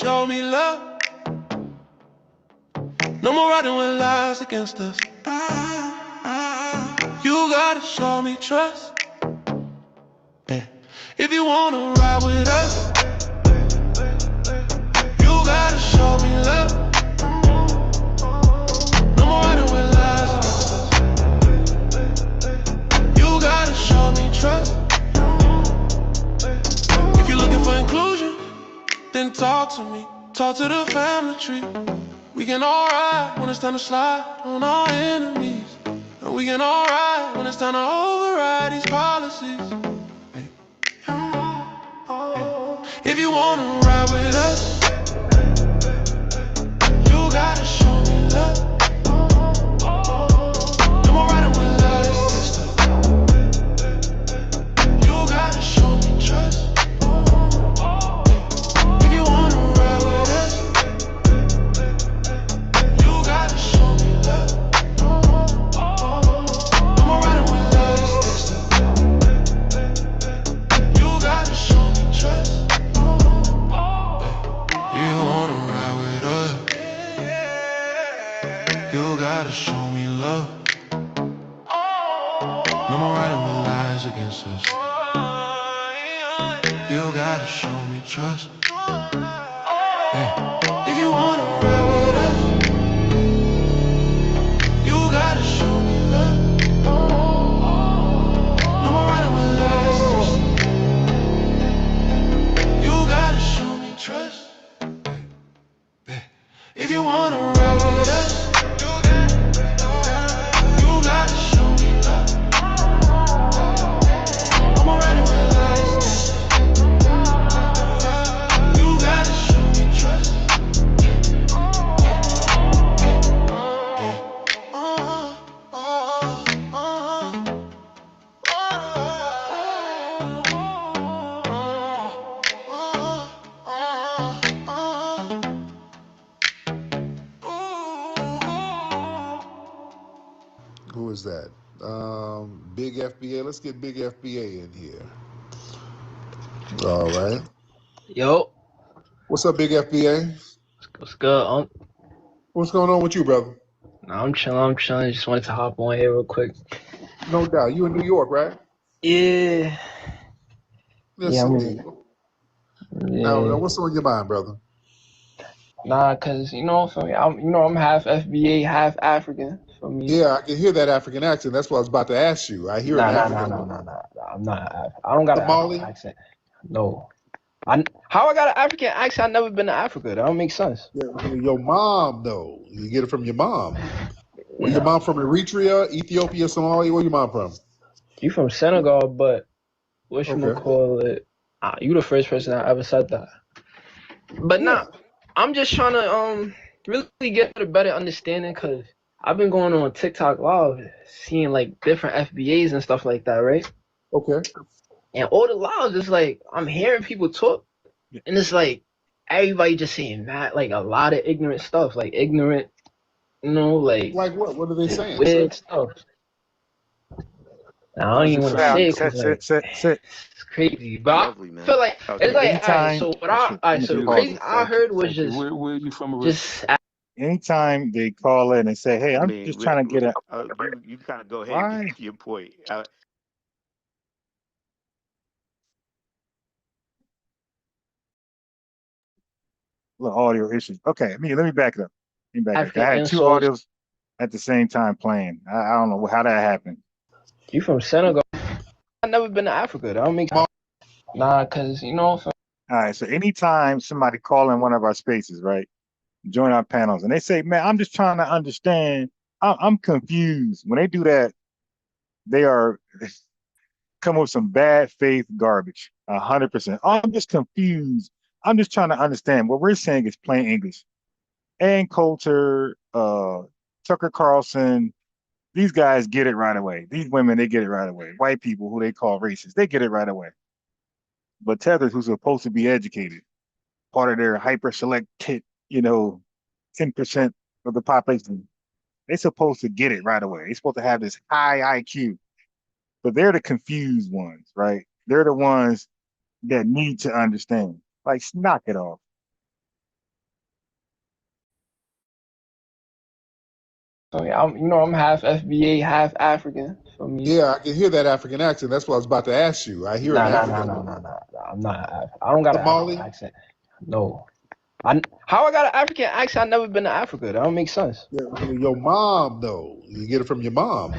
show me love. No more riding with lies against us. You gotta show me trust. If you wanna ride with us, you gotta show me love. No more riding with lies against us. You gotta show me trust. If you're looking for inclusion, then talk to me. Talk to the family tree. We can all ride when it's time to slide on our enemies. And we can all ride when it's time to override these policies. If you wanna ride with us, you gotta show me love. No more riding with lies. You gotta show me trust. If you wanna ride with us, you gotta show me love. No more riding with lies. You gotta show me trust. You wanna ride with us, you gotta show me love. No more riding with lies against us. You gotta show me trust. If you wanna ride with us, you gotta show me love. No more riding with lies. You gotta show me trust. If you wanna ride with us, you gotta show me love. I'm already with lies. You gotta show me trust. Who is that? Big FBA. Let's get Big FBA in here. All right. Yo. What's up, Big FBA? What's good? What's going on with you, brother? Nah, I'm chilling. Just wanted to hop on here real quick. No doubt. You in New York, right? Yeah. Yes, Yeah, indeed. Now, what's on your mind, brother? Nah, cause for me, I'm half FBA, half African. For me. Yeah, I can hear that African accent. That's what I was about to ask you. I hear an African. Nah. I'm not. I don't got an Somali? African accent. No. How I got an African accent? I've never been to Africa. That don't make sense. Yeah, your mom, though. You get it from your mom. Where your mom from? Eritrea, Ethiopia, Somalia? Where your mom from? You from Senegal, but what you gonna call it? You the first person I ever said that. But nah, I'm just trying to really get a better understanding, cause I've been going on TikTok Live, seeing like different FBAs and stuff like that, right? Okay. And all the lives, it's like I'm hearing people talk, and it's like everybody just saying that, like a lot of ignorant stuff, like ignorant, like what? What are they saying? Weird stuff. I don't even want to say it because it's crazy, but Lovely, man. I feel like it's like Anytime, so the crazy I heard was just where are you from? Anytime they call in and say, "Hey, I'm just trying to get a," you kind of go ahead and get to your point. Little audio issues. Okay, let me back it up. I had two audios at the same time playing. I don't know how that happened. You from Senegal? I've never been to Africa. That don't make sense. Nah, cause All right, so anytime somebody call in one of our spaces, right, join our panels, and they say, "Man, I'm just trying to understand. I'm confused." When they do that, they are come with some bad faith garbage. 100%. I'm just confused. I'm just trying to understand. What we're saying is plain English. Ann Coulter, Tucker Carlson, these guys get it right away. These women, they get it right away. White people who they call racist, they get it right away. But tethers, who's supposed to be educated, part of their hyper selected, 10% of the population, they're supposed to get it right away. They're supposed to have this high IQ. But they're the confused ones, right? They're the ones that need to understand. Like, knock it off. So yeah, I'm half FBA, half African. For me. Yeah, I can hear that African accent. That's what I was about to ask you. I hear an African. Nah. I'm not. I don't got an Somali? African accent. No. How I got an African accent? I've never been to Africa. That don't make sense. Your mom, though. You get it from your mom.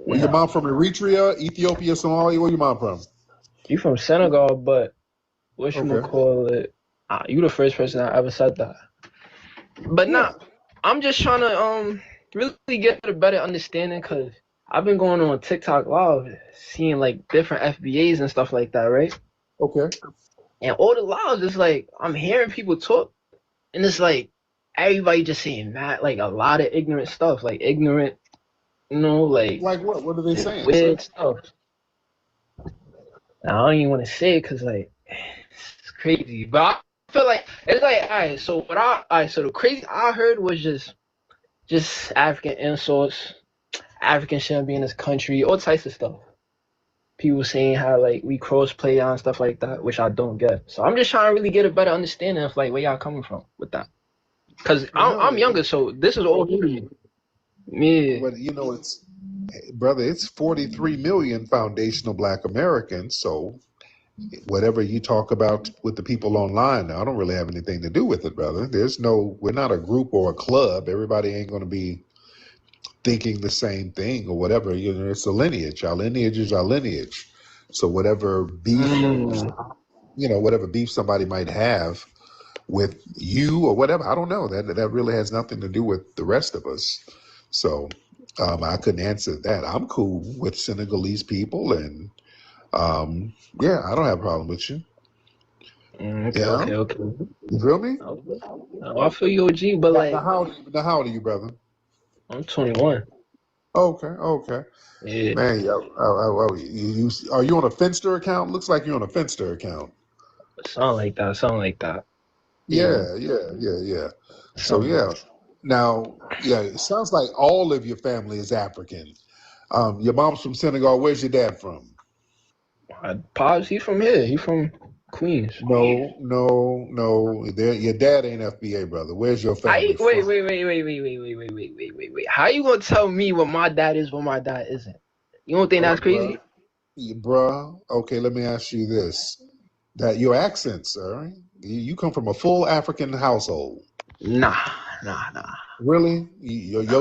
Where your mom from? Eritrea, Ethiopia, Somalia? Where your mom from? You from Senegal, but call it? You the first person I ever said that. But I'm just trying to really get a better understanding because I've been going on TikTok Live, seeing like different FBAs and stuff like that, right? Okay. And all the lives, it's like I'm hearing people talk, and it's like everybody just saying that, like a lot of ignorant stuff, like ignorant, like what? What are they saying? Weird stuff. I don't even want to say it because like it's crazy, but I feel like it's like so the crazy I heard was just African insults, African shouldn't be in this country, all types of stuff. People saying how like we cross-play on stuff like that, which I don't get. So I'm just trying to really get a better understanding of like where y'all coming from with that. Because I'm younger, so this is all new to me. Yeah. But it's 43 million foundational Black Americans. So whatever you talk about with the people online, I don't really have anything to do with it, brother. We're not a group or a club. Everybody ain't going to be thinking the same thing or whatever. It's a lineage. Our lineage is our lineage. So whatever beef, whatever beef somebody might have with you or whatever, I don't know. That really has nothing to do with the rest of us. So I couldn't answer that. I'm cool with Senegalese people, and I don't have a problem with you. Okay. You feel me? I feel you, OG, but like. How old are you, brother? I'm 21. Okay. Yeah. Man, are you on a Finster account? Looks like you're on a Finster account. Something like that. Yeah. So now, it sounds like all of your family is African. Your mom's from Senegal. Where's your dad from? Pops, he's from here. He's from Queens. No. Your dad ain't FBA, brother. Where's your family from? Wait. How you gonna tell me what my dad is, what my dad isn't? You don't think that's crazy? Bruh, okay, let me ask you this. That your accent, sir, you come from a full African household. Nah. Really? Your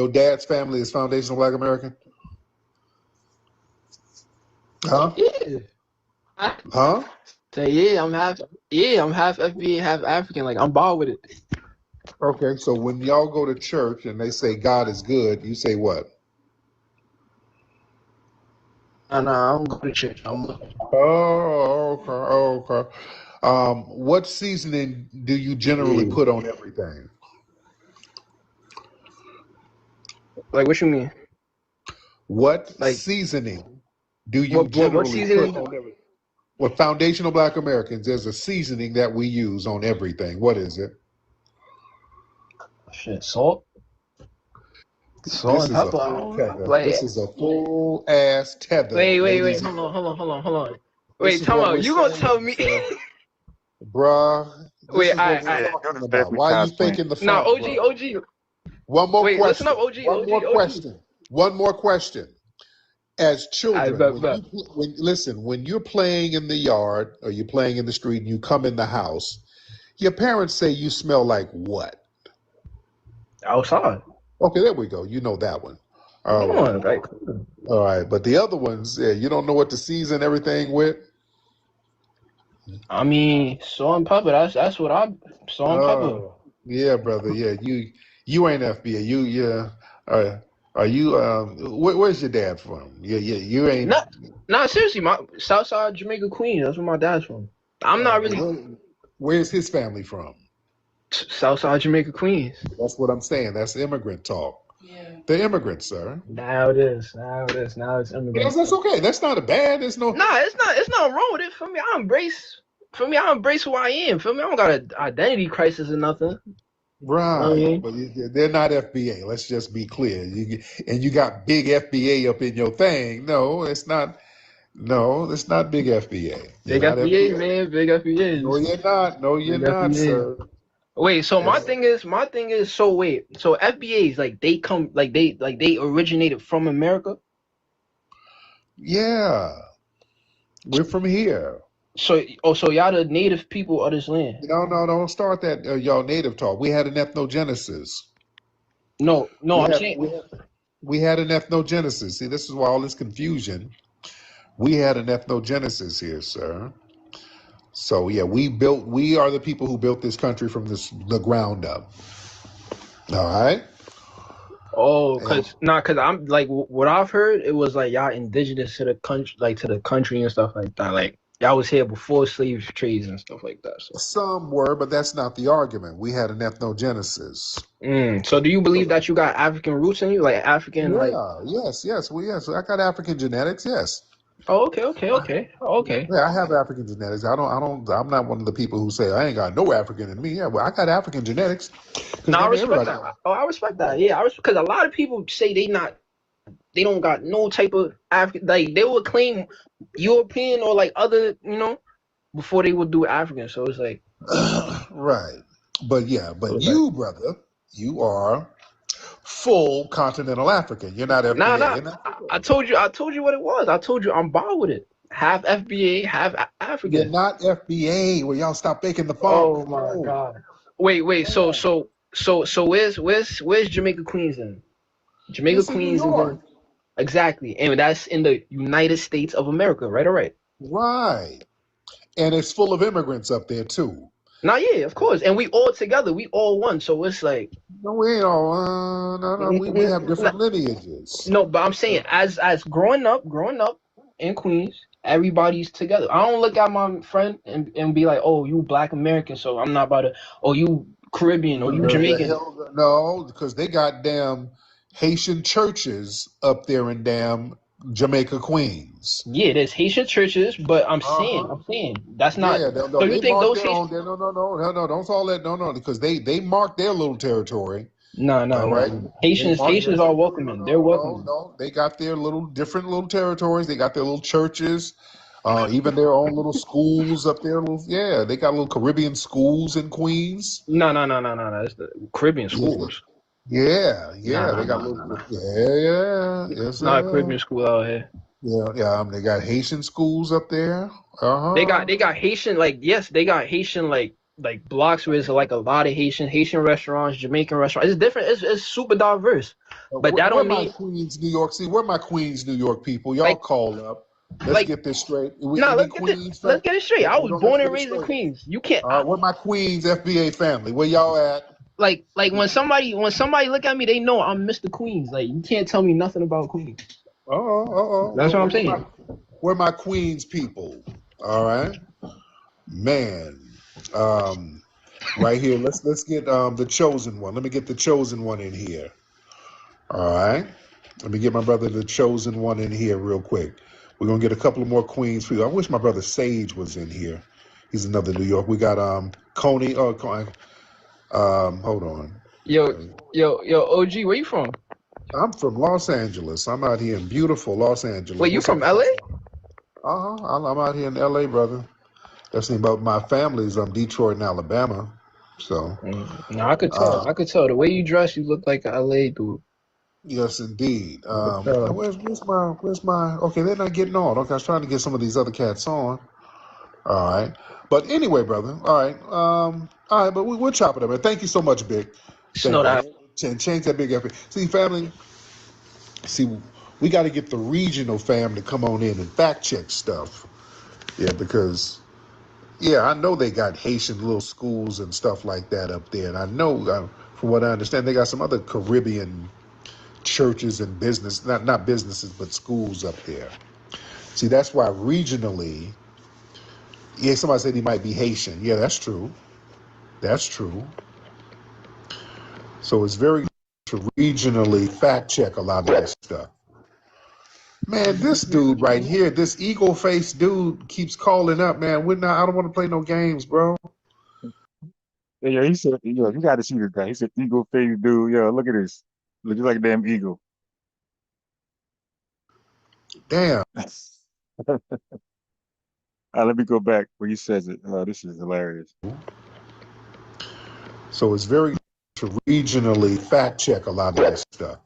dad's family is foundational Black American? Huh? Yeah. Huh? So I'm half FBA, half African. Like I'm bald with it. Okay, so when y'all go to church and they say God is good, you say what? I don't go to church. Okay. What seasoning do you generally put on everything? Like what you mean? What seasoning do you generally put on everything? Well, foundational Black Americans, there's a seasoning that we use on everything. What is it? Shit, salt. Salt and pepper. This is a full ass tether. Wait. Hold on. Wait, tell me, you gonna tell me? Bruh. Wait, why are you faking the front? OG. One more question. Listen up, OG. One more question. As children, when you're playing in the yard or you're playing in the street and you come in the house, your parents say you smell like what? Outside. Okay, there we go. You know that one. All right. But the other ones, you don't know what to season everything with? I mean, salt and pepper. That's what salt and pepper. Yeah, brother. Yeah, you ain't FBA. Are you? Where's your dad from? You ain't. Nah, seriously, my Southside Jamaica, Queens. That's where my dad's from. I'm not really. Where's his family from? Southside Jamaica, Queens. That's what I'm saying. That's immigrant talk. Yeah. They're immigrants, sir. Now it is. Now it's immigrants. That's okay. That's not a bad. There's no. Nah, it's not wrong with it. For me, I embrace who I am. For me, I don't got an identity crisis or nothing. Right, but they're not FBA. Let's just be clear. You got big FBA up in your thing. No, it's not. No, it's not big FBA. Big FBA, man. Big FBA. No, you're not. No, you're not, sir. Wait, so my thing is, so wait, so FBAs like they originated from America. Yeah, we're from here. So y'all the native people of this land. No, don't start that y'all native talk. We had an ethnogenesis. No, I'm saying. We had an ethnogenesis. See, this is why all this confusion. We had an ethnogenesis here, sir. So yeah, we are the people who built this country from the ground up. All right. Oh, cause I'm like what I've heard, it was like y'all indigenous to the country, and stuff like that. Like y'all was here before slave trades and stuff like that. So some were, but that's not the argument. We had an ethnogenesis. So do you believe that you got African roots in you, like African, like? Yes. I got African genetics. Yes. Oh, okay. Yeah, I have African genetics. I'm not one of the people who say I ain't got no African in me. Yeah, well, I got African genetics. No, I respect that. Oh, I respect that. Yeah, because a lot of people say they don't got no type of African, like they would claim European or like other, before they would do African. So it's like, right. But you, brother, you are full continental African. You're not FBA. Nah. I told you what it was. I told you I'm bound with it. Half FBA, half African. You're not FBA. Well, y'all stop making the funk. Oh my God. Wait. So where's Jamaica Queens in? Jamaica Queens is in, exactly, and that's in the United States of America, right? All right. Right. And it's full of immigrants up there too. Now, yeah, of course, and we all together, we all one. So it's like, no, we ain't all. No, we have different lineages. No, but I'm saying as growing up in Queens, everybody's together. I don't look at my friend and be like, oh, you Black American, so I'm not about to. Oh, you Caribbean or you Jamaican. No, because they got damn Haitian churches up there in damn Jamaica, Queens. Yeah, there's Haitian churches, but I'm saying that's not. Yeah, so you think those Haitian? No, don't all that. No, because they mark their little territory. No. Right? Haitians are welcoming. They're welcoming. No, they got their different little territories. They got their little churches, even their own little schools up there. They got little Caribbean schools in Queens. No. It's the Caribbean schools. Yeah. They got little. Yeah. It's not a Caribbean school out here. Yeah. They got Haitian schools up there. They got Haitian, they got Haitian like blocks where there's like a lot of Haitian restaurants, Jamaican restaurants. It's different. It's super diverse. But that don't mean Queens, New York. See, where my Queens, New York people, y'all call up. Let's get this straight. Let's get it straight. I was born and raised in Queens. You can't. Where my Queens FBA family? Where y'all at? Like when somebody look at me, they know I'm Mr. Queens. Like you can't tell me nothing about Queens. That's what I'm saying. Where my Queens people? All right, man. Right here. Let's get the chosen one. Let me get the chosen one in here. All right. Let me get my brother the chosen one in here real quick. We're gonna get a couple of more Queens for you. I wish my brother Sage was in here. He's another New York. We got Coney. Hold on. Yo, OG, where you from? I'm from Los Angeles. I'm out here in beautiful Los Angeles. Wait, you from LA? I'm out here in LA, brother. That's the thing about my family's Detroit and Alabama. So no, I could tell. I could tell the way you dress, you look like an LA dude. Yes, indeed. Where's my? Okay, they're not getting on. Okay, I was trying to get some of these other cats on. All right, but anyway, brother. All right, but we'll chop it up. Man. Thank you so much, Big. Change that big effort. See, family. See, we got to get the regional fam to come on in and fact check stuff. Yeah, because. Yeah, I know they got Haitian little schools and stuff like that up there. And I know, from what I understand, they got some other Caribbean churches and business, not businesses, but schools up there. See, that's why regionally, somebody said he might be Haitian. Yeah, that's true. That's true. So it's very to regionally fact check a lot of that stuff. Man, this dude right here, this eagle-faced dude keeps calling up, man. I don't want to play no games, bro. Yeah, he said, you got to see this guy. He said, eagle-faced dude. Yo, look at this. Looks like a damn eagle. Damn. Let me go back where he says it. This is hilarious. So it's very to regionally fact check a lot of this stuff.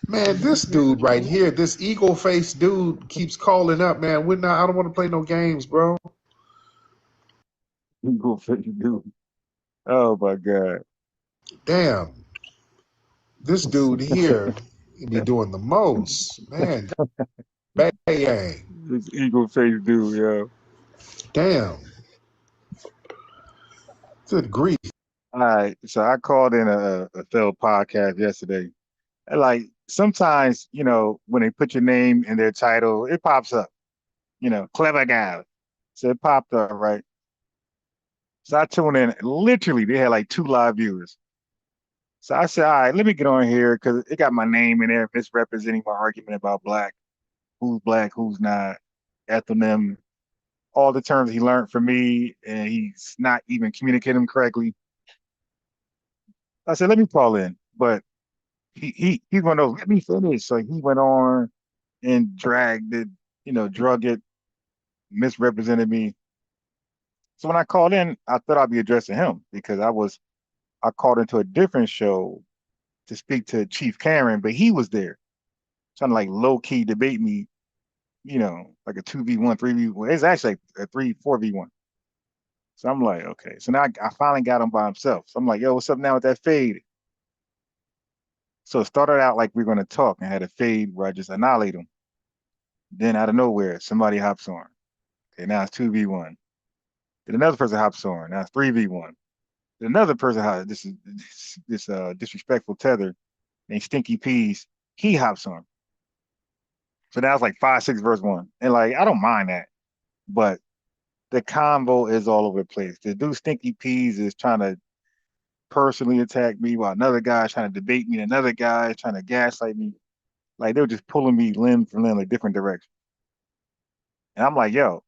Man, this dude right here, this eagle-faced dude keeps calling up, man. I don't want to play no games, bro. Eagle-faced dude. Oh my God. Damn. This dude here be doing the most. Man, bang. This eagle-faced dude, yo. Damn. Good grief. All right. So I called in a failed podcast yesterday. And like sometimes, when they put your name in their title, it pops up, clever guy. So it popped up, right? So I tuned in. Literally, they had like 2 live viewers. So I said, all right, let me get on here because it got my name in there misrepresenting my argument about black, who's not, ethnonym, all the terms he learned from me, and he's not even communicating them correctly. I said, let me call in. But he's one of those, let me finish. So he went on and dragged it, drug it, misrepresented me. So when I called in, I thought I'd be addressing him because I called into a different show to speak to Chief Karen, but he was there trying to like low key debate me, like a 2v1, 3v1. It's actually a 4v1. So I'm like, okay. So now I finally got him by himself. So I'm like, yo, what's up now with that fade? So it started out like we're going to talk and had a fade where I just annihilate him. Then out of nowhere, somebody hops on. Okay, now it's 2v1. Then another person hops on. Now it's 3v1. Then another person hops. This disrespectful tether named Stinky Peas. He hops on. So now it's like 5-6 versus 1. And like, I don't mind that. But the combo is all over the place. The dude Stinky Peas is trying to personally attack me while another guy is trying to debate me, and another guy is trying to gaslight me. Like they were just pulling me limb from limb, like different directions. And I'm like, yo,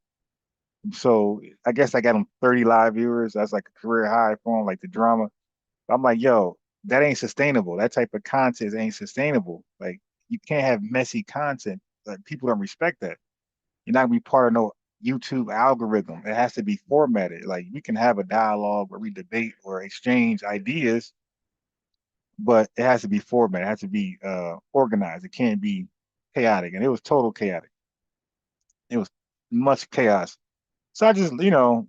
so I guess I got him 30 live viewers. That's like a career high for him, like the drama. But I'm like, yo, that ain't sustainable. That type of content ain't sustainable. Like you can't have messy content. Like people don't respect that. You're not gonna be part of no YouTube algorithm. It has to be formatted. Like we can have a dialogue where we debate or exchange ideas, but it has to be formatted. It has to be organized. It can't be chaotic. And it was total chaotic. It was much chaos. So I just, got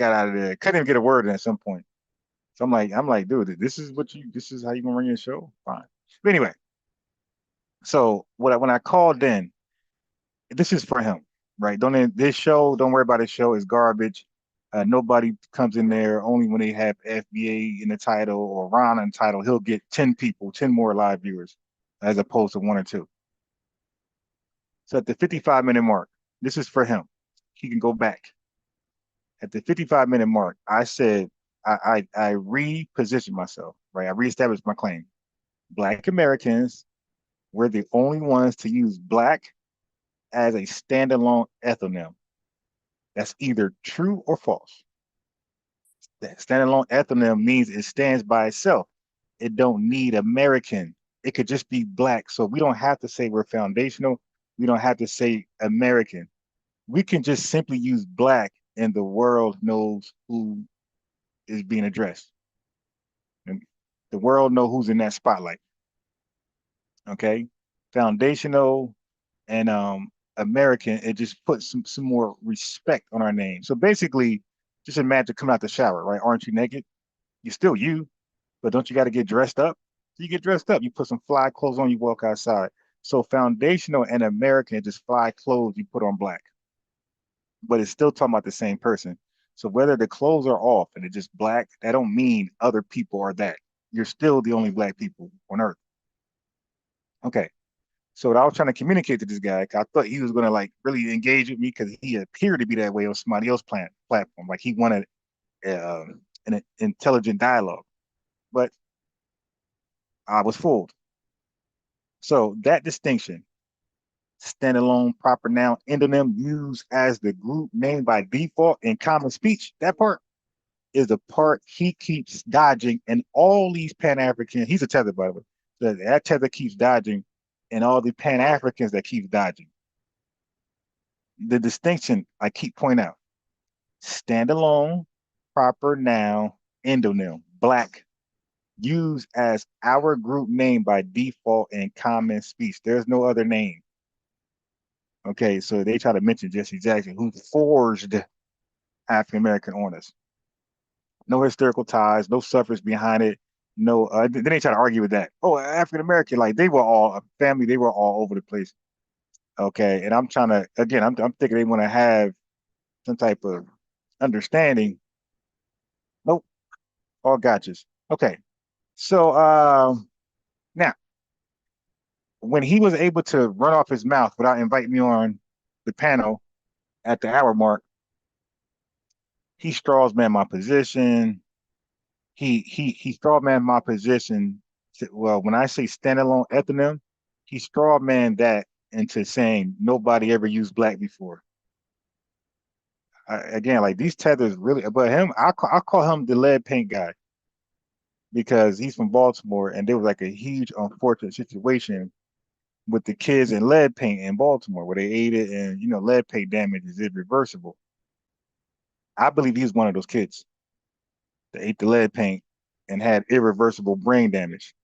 out of there. Couldn't even get a word in at some point. So I'm like, dude, this is how you gonna run your show? Fine. But anyway, so when I called in, this is for him, right? Don't worry about this show. It's garbage. Nobody comes in there only when they have FBA in the title or Ron in the title. He'll get 10 people, 10 more live viewers, as opposed to 1 or 2. So at the 55-minute mark, this is for him. He can go back. At the 55-minute mark, I said I repositioned myself, right? I reestablished my claim. Black Americans, we're the only ones to use black as a standalone ethnonym. That's either true or false. That standalone ethnonym means it stands by itself. It don't need American. It could just be black. So we don't have to say we're foundational. We don't have to say American. We can just simply use black and the world knows who is being addressed. And the world know who's in that spotlight. Okay? Foundational and American, it just puts some more respect on our name. So basically, just imagine coming out the shower, right? Aren't you naked? You're still you, but don't you got to get dressed up? So you get dressed up, you put some fly clothes on, you walk outside. So foundational and American, just fly clothes you put on black. But it's still talking about the same person. So whether the clothes are off and it's just black, that don't mean other people are that. You're still the only black people on earth. Okay. So what I was trying to communicate to this guy, I thought he was going to like really engage with me because he appeared to be that way on somebody else's platform. Like he wanted an intelligent dialogue, but I was fooled. So that distinction, standalone, proper noun, endonym used as the group name by default in common speech, that part is the part he keeps dodging in all these Pan-African, he's a tether, by the way. That tether keeps dodging and all the Pan-Africans that keep dodging. The distinction I keep pointing out, standalone, proper noun, endonym, black, used as our group name by default in common speech. There's no other name. Okay, so they try to mention Jesse Jackson, who forged African American on us. No historical ties, no suffrage behind it. No, then they try to argue with that. Oh, African American, like they were all a family, they were all over the place. Okay, and I'm trying to again, I'm thinking they want to have some type of understanding. Nope, all gotchas. Okay, so now when he was able to run off his mouth without inviting me on the panel at the hour mark, he straws man my position. He straw man my position. Well, when I say standalone ethnonym, he straw man that into saying nobody ever used black before. Again, like these tethers really, but him, I call him the lead paint guy because he's from Baltimore, and there was like a huge unfortunate situation with the kids in lead paint in Baltimore where they ate it, and you know lead paint damage is irreversible. I believe he's one of those kids that ate the lead paint and had irreversible brain damage.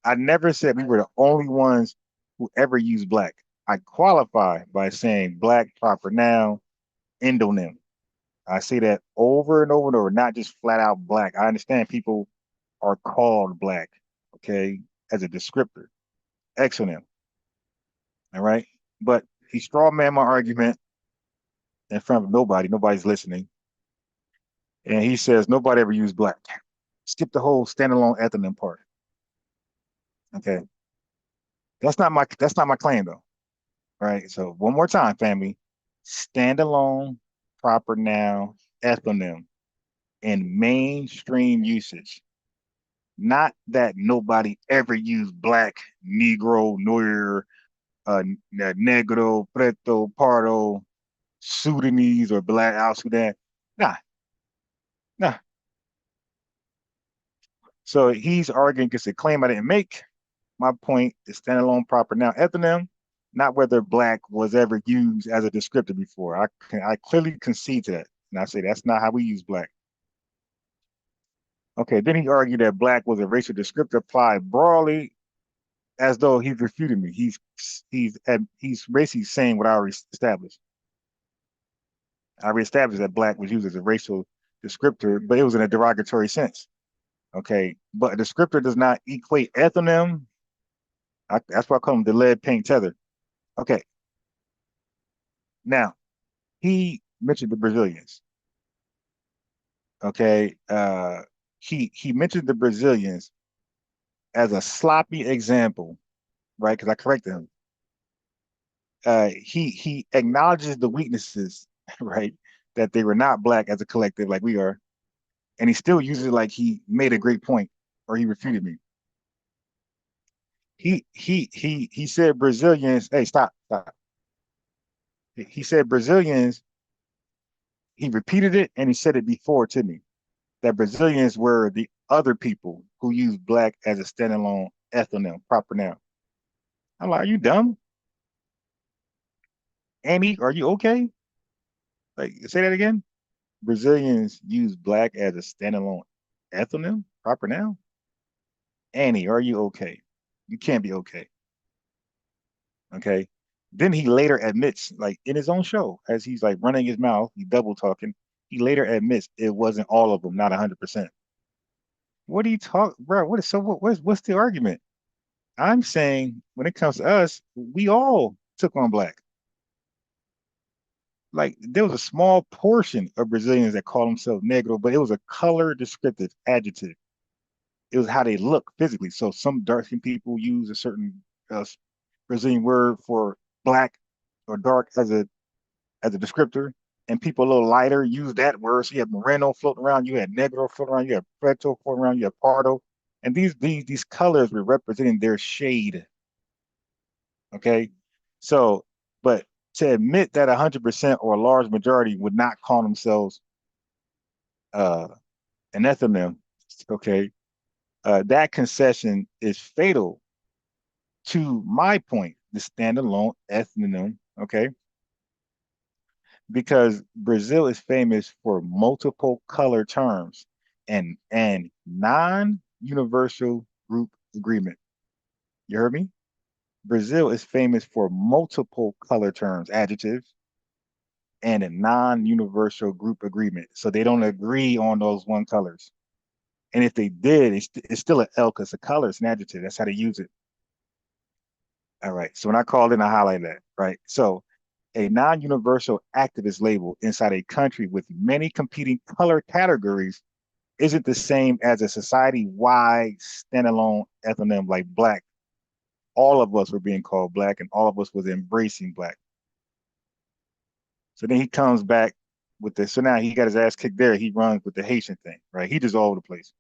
I never said we were the only ones who ever used black. I qualify by saying black proper noun, endonym. I say that over and over and over, not just flat out black. I understand people are called black, okay, as a descriptor, exonym. All right. But he straw man my argument in front of nobody. Nobody's listening. And he says nobody ever used black. Skip the whole standalone ethnonym part. Okay. That's not my claim though. Right. So one more time, family. Standalone, proper noun, ethnonym in mainstream usage. Not that nobody ever used black, Negro, Noir, Negro, Preto, Pardo, Sudanese, or Black Al Sudan. Nah, nah. So he's arguing against a claim I didn't make. My point is standalone proper noun ethnonym, not whether black was ever used as a descriptor before. I clearly concede to that. And I say that's not how we use black. Okay, then he argued that black was a racial descriptor applied broadly as though he's refuted me. He's basically saying what I already established. I already established that black was used as a racial descriptor, but it was in a derogatory sense. Okay, but a descriptor does not equate ethnonym. That's why I call him the lead paint tether. Okay. Now, he mentioned the Brazilians. Okay. He mentioned the Brazilians as a sloppy example, right? Because I corrected him. He acknowledges the weaknesses, right? That they were not black as a collective like we are, and he still uses it like he made a great point or he refuted me. He said Brazilians. Hey, stop. He said Brazilians. He repeated it and he said it before to me that Brazilians were the other people who used black as a standalone ethnonym, proper noun. I'm like, are you dumb? Annie, are you okay? Like, say that again. Brazilians use black as a standalone ethnonym, proper noun. Annie, are you okay? You can't be okay. Okay. Then he later admits, like in his own show, as he's like running his mouth, he double talking. He later admits it wasn't all of them, not 100%. What do you talk, bro? What's the argument? I'm saying when it comes to us, we all took on black. Like there was a small portion of Brazilians that call themselves negro, but it was a color descriptive adjective. It was how they look physically. So some dark skinned people use a certain Brazilian word for black or dark as a descriptor, and people a little lighter use that word. So you have Moreno floating around, you had Negro floating around, you have Preto floating around, you have Pardo, and these colors were representing their shade. Okay, so but to admit that 100% or a large majority would not call themselves an ethnonym, okay, that concession is fatal to my point, the standalone ethnonym. Okay, because Brazil is famous for multiple color terms and non-universal group agreement. You heard me? Brazil is famous for multiple color terms, adjectives, and a non-universal group agreement. So they don't agree on those one colors. And if they did, it's still an L because a color is an adjective. That's how they use it. All right. So when I called in, I highlighted that, right? So a non-universal activist label inside a country with many competing color categories isn't the same as a society-wide standalone ethnonym like Black. All of us were being called Black and all of us was embracing Black. So then he comes back with this. So now he got his ass kicked there. He runs with the Haitian thing, right? He just all over the place.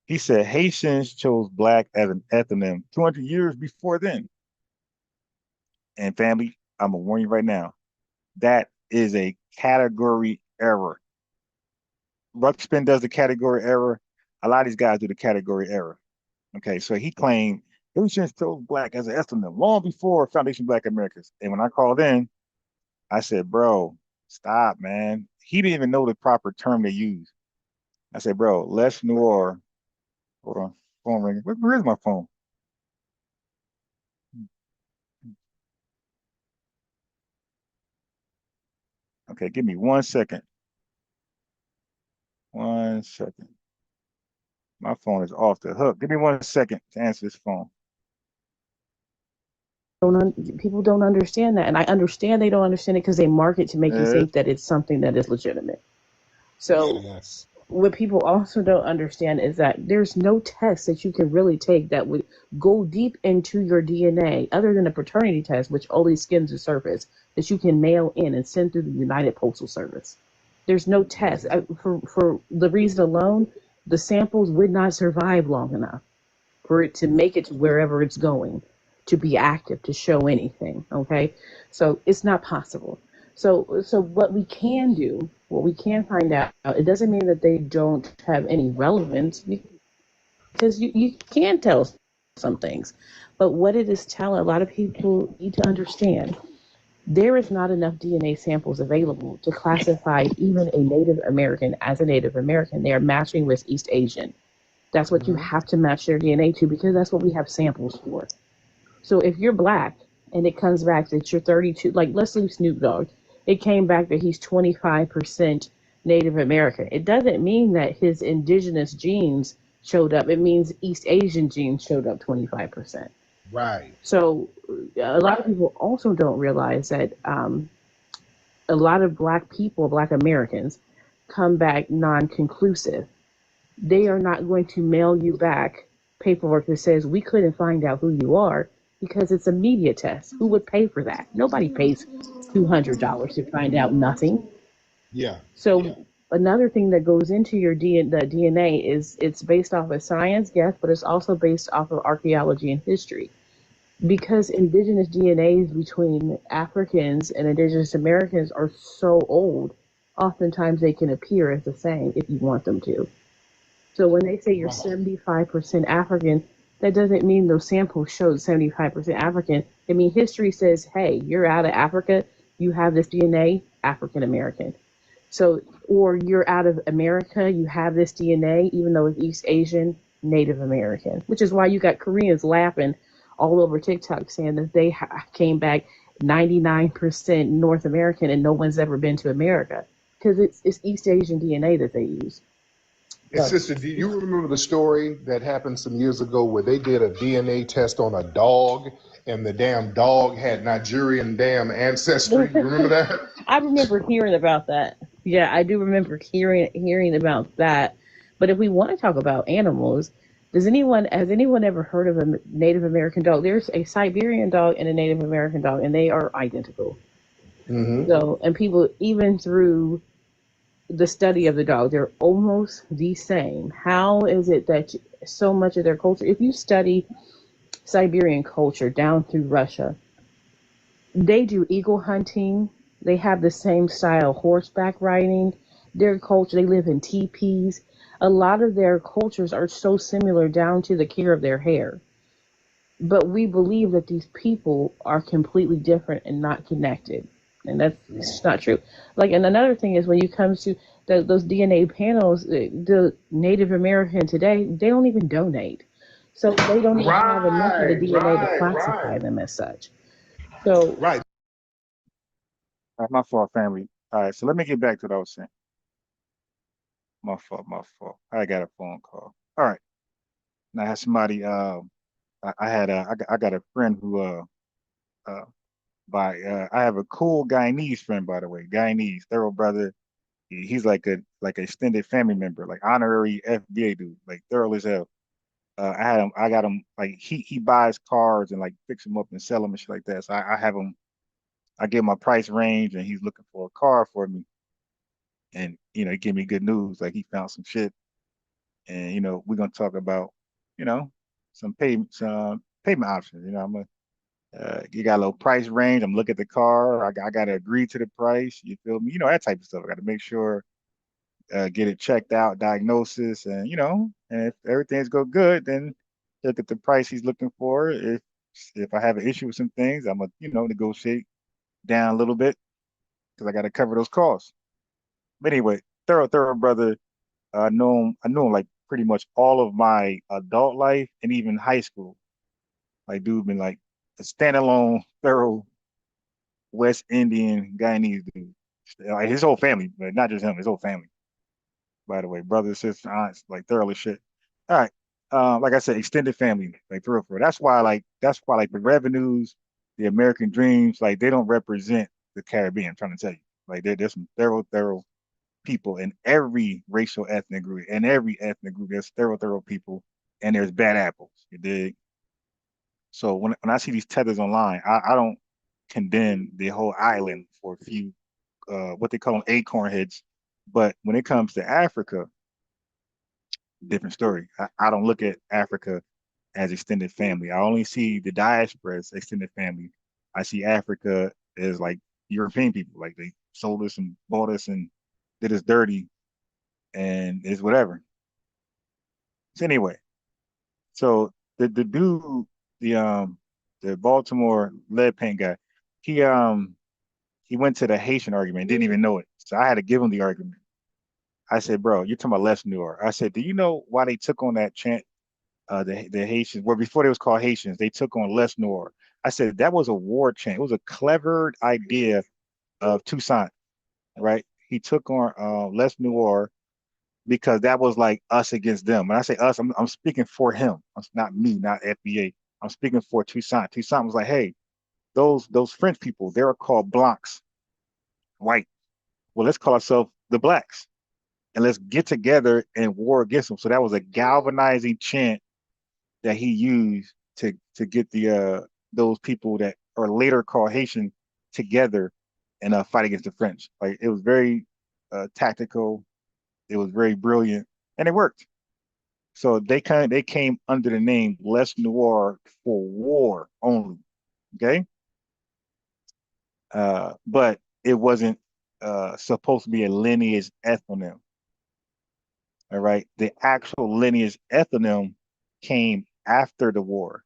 He said Haitians chose Black as an ethnonym 200 years before then. And family, I'm going to warn you right now, that is a category error. Ruxpin does the category error. A lot of these guys do the category error. Okay, so he claimed Haitians chose Black as an ethnonym long before Foundation Black Americans. And when I called in, I said, bro, stop, man. He didn't even know the proper term they use. I said, bro, Les Noir. Hold on, phone ringing. Where's my phone? Okay, give me 1 second. 1 second. My phone is off the hook. Give me 1 second to answer this phone. People don't understand that, and I understand they don't understand it because they market to make you think that it's something that is legitimate. So yes. What people also don't understand is that there's no test that you can really take that would go deep into your DNA other than a paternity test, which only skims the surface, that you can mail in and send through the United Postal Service. There's no test. For the reason alone, the samples would not survive long enough for it to make it to wherever it's going, to be active, to show anything, okay? So it's not possible. So what we can do, what we can find out, it doesn't mean that they don't have any relevance, because you can tell some things. But what it is telling, a lot of people need to understand, there is not enough DNA samples available to classify even a Native American as a Native American. They are matching with East Asian. That's what you have to match their DNA to, because that's what we have samples for. So if you're Black and it comes back that you're 32, like let's leave Snoop Dogg, it came back that he's 25% Native American. It doesn't mean that his indigenous genes showed up. It means East Asian genes showed up 25%. Right. So a lot of people also don't realize that a lot of Black people, Black Americans, come back non-conclusive. They are not going to mail you back paperwork that says we couldn't find out who you are, because it's a media test. Who would pay for that? Nobody pays $200 to find out nothing. Yeah. So another thing that goes into your the DNA is it's based off of science, yes, but it's also based off of archaeology and history. Because indigenous DNAs between Africans and indigenous Americans are so old, oftentimes they can appear as the same if you want them to. So when they say you're 75% African, that doesn't mean those samples showed 75% African. I mean, history says, hey, you're out of Africa, you have this DNA, African American. So, or you're out of America, you have this DNA, even though it's East Asian, Native American, which is why you got Koreans laughing all over TikTok saying that they came back 99% North American and no one's ever been to America, because it's East Asian DNA that they use. Sister, do you remember the story that happened some years ago where they did a DNA test on a dog and the damn dog had Nigerian damn ancestry? You remember that? I remember hearing about that. Yeah, I do remember hearing about that. But if we want to talk about animals, has anyone ever heard of a Native American dog? There's a Siberian dog and a Native American dog, and they are identical. Mm-hmm. So, and people, even through the study of the dog, they're almost the same. How is it that so much of their culture, if you study Siberian culture down through Russia, they do eagle hunting, they have the same style horseback riding, their culture, they live in teepees. A lot of their cultures are so similar down to the care of their hair. but we believe that these people are completely different and not connected, and that's just not true. Like, and another thing is when you come to those DNA panels, the Native American today, they don't even donate, so they don't even have enough of the DNA to classify them as such. So Right. My fault, family. All right, so let me get back to what I was saying. My fault, my fault. I got a phone call. All right. Now I had somebody. I got a friend who uh I have a cool Guyanese friend, by the way. Guyanese, thorough brother. He's like a extended family member, like honorary FBA dude, like thorough as hell. I got him like he buys cars and like fix them up and sell them and shit like that. So I have him. I give him my price range, and he's looking for a car for me. And he gave me good news, like he found some shit, and we're gonna talk about, you know, some payment options. I'm gonna you got a little price range. I'm looking at the car. I got to agree to the price. You feel me? That type of stuff. I got to make sure, get it checked out, diagnosis, and and if everything's go good, then look at the price he's looking for. If I have an issue with some things, I'm gonna negotiate down a little bit because I got to cover those costs. But anyway, thorough brother. I know him like pretty much all of my adult life and even high school. Like, dude been like a standalone, thorough West Indian Guyanese dude. Like his whole family, but not just him, his whole family. By the way, brothers, sisters, aunts, like thoroughly shit. All right. Like I said, extended family, like thorough. That's why the revenues, the American dreams, like they don't represent the Caribbean. I'm trying to tell you. Like there's some thorough people in every racial ethnic group. In every ethnic group, there's thorough people, and there's bad apples. You dig? So when I see these tethers online, I don't condemn the whole island for a few what they call them acorn heads. But when it comes to Africa, different story. I don't look at Africa as extended family. I only see the diaspora as extended family. I see Africa as like European people, like they sold us and bought us and did us dirty and it's whatever. So anyway, so the dude, the the Baltimore lead paint guy, he um he went to the Haitian argument, didn't even know it. So I had to give him the argument. I said, bro, you're talking about Les Noir. I said, do you know why they took on that chant? The Haitians, well, before they was called Haitians, they took on Les Noir. I said that was a war chant. It was a clever idea of Toussaint, right? He took on Les Noir because that was like us against them. When I say us, I'm speaking for him. It's not me, not FBA. I'm speaking for Toussaint. Toussaint was like, hey, those French people, they were called blancs, white. Well, let's call ourselves the blacks and let's get together and war against them. So that was a galvanizing chant that he used to get the those people that are later called Haitian together and fight against the French. Like it was very tactical. It was very brilliant, and it worked. So they came under the name Les Noir for war only. Okay, but it wasn't supposed to be a lineage ethnonym. All right, the actual lineage ethnonym came after the war.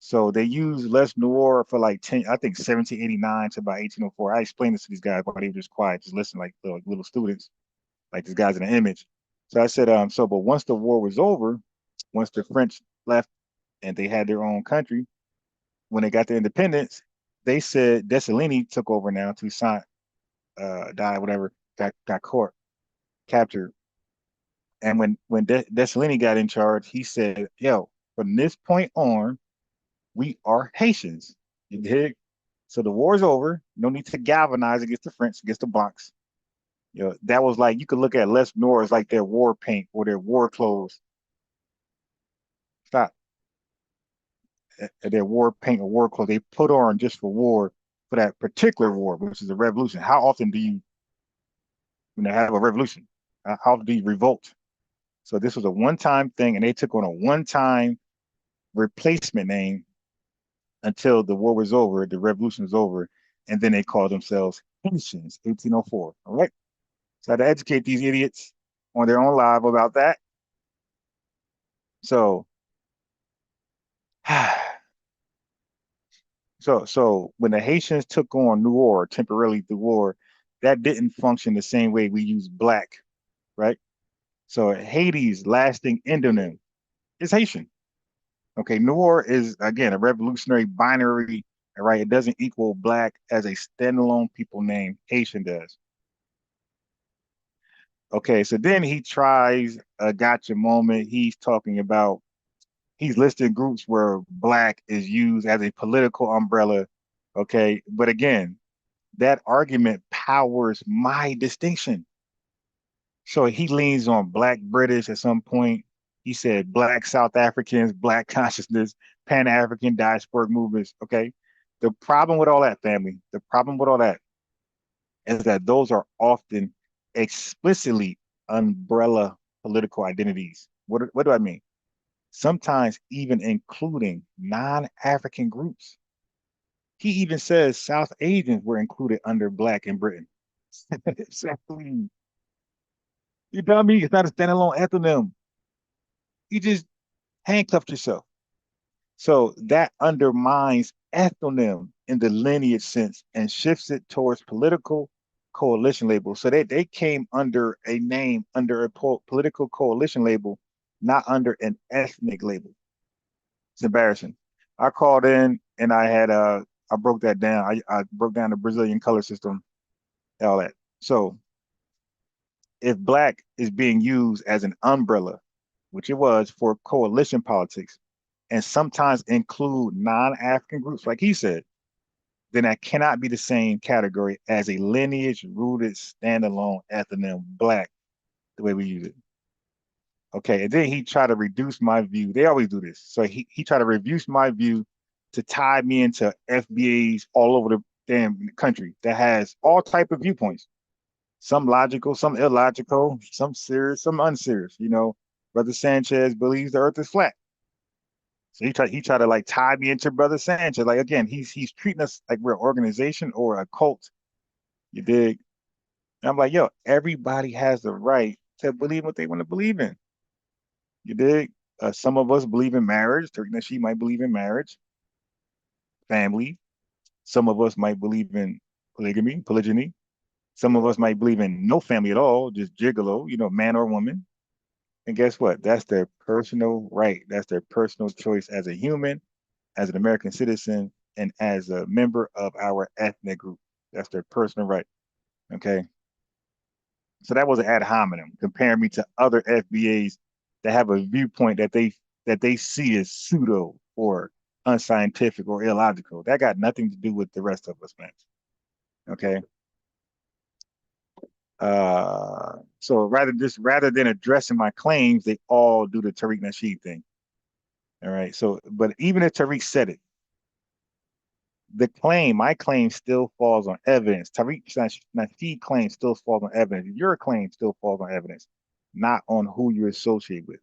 So they used Les Noir for like 1789 to about 1804. I explained this to these guys while they were just quiet, just listening like little students, like these guys in the image. So I said, but once the war was over, once the French left and they had their own country, when they got their independence, they said Dessalines took over now. Toussaint died, whatever, got caught, captured. And when Dessalines got in charge, he said, yo, from this point on, we are Haitians. You dig? So the war's over. No need to galvanize against the French, against the blacks. That was like you could look at Les Noir as like their war paint or their war clothes. Stop. Their war paint or war clothes they put on just for war, for that particular war, which is a revolution. How often do you, when they have a revolution, how often do you revolt? So this was a one-time thing, and they took on a one-time replacement name until the war was over, the revolution was over, and then they called themselves Haitians, 1804. All right. So I had to educate these idiots on their own live about that. So So when the Haitians took on Noir temporarily through war, that didn't function the same way we use black, right? So Haiti's lasting endonym is Haitian. Okay, Noir is again a revolutionary binary, right? It doesn't equal black as a standalone people name. Haitian does. Okay, so then he tries a gotcha moment. He's listing groups where black is used as a political umbrella. Okay, but again, that argument powers my distinction. So he leans on black British at some point. He said black South Africans, black consciousness, Pan-African diasporic movements. Okay. The problem with all that, family, the problem with all that is that those are often explicitly umbrella political identities. What do I mean? Sometimes even including non-African groups. He even says South Asians were included under black in Britain. Exactly. You know what I mean? It's not a standalone ethnonym. You just handcuffed yourself. So that undermines ethnonym in the lineage sense and shifts it towards political coalition label. So they came under a name, under a political coalition label, not under an ethnic label. It's embarrassing. I called in and I broke that down. I broke down the Brazilian color system, all that. So if black is being used as an umbrella, which it was for coalition politics, and sometimes include non-African groups, like he said, then that cannot be the same category as a lineage rooted standalone ethnonym black, the way we use it. Okay, and then he tried to reduce my view. They always do this. So he tried to reduce my view to tie me into FBAs all over the damn country that has all type of viewpoints. Some logical, some illogical, some serious, some unserious. Brother Sanchez believes the earth is flat. So he tried to like tie me into Brother Sanchez. Like again, he's treating us like we're an organization or a cult. You dig? And I'm like, yo, everybody has the right to believe what they want to believe in. You dig? Some of us believe in marriage. Tariq she might believe in marriage, family. Some of us might believe in polygyny. Some of us might believe in no family at all, just gigolo, man or woman. And guess what? That's their personal right. That's their personal choice as a human, as an American citizen, and as a member of our ethnic group. That's their personal right. Okay. So that was an ad hominem comparing me to other FBAs that have a viewpoint that they see as pseudo or unscientific or illogical. That got nothing to do with the rest of us, man. Okay. So rather than addressing my claims, they all do the Tariq Nasheed thing. All right. So, but even if Tariq said it, my claim still falls on evidence. Tariq Nasheed claim still falls on evidence. Your claim still falls on evidence, not on who you associate with.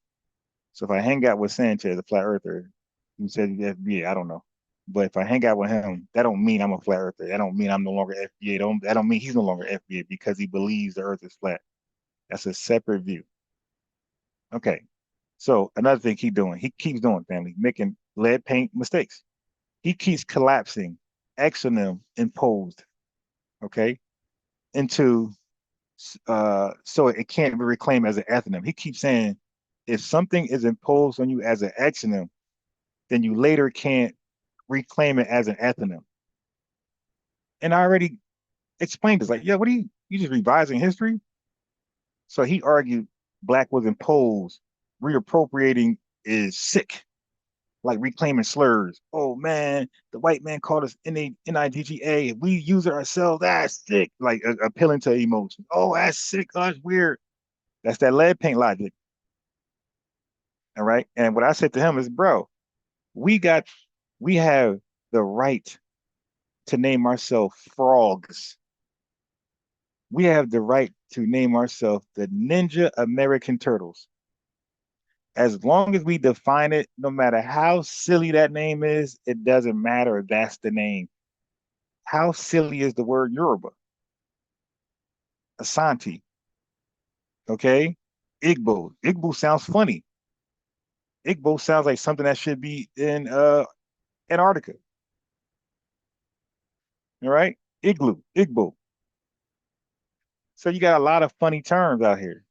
So if I hang out with Sanchez, a flat earther, who said he's FBA, I don't know. But if I hang out with him, that don't mean I'm a flat earther. That don't mean I'm no longer FBA. That don't mean he's no longer FBA because he believes the earth is flat. That's a separate view. Okay. So another thing he keeps doing, family, making lead paint mistakes. He keeps collapsing exonym imposed, okay, into so it can't be reclaimed as an ethnonym. He keeps saying if something is imposed on you as an exonym, then you later can't reclaim it as an ethnonym. And I already explained this, like, yeah, what are you just revising history? So he argued black was imposed, reappropriating is sick, like reclaiming slurs. Oh man, the white man called us NIGGA. If we use it ourselves, that's sick. Like appealing to emotion. Oh, that's sick. Oh, that's weird. That's that lead paint logic. All right. And what I said to him is, bro, we have the right to name ourselves frogs. We have the right to name ourselves the Ninja American Turtles. As long as we define it, no matter how silly that name is, it doesn't matter. That's the name. How silly is the word Yoruba? Asante. Okay. Igbo. Igbo sounds funny. Igbo sounds like something that should be in Antarctica. All right, igloo, igbo. So you got a lot of funny terms out here.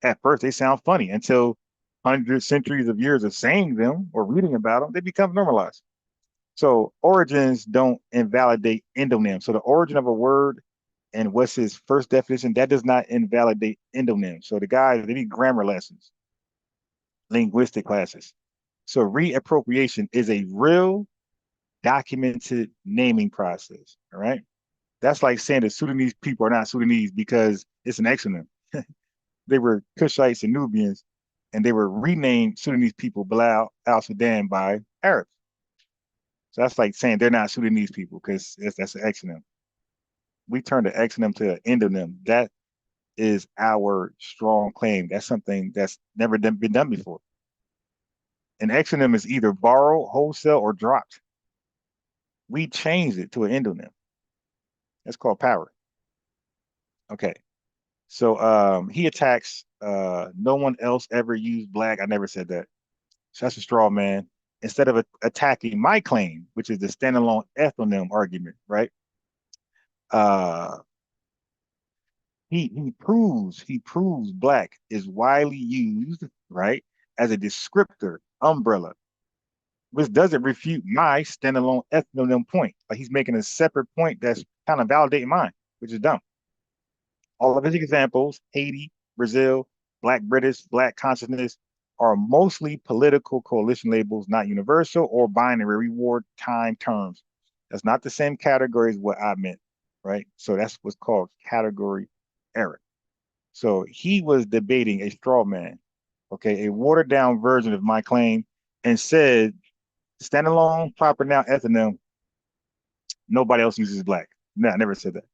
At first, they sound funny until hundreds, centuries of years of saying them or reading about them, they become normalized. So origins don't invalidate endonyms. So the origin of a word and what's his first definition, that does not invalidate endonyms. So the guys, they need grammar lessons, linguistic classes. So reappropriation is a real documented naming process. All right. That's like saying that Sudanese people are not Sudanese because it's an exonym. They were Kushites and Nubians, and they were renamed Sudanese people, Bilal al Sudan, by Arabs. So that's like saying they're not Sudanese people because that's an exonym. We turned the exonym to an endonym. That is our strong claim. That's something that's never been done before. An exonym is either borrowed, wholesale, or dropped. We changed it to an endonym. That's called power. Okay. So he attacks no one else ever used black. I never said that. So that's a straw man. Instead of attacking my claim, which is the standalone ethnonym argument, right? He proves black is widely used, right, as a descriptor umbrella, which doesn't refute my standalone ethnonym point. Like he's making a separate point that's kind of validating mine, which is dumb. All of his examples, Haiti, Brazil, Black British, Black consciousness, are mostly political coalition labels, not universal or binary reward time terms. That's not the same category as what I meant, right? So that's what's called category error. So he was debating a straw man, okay, a watered down version of my claim, and said, standalone, proper noun, ethnonym, nobody else uses black. No, I never said that.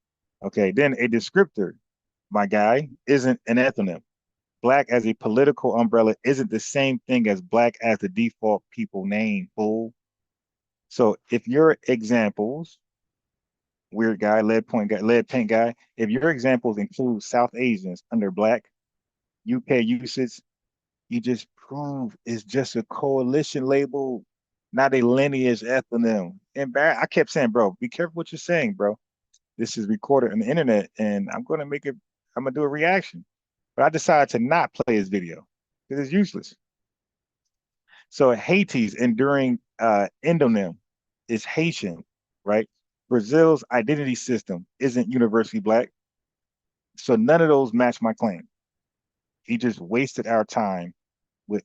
Okay, then a descriptor, my guy, isn't an ethnonym. Black as a political umbrella isn't the same thing as black as the default people name, fool. So if your examples, weird guy, lead paint guy, if your examples include South Asians under black, UK usage, you just prove it's just a coalition label, not a lineage ethnonym. And I kept saying, bro, be careful what you're saying, bro. This is recorded on the internet, and I'm gonna do a reaction. But I decided to not play his video because it's useless. So Haiti's enduring endonym is Haitian, right? Brazil's identity system isn't universally black. So none of those match my claim. He just wasted our time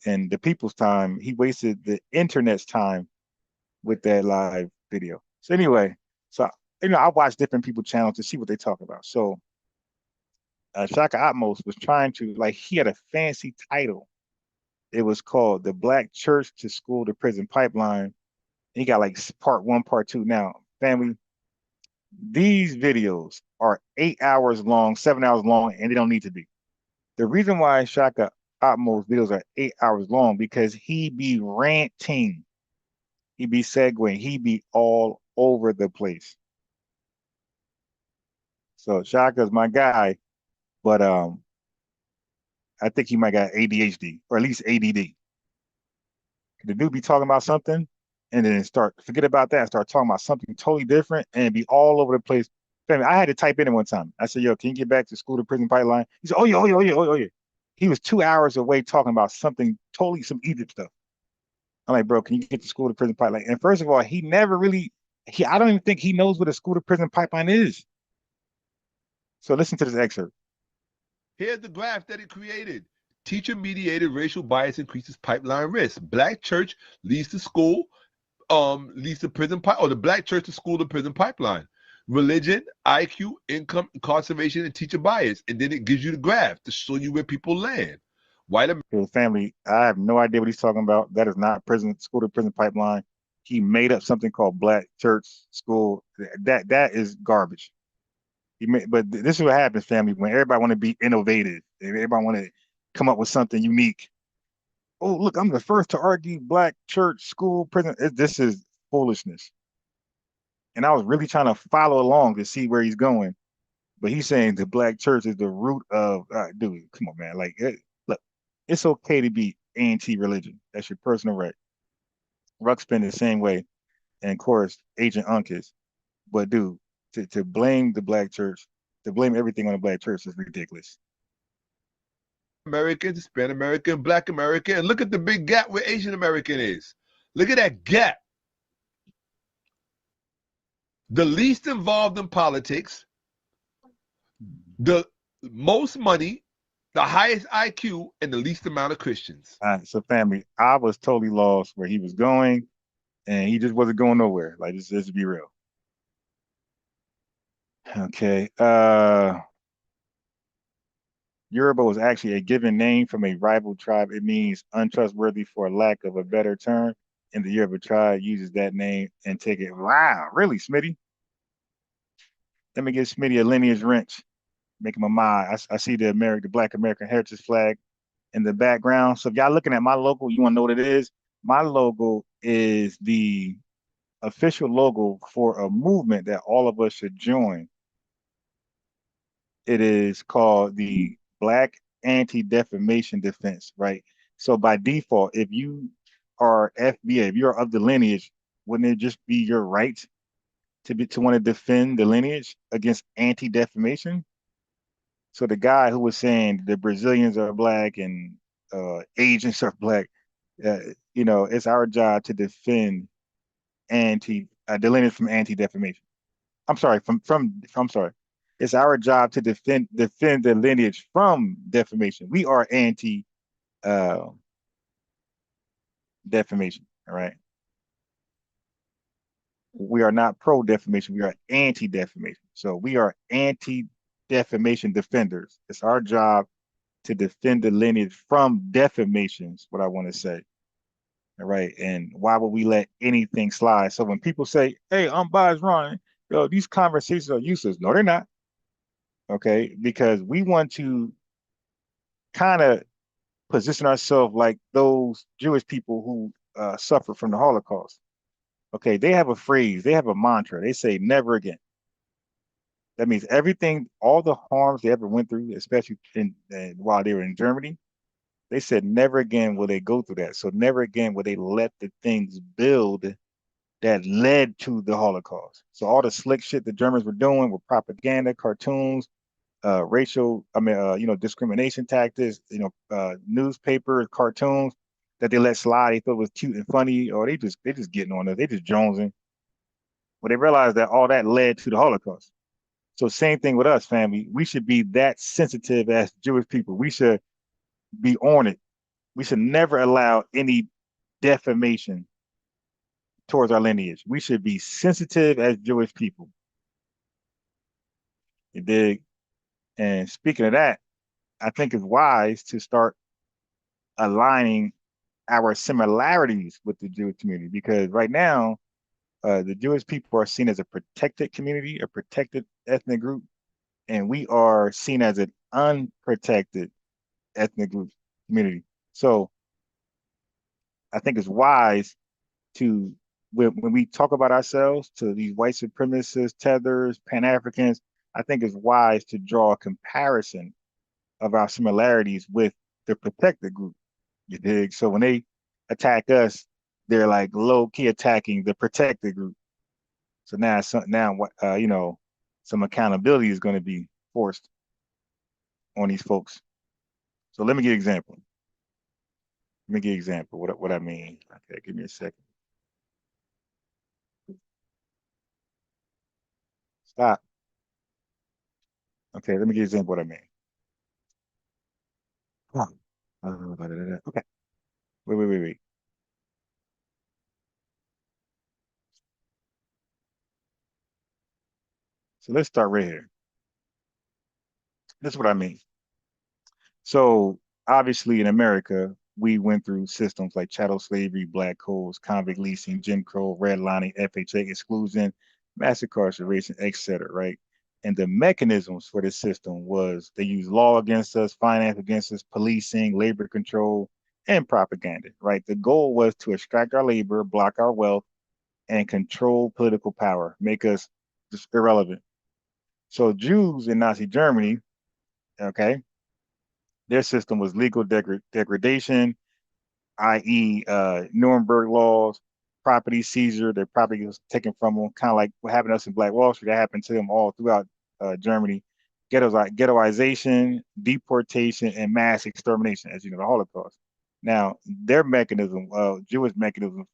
and the people's time. He wasted the internet's time with that live video. So anyway, I watch different people channels to see what they talk about. So Shaka Atmos was trying to, like, he had a fancy title. It was called The Black Church to School to Prison Pipeline. He got like part one, part two. Now, family, these videos are 8 hours long, 7 hours long, and they don't need to be. The reason why Shaka Atmos videos are 8 hours long because he be ranting, he be segueing, he be all over the place. So Shaka's my guy, but I think he might got ADHD or at least ADD. The dude be talking about something and then forget about that and start talking about something totally different and be all over the place. Family, I had to type in it one time. I said, yo, can you get back to school to prison pipeline? He said, oh yeah, oh yeah, oh yeah, oh yeah. He was 2 hours away talking about something totally some Egypt stuff. I'm like, bro, can you get to school to prison pipeline? And first of all, he never really, I don't even think he knows what a school to prison pipeline is. So listen to this excerpt. Here's the graph that it created. Teacher-mediated racial bias increases pipeline risk. Black church leads to school, leads to prison pipeline, or the black church to school to prison pipeline. Religion, IQ, income, incarceration, and teacher bias. And then it gives you the graph to show you where people land. White family, I have no idea what he's talking about. That is not school to prison pipeline. He made up something called black church school. That is garbage. But this is what happens, family, when everybody want to be innovative. Everybody want to come up with something unique. Oh, look, I'm the first to argue black church, school, prison. This is foolishness. And I was really trying to follow along to see where he's going. But he's saying the black church is the root of, dude, come on, man. Like, look, it's okay to be anti-religion. That's your personal right. Ruck's been the same way. And of course, Agent Unk is. But dude, to blame the black church, to blame everything on the black church is ridiculous. American, Hispanic American, Black American, and look at the big gap where Asian American is. Look at that gap. The least involved in politics, the most money, the highest IQ, and the least amount of Christians. All right, so family, I was totally lost where he was going, and he just wasn't going nowhere. Like, let's be real. Okay. Yoruba was actually a given name from a rival tribe. It means untrustworthy for lack of a better term. And the Yoruba tribe uses that name and take it. Wow, really, Smitty? Let me give Smitty a lineage wrench. Make him a mod. I see the Black American Heritage flag in the background. So if y'all looking at my logo, you want to know what it is? My logo is the official logo for a movement that all of us should join. It is called the Black Anti-Defamation Defense, right? So by default, if you are FBA, if you're of the lineage, wouldn't it just be your right to want to defend the lineage against anti-defamation? So the guy who was saying the Brazilians are black and Asians are black, it's our job to defend the lineage from anti-defamation. I'm sorry, I'm sorry. It's our job to defend the lineage from defamation. We are anti defamation, all right? We are not pro defamation. We are anti defamation. So we are anti defamation defenders. It's our job to defend the lineage from defamation, is what I want to say. All right. And why would we let anything slide? So when people say, hey, I'm biased, Ron, these conversations are useless. No, they're not. Okay. Because we want to kind of position ourselves like those Jewish people who suffered from the Holocaust. Okay. They have a phrase, they have a mantra. They say never again. That means everything, all the harms they ever went through, especially while they were in Germany, they said never again will they go through that. So never again will they let the things build that led to the Holocaust. So all the slick shit the Germans were doing with propaganda, cartoons, racial, discrimination tactics, newspapers, cartoons that they let slide. They thought it was cute and funny, or they just getting on it. They just jonesing. Well, they realized that all that led to the Holocaust. So same thing with us, family. We should be that sensitive as Jewish people. We should be on it. We should never allow any defamation towards our lineage. We should be sensitive as Jewish people. You dig? And speaking of that, I think it's wise to start aligning our similarities with the Jewish community, because right now, the Jewish people are seen as a protected community, a protected ethnic group, and we are seen as an unprotected ethnic group community. So I think it's wise to, when we talk about ourselves to these white supremacists, tethers, Pan-Africans, I think it's wise to draw a comparison of our similarities with the protected group. You dig? So when they attack us, they're like low key attacking the protected group. So now, some accountability is going to be forced on these folks. So let me give an example. What I mean. Okay, give me a second. Stop. Okay, let me give you an example of what I mean. Okay. Wait. So let's start right here. This is what I mean. So obviously in America, we went through systems like chattel slavery, black codes, convict leasing, Jim Crow, redlining, FHA exclusion, mass incarceration, etc. Right? And the mechanisms for this system was they used law against us, finance against us, policing, labor control, and propaganda. Right? The goal was to extract our labor, block our wealth, and control political power, make us just irrelevant. So Jews in Nazi Germany, okay, their system was legal degradation, i.e., Nuremberg laws, property seizure. Their property was taken from them, kind of like what happened to us in Black Wall Street. That happened to them all throughout Germany. Ghettoization, deportation, and mass extermination, as you know, the Holocaust. Now, their mechanism, Jewish mechanisms,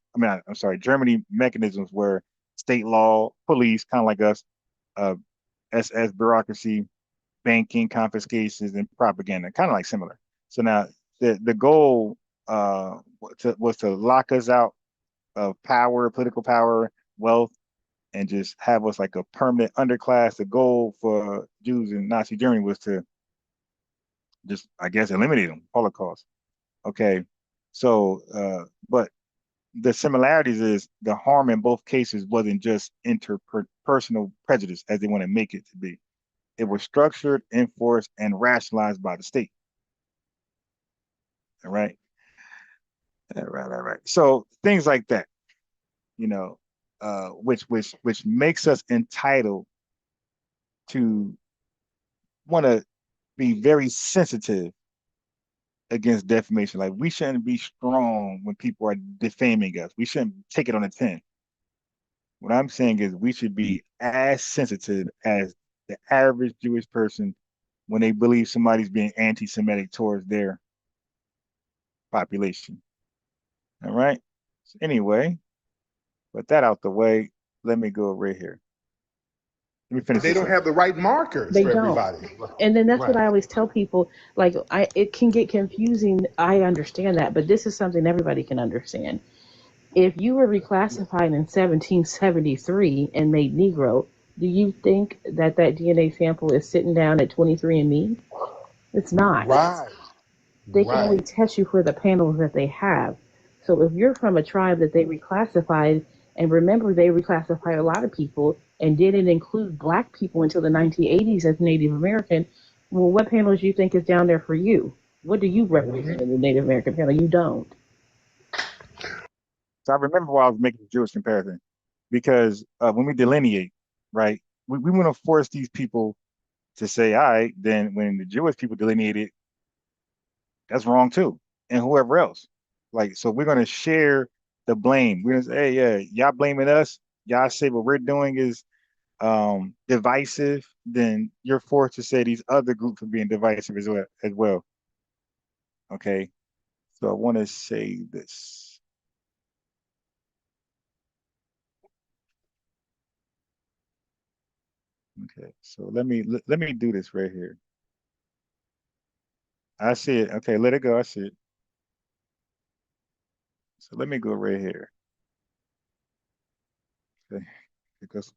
Germany mechanisms were state law, police, kind of like us, SS bureaucracy, banking, confiscations, and propaganda, kind of like similar. So now the goal was to lock us out of power, political power, wealth, and just have us like a permanent underclass. The goal for Jews in Nazi Germany was to just, I guess, eliminate them, Holocaust. Okay, so, but the similarities is the harm in both cases wasn't just interpersonal prejudice as they want to make it to be. It was structured, enforced, and rationalized by the state. All right. All right. So things like that, you know, which makes us entitled to want to be very sensitive against defamation. Like, we shouldn't be strong when people are defaming us. We shouldn't take it on the chin. What I'm saying is we should be as sensitive as the average Jewish person when they believe somebody's being anti-Semitic towards their population. All right. So anyway, with that out the way, let me go right here. Let me finish. They don't have the right markers for everybody. And then that's what I always tell people. Like, it can get confusing. I understand that, but this is something everybody can understand. If you were reclassified in 1773 and made Negro, do you think that DNA sample is sitting down at 23andMe? It's not. Right. They can only test you for the panels that they have. So if you're from a tribe that they reclassified, and remember they reclassified a lot of people and didn't include black people until the 1980s as Native American, well, what panels do you think is down there for you? What do you represent in the Native American panel? You don't. So I remember why I was making the Jewish comparison, because when we delineate, right, we want to force these people to say, all right, then when the Jewish people delineated, that's wrong too, and whoever else. Like, so we're going to share the blame. We're going to say, hey, yeah, y'all blaming us. Y'all say what we're doing is divisive. Then you're forced to say these other groups are being divisive as well. Okay. So I want to say this. Okay. So let me do this right here. I see it. Okay. Let it go. I see it. So let me go right here. Okay. Because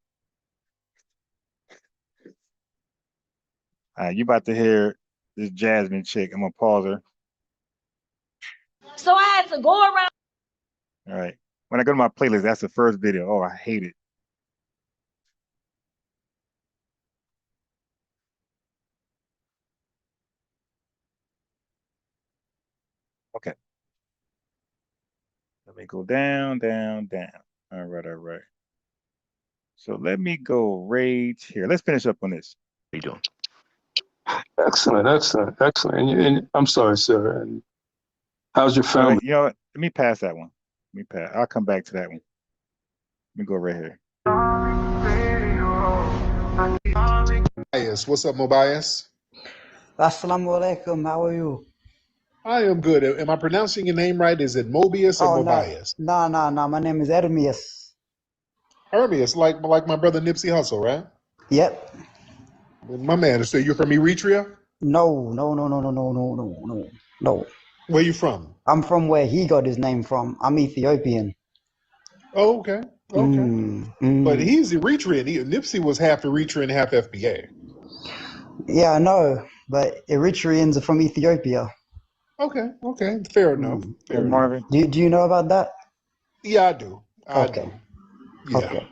you about to hear this Jasmine chick. I'm gonna pause her. So I had to go around. All right. When I go to my playlist, that's the first video. Oh, I hate it. Okay. Let me go down. All right. So let me go right here. Let's finish up on this. How you doing? Excellent. And I'm sorry, sir. And how's your family? Right, you know what? Let me pass that one. I'll come back to that one. Let me go right here. What's up, Mobias? Assalamu alaikum. How are you? I am good. Am I pronouncing your name right? Is it Mobius or Mobias? No. My name is Ermias. Ermias, like my brother Nipsey Hussle, right? Yep. My man. So you're from Eritrea? No. Where you from? I'm from where he got his name from. I'm Ethiopian. Oh, okay. But he's Eritrean. Nipsey was half Eritrean, half FBA. Yeah, I know. But Eritreans are from Ethiopia. Okay. Fair enough. Marvin. Do you know about that? Yeah, I do. Okay. Yeah. Okay.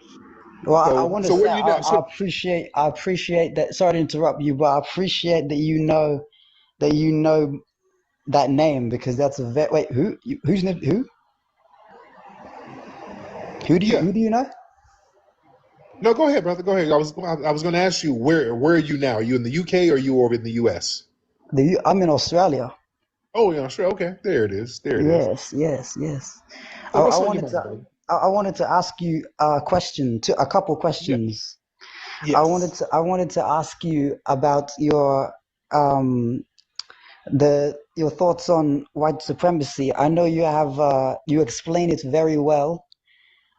Well, I want to say I appreciate that. Sorry to interrupt you, but I appreciate that you know that name, because that's a wait. Who? Who do you know? No, go ahead, brother. Go ahead. I was going to ask you where are you now? Are you in the UK or are you over in the US? I'm in Australia. Oh, in Australia. Okay, there it is. Yes. So I wanted to ask you a question, a couple questions. I wanted to ask you about your your thoughts on white supremacy. I know you have you explain it very well.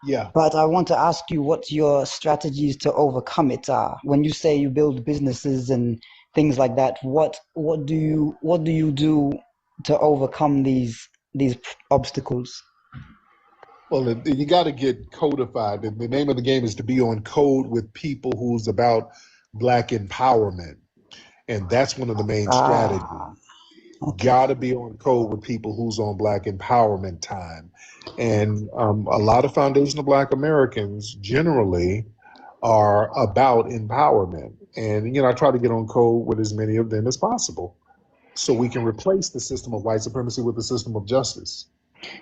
Yeah. But I want to ask you what your strategies to overcome it are. When you say you build businesses and things like that, what do you do to overcome these obstacles? Well, you got to get codified. The name of the game is to be on code with people who's about Black empowerment. And that's one of the main strategies. Okay. Got to be on code with people who's on Black empowerment time. And a lot of foundational Black Americans generally are about empowerment. And, I try to get on code with as many of them as possible so we can replace the system of white supremacy with the system of justice.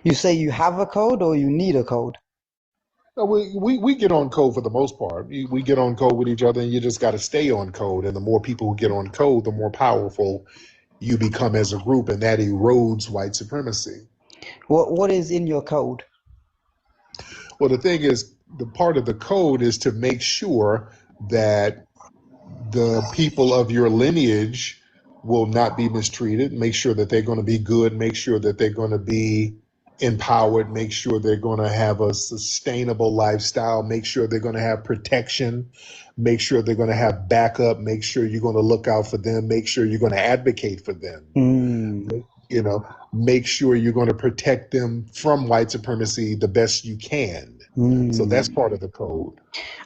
You say you have a code or you need a code? No, we get on code for the most part. We get on code with each other, and you just got to stay on code. And the more people who get on code, the more powerful you become as a group, and that erodes white supremacy. What is in your code? Well, the thing is, the part of the code is to make sure that the people of your lineage will not be mistreated, make sure that they're going to be good, make sure that they're going to be empowered, make sure they're going to have a sustainable lifestyle, make sure they're going to have protection, make sure they're going to have backup, make sure you're going to look out for them, make sure you're going to advocate for them. Make sure you're going to protect them from white supremacy the best you can. So that's part of the code.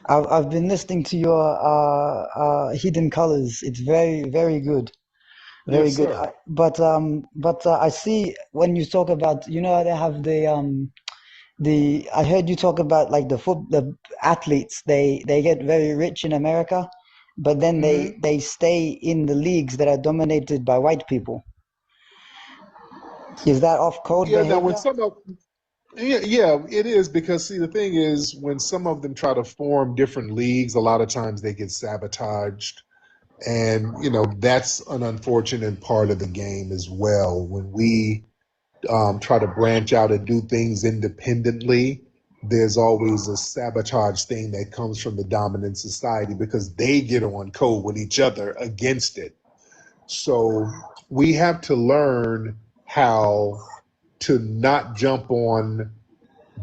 I've been listening to your Hidden Colors. It's very, very good. Very Yes, good. sir. But I see when you talk about, they have I heard you talk about like the athletes, they get very rich in America, but then they stay in the leagues that are dominated by white people. Is that off code behavior? Now when yeah, it is, because see, the thing is, when some of them try to form different leagues, a lot of times they get sabotaged. And, that's an unfortunate part of the game as well. When we try to branch out and do things independently, there's always a sabotage thing that comes from the dominant society because they get on code with each other against it. So we have to learn how to not jump on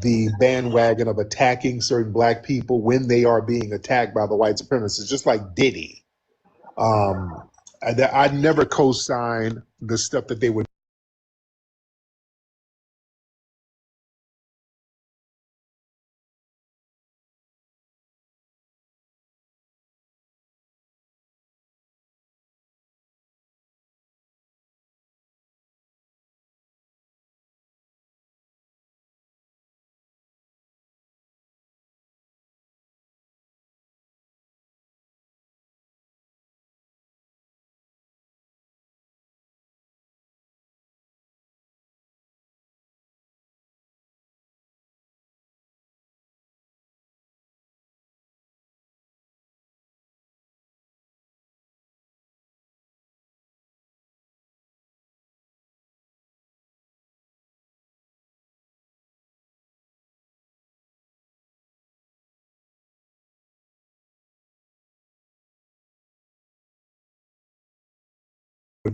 the bandwagon of attacking certain Black people when they are being attacked by the white supremacists, just like Diddy. I never co-sign the stuff that they would.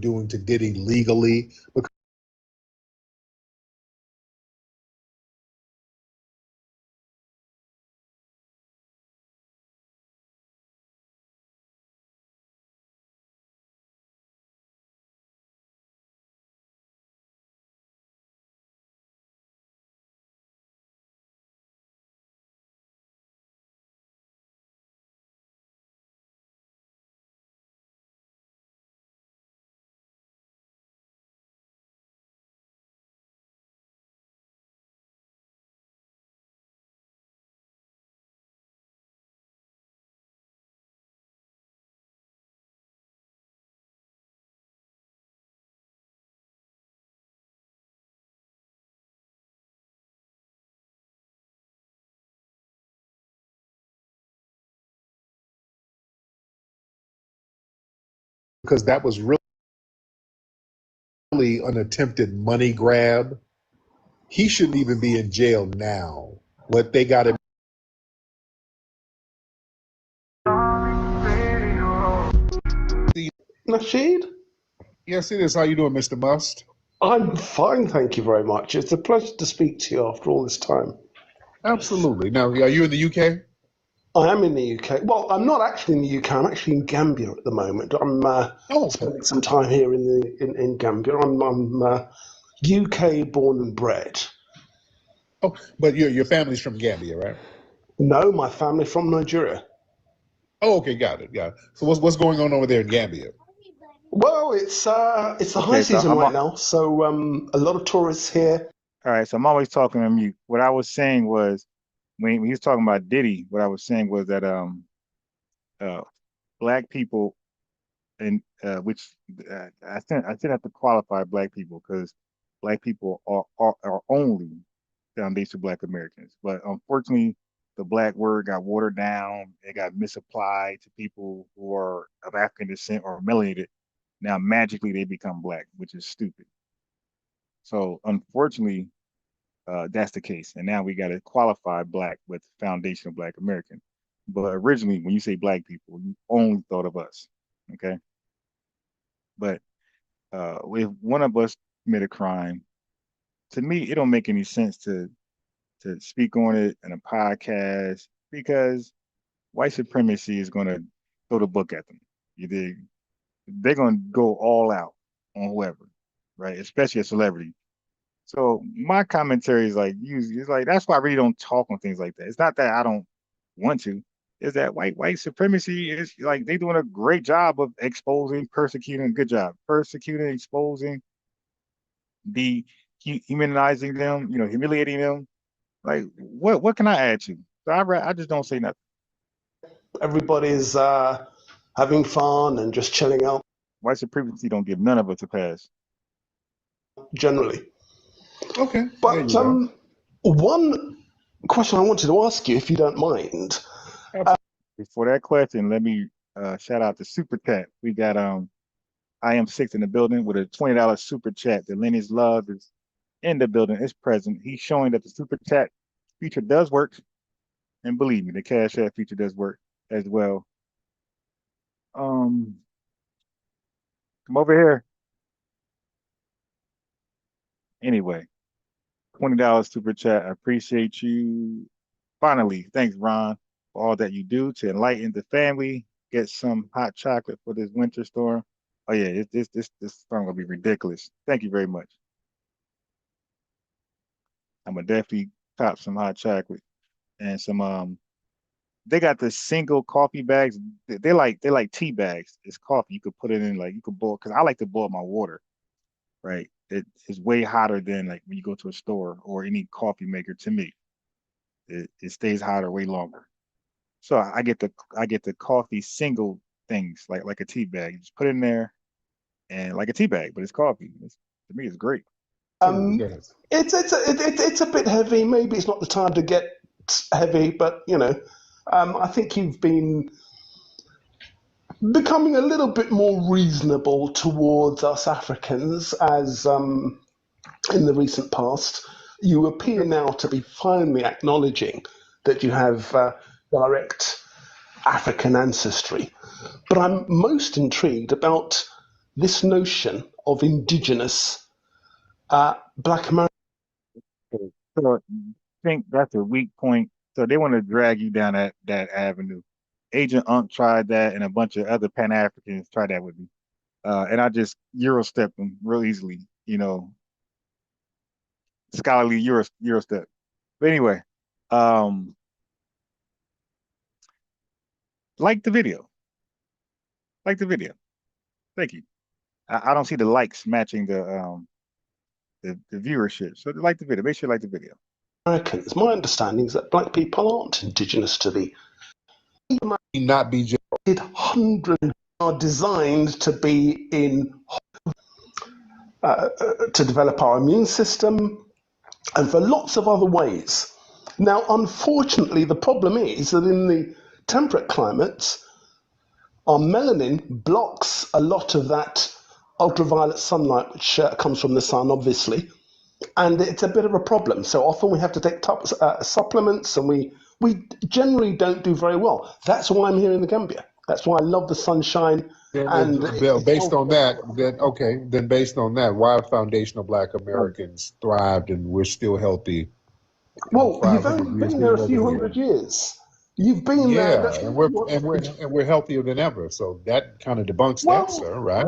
Doing to Diddy legally, because that was really an attempted money grab. He shouldn't even be in jail now. what they got to. Nasheed? Yes, it is. How you doing, Mr. Must? I'm fine, thank you very much. It's a pleasure to speak to you after all this time. Absolutely. Now, are you in the UK? I am in the UK. Well, I'm not actually in the UK. I'm actually in Gambia at the moment. I'm spending some time here in Gambia. I'm UK born and bred. Oh, but your family's from Gambia, right? No, my family from Nigeria. Oh, okay, got it. So what's going on over there in Gambia? Well, it's the high season right now, so a lot of tourists here. All right, so I'm always talking on mute. What I was saying was, when he was talking about Diddy, what I was saying was that black people, and which I still have to qualify black people, because black people are only foundational Black Americans. But unfortunately, the black word got watered down. It got misapplied to people who are of African descent or melanated. Now magically they become black, which is stupid. So unfortunately, that's the case. And now we got to qualify black with foundational Black American. But originally, when you say black people, you only thought of us. Okay. But if one of us commit a crime, to me, it don't make any sense to speak on it in a podcast, because white supremacy is going to throw the book at them. You dig? They're going to go all out on whoever, right? Especially a celebrity. So my commentary is like, it's like, that's why I really don't talk on things like that. It's not that I don't want to. Is that white supremacy is like, they doing a great job of exposing, persecuting, good job, persecuting, exposing, dehumanizing them, humiliating them. Like, what can I add to? So I just don't say nothing. Everybody's having fun and just chilling out. White supremacy don't give none of us a pass. Generally. Okay. But one question I wanted to ask you, if you don't mind. Before that question, let me shout out the super chat. We got I am six in the building with a $20 super chat. The Lenny's love is in the building, is present. He's showing that the super chat feature does work. And believe me, the Cash App feature does work as well. Come over here. Anyway, $20 super chat. I appreciate you. Finally, thanks, Ron, for all that you do to enlighten the family. Get some hot chocolate for this winter storm. Oh yeah, this storm gonna be ridiculous. Thank you very much. I'm gonna definitely cop some hot chocolate and some they got the single coffee bags. They like tea bags. It's coffee. You could put it in, like, you could boil, because I like to boil my water, right? It is way hotter than like when you go to a store or any coffee maker. To me, it stays hotter way longer. So I get the coffee single things, like a tea bag. You just put it in there, and like a tea bag, but it's coffee. To me, it's great. It's a bit heavy. Maybe it's not the time to get heavy, but I think you've been becoming a little bit more reasonable towards us Africans, as in the recent past. You appear now to be finally acknowledging that you have direct African ancestry. But I'm most intrigued about this notion of indigenous Black American. So I think that's a weak point. So they want to drag you down that avenue. Agent Unk tried that, and a bunch of other Pan-Africans tried that with me. And I just Eurostep them real easily, scholarly Eurostep. But anyway, like the video. Like the video. Thank you. I don't see the likes matching the viewership. So like the video. Make sure you like the video. Americans. My understanding is that Black people aren't indigenous to the. Not be. Hundreds are designed to be to develop our immune system, and for lots of other ways. Now, unfortunately, the problem is that in the temperate climates, our melanin blocks a lot of that ultraviolet sunlight, which comes from the sun, obviously, and it's a bit of a problem. So often we have to take supplements, and we generally don't do very well. That's why I'm here in the Gambia. That's why I love the sunshine. And based on that, then based on that, why have foundational Black Americans thrived and we're still healthy? Well, you've only been there a few hundred years. You've been there. And we're healthier than ever. So that kind of debunks that, sir, right?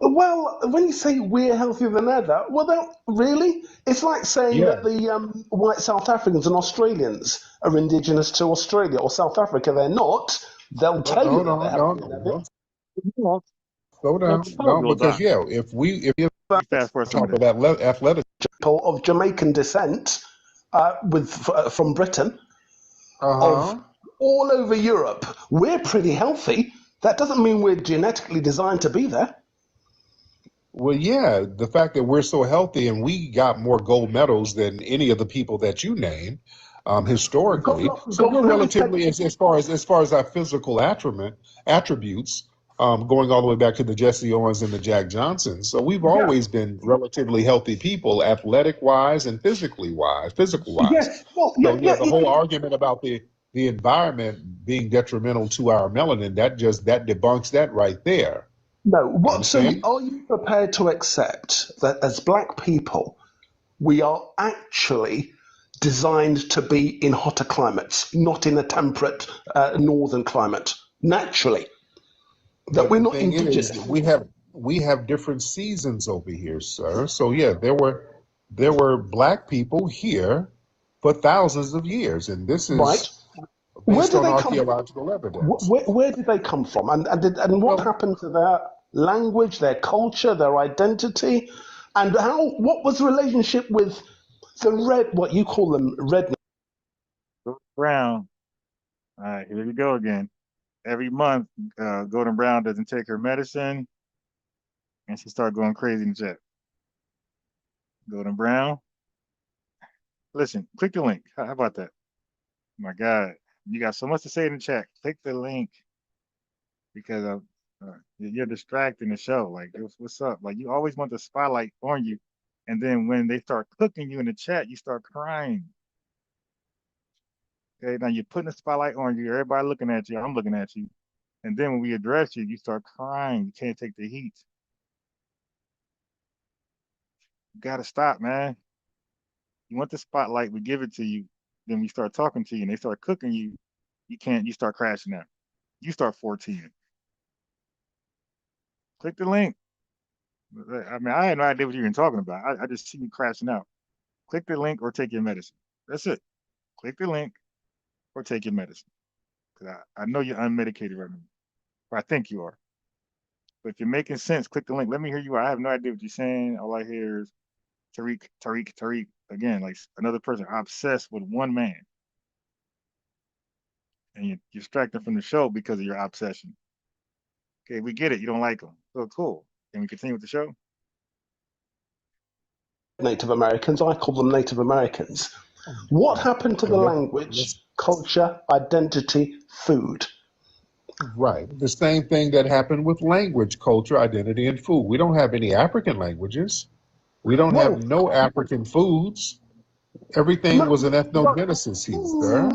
Well, when you say we're healthier than ever, well, really, it's like saying that the white South Africans and Australians are indigenous to Australia or South Africa. They're not. They'll tell you that they're healthier than ever. Slow down. No, because if you fast forward some of that athletic people of Jamaican descent from Britain, of all over Europe, we're pretty healthy. That doesn't mean we're genetically designed to be there. Well, yeah, the fact that we're so healthy and we got more gold medals than any of the people that you named historically. So we're relatively, as far as our physical attributes, going all the way back to the Jesse Owens and the Jack Johnsons. So we've always been relatively healthy people, athletic-wise and physical-wise. Yes. Well, the whole argument about the environment being detrimental to our melanin, that debunks that right there. No. So are you prepared to accept that as Black people, we are actually designed to be in hotter climates, not in a temperate northern climate, naturally? That we're not indigenous. We have different seasons over here, sir. So yeah, there were Black people here for thousands of years, and this is based on archaeological evidence. Where did they come from, and what happened to their language, their culture, their identity, and what was the relationship with the what you call them, red? Brown. All right, here we go again. Every month, Golden Brown doesn't take her medicine, and she started going crazy in the chat. Golden Brown, listen, click the link. How about that? My God, you got so much to say in the chat. Click the link, because you're distracting the show. Like, what's up? Like, you always want the spotlight on you, and then when they start cooking you in the chat, you start crying. Okay, now you're putting the spotlight on you. Everybody looking at you. I'm looking at you. And then when we address you, you start crying. You can't take the heat. You got to stop, man. You want the spotlight, we give it to you. Then we start talking to you and they start cooking you. You start crashing out. You start 14. Click the link. I mean, I had no idea what you were talking about. I just see you crashing out. Click the link or take your medicine. That's it. Click the link or take your medicine. Because I know you're unmedicated right now. Or I think you are. But if you're making sense, click the link. Let me hear you. I have no idea what you're saying. All I hear is Tariq. Again, like another person obsessed with one man. And you're distracted from the show because of your obsession. Okay, we get it. You don't like them. So cool. Can we continue with the show? Native Americans, I call them Native Americans. What happened to the language, culture, identity, food? Right. The same thing that happened with language, culture, identity, and food. We don't have any African languages. We don't have no African foods. Everything was an ethnogenesis here, sir.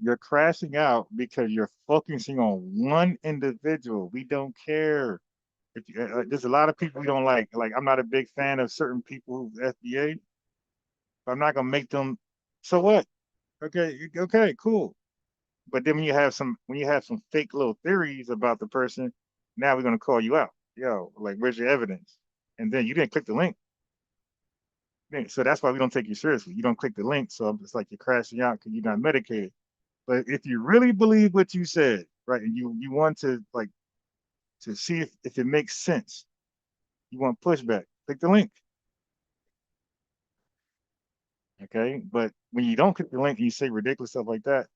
You're crashing out because you're focusing on one individual. We don't care. There's a lot of people we don't like. Like, I'm not a big fan of certain people who's FBA. But I'm not gonna make them. So what? Okay, cool. But then when you have some fake little theories about the person, now we're gonna call you out. Yo, like, where's your evidence? And then you didn't click the link. So that's why we don't take you seriously. You don't click the link, so it's like you're crashing out because you're not medicated. But if you really believe what you said, right, and you want to see if it makes sense, you want pushback, click the link. Okay, but when you don't click the link and you say ridiculous stuff like that,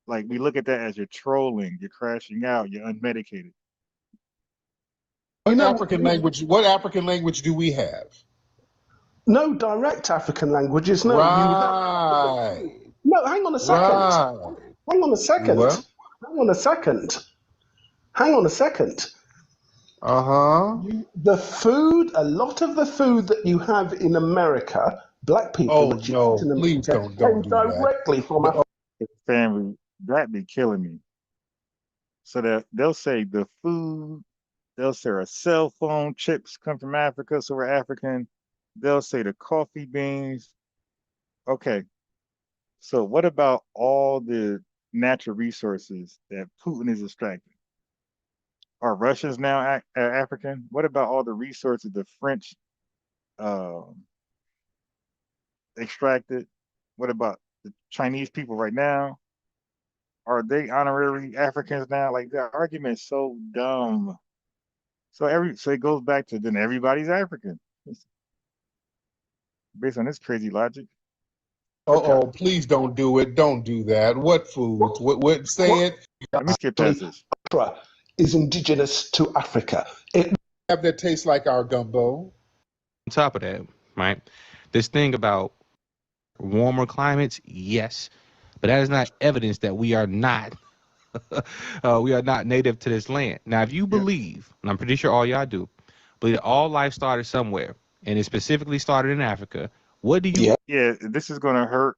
like, we look at that as you're trolling, you're crashing out, you're unmedicated. What African language do we have? No direct African languages. No. Right. No, hang on a second. Right. Hang on a second. What? Hang on a second. The food, a lot of the food that you have in America, black people that you eat in Please America, don't came do that. directly from Africa. Family, that be killing me. So that they'll say the food, they'll say our cell phone chips come from Africa, so we're African. They'll say the coffee beans. Okay, so what about all the natural resources that Putin is extracting? Are Russians now African? What about all the resources the French extracted? What about the Chinese people right now? Are they honorary Africans now? Like the argument's so dumb. So it goes back to then everybody's African based on this crazy logic. Please don't do it. Don't do that. What food? What say it? Let me skip past this. Accra is indigenous to Africa. It have that taste like our gumbo. On top of that, right? This thing about warmer climates, yes, but that is not evidence that we are not native to this land. Now, if you believe, and I'm pretty sure all y'all do, but all life started somewhere, and it specifically started in Africa. What do you? Yeah, this is going to hurt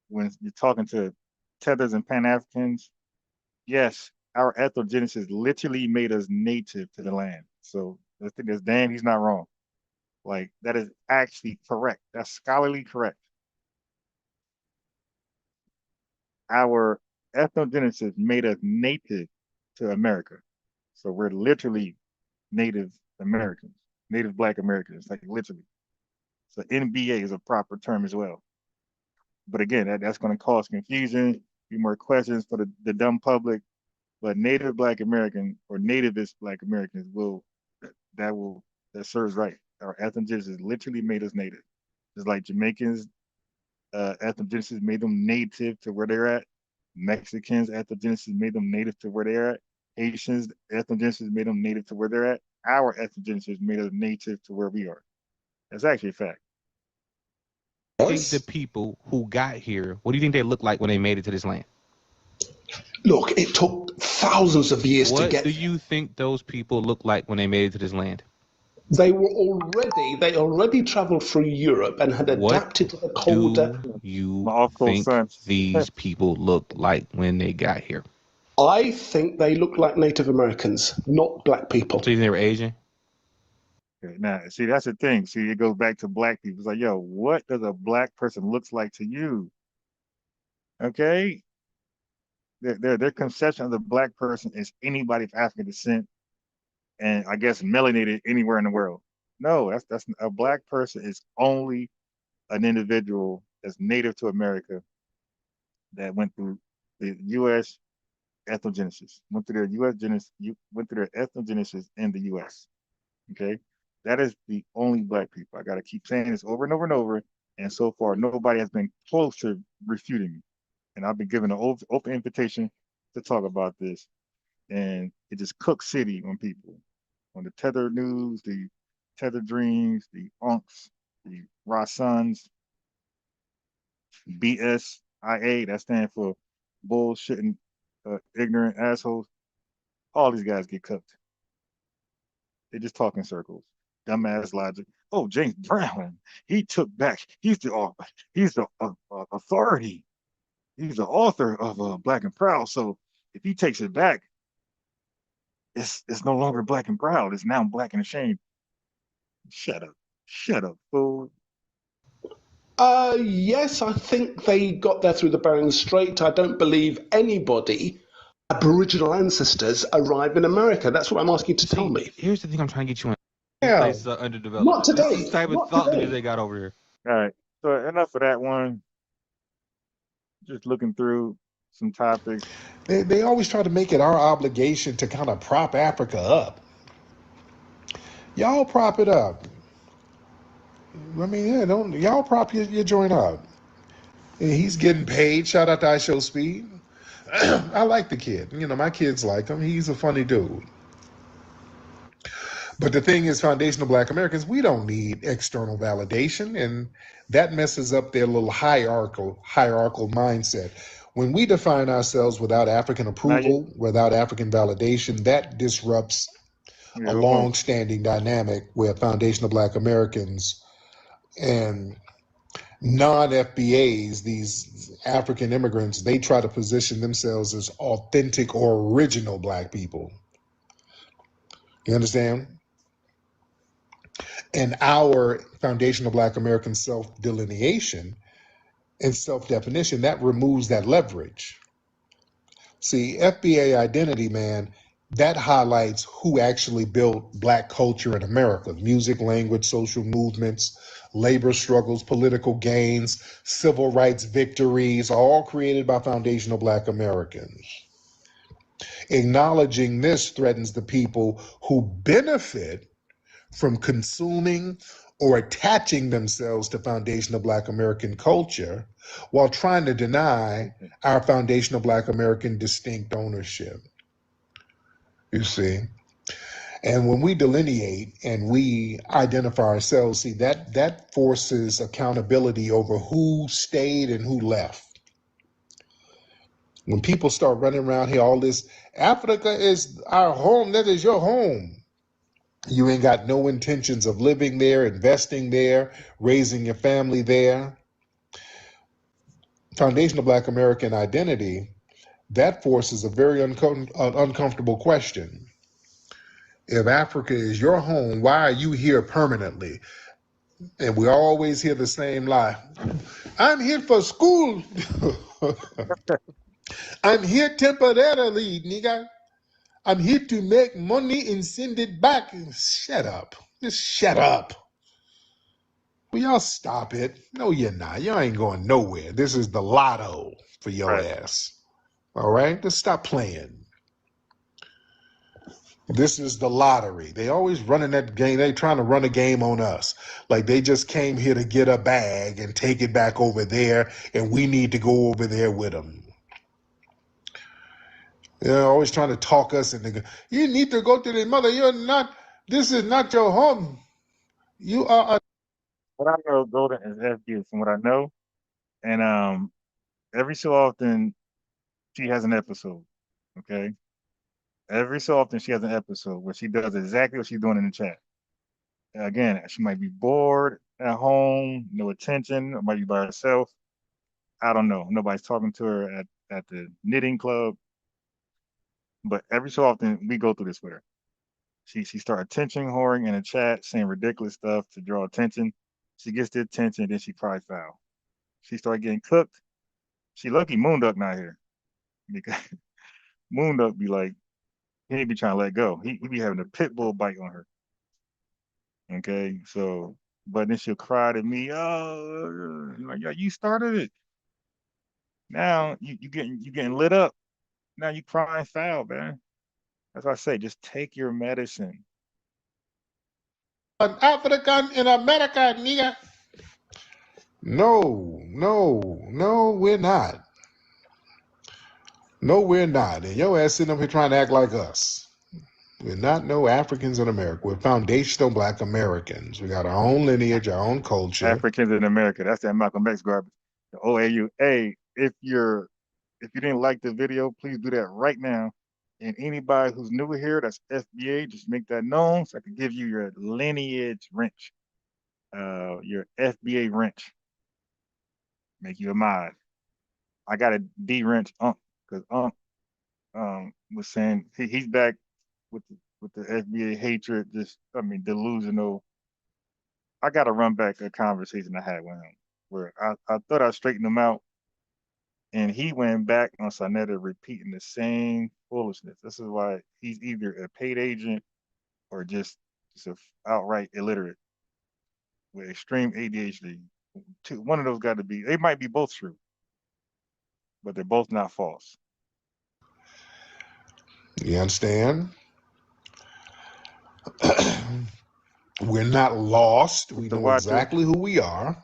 when you're talking to tethers and Pan-Africans. Yes, our ethnogenesis literally made us native to the land. So I think that's Dan, he's not wrong. Like, that is actually correct. That's scholarly correct. Our ethnogenesis made us native to America. So we're literally Native Americans, Native Black Americans, like literally. So NBA is a proper term as well. But again, that's going to cause confusion, be more questions for the dumb public. But Native Black American or nativist Black Americans that serves right. Our ethnogenesis literally made us native. Just like Jamaicans, ethnogenesis made them native to where they're at. Mexicans, ethnogenesis made them native to where they're at. Haitians, ethnogenesis made them native to where they're at. Our ethnogenesis made us native to where we are. That's actually a fact. I think the people who got here, what do you think they looked like when they made it to this land? Look, it took thousands of years to get. What do you think those people look like when they made it to this land? They already traveled through Europe and had adapted to the colder. Do you think these people looked like when they got here? I think they look like Native Americans, not black people. So you think they were Asian? Okay, now, see, that's the thing. See, it goes back to black people. It's like, yo, what does a black person looks like to you? Okay? Their conception of the black person is anybody of African descent and I guess melanated anywhere in the world. No, that's a black person is only an individual that's native to America that went through the U.S. ethnogenesis, went through their ethnogenesis in the U.S. Okay, that is the only black people. I got to keep saying this over and over and over, and so far nobody has been close to refuting me. And I've been given an open invitation to talk about this, and it just cooks city on people, on the Tether News, the Tether Dreams, the Unks, the Rassons, BSIA, that stands for bullshitting, ignorant assholes. All these guys get cooked. They just talk in circles, dumbass logic. Oh, James Brown, he took back. He's the authority. He's the author of Black and Proud. So if he takes it back, it's no longer Black and Proud. It's now Black and Ashamed. Shut up, fool. Yes, I think they got there through the Bering Strait. I don't believe anybody, Aboriginal ancestors, arrived in America. That's what I'm asking you to tell me. Here's the thing I'm trying to get you on. Yeah. This place is underdeveloped. Not today. This is the type of thought that they got over here. All right. So enough of that one. Just looking through some topics. They always try to make it our obligation to kind of prop Africa up. Y'all prop it up. I mean, y'all prop your joint up. And he's getting paid. Shout out to iShow Speed. I like the kid. You know, my kids like him. He's a funny dude. But the thing is, foundational Black Americans, we don't need external validation, and that messes up their little hierarchical mindset. When we define ourselves without African approval, without African validation, that disrupts a long-standing dynamic where foundational Black Americans and non-FBAs, these African immigrants, they try to position themselves as authentic or original Black people. You understand? And our foundational Black American self-delineation and self-definition, that removes that leverage. See, FBA identity, man, that highlights who actually built Black culture in America: music, language, social movements, labor struggles, political gains, civil rights victories, all created by foundational Black Americans. Acknowledging this threatens the people who benefit from consuming or attaching themselves to foundational Black American culture while trying to deny our foundational Black American distinct ownership. You see? And when we delineate and we identify ourselves, see, that forces accountability over who stayed and who left. When people start running around here, all this, Africa is our home, that is your home. You ain't got no intentions of living there, investing there, raising your family there. Foundational Black American identity, that forces a very uncomfortable question. If Africa is your home, why are you here permanently? And we always hear the same lie. I'm here for school. I'm here temporarily, nigga. I'm here to make money and send it back. Shut up. Just shut up. Will y'all stop it? No, you're not. Y'all ain't going nowhere. This is the lotto for your ass. All right? Just stop playing. This is the lottery. They always running that game. They trying to run a game on us. Like they just came here to get a bag and take it back over there, and we need to go over there with them. They're always trying to talk us into, you need to go to the mother. You're not, this is not your home. You are a... What I know, Golden is FBA from what I know. And every so often she has an episode. Okay. Every so often she has an episode where she does exactly what she's doing in the chat. Again, she might be bored at home, no attention, or might be by herself. I don't know. Nobody's talking to her at the knitting club. But every so often we go through this with her. She start attention whoring in the chat, saying ridiculous stuff to draw attention. She gets the attention, then she cries foul. She start getting cooked. She lucky Moonduck not here. Because Moonduck be like, he ain't be trying to let go. He be having a pit bull bite on her. Okay, so, but then she'll cry to me, oh, like, yeah, you started it. Now you getting lit up. Now you crying foul, man. That's why I say, just take your medicine. An African in America, nigga. No, we're not. No, we're not. And your ass sitting up here trying to act like us. We're not no Africans in America. We're foundational Black Americans. We got our own lineage, our own culture. Africans in America. That's that Malcolm X garbage. The OAU. Hey, if you didn't like the video, please do that right now. And anybody who's new here, that's FBA, just make that known so I can give you your lineage wrench. Your FBA wrench. Make you a mod. I got a D wrench because was saying he's back with the FBA hatred, delusional. I got to run back a conversation I had with him where I thought I straightened him out, and he went back on Sonetta repeating the same foolishness. This is why he's either a paid agent or just outright illiterate with extreme ADHD. One of those got to be. They might be both true, but they're both not false. You understand? We're not lost. We know exactly who we are.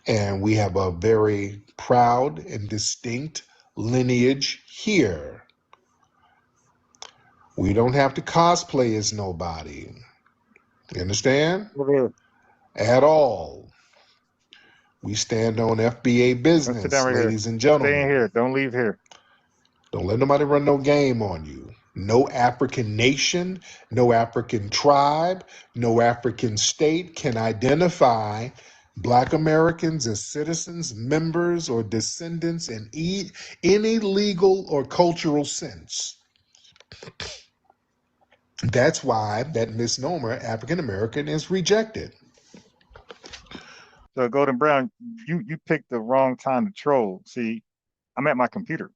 And we have a very proud and distinct lineage here. We don't have to cosplay as nobody. You understand? At all. We stand on FBA business, ladies and gentlemen. Stay in here. Don't leave here. Don't let nobody run no game on you. No African nation, no African tribe, no African state can identify Black Americans as citizens, members, or descendants in any legal or cultural sense. That's why that misnomer, African American, is rejected. So Golden Brown, you picked the wrong time to troll. See, I'm at my computer.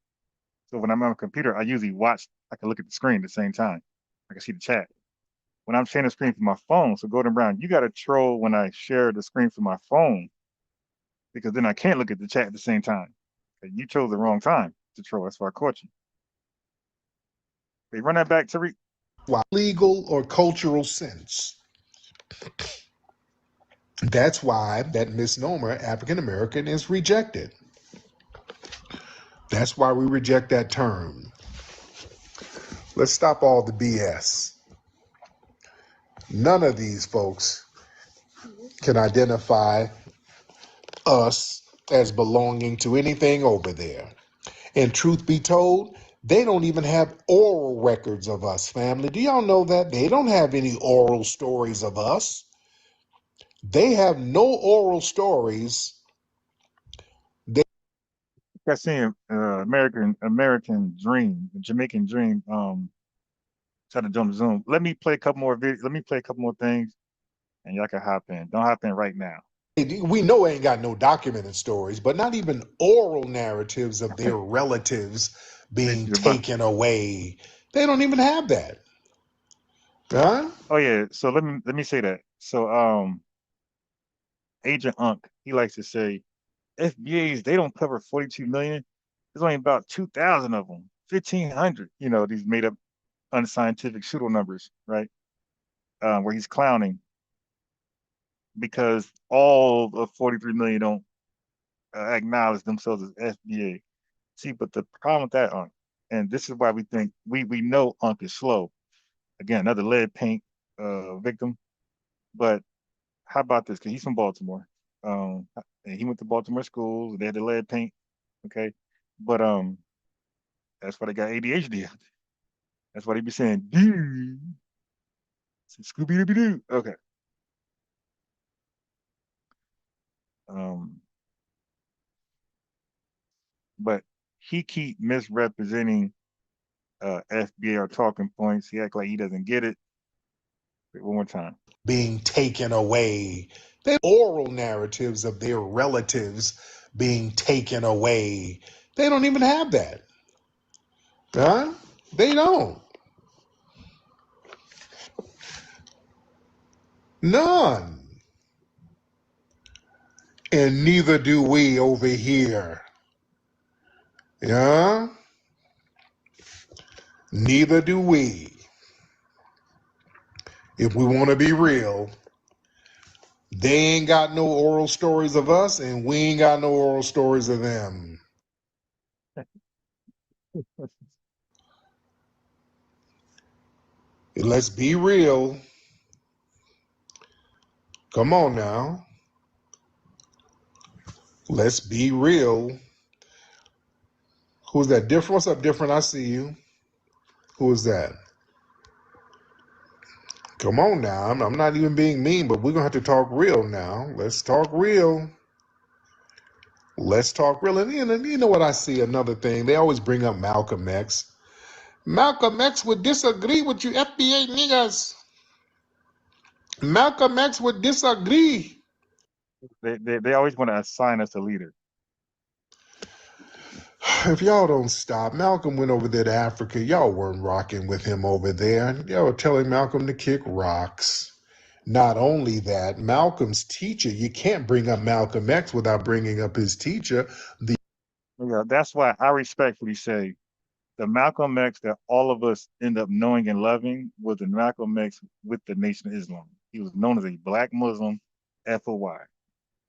So when I'm on my computer, I usually I can look at the screen at the same time. I can see the chat. When I'm sharing the screen from my phone, so Golden Brown, you got to troll when I share the screen from my phone, because then I can't look at the chat at the same time. You chose the wrong time to troll. That's why I caught you. Hey, run that back, Tariq. Legal or cultural sense. That's why that misnomer, African American, is rejected. That's why we reject that term. Let's stop all the BS. None of these folks can identify us as belonging to anything over there. And truth be told, they don't even have oral records of us, family. Do y'all know that? They don't have any oral stories of us. They have no oral stories. I seen American Dream, the Jamaican Dream. Try to jump the Zoom. Let me play a couple more videos. Let me play a couple more things, and y'all can hop in. Don't hop in right now. We know ain't got no documented stories, but not even oral narratives of their relatives being taken away. They don't even have that. Huh? Oh yeah. So let me say that. So Agent Unk, he likes to say FBAs, they don't cover 42 million. There's only about 2,000 of them, 1,500. You know, these made up unscientific pseudo numbers, right? Where he's clowning because all of 43 million don't acknowledge themselves as FBA. See, but the problem with that, Unk, and this is why we think we know Unk is slow. Again, another lead paint victim. But how about this? Because he's from Baltimore. And he went to Baltimore schools. They had the lead paint. Okay, but that's why they got ADHD. That's why they be saying, "Dude, Scooby Dooby Doo." Okay. But he keep misrepresenting FBA or talking points. He act like he doesn't get it. Wait, one more time. Being taken away. They oral narratives of their relatives being taken away. They don't even have that. Huh? They don't. None. And neither do we over here. Yeah? Neither do we. If we want to be real, they ain't got no oral stories of us, and we ain't got no oral stories of them. Let's be real. Come on now. Let's be real. Who's that? Different? What's up, different? I see you. Who is that? Come on now. I'm not even being mean, but we're going to have to talk real now. Let's talk real. Let's talk real. And you know what I see? Another thing. They always bring up Malcolm X. Malcolm X would disagree with you FBA niggas. Malcolm X would disagree. They always want to assign us a leader. If y'all don't stop, Malcolm went over there to Africa. Y'all weren't rocking with him over there. Y'all were telling Malcolm to kick rocks. Not only that, Malcolm's teacher, you can't bring up Malcolm X without bringing up his teacher. Yeah, that's why I respectfully say the Malcolm X that all of us end up knowing and loving was the Malcolm X with the Nation of Islam. He was known as a Black Muslim, FOY.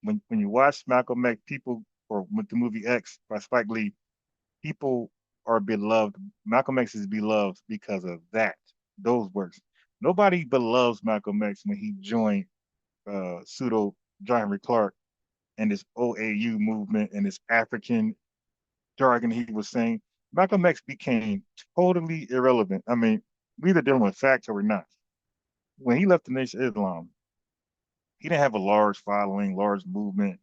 When you watch Malcolm X, people, or with the movie X by Spike Lee, people are beloved. Malcolm X is beloved because of that, those works. Nobody beloves Malcolm X when he joined pseudo John Henry Clark and this OAU movement and this African jargon he was saying. Malcolm X became totally irrelevant. I mean, we either dealing with facts or we're not. When he left the Nation of Islam, he didn't have a large following, large movement.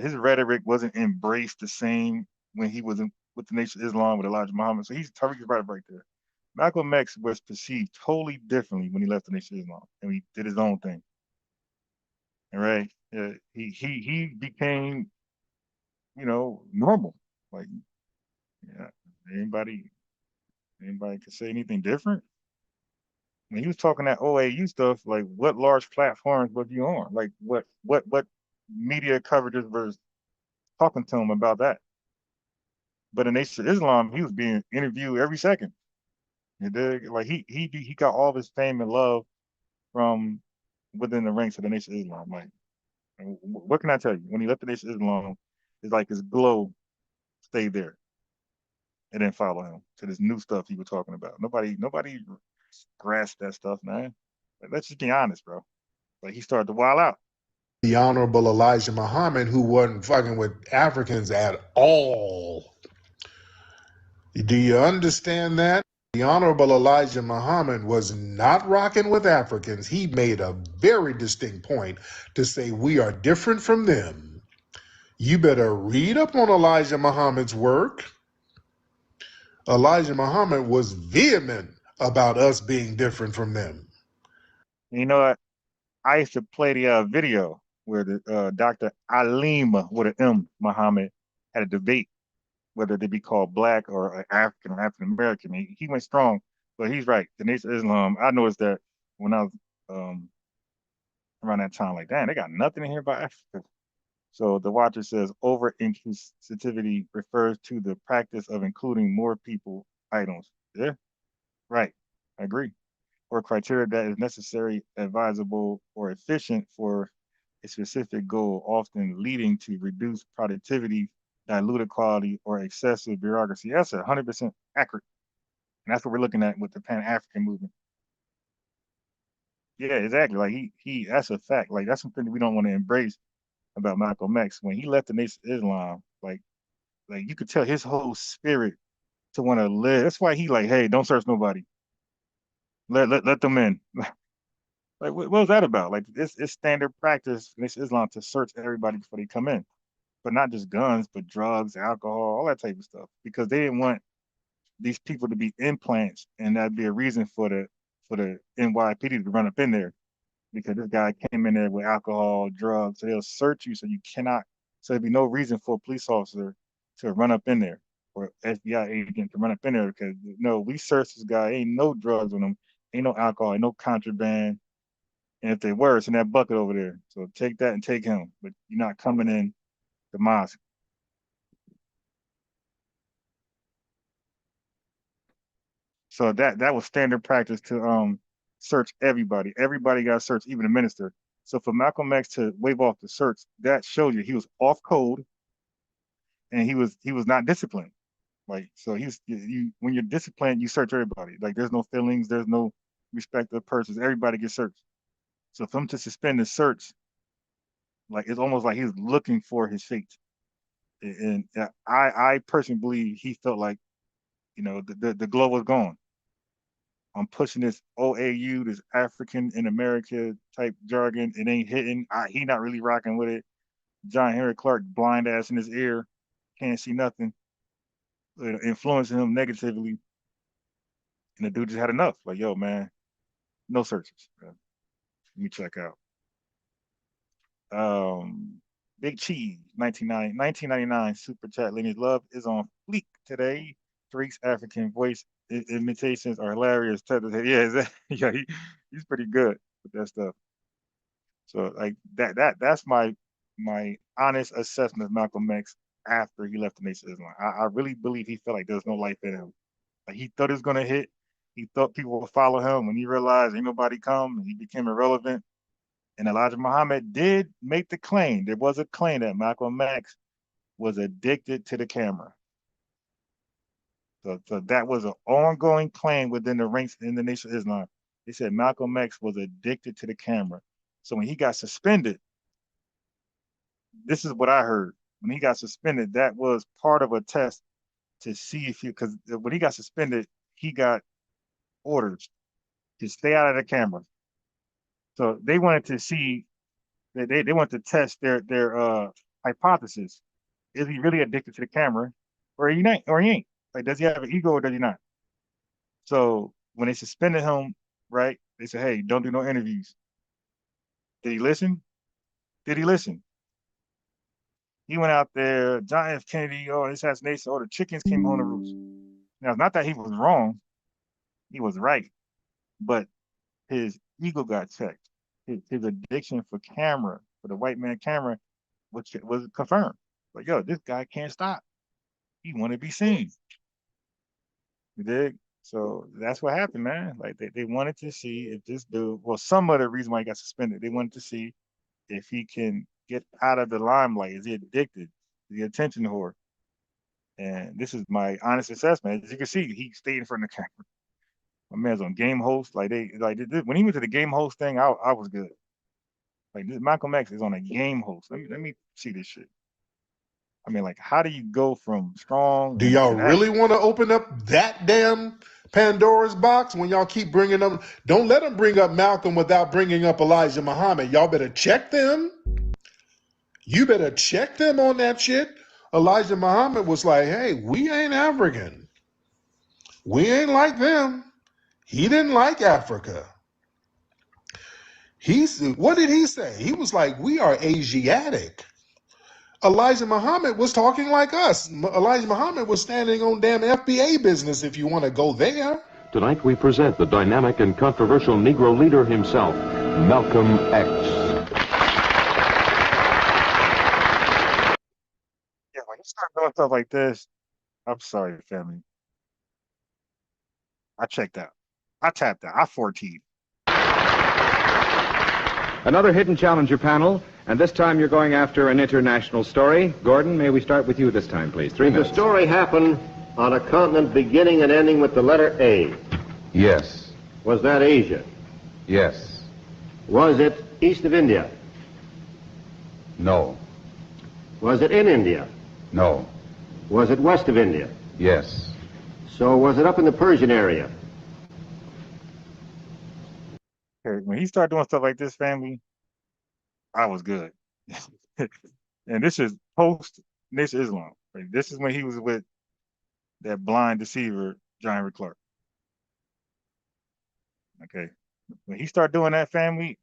His rhetoric wasn't embraced the same when he was with the Nation of Islam with Elijah Muhammad. So Tariq is right there. Malcolm X was perceived totally differently when he left the Nation of Islam and he did his own thing. All right, he became, normal. Like, yeah, anybody could say anything different. When he was talking that OAU stuff, like what large platforms was he on? Like what media coverages was talking to him about that? But in Nation of Islam, he was being interviewed every second. Like he got all this fame and love from within the ranks of the Nation of Islam. Like, what can I tell you? When he left the Nation of Islam, it's like his glow stayed there. It didn't follow him to this new stuff he was talking about. Nobody grasped that stuff, man. Like, let's just be honest, bro. Like he started to wild out. The Honorable Elijah Muhammad, who wasn't fucking with Africans at all. Do you understand that? The Honorable Elijah Muhammad was not rocking with Africans. He made a very distinct point to say we are different from them. You better read up on Elijah Muhammad's work. Elijah Muhammad was vehement about us being different from them. You know what? I used to play the video where the Dr. Alim with an M Muhammad had a debate whether they be called black or African or African American. He went strong, but he's right. The Nation of Islam, I noticed that when I was around that time, like, damn, they got nothing in here about Africa. So the watcher says over inclusivity refers to the practice of including more people items. Yeah, right. I agree. Or criteria that is necessary, advisable, or efficient for a specific goal, often leading to reduced productivity, diluted quality, or excessive bureaucracy. That's 100% accurate. And that's what we're looking at with the Pan-African movement. Yeah, exactly. Like he that's a fact. Like that's something that we don't want to embrace about Malcolm X. When he left the Nation of Islam, like you could tell his whole spirit to want to live. That's why he like, hey, don't search nobody. Let them in. Like what was that about? Like it's standard practice in Islam to search everybody before they come in, but not just guns, but drugs, alcohol, all that type of stuff, because they didn't want these people to be implants, and that'd be a reason for the NYPD to run up in there, because this guy came in there with alcohol, drugs, so they'll search you, so you cannot. So there'd be no reason for a police officer to run up in there or FBI agent to run up in there, because no, we searched this guy, ain't no drugs on him, ain't no alcohol, ain't no contraband. And if they were, it's in that bucket over there. So take that and take him. But you're not coming in the mosque. So that was standard practice to search everybody. Everybody got searched, even the minister. So for Malcolm X to wave off the search, that showed you he was off code, and he was not disciplined. Like, so when you're disciplined, you search everybody. Like there's no feelings, there's no respect of persons. Everybody gets searched. So for him to suspend the search, like it's almost like he's looking for his fate. And I personally believe he felt like, the glow was gone. I'm pushing this OAU, this African in America type jargon. It ain't hitting. He not really rocking with it. John Henry Clark, blind ass in his ear, can't see nothing, influencing him negatively. And the dude just had enough. Like, yo, man, no searches. Let me check out. Big Cheese, 1999 super chat. Lineage Love is on fleek today. Tariq's African voice imitations are hilarious. Yeah, yeah, he's pretty good with that stuff. So like that's my honest assessment of Malcolm X after he left the Nation of Islam. I really believe he felt like there was no life in him. Like he thought it was gonna hit. He thought people would follow him. When he realized ain't nobody come, he became irrelevant. And Elijah Muhammad did make the claim. There was a claim that Malcolm X was addicted to the camera. So that was an ongoing claim within the ranks in the Nation of Islam. They said Malcolm X was addicted to the camera. So when he got suspended, this is what I heard. When he got suspended, that was part of a test to see if because when he got suspended, he got orders to stay out of the camera. So they wanted to see that they wanted to test their hypothesis. Is he really addicted to the camera, or he ain't? Like, does he have an ego or does he not? So when they suspended him, right? They said, "Hey, don't do no interviews." Did he listen? Did he listen? He went out there, John F. Kennedy, assassination, the chickens came home to roost. Now, it's not that he was wrong, he was right, but his ego got checked. His addiction for camera, for the white man camera, which was confirmed. Like, yo, this guy can't stop. He want to be seen. You dig? So that's what happened, man. Like they wanted to see if this dude, well, some of the reason why he got suspended, they wanted to see if he can get out of the limelight. Is he addicted? Is he attention whore? And this is my honest assessment. As you can see, he stayed in front of the camera. My man's on game host. When he went to the game host thing, I was good. Like, this Malcolm X is on a game host. Let me see this shit. I mean, like, how do you go from strong? Do y'all really want to open up that damn Pandora's box when y'all keep bringing up? Don't let them bring up Malcolm without bringing up Elijah Muhammad. Y'all better check them. You better check them on that shit. Elijah Muhammad was like, hey, we ain't African. We ain't like them. He didn't like Africa. What did he say? He was like, we are Asiatic. Elijah Muhammad was talking like us. Elijah Muhammad was standing on damn FBA business, if you want to go there. Tonight we present the dynamic and controversial Negro leader himself, Malcolm X. Yeah, when you start doing stuff like this, I'm sorry, family. I checked out. I tapped out. I 14. Another hidden challenger panel, and this time you're going after an international story. Gordon, may we start with you this time, please? 3 minutes. The story happened on a continent beginning and ending with the letter A. Yes. Was that Asia? Yes. Was it east of India? No. Was it in India? No. Was it west of India? Yes. So was it up in the Persian area? When he started doing stuff like this, family, I was good. And this is post Nation of Islam. Right? This is when he was with that blind deceiver, John Henry Clark. Okay. When he started doing that, family,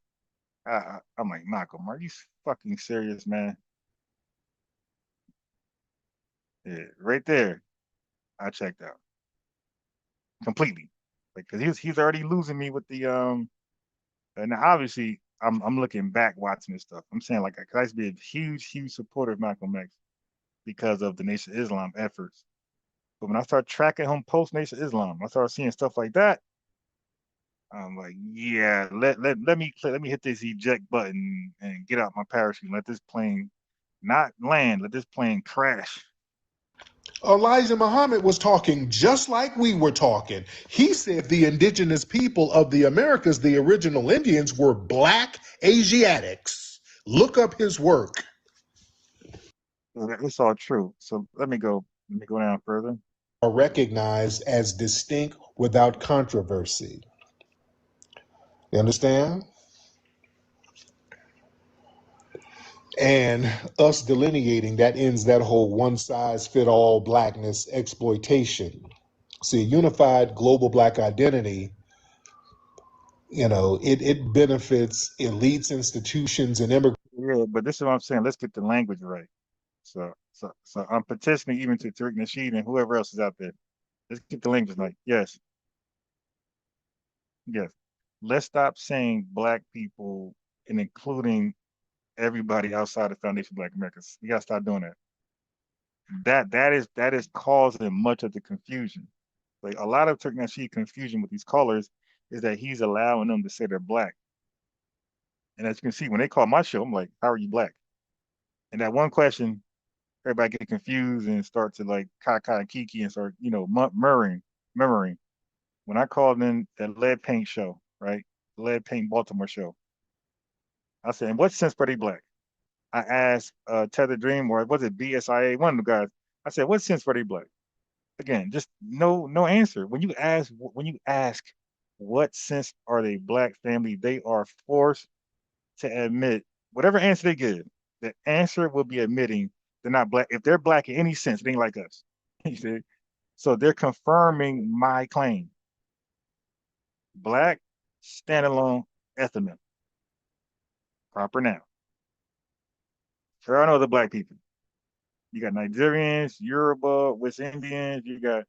I'm like, Malcolm, are you fucking serious, man? Yeah, right there, I checked out completely. Like, cause he's already losing me with the and obviously I'm looking back watching this stuff. I'm saying, like, cause I used to be a huge supporter of Malcolm X because of the Nation of Islam efforts. But when I start tracking him post Nation of Islam, I start seeing stuff like that. I'm like, yeah, let me hit this eject button and get out my parachute. Let this plane not land. Let this plane crash. Elijah Muhammad was talking just like we were talking. He said the indigenous people of the Americas, the original Indians, were black Asiatics. Look up his work. It's all true. So let me go down further. Are recognized as distinct without controversy. You understand? And us delineating, that ends that whole one-size-fit-all blackness exploitation. See, unified global black identity, it benefits elites, institutions, and immigrants. Yeah, but this is what I'm saying. Let's get the language right. So I'm petitioning even to Tariq Nasheed and whoever else is out there. Let's get the language right. Yes. Let's stop saying black people and including everybody outside the Foundation of Black Americans. We gotta stop doing that. That is causing much of the confusion. Like, a lot of Tariq Nasheed confusion with these callers is that he's allowing them to say they're black. And as you can see, when they call my show, I'm like, how are you black? And that one question, everybody get confused and start to like kaka and kiki and start, murmuring. When I called in that lead paint show, right? Lead paint Baltimore show. I said, in what sense are they black? I asked Tether Dream, or was it BSIA, one of the guys. I said, what sense are they black? again, just no answer. When you ask what sense are they black family, they are forced to admit whatever answer they give. The answer will be admitting they're not black. If they're black in any sense, it ain't like us. You see? So they're confirming my claim. Black, standalone, ethnic. Proper noun. There are no other black people. You got Nigerians, Yoruba, West Indians, you got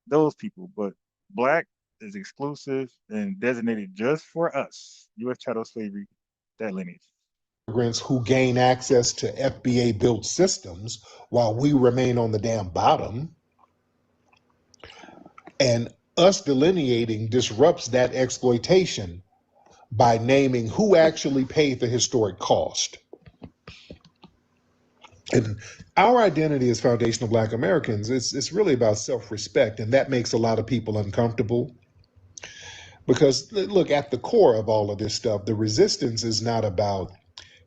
those people, but black is exclusive and designated just for us. U.S. chattel slavery, that lineage. Immigrants who gain access to FBA built systems while we remain on the damn bottom. And us delineating disrupts that exploitation by naming who actually paid the historic cost. And our identity as foundational Black Americans, it's really about self-respect, and that makes a lot of people uncomfortable. Because, look, at the core of all of this stuff, the resistance is not about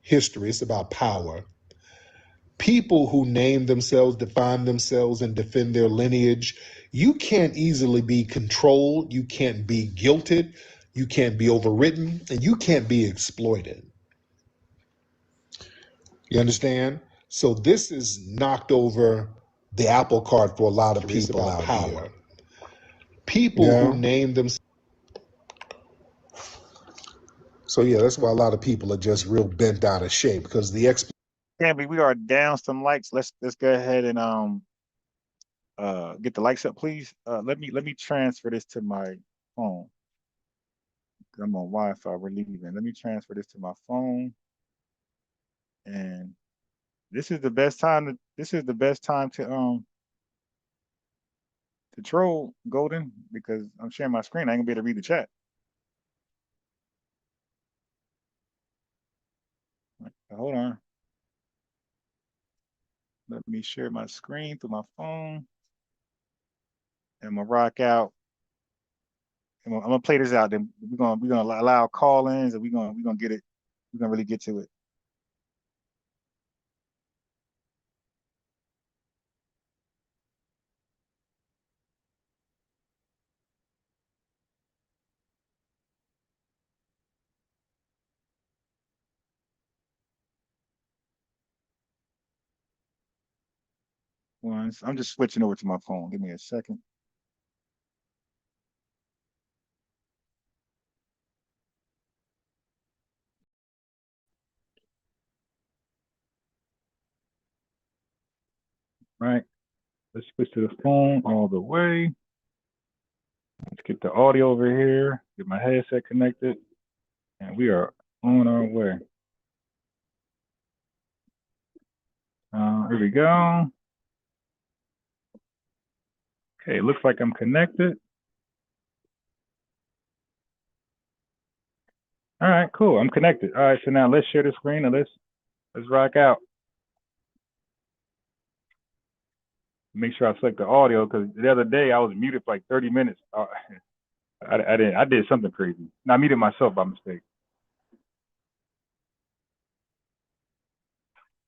history, it's about power. People who name themselves, define themselves, and defend their lineage, you can't easily be controlled, you can't be guilted, you can't be overridden, and you can't be exploited. You understand? So this is knocked over the apple cart for a lot of people out here. People who name themselves. So yeah, that's why a lot of people are just real bent out of shape, because the Canby, we are down some likes. Let's go ahead and get the likes up, please. Let me transfer this to my phone. I'm on Wi-Fi. We're leaving. Let me transfer this to my phone. And this is the best time to troll, Golden, because I'm sharing my screen. I ain't gonna be able to read the chat. Hold on. Let me share my screen through my phone. And I'm gonna rock out. And I'm gonna play this out. Then we're gonna allow call-ins, and we're gonna get it. We're gonna really get to it. I'm just switching over to my phone. Give me a second. Right. Let's switch to the phone all the way. Let's get the audio over here. Get my headset connected. And we are on our way. Here we go. Okay, looks like I'm connected. All right, cool. I'm connected. All right, so now let's share the screen and let's rock out. Make sure I select the audio, because the other day I was muted for like 30 minutes. I did something crazy. No, I muted myself by mistake.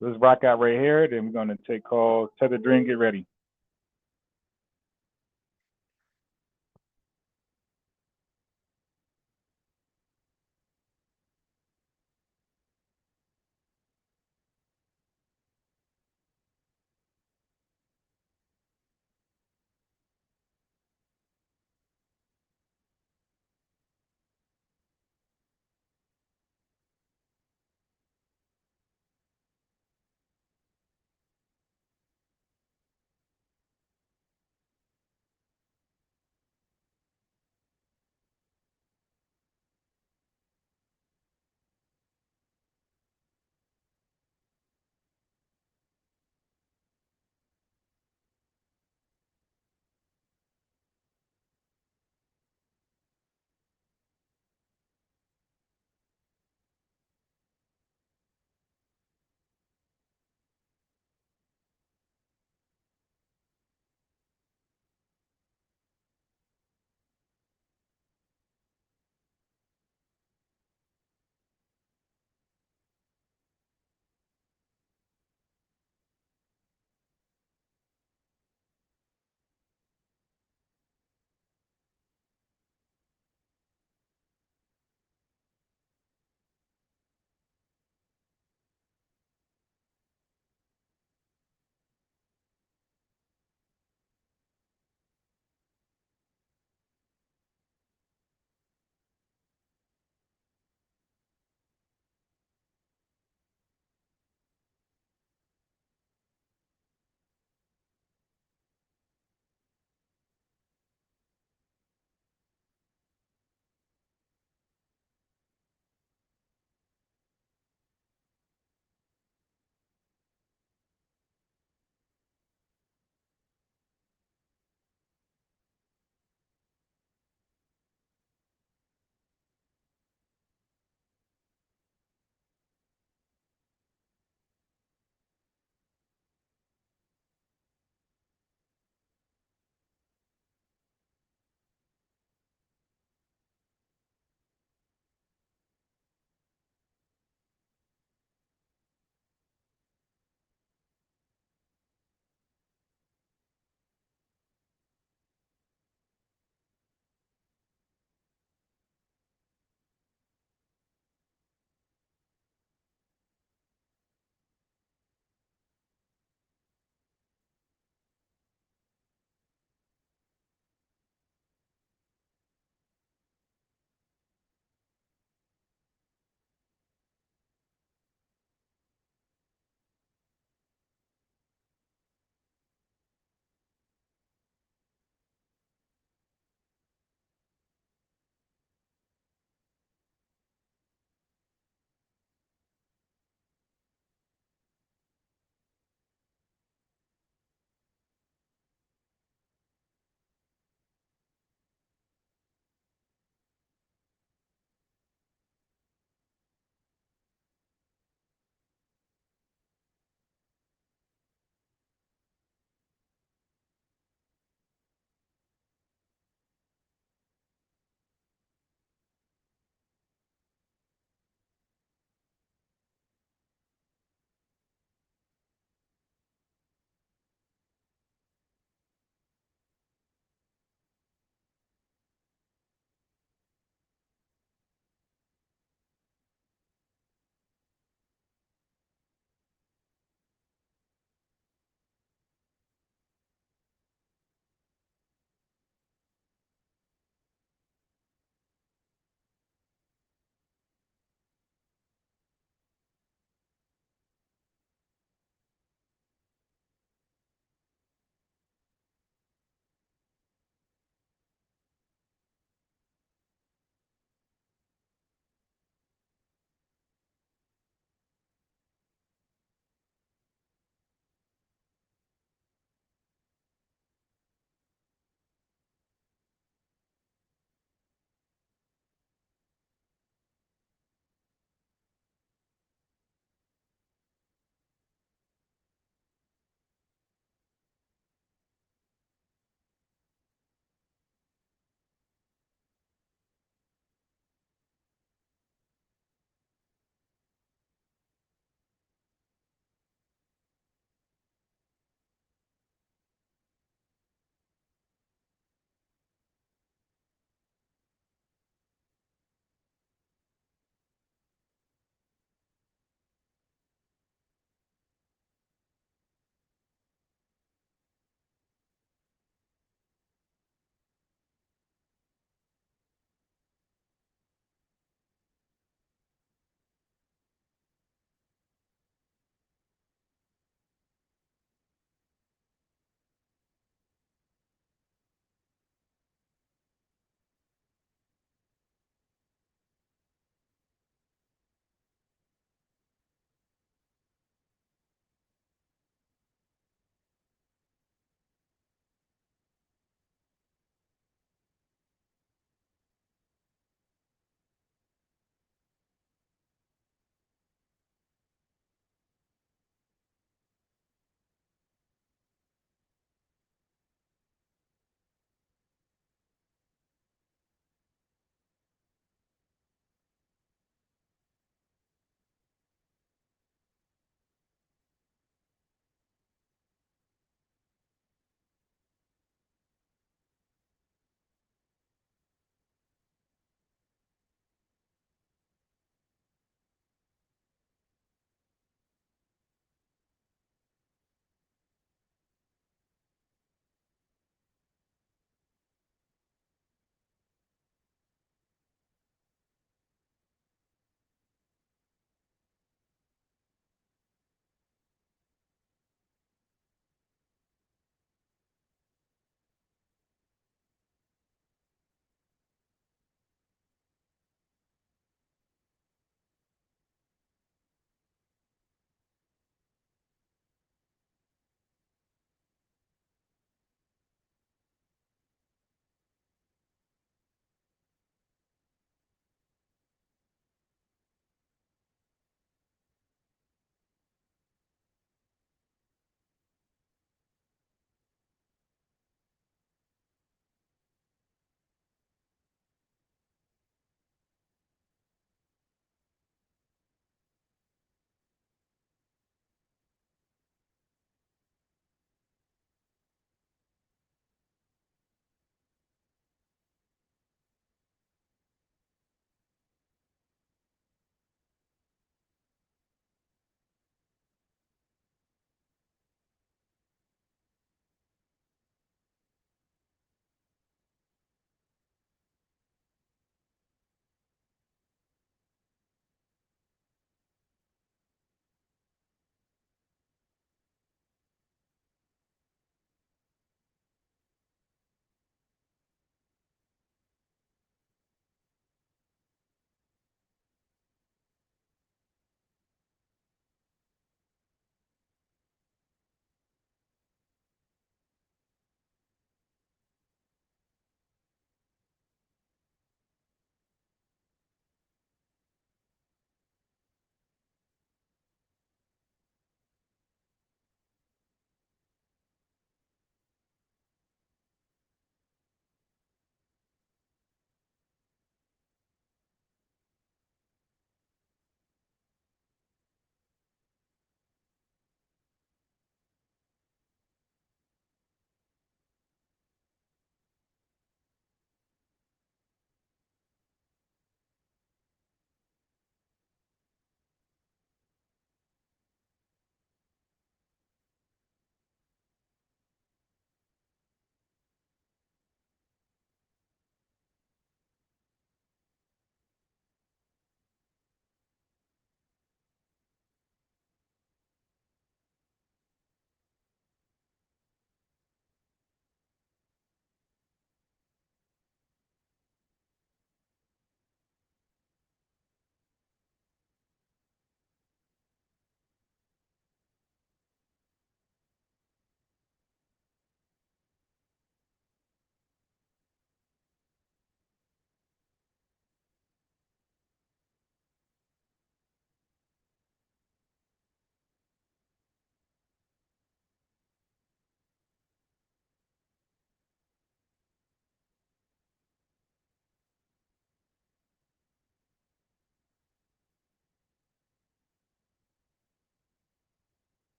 Let's rock out right here. Then we're gonna take calls. Tether Dream, get ready.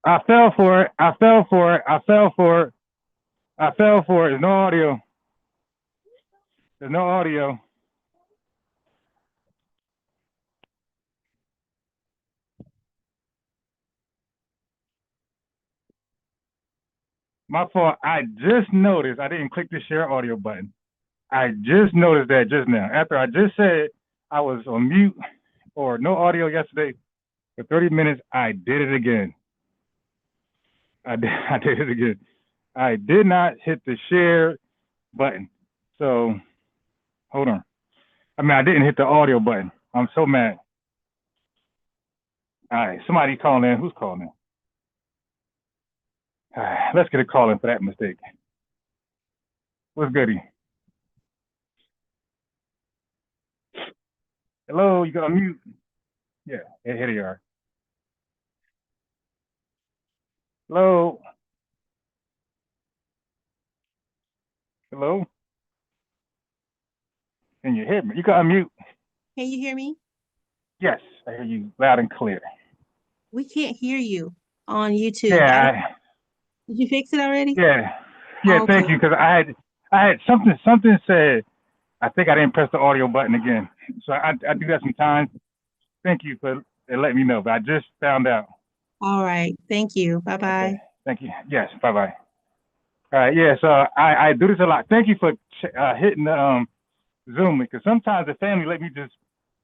I fell for it. I fell for it. I fell for it. I fell for it. There's no audio. There's no audio. My fault. I just noticed I didn't click the share audio button. I just noticed that just now. After I just said I was on mute or no audio yesterday for 30 minutes, I did it again. I did it again. I did not hit the share button. So hold on. I mean, I didn't hit the audio button. I'm so mad. All right, somebody calling in. Who's calling in? All right, let's get a call in for that mistake. What's goody? Hello, you got on mute? Yeah, here you are. Hello? Hello? Can you hear me? You got on mute. Can you hear me? Yes, I hear you loud and clear. We can't hear you on YouTube. Yeah. Did you fix it already? Yeah. Yeah, okay. Thank you, because I had something said, I think I didn't press the audio button again. So I do that sometimes. Thank you for letting me know, but I just found out. All right. Thank you. Bye-bye. Okay. Thank you. Yes, bye-bye. All right, yeah, so I do this a lot. Thank you for hitting the Zoom, because sometimes the family let me just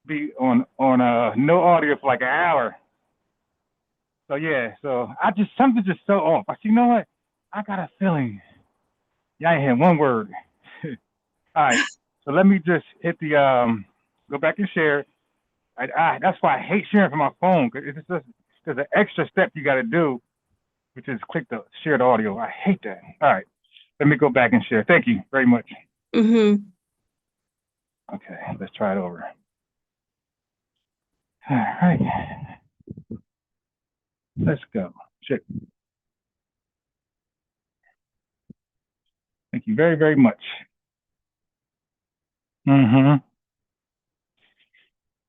be on no audio for like an hour. So yeah, so something's just so off. I said, you know what? I got a feeling. Y'all ain't hear one word. All right, so let me just hit the go back and share. That's why I hate sharing from my phone, because it's just there's an extra step you got to do, which is click the shared audio. I hate that. All right, let me go back and share. Thank you very much. Mm-hmm. Okay, let's try it over. All right, let's go. Check. Thank you very, very much. Mm-hmm.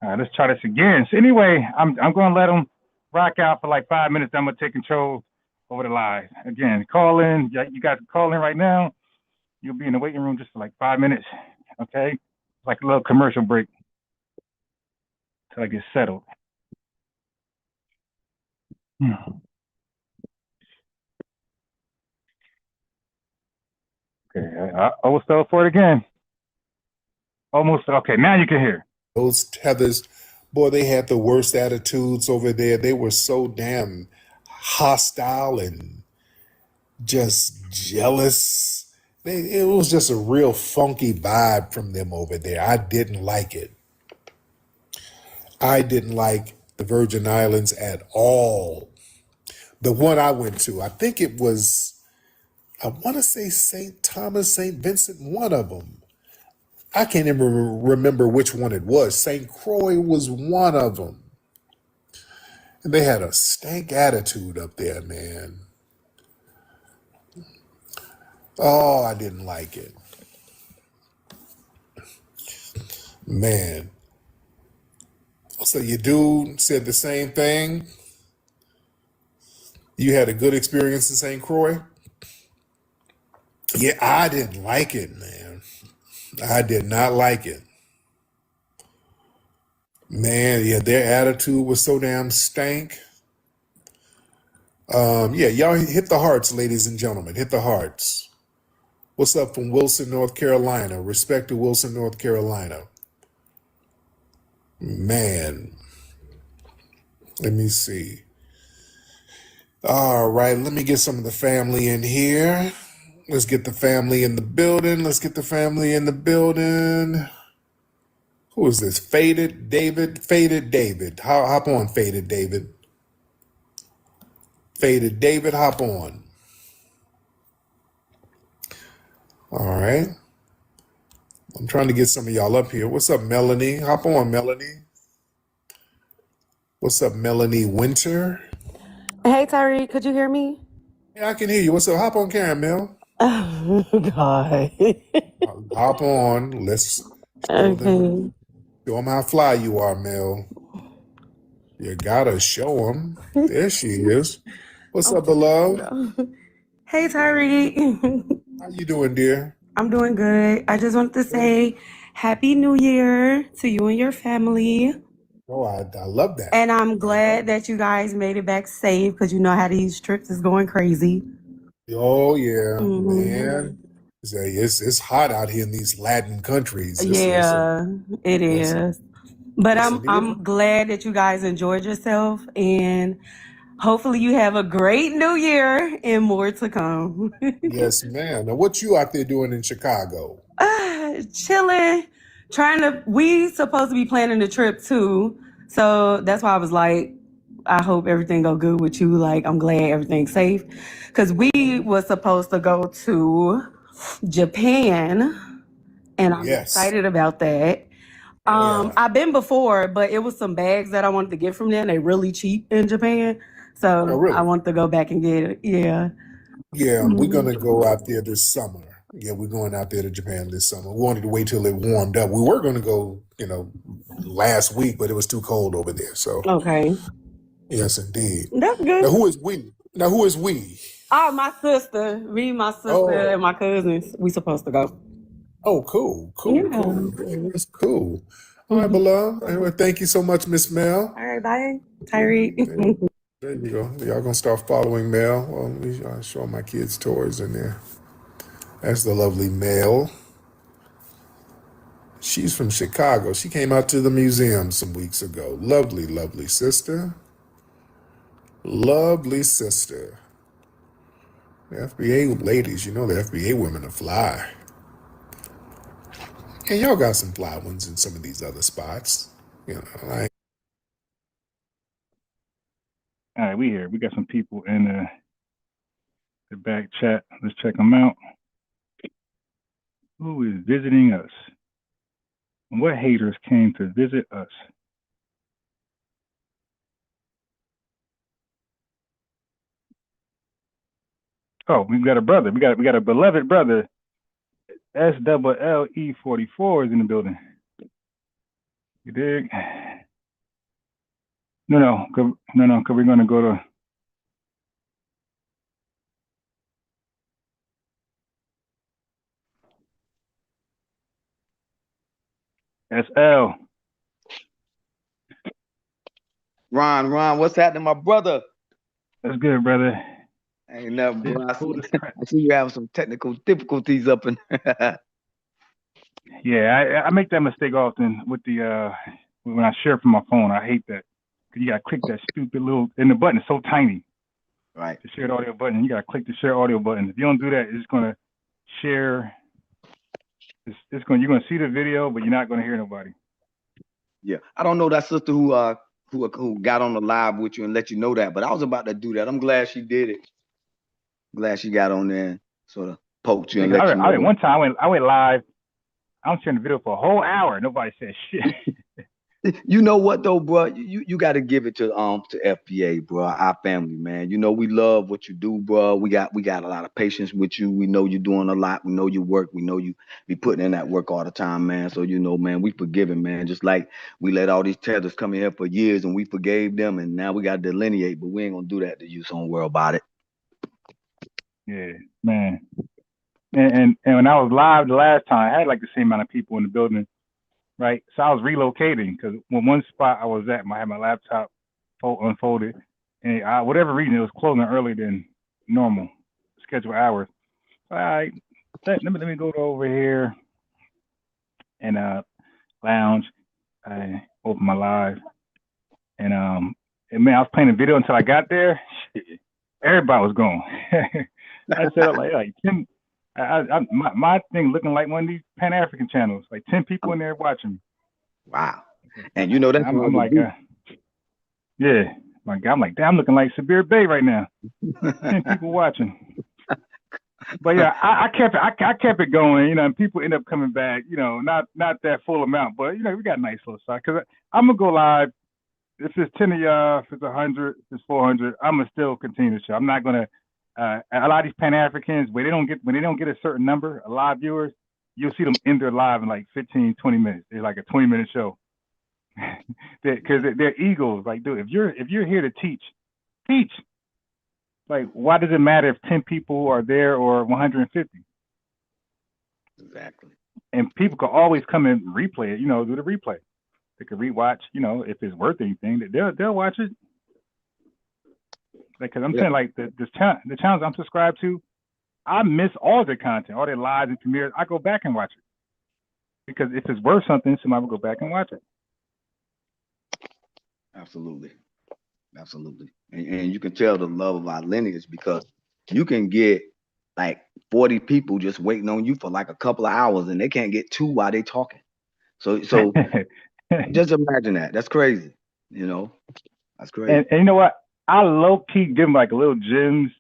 All right, let's try this again. So anyway, I'm going to let them rock out for like 5 minutes. I'm going to take control over the live. Again, call in. You guys can call in right now. You'll be in the waiting room just for like 5 minutes. Okay? Like a little commercial break till I get settled. Okay, I will spell for it again. Almost. Okay, now you can hear. Those tethers, boy, they had the worst attitudes over there. They were so damn hostile and just jealous. It was just a real funky vibe from them over there. I didn't like it. I didn't like the Virgin Islands at all. The one I went to, I think it was, I want to say St. Thomas, St. Vincent, one of them. I can't even remember which one it was. St. Croix was one of them. And they had a stank attitude up there, man. Oh, I didn't like it. Man. So your dude said the same thing? You had a good experience in St. Croix? Yeah, I didn't like it, man. I did not like it. Man, yeah, their attitude was so damn stank. Yeah, y'all hit the hearts, ladies and gentlemen. Hit the hearts. What's up from Wilson, North Carolina? Respect to Wilson, North Carolina. Man. Let me see. All right, let me get some of the family in here. Let's get the family in the building. Let's get the family in the building. Who is this? Faded David? Faded David. Hop on, Faded David. Faded David, hop on. All right. I'm trying to get some of y'all up here. What's up, Melanie? Hop on, Melanie. What's up, Melanie Winter? Hey, Tariq, could you hear me? Yeah, I can hear you. What's up? Hop on, Caramel. Oh, God. Hop on. Let's show them how fly you are, Mel. You gotta show them. There she is. What's up, beloved? Hey, Tariq. How you doing, dear? I'm doing good. I just wanted to say Happy New Year to you and your family. Oh, I love that. And I'm glad that you guys made it back safe because you know how these trips is going crazy. Oh yeah, man. It's hot out here in these Latin countries. It is. But I'm glad that you guys enjoyed yourself, and hopefully you have a great new year and more to come. Yes, ma'am. Now, what you out there doing in Chicago? Chilling, we supposed to be planning the trip too. So that's why I was like, I hope everything go good with you. Like, I'm glad everything's safe. Because we were supposed to go to Japan, and I'm excited about that. I've been before, but it was some bags that I wanted to get from there, and they're really cheap in Japan. So I want to go back and get it. Yeah. Yeah, we're gonna go out there this summer. Yeah, we're going out there to Japan this summer. We wanted to wait till it warmed up. We were gonna go, last week, but it was too cold over there. So yes, indeed. That's good. Now who is we? Oh, my sister. Me, my sister, and my cousins. We supposed to go. Oh, cool. Yeah, that's cool. All right, beloved. Anyway, thank you so much, Miss Mel. All right, bye, Tariq. There you go. Y'all gonna start following Mel. Well, I'll show my kids toys in there. That's the lovely Mel. She's from Chicago. She came out to the museum some weeks ago. Lovely, lovely sister. Lovely sister. The FBA ladies, the FBA women are fly. And y'all got some fly ones in some of these other spots. All right, we here. We got some people in the back chat. Let's check them out. Who is visiting us? And what haters came to visit us? Oh, we've got a brother. We got a beloved brother. SLLE44 is in the building. You dig? No, because we're going to go to SL. Ron, what's happening, my brother? That's good, brother. Ain't nothing, bro. I see you having some technical difficulties up in. Yeah, I make that mistake often with the when I share from my phone. I hate that because you gotta click that stupid little, and the button is so tiny. Right. The shared audio button. You gotta click the share audio button. If you don't do that, it's gonna share. You're gonna see the video, but you're not gonna hear nobody. Yeah, I don't know that sister who got on the live with you and let you know that, but I was about to do that. I'm glad she did it. Glad she got on there and sort of poked you and let you know. One time I went live. I was sharing the video for a whole hour. Nobody said shit. You know what though, bro? You got to give it to FBA, bro. Our family, man. We love what you do, bro. We got a lot of patience with you. We know you're doing a lot. We know you work. We know you be putting in that work all the time, man. So man, we forgiving, man. Just like we let all these tethers come in here for years and we forgave them, and now we got to delineate, but we ain't gonna do that to you. So don't worry about it. Yeah, man. And when I was live the last time, I had like the same amount of people in the building, right? So I was relocating because one spot I was at, I had my laptop unfolded, and whatever reason it was closing earlier than normal scheduled hours. All right, let me go over here and lounge. I opened my live, and man, I was playing a video until I got there. Shit, everybody was gone. I said like 10. My thing looking like one of these Pan-African channels, like 10 people in there watching me. Wow. And that's I'm like, yeah, my God, I'm like, damn, I'm looking like Sabir Bay right now. 10 people watching. But yeah, I kept it going, and people end up coming back, not that full amount, but we got a nice little side. Cause I'm gonna go live. If it's 10 of y'all, if it's 100, if it's 400, I'm gonna still continue the show. I'm not gonna. A lot of these Pan-Africans, when they don't get a certain number of live viewers, you'll see them end their live in like 15, 20 minutes. It's like a 20-minute show. Because they're egos. Like, dude, if you're here to teach. Like, why does it matter if 10 people are there or 150? Exactly. And people can always come and replay it, do the replay. They could rewatch, if it's worth anything, they'll watch it. Like, cause I'm saying, like, the channels I'm subscribed to, I miss all their content, all their lives and premieres. I go back and watch it. Because if it's worth something, somebody will go back and watch it. Absolutely. Absolutely. And you can tell the love of our lineage because you can get like 40 people just waiting on you for like a couple of hours and they can't get 2 while they talking. So just imagine that. That's crazy. That's crazy. And you know what? I low-key give them like little gems,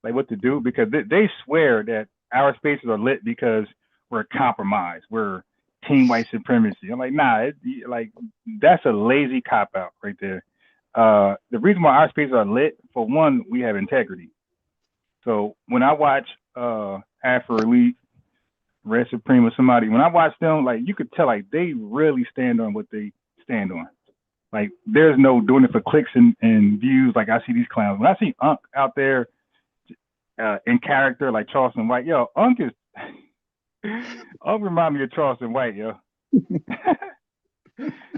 like what to do, because they swear that our spaces are lit because we're compromised. We're team white supremacy. I'm like, nah, that's a lazy cop-out right there. The reason why our spaces are lit, for one, we have integrity. So when I watch Afro-Elite, Red Supreme, or somebody, when I watch them, like, you could tell, like, they really stand on what they stand on. Like, there's no doing it for clicks and views like I see these clowns. When I see Unc out there in character like Charleston White, yo, Unc remind me of Charleston White, yo.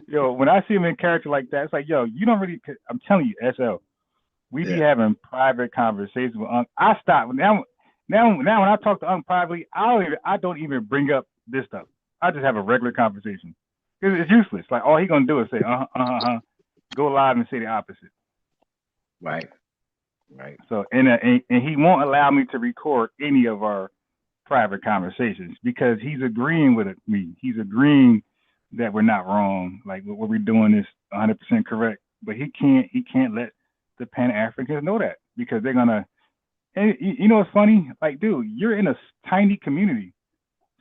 Yo, when I see him in character like that, it's like, yo, you don't really, I'm telling you, SL, we be having private conversations with Unc. I stop. Now when I talk to Unc privately, I don't even bring up this stuff. I just have a regular conversation. Because it's useless. Like, all he gonna do is say, go live and say the opposite. Right. So, and he won't allow me to record any of our private conversations because he's agreeing with me. He's agreeing that we're not wrong. Like, what we're doing is 100% correct. But he can't let the Pan-Africans know that because they're gonna. And you know what's funny? Like, dude, you're in a tiny community.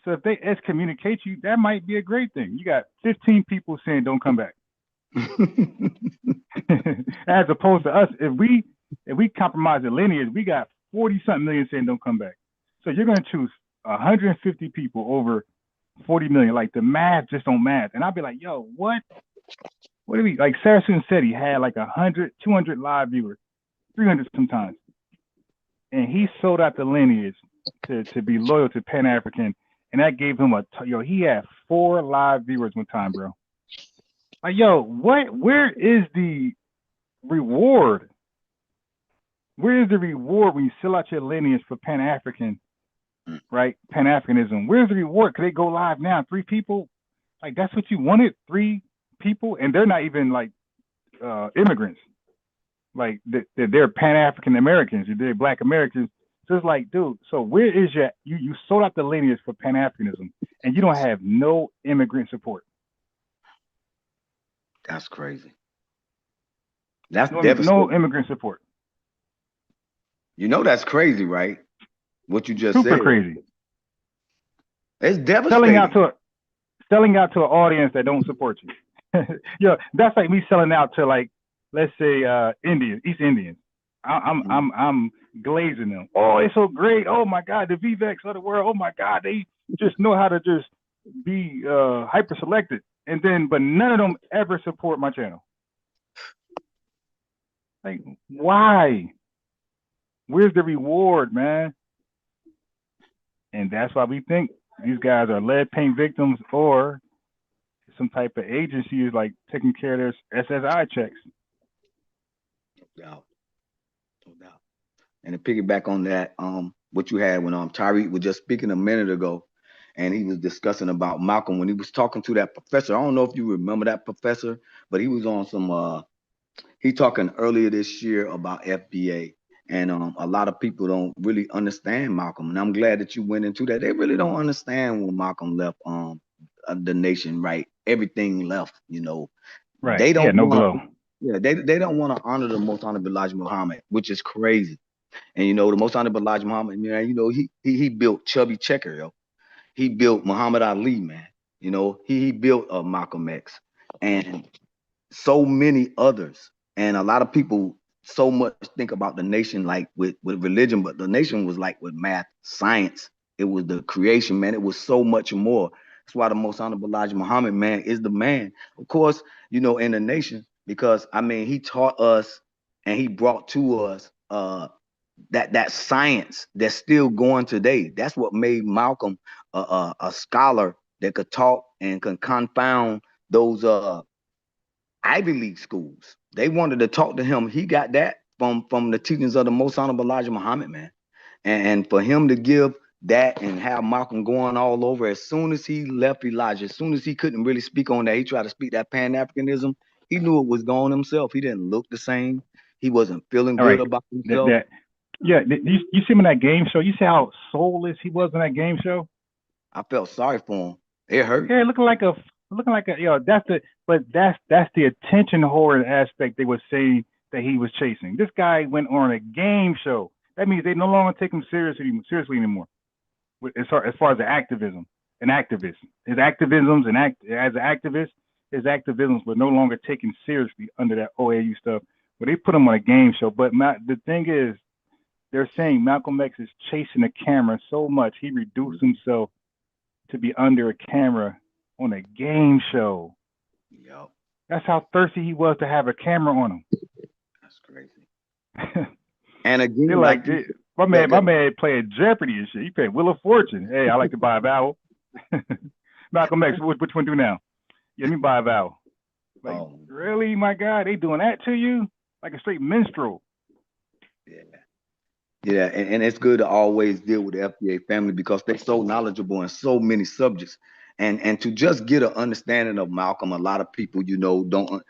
So if they excommunicate you, that might be a great thing. You got 15 people saying don't come back. As opposed to us, if we compromise the lineage, we got 40-something million saying don't come back. So you're going to choose 150 people over 40 million. Like, the math just don't math. And I'll be like, yo, what? What do we, like Saracen said, he had like 100, 200 live viewers, 300 sometimes. And he sold out the lineage to be loyal to Pan-African. And that gave him he had 4 live viewers one time, bro. Like, yo, where is the reward? Where is the reward when you sell out your lineage for Pan-African, right? Pan-Africanism. Where's the reward? Could they go live now? 3 people? Like, that's what you wanted? 3 people? And they're not even like immigrants. Like, they're Pan-African Americans. They're Black Americans. So it's like, dude, so where is you sold out the lineage for Pan-Africanism and you don't have no immigrant support. That's crazy. That's devastating. No immigrant support. That's crazy, right? What you just said. Super crazy. It's devastating. Selling out to an audience that don't support you. Yo, that's like me selling out to, like, let's say Indians, East Indians. I'm glazing them. Oh, it's so great. Oh my God, the VVEX of the world. Oh my God, they just know how to just be hyper selected. And then, but none of them ever support my channel. Like, why? Where's the reward, man? And that's why we think these guys are lead paint victims or some type of agency is like taking care of their SSI checks. No doubt. And to piggyback on that, what you had when Tariq was just speaking a minute ago, and he was discussing about Malcolm when he was talking to that professor. I don't know if you remember that professor, but he was on some. He talking earlier this year about FBA, and a lot of people don't really understand Malcolm. And I'm glad that you went into that. They really don't understand when Malcolm left the nation. Right, everything left. Right. They don't. No glow. Yeah, they don't want to honor the Most Honorable Elijah Muhammad, which is crazy. And the Most Honorable Elijah Muhammad, he built Chubby Checker, yo. He built Muhammad Ali, man. He built Malcolm X and so many others. And a lot of people so much think about the nation like with religion, but the nation was like with math, science. It was the creation, man. It was so much more. That's why the Most Honorable Elijah Muhammad, man, is the man. Of course, in the nation, because he taught us and he brought to us that science that's still going today. That's what made Malcolm a scholar that could talk and can confound those Ivy League schools. They wanted to talk to him. He got that from the teachings of the Most Honorable Elijah Muhammad, man. And for him to give that and have Malcolm going all over, as soon as he left Elijah, as soon as he couldn't really speak on that, he tried to speak that Pan-Africanism. He knew it was gone himself. He didn't look the same. He wasn't feeling good about himself. You see him in that game show. You see how soulless he was in that game show. I felt sorry for him. It hurt. Yeah, looking like a that's the attention whore aspect they were saying that he was chasing. This guy went on a game show. That means they no longer take him seriously anymore. As far as the activism, an activist, his activisms and as an activist, his activisms were no longer taken seriously under that OAU stuff. But they put him on a game show. But the thing is, they're saying Malcolm X is chasing the camera so much he reduced himself to be under a camera on a game show. Yep. That's how thirsty he was to have a camera on him. That's crazy. And again, they're like my man playing Jeopardy and shit. He paid Wheel of Fortune. Hey, I like to buy a vowel. Malcolm X, which one do now? Yeah, let me buy a vowel. Like, really, my guy? They doing that to you? Like a straight minstrel. Yeah, and it's good to always deal with the FBA family because they're so knowledgeable in so many subjects. And to just get an understanding of Malcolm, a lot of people,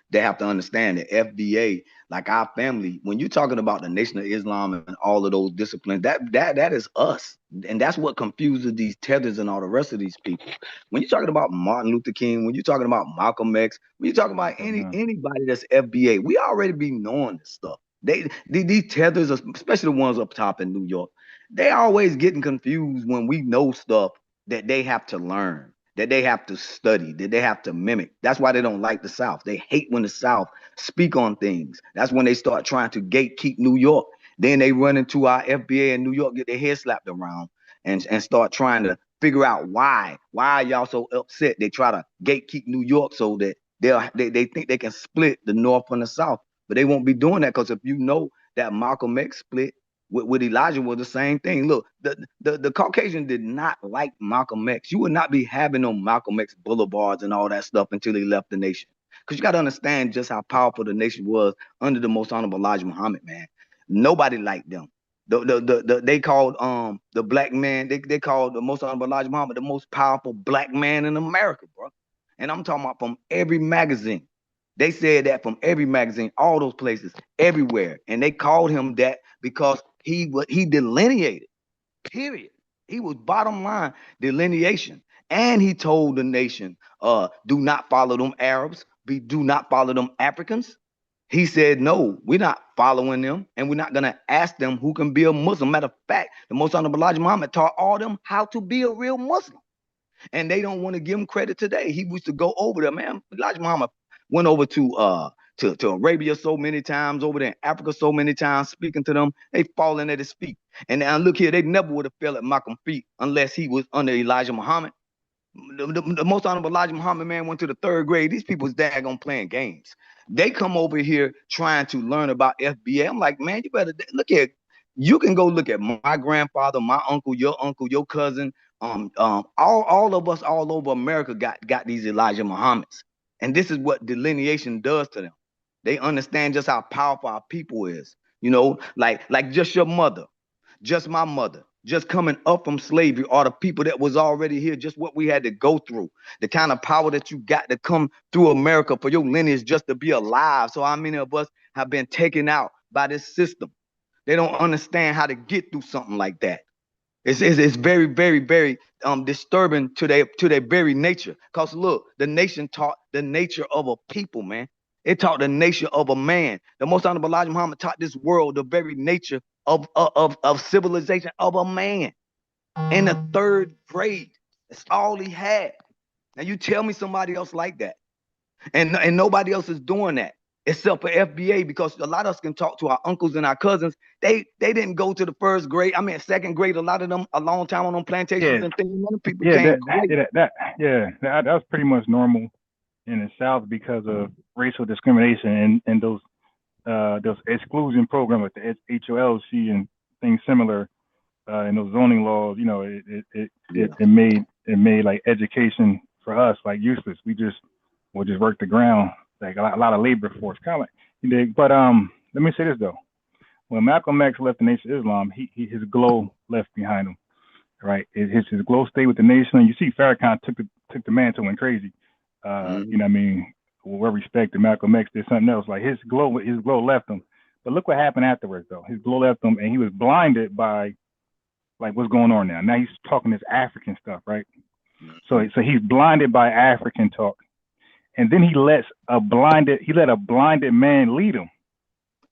they have to understand that FBA, like our family, when you're talking about the Nation of Islam and all of those disciplines, that is us. And that's what confuses these tethers and all the rest of these people. When you're talking about Martin Luther King, when you're talking about Malcolm X, when you're talking about anybody that's FBA, we already be knowing this stuff. These tethers, especially the ones up top in New York, they always getting confused when we know stuff that they have to learn, that they have to study, that they have to mimic. That's why they don't like the South. They hate when the South speak on things. That's when they start trying to gatekeep New York. Then they run into our FBA in New York, get their head slapped around and start trying to figure out why are y'all so upset. They try to gatekeep New York so that they think they can split the North from the South. But they won't be doing that because if you know that Malcolm X split with Elijah was the same thing. Look, the Caucasian did not like Malcolm X. You would not be having on Malcolm X boulevards and all that stuff until he left the nation. Because you got to understand just how powerful the nation was under the Most Honorable Elijah Muhammad, man. Nobody liked them. They called the black man, they called the Most Honorable Elijah Muhammad the most powerful black man in America, bro. And I'm talking about from every magazine. They said that from every magazine, all those places, everywhere. And they called him that because he delineated, period. He was bottom line delineation. And he told the nation, do not follow them Arabs, do not follow them Africans. He said, no, we're not following them, and we're not going to ask them who can be a Muslim. Matter of fact, the Most Honorable Elijah Muhammad taught all them how to be a real Muslim. And they don't want to give him credit today. He used to go over there, man. Elijah Muhammad went over to Arabia so many times, over there in Africa so many times, speaking to them. They falling at his feet. And now look here, they never would have fell at Malcolm's feet unless he was under Elijah Muhammad. The Most Honorable Elijah Muhammad, man, went to the 3rd grade. These people's daggone playing games. They come over here trying to learn about FBA. I'm like, man, you better look at. You can go look at my grandfather, my uncle, your cousin. All of us all over America got these Elijah Muhammads. And this is what delineation does to them. They understand just how powerful our people is. You know, like just your mother, just my mother, just coming up from slavery, or the people that was already here, just what we had to go through, the kind of power that you got to come through America for your lineage just to be alive. So how many of us have been taken out by this system? They don't understand how to get through something like that. It's very, very, very disturbing to their very nature. Because look, the nation taught the nature of a people, man. It taught the nature of a man. The Most Honorable Elijah Muhammad taught this world the very nature of civilization of a man. In the 3rd grade, that's all he had. Now you tell me somebody else like that, and nobody else is doing that except for FBA, because a lot of us can talk to our uncles and our cousins. They didn't go to the 1st grade. I mean, 2nd grade. A lot of them a long time on them plantations and things. People became great. That was pretty much normal in the South because of racial discrimination and those exclusion programs like the HOLC and things similar in those zoning laws. You know, it made like education for us like useless. We'll just work the ground, like a lot of labor force, kind of like. But let me say this though: when Malcolm X left the Nation of Islam, his glow left behind him. Right, his glow stayed with the nation. And you see, Farrakhan took the mantle, went crazy. You know what I mean? Well respect to Malcolm X did something else. Like his glow left him. But look what happened afterwards, though. His glow left him, and he was blinded by like what's going on now. Now he's talking this African stuff, right? So he's blinded by African talk, and then he let a blinded man lead him.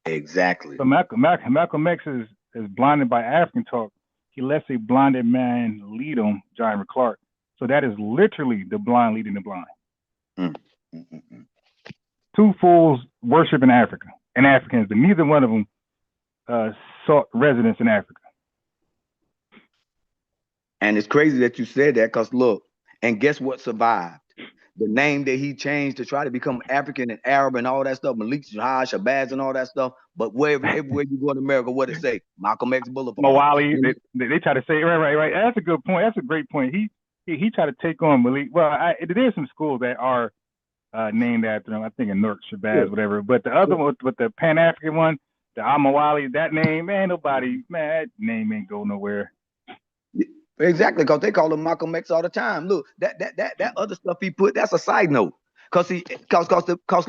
Exactly. So Malcolm X is blinded by African talk. He lets a blinded man lead him, John Clark. So that is literally the blind leading the blind. Two fools worship in Africa, and Africans, but neither one of them sought residence in Africa. And it's crazy that you said that, because look, and guess what survived? The name that he changed to try to become African and Arab and all that stuff, Malik Shahid, Shabazz and all that stuff. But everywhere you go in America, what it say? Malcolm X Boulevard. Mawali, they try to say right. That's a good point. That's a great point. He tried to take on Malik. Well, there's some schools that are named after him. I think in Newark, Shabazz, whatever. But the other one, with the Pan-African one, the Amawali, that name, man, that name ain't go nowhere. Exactly, because they call him Malcolm X all the time. Look, that other stuff he put, that's a side note. Because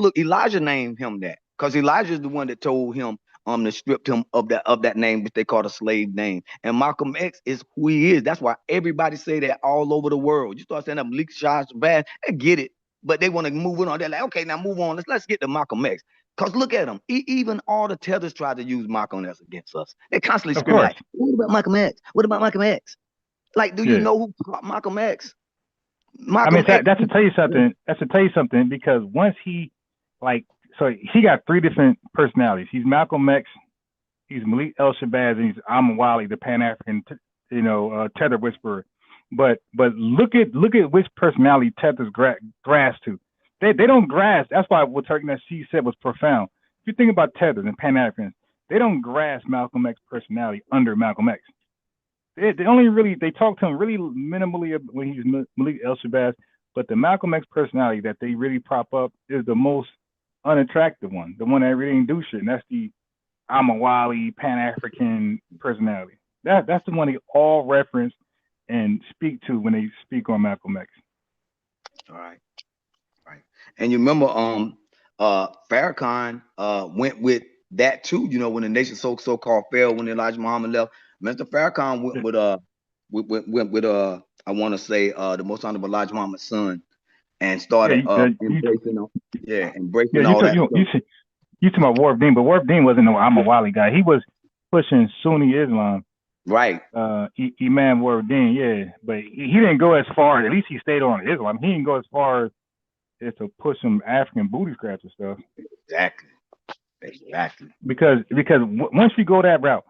look, Elijah named him that. Because Elijah is the one that told him that stripped him of that name, which they call a slave name. And Malcolm X is who he is. That's why everybody say that all over the world. You start saying that Malik Shahid, Shabazz, I get it. But they want to move it on. They're like, okay, now move on. Let's get to Malcolm X. Because look at him. Even all the tethers try to use Malcolm X against us. They constantly scream like, what about Malcolm X? What about Malcolm X? Like, do you know who taught Malcolm X? That's to tell you something. That's to tell you something, because once he got three different personalities. He's Malcolm X, he's Malik Shabazz, and he's Amawali, the Pan-African, tether whisperer. But look at which personality tethers grasp to. They don't grasp. That's why what Tariq Nasheed said was profound. If you think about tethers and Pan-Africans, they don't grasp Malcolm X personality under Malcolm X. They talk to him really minimally when he's Malik Shabazz, but the Malcolm X personality that they really prop up is the most unattractive one, the one that really didn't do shit, and that's the Amawali Pan-African personality. That's the one they all reference and speak to when they speak on Malcolm X. All right. And you remember Farrakhan went with that too, when the nation so-called fell, when Elijah Muhammad left. Mr. Farrakhan went with I want to say the most honorable Elijah Muhammad's son, and started embracing all that. You talking about Warf Dean, but Warf Dean wasn't no Amawali guy. He was pushing Sunni Islam. Right. Imam Warf Dean, yeah. But he didn't go as far, at least he stayed on Islam. He didn't go as far as to push some African booty scratcher stuff. Exactly. Because once you go that route,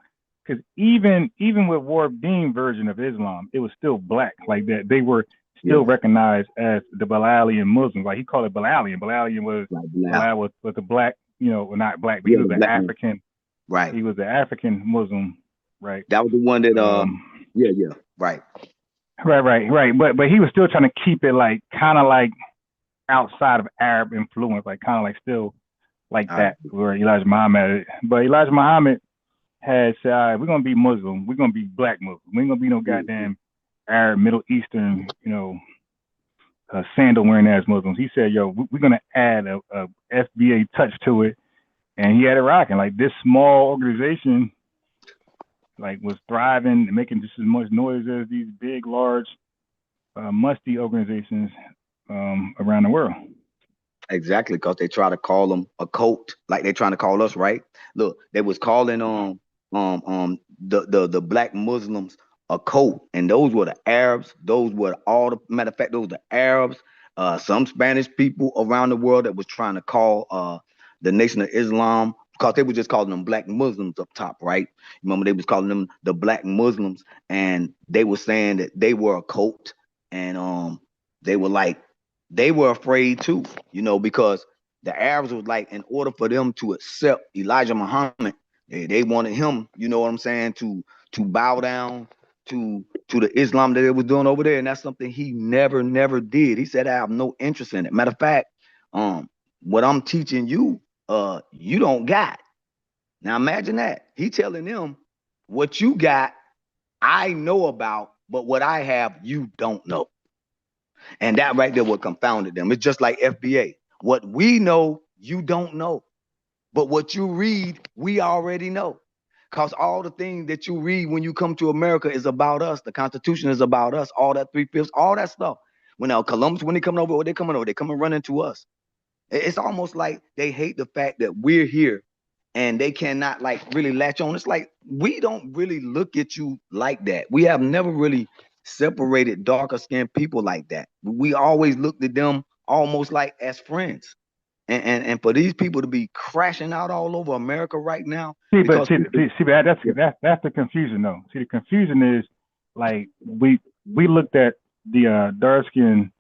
because even with Warf Dean version of Islam, it was still black like that. They were still recognized as the Bilalian Muslims. Like he called it Bilalian. Bilalian was the black, not black, but he was the African. Right. He was the African Muslim. Right. That was the one that Right. But he was still trying to keep it like kind of like outside of Arab influence, like kind of like still like that, where Elijah Muhammad. But Elijah Muhammad had said, all right, we're gonna be Muslim, we're gonna be black Muslim, we ain't gonna be no goddamn Arab, Middle Eastern, sandal wearing ass Muslims. He said, yo, we're gonna add a FBA touch to it, and he had it rocking. Like this small organization, like was thriving and making just as much noise as these big, large, musty organizations around the world. Exactly, because they try to call them a cult, like they trying to call us, right? Look, they was calling the black Muslims a cult, and those were the Arabs. Those were matter of fact, those were the Arabs, some Spanish people around the world that was trying to call the Nation of Islam, because they were just calling them black Muslims up top, right? Remember, they was calling them the black Muslims, and they were saying that they were a cult, and they were afraid too, because the Arabs was like, in order for them to accept Elijah Muhammad, They wanted him, you know what I'm saying, to bow down to the Islam that they was doing over there, and that's something he never did. He said, I have no interest in it. Matter of fact, what I'm teaching you, you don't got. Now imagine that. He telling them, what you got, I know about, but what I have, you don't know. And that right there what confounded them. It's just like FBA. What we know, you don't know. But what you read, we already know. Because all the things that you read when you come to America is about us. The Constitution is about us. All that 3/5, all that stuff. When Columbus, when they coming over, they coming over, they come and run into us. It's almost like they hate the fact that we're here and they cannot like really latch on. It's like, we don't really look at you like that. We have never really separated darker skinned people like that. We always looked at them almost like as friends. And for these people to be crashing out all over America right now. See, but that's the confusion though. See, the confusion is like we looked at the dark skinned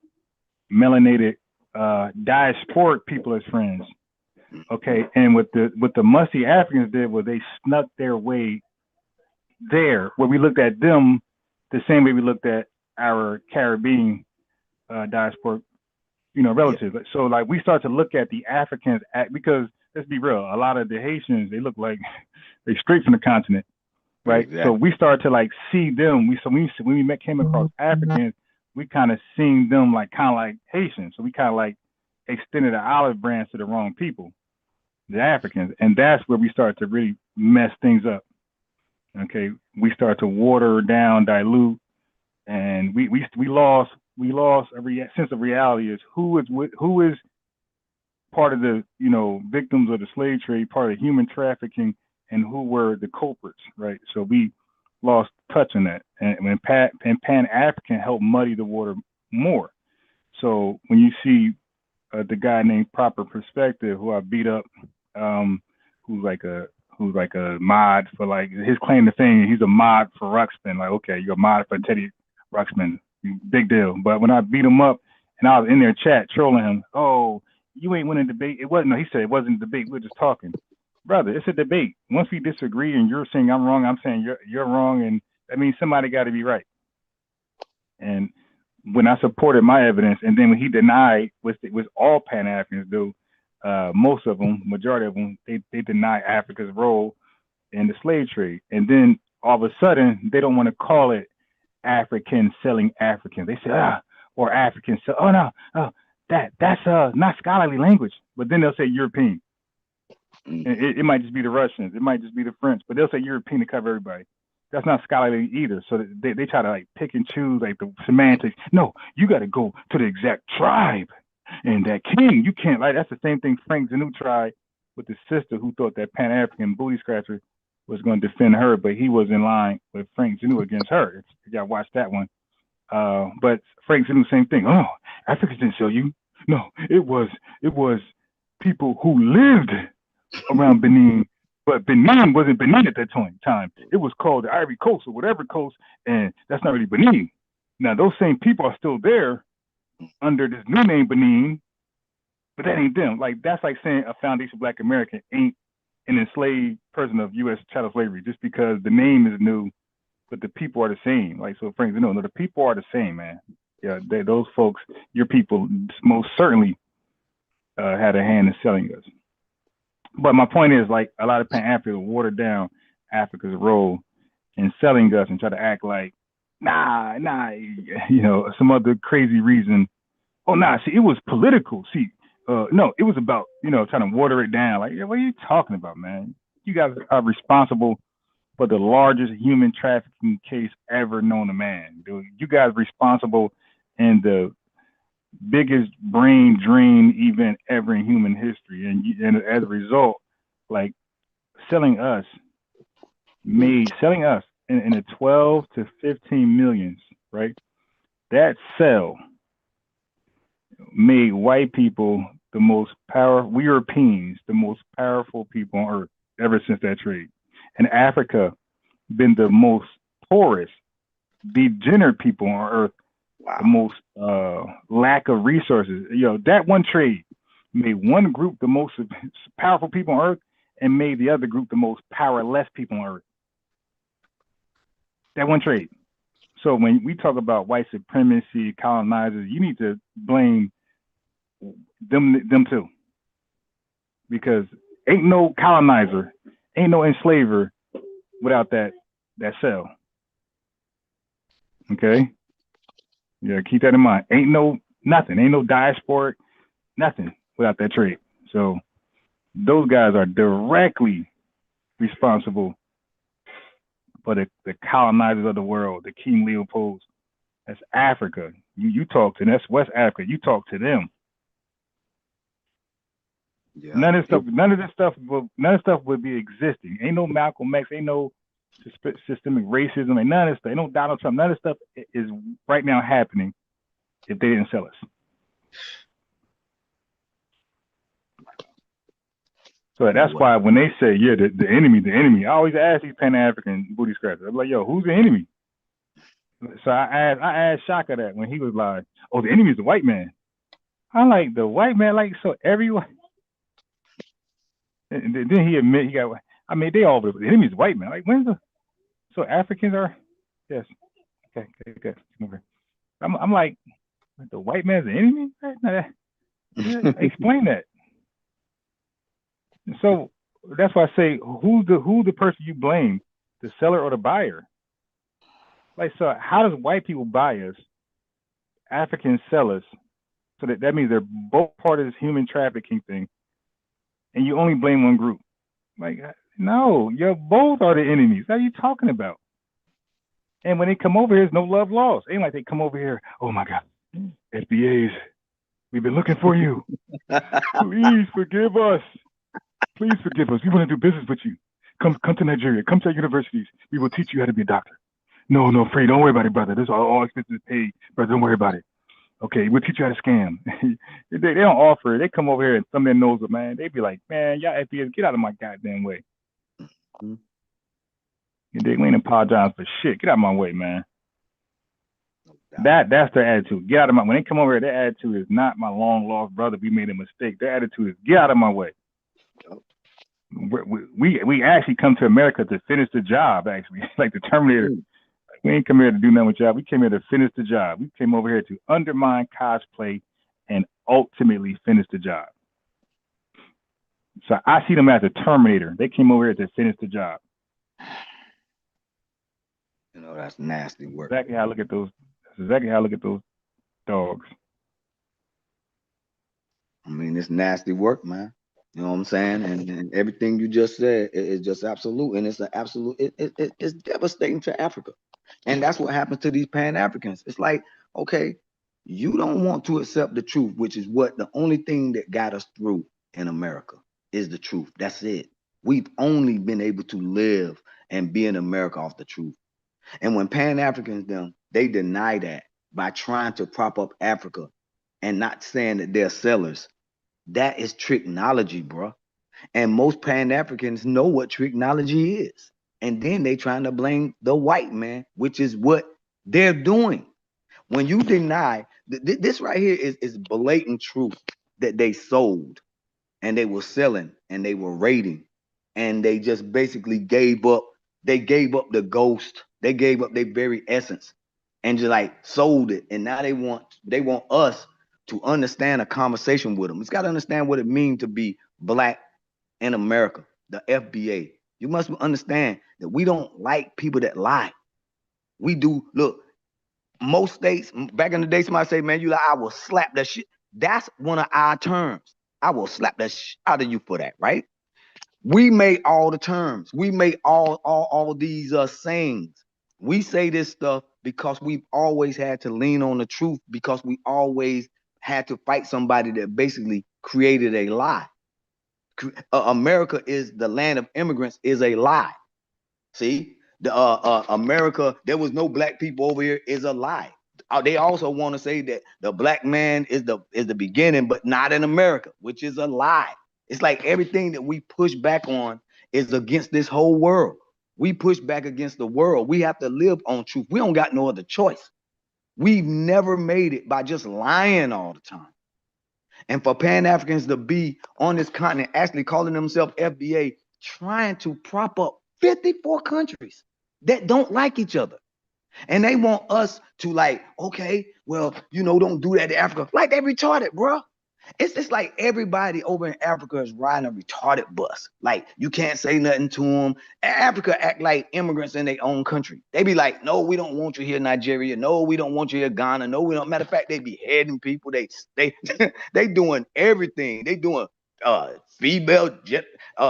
melanated diasporic people as friends. Okay, and what the musty Africans did was they snuck their way there, where we looked at them the same way we looked at our Caribbean diasporic, relatives. Yeah. So like we start to look at the Africans because let's be real, a lot of the Haitians, they look like they straight from the continent, right? Exactly. So we start to like see them. When we came across Africans, we kind of seen them like kind of like Haitians. So we kind of like extended the olive branch to the wrong people, the Africans, and that's where we start to really mess things up. Okay, we start to water down, dilute, and we lost a sense of reality. Is who is part of the victims of the slave trade, part of human trafficking, and who were the culprits, right? So we lost touch on that, and Pan-African helped muddy the water more. So when you see the guy named Proper Perspective, who I beat up, who's like a mod for like his claim to fame, he's a mod for Ruxpin. Like, okay, you're a mod for Teddy Ruxpin, big deal. But when I beat him up and I was in their chat trolling him, oh, you ain't winning debate. It wasn't. No, he said it wasn't a debate. We were just talking, brother. It's a debate. Once we disagree and you're saying I'm wrong, I'm saying you're wrong, and that means somebody got to be right. And when I supported my evidence, and then when he denied, which all Pan-Africans do, most of them, majority of them, they deny Africa's role in the slave trade. And then all of a sudden, they don't want to call it African selling Africans. They say, or African sell. Oh no, that's not scholarly language. But then they'll say European. It might just be the Russians. It might just be the French. But they'll say European to cover everybody. That's not scholarly either. So they try to like pick and choose like the semantics. No, you got to go to the exact tribe and that king. You can't like that's the same thing Frank Zanu tried with the sister who thought that Pan-African booty scratcher was going to defend her, but he was in line with Frank Zanu against her. If y'all watched that one. But Frank Zanu, same thing. Oh, Africans didn't sell you. No, it was people who lived around Benin. But Benin wasn't Benin at that time. It was called the Ivory Coast or whatever coast, and that's not really Benin. Now, those same people are still there under this new name Benin, but that ain't them. Like, that's like saying a foundation Black American ain't an enslaved person of U.S. chattel slavery just because the name is new, but the people are the same. Like, so friends, no, the people are the same, man. Yeah, those folks, your people most certainly had a hand in selling us. But my point is, like, a lot of Pan-Africans watered down Africa's role in selling us and try to act like, nah, some other crazy reason. Oh, nah, see, it was political. See, no, it was about, trying to water it down. Like, yeah, what are you talking about, man? You guys are responsible for the largest human trafficking case ever known to man. Dude. You guys responsible in the biggest brain drain event ever in human history, and as a result, like selling us in the 12 to 15 millions, right? That sell made white people the most powerful, Europeans the most powerful people on earth ever since that trade, and Africa been the most poorest, degenerate people on earth. Wow. The most lack of resources. That one trade made one group the most powerful people on earth, and made the other group the most powerless people on earth. That one trait. So when we talk about white supremacy, colonizers, you need to blame them too. Because ain't no colonizer, ain't no enslaver without that cell. Okay? Yeah, keep that in mind. Ain't no nothing, ain't no diasporic, nothing without that trait. So those guys are directly responsible for the colonizers of the world, the King Leopolds. That's Africa. You talk to them. That's West Africa. You talk to them. Yeah. None of this stuff would be existing. Ain't no Malcolm X. Ain't no systemic racism. Ain't none of this stuff. Ain't no Donald Trump. None of this stuff is right now happening if they didn't sell us. So that's why when they say, yeah, the enemy, I always ask these Pan-African booty scratchers. I'm like, yo, who's the enemy? So I asked Shaka that when he was like, oh, the enemy is the white man. I'm like, the white man, like, so everyone. And then he admit they all, but the enemy is white man. Like, so Africans are, yes. Okay. I'm like, the white man's the enemy? Explain that. So that's why I say, who the person you blame, the seller or the buyer? Like, so how does white people buy us, Africans sell us? So that means they're both part of this human trafficking thing, and you only blame one group. Like, no, you both are the enemies. What are you talking about? And when they come over here, there's no love lost. Ain't like they come over here, oh my God, FBAs, we've been looking for you. Please forgive us. Please forgive us. We want to do business with you. Come to Nigeria. Come to our universities. We will teach you how to be a doctor. No, Free, don't worry about it, brother. This is all expenses paid. Brother, don't worry about it. Okay, we'll teach you how to scam. they don't offer it. They come over here and some of them knows it, man. They be like, man, y'all FBAs, get out of my goddamn way. Mm-hmm. We ain't apologize for shit. Get out of my way, man. That's their attitude. Get out of my way. When they come over here, their attitude is not my long lost brother. We made a mistake. Their attitude is get out of my way. We actually come to America to finish the job, actually. Like the Terminator. We ain't come here to do nothing with y'all. We came here to finish the job. We came over here to undermine cosplay and ultimately finish the job. So I see them as a Terminator. They came over here to finish the job. You know, that's nasty work. That's exactly how I look at those dogs. I mean, it's nasty work, man. You know what I'm saying? And everything you just said is just absolute. And it's an absolute, it's devastating to Africa. And that's what happens to these Pan-Africans. It's like, okay, you don't want to accept the truth, which is what the only thing that got us through in America is the truth. That's it. We've only been able to live and be in America off the truth. And when Pan-Africans, they deny that by trying to prop up Africa and not saying that they're sellers. That is tricknology, bro. And most Pan-Africans know what tricknology is. And then they trying to blame the white man, which is what they're doing. When you deny, this right here is blatant truth that they sold and they were selling and they were raiding. And they just basically gave up. They gave up the ghost. They gave up their very essence and just like sold it. And now they want us to understand a conversation with them. It's got to understand what it means to be black in America, the FBA. You must understand that we don't like people that lie. We do. Look, most states, back in the day, somebody say, man, you lie, I will slap that shit. That's one of our terms. I will slap that shit out of you for that, right? We made all the terms. We made all these sayings. We say this stuff because we've always had to lean on the truth, because we always had to fight somebody that basically created a lie. America is the land of immigrants is a lie. See, the America, there was no black people over here is a lie. They also want to say that the black man is the beginning, but not in America, which is a lie. It's like everything that we push back on is against this whole world. We push back against the world. We have to live on truth. We don't got no other choice. We've never made it by just lying all the time. And for Pan-Africans to be on this continent actually calling themselves FBA trying to prop up 54 countries that don't like each other. And they want us to like, okay, well, you know, don't do that to Africa. Like they retarded, bro. It's like everybody over in Africa is riding a retarded bus. Like you can't say nothing to them. Africa act like immigrants in their own country. They be like, no, we don't want you here, Nigeria. No, we don't want you here, Ghana. No, we don't. Matter of fact, they be heading people. They they doing everything. They doing female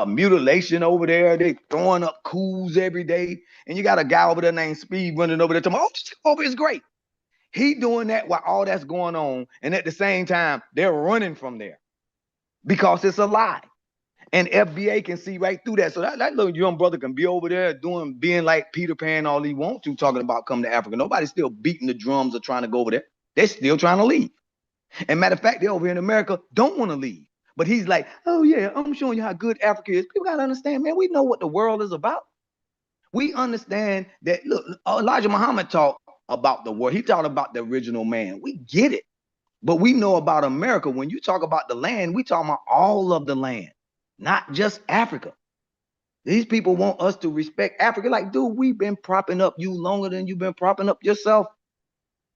mutilation over there. They throwing up coups every day. And you got a guy over there named Speed running over there talking, oh, this over is great. He doing that while all that's going on. And at the same time, they're running from there because it's a lie. And FBA can see right through that. So that little young brother can be over there being like Peter Pan all he wants to, talking about coming to Africa. Nobody's still beating the drums or trying to go over there. They're still trying to leave. And matter of fact, they over here in America don't want to leave. But he's like, oh yeah, I'm showing you how good Africa is. People got to understand, man, we know what the world is about. We understand that, look, Elijah Muhammad talked about the world. He talked about the original man. We get it. But we know about America. When you talk about the land, we talk about all of the land, not just Africa. These people want us to respect Africa. Like, dude, we've been propping up you longer than you've been propping up yourself.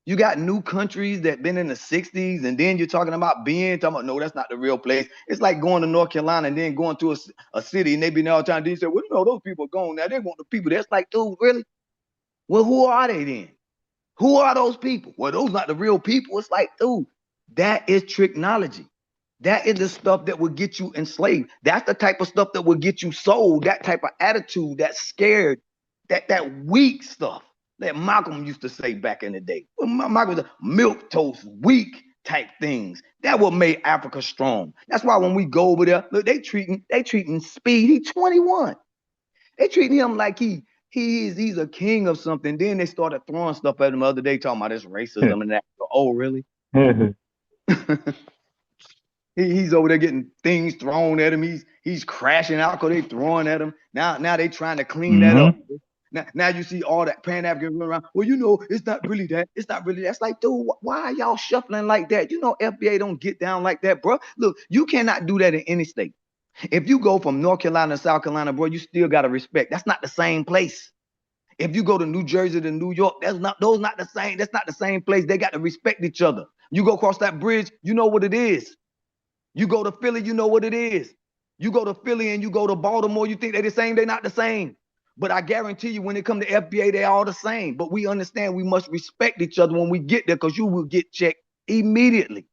You got new countries that been in the 60s, and then you're talking about no, that's not the real place. It's like going to North Carolina and then going to a city, and they be there all the time. They say, well, no, those people are gone now. They want the people. That's like, dude, really? Well, who are they then? Who are those people? Well, those not the real people. It's like, dude, that is technology. That is the stuff that will get you enslaved. That's the type of stuff that will get you sold. That type of attitude, that scared, that weak stuff that Malcolm used to say back in the day. Well, Malcolm was a milquetoast, weak type things. That what made Africa strong. That's why when we go over there, look, they treating Speed. He's 21. They treating him like he's a king of something. Then they started throwing stuff at him the other day, talking about this racism and that. Oh, really? He's over there getting things thrown at him. He's crashing out because they throwing at him. Now they trying to clean that up. Now you see all that Pan-African running around. Well, you know, it's not really that. It's not really that. It's like, dude, why are y'all shuffling like that? You know, FBA don't get down like that, bro. Look, you cannot do that in any state. If you go from North Carolina to South Carolina, bro, you still got to respect. That's not the same place. If you go to New Jersey to New York, those not the same. That's not the same place. They got to respect each other. You go across that bridge, you know what it is. You go to Philly, you know what it is. You go to Philly and you go to Baltimore, you think they're the same. They're not the same. But I guarantee you, when it comes to FBA, they're all the same. But we understand we must respect each other when we get there, because you will get checked immediately.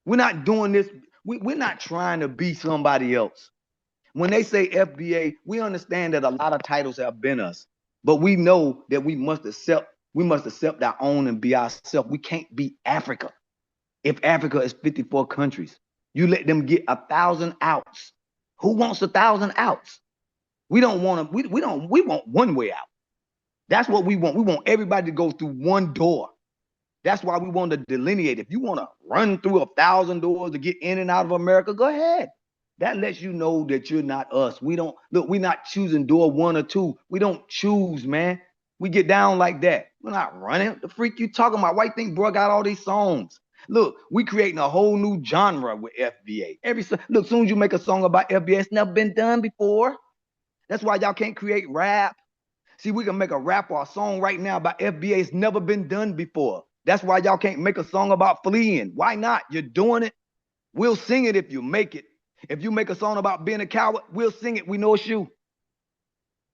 We're not doing this. We're not trying to be somebody else. When they say FBA, we understand that a lot of titles have been us, but we know that we must accept our own and be ourselves. We can't be Africa. If Africa is 54 countries, you let them get 1,000 outs. Who wants 1,000 outs? We don't want them. We want one way out. That's what we want. We want everybody to go through one door. That's why we want to delineate. If you want to run through 1,000 doors to get in and out of America, go ahead. That lets you know that you're not us. We're not choosing door 1 or 2. We don't choose, man. We get down like that. We're not running. The freak you talking about? Why you think bro got all these songs? Look, we creating a whole new genre with FBA. Look, soon as you make a song about FBA, it's never been done before. That's why y'all can't create rap. See, we can make a rap or a song right now about FBA. It's never been done before. That's why y'all can't make a song about fleeing. Why not? You're doing it. We'll sing it if you make it. If you make a song about being a coward, we'll sing it. We know it's you.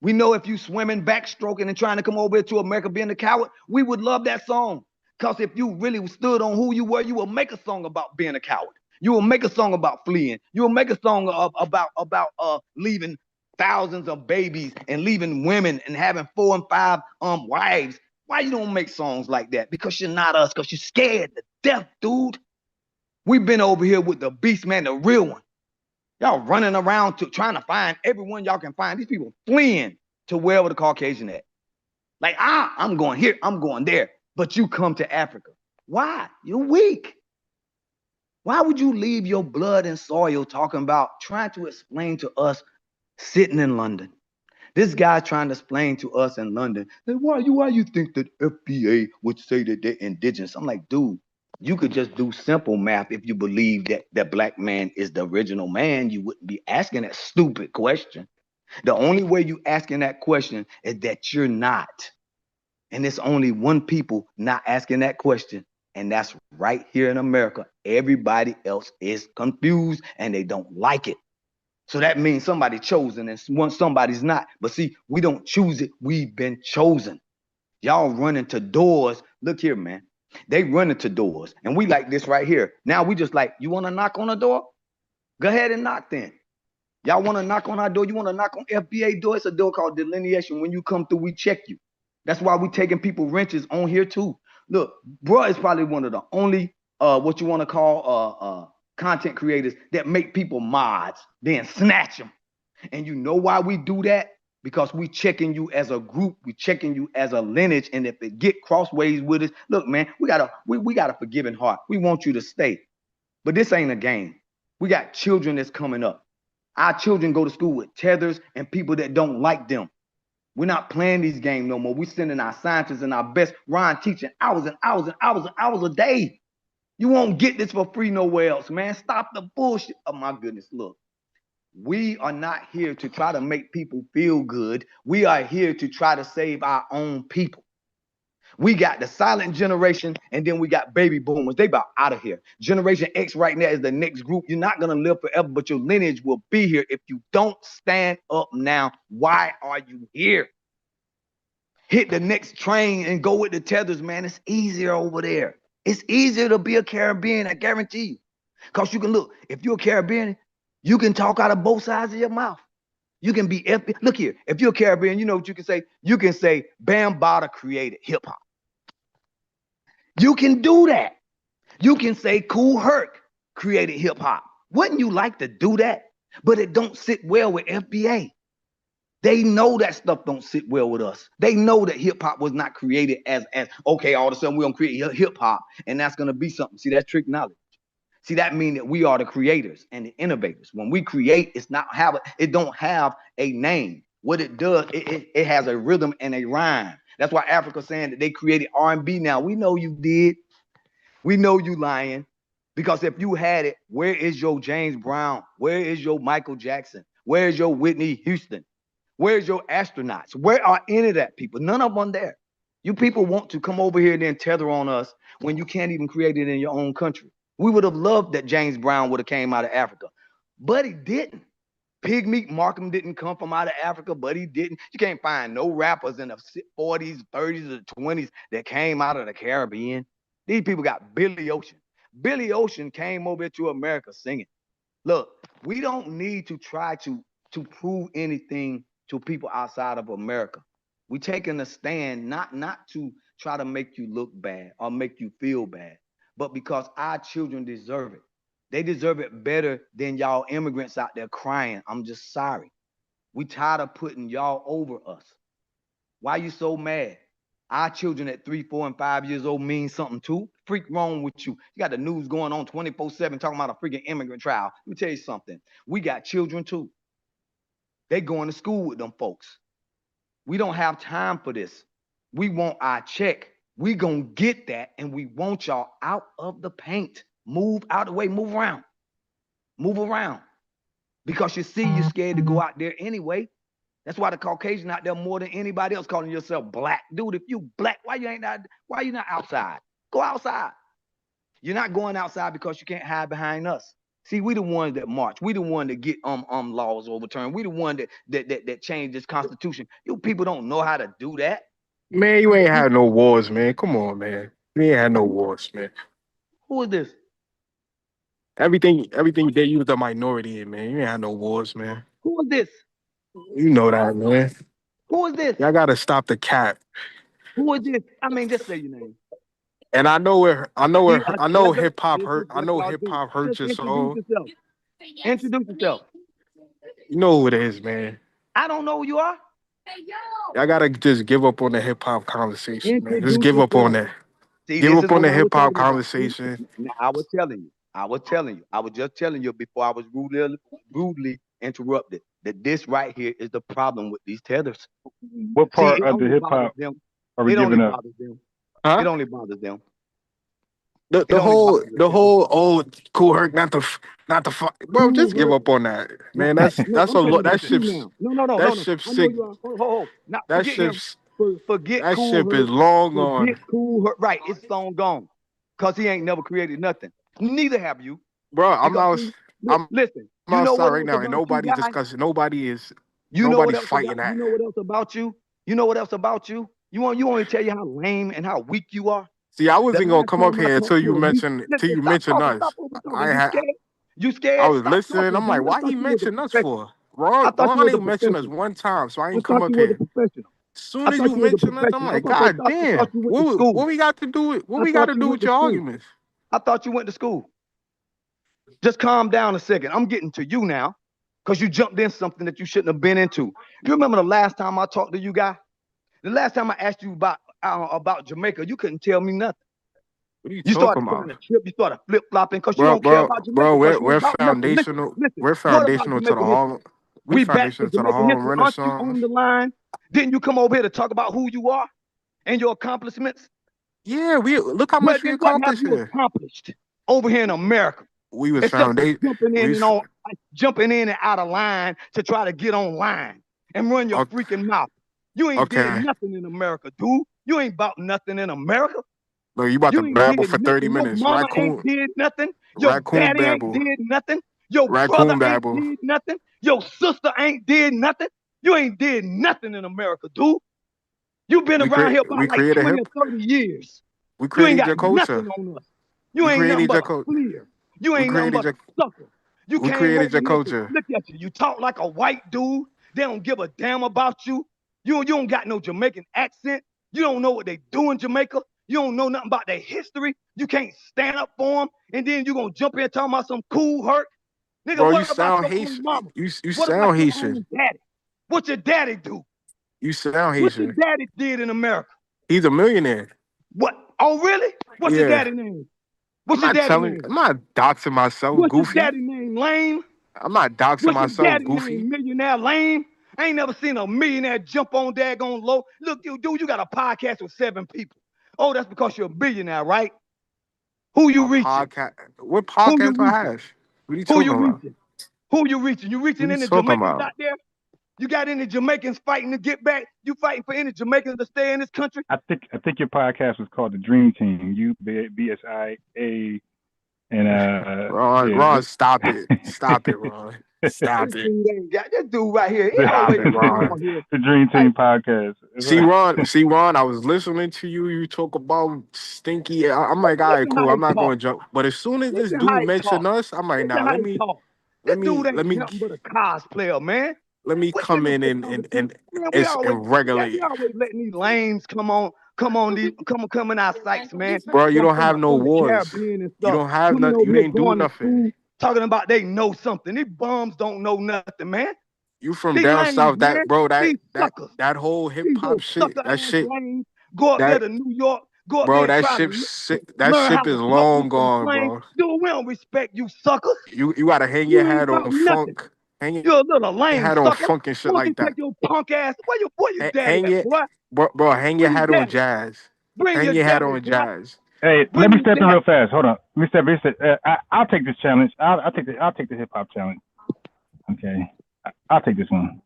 We know if you swimming, backstroking, and trying to come over here to America being a coward, we would love that song. Because if you really stood on who you were, you will make a song about being a coward. You will make a song about fleeing. You will make a song about leaving thousands of babies and leaving women and having 4 and 5 wives. Why you don't make songs like that? Because you're not us, because you're scared to death, dude. We've been over here with the beast man, the real one. Y'all running around trying to find everyone y'all can find. These people fleeing to wherever the Caucasian at. Like, I'm going here, I'm going there. But you come to Africa. Why? You're weak. Why would you leave your blood and soil talking about trying to explain to us sitting in London? This guy trying to explain to us in London, why you think that FBA would say that they're indigenous? I'm like, dude, you could just do simple math. If you believe that the black man is the original man, you wouldn't be asking that stupid question. The only way you asking that question is that you're not. And it's only one people not asking that question. And that's right here in America. Everybody else is confused and they don't like it. So that means somebody chosen and somebody's not. But see, we don't choose it. We've been chosen. Y'all running to doors. Look here, man. They running to doors. And we like this right here. Now we just like, you want to knock on a door? Go ahead and knock then. Y'all want to knock on our door? You want to knock on FBA door? It's a door called delineation. When you come through, we check you. That's why we taking people wrenches on here too. Look, bro is probably one of the only what you want to call content creators that make people mods, then snatch them. And you know why we do that? Because we checking you as a group, we checking you as a lineage, and if it get crossways with us, look, man, we got a forgiving heart. We want you to stay, but this ain't a game. We got children that's coming up. Our children go to school with tethers and people that don't like them. We're not playing these games no more. We're sending our scientists and our best Ron teaching hours and hours and hours and hours a day. You won't get this for free nowhere else, man. Stop the bullshit. Oh my goodness, look. We are not here to try to make people feel good. We are here to try to save our own people. We got the silent generation, and then we got baby boomers. They about out of here. Generation X right now is the next group. You're not going to live forever, but your lineage will be here. If you don't stand up now, why are you here? Hit the next train and go with the tethers, man. It's easier over there. It's easier to be a Caribbean, I guarantee you. Because you can look, if you're a Caribbean, you can talk out of both sides of your mouth. You can be FB. Look here, if you're a Caribbean, you know what you can say? You can say Bambaataa created hip hop. You can do that. You can say Kool Herc created hip hop. Wouldn't you like to do that? But it don't sit well with FBA. They know that stuff don't sit well with us. They know that hip hop was not created as okay, all of a sudden we're gonna create hip hop and that's gonna be something. See, that's trick knowledge. See, that means that we are the creators and the innovators. When we create, it don't have a name. What it does, it has a rhythm and a rhyme. That's why Africa's saying that they created R&B now. We know you did. We know you lying. Because if you had it, where is your James Brown? Where is your Michael Jackson? Where is your Whitney Houston? Where's your astronauts? Where are any of that people? None of them there. You people want to come over here and then tether on us when you can't even create it in your own country. We would have loved that James Brown would have came out of Africa, but he didn't. Pygmy Markham didn't come from out of Africa, but he didn't. You can't find no rappers in the 40s, 30s, or 20s that came out of the Caribbean. These people got Billy Ocean. Billy Ocean came over to America singing. Look, we don't need to try to prove anything to people outside of America. We're taking a stand not to try to make you look bad or make you feel bad, but because our children deserve it. They deserve it better than y'all immigrants out there crying. I'm just sorry. We tired of putting y'all over us. Why you so mad? Our children at 3, 4, and 5 years old mean something too. Freak wrong with you. You got the news going on 24/7 talking about a freaking immigrant trial. Let me tell you something. We got children too. They going to school with them folks. We don't have time for this. We want our check. We gonna get that, and we want y'all out of the paint. Move out of the way, move around. Move around. Because you see, you're scared to go out there anyway. That's why the Caucasian out there more than anybody else calling yourself black. Dude, if you black, why you not outside? Go outside. You're not going outside because you can't hide behind us. See, we the ones that march. We the one that get laws overturned. We the one that change this constitution. You people don't know how to do that. Man, you ain't had no wars, man. Come on, man. You ain't had no wars, man. Who is this? Everything they used a minority in, man. You ain't had no wars, man. Who is this? You know that, man. Who is this? Y'all gotta stop the cap. Who is this? I mean, just say your name. And I know hip hop hurt. I know hip hop hurts your soul. Introduce yourself. You know who it is, man. I don't know who you are. Y'all gotta just give up on the hip hop conversation, man. Just give up on that. Give up on the hip hop conversation. I was telling you. I was just telling you before I was rudely interrupted that this right here is the problem with these tethers. What part of the hip hop are we giving up? Huh? It only bothers them. The whole old Cool Herc, not the fuck, bro. Just give up on that, man. That's a lot. That ship's that ship's I know sick. you are. Hold. Not That forget him. ship's Forget that Cool ship is Herc. long Forget gone, Cool Herc. Right, it's long gone. Cause he ain't never created nothing. Neither have you. bro. Because listen, I'm you know outside what right else now, and about you nobody's guys? discussing. You know what Nobody's else about fighting that. you know what else about you? You know what else about you? You want me to tell you how lame and how weak you are? See, I The wasn't gonna last come up time I here talked until to you a weak mentioned listen, us. stop over talking. I You had scared? You I scared? was Stop listening. talking, I'm like, dude. I why thought he you was a mentioned us professional. for? I Ron thought you was a ain't mentioned us professional. one time, so I I ain't come thought up you was a here. professional. Soon I as thought you you was a mentioned us, I'm professional. like, God I damn, thought you went to school. what we got to do with I thought you went to your school. arguments? I thought you went to school. Just calm down a second. I'm getting to you now, because you jumped in something that you shouldn't have been into. You remember the last time I talked to you guy? The last time I asked you about Jamaica, you couldn't tell me nothing. What are you You talking started trying about? to trip. You started flip-flopping because you Bro, don't care bro, about Jamaica bro, because you ain't we're about nothing. foundational. Listen. We're What about foundational to the Jamaica history? Harlem. We back to Foundational to the Jamaica Harlem history. Aren't you Renaissance. on the line? Didn't you come over here to talk about who you are and your accomplishments? Yeah, we look how Well, much we then what have accomplished you here. accomplished over here in America? We was Except for foundation. jumping in and out of line to try to get online and run your freaking mouth. You ain't did Okay. nothing in America, dude. You ain't about nothing in America. No, you about to You ain't babble did for 30 nothing. Your minutes. mama ain't did nothing. Your Raccoon daddy ain't babble. did nothing. Your brother Raccoon ain't babble. did nothing. Your sister ain't did nothing. You ain't did nothing in America, dude. You've been around here about like 20 or 30 years. We You ain't created got your culture. nothing on us. You We ain't nothing created but your a culture. fleer. You We ain't nothing created but a sucker. You We came over created your here to culture. look at you. You talk like a white dude. They don't give a damn about you. You don't got no Jamaican accent. You don't know what they do in Jamaica. You don't know nothing about their history. You can't stand up for them. And then you going to jump in talking about some cool hurt. Nigga, Bro, you what about sound your Haitian. own mama? You What about sound your Haitian. own daddy? What your daddy do? You sound What your Haitian. daddy did in America? He's a millionaire. What? Oh, really? What's your daddy name? What's your daddy name? I'm not doxing myself, What's your goofy. daddy name? Lame? I'm not doxing What's your myself, daddy goofy. name? Millionaire Lame? I ain't never seen a millionaire jump on daggone low. Look, you dude, you got a podcast with 7 people. Oh, that's because you're a billionaire, right? Who you reaching? What podcast do I have? What are you Who talking you about? reaching? Who you reaching? You reaching What are you any talking Jamaicans about? out there? You got any Jamaicans fighting to get back? You fighting for any Jamaicans to stay in this country? I think your podcast was called The Dream Team. UBSIA and Ron, stop it. Stop it, Ron. Stop This it. dude ain't got this dude right here. He Stop always it, coming Ron. on here. The Dream Team podcast. See, Ron, I was listening to you. You talk about stinky. I'm like, all right, Listen how cool. I'm he not talk. going to jump. But as soon as this Listen how dude he mentioned talk. us, I'm like, Listen nah, how he talk. This dude ain't nothing but a cosplayer, man. let me What come kind of in and conversation? Man, we regulate. always letting these lames come in our sites, man. Bro, you don't have no From the wars. Caribbean and You stuff. don't have Coming nothing. over You here didn't do going to nothing. school, talking about they know something. These bums don't know nothing, man. You from These down lames, south, man. These suckers. that whole hip These hop little shit, sucker that ass shit, lames. Go up there that to New York. Go up there bro, and that try ship, to that learn how ship to is smoke long with some gone, flame. bro. Dude, we don't respect you, suckers. You gotta hang your You ain't hat about on nothing. funk, hang You're a little your lame hat on sucker. funk and shit Why don't you like that. take your punk ass? Where your daddy Hang at, it, boy? bro. Hang Where your your hat on daddy? jazz. Bring Hang your your hat daddy, on boy. jazz. Hey, Bring let me your step in daddy. real fast. Hold on. Let me step in. I'll take this challenge. I'll take the hip hop challenge. Okay, I'll take this one.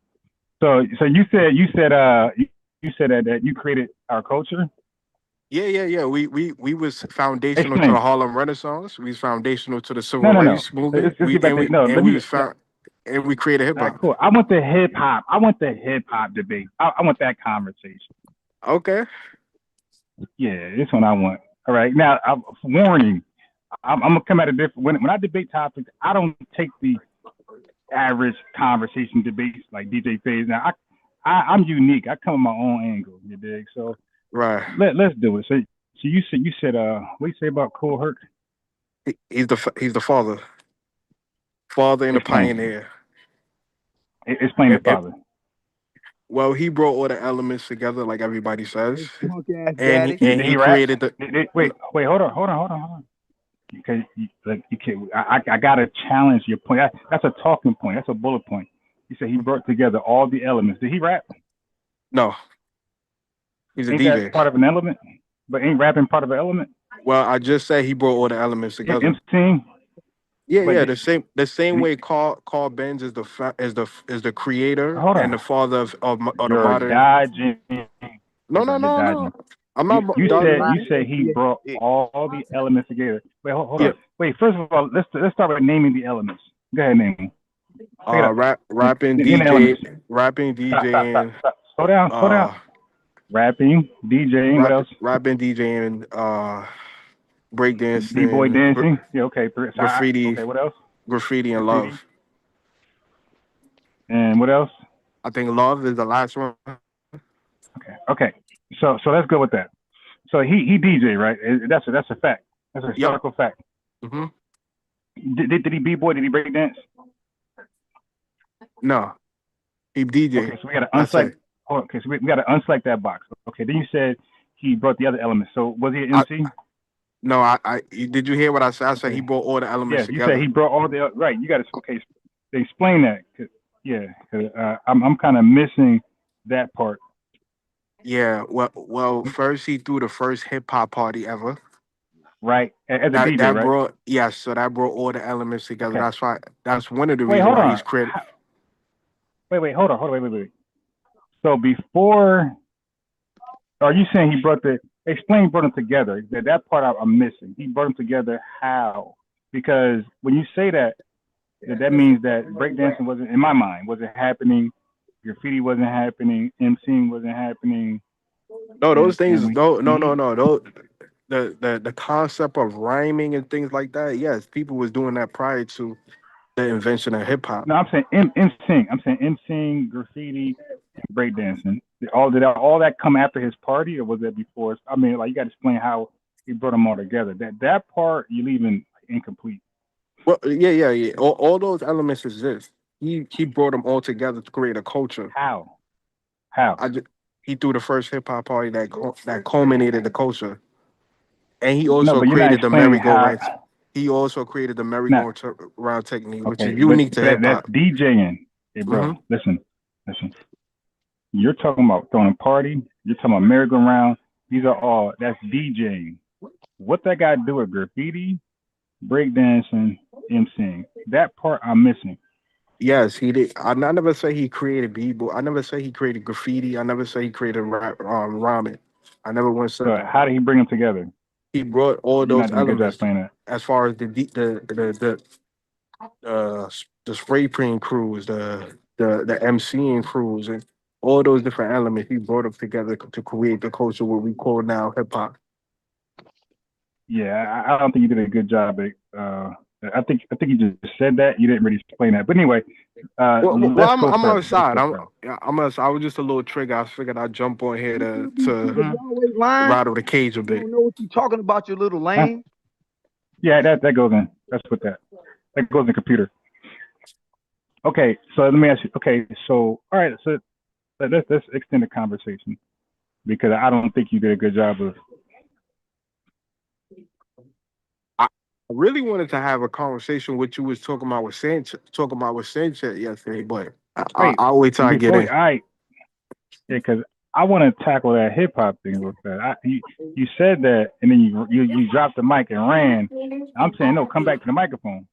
So you said you said that you created our culture. Yeah. We was foundational to Explain. the Harlem Renaissance. We was foundational to the civil No. rights movement. Let's get back to no. Let me. And we created hip All right, hop. cool. I want the hip hop debate. I want that conversation. Okay. Yeah, this one I want. All right. Now, warning. I'm gonna come at a different. When I debate topics, I don't take the average conversation debates like DJ Faze. Now, I'm unique. I come with my own angle. You dig? So right. Let's do it. So you said what do you say about Cole Herc? He's the father and the pioneer. Explain the father. Well, he brought all the elements together, like everybody says, and he created the. Wait, hold on. Because you can't. I gotta challenge your point. That's a talking point. That's a bullet point. You said he brought together all the elements. Did he rap? No. He's a ain't DJ. That part of an element? But ain't rapping part of an element? Well, I just said he brought all the elements together. MCing. Yeah, the same way Carl Benz is the creator and the father of the You're modern. dodging. No. I'm not. You said he brought all the elements together. Wait, hold on. Wait, first of all, let's start with naming the elements. Go ahead, name them. Rapping, DJing. Stop. Slow down. Rapping, DJing. What else? Rapping, DJing. Breakdancing. B-boy dancing. Yeah, okay. Graffiti. Okay, what else? Graffiti and love. And what else? I think love is the last one. Okay. So let's go with that. So he DJ, right? That's a fact. That's a historical fact. Mm-hmm. Did he b-boy? Did he break dance? No, he DJ. Okay, so we got to unselect. Okay, so we got to unselect that box. Okay, then you said he brought the other elements. So was he an MC? No, I did you hear what I said? I said he brought all the elements together. Yeah, you said he brought all the right. You got to explain that. Cause I'm kind of missing that part. Yeah, well, first he threw the first hip hop party ever. Right, as a DJ, right? So that brought all the elements together. Okay. That's one of the reasons why he's credited. Wait, hold on. So before, are you saying he brought brought them together? That part I'm missing. He brought them together how? Because when you say that means that breakdancing wasn't, in my mind, wasn't happening. Graffiti wasn't happening. MCing wasn't happening. No, those things. No. The concept of rhyming and things like that. Yes, people was doing that prior to the invention of hip hop. No, I'm saying MCing. I'm saying MCing, graffiti, and breakdancing. Did all that come after his party, or was that before? I mean, like, you got to explain how he brought them all together. That part you leaving incomplete. Well, yeah. All those elements exist. He brought them all together to create a culture. How? He threw the first hip hop party that culminated the culture, and he also created the merry-go-round. He also created the merry-go-round technique, which is unique to hip hop. That's DJing. Hey, bro, listen. You're talking about throwing a party. You're talking about merry-go-round. That's DJing. What that got to do with graffiti, breakdancing, MCing? That part I'm missing. Yes, he did. I never say he created b-boy. I never say he created graffiti. I never say he created rhyming. I never once said that. How did he bring them together? He brought all those elements. As far as the spray paint crews, the MCing crews, and all those different elements, he brought them together to create the culture what we call now hip hop. Yeah, I don't think you did a good job. I think you just said that. You didn't really explain that. But anyway, I'm on the side. I was just a little trigger. I figured I'd jump on here to rattle the cage a bit. You don't know what you're talking about, you little lame. Yeah, that goes in. That's what that goes in the computer. Okay, so let me ask you. Okay, so all right, so let's extend the conversation because I don't think you did a good job of. I really wanted to have a conversation with you was talking about with Sanchez yesterday, but I'll wait till I get in. Because I want to tackle that hip hop thing with that. You said that, and then you dropped the mic and ran. I'm saying no, come back to the microphone.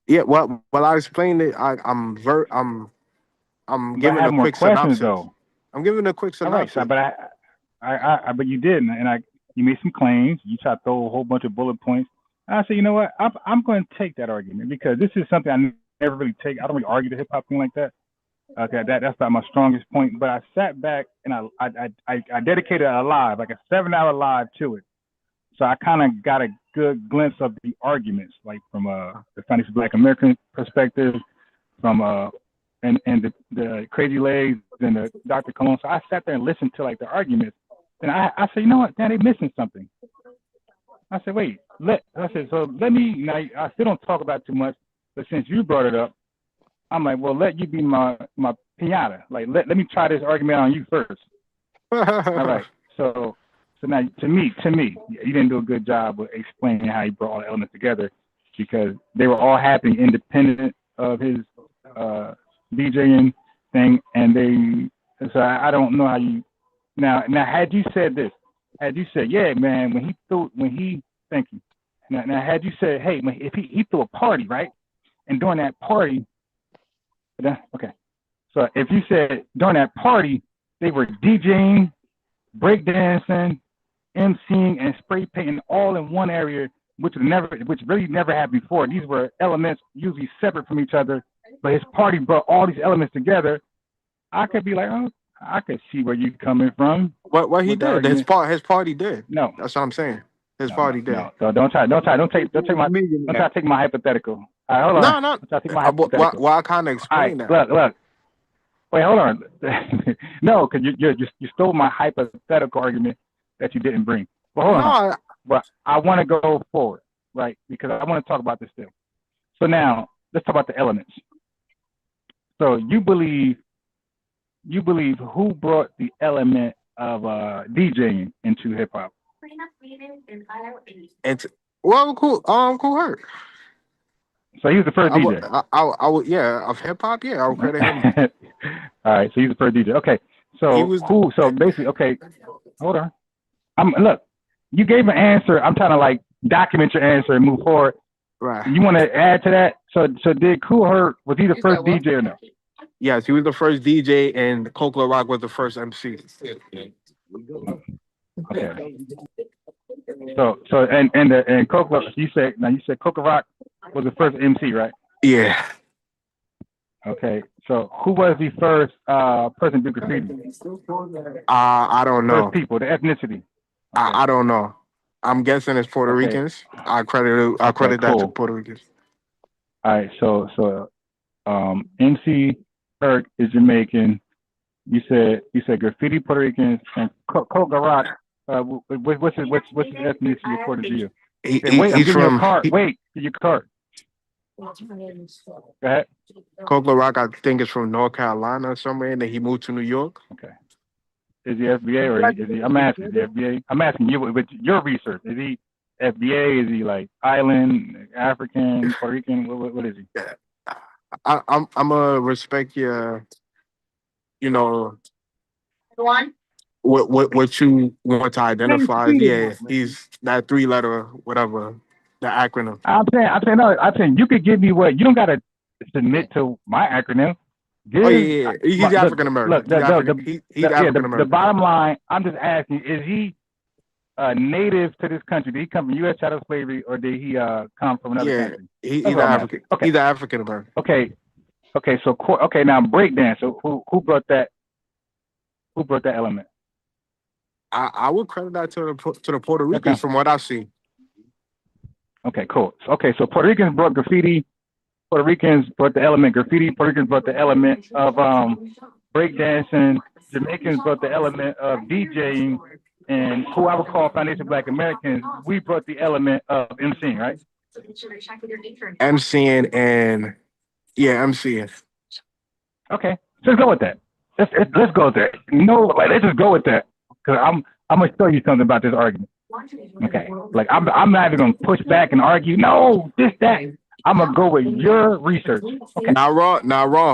Yeah, well, I explained it. I'm giving a quick synopsis. Though. I'm giving a quick synopsis. Right, but you didn't, and you made some claims. You tried to throw a whole bunch of bullet points. I said, you know what? I'm going to take that argument because this is something I never really take. I don't really argue the hip hop thing like that. Okay, that's not my strongest point. But I sat back and I dedicated a live, like a 7-hour live to it. So I kind of got a good glimpse of the arguments, like from the Foundation Black American perspective, from and the Crazy Legs and the Dr. Cologne. So I sat there and listened to like the arguments, and I said, you know what? Damn, they missing something. I said, wait, let me, now I still don't talk about it too much, but since you brought it up, I'm like, well, let you be my piñata. Like, let me try this argument on you first. All right. So now, to me, you didn't do a good job of explaining how he brought all the elements together because they were all happening independent of his DJing thing. So I don't know how you, now, had you said this, had you said, yeah, man, when he Thank you. Now, had you said, hey, if he threw a party, right? And during that party, okay. So if you said during that party, they were DJing, breakdancing, emceeing, and spray painting all in one area, which really never happened before. These were elements usually separate from each other, but his party brought all these elements together. I could be like, oh, I could see where you're coming from. What he did? His party did. No, that's what I'm saying. His party did. No, so don't take my hypothetical. All right, hold on. No. Don't take my hypothetical. Well, I kind of explained that. Look. Wait, hold on. No, because you stole my hypothetical argument that you didn't bring. But hold on. But I want to go forward, right? Because I want to talk about this still. So now let's talk about the elements. So you believe who brought the element of DJing into hip hop? Cool Herc. So he was the first DJ. I would, yeah, of hip hop, yeah, I would credit him. All right, so he's the first DJ. Okay, so who? So basically, okay, hold on. Look, you gave an answer. I'm trying to like document your answer and move forward. Right. You want to add to that? So did Kool Herc, was he the first DJ or no? Yes, he was the first DJ, and Coke Rock was the first MC. Okay. So and Coke, you said Coke Rock was the first MC, right? Yeah. Okay. So who was the first person to do graffiti? I don't know. First people, the ethnicity. Okay. I don't know. I'm guessing it's Puerto Ricans. I credit that to Puerto Ricans. All right. So MC Herc is Jamaican. You said graffiti Puerto Ricans and Coke Rock. What's his ethnicity according to you? He's from your card. Wait, your card. Go ahead. Coke Rock, I think, is from North Carolina or somewhere, and then he moved to New York. Okay. Is he FBA or is he? I'm asking, is he FBA? I'm asking you with your research. Is he FBA? Is he like island, African, Puerto Rican? What is he? I'm gonna respect your, what you want to identify. Yeah, he's that 3-letter whatever, the acronym. I'm saying you could give me what you don't gotta submit to my acronym. Yeah. He's African American. He's African American. The bottom line, I'm just asking: is he native to this country? Did he come from U.S. chattel slavery, or did he come from another country? He's African. Okay. He's African American. Okay. So now breakdance. So who brought that? Who brought that element? I would credit that to the Puerto Ricans from what I see. Okay, cool. So Puerto Ricans brought graffiti. Puerto Ricans brought the element graffiti. Puerto Ricans brought the element of breakdancing. Jamaicans brought the element of DJing, and who I would call Foundation Black Americans, we brought the element of MCing, right? MCing and MCing. Okay, let's go with that. Let's go with that. Let's just go with that because I'm gonna show you something about this argument. Okay, I'm not even gonna push back and argue. No, that. I'm gonna go with your research. Okay. Now, Raw.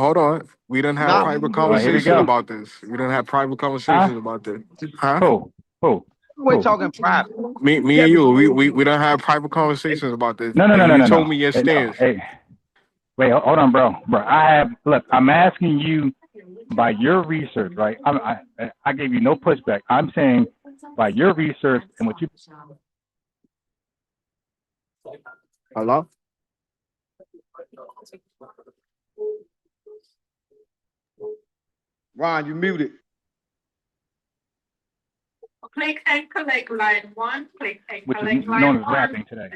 Hold on. We didn't have private conversations about this. We didn't have private conversations about this. Huh? Who? We're talking private. Me and you. We don't have private conversations about this. No. You told me your stance. Hey, wait, hold on, bro. I'm asking you by your research, right? I gave you no pushback. I'm saying by your research and what you. Hello? Ron, you muted. Click and collect line 1. Click and which collect is line known as 1. rapping today.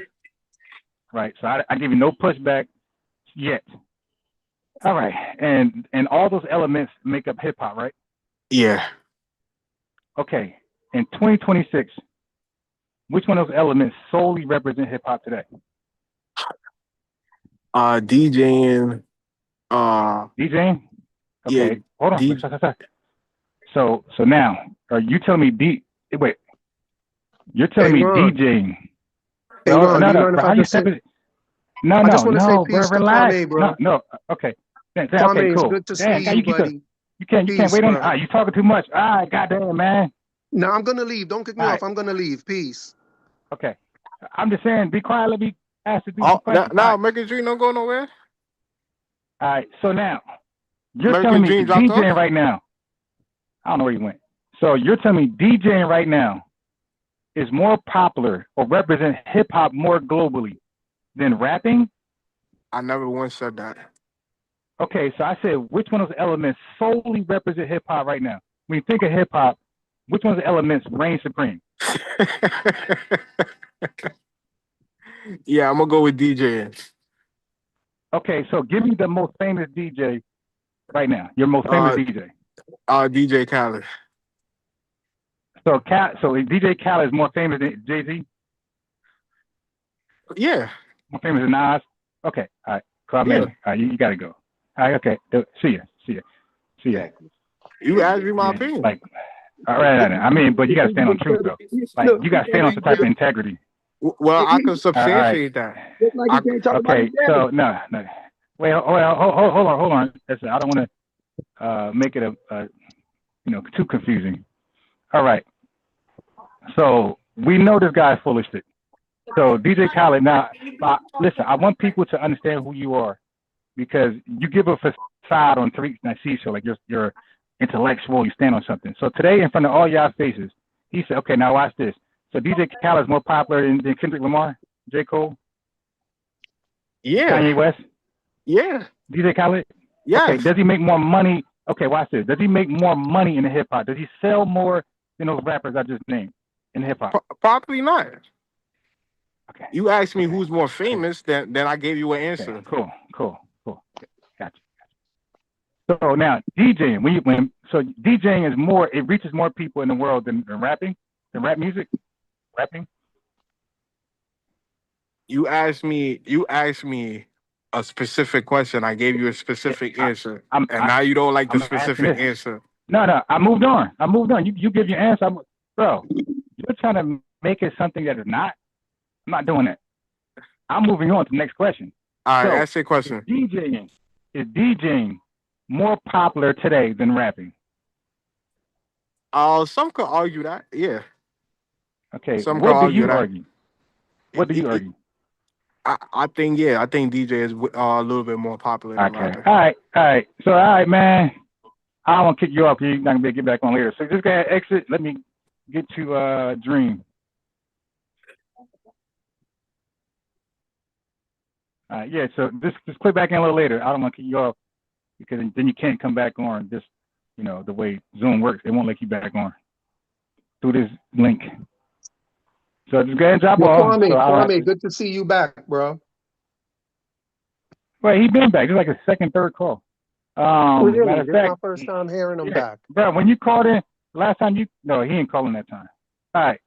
Right. So I give you no pushback yet. All right. And all those elements make up hip hop, right? Yeah. Okay. In 2026, which one of those elements solely represent hip hop today? DJing. DJing? Okay. Yeah, hold on. So now, are you telling me wait. You're telling me Ron. DJing. Hey, Ron, I just want to say peace to relax. Kwame, bro. No. Okay. Kwame, okay, cool. it's good to see you, buddy. You can't Peace, wait on. bro. You talking too much. All right, goddamn, man. No, I'm gonna leave. Don't kick me off. I'm gonna leave. Peace. Okay. I'm just saying, be quiet. Let me ask you some questions. Now, American Dream don't go nowhere. All right. So now, you're American telling me Dream dropped DJing off? right now. I don't know where he went. So you're telling me DJing right now is more popular or represent hip hop more globally than rapping? I never once said that. Okay, so I said, which one of those elements solely represent hip hop right now? When you think of hip hop, which one of the elements reign supreme? Yeah, I'm gonna go with DJing. Okay, so give me the most famous DJ right now. Your most famous DJ. DJ Khaled. So DJ Khaled is more famous than Jay-Z? Yeah. More famous than Nas? Okay, all right. Call me. Yeah. All right, you gotta go. All right, okay. See ya. You asked me my opinion. Like, all right. I mean, but you gotta stand on truth though. Like, you gotta stand on some type of integrity. Well, I can substantiate that. Okay, so no. Wait, hold on. Listen, I don't want to make it too confusing. All right. So we know this guy's full of shit. So DJ Khaled, now listen, I want people to understand who you are because you give a facade on Tariq's Nasheed show, like you're intellectual, you stand on something. So today, in front of all y'all faces, he said, "Okay, now watch this." So DJ Khaled is more popular than Kendrick Lamar, J. Cole, yeah, Kanye West, yeah, DJ Khaled. Yeah. Okay, does he make more money? Okay, watch this. Does he make more money in the hip hop? Does he sell more than those rappers I just named in hip hop? Probably not. Okay. You asked me who's more famous, then I gave you an answer. Okay, cool. Gotcha. So now DJing, DJing is more, it reaches more people in the world than rapping, than rap music, rapping. You asked me a specific question. I gave you a specific answer, now you don't like the specific answer. No, I moved on. You give your answer, bro. You're trying to make it something that is not. I'm not doing that. I'm moving on to the next question. All right, ask your question. Is DJing more popular today than rapping? Some could argue that. Yeah. Okay. Some What could do argue you that. argue? What do you argue? I think DJ is a little bit more popular than rapping. All right. So, all right, man. I don't want to kick you off. You're not going to be able to get back on later. So just go ahead, exit. Let me get to Dream. Yeah, so just click back in a little later. I don't want to kick you off because then you can't come back on just, the way Zoom works. It won't let you back on through this link. So just go ahead and drop off. Kwame, good to see you back, bro. Well, he's been back. It's like a second, third call. Really? Matter of This is fact, my first time hearing him back. Bro, when you called in last time, no, he ain't calling that time. All right.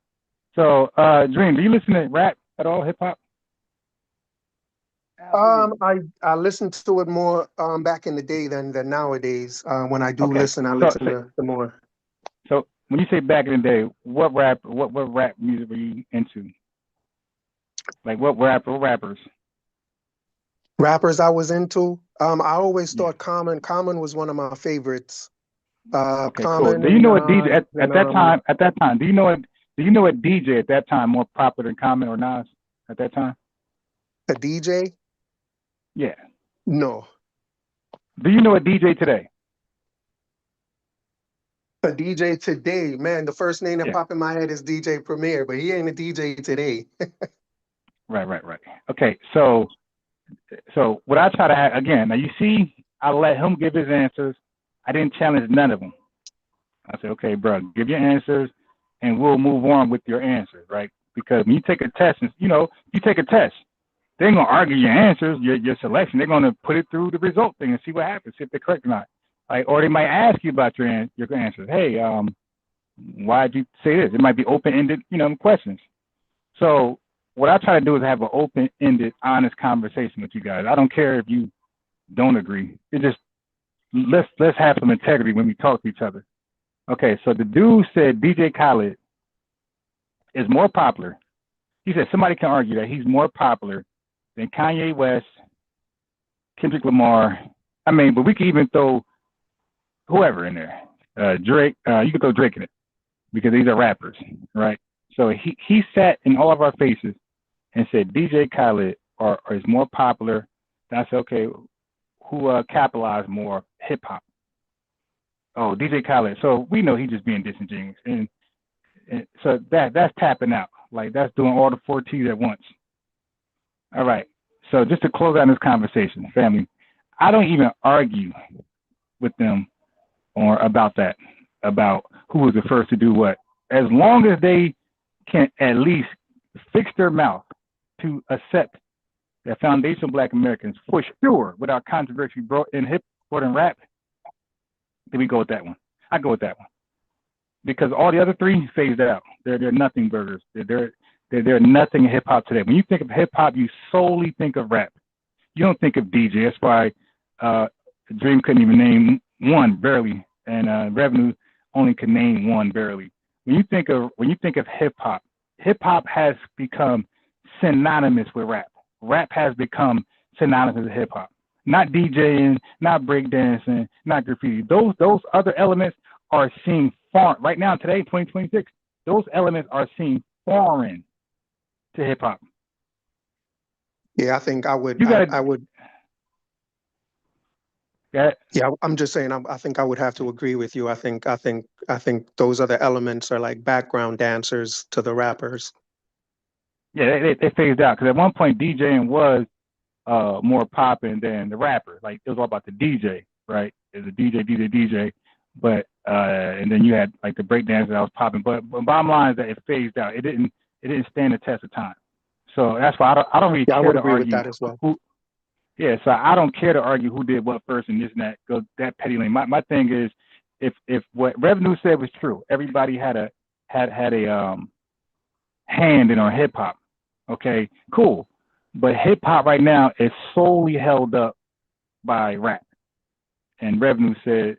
So, Dream, do you listen to rap at all, hip hop? I listened to it more back in the day than nowadays. When I do listen, I listen to more. So when you say back in the day, what rap music were you into? Like what rappers? Rappers I was into. I always thought Common was one of my favorites. Cool. Common. Do you know what DJ at that time? Do you know what DJ at that time more popular than Common or Nas at that time? A DJ? Yeah. No. Do you know a DJ today? A DJ today, man. The first name that popped in my head is DJ Premier, but he ain't a DJ today. Right. Okay, so what I try to have, again, now you see, I let him give his answers. I didn't challenge none of them. I said, okay, bro, give your answers, and we'll move on with your answers, right? Because when you take a test, they ain't gonna argue your answers, your selection. They're gonna put it through the result thing and see what happens, see if they're correct or not. Like, or they might ask you about your answers. Hey, why'd you say this? It might be open-ended, questions. So what I try to do is have an open-ended, honest conversation with you guys. I don't care if you don't agree. It just let's have some integrity when we talk to each other. Okay, so the dude said DJ Khaled is more popular. He said somebody can argue that he's more popular than Kanye West, Kendrick Lamar. I mean, but we can even throw whoever in there. Drake, you could throw Drake in it because these are rappers, right? So he sat in all of our faces and said DJ Khaled or is more popular. And I said, okay, who capitalized more? Hip hop. Oh, DJ Khaled. So we know he's just being disingenuous, and so that's tapping out. Like that's doing all the 4 T's at once. All right. So just to close out this conversation, family, I don't even argue with them or about that, about who was the first to do what. As long as they can at least fix their mouth to accept that foundational Black Americans, for sure, without controversy, brought in hip hop and rap, then we go with that one. I go with that one. Because all the other 3 phased out. They're nothing burgers. They're nothing in hip hop today. When you think of hip hop, you solely think of rap. You don't think of DJ. That's why Dream couldn't even name one barely, and Revenue only could name one barely. When you think of hip hop has become synonymous with rap. Rap has become synonymous with hip hop. Not DJing, not breakdancing, not graffiti. Those other elements are seen foreign right now. Today, 2026, those elements are seen foreign to hip hop. Yeah, I think I would. I would. Yeah, I'm just saying. I think I would have to agree with you. I think those other elements are like background dancers to the rappers. Yeah, they phased out because at one point DJing was more popping than the rapper. Like it was all about the DJ, right? It was a DJ. But and then you had like the breakdance that was popping. But bottom line is that it phased out. It didn't stand the test of time. So that's why I don't really care to argue with that as well. So I don't care to argue who did what first and this and that. Go that petty lane. My thing is if what Revenue said was true, everybody had a hand in our hip hop. Okay, cool. But hip hop right now is solely held up by rap. And Revenue said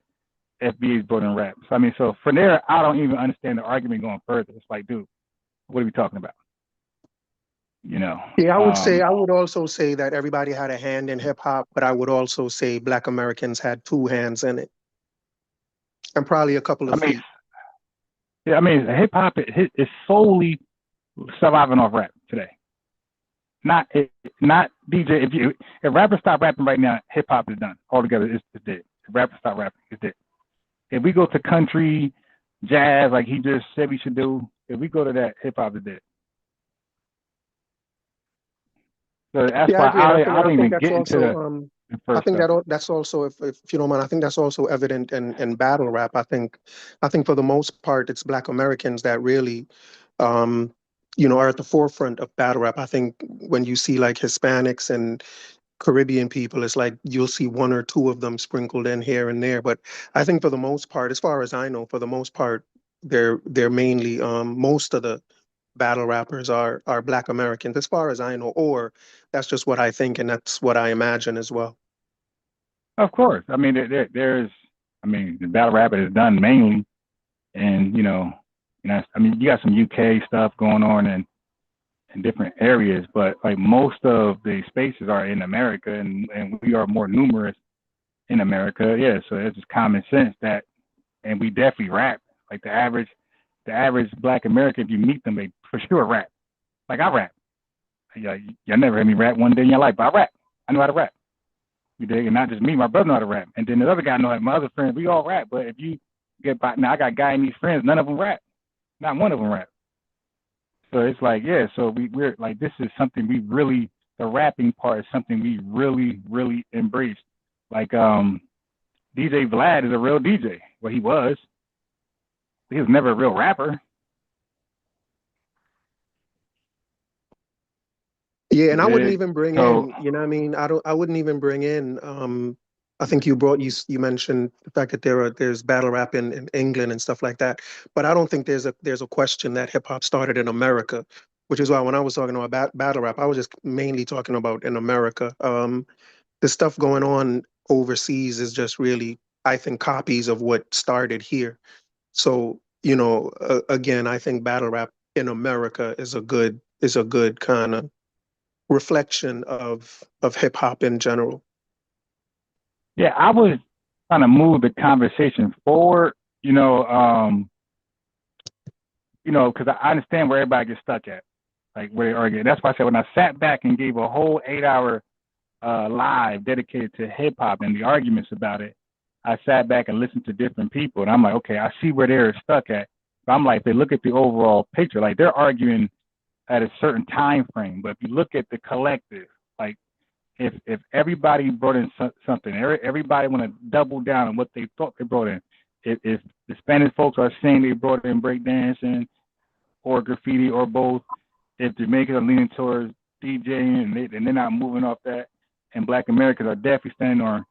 FBA's brought in rap. So I mean, so from there, I don't even understand the argument going further. It's like, dude, what are we talking about? You know? Yeah, I would also say that everybody had a hand in hip hop, but I would also say Black Americans had 2 hands in it. And probably a couple of feet. Yeah, I mean, hip hop is solely surviving off rap today. Not DJ. If rappers stop rapping right now, hip hop is done altogether. It's dead. If rappers stop rapping, it's dead. If we go to country, jazz, like he just said we should do, if we go to that, hip hop is dead. So that's why I don't even get into the I think that's also, if you don't mind, I think that's also evident in battle rap. I think for the most part, it's Black Americans that really, are at the forefront of battle rap. I think when you see like Hispanics and Caribbean people, it's like you'll see 1 or 2 of them sprinkled in here and there. But I think for the most part, as far as I know, for the most part, they're mainly most of the battle rappers are Black Americans, as far as I know, or that's just what I think and that's what I imagine as well. Of course. I mean, the battle rap is done mainly, and I mean, you got some UK stuff going on in different areas, but like most of the spaces are in America, and we are more numerous in America. Yeah, so it's just common sense that, and we definitely rap. Like the average Black American, if you meet them, they for sure rap. Like I rap. Y'all never heard me rap one day in your life, but I rap. I know how to rap. You dig? And not just me, my brother know how to rap. And then the other guy know how, my other friends, we all rap. But if you get by, now I got Guyanese friends, none of them rap. Not one of them rap. So it's like, yeah, so we're like, this is something we really, the rapping part is something we really, really embraced. Like DJ Vlad is a real DJ. Well, he was. He was never a real rapper. Yeah, and I wouldn't even bring in, you know what I mean? I wouldn't even bring in, I think you mentioned the fact that there's battle rap in England and stuff like that. But I don't think there's a question that hip hop started in America, which is why when I was talking about battle rap, I was just mainly talking about in America. The stuff going on overseas is just really, I think, copies of what started here. So, again, I think battle rap in America is a good kind of reflection of hip hop in general. Yeah, I was trying to move the conversation forward, because I understand where everybody gets stuck at. like where they argue. That's why I said when I sat back and gave a whole 8-hour live dedicated to hip hop and the arguments about it, I sat back and listened to different people, and I'm like, okay, I see where they're stuck at. But I'm like, they look at the overall picture, like they're arguing at a certain time frame. But if you look at the collective, like if everybody brought in something, everybody want to double down on what they thought they brought in. If the Spanish folks are saying they brought in breakdancing or graffiti or both, if Jamaicans are leaning towards DJing and they're not moving off that, and Black Americans are definitely standing on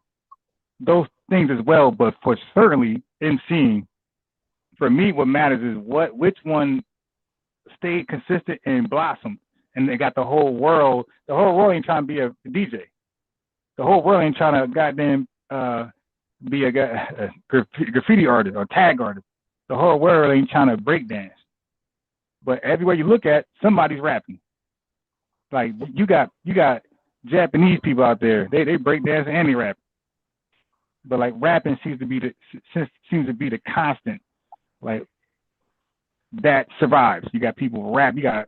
those things as well. But for certainly MCing, for me, what matters is which one stayed consistent and blossomed, and they got the whole world. The whole world ain't trying to be a DJ. The whole world ain't trying to goddamn be a graffiti artist or tag artist. The whole world ain't trying to break dance. But everywhere you look at, somebody's rapping. Like you got Japanese people out there. They break dance and they rap. But like rapping seems to be the constant, like that survives. You got people rap. You got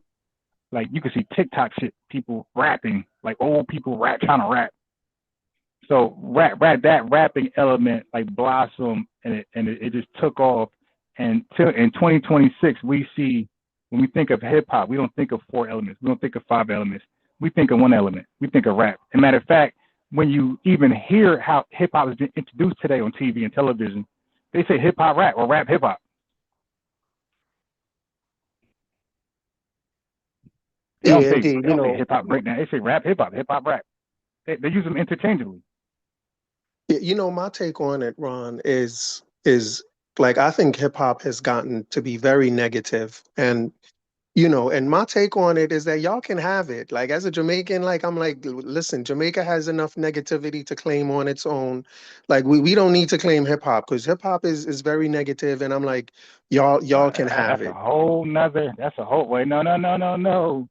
like you can see TikTok shit, people rapping, like old people trying to rap. So that rapping element like blossomed and it just took off. And in 2026, we see when we think of hip hop, we don't think of 4 elements. We don't think of 5 elements. We think of 1 element. We think of rap. As a matter of fact, when you even hear how hip hop has been introduced today on TV and television, they say hip hop rap or rap hip hop. They don't say hip hop breakdown. They say rap hip hop rap. They use them interchangeably. You know, my take on it, Ron, is like I think hip hop has gotten to be very negative, and you know, and my take on it is that y'all can have it. Like as a Jamaican, like I'm like, listen, Jamaica has enough negativity to claim on its own. Like we don't need to claim hip hop because hip hop is very negative, and I'm like, y'all can have it. That's a whole wait, no.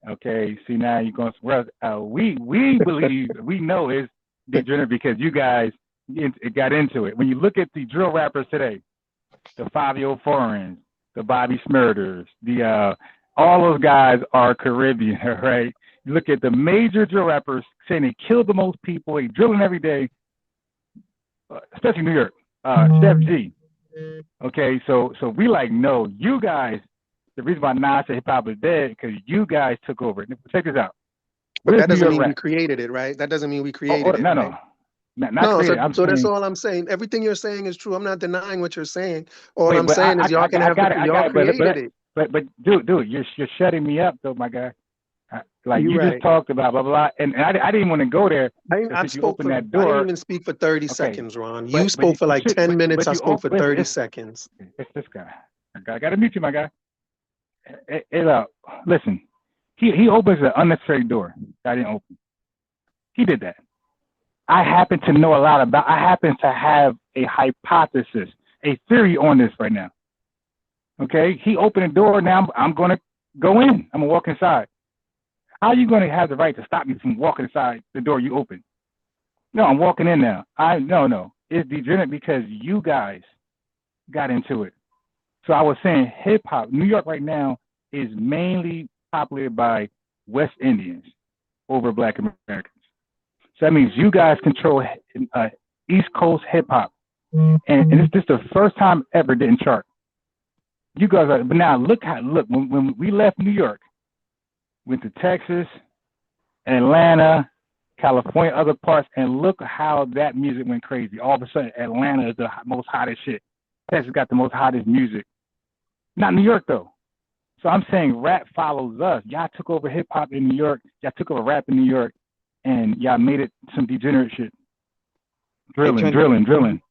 Okay, see now you're going somewhere else. We believe we know it's degenerate because you guys got into it. When you look at the drill rappers today, the Fabio Foreigns, the Bobby Smurders, all those guys are Caribbean, right? You look at the major drill rappers saying they killed the most people, they drilling every day, especially New York. Chef G. Okay, so we like, no, you guys, the reason why Nas said hip hop is dead because you guys took over it. Check this out. But that doesn't mean we created it, right? That doesn't mean we created it. No. Right? Not created. So that's all I'm saying. Everything you're saying is true. I'm not denying what you're saying. All I'm saying is y'all can have it. Y'all created it. But dude, you're shutting me up though, my guy. Like you just talked about blah blah, and I didn't want to go there. I didn't even speak for 30 seconds, Ron. You spoke for like 10 minutes. I spoke for 30 seconds. It's this guy. I gotta meet you, my guy. Listen, he opens an unnecessary door that I didn't open. He did that. I happen to know a lot about. I happen to have a hypothesis, a theory on this right now. Okay, he opened the door. Now I'm going to go in. I'm going to walk inside. How are you going to have the right to stop me from walking inside the door you opened? No, I'm walking in now. No. It's degenerate because you guys got into it. So I was saying hip hop, New York right now is mainly populated by West Indians over Black Americans. So that means you guys control East Coast hip hop. And it's just the first time ever didn't chart. You guys are, but now look when we left New York, went to Texas, Atlanta, California, other parts, and look how that music went crazy. All of a sudden, Atlanta is the most hottest shit. Texas got the most hottest music. Not New York though. So I'm saying rap follows us. Y'all took over hip hop in New York. Y'all took over rap in New York, and y'all made it some degenerate shit. Drilling.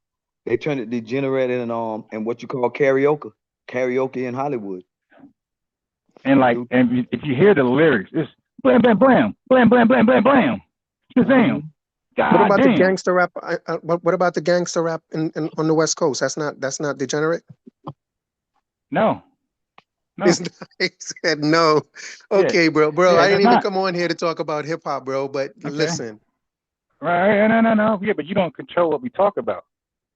They turned it degenerate and what you call karaoke in Hollywood. And like, and if you hear the lyrics, it's blam blam blam blam blam blam blam blam. Shazam. What about the gangster rap? What about the gangster rap on the West Coast? That's not degenerate. No. He said no. Okay, yeah. bro. Yeah, I didn't even come on here to talk about hip hop, bro. But listen. Right? No. Yeah, but you don't control what we talk about.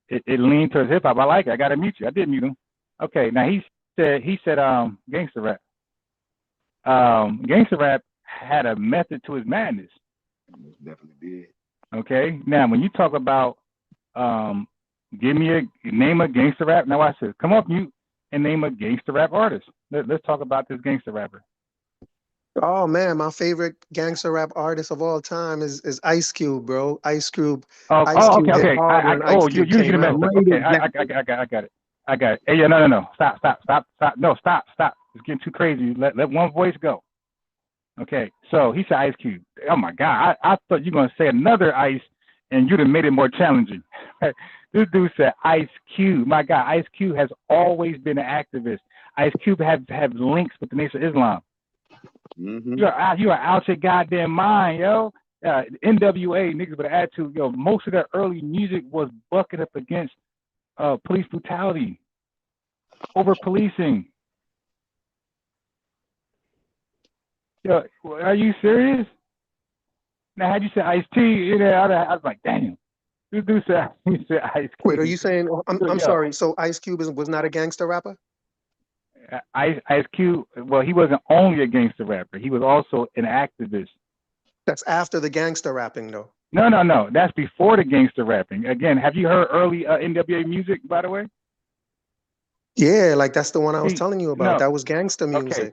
It leaned towards hip hop. I like it. I got to mute you. I did mute him. Okay. Now he said gangster rap. gangster rap had a method to his madness. Definitely did. Okay. Now, when you talk about name a gangster rap. Now I said, come off mute and name a gangster rap artist. Let's talk about this gangster rapper. Oh man, my favorite gangster rap artist of all time is Ice Cube, bro. Ice Cube. Ice Cube Okay. hit hard when Ice Cube You came messed out. up. Okay, I got it. Hey, yeah, no. Stop. No, stop. It's getting too crazy. Let one voice go. Okay, so he said Ice Cube. Oh my God, I thought you were gonna say another Ice, and you'd have made it more challenging. This dude said Ice Cube. My God, Ice Cube has always been an activist. Ice Cube have links with the Nation of Islam. Mm-hmm. You are out your goddamn mind, yo. NWA niggas with an attitude, yo. Most of their early music was bucking up against police brutality, over policing. Yo, are you serious? Now, had you said Ice-T, I was like, damn. This dude said, he said Ice Cube. Wait, are you saying? I'm sorry. So Ice Cube was not a gangster rapper? Ice Cube. Well, he wasn't only a gangster rapper. He was also an activist. That's after the gangster rapping, though. No. That's before the gangster rapping. Again, have you heard early NWA music, by the way? Yeah, like that's the one I was telling you about. No. That was gangster music. Okay.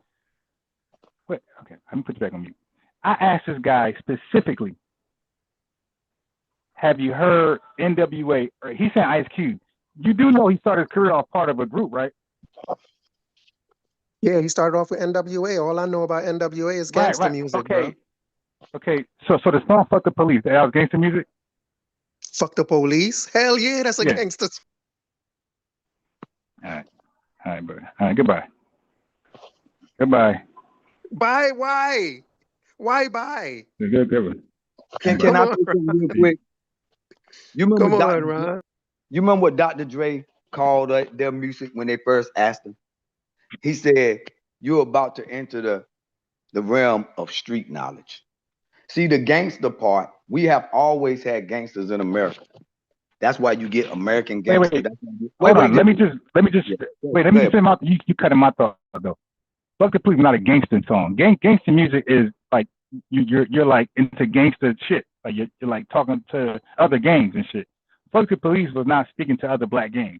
Wait, okay. Let me put you back on mute. I asked this guy specifically, have you heard NWA? He said Ice Cube. You do know he started his career off part of a group, right? Yeah, he started off with NWA. All I know about NWA is gangster music, bro. Okay. So the song "Fuck the Police" that was gangster music. Fuck the Police? Hell yeah, that's a gangster. All right, bro. All right, goodbye. Bye? Why bye? Good. Can I say something real quick? You remember Ron. You remember what Dr. Dre called their music when they first asked him? He said, "You're about to enter the realm of street knowledge." See, the gangster part, we have always had gangsters in America. That's why you get American gangsters. Wait. Let me just say my, you cutting my thought though. Fuck the Police is not a gangster song. Gangster music is like you're like into gangster shit. Like you're like talking to other gangs and shit. Fuck the Police was not speaking to other black gangs.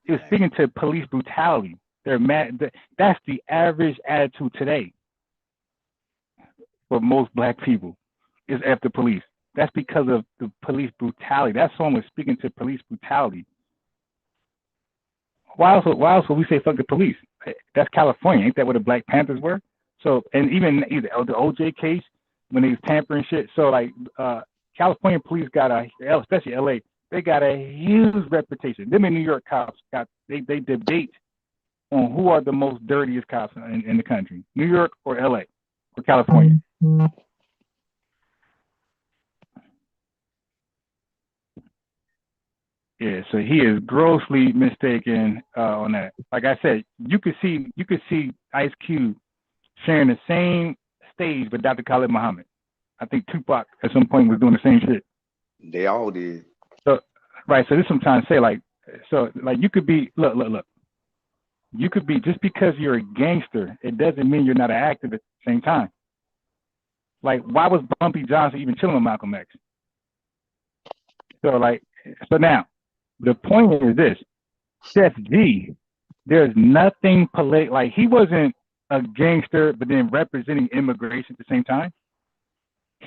It was speaking to police brutality. They're mad. That's the average attitude today for most black people is after police. That's because of the police brutality. That song was speaking to police brutality. Why else would we say fuck the police? That's California. Ain't that where the Black Panthers were? So, and even the OJ case when they was tampering shit. So like California police got especially LA, they got a huge reputation. Them in New York cops they debate on who are the most dirtiest cops in the country, New York or LA or California. Yeah, so he is grossly mistaken on that. Like I said, you could see Ice Cube sharing the same stage with Dr. Khalid Muhammad. I think Tupac at some point was doing the same shit. They all did. So right, so this is what I'm trying to say. Like you could be look. You could be, just because you're a gangster, it doesn't mean you're not an activist at the same time. Like, why was Bumpy Johnson even chilling with Malcolm X? So now, the point is this: Chef G, there's nothing political. Like, he wasn't a gangster, but then representing immigration at the same time.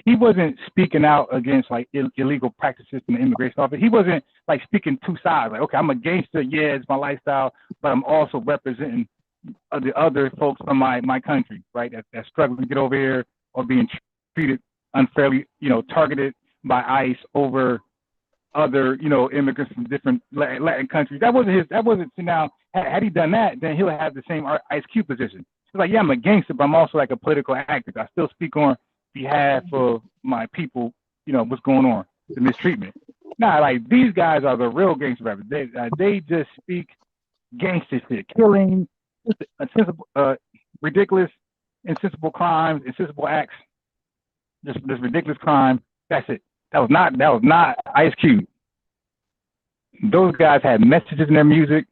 He wasn't speaking out against like illegal practices in the immigration office. He wasn't like speaking two sides. Like, okay, I'm a gangster, yeah, it's my lifestyle, but I'm also representing the other folks from my country, right? That's struggling to get over here or being treated unfairly, targeted by ICE over other, immigrants from different Latin countries. That wasn't. So now, had he done that, then he'll have the same Ice Cube position. It's like, yeah, I'm a gangster, but I'm also like a political activist. I still speak on behalf of my people, what's going on, the mistreatment. Nah, like, these guys are the real gangster rappers. They just speak gangster shit, killing, ridiculous, insensible crimes, insensible acts, just ridiculous crime. That's it. That was not Ice Cube. Those guys had messages in their music.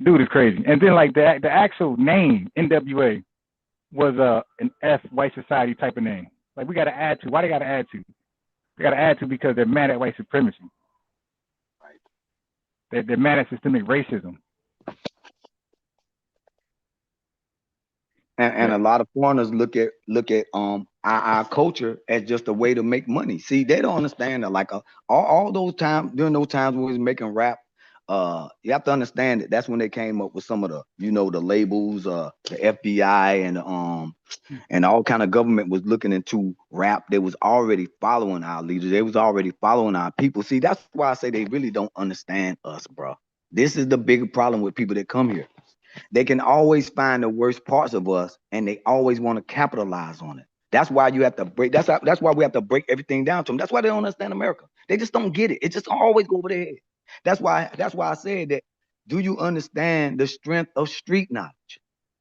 Dude is crazy. And then like the actual name NWA was an F white society type of name. Like we got to add to. Why they got to add to? They got to add to because they're mad at white supremacy. Right. They're mad at systemic racism. And a lot of foreigners look at our culture as just a way to make money. See, they don't understand that. Like all those times, during those times when we was making rap, you have to understand that that's when they came up with some of the, the labels, the FBI and all kind of government was looking into rap. They was already following our leaders. They was already following our people. See, that's why I say they really don't understand us, bro. This is the big problem with people that come here. They can always find the worst parts of us, and they always want to capitalize on it. That's why you have to break. That's why we have to break everything down to them. That's why they don't understand America. They just don't get it. It just always go over their head. That's why I said that. Do you understand the strength of street knowledge?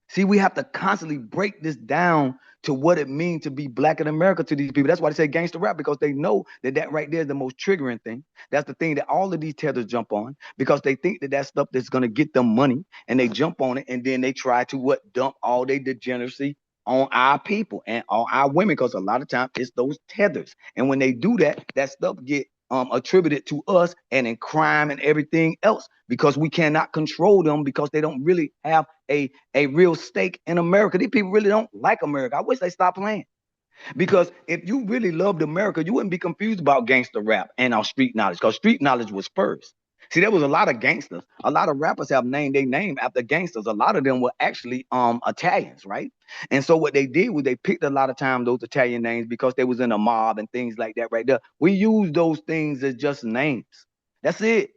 See, we have to constantly break this down to what it means to be black in America to these people. That's why they say gangster rap, because they know that right there is the most triggering thing. That's the thing that all of these tethers jump on, because they think that stuff that's going to get them money, and they jump on it, and then they try to dump all their degeneracy on our people and on our women, because a lot of times it's those tethers. And when they do that, that stuff get attributed to us and in crime and everything else, because we cannot control them, because they don't really have a real stake in America. These people really don't like America. I wish they stopped playing. Because if you really loved America, you wouldn't be confused about gangster rap and our street knowledge, because street knowledge was first. See, there was a lot of gangsters. A lot of rappers have named their name after gangsters. A lot of them were actually Italians, right? And so what they did was they picked a lot of time those Italian names because they was in a mob and things like that right there. We use those things as just names. That's it.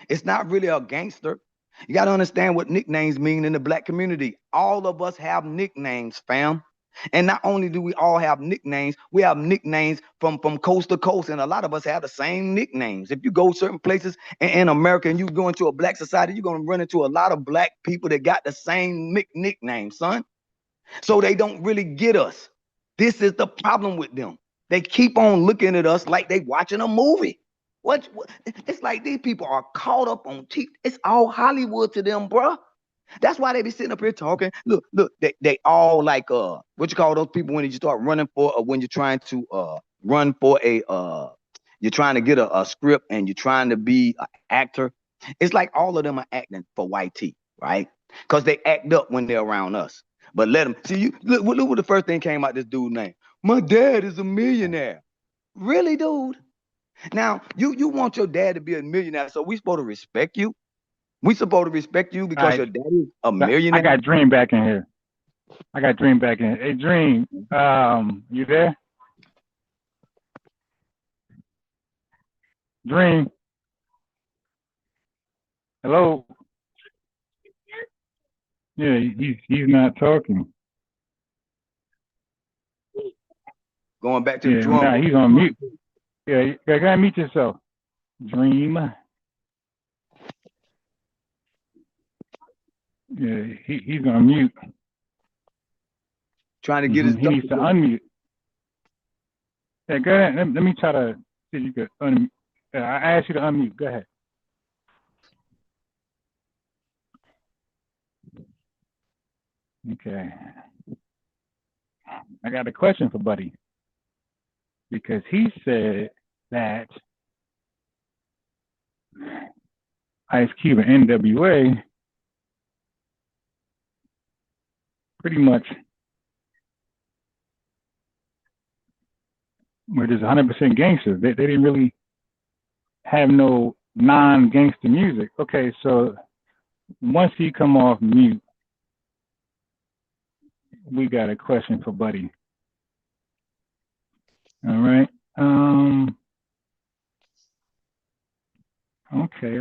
It's not really a gangster. You got to understand what nicknames mean in the black community. All of us have nicknames, fam. And not only do we all have nicknames, we have nicknames from coast to coast, and a lot of us have the same nicknames. If you go certain places in America and you go into a black society, you're going to run into a lot of black people that got the same nickname, son. So they don't really get us. This is the problem with them. They keep on looking at us like they watching a movie. What? It's like these people are caught up on TV. It's all Hollywood to them, bro. That's why they be sitting up here talking. Look, they all like what you call those people when you start running for when you're trying to run for you're trying to get a script and you're trying to be an actor. It's like all of them are acting for YT, right? Because they act up when they're around us. But let them see you. Look what the first thing came out this dude's name. My dad is a millionaire. Really, dude? Now you want your dad to be a millionaire, so we supposed to respect you? We supposed to respect you because your daddy is a millionaire? I got Dream back in here. Hey, Dream, you there? Dream. Hello? Yeah, he's not talking. Going back to the drum. Nah, he's on mute. Yeah, you gotta mute yourself. Dream. Yeah, he's on mute. Trying to get his. He needs to unmute. Yeah, go ahead. Let me try to see if you could unmute. I asked you to unmute. Go ahead. Okay. I got a question for Buddy, because he said that Ice Cube and NWA pretty much were just 100% gangsters. They didn't really have no non-gangster music. Okay, so once you come off mute, we got a question for Buddy. All right. Okay.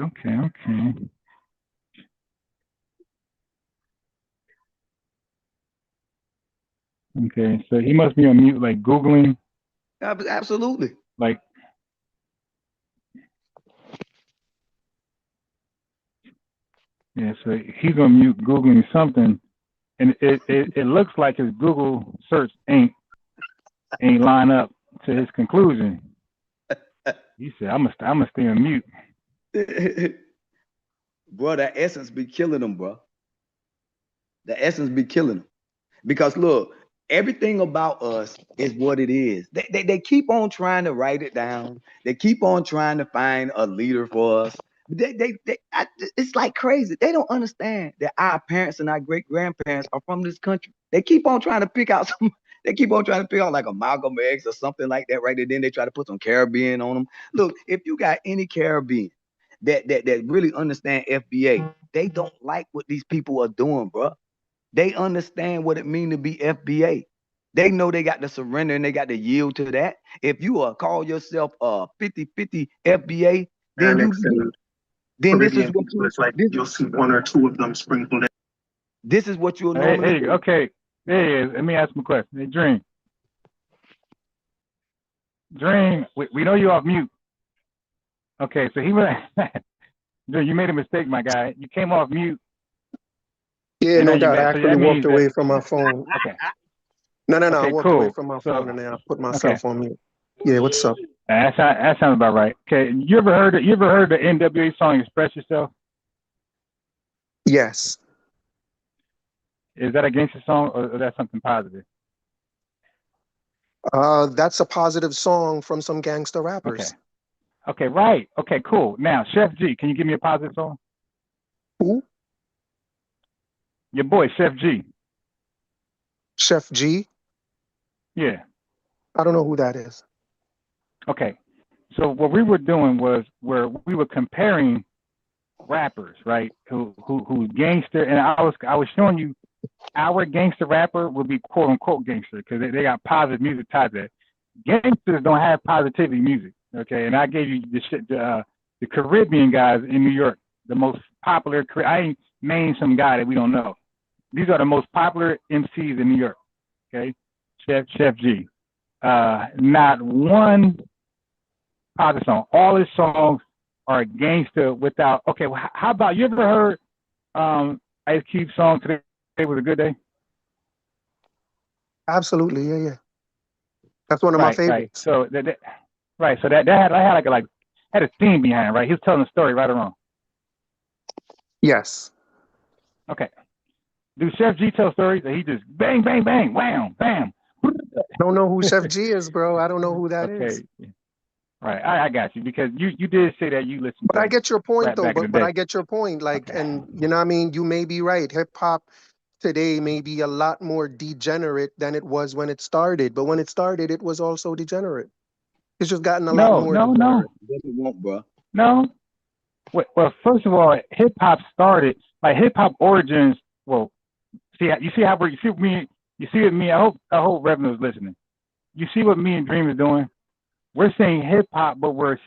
Okay, so he must be on mute, like Googling. Absolutely. Like, yeah, so he's on mute Googling something, and it looks like his Google search ain't line up to his conclusion. He said, "I'm gonna stay on mute." bro, the essence be killing them, bro. The essence be killing them. Because look, everything about us is what it is. They keep on trying to write it down. They keep on trying to find a leader for us. It's like crazy. They don't understand that our parents and our great grandparents are from this country. They keep on trying to pick out some. They keep on trying to pick out like a Malcolm X or something like that, right? And then they try to put some Caribbean on them. Look, if you got any Caribbean that really understand FBA, they don't like what these people are doing, bro. They understand what it means to be FBA. They know they got to surrender and they got to yield to that. If you call yourself 50-50 FBA, then this is what you, it's like you'll see one or two of them sprinkled in. This is what you'll normally do. Okay. Hey, let me ask him a question. Hey, Dream, we know you're off mute. Okay, so you made a mistake, my guy. You came off mute. Yeah, no doubt. I actually walked away from my phone. Okay. No. I walked away from my phone and then I put myself on mute. Yeah, what's up? That sounds about right. Okay, you ever heard the NWA song "Express Yourself"? Yes. Is that a gangster song or is that something positive? That's a positive song from some gangster rappers. Okay, right. Okay, cool. Now, Chef G, can you give me a positive song? Who? Your boy, Chef G. Chef G? Yeah. I don't know who that is. Okay. So what we were doing was we were comparing rappers, right? Who's gangster, and I was showing you our gangster rapper would be quote unquote gangster because they got positive music tied to that. Gangsters don't have positivity music, okay? And I gave you the Caribbean guys in New York, the most popular. I ain't named some guy that we don't know. These are the most popular MCs in New York, okay? Chef G. Not one positive song. All his songs are gangster without. Okay, well, how about you ever heard Ice Cube's song "Today Was a Good Day"? Absolutely, yeah. That's one of my favorites. Right. So that had a theme behind, right? He was telling a story, right or wrong? Yes. Okay. Do Chef G tell stories that he just bang, bang, bang, wham, bam? Don't know who Chef G is, bro. I don't know who that is. Right, I got you because you did say that you listened. But I get your point though. But I get your point. Like, and you know what I mean? You may be right. Hip hop today may be a lot more degenerate than it was when it started. But when it started, it was also degenerate. It's just gotten a lot more. No. No. Well, first of all, hip hop started like hip hop origins. Well, you see what me. I hope Revenue's listening. You see what me and Dream is doing. We're saying hip hop, but we're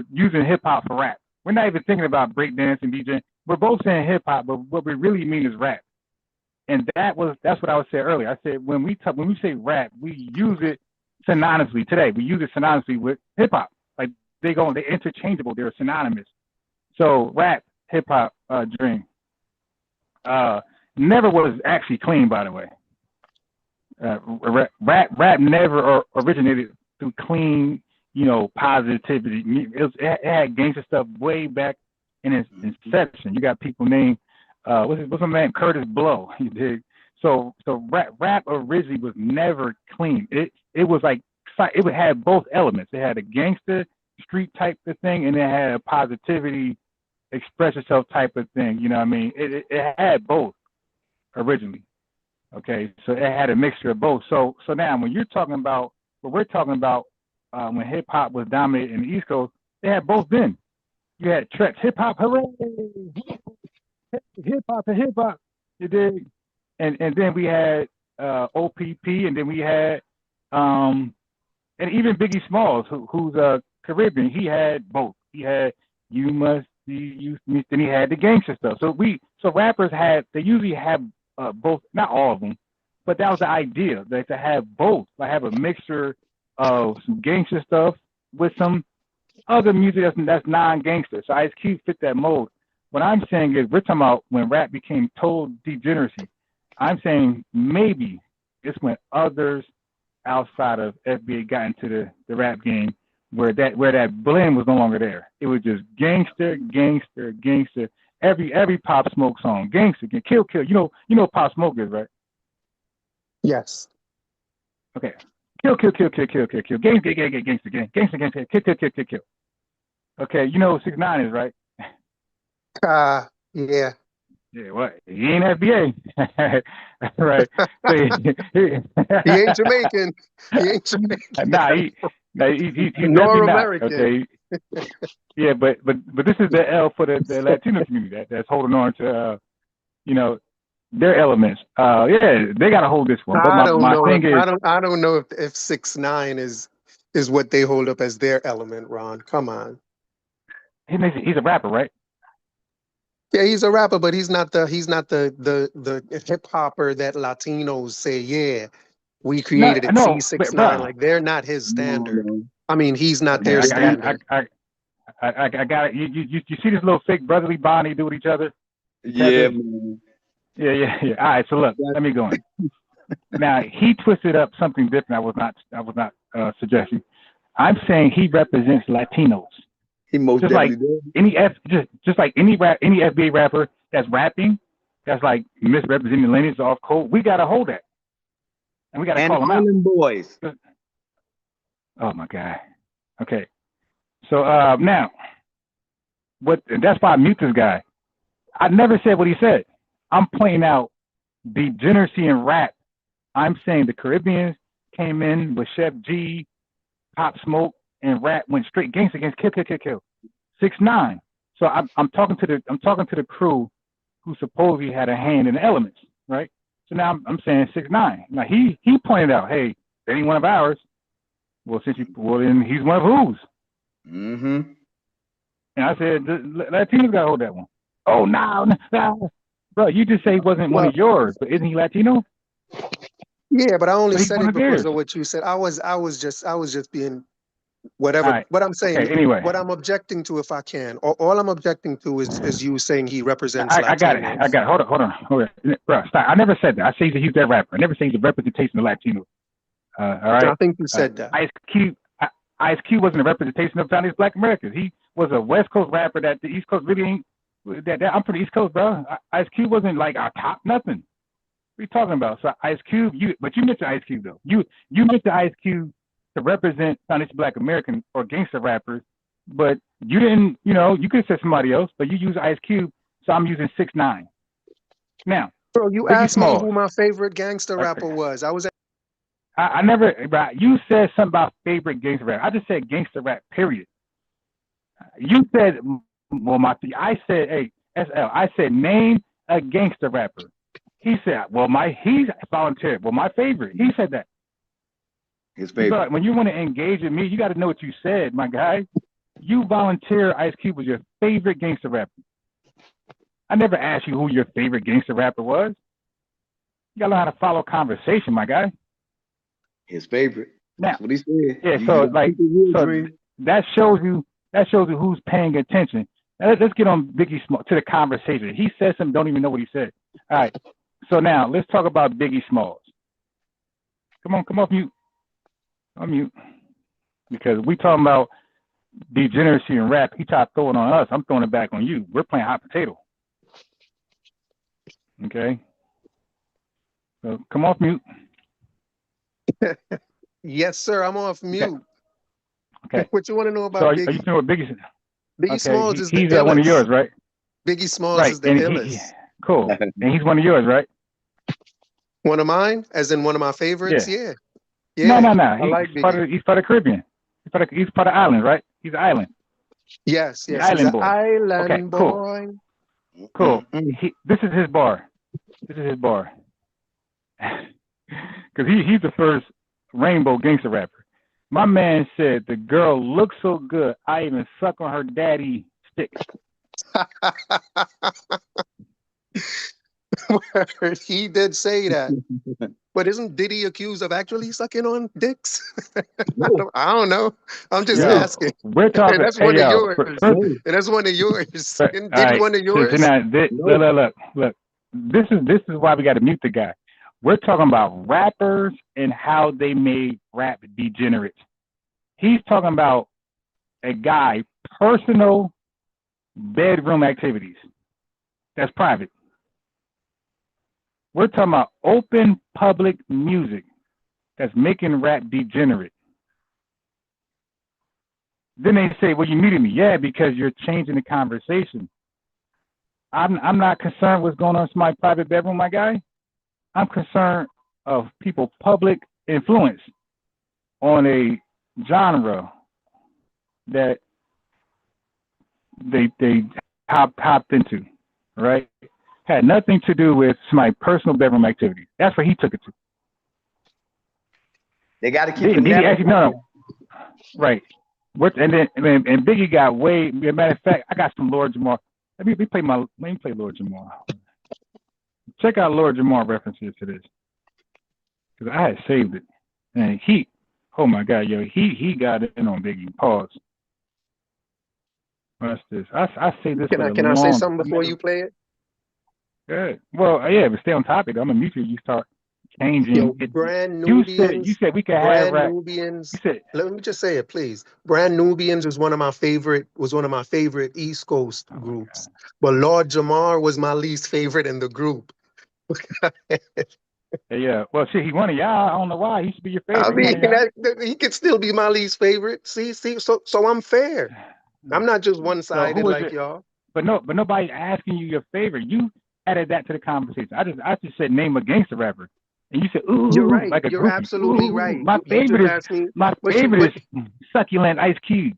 using hip hop for rap. We're not even thinking about breakdance and DJing. We're both saying hip hop, but what we really mean is rap. And that's what I would say earlier. I said when we say rap, we use it synonymously today. We use it synonymously with hip hop. Like they're interchangeable. They're synonymous. So rap, hip hop, Dream. Never was actually clean, by the way. Rap never originated through clean, positivity. It had gangster stuff way back in its inception. You got people named what's my man Curtis Blow. You dig? So rap originally was never clean. It was like it had both elements. It had a gangster street type of thing, and it had a positivity, express yourself type of thing. You know what I mean? It had both originally. Okay, so it had a mixture of both. So now when you're talking about what we're talking about, when hip hop was dominated in the East Coast, they had both then. You had Trex, hip hop, hooray, hip hop, you dig? And then we had OPP, and then we had and even Biggie Smalls, who's Caribbean. He had both. He had You Must Be, then he had the gangster stuff. So rappers they usually have both, not all of them, but that was the idea, like to have both, like have a mixture of some gangster stuff with some other music that's non-gangster. So Ice Cube fit that mold. What I'm saying is we're talking about when rap became total degeneracy. I'm saying maybe it's when others outside of FBA got into the rap game where that blend was no longer there. It was just gangster. every Pop Smoke song, gangster, kill. You know what Pop Smoke is, right? Yes. Okay. Kill. Gangster, kill. Okay, you know what 6ix9ine is, right? Yeah. Yeah, what? He ain't FBA. Right. So He ain't Jamaican. He ain't Jamaican. Nah, he's definitely Nor not. American. Okay. Yeah, but this is the L for the Latino community that's holding on to their elements. Yeah, they gotta hold this one. But I don't my know. thing is, I don't know if 6ix9ine is what they hold up as their element, Ron. Come on. he's a rapper, right? Yeah, he's a rapper, but he's not the hip hopper that Latinos say, yeah, we created it. No, C6ix9ine. Like they're not his standard. I mean, he's not their standard. I got it. You see this little fake brotherly bond they do with each other? Yeah, man. Yeah. All right, so look, let me go in. Now he twisted up something different. I was not suggesting. I'm saying he represents Latinos. He most just definitely like does. Just like any FBA rapper that's rapping, that's like misrepresenting lineage off code. We gotta hold that, and we gotta call them out. Boys. Oh my God. Okay. So now, that's why I mute this guy. I never said what he said. I'm pointing out degeneracy in rap. I'm saying the Caribbeans came in with Chef G, Pop Smoke, and rap went straight gangster against kill. 6ix9ine. So I'm talking to the crew who supposedly had a hand in the elements, right? So now I'm saying 6ix9ine. Now he pointed out, hey, that ain't one of ours. Well, then he's one of whose? Mm-hmm. And I said, Latinos gotta hold that one. Oh no. Bro, you just say he wasn't one of yours, but isn't he Latino? Yeah, but I only said it because of what you said. I was just being whatever. Right. What I'm saying, okay, anyway. what I'm objecting to, if I can, all I'm objecting to is you saying he represents Latinos. I got it. Hold on. Bro, stop. I never said that. I say he's that rapper. I never say he's a representation of Latinos. All right. I think you said that. Ice Cube wasn't a representation of Chinese Black Americans. He was a West Coast rapper that the East Coast really ain't. I'm from the East Coast, bro. Ice Cube wasn't like our top nothing. What are you talking about? So Ice Cube, but you mentioned Ice Cube though. You mentioned Ice Cube to represent Chinese Black American or gangster rappers, but you didn't. You could say somebody else, but you use Ice Cube, so I'm using 6ix9ine. Now, bro, you asked me who my favorite gangster rapper was. I never. You said something about favorite gangster rap. I just said gangster rap. Period. You said, I said, hey, SL. I said name a gangster rapper. He said, he's volunteered. Well, my favorite. He said that. His favorite. When you want to engage with me, you got to know what you said, my guy. You volunteer Ice Cube was your favorite gangster rapper. I never asked you who your favorite gangster rapper was. You got to learn how to follow conversation, my guy. His favorite. Now, that's what he said. Yeah, so that shows you who's paying attention. Now, let's get on Biggie Smalls to the conversation. He said something, don't even know what he said. All right. So now let's talk about Biggie Smalls. Come off mute. I'm mute. Because we talking about degeneracy in rap. He tried throwing on us. I'm throwing it back on you. We're playing hot potato. Okay. So come off mute. Yes, sir. I'm off mute. Okay. What you want to know about Biggie? Are you know what Biggie said? Biggie Smalls is the he's one of yours, right? Biggie Smalls is the illest. Cool. And he's one of yours, right? One of mine? As in one of my favorites? Yeah. No. He's part of the Caribbean. He's part of the island, right? He's an island. Yes. He's island boy. Island boy. Cool. This is his bar. Because he's the first rainbow gangster rapper. My man said the girl looks so good, I even suck on her daddy stick. He did say that. But isn't Diddy accused of actually sucking on dicks? I don't know. I'm just asking. We're talking. And that's one of yours. And that's one of yours. Isn't Diddy one of yours? Look. This is why we got to mute the guy. We're talking about rappers and how they made rap degenerate. He's talking about a guy, personal bedroom activities. that's private. We're talking about open public music that's making rap degenerate. Then they say, well, you muted me. Yeah, because you're changing the conversation. I'm not concerned what's going on in my private bedroom, my guy. I'm concerned of people's public influence on a genre that they hopped into, right? Had nothing to do with my personal bedroom activity. That's where he took it to. They got to keep it actually, no. Right. And Biggie got way. As a matter of fact, I got some Lord Jamar. Let me play Lord Jamar. Check out Lord Jamar references to this, because I had saved it, and oh my God, yo, he got in on Biggie. Pause. What's this? I say this. Can I say something before you play it? Good. Well, yeah, but stay on topic. I'm gonna mute you. You start changing. Yo, Brand Nubians. You said we could have Nubians. Let me just say it, please. Brand Nubians was one of my favorite East Coast groups. But Lord Jamar was my least favorite in the group. Yeah. Well, shit, he one of y'all. I don't know why. He should be your favorite. I mean, he could still be my least favorite. See. So I'm fair. I'm not just one-sided like y'all. But nobody's asking you your favorite. You added that to the conversation. I just said name a gangster rapper. And you said, ooh, you're right. Like you're absolutely right. My favorite is Succulent Ice Cube.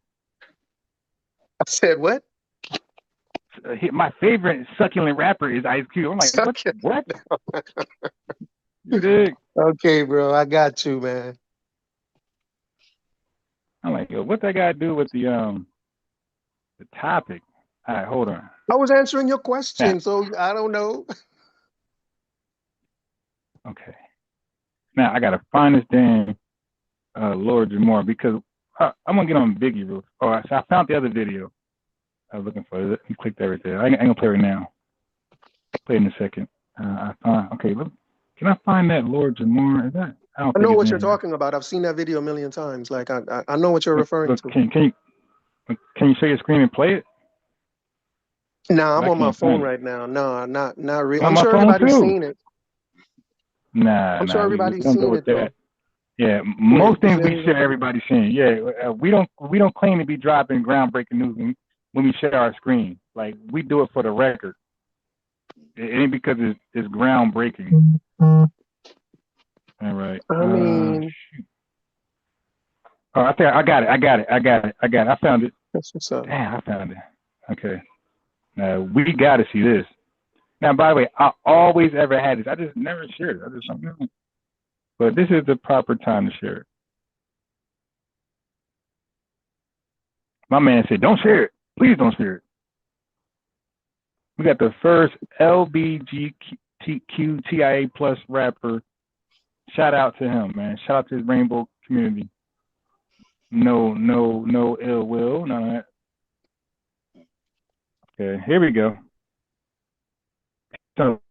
I said what? My favorite succulent rapper is Ice Cube. I'm like, what? You dig? Okay, bro. I got you, man. I'm like, yo, what that got to do with the topic? All right, hold on. I was answering your question, so I don't know. Okay. Now I gotta find this damn Lord Jamar, because I'm gonna get on Biggie real. Oh, I found the other video I was looking for. You clicked that right there. I ain't gonna play right now. Play it in a second. Okay. Look, can I find that Lord Jamar? Is that? I know what you're talking about. I've seen that video a million times. Like I know what you're referring to. Can you share your screen and play it? Nah, I'm on my phone right now. No, not really. I'm sure everybody's seen it. Nah, I'm sure everybody's seen it though. Yeah, most things we share, everybody's seen. Yeah, we don't claim to be dropping groundbreaking news when we share our screen. Like, we do it for the record. It ain't because it's groundbreaking. All right. I mean, I think I got it. I found it. That's what's up. Damn, I found it. Okay. Now we got to see this. Now, by the way, I always ever had this. I just never shared it. I just something. But this is the proper time to share it. My man said, "Don't share it. Please don't share it." We got the first LBGTQTIA plus rapper. Shout out to him, man. Shout out to his rainbow community. No ill will, none of that. Okay, here we go. So,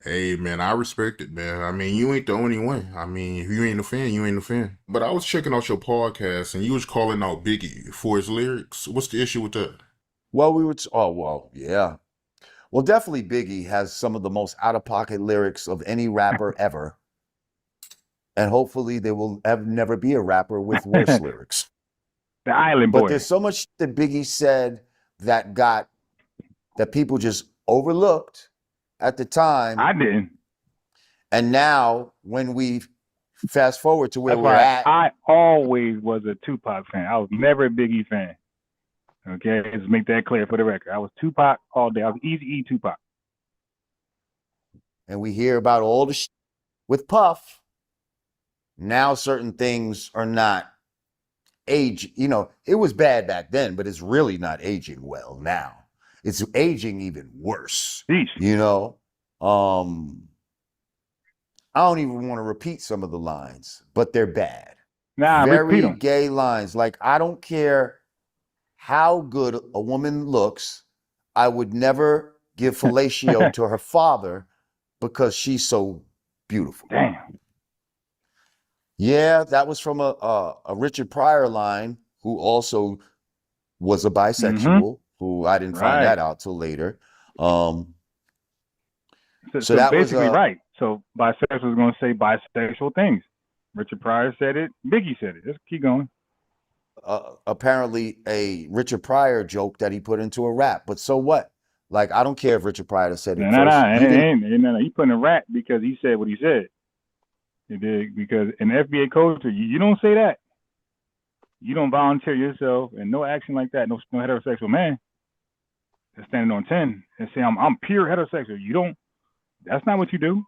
hey, man, I respect it, man. I mean, you ain't the only one. I mean, if you ain't a fan, you ain't a fan. But I was checking out your podcast, and you was calling out Biggie for his lyrics. What's the issue with that? Well, yeah. Well, definitely Biggie has some of the most out-of-pocket lyrics of any rapper ever. And hopefully there will never be a rapper with worse lyrics. The Island Boy. But there's so much that Biggie said that people just overlooked at the time. I didn't. And now, when we fast forward to where we're at. I always was a Tupac fan. I was never a Biggie fan. Okay, let's make that clear for the record. I was Tupac all day. I was Eazy-E Tupac. And we hear about all the shit with Puff. Now certain things are not age. You know, it was bad back then, but it's really not aging well now. It's aging even worse. You know, I don't even want to repeat some of the lines, but they're bad. Nah, very gay lines. Like, I don't care how good a woman looks. I would never give fellatio to her father because she's so beautiful. Damn. Yeah, that was from a Richard Pryor line, who also was a bisexual, who I didn't find Right. that out till later. So So that was basically, right. So bisexual is going to say bisexual things. Richard Pryor said it. Biggie said it. Let's keep going. apparently a Richard Pryor joke that he put into a rap. But so what? Like, I don't care if Richard Pryor said it first. You didn't- He put in a rap because he said what he said. You dig? Because in FBA culture, you don't say that. You don't volunteer yourself and no action like that. No heterosexual man that's standing on 10 and say I'm pure heterosexual. You don't. That's not what you do.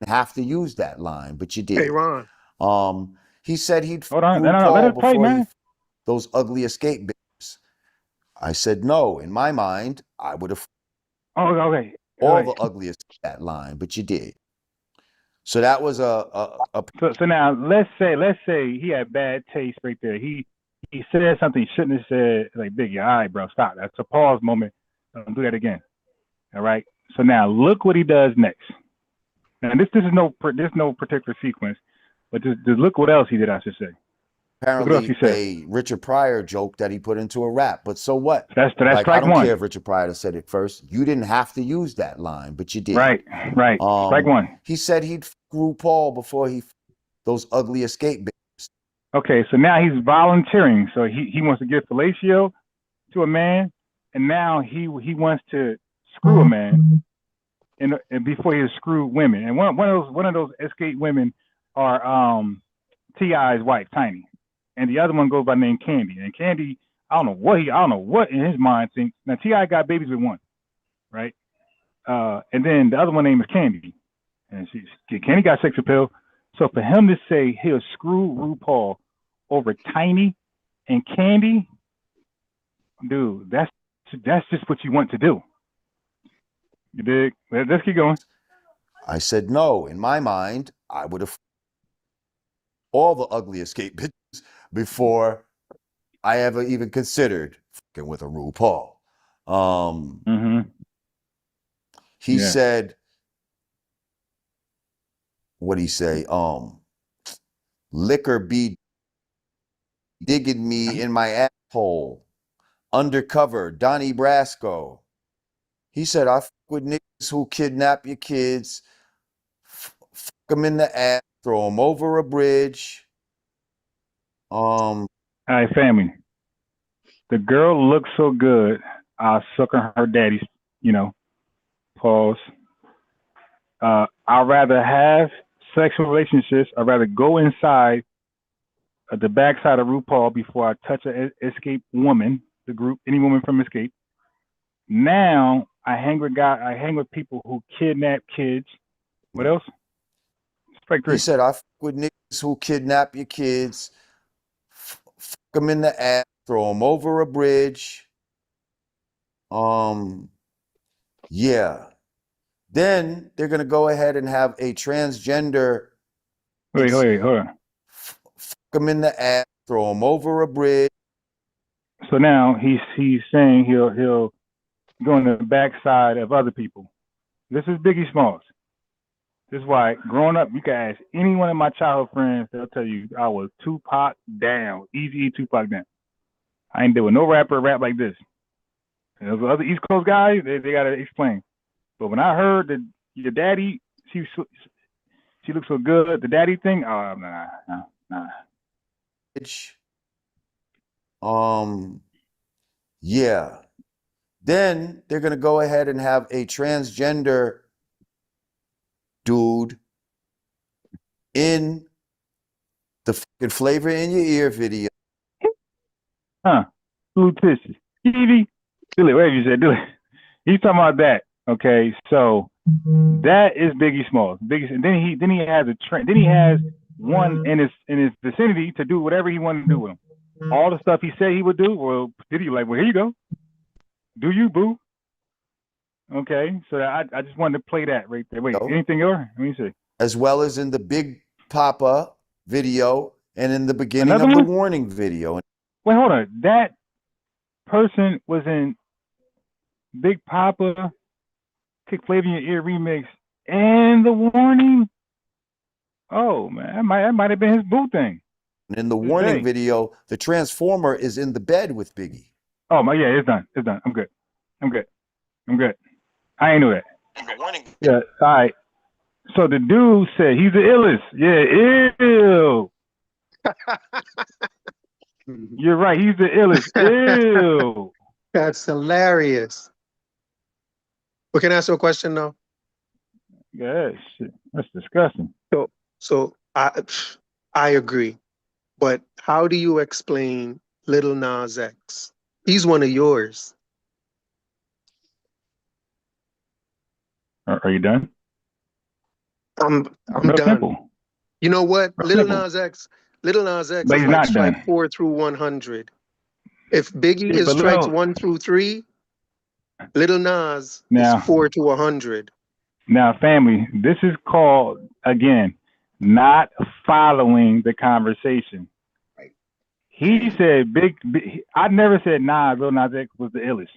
have to use that line, but you did. Hey, Ron. He said he'd Hold on. No, Paul let us play, before man. those ugly escape bitches. I said no. In my mind, I would have Oh, okay. all the ugliest that line, but you did. So that was So now let's say he had bad taste right there. He said something he shouldn't have said. Like, Biggie, all right, bro, stop. That's a pause moment. Don't do that again. All right. So now look what he does next. Now this is no particular sequence, but just look what else he did. I should say. apparently a Richard Pryor joke that he put into a rap. But so what? That's like, strike I don't one. care if Richard Pryor said it first. You didn't have to use that line, but you did. Right. Strike one. He said he'd screw Paul before he those ugly escape bitches. Okay, so now he's volunteering. So he wants to give fellatio to a man, and now he wants to screw a man, and before he screw women. And one of those escape women are T.I.'s wife, Tiny, and the other one goes by the name Candy. And Candy, I don't know what in his mind thinks. Now T.I. got babies with one, right? And then the other one name is Candy, and Candy got sex appeal. So for him to say he'll screw RuPaul over Tiny and Candy, dude, that's just what you want to do. You dig? Let's keep going. I said no. In my mind, I would have all the ugly escape bitches before I ever even considered fucking with a RuPaul. He said, what'd he say? Liquor be digging me in my asshole. Undercover, Donnie Brasco. He said, I fuck with niggas who kidnap your kids, fuck them in the ass, throw them over a bridge. All right, family. The girl looks so good, I'll suck on her daddy's, pause. I'd rather have sexual relationships. I'd rather go inside the backside of RuPaul before I touch an escape woman, the group, any woman from Escape. Now I hang with people who kidnap kids. What else? Strike three. He said, I fuck with niggas who kidnap your kids, fuck them in the ass, throw them over a bridge. Yeah. Then they're gonna go ahead and have a transgender. Wait, hold on. Fuck them in the ass, throw them over a bridge. So now he's saying he'll go on the backside of other people. This is Biggie Smalls. This is why growing up, you can ask any one of my childhood friends, they'll tell you I was Tupac down, easy Tupac down. I ain't doing no rapper rap like this. And those other East Coast guys, they gotta explain. But when I heard that your daddy, she looks so good, the daddy thing, nah. Yeah. Then they're gonna go ahead and have a transgender dude in the fucking Flavor in Your Ear video. Blue tissues. Evie, do it. Whatever you said, do it. He's talking about that. Okay, so that is Biggie Smalls. And then he has then he has one in his vicinity to do whatever he wanted to do with him. All the stuff he said he would do. Well, did he? Like, well, here you go. Do you, boo? Okay, so I just wanted to play that right there. Wait, anything else? Let me see. As well as in the Big Papa video and in the beginning of the Warning video. Wait, hold on. That person was in Big Papa, Kick Flavor in Your Ear remix, and the Warning. Oh man, that might have been his boo thing. And in the warning video, the Transformer is in the bed with Biggie. Oh my, yeah, it's done. It's done. I'm good. I'm good. I'm good. I ain't know that. Yeah. All right. So the dude said he's the illest. Yeah. Ew. You're right. He's the illest. Ew. That's hilarious. But can I ask you a question though? Yeah, shit. That's disgusting. So I agree. But how do you explain Lil Nas X? He's one of yours. Are you done? I'm Real done. simple. You know what? Real Lil simple. Nas X is But like he's not strike done. 4 through 100. If Biggie Yeah, is but strikes Lil, 1 through 3, Lil Nas is now, 4 to 100. now, family, this is called, again, not following the conversation. He said, I never said Lil Nas X was the illest.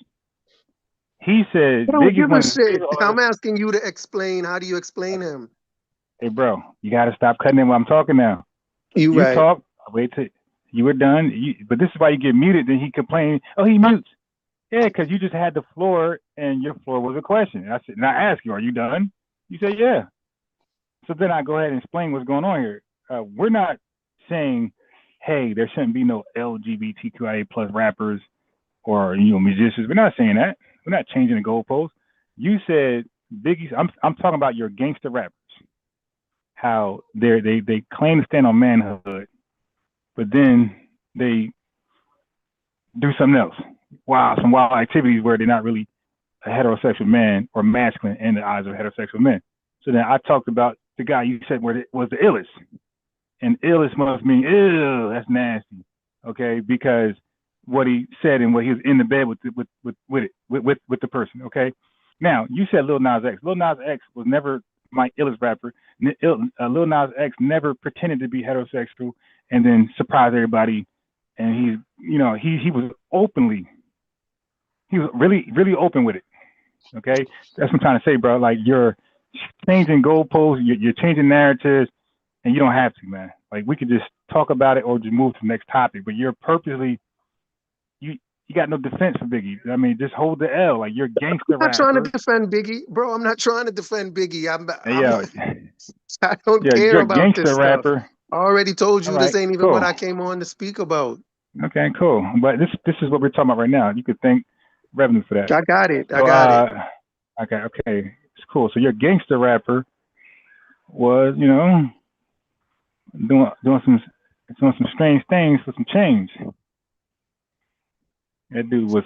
He said, I don't Biggie's give one a of the shit. biggest I'm artists. asking you to explain. How do you explain him? Hey, bro, you got to stop cutting in while I'm talking now. You right. talk, wait till you were done. But this is why you get muted. Then he complained, oh, he mutes. Yeah, because you just had the floor, and your floor was a question. I said, and I asked you, are you done? You said, yeah. So then I go ahead and explain what's going on here. We're not saying, hey, there shouldn't be no LGBTQIA plus rappers or musicians. We're not saying that. We're not changing the goalposts. You said Biggie's. I'm talking about your gangster rappers. How they claim to stand on manhood, but then they do something else. Wow, some wild activities where they're not really a heterosexual man or masculine in the eyes of heterosexual men. So then I talked about the guy you said was the illest. And illest must mean, ew, that's nasty. Okay, because what he said and what he was in the bed with the person. Okay. Now you said Lil Nas X. Lil Nas X was never my illest rapper. Lil Nas X never pretended to be heterosexual and then surprised everybody. And he was really, really open with it. Okay, that's what I'm trying to say, bro. Like you're changing goalposts, you're changing narratives, and you don't have to, man. Like we could just talk about it or just move to the next topic. But you're purposely you got no defense for Biggie. I mean, just hold the L. Like you're gangster rapper. I'm not trying to defend Biggie, bro. I'm not trying to defend Biggie. I don't yeah, care you're about gangster this rapper. stuff. I already told you All right, this ain't even cool. what I came on to speak about. Okay, cool. But this is what we're talking about right now. You could thank revenue for that. I got it. So, I got it. Okay. It's cool. So your gangster rapper was, doing some strange things for some change. That dude was,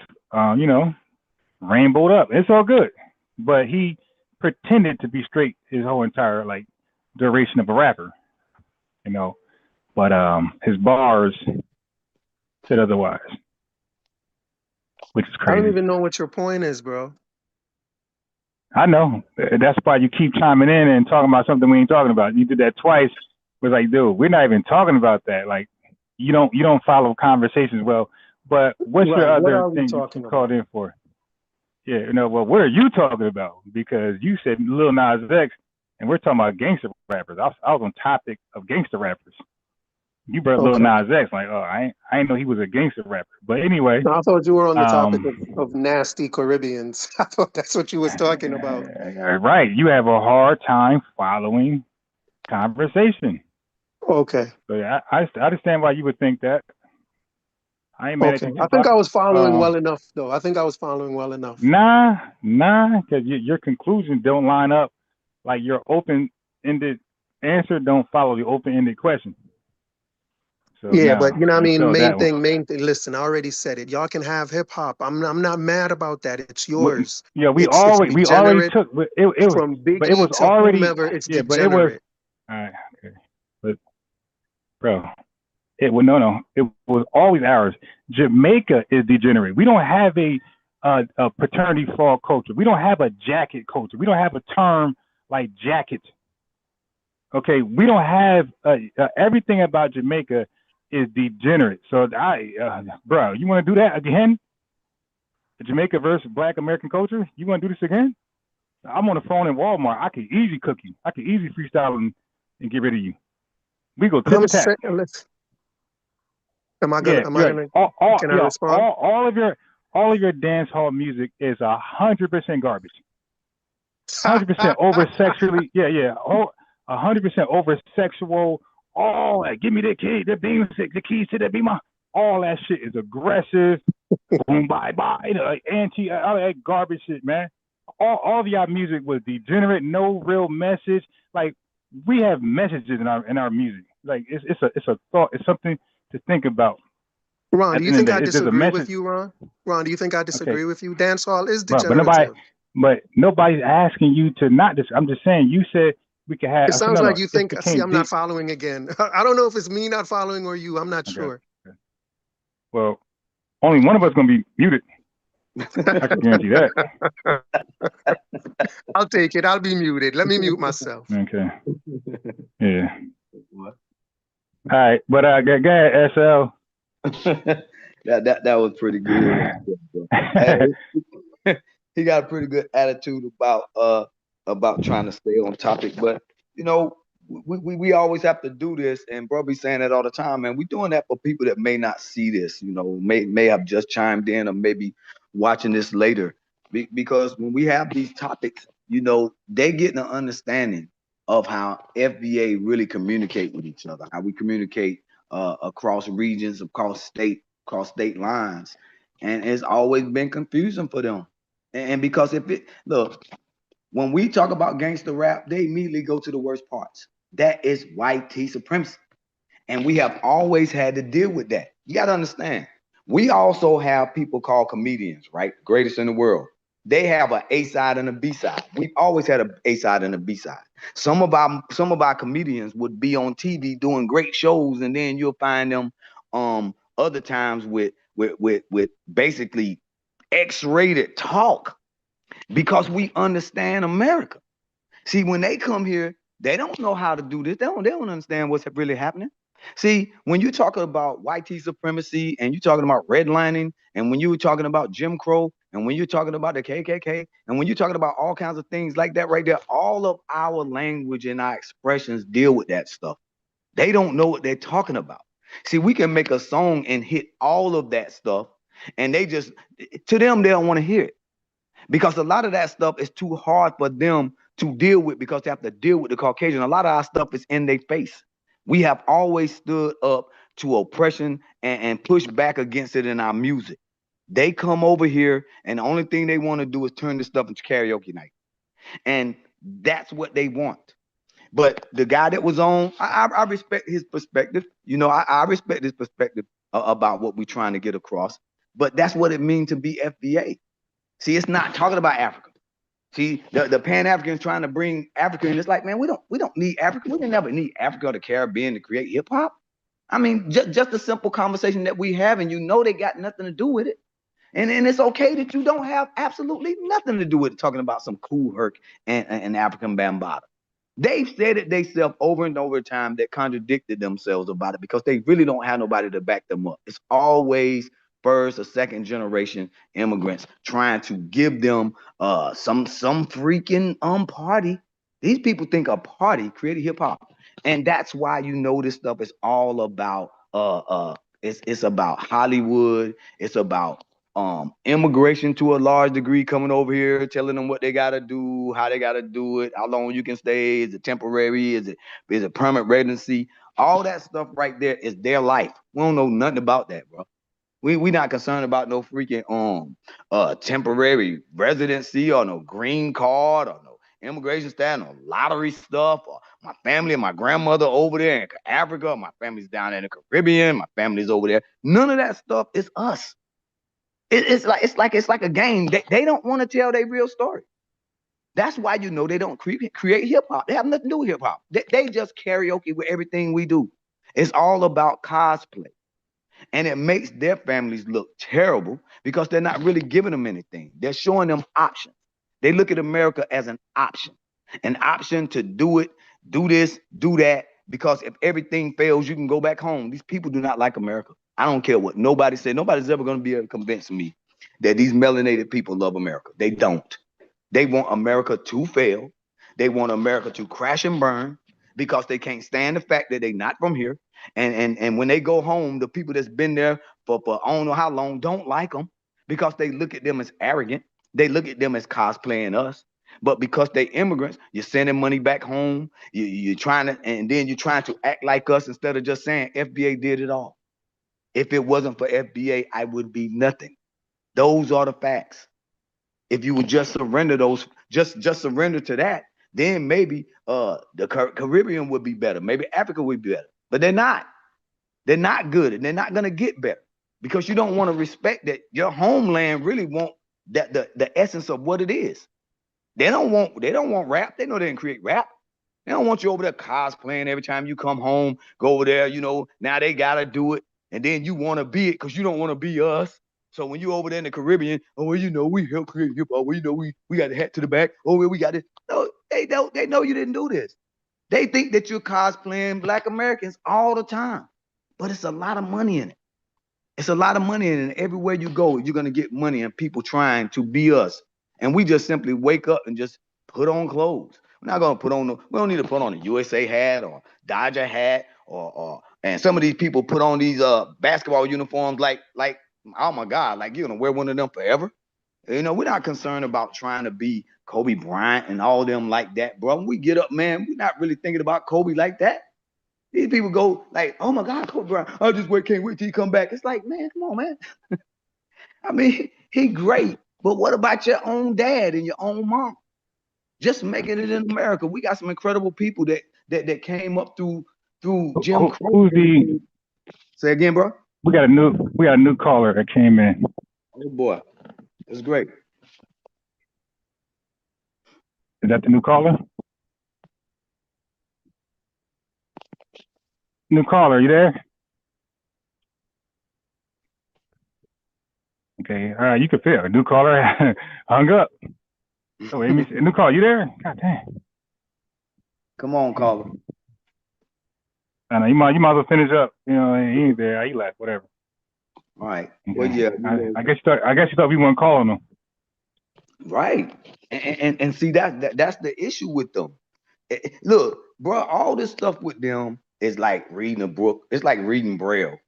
rainbowed up. It's all good. But he pretended to be straight his whole entire duration of a rapper. But his bars said otherwise. Which is crazy. I don't even know what your point is, bro. I know. That's why you keep chiming in and talking about something we ain't talking about. You did that twice. We're like, dude, we're not even talking about that. Like, you don't follow conversations well. But what's your other thing you called in for? Yeah, well, what are you talking about? Because you said Lil Nas X, and we're talking about gangster rappers. I was on topic of gangster rappers. You brought Lil Nas X, like, oh, I didn't know he was a gangster rapper. But anyway. No, I thought you were on the topic of nasty Caribbeans. I thought that's what you was talking about. Right. You have a hard time following conversation. Okay. So yeah, I understand why you would think that. I ain't mad at you. I think I was following well enough, though. I think I was following well enough. Nah, because your conclusions don't line up. Like your open-ended answer don't follow the open-ended question. So yeah, now, but you know what I mean? Main thing. Listen, I already said it. Y'all can have hip hop. I'm not mad about that. It's yours. Yeah, we already took it from Biggie but it was to already whomever. It's degenerate. But it was all right. Okay, but bro, it was always ours. Jamaica is degenerate. We don't have a paternity flaw culture. We don't have a jacket culture. We don't have a term like jacket. Okay, we don't have everything about Jamaica is degenerate. So bro, you want to do that again? Jamaica versus Black American culture? You want to do this again? I'm on the phone in Walmart. I could easily cook you. I could easily freestyle and get rid of you. We go tip-a-tap. Am I gonna? Am I gonna? Can I respond? All of your dance hall music is 100% garbage. 100% over sexually. Yeah. 100% over sexual. All that. Give me the key, the beam, the keys to the beamer. All that shit is aggressive. Boom, bye, like anti, all that garbage shit, man. All of y'all music was degenerate, no real message. Like, we have messages in our music. Like, it's a thought. It's something to think about. Ron, do you think I disagree with you, Ron? Ron, do you think I disagree with you? Dancehall is degenerative. But nobody's asking you to not this. I'm just saying, you said we could have. It sounds like you think. See, I'm not following again. I don't know if it's me not following or you. I'm not sure. Okay. Well, only one of us gonna be muted. I can guarantee that. I'll take it. I'll be muted. Let me mute myself. Okay. Yeah. All right, but go ahead, SL. that was pretty good. He got a pretty good attitude about trying to stay on topic, but you know, we always have to do this, and bro be saying that all the time, and we're doing that for people that may not see this, you know, may have just chimed in or maybe watching this later, because when we have these topics, you know, they get an understanding of how FBA really communicate with each other, how we communicate across regions, across state lines, and it's always been confusing for them. And because when we talk about gangster rap, they immediately go to the worst parts. That is white tea supremacy. And we have always had to deal with that. You got to understand. We also have people called comedians, right? Greatest in the world. They have an A side and a B side. We've always had an A side and a B side. Some of our comedians would be on TV doing great shows, and then you'll find them other times with basically X-rated talk, because we understand America. See, when they come here, they don't know how to do this. They don't understand what's really happening. See, when you're talking about white tea supremacy, and you're talking about redlining, and when you were talking about Jim Crow, and when you're talking about the KKK, and when you're talking about all kinds of things like that right there, all of our language and our expressions deal with that stuff. They don't know what they're talking about. See, we can make a song and hit all of that stuff, and to them, they don't want to hear it, because a lot of that stuff is too hard for them to deal with, because they have to deal with the Caucasian. A lot of our stuff is in their face. We have always stood up to oppression and pushed back against it in our music. They come over here, and the only thing they want to do is turn this stuff into karaoke night. And that's what they want. But the guy that was on, I respect his perspective. You know, I respect his perspective about what we're trying to get across. But that's what it means to be FBA. See, it's not talking about Africa. See, the Pan-Africans trying to bring Africa in. It's like, man, we don't need Africa. We didn't never need Africa or the Caribbean to create hip hop. I mean, just a simple conversation that we have, and you know they got nothing to do with it. And it's okay that you don't have absolutely nothing to do with it, talking about some cool Herc and African Bambaataa. They've said it themselves over and over time that contradicted themselves about it, because they really don't have nobody to back them up. It's always first or second generation immigrants trying to give them some freaking party. These people think a party created hip hop, and that's why you know this stuff is all about it's about Hollywood. It's about immigration to a large degree, coming over here, telling them what they gotta do, how they gotta do it, how long you can stay, is it temporary, is it permanent residency? All that stuff right there is their life. We don't know nothing about that, bro. We not concerned about no freaking temporary residency or no green card or no immigration status, no lottery stuff, or my family and my grandmother over there in Africa, my family's down in the Caribbean, my family's over there. None of that stuff is us. It's like a game. They don't want to tell their real story. That's why you know they don't create hip hop. They have nothing to do with hip hop. They just karaoke with everything we do. It's all about cosplay. And it makes their families look terrible, because they're not really giving them anything. They're showing them options. They look at America as an option to do it, do this, do that, because if everything fails, you can go back home. These people do not like America. I don't care what nobody said. Nobody's ever going to be able to convince me that these melanated people love America. They don't. They want America to fail. They want America to crash and burn, because they can't stand the fact that they're not from here. And when they go home, the people that's been there for I don't know how long don't like them because they look at them as arrogant. They look at them as cosplaying us. But because they immigrants, you're sending money back home. You're trying to, and then you're trying to act like us instead of just saying FBA did it all. If it wasn't for FBA, I would be nothing. Those are the facts. If you would just surrender those, just surrender to that, then maybe the Caribbean would be better. Maybe Africa would be better. But they're not. They're not good, and they're not gonna get better because you don't want to respect that your homeland really want that the essence of what it is. They don't want rap. They know they didn't create rap. They don't want you over there cosplaying every time you come home. Go over there, you know. Now they gotta do it, and then you want to be it because you don't want to be us. So when you over there in the Caribbean, oh well, you know we help create hip hop. Well, you know we got the hat to the back. Oh well, we got it. No, they don't. They know you didn't do this. They think that you're cosplaying Black Americans all the time, but it's a lot of money in it. It's a lot of money in it. Everywhere you go, you're gonna get money and people trying to be us. And we just simply wake up and just put on clothes. We're not gonna put on we don't need to put on a USA hat or Dodger hat and some of these people put on these basketball uniforms like oh my God, like you're gonna wear one of them forever. You know, we're not concerned about trying to be Kobe Bryant and all them like that, bro. When we get up, man, we're not really thinking about Kobe like that. These people go like, oh my God, Kobe Bryant, can't wait till he come back. It's like, man, come on, man. I mean, he great. But what about your own dad and your own mom? Just making it in America. We got some incredible people that came up through Jim Crow. Who's the? Say again, bro. We got a new caller that came in. Oh boy, that's great. Is that the new caller? New caller, you there? Okay, all right, you can feel. New caller hung up. Oh, Amy, new caller, you there? God damn. Come on, caller. I know you might as well finish up. You know, he ain't there. He left. Whatever. All right. Okay. Well, yeah. I guess you thought we weren't calling them. Right. And see that's the issue with them. Look, bro, all this stuff with them is like reading a book. It's like reading Braille.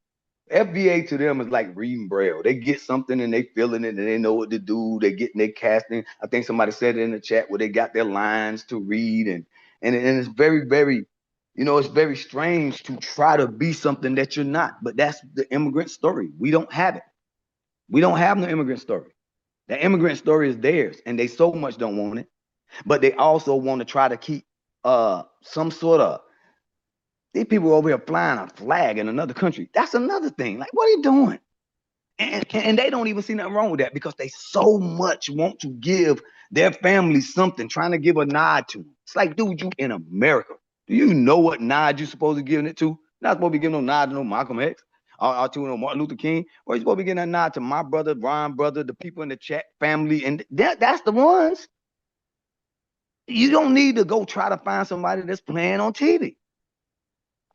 FBA to them is like reading Braille. They get something and they feeling it and they know what to do. They getting their casting. I think somebody said it in the chat where they got their lines to read and it's very, very, you know, it's very strange to try to be something that you're not. But that's the immigrant story. We don't have it. We don't have no immigrant story. The immigrant story is theirs, and they so much don't want it. But they also want to try to keep some sort of, these people over here flying a flag in another country. That's another thing. Like, what are you doing? And they don't even see nothing wrong with that because they so much want to give their family something, trying to give a nod to them. It's like, dude, you in America. Do you know what nod you're supposed to be giving it to? You're not supposed to be giving no nod to no Malcolm X or to no Martin Luther King. Or you're supposed to be getting a nod to my brother, Brian brother, the people in the chat family. And that's the ones. You don't need to go try to find somebody that's playing on TV.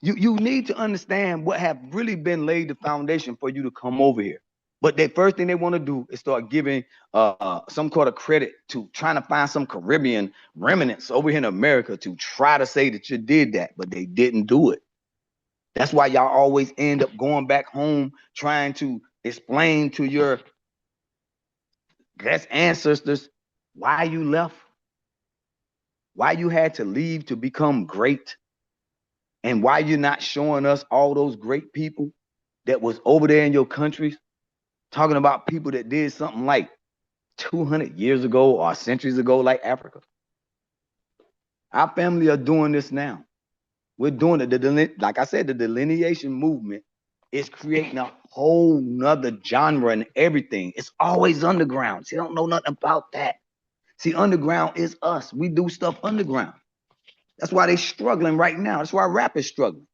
You need to understand what have really been laid the foundation for you to come over here. But the first thing they want to do is start giving some kind of credit to trying to find some Caribbean remnants over here in America to try to say that you did that, but they didn't do it. That's why y'all always end up going back home trying to explain to your ancestors why you left, why you had to leave to become great, and why you're not showing us all those great people that was over there in your countries, talking about people that did something like 200 years ago or centuries ago, like Africa. Our family are doing this now. We're doing it. Like I said, the delineation movement is creating a whole nother genre and everything. It's always underground. See, I don't know nothing about that. See, underground is us. We do stuff underground. That's why they're struggling right now. That's why rap is struggling.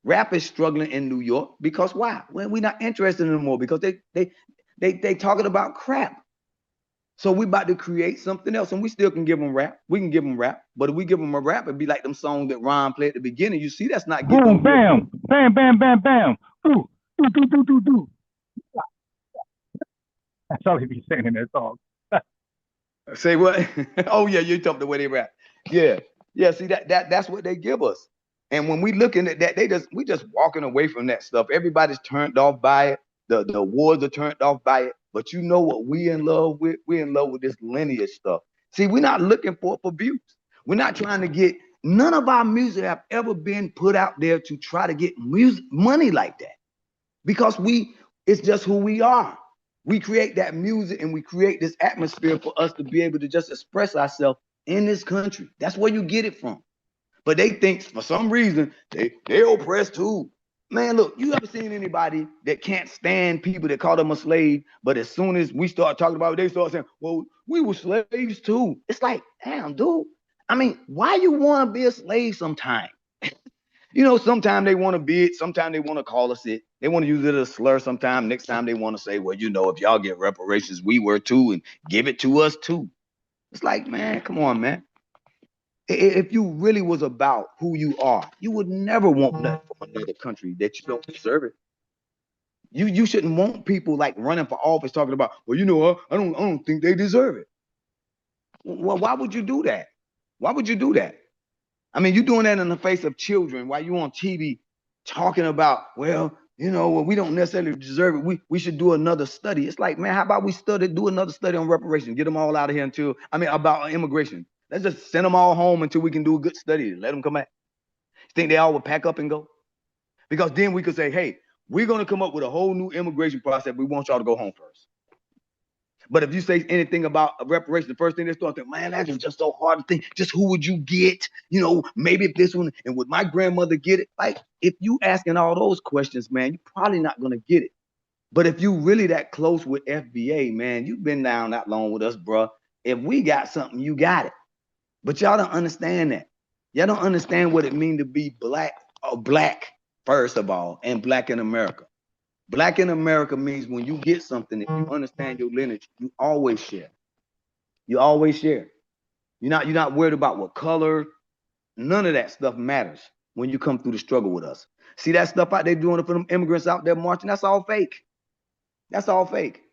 Rap is struggling in New York because why? Well, we're not interested anymore because they talking about crap. So we about to create something else, and we still can give them rap. We can give them rap, but if we give them a rap, it'd be like them songs that Ron played at the beginning. You see, that's not getting boom, bam, bam, bam, bam, bam. Ooh, do. That's all he be saying in that song. Say what? Oh yeah, you talk the way they rap. Yeah. See that's what they give us. And when we looking at that, we just walking away from that stuff. Everybody's turned off by it. The awards are turned off by it. But you know what we in love with? We're in love with this lineage stuff. See, we're not looking for views. We're not trying to get, none of our music have ever been put out there to try to get money like that. Because it's just who we are. We create that music and we create this atmosphere for us to be able to just express ourselves in this country. That's where you get it from. But they think for some reason they oppressed too. Man, look, you ever seen anybody that can't stand people that call them a slave, but as soon as we start talking about it, they start saying, well, we were slaves too. It's like, damn, dude. I mean, why you want to be a slave sometime? You know, sometimes they want to be it. Sometimes they want to call us it. They want to use it as a slur sometime. Next time they want to say, well, you know, if y'all get reparations, we were too, and give it to us too. It's like, man, come on, man. If you really was about who you are, you would never want nothing from another country that you don't deserve it. You shouldn't want people like running for office talking about, well, you know what, I don't think they deserve it. Well, why would you do that? Why would you do that? I mean, you're doing that in the face of children while you on TV talking about, well, you know, well, we don't necessarily deserve it. We should do another study. It's like, man, how about we do another study on reparations, get them all out of here about immigration. Let's just send them all home until we can do a good study. Let them come back. Think they all would pack up and go? Because then we could say, hey, we're going to come up with a whole new immigration process. We want y'all to go home first. But if you say anything about reparations, the first thing they start thinking, man, that is just so hard to think. Just who would you get? You know, maybe if this one, and would my grandmother get it? Like, if you asking all those questions, man, you're probably not going to get it. But if you really that close with FBA, man, you've been down that long with us, bro. If we got something, you got it. But y'all don't understand that. Y'all don't understand what it means to be black, first of all, and black in America. Black in America means when you get something, if you understand your lineage, you always share. You always share. You're not worried about what color. None of that stuff matters when you come through the struggle with us. See that stuff out there doing it for them immigrants out there marching? That's all fake. That's all fake.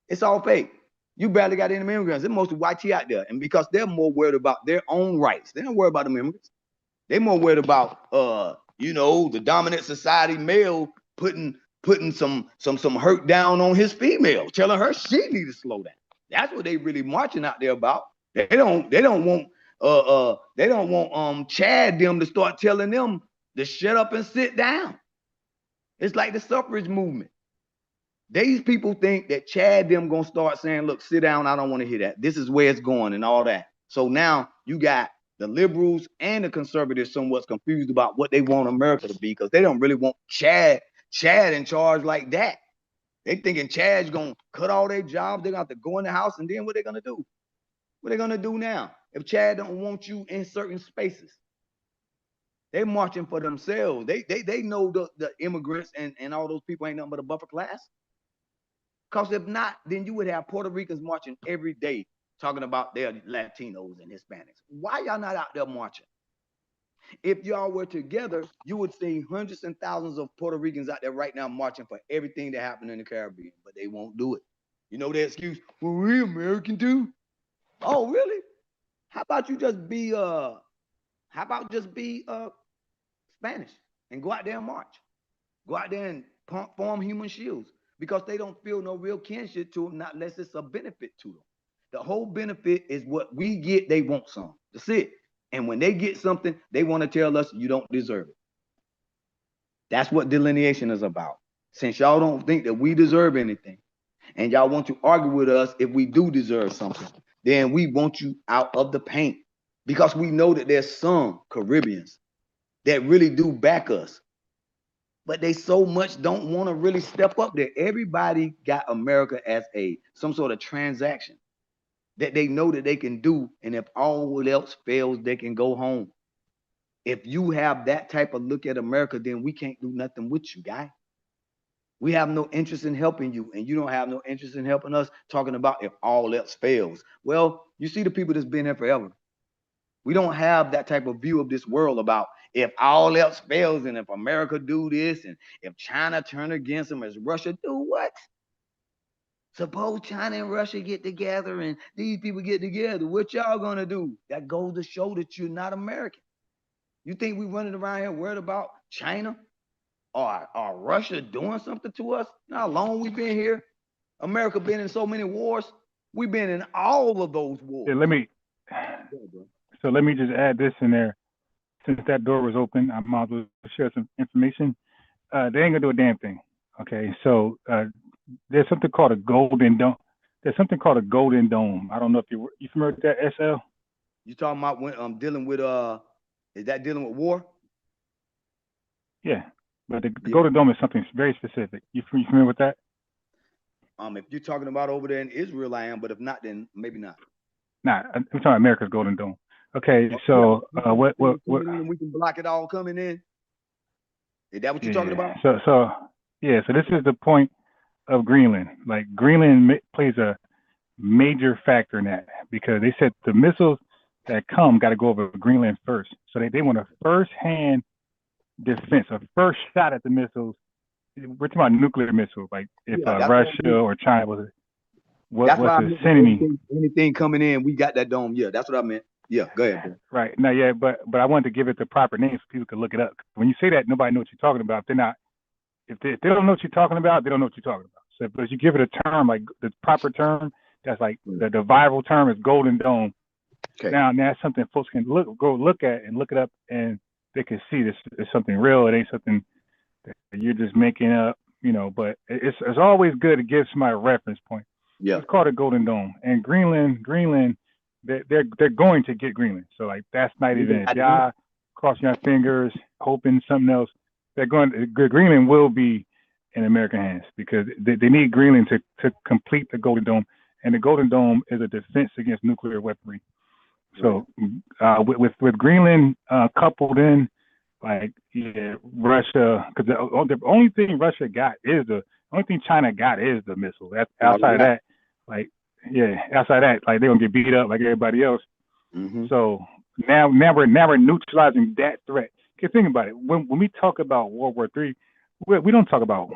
It's all fake. You barely got any immigrants. They're mostly white out there. And because they're more worried about their own rights. They don't worry about them immigrants. They're more worried about you know, the dominant society male putting some hurt down on his female, telling her she need to slow down. That's what they really marching out there about. They don't want Chad them to start telling them to shut up and sit down. It's like the suffrage movement. These people think that Chad them gonna start saying, look, sit down, I don't want to hear that. This is where it's going and all that. So now you got the liberals and the conservatives somewhat confused about what they want America to be, because they don't really want Chad in charge like that. They thinking Chad's gonna cut all their jobs, they're gonna have to go in the house, and then what they're gonna do? What they're gonna do now? If Chad don't want you in certain spaces, they marching for themselves. They know the immigrants and all those people ain't nothing but a buffer class. Because if not, then you would have Puerto Ricans marching every day talking about their Latinos and Hispanics. Why y'all not out there marching? If y'all were together, you would see hundreds and thousands of Puerto Ricans out there right now marching for everything that happened in the Caribbean, but they won't do it. You know their excuse? Well, we American too. Oh, really? How about you just be Spanish and go out there and march? Go out there and form human shields, because they don't feel no real kinship to them, not unless it's a benefit to them. The whole benefit is what we get, they want some. That's it. And when they get something, they want to tell us you don't deserve it. That's what delineation is about. Since y'all don't think that we deserve anything, and y'all want to argue with us if we do deserve something, then we want you out of the paint, because we know that there's some Caribbeans that really do back us, but they so much don't want to really step up there. Everybody got America as some sort of transaction that they know that they can do, and if all else fails, they can go home. If you have that type of look at America, then we can't do nothing with you, guy. We have no interest in helping you, and you don't have no interest in helping us, talking about if all else fails. Well, you see the people that's been here forever. We don't have that type of view of this world about if all else fails, and if America do this, and if China turn against them, as Russia do what? Suppose China and Russia get together and these people get together. What y'all gonna do? That goes to show that you're not American. You think we running around here worried about China or Russia doing something to us? You know how long we been here? America been in so many wars. We've been in all of those wars. Yeah, let me just add this in there. Since that door was open, I might as well share some information. They ain't gonna do a damn thing. Okay, so there's something called a golden dome. There's something called a golden dome. I don't know if you familiar with that, SL? You talking about when I'm dealing with is that dealing with war? Yeah, but the golden dome is something very specific. You familiar with that? If you're talking about over there in Israel, I am. But if not, then maybe not. Nah, I'm talking about America's golden dome. Okay, so what? We can block it all coming in. Is that what you're talking about? So this is the point of Greenland. Like Greenland plays a major factor in that because they said the missiles that come got to go over Greenland first. So they want a first-hand defense, a first shot at the missiles. We're talking about nuclear missiles, like if Russia or China was sending anything coming in, we got that dome. Yeah, that's what I meant. Yeah, go ahead. Bro. Right. No, yeah, but I wanted to give it the proper name so people could look it up. When you say that, nobody knows what you're talking about. If they don't know what you're talking about, they don't know what you're talking about. So but if you give it a term, like the proper term, that's like the viral term is golden dome. Okay. Now that's something folks can go look at and look it up, and they can see this is something real. It ain't something that you're just making up, But it's always good to give somebody a reference point. Yeah, it's called a golden dome, and Greenland. They're going to get Greenland. So like that's not even y'all crossing your fingers, hoping something else. Greenland will be in American hands because they need Greenland to complete the Golden Dome, and the Golden Dome is a defense against nuclear weaponry. So with Greenland coupled in, Russia, because the only thing Russia got is the only thing China got is the missile. That's outside of that, outside that, they're gonna get beat up like everybody else. Mm-hmm. So now we're neutralizing that threat. Okay, think about it. When we talk about World War III, we don't talk about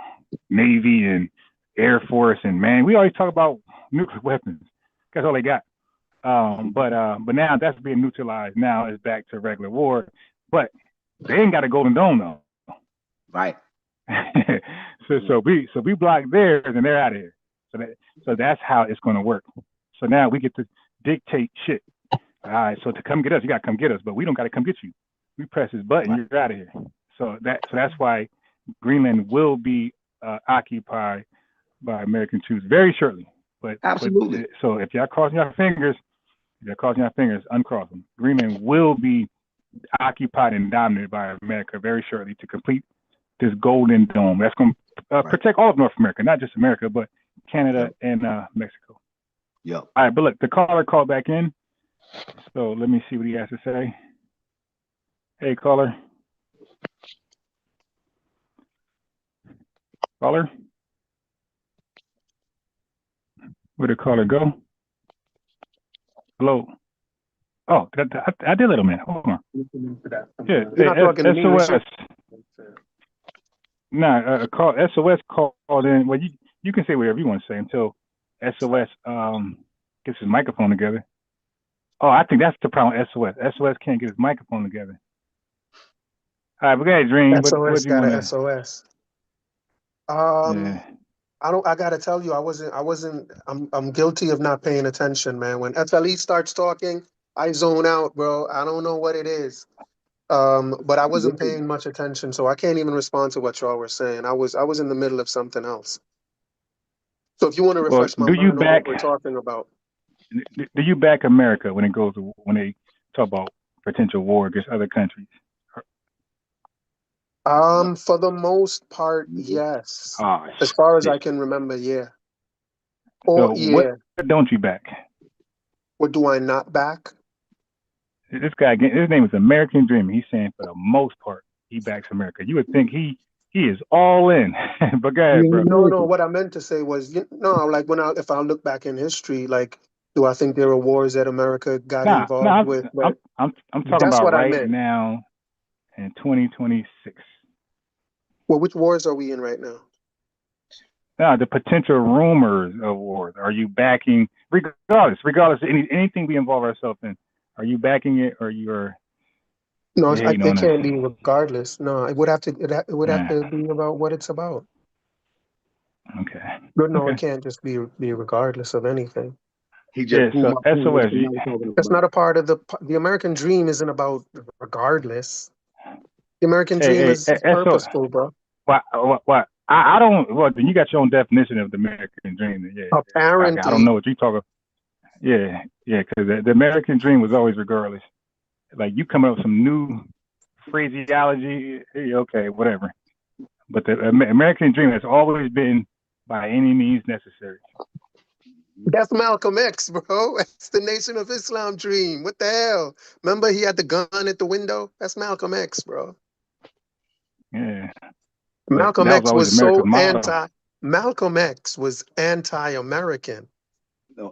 Navy and Air Force and we always talk about nuclear weapons. That's all they got. But now that's being neutralized. Now it's back to regular war. But they ain't got a golden dome though. Right. So we block theirs and they're out of here. So that's how it's going to work. So now we get to dictate shit. All right. So to come get us, you got to come get us, but we don't got to come get you. We press this button, you're out of here. So that's why Greenland will be occupied by American troops very shortly. But absolutely. So if y'all crossing your fingers, uncross them. Greenland will be occupied and dominated by America very shortly to complete this golden dome. That's going to protect all of North America, not just America, but Canada and Mexico. Yeah. All right, but look, the caller called back in. So let me see what he has to say. Hey, caller. Caller? Where'd the caller go? Hello? Oh, I did let him in. Hold on. Yeah, SOS. Call SOS called in. Well, you can say whatever you want to say until SOS gets his microphone together. Oh, I think that's the problem with SOS. SOS can't get his microphone together. All right, we got a dream. SOS got an SOS. I gotta tell you, I'm guilty of not paying attention, man. When FLE starts talking, I zone out, bro. I don't know what it is. But I wasn't paying much attention, so I can't even respond to what y'all were saying. I was in the middle of something else. So if you want to refresh my mind on what we're talking about. Do you back America when they talk about potential war against other countries? For the most part, yes. As far as I can remember, yeah. What don't you back? What do I not back? This guy, his name is American Dream. He's saying for the most part, he backs America. You would think he is all in. But go ahead, bro. No. What I meant to say was, if I look back in history, do I think there were wars that America got involved with? I'm talking about right now in 2026. Well, which wars are we in right now? The potential rumors of wars. Are you backing, regardless of anything we involve ourselves in? Are you backing it or you're? No, They hating it on us. can't be regardless. No, it would have to. It would have to be about what it's about. Okay. But no, it Okay. can't just be regardless of anything. He just proved my point. SOS. That's not a part of the American dream. Isn't about regardless. The American dream is purposeful, bro. What? I don't. Well, you got your own definition of the American dream. Yeah. Apparently. I don't know what you're talking. Yeah, because the American dream was always regardless. Like you come up with some new phraseology, okay, whatever. But the American dream has always been by any means necessary. That's Malcolm X, bro. That's the Nation of Islam dream. What the hell? Remember he had the gun at the window? That's Malcolm X, bro. Yeah. Malcolm X was so Malcolm X was anti-American.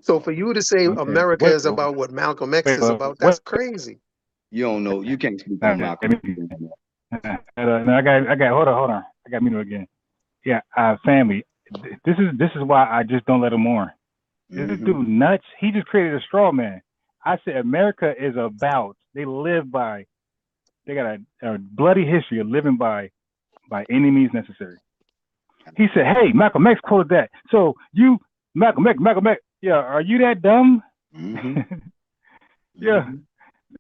So for you to say America is about what Malcolm X is about, that's crazy. You don't know. You can't speak on Malcolm. I got. Hold on. I got me again. Yeah, family. This is why I just don't let him on. This dude nuts. He just created a straw man. I said America is about. They live by. They got a bloody history of living by any means necessary. He said, "Hey, Malcolm X quoted that. So you, Malcolm X. Yeah, are you that dumb?" Yeah.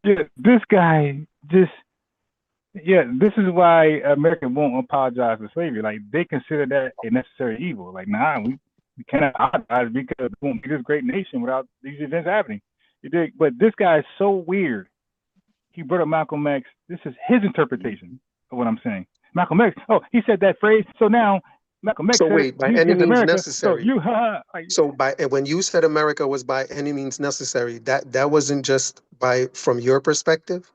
This guy just. Yeah, this is why America won't apologize for slavery. Like they consider that a necessary evil. Like, nah, we cannot apologize because we won't be this great nation without these events happening. You dig? But this guy is so weird. He brought up Malcolm X. This is his interpretation of what I'm saying. Malcolm X. Oh, he said that phrase. So now Malcolm X. So wait, by any means America, necessary. So when you said America was by any means necessary, that wasn't just from your perspective.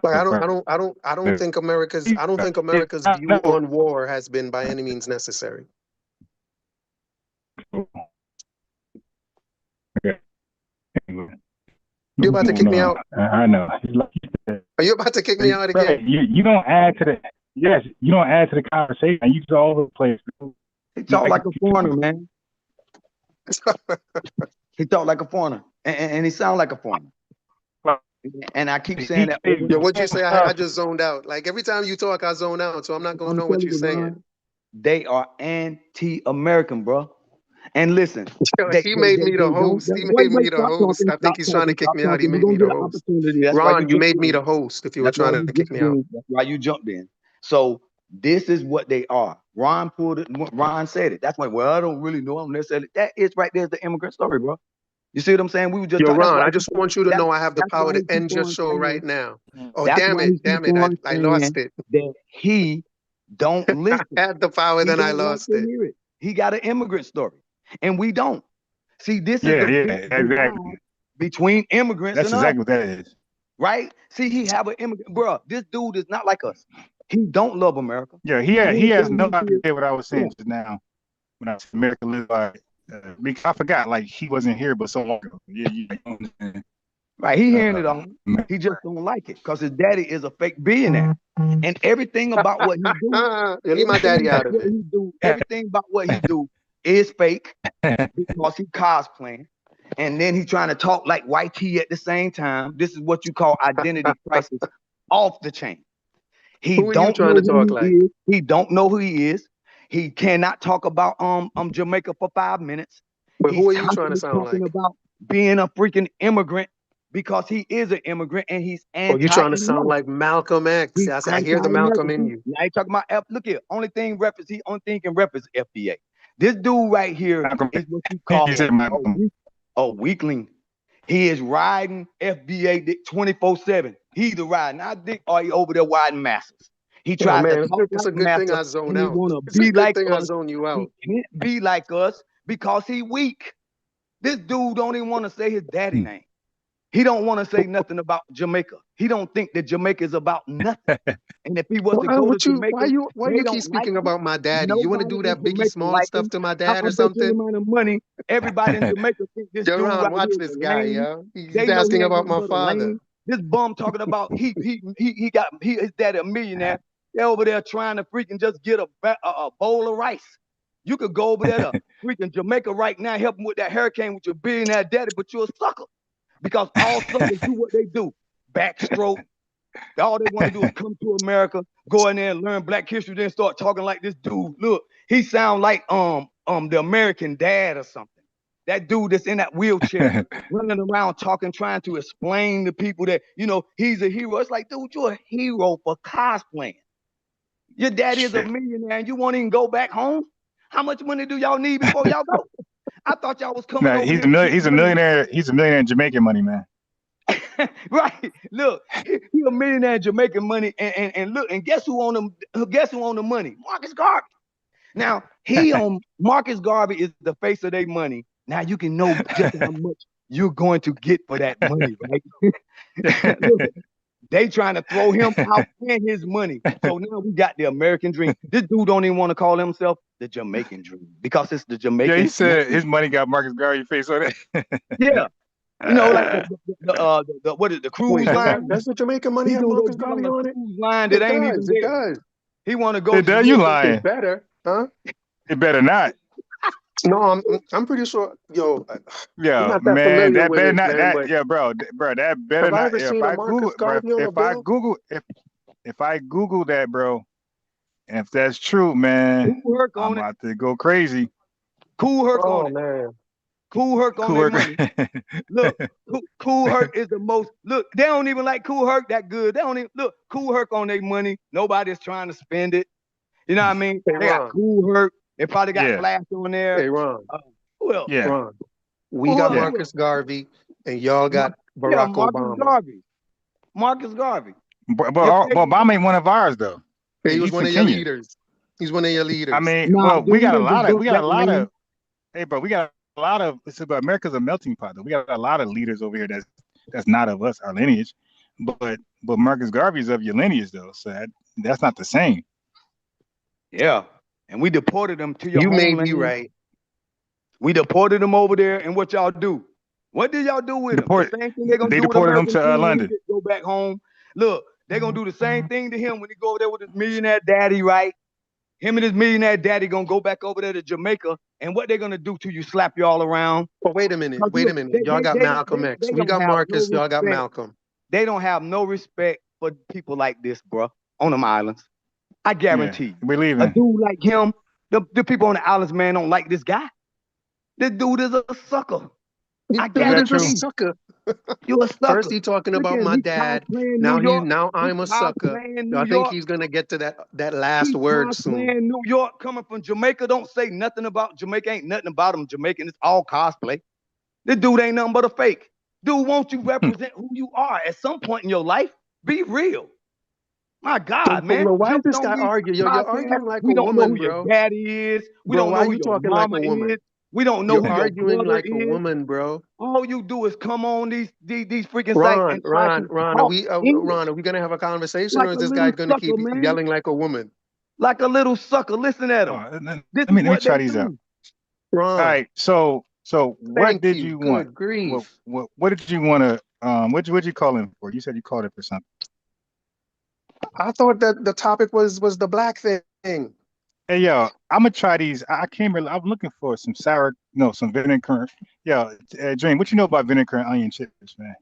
Like I don't think America's view on war has been by any means necessary. You're about to kick me out. I know. Are you about to kick me out again? You don't add to the you don't add to the conversation. You just all over the place. He talk like a foreigner, man. He talk like a foreigner, and he sound like a foreigner. And I keep saying that. Yeah, what'd you say? I just zoned out. Like every time you talk, I zone out. So I'm not gonna know what you're saying. They are anti-American, bro. And listen, he made me the host. He made me the host. I think he's trying to kick me out. He made me the host. Ron, you made me the host. If you were trying to kick me out, that's why you jumped in. So this is what they are. Ron pulled it. Ron said it. That's why. Well, I don't really know them necessarily. That is right there's the immigrant story, bro. You see what I'm saying? We were just. Yo, Ron, I just want you to know I have the power to end your show right now. Oh, damn it. I lost it. That he don't listen. I had the power, then I lost it. He got an immigrant story, and we don't. See, this is exactly between immigrants. That's and exactly us, what that is. right? See, he have an immigrant, bro. This dude is not like us. He don't love America. Yeah, he has no idea what I was saying just now when I was America live by. Because I forgot, like he wasn't here, but so long ago. Yeah. Right, he hearing it on. He just don't like it because his daddy is a fake billionaire, and everything about what he do, leave my daddy out of it. Everything about what he do is fake because he cosplaying, and then he trying to talk like YT at the same time. This is what you call identity crisis off the chain. He don't know who he is. He don't know who he is. He cannot talk about Jamaica for 5 minutes. But who are you trying to sound like? About being a freaking immigrant because he is an immigrant and he's anti. Oh, you trying to sound like Malcolm X? I hear the Malcolm in you. Now you talking about look here. Only thing he can reference FBA. This dude right here is what you call a weakling. He is riding FBA 24/7. He's the riding. Now Dick, are you over there riding masses? He tries to talk it's a good thing I zone out. It's a good thing I zone you out. He can't be like us because he weak. This dude don't even want to say his daddy name. He don't want to say nothing about Jamaica. He don't think that Jamaica is about nothing. And if he was to go to Jamaica, why you keep speaking about my daddy? You want to do that Biggie Small stuff to my dad or something? Amount of money, everybody in Jamaica think this dude right watch this guy, yo. He's asking about my father. This bum talking about his daddy a millionaire. They're over there trying to freaking just get a bowl of rice. You could go over there to freaking Jamaica right now, help him with that hurricane with your billionaire daddy, but you're a sucker. because all suckers do what they do. Backstroke. All they want to do is come to America, go in there and learn Black history, then start talking like this dude. Look, he sound like the American Dad or something. That dude that's in that wheelchair running around talking, trying to explain to people that, you know, he's a hero. It's like, dude, you're a hero for cosplaying. Your daddy is a millionaire and you won't even go back home? How much money do y'all need before y'all go? I thought y'all was coming over he's here. he's a millionaire. He's a millionaire in Jamaican money, man. Right. Look, he a millionaire in Jamaican money, and look, and guess who on the money? Marcus Garvey. Now, Marcus Garvey is the face of their money. Now you can know just how much you're going to get for that money, right? Look, they trying to throw him out and his money. So now we got the American dream. This dude don't even want to call himself the Jamaican dream because it's the Jamaican. Yeah, he said his money got Marcus Garvey face on it. Yeah. You know, like what is the cruise line? That's the Jamaican money have Marcus Garvey on it? Line that ain't even there. He want to go. You lying? It better, huh? It better not. No, I'm pretty sure. Yo, yeah, man, that better not. Yeah, bro, that better not. If I Google that, bro, and if that's true, man, I'm about to go crazy. Cool Herc on it. Man. Cool Herc on their money. Look, Cool Herc is the most. Look, they don't even like Cool Herc that good. They don't even look. Cool Herc on their money. Nobody's trying to spend it. You know what I mean? They got Cool Herc. They probably got Flash on there. Hey, Ron. Who else? Yeah. Ron. We got Marcus Garvey, and y'all got Barack Obama. Marcus Garvey. But Obama ain't one of ours, though. He was one of your leaders. He's one of your leaders. I mean, we got a lot of. Hey, bro, we got a lot of. But America's a melting pot, though. We got a lot of leaders over here that's not of us, our lineage. But Marcus Garvey's of your lineage, though. So that's not the same. Yeah. And we deported them to your homeland. You may be right. We deported them over there, and what y'all do? What did y'all do with them? The same thing they're gonna do deported them to London. Go back home. Look, they're gonna do the same thing to him when he go over there with his millionaire daddy, right? Him and his millionaire daddy gonna go back over there to Jamaica, and what they're gonna do to you? Slap you all around. But wait a minute. Y'all got Malcolm X. We got Marcus. Y'all got Malcolm. They don't have no respect for people like this, bro, on them islands. I guarantee you. Believe a dude like him, the people on the islands, man, don't like this guy. This dude is a sucker. I guarantee you. Sucker. You're a sucker. First he talking about my dad. Now I'm a sucker. I think he's gonna get to that last word soon. New York, coming from Jamaica, don't say nothing about Jamaica. Ain't nothing about him Jamaican. It's all cosplay. This dude ain't nothing but a fake. Dude, won't you represent who you are at some point in your life? Be real. My God, man. Bro, why is this guy arguing? You're arguing like a woman, bro. We don't know who your daddy is. We don't know who your mama is. We don't know who your arguing like is. a woman, bro. All you do is come on these freaking sites. Ron, are we gonna have a conversation, or is this guy gonna keep yelling like a woman? Like a little sucker. Listen at him. Let me try these out. Ron. All right, so what did you want? What did you want to? What'd you call him for? You said you called it for something. I thought that the topic was the black thing. Hey, yo, I'm gonna try these. I'm looking for some some vinegar. Yo, Dream, what you know about vinegar and onion chips, man?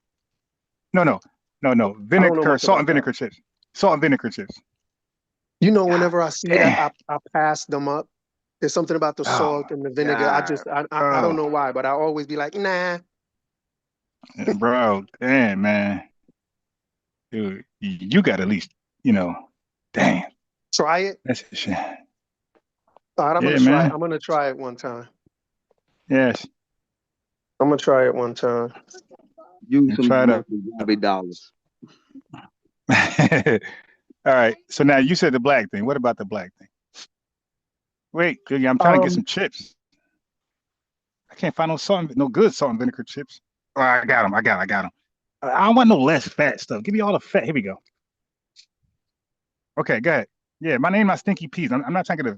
No. Vinegar, salt and vinegar chips. Salt and vinegar chips. You know, whenever I see that, I pass them up. There's something about the salt and the vinegar. I don't know why, but I always be like, nah. Bro, damn, man. Dude, you got at least, damn. Try it. That's a shit. All right, I'm gonna try it one time. Yes. I'm gonna try it one time. Use some $100. All right. So now you said the black thing. What about the black thing? Wait, I'm trying to get some chips. I can't find no good salt and vinegar chips. Oh, I got them. I got them. I don't want no less fat stuff. Give me all the fat. Here we go. Okay, go ahead. Yeah, my name is Stinky Peas. I'm not trying to get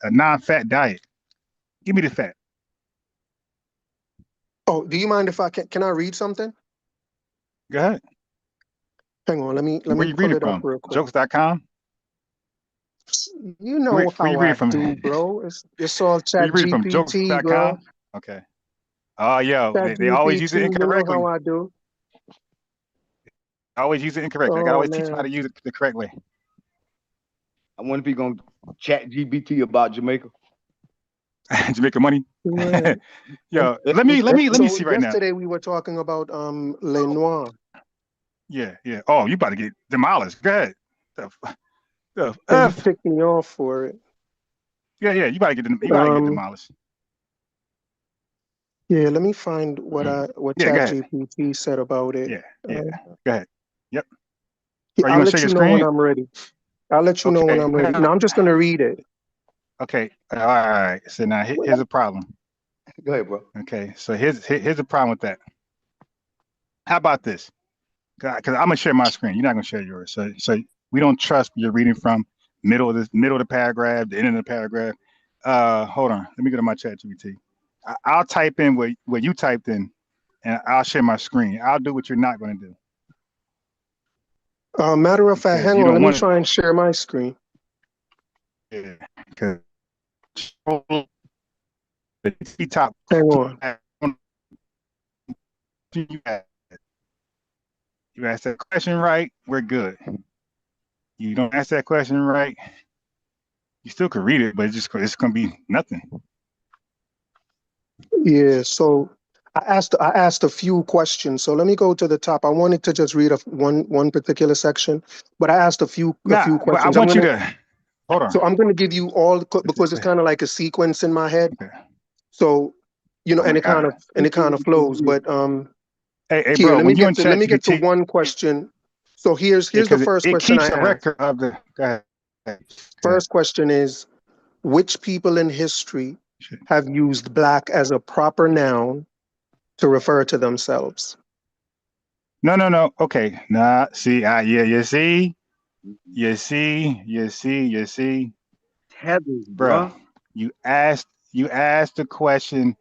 a non-fat diet. Give me the fat. Oh, do you mind if I can I read something? Go ahead. Hang on, let me pull it up real quick. Jokes.com? You know how I do, bro. It's all chat GPT, bro. Okay. Oh, yo, they always use it ChatGPT, you know how incorrectly. I do. Always use it incorrectly. I gotta Oh always teach them how to man. use it the correct way. I wonder if he gonna chat GBT about Jamaica. Jamaica money. Yeah. Yo, let me So see right now. yesterday we were talking about Le Noir. Yeah. Oh, you about to get demolished. Go ahead. The And F. you picked me off for it. Yeah. You about to get demolished. Yeah, let me find what Yeah, go ahead. ChatGPT said about it. Yeah. Go ahead. Yep. Are you I'll gonna let share your you know when screen? I'm ready. I'll let you know when I'm ready. No, I'm just gonna read it. Okay. All right. So now here's a problem. Go ahead, bro. Okay. So here's the problem with that. How about this? Because I'm gonna share my screen. You're not gonna share yours. So we don't trust you're reading from middle of the paragraph, the end of the paragraph. Hold on. Let me go to my ChatGPT. I'll type in what you typed in, and I'll share my screen. I'll do what you're not gonna do. Matter of fact, Because hang you on. don't Let me want try and share my screen. Yeah. Because the top. Hang on. You ask that question right, we're good. You don't ask that question right, you still could read it, but it's gonna be nothing. Yeah. So I asked a few questions. So let me go to the top. I wanted to just read one particular section, but I asked a few But I questions. want you to hold on. So I'm going to give you all because it's kind of like a sequence in my head. Okay. So and it kind of flows. But hey, here, bro, let me get to ChatGPT, one question. So here's the first it question keeps I a asked. record of the. Go ahead. First question is, which people in history have used black as a proper noun to refer to themselves? No. Okay. Nah. See. Yeah. You see. Heathers, Bro, you asked the question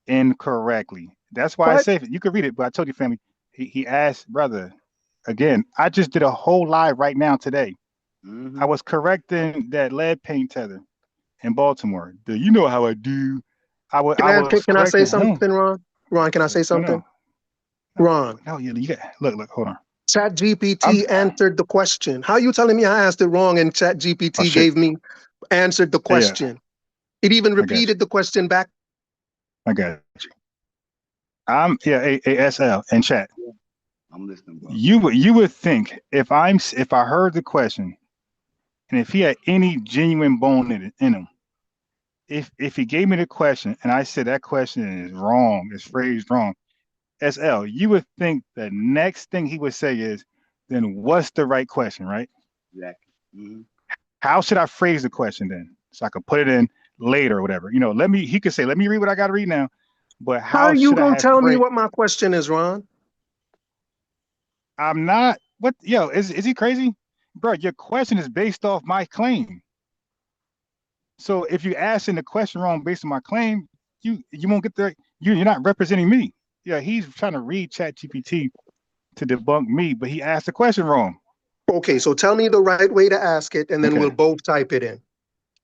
incorrectly. That's why I What? say you could read it, but I told you, family. He asked, brother. Again, I just did a whole live right now today. I was correcting that lead paint tether in Baltimore. Do you know how I do? Can I say something, Ron? Ron, can I say something? Ron. No, you got look, hold on. ChatGPT answered the question. How are you telling me I asked it wrong and ChatGPT gave me answered the question? It even repeated the question back. I got you. I'm ASL in chat. I'm listening, bro. You would think if I heard the question, and if he had any genuine bone in him, if he gave me the question and I said that question is wrong, it's phrased wrong, SL, you would think the next thing he would say is, then what's the right question, right? Exactly. How should I phrase the question then? So I could put it in later or whatever. He could say, let me read what I got to read now. But How are you should I going to have tell me what my question is, Ron? I'm not. What? Yo, is he crazy? Bro, your question is based off my claim. So if you asking the question wrong based on my claim, you won't get there. You're not representing me. Yeah, he's trying to read ChatGPT to debunk me, but he asked the question wrong. Okay, so tell me the right way to ask it, and then we'll both type it in.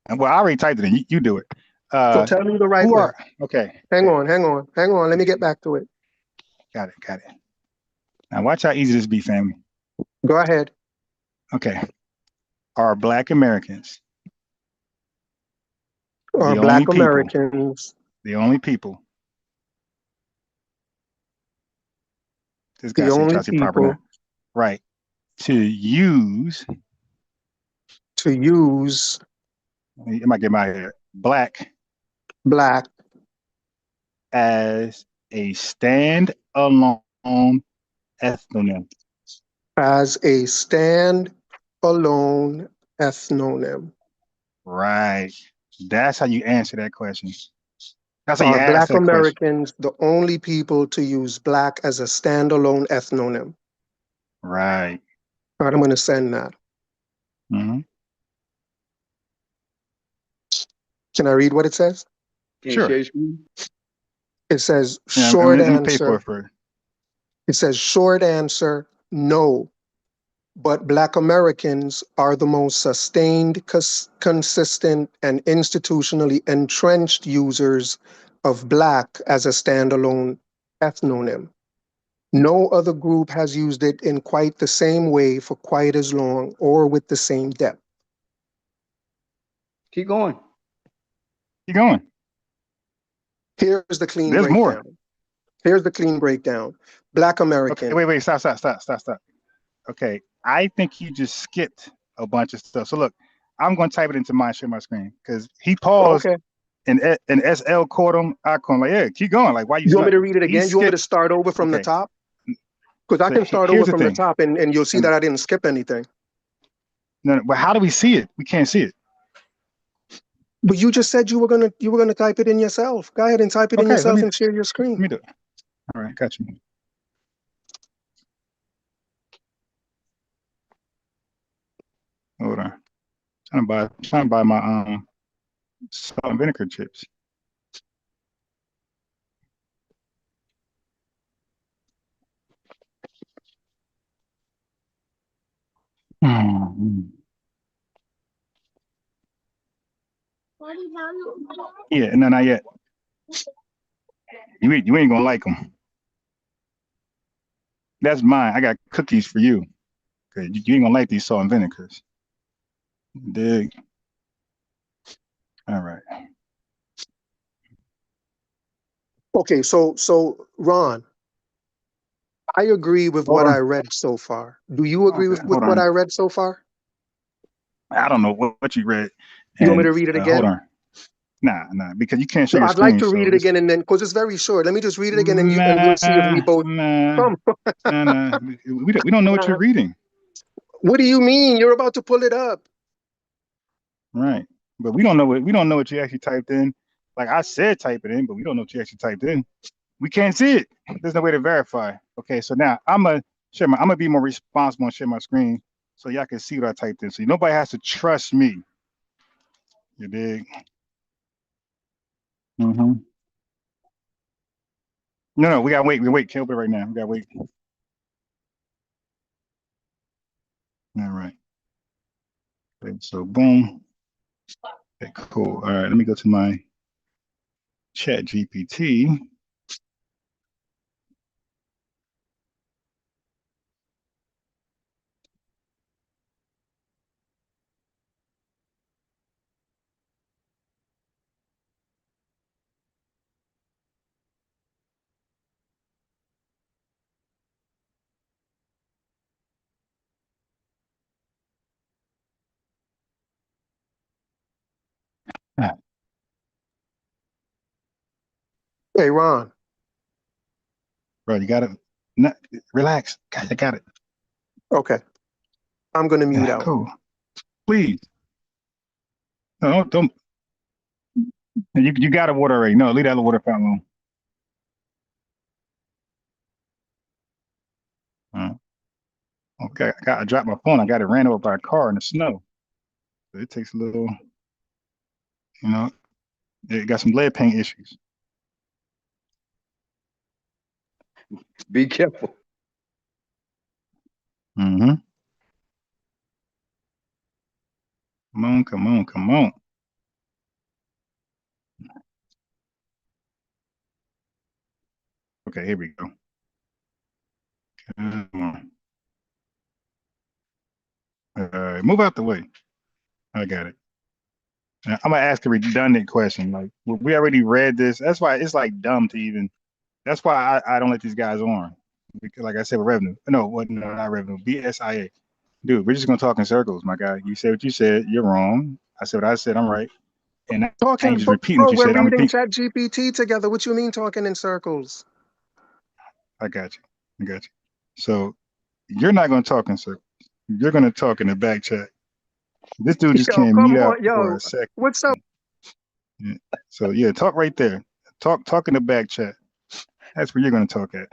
And well, I already typed it in. You do it. So tell me the right way. Okay. Hang on. Let me get back to it. Got it. Now watch how easy this be, family. Go ahead. Okay. Are Black Americans Are Black Americans the only people? This guy the said only try to say proper now. Right. To use. I might get my hair. Black as a stand-alone ethnonym. As a stand-alone ethnonym. Right. That's how you answer that question. That's how you Are ask Black that Americans the only people to use black as a standalone ethnonym? Right. All right, I'm going to send that. Mm-hmm. Can I read what it says? Sure. It says short answer. It says short answer, no. But Black Americans are the most sustained, consistent, and institutionally entrenched users of black as a standalone ethnonym. No other group has used it in quite the same way for quite as long or with the same depth. Keep going. Keep going. Here's the clean There's breakdown. more. Here's the clean breakdown. Black American. Okay, wait, stop. Okay, I think you just skipped a bunch of stuff. So look, I'm going to type it into share my screen, because he paused. Okay. And SL caught him. I caught him like, yeah, keep going. Like, why you? You want me to read it again? You want me to start over from the top? Because I can start over from the top, and you'll see that I didn't skip anything. No, but how do we see it? We can't see it. But you just said you were gonna type it in yourself. Go ahead and type it in yourself and share your screen. Let me do it. All right, got you. Hold on. Trying to buy my salt and vinegar chips. Yeah, no, not yet. You ain't gonna like them. That's mine. I got cookies for you. Okay, you ain't gonna like these salt and vinegars. Dig. All right. Okay, so Ron, I agree with what I read so far. Do you agree with what I read so far? I don't know what you read. You want me to read it again? Hold on. Nah, because you can't share your I'd screen. like to read it again, and then because it's very short. Let me just read it again, and we'll see if we both. Nah. We don't know what you're reading. What do you mean? You're about to pull it up. Right, but we don't know what you actually typed in. Like I said, type it in, but we don't know what you actually typed in. We can't see it. There's no way to verify. Okay, so now I'm gonna be more responsible and share my screen so y'all can see what I typed in. So nobody has to trust me. You dig? Mm-hmm. No, we gotta wait. We wait. Can't open it right now. We gotta wait. All right. Okay, so boom. Okay, cool. All right, let me go to my chat GPT. Hey, Ron. Bro, you got it. No, relax. I got it. Okay. I'm going to mute out. Cool. Please. No, don't. You got a water already. No, leave that water fountain alone. Okay, I dropped my phone. I got it ran over by a car in the snow. So it takes a little, it got some lead paint issues. Be careful. Mm-hmm. Come on. Okay, here we go. Come on. Move out the way. I got it. Now, I'm gonna ask a redundant question. Like we already read this. That's why it's like dumb to even. That's why I don't let these guys on. Because, like I said, with revenue. No, not revenue. BSIA. Dude, we're just gonna talk in circles, my guy. You said what you said. You're wrong. I said what I said. I'm right. And I ain't just repeating what you said. We're reading Chat GPT together. What you mean talking in circles? I got you. So you're not gonna talk in circles. You're gonna talk in the back chat. This dude just can't mute out for a second. What's up? Yeah. So yeah, talk right there. Talk in the back chat. That's where you're gonna talk at.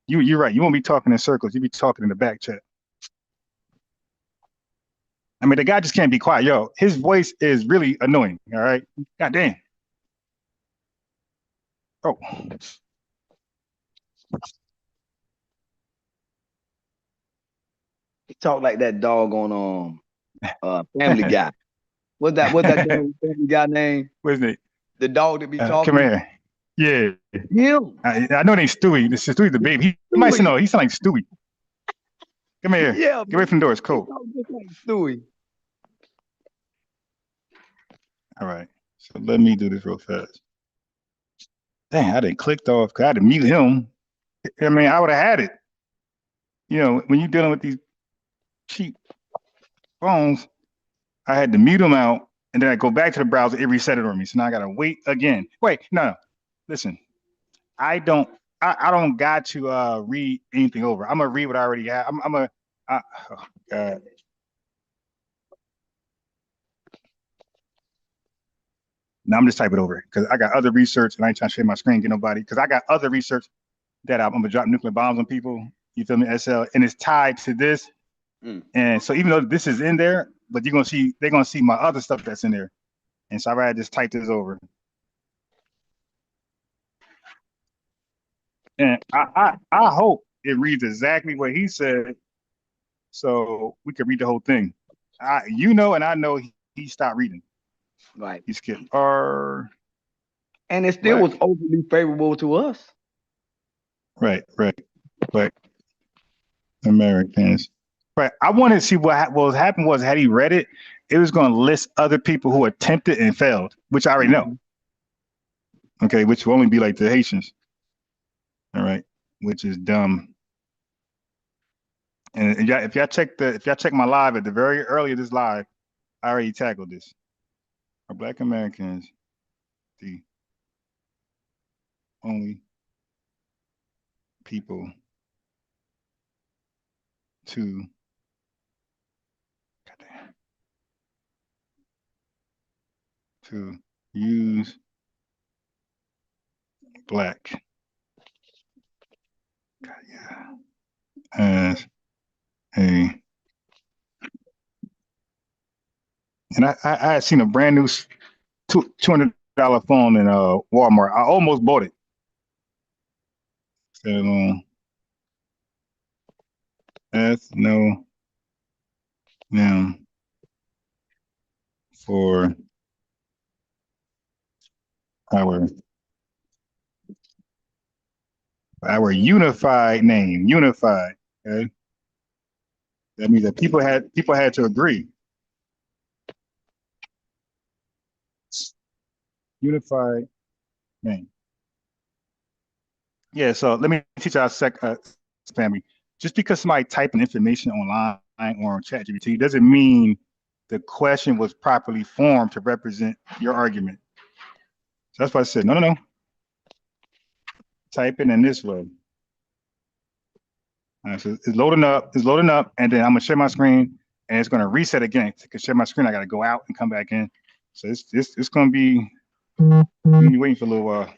You're right. You won't be talking in circles. You be talking in the back chat. I mean, the guy just can't be quiet. Yo, his voice is really annoying. All right. God damn. Oh. He talk like that dog on Family Guy. What's that Family Guy name? What's it? The dog that be talking. Come here. Yeah. Him. I know it ain't Stewie. This is Stewie's the baby. He might say no. He sound like Stewie. Come here. Yeah. Get away from the door. It's cold. Just like Stewie. All right. So let me do this real fast. Dang, I didn't clicked off because I had to mute him. I mean, I would have had it. You know, when you're dealing with these cheap phones, I had to mute them out, and then I go back to the browser, it reset it on me. So now I gotta wait again. Wait, no. Listen, I don't got to read anything over. I'm gonna read what I already have. Oh God. Now I'm just typing over because I got other research, and I ain't trying to share my screen, get nobody, because I got other research that I'm gonna drop nuclear bombs on people. You feel me? SL, and it's tied to this. And so even though this is in there, but they're gonna see my other stuff that's in there. And so I rather just type this over. And I hope it reads exactly what he said, so we could read the whole thing. And I know he stopped reading. Right. He skipped R. And it still was overly favorable to us. Right. But Americans. Right. I wanted to see what happened was, had he read it, it was going to list other people who attempted and failed, which I already know. Okay, which will only be like the Haitians. All right, which is dumb. And if y'all check my live at the very early of this live, I already tackled this. Are Black Americans the only people to use Black as a, and I had seen a brand new $200 phone in Walmart. I almost bought it. For our unified name, unified. Okay, that means that people had to agree. Unified name. Yeah. So let me teach our family. Just because somebody typing information online or on ChatGPT doesn't mean the question was properly formed to represent your argument. So that's why I said no. Type it in this way. All right, so it's loading up, and then I'm gonna share my screen, and it's gonna reset again. To share my screen, I gotta go out and come back in. So it's gonna be waiting for a little while.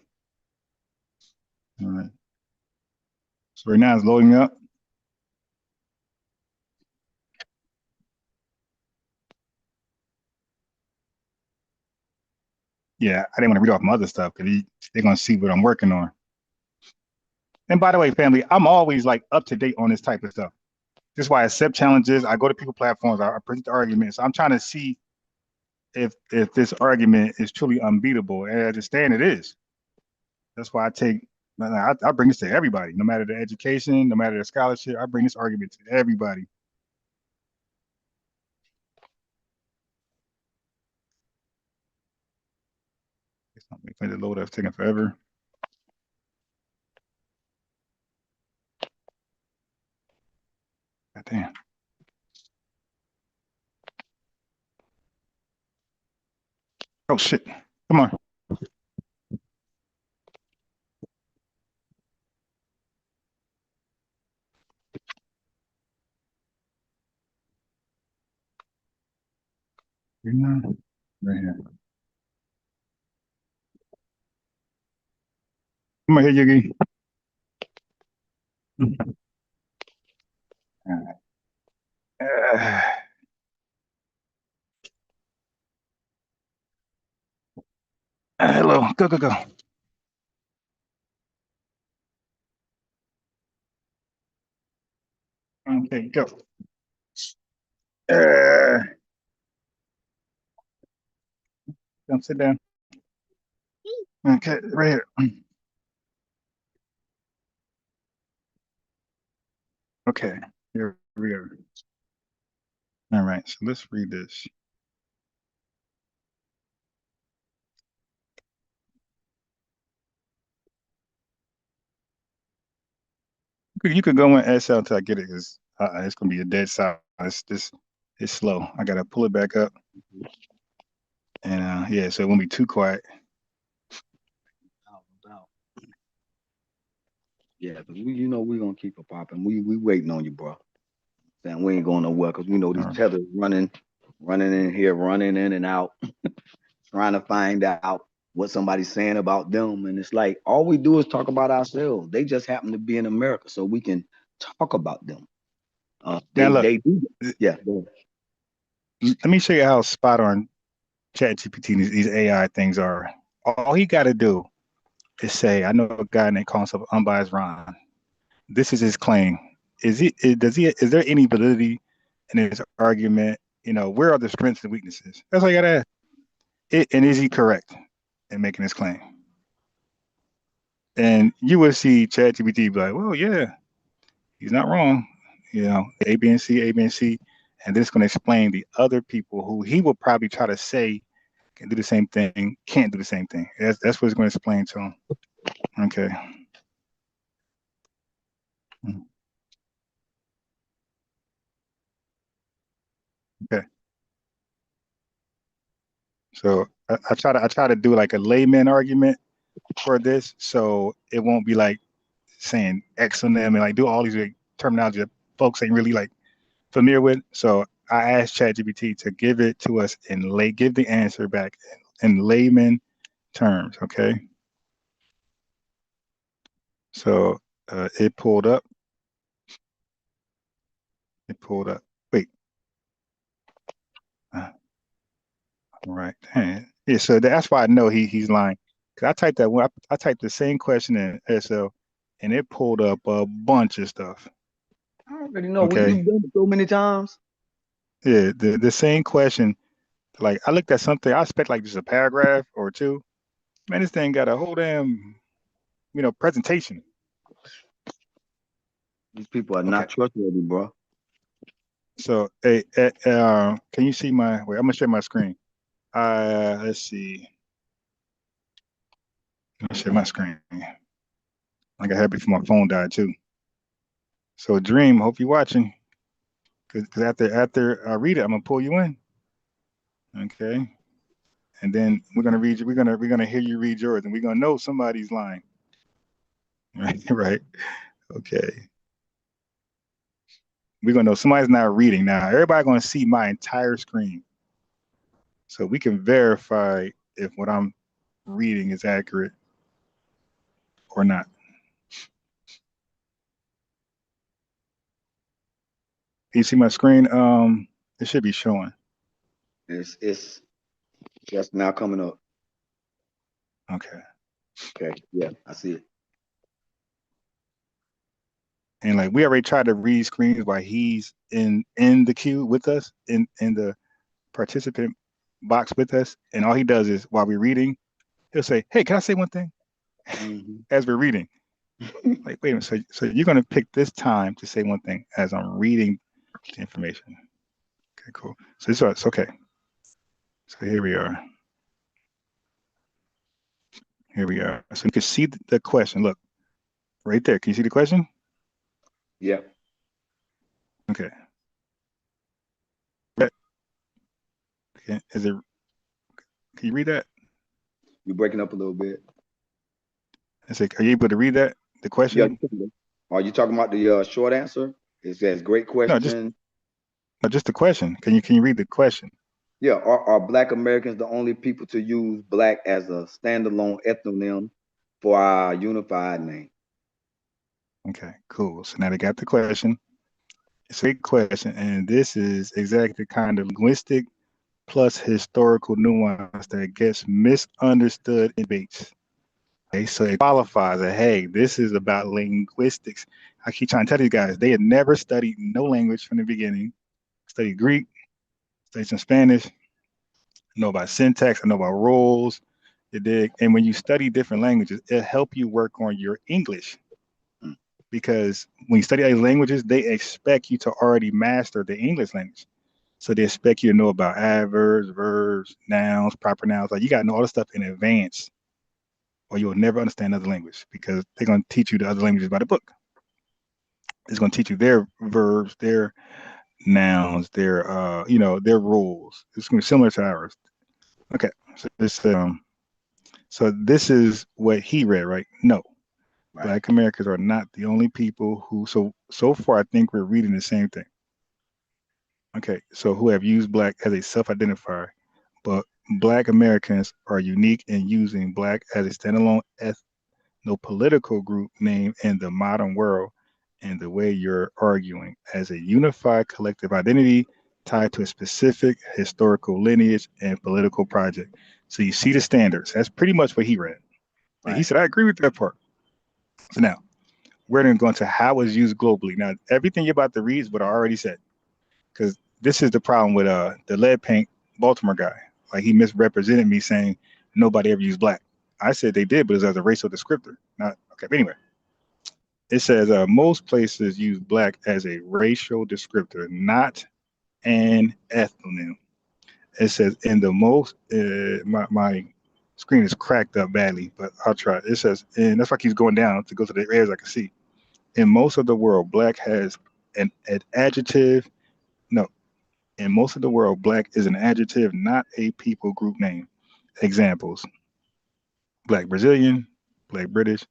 All right. So right now it's loading up. Yeah, I didn't want to read off my other stuff because they're gonna see what I'm working on. And by the way, family, I'm always like up to date on this type of stuff. This is why I accept challenges. I go to people platforms. I present the arguments. I'm trying to see if this argument is truly unbeatable, and I understand it is. That's why I bring this to everybody, no matter the education, no matter the scholarship. I bring this argument to everybody. It's not making the load up, taking forever. God damn. Oh shit! Come on. Right here. Come on here, Yugi. Hello. Go. Okay, go. Come sit down. Okay, right here. Okay, here we go. All right, so let's read this. You could go in SL until I get it, because it's gonna be a dead silence. It's slow. I gotta pull it back up, and yeah, so it won't be too quiet. Yeah, but you know we're gonna keep it popping. We waiting on you, bro. Then we ain't going nowhere because we know these tethers running in here, running in and out, trying to find out what somebody's saying about them. And it's like all we do is talk about ourselves. They just happen to be in America, so we can talk about them. They do. Yeah. Let me show you how spot on ChatGPT these AI things are. All he got to do is say, "I know a guy named calls himself Unbiased Ron. This is his claim. Is there any validity in his argument? You know, where are the strengths and weaknesses?" That's all you got to ask. And is he correct in making his claim? And you will see ChatGPT be like, "Well, yeah, he's not wrong. You know, A, B, and C, and this is going to explain the other people who he will probably try to say can do the same thing, can't do the same thing. That's what it's going to explain to him." Okay. Okay. So I try to do like a layman argument for this, so it won't be like saying X on them and like do all these like, terminology that folks ain't really like familiar with. So I asked ChatGPT to give it to us give the answer back in layman terms. Okay. So it pulled up. Wait. All right. Dang. Yeah. So that's why I know he's lying. Cause I typed that one. I typed the same question in SL, and it pulled up a bunch of stuff. I already know. Okay. You've done it so many times. Yeah. The same question. Like I looked at something. I expect like just a paragraph or two. Man, this thing got a whole damn, presentation. These people are not trustworthy, bro. So, hey, can you see my? Wait, I'm gonna share my screen. Let's see. Let me share my screen. I got happy before my phone died too. So, Dream, hope you're watching. Cause after I read it, I'm gonna pull you in. Okay. And then we're gonna read. We're gonna hear you read yours, and we're gonna know somebody's lying. Right. Okay. We're gonna know somebody's not reading now. Everybody's gonna see my entire screen, so we can verify if what I'm reading is accurate or not. You see my screen? It should be showing. It's just now coming up. Okay. Okay. Yeah, I see it. And like we already tried to read screens while he's in the queue with us, in the participant box with us, and all he does is while we're reading, he'll say, "Hey, can I say one thing?" As we're reading. Like, wait a minute, so you're gonna pick this time to say one thing as I'm reading the information. Okay, cool. So it's okay. So here we are. Here we are. So you can see the question. Look, right there. Can you see the question? Yeah. Okay. Okay. Is it? Can you read that? You're breaking up a little bit. I said, are you able to read that? The question? Yeah. Are you talking about the short answer? It says, "Great question." No, just the question. Can you read the question? Yeah. Are Black Americans the only people to use Black as a standalone ethnonym for our unified name? Okay, cool. So now they got the question. It's a great question, and this is exactly the kind of linguistic plus historical nuance that gets misunderstood in debates. Okay, so it qualifies that, hey, this is about linguistics. I keep trying to tell these guys, they had never studied no language from the beginning. Studied Greek, studied some Spanish, know about syntax, I know about rules. You dig? And when you study different languages, it'll help you work on your English. because when you study other languages, they expect you to already master the English language. So they expect you to know about adverbs, verbs, nouns, proper nouns. Like you got to know all this stuff in advance, or you will never understand another language because they're going to teach you the other languages by the book. It's going to teach you their verbs, their nouns, their their rules. It's going to be similar to ours. Okay, so this is what he read, right? No, right. Black Americans are not the only people who. So far, I think we're reading the same thing. Okay, so who have used Black as a self-identifier, but Black Americans are unique in using Black as a standalone ethno-political group name in the modern world, and the way you're arguing as a unified collective identity tied to a specific historical lineage and political project. So you see the standards. That's pretty much what he read. Right. And he said, I agree with that part. So now, we're going to go into how it's used globally. Now, everything you're about to read is what I already said, because this is the problem with the lead paint Baltimore guy. Like, he misrepresented me saying nobody ever used Black. I said they did, but it's as a racial descriptor. Not okay. But anyway, it says most places use Black as a racial descriptor, not an ethnonym. It says in the most, my screen is cracked up badly, but I'll try. It says, and that's why it keeps going down to go to the areas I can see. In most of the world, Black has an adjective. No, in most of the world, Black is an adjective, not a people group name. Examples: Black Brazilian, Black British,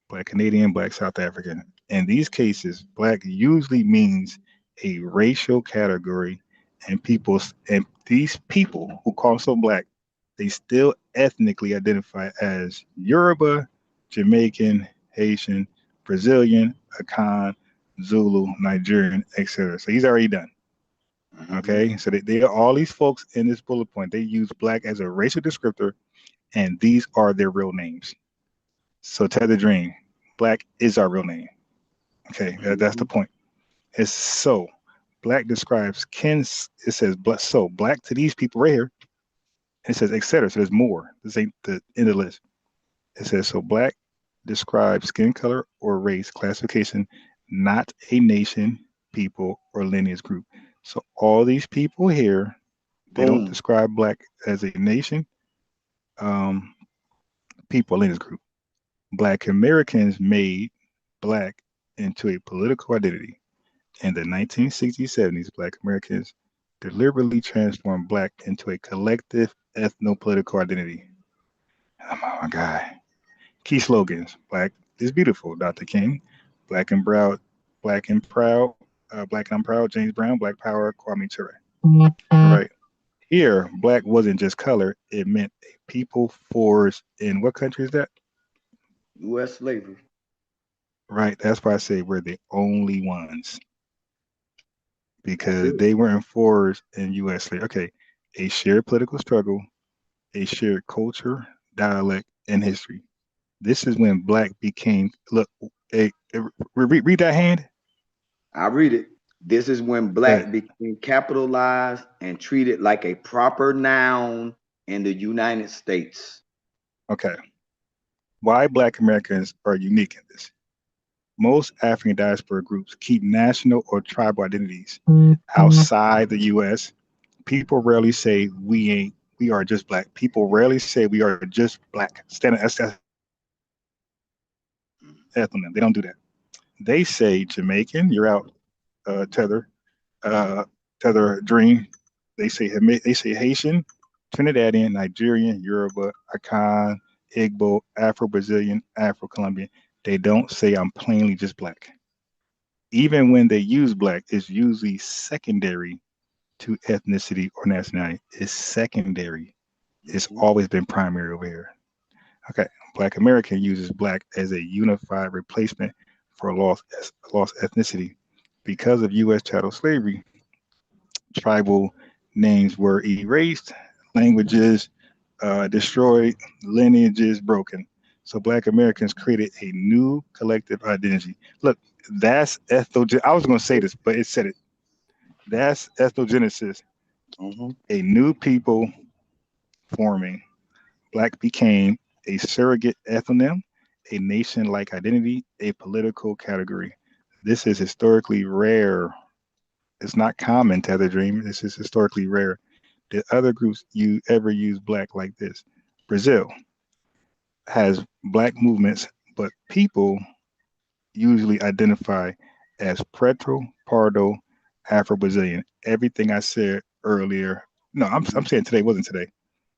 Black Canadian, Black South African. In these cases, Black usually means a racial category, and these people who call themselves Black, they still ethnically identify as Yoruba, Jamaican, Haitian, Brazilian, Akan, Zulu, Nigerian, etc. So he's already done. Okay, so they are all these folks in this bullet point. They use Black as a racial descriptor, and these are their real names. So Tether Dream, Black is our real name. Okay, that's the point. It's so Black describes kin. It says so Black to these people right here. It says etc. So there's more. This ain't the end of the list. It says so Black describes skin color or race classification, not a nation, people, or lineage group. So all these people here, they don't describe Black as a nation, people, or lineage group. Black Americans made Black into a political identity. In the 1960s, 70s, Black Americans deliberately transformed Black into a collective ethno-political identity. Oh my God. Key slogans: Black is beautiful, Dr. King. Black and proud, Black and proud, Black and I'm proud, James Brown. Black power, Kwame Ture. Right. Here, Black wasn't just color, it meant a people force. In what country is that? U.S. slavery. Right. That's why I say we're the only ones, because they were enforced in U.S. slavery. Okay. A shared political struggle, a shared culture, dialect, and history. This is when Black became, look, read that hand. I read it. This is when Black became capitalized and treated like a proper noun in the United States. Okay. Why Black Americans are unique in this. Most African diaspora groups keep national or tribal identities outside the U.S. People rarely say we are just Black. People rarely say we are just Black. Ethnonym. They don't do that. They say Jamaican, you're out, Tether Dream. They say Haitian, Trinidadian, Nigerian, Yoruba, Akan, Igbo, Afro-Brazilian, Afro-Colombian. They don't say I'm plainly just Black. Even when they use Black, it's usually secondary to ethnicity or nationality. It's secondary. It's always been primary over here. Okay, Black American uses Black as a unified replacement for lost ethnicity. Because of U.S. chattel slavery, tribal names were erased, languages destroyed, lineages broken. So Black Americans created a new collective identity. Look, that's ethnogenesis. I was going to say this, but it said it. That's ethnogenesis. A new people forming. Black became a surrogate ethnonym, a nation-like identity, a political category. This is historically rare. It's not common to have a dream. This is historically rare. Did other groups you ever use black like this? Brazil has black movements, but people usually identify as Preto, Pardo, Afro-Brazilian. Everything I said earlier. No, I'm saying today wasn't today.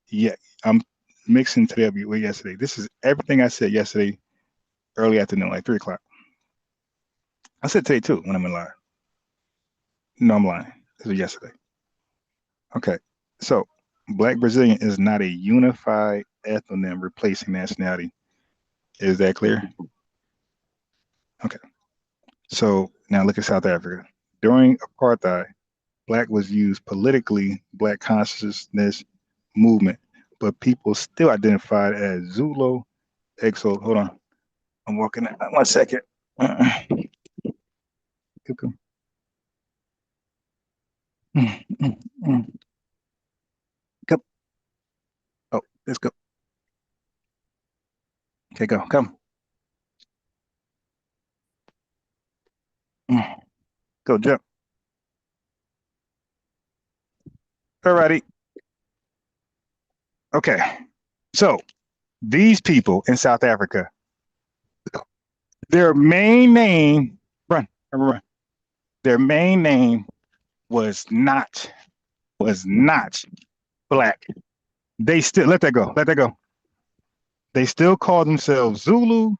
Yeah, I'm mixing today with yesterday. This is everything I said yesterday, early afternoon, like 3 o'clock. I said today too when I'm in line. No, I'm lying. This was yesterday. Okay, so Black Brazilian is not a unified ethnonym replacing nationality. Is that clear? Okay. So now look at South Africa. During apartheid, Black was used politically, Black consciousness movement, but people still identified as Zulu, Exo. Hold on. I'm walking. 1 second. Come. Oh, let's go. Okay, go. Come. Go, jump. Alrighty. Okay. So these people in South Africa, their main name, run. Their main name was not Black. They still let that go. They still call themselves Zulu,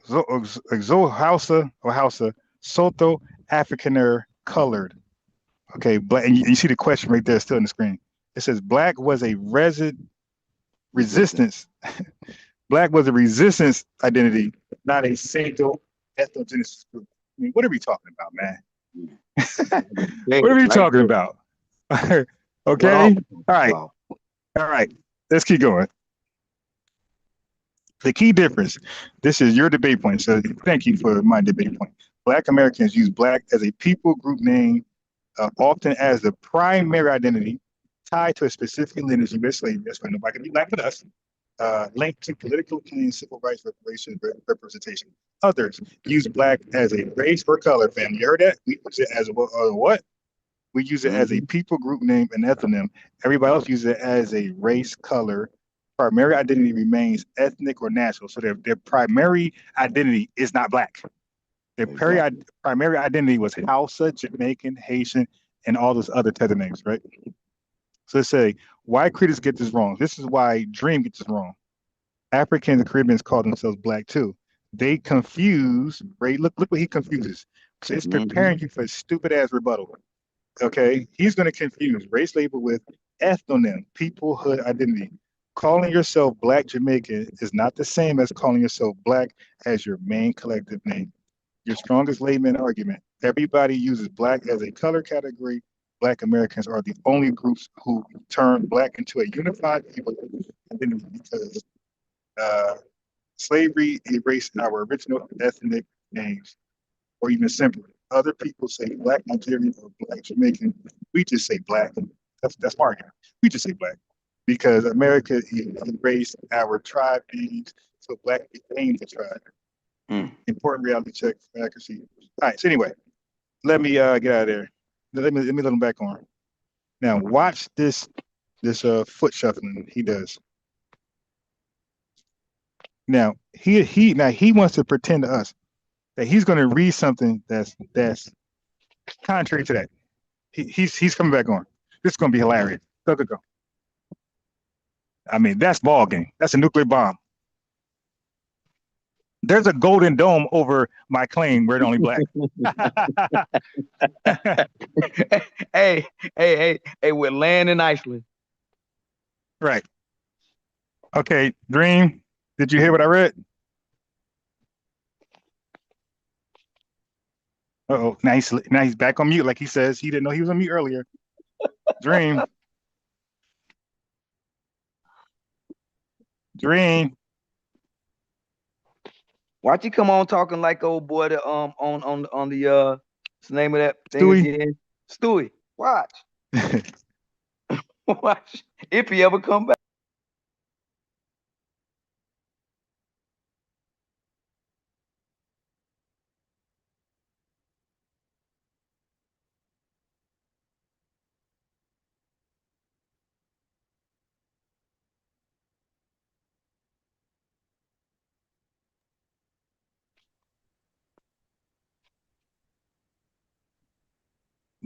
Hausa or Hausa, Soto, Afrikaner, colored. Okay, Black, and you see the question right there still on the screen. It says Black was a resistance. Black was a resistance identity, not a single ethnogenesis group. I mean, what are we talking about, man? What are we talking about? Okay. All right. Let's keep going. The key difference. This is your debate point. So thank you for my debate point. Black Americans use Black as a people group name, often as the primary identity tied to a specific lineage of slavery. That's why nobody can be Black with us. Linked to political and civil rights reparations representation. Others use Black as a race or color. Family, you heard that? We use it as a what? We use it as a people group name and ethnonym. Everybody else uses it as a race, color. Primary identity remains ethnic or national. So their primary identity is not Black. Their primary identity was Hausa, Jamaican, Haitian, and all those other tether names, right? So let's say, why critics get this wrong? This is why Dream gets this wrong. Africans and Caribbeans call themselves Black too. They confuse, right? Look what he confuses. So it's preparing you for a stupid ass rebuttal. Okay, he's going to confuse race label with ethnonym, peoplehood identity. Calling yourself Black Jamaican is not the same as calling yourself Black as your main collective name. Your strongest layman argument. Everybody uses Black as a color category. Black Americans are the only groups who turn Black into a unified people identity because slavery erased our original ethnic names, or even simpler. Other people say Black Nigerian or Black Jamaican. We just say Black. That's my argument. We just say Black because America erased our tribe names, so Black became the tribe. Important reality check for accuracy. All right. So anyway, let me get out of there. Let me let them back on. Now watch this foot shuffling he does. Now he wants to pretend to us that he's going to read something that's contrary to that. He's coming back on. This is going to be hilarious. Go. I mean, that's ball game. That's a nuclear bomb. There's a golden dome over my claim. We're the only Black. Hey, we're land in Iceland. Right. Okay, Dream. Did you hear what I read? Uh-oh. Now he's back on mute like he says. He didn't know he was on mute earlier. Dream. Why'd you come on talking like old boy on the what's the name of that thing Stewie? again? Stewie. Watch. Watch. If he ever come back.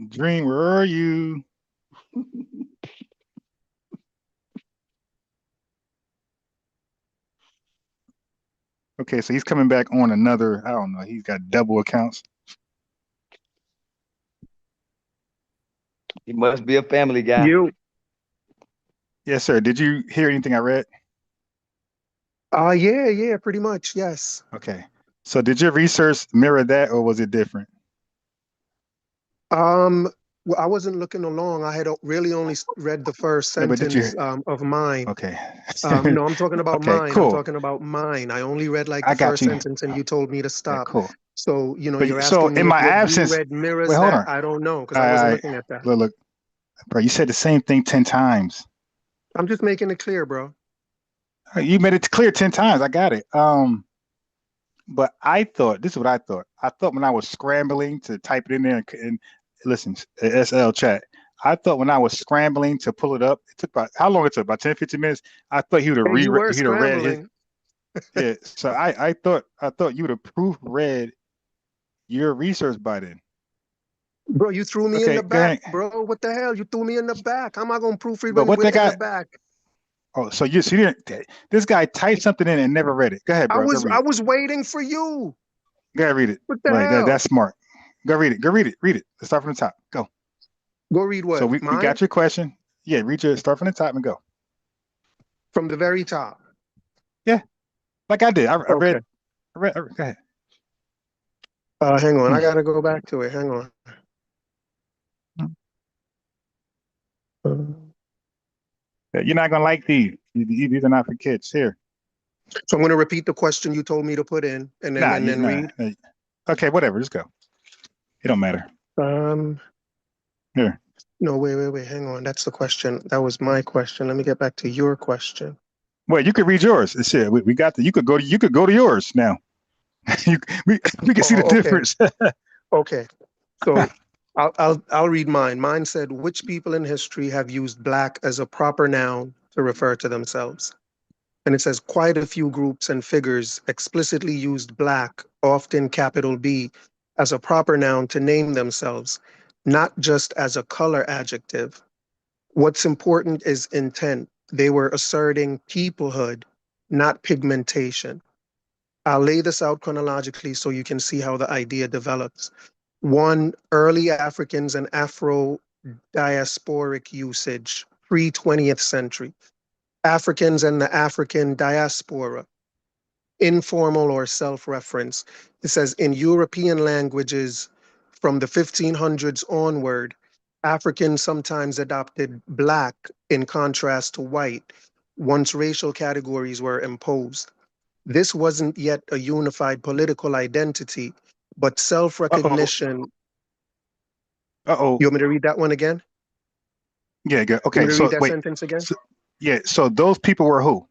Dream, where are you? Okay, so he's coming back on another, I don't know, he's got double accounts. He must be a family guy. You. Yes, sir. Did you hear anything I read? Yeah, pretty much, yes. Okay. So did your research mirror that, or was it different? Well, I wasn't looking along. I had really only read the first No, but did you? sentence of mine. Okay. No, I'm talking about Okay, mine. cool. I'm talking about mine. I only read like I the got first you. sentence, and you told me to Okay, stop. cool. So, you know, But you're so asking me in if my what you absence, read mirrors wait, hold that. on. I don't know, because I wasn't looking at that. Look, bro, you said the same thing 10 times. I'm just making it clear, bro. You made it clear 10 times. I got it. But I thought, this is what I thought. I thought when I was scrambling to type it in there and listen, SL chat, I thought when I was scrambling to pull it up, it took about, how long it took? About 10, 15 minutes? I thought he would have Hey, you were read his. scrambling. Yeah, so I thought you would have proofread your research by then. Bro, you threw me in Okay, the go ahead. back, bro. What the hell? You threw me in the back. How am I going to proofread But when what we're they in the got? back? Oh, so you didn't. This guy typed something in and never read it. Go ahead, bro. Go read I it. was waiting for you. Go ahead, read it. What the Right, hell? that's smart. Go read it. Go read it. Read it. Let's start from the top. Go. Go read what? So we Mine? got your question. Yeah, start from the top and go. From the very top. Yeah, like I did. I read. Go ahead. Hang on. I got to go back to it. Hang on. You're not gonna like these. These are not for kids. Here. So I'm going to repeat the question you told me to put in, and then read. Okay, whatever. Just go. It don't matter. Here. No, wait. Hang on. That's the question. That was my question. Let me get back to your question. Well, you could read yours. It's here. We got the. You could go to yours now. we can see the difference. Okay. So I'll read mine. Mine said, which people in history have used black as a proper noun to refer to themselves? And it says quite a few groups and figures explicitly used black, often capital B, as a proper noun to name themselves, not just as a color adjective. What's important is intent. They were asserting peoplehood, not pigmentation. I'll lay this out chronologically so you can see how the idea develops. One, early Africans and Afro-diasporic usage, pre-20th century. Africans and the African diaspora, informal or self-reference. It says in European languages from the 1500s onward, Africans sometimes adopted black in contrast to white once racial categories were imposed. This wasn't yet a unified political identity, but self-recognition. Uh-oh. You want me to read that one again? Yeah, good. Okay, you want me to so read that wait. sentence again? So those people were who?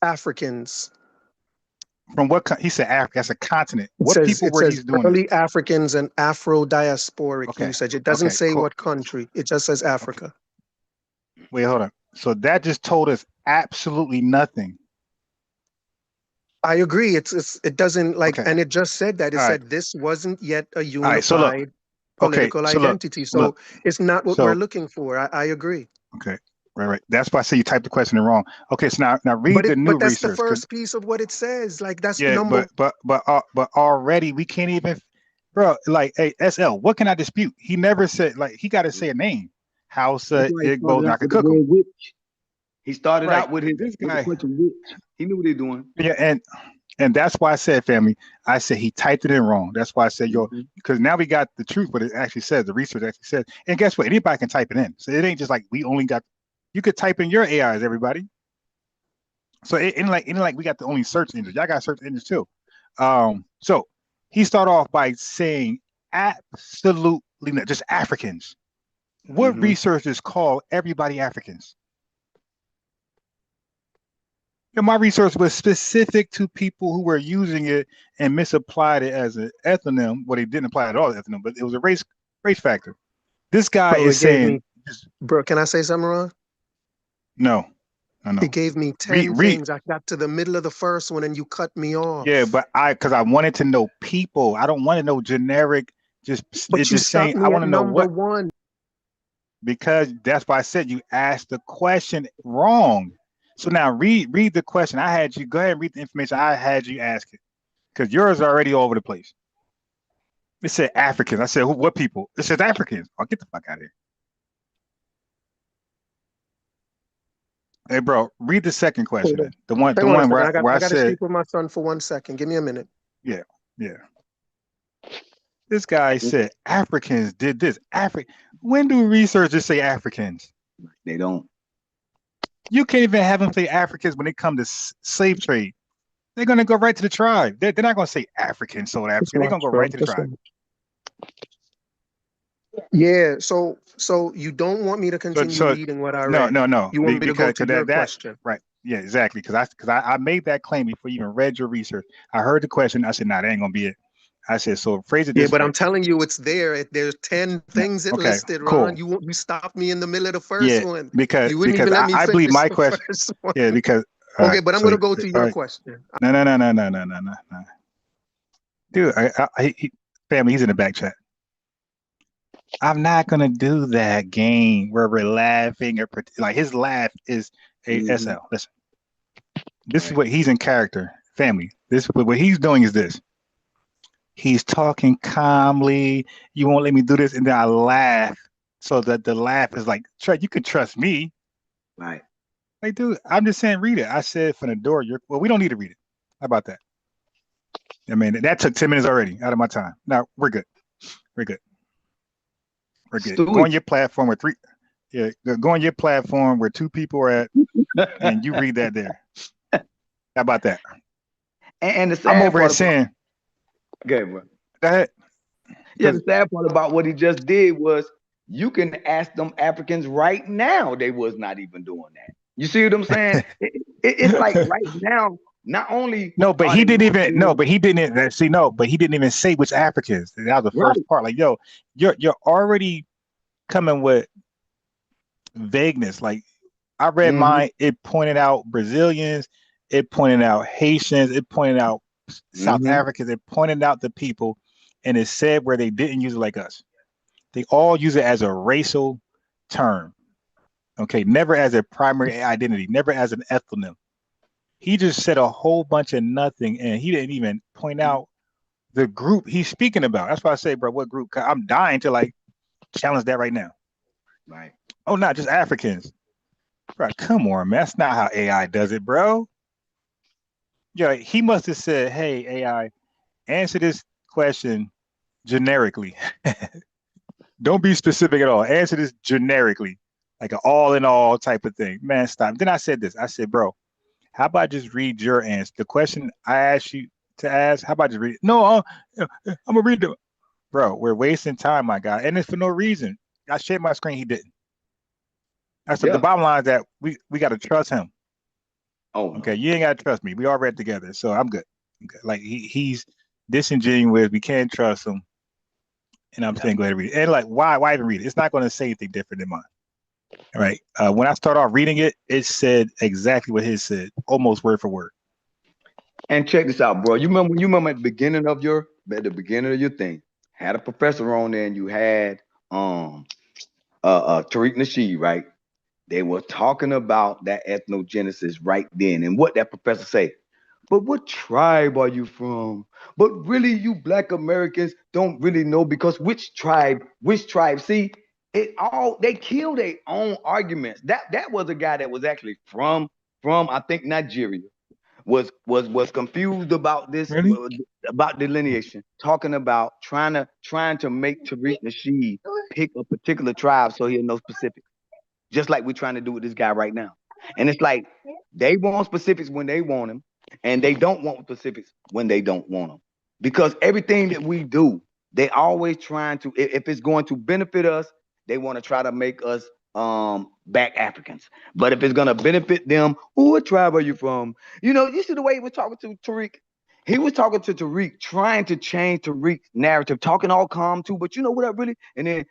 Africans. From what? He said Africa. That's a continent. What people were he doing? Early Africans and Afro-diasporic usage. It doesn't say what country. It just says Africa. Wait, hold on. So that just told us absolutely nothing. I agree. It doesn't and it just said that. It said this wasn't yet a unified political identity. So it's not what we're looking for. I agree. Okay. Right. That's why I say you typed the question wrong. Okay, so now read the new research. But that's the first piece of what it says. Like that's number. But already we can't even, bro. Like, hey, SL, what can I dispute? He never said he got to say a name. Hausa, Igbo, Nakakuku. He started out with his guy. He knew what he was doing. Yeah, and that's why I said, family. I said he typed it in wrong. That's why I said, because now we got the truth, what it actually says. The research actually says. And guess what? Anybody can type it in. So it ain't just like we only got. You could type in your AIs, everybody. So it ain't like we got the only search engines. Y'all got search engines too. So he started off by saying absolutely not, just Africans. What researchers call everybody Africans? And my research was specific to people who were using it and misapplied it as an ethnonym. Well, they didn't apply it at all as ethnonym, but it was a race factor. This guy is saying, bro, can I say something wrong? No. He gave me 10 things. I got to the middle of the first one and you cut me off. Yeah, but because I wanted to know people. I don't want to know generic But it's you just saying, stopped I me want at to know number what, one. because that's why I said you asked the question wrong. So now read the question. I had you go ahead and read the information I had you ask it, because yours are already all over the place. It said Africans. I said, what people? It says Africans. Oh, get the fuck out of here. Hey, bro, read the second question. Hold on. The one Hang on a second. where I I got to said, speak with my son for 1 second. Give me a minute. yeah. This guy said Africans did this. When do researchers say Africans? They don't. You can't even have them say Africans when it comes to slave trade. They're gonna go right to the tribe. They're not gonna say African sold African. They're gonna go right to the tribe. Yeah. So you don't want me to continue reading what I read? No. You want me to go to your that question? right? Yeah, exactly. Because I made that claim before you even read your research. I heard the question. I said, nah, that ain't gonna be it. I said, so phrase it Yeah, this but way. I'm telling you, it's there. There's 10 things it Okay, listed, cool. Ron. You stopped me in the middle of the first Yeah, one. because You wouldn't even let me I believe finish my the question. first one. Yeah, because Okay, but I'm going to go to your question. No. Dude, family, he's in the back chat. I'm not gonna do that game where we're laughing or like his laugh is SL. Listen, this is what he's in character. Family, this what he's doing is this. He's talking calmly. You won't let me do this, and then I laugh, so that the laugh is like, you can trust me, right? Like, dude, I'm just saying, read it. I said from the door. We don't need to read it. How about that? I mean, that took 10 minutes already out of my time. Now we're good. We're good. Go on your platform where go on your platform where two people are at, and you read that there. How about that? And the sad I'm over here part saying, okay, bro. Go ahead. Yeah, the sad part about what he just did was you can ask them Africans right now. They was not even doing that. You see what I'm saying? It's like right now. Not only but he didn't even say which Africans. That was the first part. Like, yo, you're already coming with vagueness. Like, I read mine. It pointed out Brazilians. It pointed out Haitians. It pointed out South Africans. It pointed out the people, and it said where they didn't use it like us. They all use it as a racial term. Okay, never as a primary identity, never as an ethnonym. He just said a whole bunch of nothing, and he didn't even point out the group he's speaking about. That's why I say, bro, what group? I'm dying to like challenge that right now. Right. Oh, not just Africans. Bro, come on, man. That's not how AI does it, bro. Yeah, he must have said, hey, AI, answer this question generically. Don't be specific at all. Answer this generically, like an all-in-all type of thing. Man, stop. Then I said this. I said, bro, how about just read your answer? The question I asked you to ask, how about just read it? No, I'm going to read it. Bro, we're wasting time, my guy. And it's for no reason. I shared my screen. He didn't. That's the bottom line is that we got to trust him. Oh, okay. You ain't got to trust me. We all read together. So I'm good. Like, he's disingenuous. We can't trust him. And I'm saying, go ahead and read it. And like, why even read it? It's not going to say anything different than mine. All right. When I start off reading it, it said exactly what his said, almost word for word. And check this out, bro. You remember at the beginning of your thing, had a professor on there, and you had Tariq Nasheed, right? They were talking about that ethnogenesis right then, and what that professor say. But what tribe are you from? But really, you Black Americans don't really know, because which tribe? See, they killed their own arguments. That was a guy that was actually from I think Nigeria, was confused about this, about delineation, talking about trying to make Tariq Nasheed pick a particular tribe so he'll know specifics, just like we're trying to do with this guy right now. And it's like they want specifics when they want them, and they don't want specifics when they don't want them. Because everything that we do, they always trying to, if it's going to benefit us, they want to try to make us back Africans. But if it's gonna benefit them, what tribe are you from? You see the way he was talking to Tariq. He was talking to Tariq, trying to change Tariq's narrative, talking all calm too. But you know what I really? And then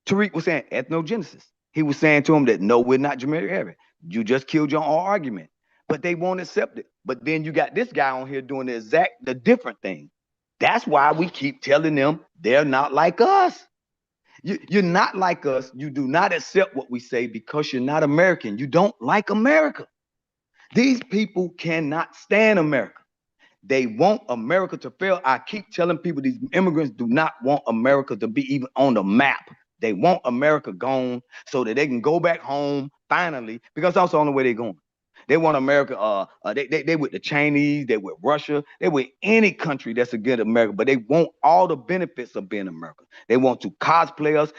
Tariq was saying ethnogenesis. He was saying to him that no, we're not Jamaican Arab. You just killed your own argument. But they won't accept it. But then you got this guy on here doing the different thing. That's why we keep telling them they're not like us. You're not like us. You do not accept what we say because you're not American. You don't like America. These people cannot stand America. They want America to fail. I keep telling people these immigrants do not want America to be even on the map. They want America gone so that they can go back home finally, because that's the only way they're going. They want America, they with the Chinese, they with Russia, they with any country that's against America, but they want all the benefits of being America. They want to cosplay us.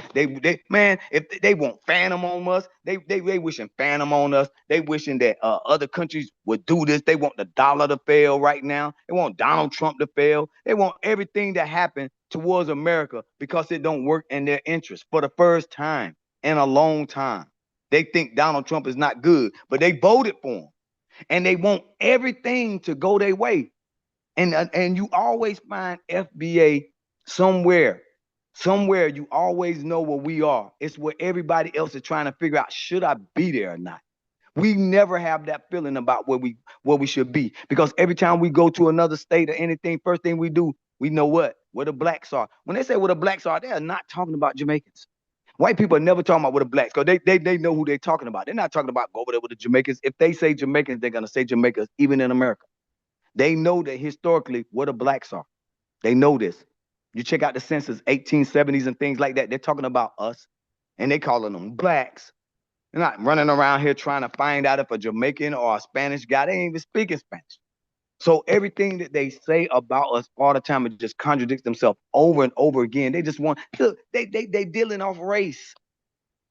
Man, if they want Phantom on us, they wishing Phantom on us. They wishing that other countries would do this. They want the dollar to fail right now. They want Donald Trump to fail. They want everything to happen towards America because it don't work in their interest for the first time in a long time. They think Donald Trump is not good, but they voted for him. And they want everything to go their way. And you always find FBA somewhere. Somewhere you always know where we are. It's where everybody else is trying to figure out, should I be there or not? We never have that feeling about where we should be. Because every time we go to another state or anything, first thing we do, we know where the blacks are. When they say where the blacks are, they are not talking about Jamaicans. White people are never talking about where the blacks, because they know who they're talking about. They're not talking about go over there with the Jamaicans. If they say Jamaicans, they're going to say Jamaicans, even in America. They know that historically where the blacks are. They know this. You check out the census, 1870s and things like that. They're talking about us, and they calling them blacks. They're not running around here trying to find out if a Jamaican or a Spanish guy, they ain't even speaking Spanish. So everything that they say about us all the time, it just contradicts themselves over and over again. They just want, look, they dealing off race.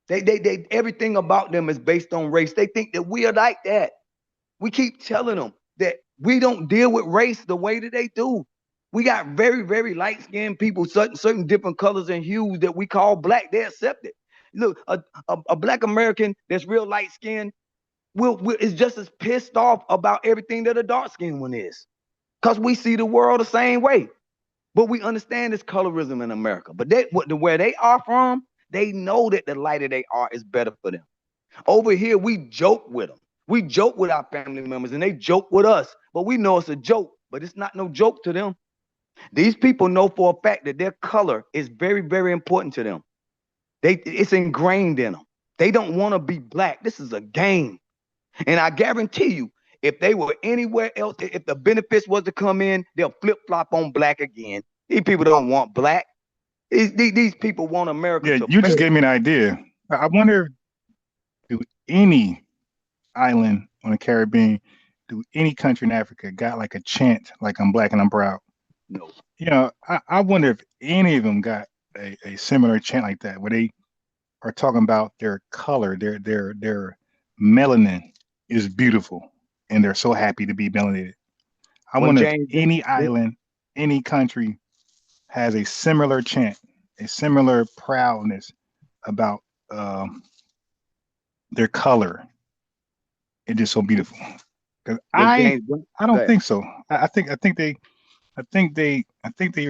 They everything about them is based on race. They think that we are like that. We keep telling them that we don't deal with race the way that they do. We got very, very light-skinned people, certain different colors and hues that we call black. They accept it. Look, a black American that's real light-skinned is just as pissed off about everything that a dark-skinned one is, because we see the world the same way. But we understand this colorism in America. But where they are from, they know that the lighter they are is better for them. Over here, we joke with them. We joke with our family members, and they joke with us. But we know it's a joke, but it's not no joke to them. These people know for a fact that their color is very, very important to them. It's ingrained in them. They don't want to be black. This is a game. And I guarantee you, if they were anywhere else, if the benefits was to come in, they'll flip-flop on black again. These people don't want black. These people want America to you just fail. gave me an idea. I wonder, do any island on the Caribbean, do any country in Africa got like a chant like I'm black and I'm proud? No. You know, I wonder if any of them got a similar chant like that, where they are talking about their color, their melanin is beautiful, and they're so happy to be melanated. I wonder if any island, any country has a similar chant, a similar proudness about their color. It's just so beautiful. Because I don't think so. I think they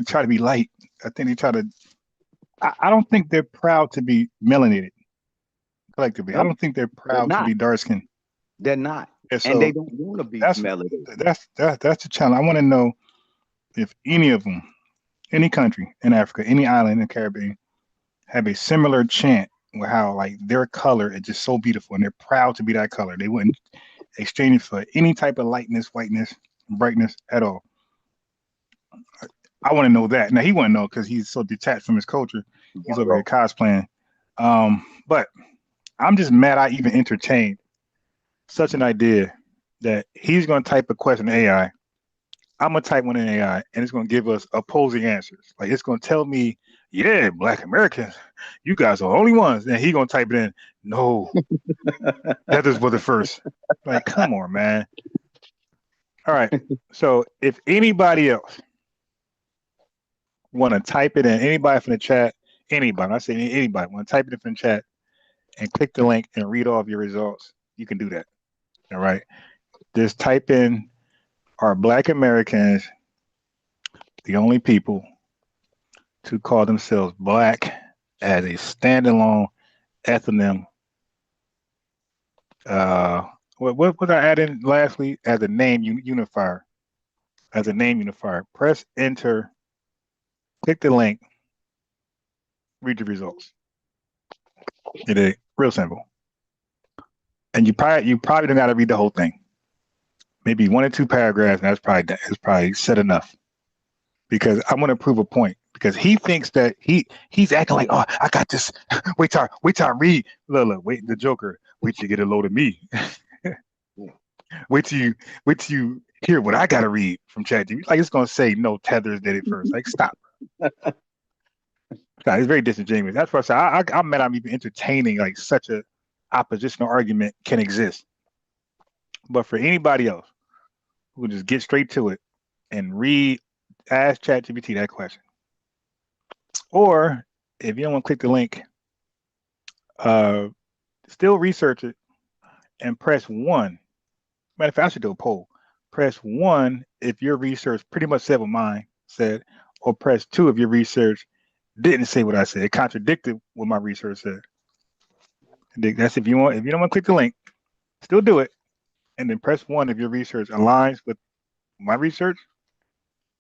try to be light. I think they try to. I don't think they're proud to be melanated collectively. I don't think they're proud to be dark skinned. They're not, so and they don't want to be melanated. That's the challenge. I want to know if any of them, any country in Africa, any island in the Caribbean, have a similar chant with how like their color is just so beautiful and they're proud to be that color. They wouldn't exchange it for any type of lightness, whiteness, brightness at all. I want to know that. Now he want to know because he's so detached from his culture. He's over here cosplaying. But I'm just mad I even entertained such an idea that he's going to type a question in AI. I'm going to type one in AI and it's going to give us opposing answers. Like it's going to tell me, yeah, Black Americans, you guys are the only ones. And he's going to type it in, no, that is for the first. Like, come on, man. All right. So if anybody else want to type it in, anybody from the chat, anybody, I say anybody want to type it in from the chat and click the link and read off your results, you can do that. All right. Just type in, are Black Americans the only people to call themselves Black as a standalone ethnonym? What I add in lastly as a name unifier? As a name unifier. Press enter click the link, read the results. It is real simple. And you probably don't got to read the whole thing. Maybe 1 or 2 paragraphs, and that's probably said enough. Because I'm going to prove a point. Because he thinks that he's acting like, oh, I got this. Wait till I read. Look, wait, the Joker. Wait till you get a load of me. wait till you hear what I got to read from ChatGPT. Like it's going to say no tethers did it first. Like stop. It's very disingenuous. That's what I say. I'm mad I'm even entertaining like such a oppositional argument can exist. But for anybody else who just get straight to it and ask ChatGPT that question. Or if you don't want to click the link, still research it and press 1. Matter of fact, I should do a poll. Press 1 if your research pretty much said what mine said, or press 2 if your research didn't say what I said. It contradicted what my research said. That's if you don't want to click the link, still do it, and then press 1 if your research aligns with my research,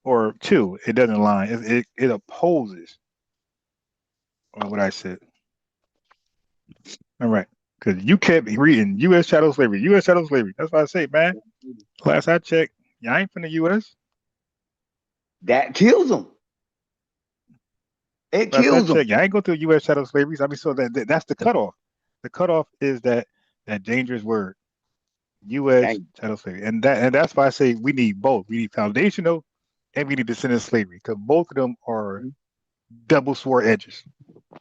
or 2, it doesn't align. It opposes what I said. All right, because you kept reading U.S. chattel slavery, U.S. chattel slavery. That's what I say, man. Last I checked, y'all ain't from the U.S. That kills them. It kills them. Y'all ain't go through U.S. chattel slavery. I mean, so that's the cutoff. The cutoff is that dangerous word, U.S. chattel slavery, and that's why I say we need both. We need foundational, and we need descendant slavery, because both of them are double sword edges.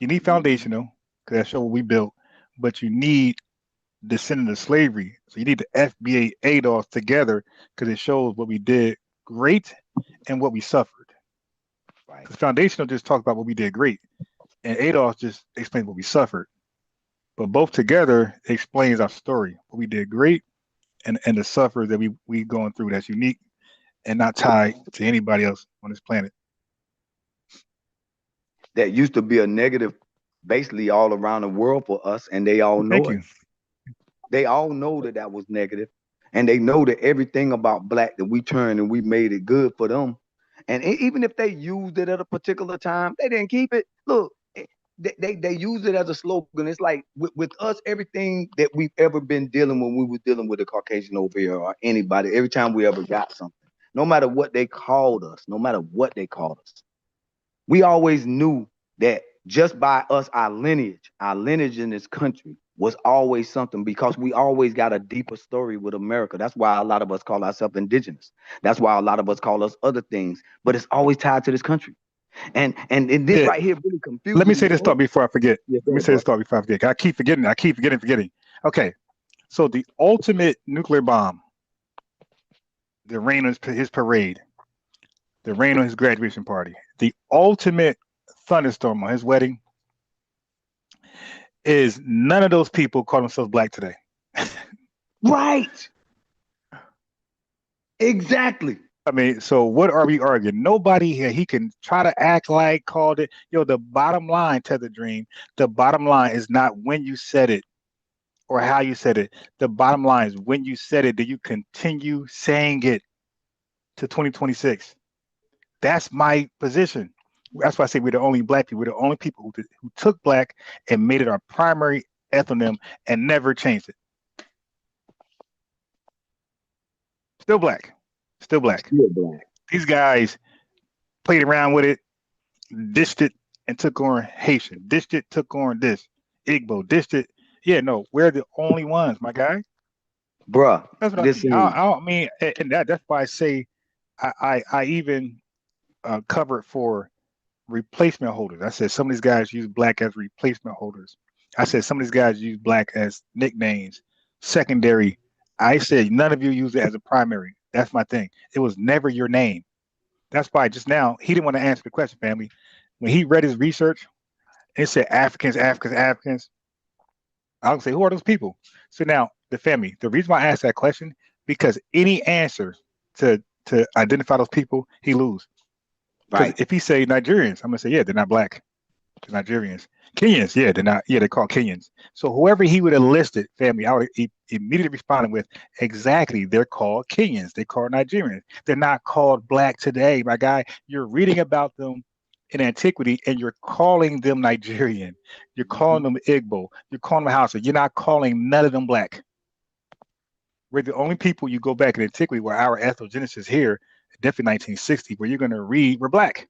You need foundational because that shows what we built, but you need descendant of slavery. So you need the FBA ADOS together because it shows what we did great and what we suffered. Right. Because foundational just talks about what we did great, and ADOS just explains what we suffered. But both together explains our story, what we did great, and the suffer that we going through that's unique and not tied to anybody else on this planet. That used to be a negative basically all around the world for us, and they all know it. They all know that was negative, and they know that everything about Black that we turned and we made it good for them. And even if they used it at a particular time, they didn't keep it. Look, they use it as a slogan. It's like with us, everything that we've ever been dealing when we were dealing with a Caucasian over here or anybody, every time we ever got something, no matter what they called us, we always knew that just by us, our lineage in this country was always something, because we always got a deeper story with America. That's why a lot of us call ourselves indigenous. That's why a lot of us call us other things, but it's always tied to this country. And this right here really confuses. Let me say this thought before I forget. I keep forgetting. Okay, so the ultimate nuclear bomb, the rain on his parade, the rain on his graduation party, the ultimate thunderstorm on his wedding, is none of those people call themselves Black today. Right. Exactly. I mean, so what are we arguing? Nobody here, he can try to act like, called it. The bottom line, Tether Dream, the bottom line is not when you said it or how you said it. The bottom line is when you said it, do you continue saying it to 2026? That's my position. That's why I say we're the only Black people. We're the only people who took Black and made it our primary ethnonym and never changed it. Still Black. These guys played around with it, dished it, and took on Haitian. Dished it, took on this. Igbo, dished it. Yeah, no, we're the only ones, my guy. Bruh. That's what I mean. And that's why I say I even covered for replacement holders. I said some of these guys use Black as replacement holders. I said some of these guys use Black as nicknames, secondary. I said none of you use it as a primary. That's my thing. It was never your name. That's why just now he didn't want to answer the question, family. When he read his research, it said Africans. I would say, who are those people? So now the family, the reason why I asked that question, because any answer to identify those people, he lose. Right. If he say Nigerians, I'm gonna say, yeah, they're not Black. They're Nigerians. Kenyans, yeah, they're not. Yeah, they're called Kenyans. So whoever he would have listed, family, I would immediately respond with, exactly, they're called Kenyans. They're called Nigerians. They're not called Black today, my guy. You're reading about them in antiquity, and you're calling them Nigerian, you're calling them Igbo, you're calling them Hausa. You're not calling none of them black. We're the only people you go back in antiquity where our ethnogenesis here, definitely 1960, where you're going to read we're black,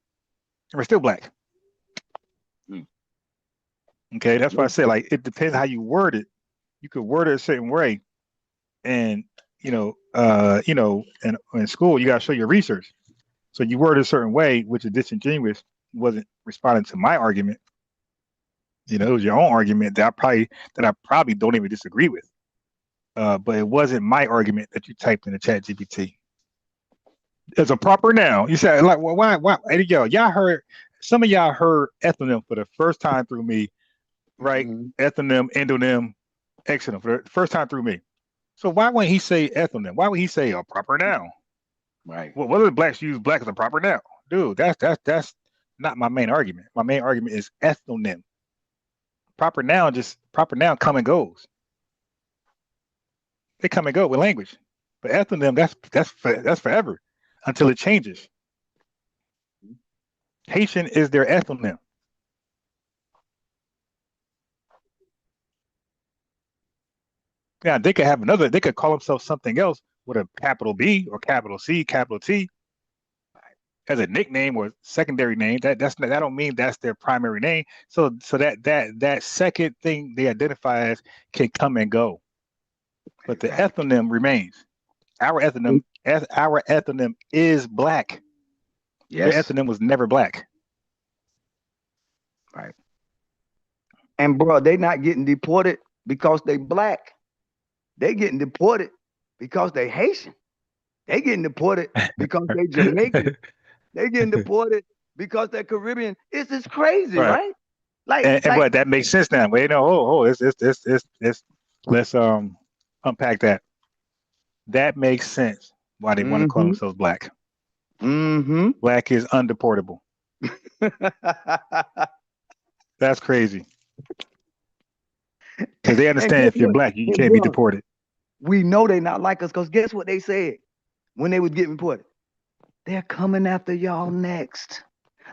and we're still black. Okay, that's why I say like it depends how you word it. You could word it a certain way, and in school you got to show your research. So you word it a certain way, which is disingenuous, wasn't responding to my argument. It was your own argument that I probably don't even disagree with. But it wasn't my argument that you typed in the chat GPT. As a proper noun, you said like, well, why? And y'all heard some of y'all heard ethnonym for the first time through me, right? Ethnonym, endonym, exonym for the first time through me. So why wouldn't he say ethnonym? Why would he say a proper noun? Right. Well, whether the blacks use black as a proper noun, dude, that's not my main argument. My main argument is ethnonym. Proper noun come and goes. They come and go with language, but ethnonym that's forever until it changes. Haitian is their ethnonym. Yeah, they could have they could call themselves something else with a capital B or capital C, capital T as a nickname or secondary name. That don't mean that's their primary name. So that second thing they identify as can come and go. But the ethnonym remains. Our ethnonym is black. Yes. Their ethnonym was never black. Right. And bro, they not getting deported because they black. They getting deported because they Haitian. They getting deported because they Jamaican. They getting deported because they're Caribbean. It's just crazy, right? But that makes sense now. Wait, no, let's unpack that. That makes sense why they want to call themselves black. Black is undeportable. That's crazy. Because they understand if you're black, you can't be deported. We know they not like us because guess what they said when they was getting deported? They're coming after y'all next.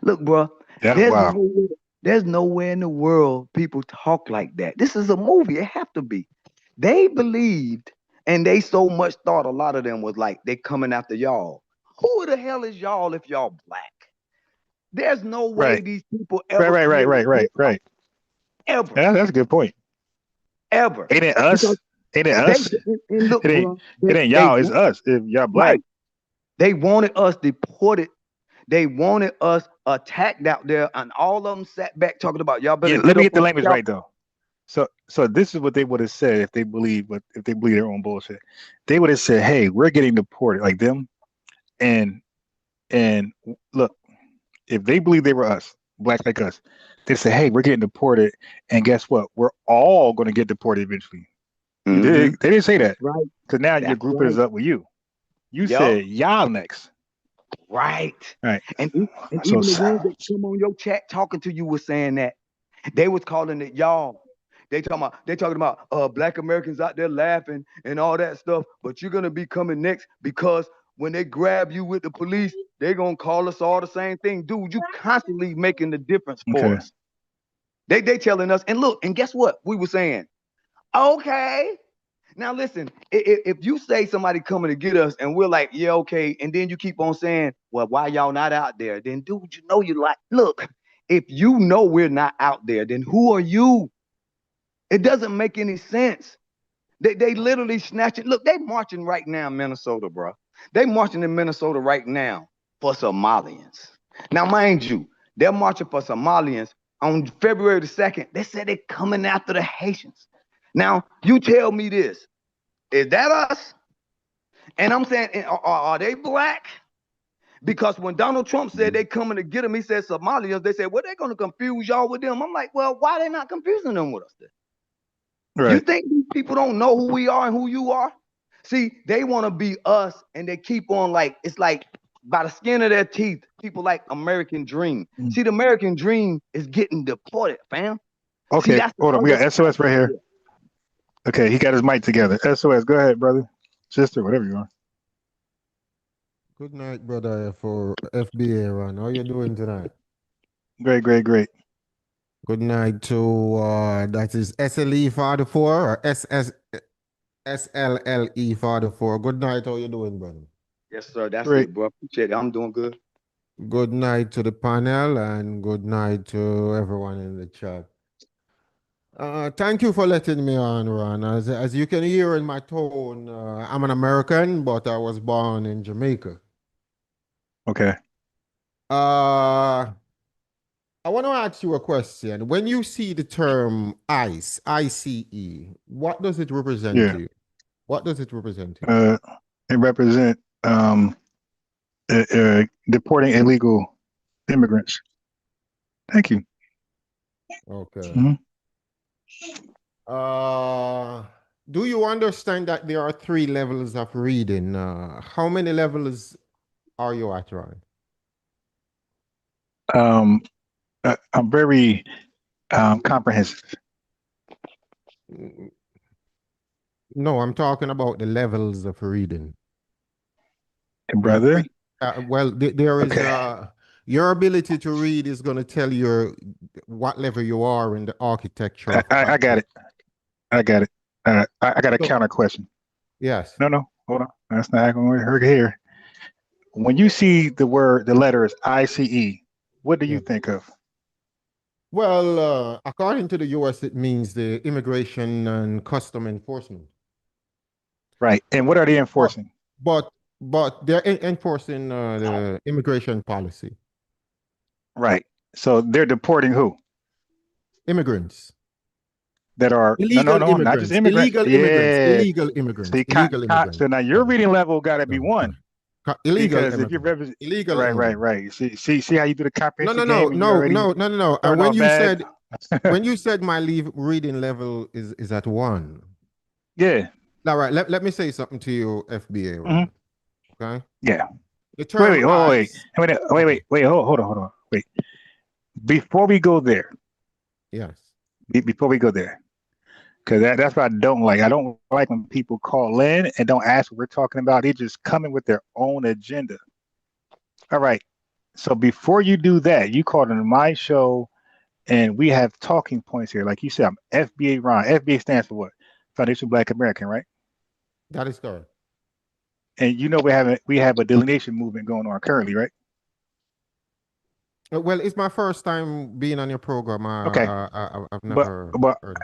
Look, bro, there's nowhere in the world people talk like that. This is a movie. It have to be. They believed, and they so much thought a lot of them was like, they coming after y'all. Who the hell is y'all if y'all black? There's no way these people ever. Right. Ever. Yeah, that's a good point. Ever. Ain't it us? Ain't it us? Look, it ain't y'all. It's us. If y'all black. Right. They wanted us deported. They wanted us attacked out there, and all of them sat back talking about y'all better. Let me get the language right though. So this is what they would have said if they believe their own bullshit. They would have said, "Hey, we're getting deported like them," and look, if they believe they were us, black like us, they say, "Hey, we're getting deported," and guess what? We're all going to get deported eventually. They didn't say that, right? Because now your group is up with you. You said y'all next. Right. Right. And even the ones that come on your chat talking to you was saying that. They was calling it y'all. They talking about black Americans out there laughing and all that stuff, but you're gonna be coming next because when they grab you with the police, they're gonna call us all the same thing. Dude, you constantly making the difference for us. They telling us, and look, and guess what? We were saying, okay. Now listen, if you say somebody coming to get us and we're like, yeah, okay, and then you keep on saying, well, why y'all not out there? Then dude, you like, look, if you know we're not out there, then who are you? It doesn't make any sense. They literally snatching. Look, they marching right now in Minnesota, bro. They marching in Minnesota right now for Somalians. Now, mind you, they're marching for Somalians on February the 2nd. They said they're coming after the Haitians. Now, you tell me this. Is that us? And I'm saying, are they black? Because when Donald Trump said they coming to get them, he said Somalians. They said, well, they're going to confuse y'all with them. I'm like, well, why are they not confusing them with us then? Right. You think these people don't know who we are and who you are? See, they want to be us, and they keep on like, it's like by the skin of their teeth, people like American Dream. See, the American Dream is getting deported, fam. Okay, see, hold on. We got SOS right here. Okay, he got his mic together. SOS, go ahead, brother. Sister, whatever you want. Good night, brother, for FBA Run. How you doing tonight? Great, great, great. Good night to that is SLE44 or SLLE44. Good night. How you doing, brother? Yes, sir. That's Great. it, bro. Appreciate it. I'm doing good. Good night to the panel and good night to everyone in the chat. Thank you for letting me on, Ron. As you can hear in my tone, I'm an American, but I was born in Jamaica. Okay. I want to ask you a question. When you see the term ICE, ICE, what does it represent to you? What does it represent to you? It represents deporting illegal immigrants. Thank you. Okay. Do you understand that there are 3 levels of reading? How many levels are you at, Ron? I'm very comprehensive. No, I'm talking about the levels of reading. Brother? Well, there is your ability to read is going to tell you what level you are in the architecture. I got it. I got it. I got a counter question. Yes. No, hold on. That's not going to hurt here. When you see the letters ICE, what do you think of? Well, according to the U.S., it means the Immigration and Custom Enforcement. Right. And what are they enforcing? But they're enforcing the immigration policy. Right. So they're deporting who? Immigrants. That are illegal immigrants, not just immigrants. Illegal immigrants. So now your reading level got to be 1. Illegal because if you're representing illegal right. See how you do the comprehensive No. And when you said my reading level is at 1. Yeah. All right. Let me say something to you, FBA. Right? Okay. Yeah. The term wait. Hold on. Wait. Before we go there. Yes. Before we go there. Because that's what I don't like. I don't like when people call in and don't ask what we're talking about. They just come in with their own agenda. All right. So before you do that, you called into my show and we have talking points here. Like you said, I'm FBA Ron. FBA stands for what? Foundation Black American, right? That is correct. And you know we have a delineation movement going on currently, right? Well, it's my first time being on your program. Okay. I've never heard of it.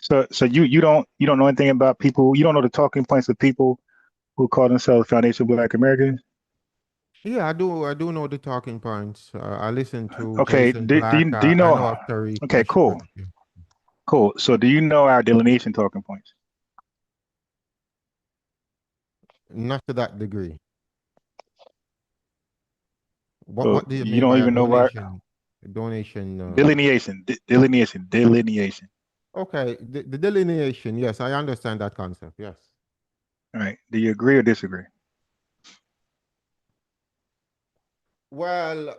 So you don't know anything about people. You don't know the talking points of people who call themselves Foundation Black Americans. Yeah, I do know the talking points. I listen to. Okay. Do you know? I know Tariq. Okay. Cool. So do you know our delineation talking points? Not to that degree. So what do you mean? You don't even know what donation. Delineation. Okay, the delineation, yes, I understand that concept, yes. All right, do you agree or disagree? Well,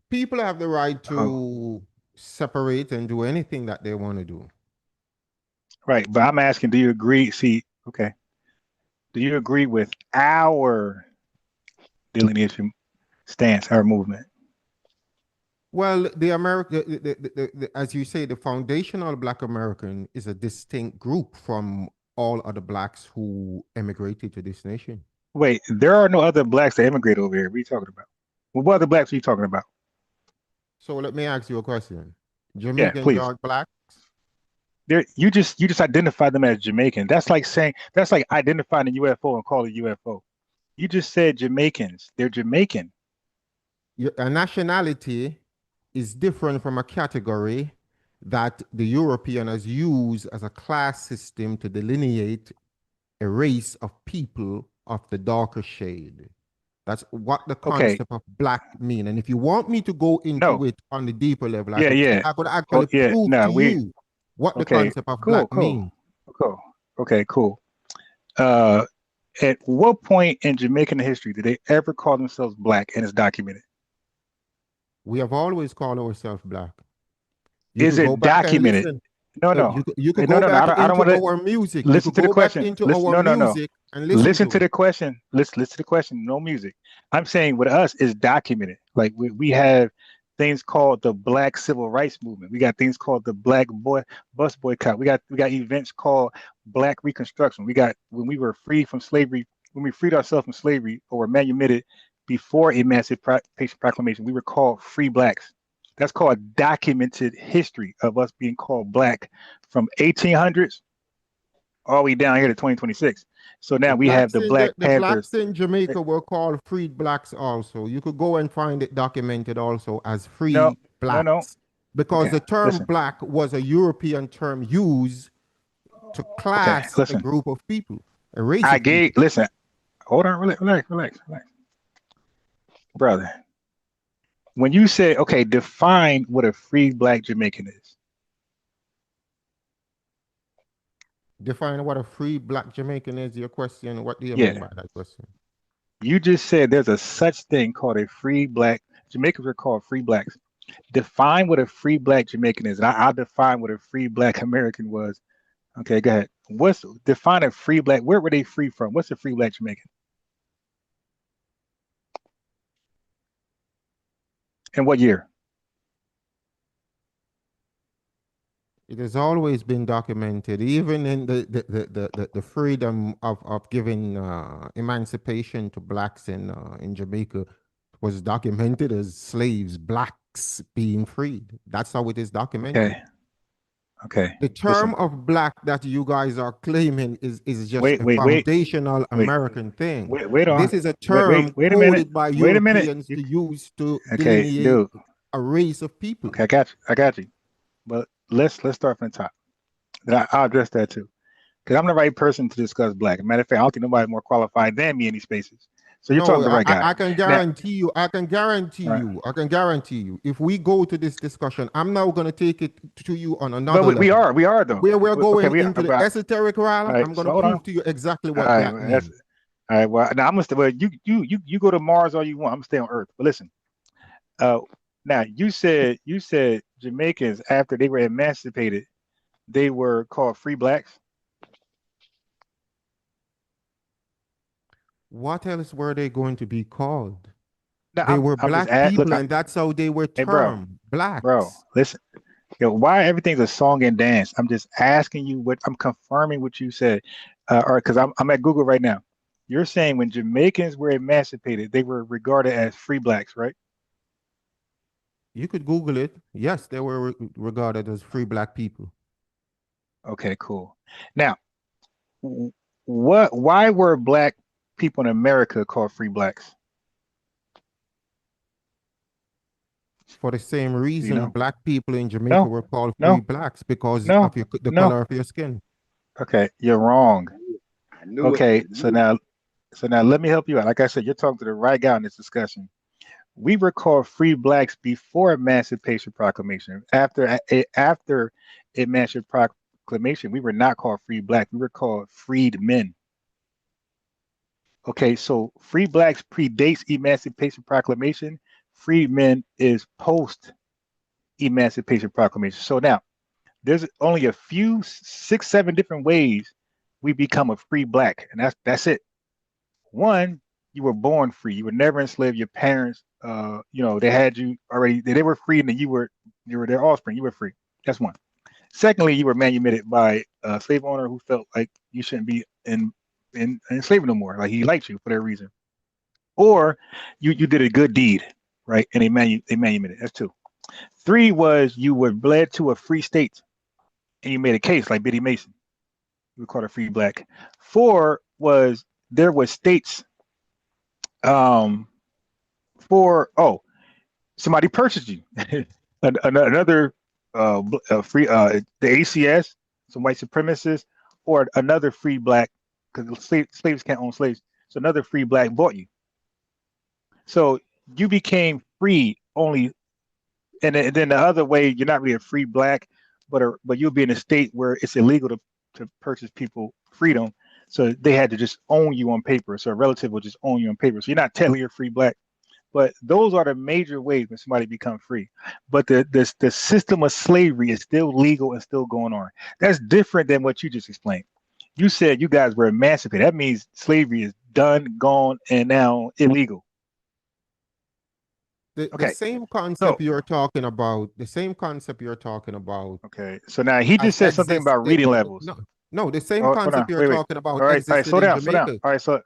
people have the right to separate and do anything that they want to do. Right, but I'm asking, do you agree? Do you agree with our delineation stance, our movement? Well, as you say, the foundational Black American is a distinct group from all other Blacks who emigrated to this nation. Wait, there are no other Blacks that immigrate over here. What are you talking about? What other Blacks are you talking about? So let me ask you a question. Jamaicans are Blacks? You just identify them as Jamaican. That's like identifying a UFO and calling it UFO. You just said Jamaicans. They're Jamaican. A nationality is different from a category that the European has used as a class system to delineate a race of people of the darker shade. That's what the concept of Black mean. And if you want me to go into it on the deeper level, I could actually prove to you what the concept of Black means. Cool. At what point in Jamaican history did they ever call themselves Black and it's documented? We have always called ourselves Black. Is it documented? No. You could go back into our music. Listen to the question. Listen to the question. No music. I'm saying with us is documented. Like we have things called the Black Civil Rights Movement. We got things called the Black Bus Boycott. We got events called Black Reconstruction. We got when we were freed from slavery, when we freed ourselves from slavery or were manumitted before Emancipation Proclamation, we were called free blacks. That's called documented history of us being called black from 1800s all the way down here to 2026. So now we have the Black Panthers. The blacks in Jamaica were called freed blacks also. You could go and find it documented also as free blacks. Because the term black was a European term used to class a group of people. A race of people. Listen, hold on, relax. Brother, when you say, okay, define what a free black Jamaican is. Define what a free black Jamaican is, your question. What do you mean by that question? You just said there's a such thing called a free black. Jamaicans are called free blacks. Define what a free black Jamaican is. And I'll define what a free black American was. Okay, go ahead. Define a free black, where were they free from? What's a free black Jamaican? In what year? It has always been documented, even in the freedom of giving emancipation to blacks in Jamaica was documented as slaves, blacks being freed. That's how it is documented. Okay. The term of black that you guys are claiming is just a foundational American thing. This is a term coded by Europeans to use to delineate a race of people. Okay, I got you. But let's start from the top. I'll address that too, because I'm the right person to discuss black. Matter of fact, I don't think nobody's more qualified than me in these spaces. So you're talking to the right guy. I can guarantee you. I can guarantee you. If we go to this discussion, I'm now going to take it to you on another level. We are though. Where we're going into the esoteric realm. I'm going to prove to you exactly what that means. All right. Well, now I'm gonna stay. Well, you go to Mars all you want. I'm gonna stay on Earth. But listen. Now you said Jamaicans, after they were emancipated, they were called free blacks. What else were they going to be called? They were black people, and that's how they were termed, blacks. Bro, listen. Why everything's a song and dance? I'm just asking you I'm confirming what you said. Or because I'm at Google right now. You're saying when Jamaicans were emancipated, they were regarded as free blacks, right? You could Google it. Yes, they were regarded as free black people. Okay, cool. Now, why were black people in America called free blacks? For the same reason, black people in Jamaica were called free blacks because of the color of your skin. Okay, you're wrong. Okay, so now let me help you out. Like I said, you're talking to the right guy in this discussion. We were called free blacks before Emancipation Proclamation. After Emancipation Proclamation, we were not called free black. We were called freed men. Okay, so free blacks predates Emancipation Proclamation. Freed men is post Emancipation Proclamation. So now there's only a few 6-7 different ways we become a free black, and that's it. One, you were born free. You were never enslaved. Your parents, they had you already. They were free, and then you were their offspring. You were free. That's one. Secondly, you were manumitted by a slave owner who felt like you shouldn't be in slavery no more. Like he liked you for that reason, or you did a good deed, right? And they manumitted. That's two. Three was you were bled to a free state, and you made a case like Biddy Mason. You were called a free black. Four was there were states. Somebody purchased you. Another free the ACS, some white supremacists, or another free black, because slaves can't own slaves. So another free black bought you. So you became free only, and then the other way, you're not really a free black, but you'll be in a state where it's illegal to purchase people freedom. So they had to just own you on paper. So a relative will just own you on paper. So you're not technically a free black. But those are the major ways when somebody becomes free. But the system of slavery is still legal and still going on. That's different than what you just explained. You said you guys were emancipated. That means slavery is done, gone, and now illegal. The same concept you're talking about, the same concept you're talking about. Okay, so now he just said something about reading levels. No, the same Hold concept on, you're wait. talking about All right, existed slow in down, slow down. Jamaica. All right, so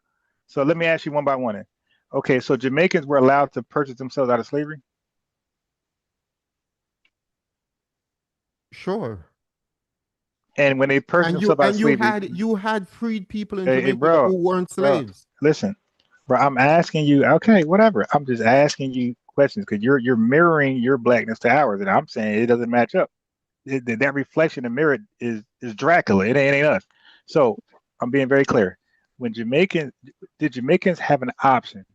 let me ask you one by one. Okay, so Jamaicans were allowed to purchase themselves out of slavery? Sure. And when they purchased themselves out of slavery, you had freed people in hey, Jamaica who weren't slaves. Listen, bro, I'm asking you. Okay, whatever. I'm just asking you questions because you're mirroring your blackness to ours, and I'm saying it doesn't match up. That reflection in the mirror is Dracula. It ain't us. So I'm being very clear. When did Jamaicans have an option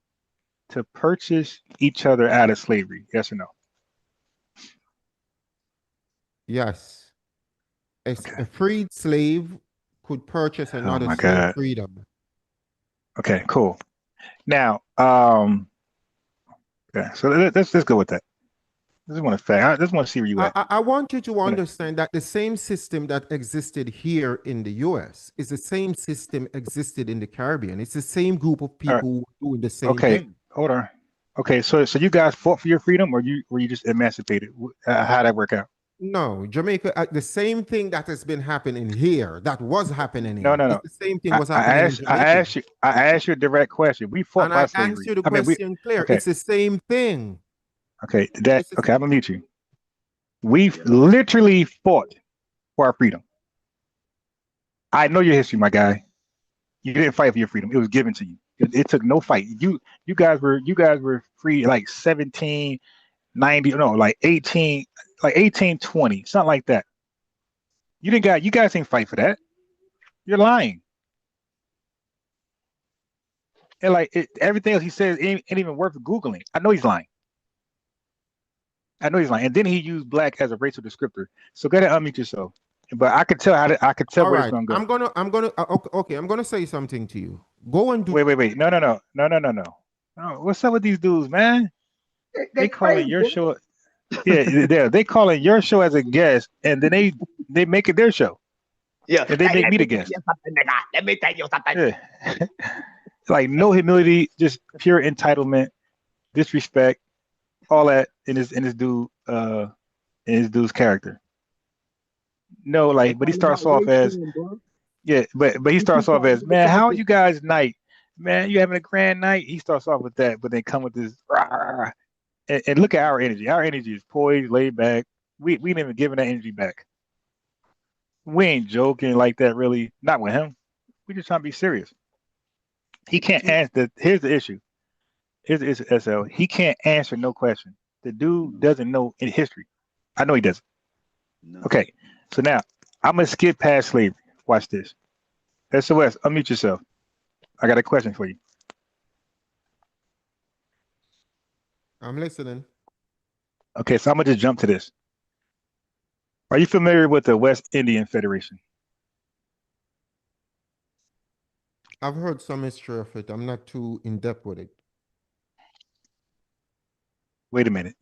to purchase each other out of slavery? Yes or no? Yes. A freed slave could purchase another slave freedom. Okay, cool. Now, okay, so let's go with that. This is one fact. I just want to see where you at. I want you to understand that the same system that existed here in the U.S. is the same system existed in the Caribbean. It's the same group of people who are doing the same thing. Hold on. Okay, so you guys fought for your freedom, or were you just emancipated? How'd that work out? No, Jamaica, the same thing that has been happening here, that was happening here. No. It's the same thing was happening in Jamaica. I asked you a direct question. We fought by slavery. And I answered the question clear. Okay. It's the same thing. Okay, okay, I'm gonna mute you. We literally fought for our freedom. I know your history, my guy. You didn't fight for your freedom. It was given to you. It took no fight. You guys were free like 1790, no, like 1820, something like that. You guys didn't fight for that. You're lying. And everything else he says ain't even worth Googling. I know he's lying. And then he used black as a racial descriptor. So go ahead and unmute yourself. But I could tell where it's gonna go. I'm gonna say something to you. Go and do. Wait. No. What's up with these dudes, man? They calling your show. Yeah, they calling your show as a guest, and then they make it their show. Yeah, and they make me the guest. Let me tell you something. Yeah. Like no humility, just pure entitlement, disrespect, all that in his dude's character. No, but he starts off as but he starts off as, man, how are you guys night? Man, you having a grand night? He starts off with that, but they come with this and look at our energy. Our energy is poised, laid back. We ain't even giving that energy back. We ain't joking like that, really. Not with him. We just trying to be serious. He can't answer. Here's the issue. Here's the issue, SL. He can't answer no question. The dude doesn't know in history. I know he doesn't. No. Okay, so now I'm gonna skip past slavery. Watch this. SOS, unmute yourself. I got a question for you. I'm listening. Okay, so I'm gonna just jump to this. Are you familiar with the West Indian Federation? I've heard some history of it. I'm not too in depth with it. Wait a minute.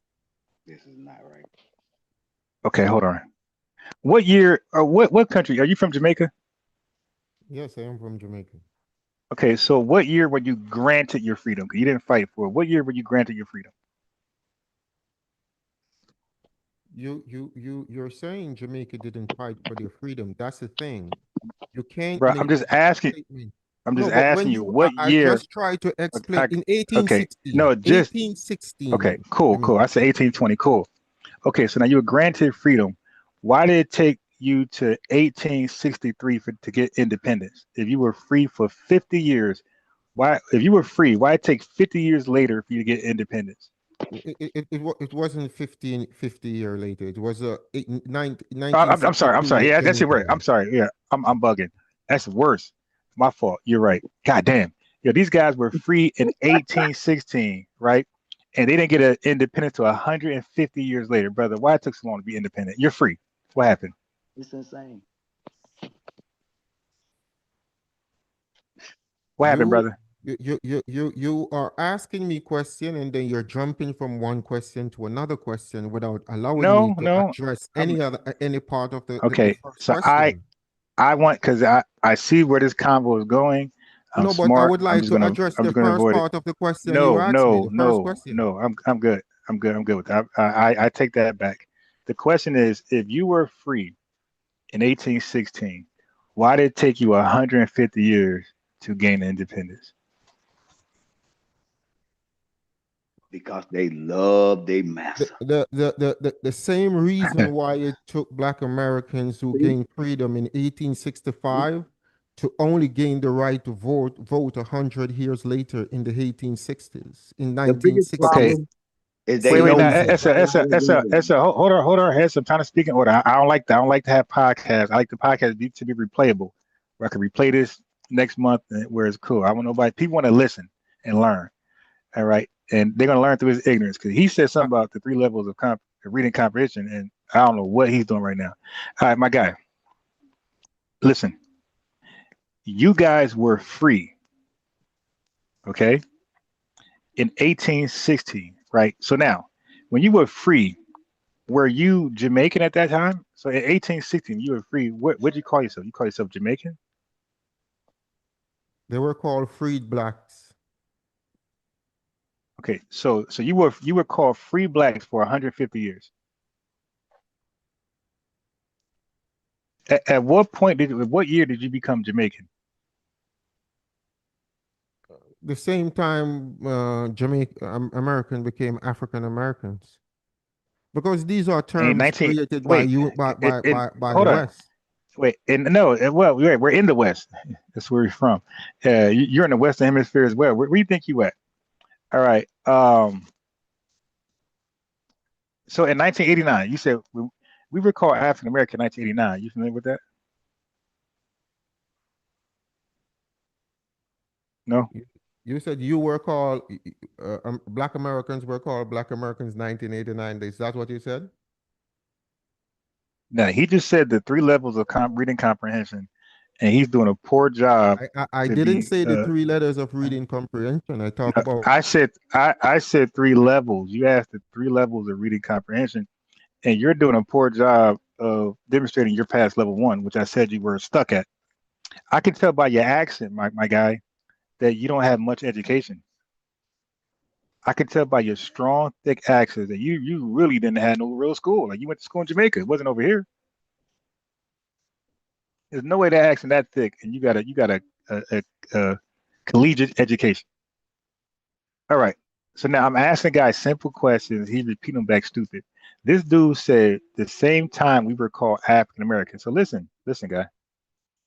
This is not right. Okay, hold on. What year or what country? Are you from Jamaica? Yes, I am from Jamaica. Okay, so what year were you granted your freedom? You didn't fight for it. What year were you granted your freedom? You're saying Jamaica didn't fight for their freedom. That's the thing. You can't. Bro, I'm just asking. I'm just asking you what year. I just tried to explain in 1816. Okay, no, just 1816. Okay, cool. I said 1820. Cool. Okay, so now you were granted freedom. Why did it take you to 1863 to get independence? If you were free for 50 years, why? If you were free, why it take 50 years later for you to get independence? It wasn't 50 years later. It was 19. I'm sorry. Yeah, that's your word. I'm sorry. Yeah, I'm bugging. That's worse. My fault. You're right. God damn. Yeah, these guys were free in 1816, right? And they didn't get an independence until 150 years later, brother. Why it took so long to be independent? You're free. What happened? It's insane. What happened, brother? You are asking me question, and then you're jumping from one question to another question without allowing me to address any part of the okay. So question. I want, because I see where this convo is going. But I would like to address the first part of the question. No, I'm good. I'm good. I'm good with that. I take that back. The question is, if you were free in 1816, why did it take you 150 years to gain independence? Because they love their master. The same reason why it took Black Americans who gained freedom in 1865 to only gain the right to vote 100 years later in the 1860s. In The biggest 1960s. problem is they Wait, know hold on. Esa, I'm trying to speak in order. I don't like that. I don't like to have podcasts. I like the podcast to be replayable, where I can replay this next month, where it's cool. I want nobody. People want to listen and learn. All right, and they're gonna learn through his ignorance because he said something about the 3 levels of reading comprehension, and I don't know what he's doing right now. All right, my guy, listen. You guys were free, okay, in 1816, right? So now, when you were free, were you Jamaican at that time? So in 1816, you were free. What did you call yourself? You call yourself Jamaican? They were called freed blacks. Okay, so you were called free blacks for 150 years. At what what year did you become Jamaican? The same time American became African Americans. Because these are terms created by the West. Wait, well, we're in the West. That's where we're from. You're in the Western Hemisphere as well. Where do you think you at? All right. So in 1989, you said we were called African American in 1989. You familiar with that? No. You said you were called Black Americans were called Black Americans 1989. Is that what you said? No, he just said the 3 levels of reading comprehension, and he's doing a poor job. I didn't say the 3 letters of reading comprehension. I talk about. I said 3 levels. You asked the 3 levels of reading comprehension, and you're doing a poor job of demonstrating your past level 1, which I said you were stuck at. I can tell by your accent, my guy, that you don't have much education. I can tell by your strong, thick accent that you really didn't have no real school. Like you went to school in Jamaica. It wasn't over here. There's no way that accent that thick, and you got a collegiate education. All right. So now I'm asking guys simple questions. He's repeating them back stupid. This dude said the same time we were called African American. So listen, guy.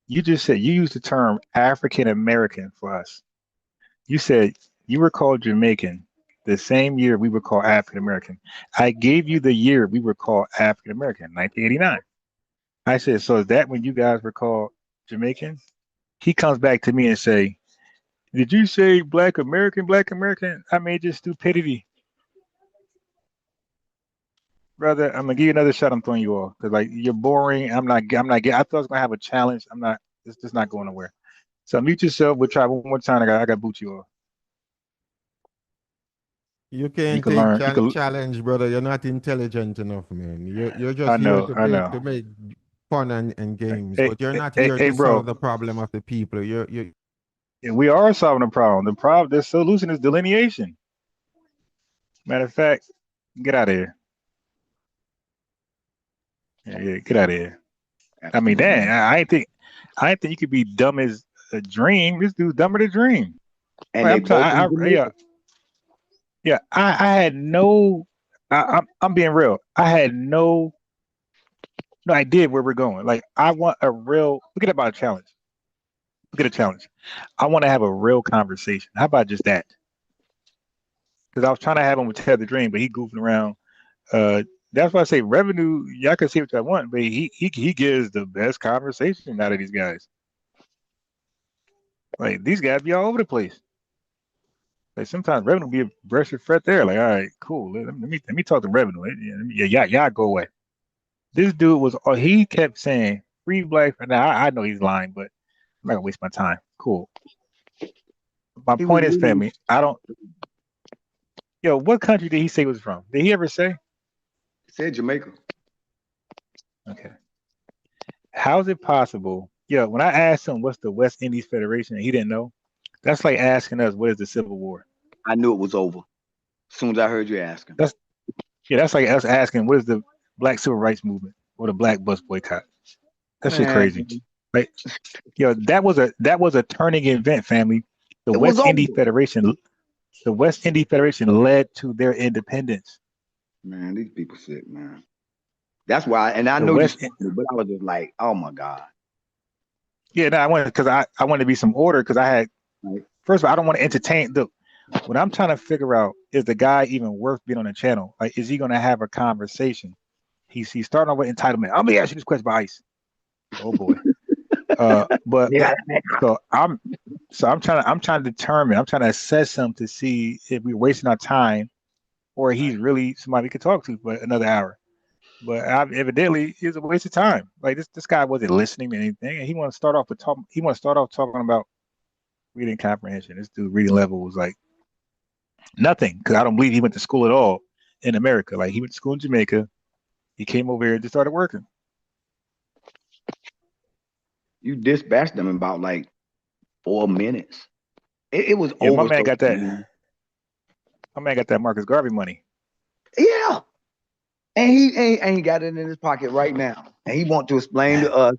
You just said you used the term African American for us. You said you were called Jamaican the same year we were called African American. I gave you the year we were called African American, 1989. I said, so is that when you guys were called Jamaican? He comes back to me and say, did you say Black American, Black American? I made just stupidity. Brother, I'm gonna give you another shot. I'm throwing you off because like you're boring. I'm not. I thought I was gonna have a challenge. I'm not. It's just not going nowhere. So mute yourself. We'll try one more time. I got to boot you off. You can't take challenge, brother. You're not intelligent enough, man. You're just here to make fun and games, but you're not here to solve the problem of the people. Yeah, we are solving the problem. The solution is delineation. Matter of fact, get out of here. Yeah, get out of here. I mean, dang, I think you could be dumb as a dream. This dude's dumber than a dream. And I had no. I'm being real. I had no idea where we're going. Like, I want a real. Look at a challenge. Look at a challenge. I want to have a real conversation. How about just that? Because I was trying to have him with Ted the Dream, but he goofing around. That's why I say revenue. Y'all can see what I want, but he gives the best conversation out of these guys. Like these guys be all over the place. Like sometimes revenue be a brush your fret there. Like, all right, cool. Let me talk to revenue. Yeah, go away. This dude was. He kept saying free black. Now I know he's lying, but I'm not gonna waste my time. Cool. My point is, family. I don't. Yo, what country did he say he was from? Did he ever say? He said Jamaica. Okay. How is it possible? Yeah, when I asked him what's the West Indies Federation, and he didn't know. That's like asking us what is the Civil War. I knew it was over as soon as I heard you asking. Yeah, that's like us asking, what is the Black Civil Rights Movement or the Black Bus Boycott? That shit Man, crazy. Like, that was a turning event, family. The it was West Indies over. Federation, led to their independence. Man, these people sick, man. That's why, and I The know you, West, but I was just like, oh my God. yeah, no, I wanted because I wanted to be some order because I had Right. first of all, I don't want to entertain. Look, what I'm trying to figure out is the guy even worth being on the channel? Like, is he going to have a conversation? He's starting off with entitlement. I'm gonna ask you this question about ICE. Oh boy. But Yeah. I'm trying to determine. I'm trying to assess him to see if we're wasting our time or he's really somebody we could talk to for another hour. But evidently, it's a waste of time. Like this guy wasn't listening to anything, and he want to start off talking about reading comprehension. This dude reading level was like nothing because I don't believe he went to school at all in America. Like he went to school in Jamaica. He came over here and just started working. You dispatched them in about like 4 minutes. It was Yeah, over. my man got that Marcus Garvey money. Yeah. And he ain't got it in his pocket right now. And he want to explain to us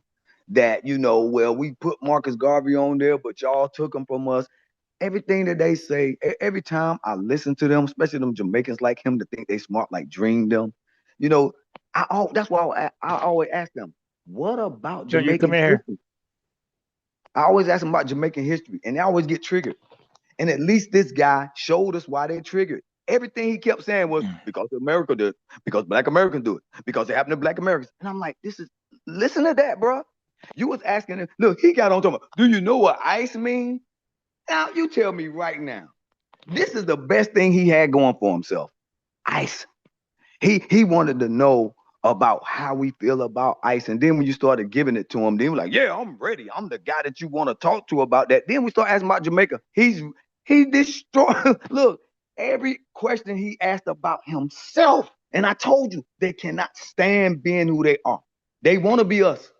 that, well, we put Marcus Garvey on there, but y'all took him from us. Everything that they say, every time I listen to them, especially them Jamaicans like him that think they smart, like Dream them, that's why I always ask them, what about Joe, you come Jamaican in here. history? I always ask them about Jamaican history, and they always get triggered. And at least this guy showed us why they triggered. Everything he kept saying was because America did, because Black Americans do it, because it happened to Black Americans. And I'm like, listen to that, bro. You was asking him, look, he got on talking about, do you know what ICE means? Now you tell me right now, this is the best thing he had going for himself. ICE. He wanted to know about how we feel about ICE. And then when you started giving it to him, then he was like, yeah, I'm ready. I'm the guy that you want to talk to about that. Then we start asking about Jamaica. He destroyed. Look, every question he asked about himself. And I told you, they cannot stand being who they are. They want to be us.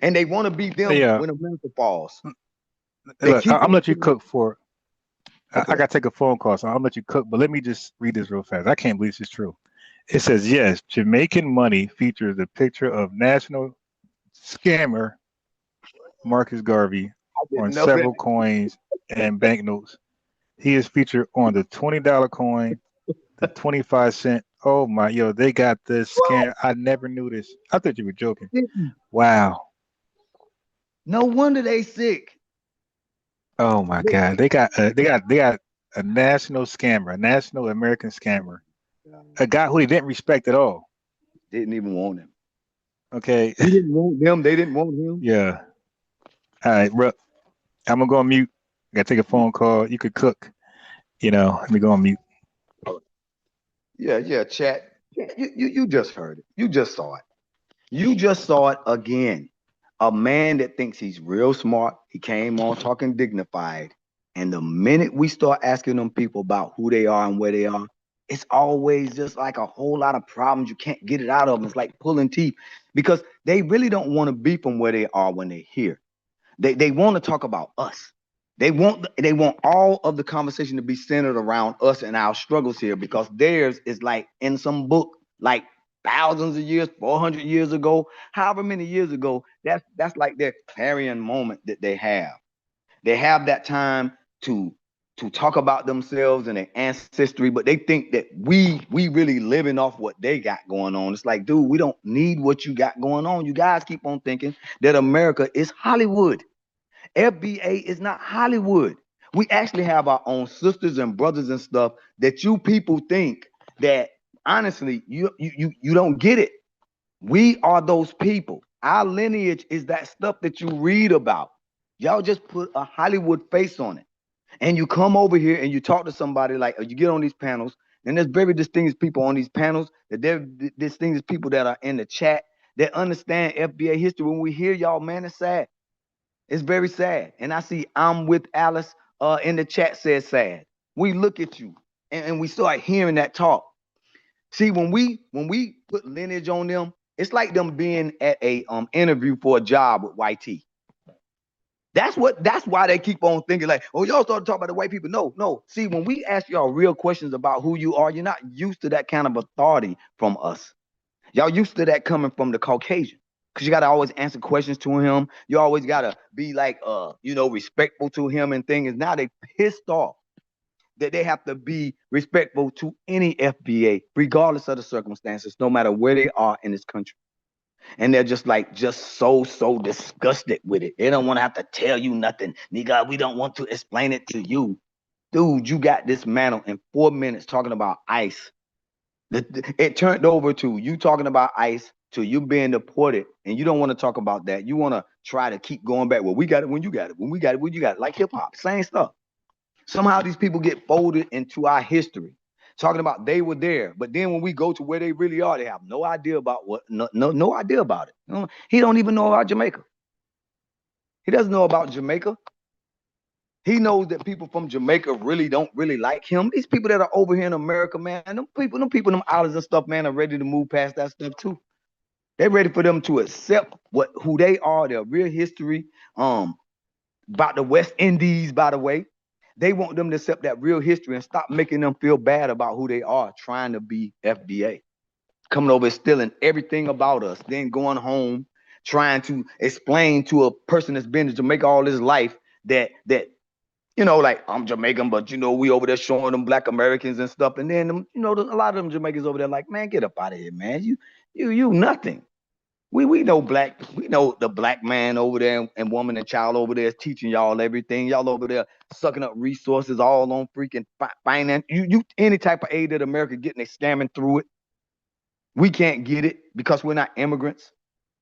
And they want to be them when America falls. Look, I'm let you cook for. Okay. I got to take a phone call, so I'll let you cook. But let me just read this real fast. I can't believe this is true. It says, yes, Jamaican money features a picture of national scammer Marcus Garvey on several coins and banknotes. He is featured on the $20 coin, the 25-cent. Oh my, they got this scam. I never knew this. I thought you were joking. Wow. No wonder they sick. Oh my God, they got a national scammer, a national American scammer, a guy who they didn't respect at all. Didn't even want him. Okay. He didn't want them. They didn't want him. Yeah. All right, bro. I'm gonna go on mute. I gotta take a phone call. You could cook. Let me go on mute. Yeah, chat. You just heard it. You just saw it. You just saw it again. A man that thinks he's real smart. He came on talking dignified. And the minute we start asking them people about who they are and where they are, it's always just like a whole lot of problems. You can't get it out of them. It's like pulling teeth because they really don't want to be from where they are when they're here. They want to talk about us. They want all of the conversation to be centered around us and our struggles here because theirs is like in some book, like thousands of years, 400 years ago, however many years ago. That's like their clarion moment that they have. They have that time to talk about themselves and their ancestry, but they think that we really living off what they got going on. It's like, dude, we don't need what you got going on. You guys keep on thinking that America is Hollywood. FBA is not Hollywood. We actually have our own sisters and brothers and stuff that you people think that honestly you don't get it. We are those people. Our lineage is that stuff that you read about. Y'all just put a Hollywood face on it. And you come over here and you talk to somebody like, or you get on these panels, and there's very distinguished people on these panels, that they're distinguished people that are in the chat that understand FBA history. When we hear y'all, man, it's sad. It's very sad. And I see I'm with Alice in the chat says sad. We look at you and we start hearing that talk. See, when we put lineage on them, it's like them being at a interview for a job with YT. That's why they keep on thinking like, oh, y'all started talking about the white people. No. See, when we ask y'all real questions about who you are, you're not used to that kind of authority from us. Y'all used to that coming from the Caucasian. Because you got to always answer questions to him. You always got to be like, respectful to him and things. Now they pissed off that they have to be respectful to any FBA, regardless of the circumstances, no matter where they are in this country. And they're just so disgusted with it. They don't want to have to tell you nothing. Nigga, we don't want to explain it to you. Dude, you got this mantle in 4 minutes talking about ICE. It turned over to you talking about ICE to you being deported, and you don't want to talk about that. You want to try to keep going back. Well, we got it when you got it. When we got it, when you got it. Like hip hop, same stuff. Somehow these people get folded into our history, talking about they were there, but then when we go to where they really are, they have no idea about no idea about it. He don't even know about Jamaica. He doesn't know about Jamaica. He knows that people from Jamaica really don't like him. These people that are over here in America, man, them people, them islands and stuff, man, are ready to move past that stuff too. They're ready for them to accept who they are, their real history, about the West Indies, by the way. They want them to accept that real history and stop making them feel bad about who they are, trying to be FBA. Coming over and stealing everything about us, then going home, trying to explain to a person that's been to Jamaica all his life that like, I'm Jamaican, but we over there showing them Black Americans and stuff. And then a lot of them Jamaicans over there like, man, get up out of here, man. You nothing. We know the Black man over there and woman and child over there is teaching y'all everything. Y'all over there sucking up resources all on freaking finance. You any type of aid that America getting, they scamming through it. We can't get it because we're not immigrants.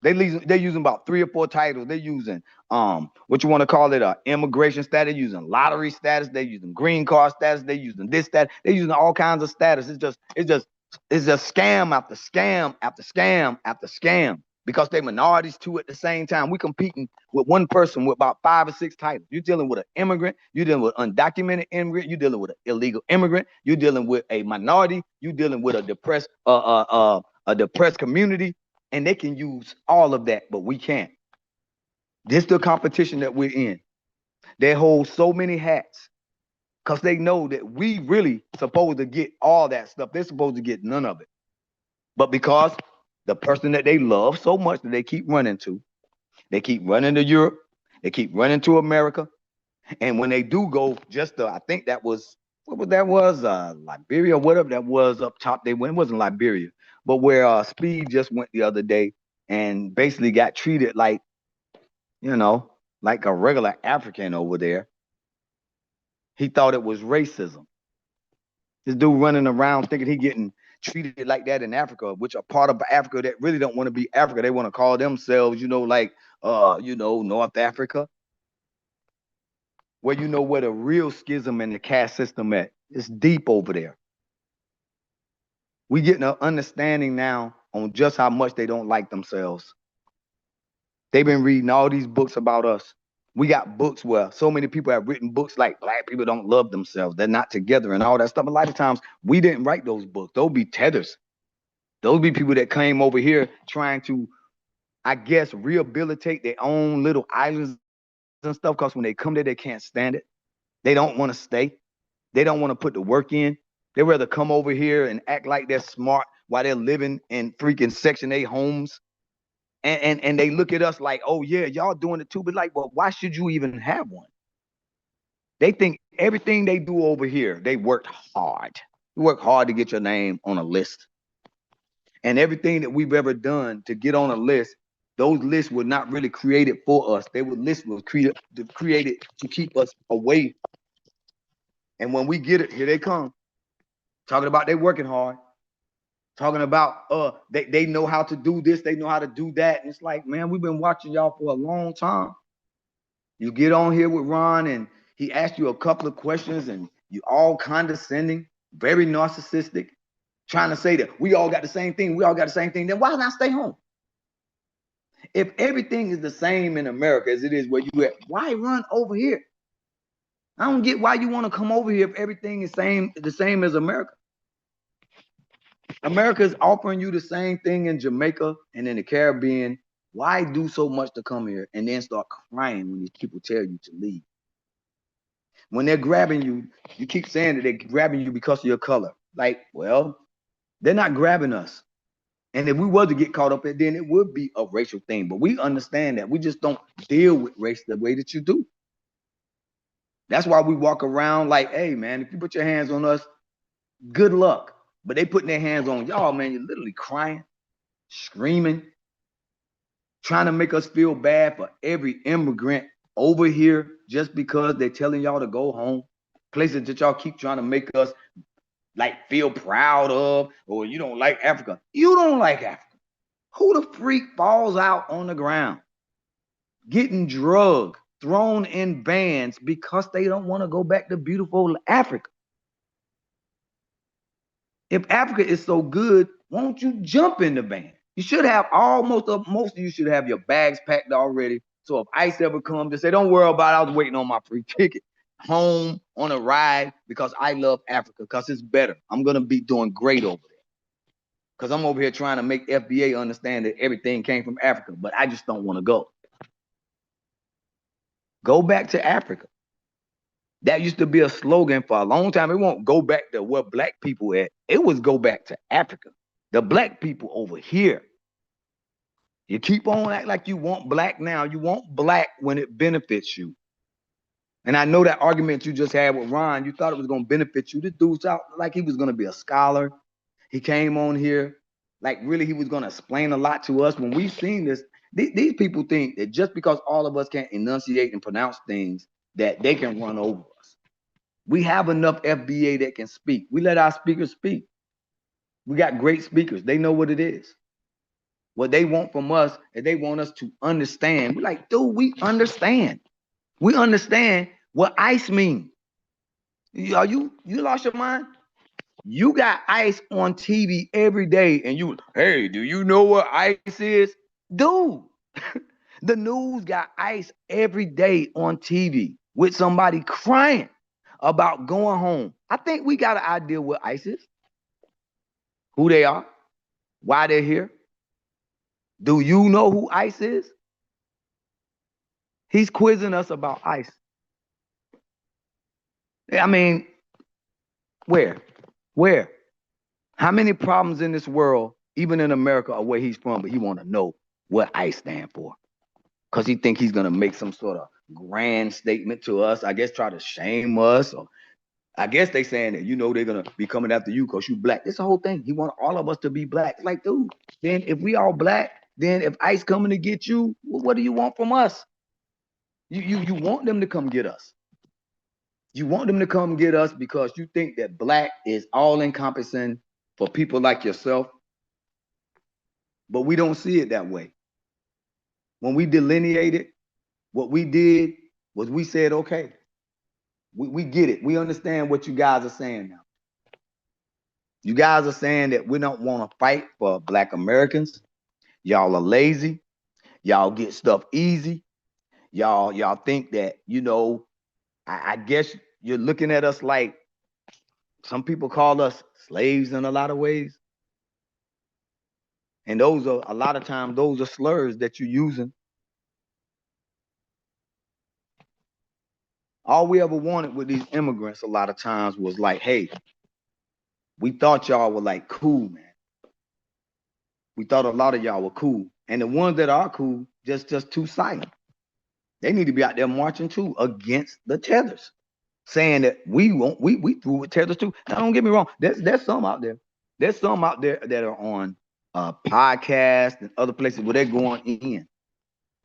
They're using about 3 or 4 titles. They're using what you want to call it, immigration status. They're using lottery status. They're using green card status. They're using this status. They're using all kinds of status. It's just scam after scam after scam after scam because they're minorities too at the same time. We competing with one person with about 5 or 6 titles. You're dealing with an immigrant. You're dealing with an undocumented immigrant. You're dealing with an illegal immigrant. You're dealing with a minority. You're dealing with a depressed community. And they can use all of that, but we can't. This is the competition that we're in. They hold so many hats because they know that we really supposed to get all that stuff. They're supposed to get none of it. But because the person that they love so much that they keep running to, they keep running to Europe, they keep running to America. And when they do go, I think that was, Liberia, whatever that was up top, they went. It wasn't Liberia. But where Speed just went the other day and basically got treated like, like a regular African over there. He thought it was racism. This dude running around thinking he getting treated like that in Africa, which are part of Africa that really don't want to be Africa. They want to call themselves, North Africa. Where where the real schism in the caste system at. It's deep over there. We getting an understanding now on just how much they don't like themselves. They've been reading all these books about us. We got books where so many people have written books like Black people don't love themselves. They're not together and all that stuff. A lot of times we didn't write those books. Those be tethers. Those be people that came over here trying to, I guess, rehabilitate their own little islands and stuff because when they come there, they can't stand it. They don't want to stay. They don't want to put the work in. They rather come over here and act like they're smart while they're living in freaking Section 8 homes. And they look at us like, oh, yeah, y'all doing it too. But like, well, why should you even have one? They think everything they do over here, they worked hard. You work hard to get your name on a list. And everything that we've ever done to get on a list, those lists were not really created for us. Lists were created to keep us away. And when we get it, here they come. Talking about they working hard. Talking about they know how to do this, they know how to do that. And it's like, man, we've been watching y'all for a long time. You get on here with Ron and he asked you a couple of questions and you all condescending, very narcissistic, trying to say that we all got the same thing, then why not stay home? If everything is the same in America as it is where you at, why run over here? I don't get why you want to come over here if everything is the same as America. America is offering you the same thing in Jamaica and in the Caribbean Why do so much to come here and then start crying when these people tell you to leave? When they're grabbing you, you keep saying that they're grabbing you because of your color. Like, well, they're not grabbing us. And if we were to get caught up in it, then it would be a racial thing. But we understand that. We just don't deal with race the way that you do. That's why we walk around like, hey, man, if you put your hands on us, good luck. But they putting their hands on y'all, man. You're literally crying, screaming, trying to make us feel bad for every immigrant over here just because they're telling y'all to go home. Places that y'all keep trying to make us like feel proud of, or you don't like Africa. You don't like Africa. Who the freak falls out on the ground, getting drugged, thrown in vans because they don't want to go back to beautiful Africa? If Africa is so good, won't you jump in the van? You should have most of you should have your bags packed already. So if ICE ever comes, they say, don't worry about it. I was waiting on my free ticket home on a ride because I love Africa, because it's better. I'm going to be doing great over there. Because I'm over here trying to make FBA understand that everything came from Africa, but I just don't want to go. Go back to Africa. That used to be a slogan for a long time. It won't go back to where black people at. It was go back to Africa. The black people over here. You keep on acting like you want black now. You want black when it benefits you. And I know that argument you just had with Ron, you thought it was going to benefit you. This dude sounded like he was going to be a scholar. He came on here like really he was going to explain a lot to us. When we've seen this, these people think that just because all of us can't enunciate and pronounce things, that they can run over us. We have enough FBA that can speak. We let our speakers speak. We got great speakers. They know what it is. What they want from us is they want us to understand. We're like, dude, we understand. We understand what ICE means. Are you lost your mind? You got ICE on TV every day and you, hey, do you know what ICE is? Dude, the news got ICE every day on TV with somebody crying about going home. I think we got an idea what ICE is, who they are, why they're here. Do you know who ICE is? He's quizzing us about ICE. I mean, where? How many problems in this world, even in America, are where he's from, but he want to know what ICE stand for? Because he think he's going to make some sort of grand statement to us, I guess try to shame us, or I guess they saying that, you know, they're going to be coming after you because you black. It's the whole thing. He want all of us to be black. It's like, dude, then if we all black, then if ICE coming to get you, what do you want from us? You want them to come get us. You want them to come get us because you think that black is all encompassing for people like yourself. But we don't see it that way. When we delineated, what we did was we said, okay, we get it. We understand what you guys are saying now. You guys are saying that we don't want to fight for Black Americans. Y'all are lazy. Y'all get stuff easy. Y'all think that, you know, I guess you're looking at us like some people call us slaves in a lot of ways. And those are, a lot of times, those are slurs that you're using. All we ever wanted with these immigrants a lot of times was like, hey, we thought y'all were like cool, man. We thought a lot of y'all were cool. And the ones that are cool, just too silent. They need to be out there marching too against the tethers, saying that we through with tethers too. Now, don't get me wrong. There's some out there. There's some out there that are on podcasts and other places where they're going in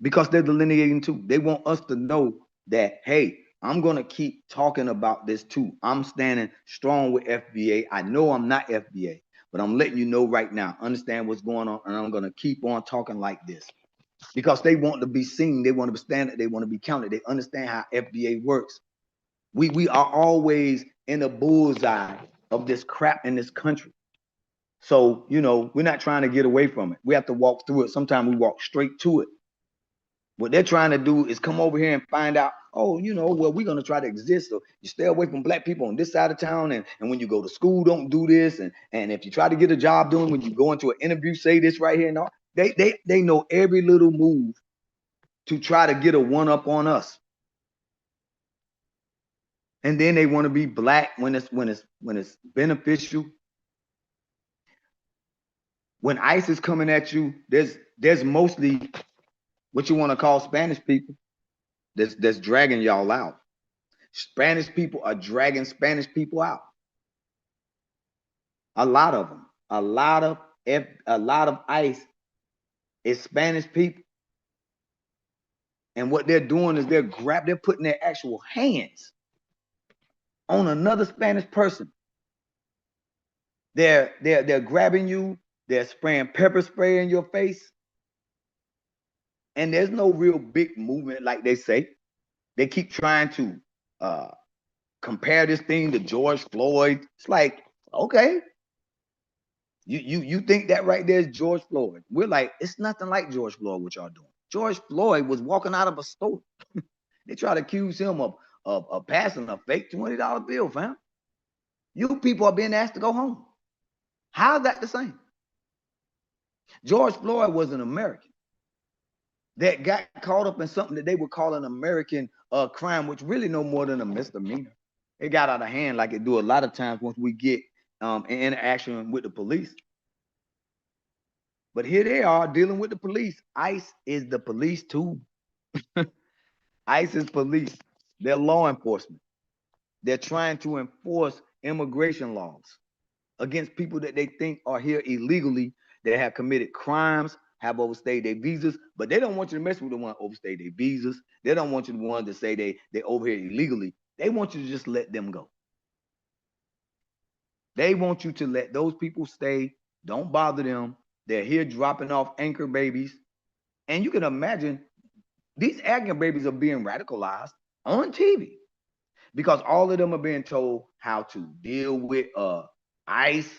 because they're delineating too. They want us to know that, hey, I'm going to keep talking about this too. I'm standing strong with FBA. I know I'm not FBA, but I'm letting you know right now, understand what's going on, and I'm going to keep on talking like this. Because they want to be seen, they want to stand, they want to be counted, they understand how FBA works. We are always in the bullseye of this crap in this country. So, you know, we're not trying to get away from it. We have to walk through it. Sometimes we walk straight to it. What they're trying to do is come over here and find out, oh, you know, well, we're going to try to exist. So you stay away from black people on this side of town. And when you go to school, don't do this. And if you try to get a job doing, when you go into an interview, say this right here and all. They know every little move to try to get a one up on us. And then they want to be black when it's beneficial. When ICE is coming at you, there's mostly what you want to call Spanish people that's dragging y'all out. Spanish people are dragging Spanish people out. A lot of them. A lot of ICE is Spanish people. And what they're doing is they're putting their actual hands on another Spanish person. They're grabbing you, they're spraying pepper spray in your face. And there's no real big movement like they say. They keep trying to compare this thing to George Floyd. It's like, okay, you think that right there is George Floyd. We're like, it's nothing like George Floyd, what y'all doing. George Floyd was walking out of a store. They try to accuse him of passing a fake $20 bill, fam. You people are being asked to go home. How's that the same? George Floyd was an American that got caught up in something that they would call an American crime, which really no more than a misdemeanor. It got out of hand like it do a lot of times once we get in interaction with the police. But here they are dealing with the police. ICE is the police too. ICE is police. They're law enforcement. They're trying to enforce immigration laws against people that they think are here illegally, that have committed crimes, have overstayed their visas, but they don't want you to mess with the one that overstayed their visas. They don't want you to want to say they over here illegally. They want you to just let them go. They want you to let those people stay. Don't bother them. They're here dropping off anchor babies. And you can imagine these anchor babies are being radicalized on TV because all of them are being told how to deal with ICE,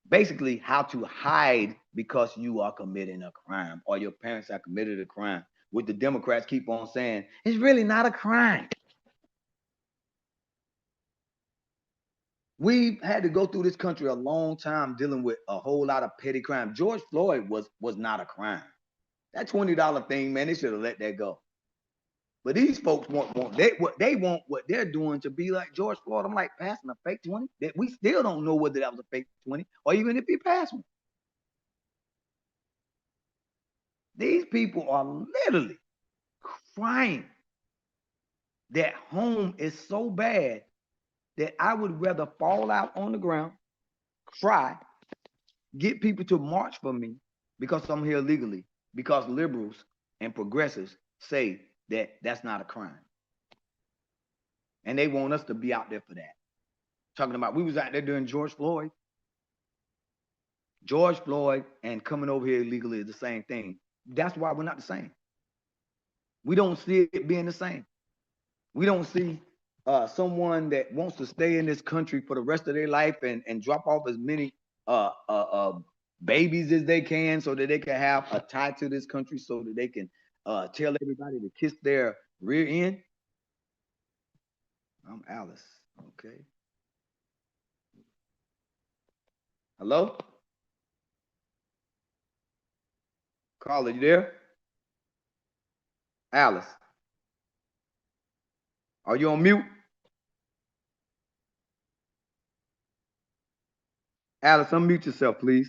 basically how to hide because you are committing a crime or your parents have committed a crime. What the Democrats keep on saying, it's really not a crime. We've had to go through this country a long time dealing with a whole lot of petty crime. George Floyd was not a crime. That $20 thing, man, they should have let that go. But these folks want what they're doing to be like George Floyd. I'm like, passing a fake 20? That we still don't know whether that was a fake 20 or even if he passed one. These people are literally crying that home is so bad that I would rather fall out on the ground, cry, get people to march for me because I'm here legally, because liberals and progressives say that that's not a crime. And they want us to be out there for that. Talking about, we was out there during George Floyd. George Floyd and coming over here illegally is the same thing. That's why we're not the same. We don't see it being the same. We don't see someone that wants to stay in this country for the rest of their life and drop off as many babies as they can so that they can have a tie to this country so that they can tell everybody to kiss their rear end. I'm Alice. Okay. Hello? Carla, you there? Alice. Are you on mute? Alice, unmute yourself, please.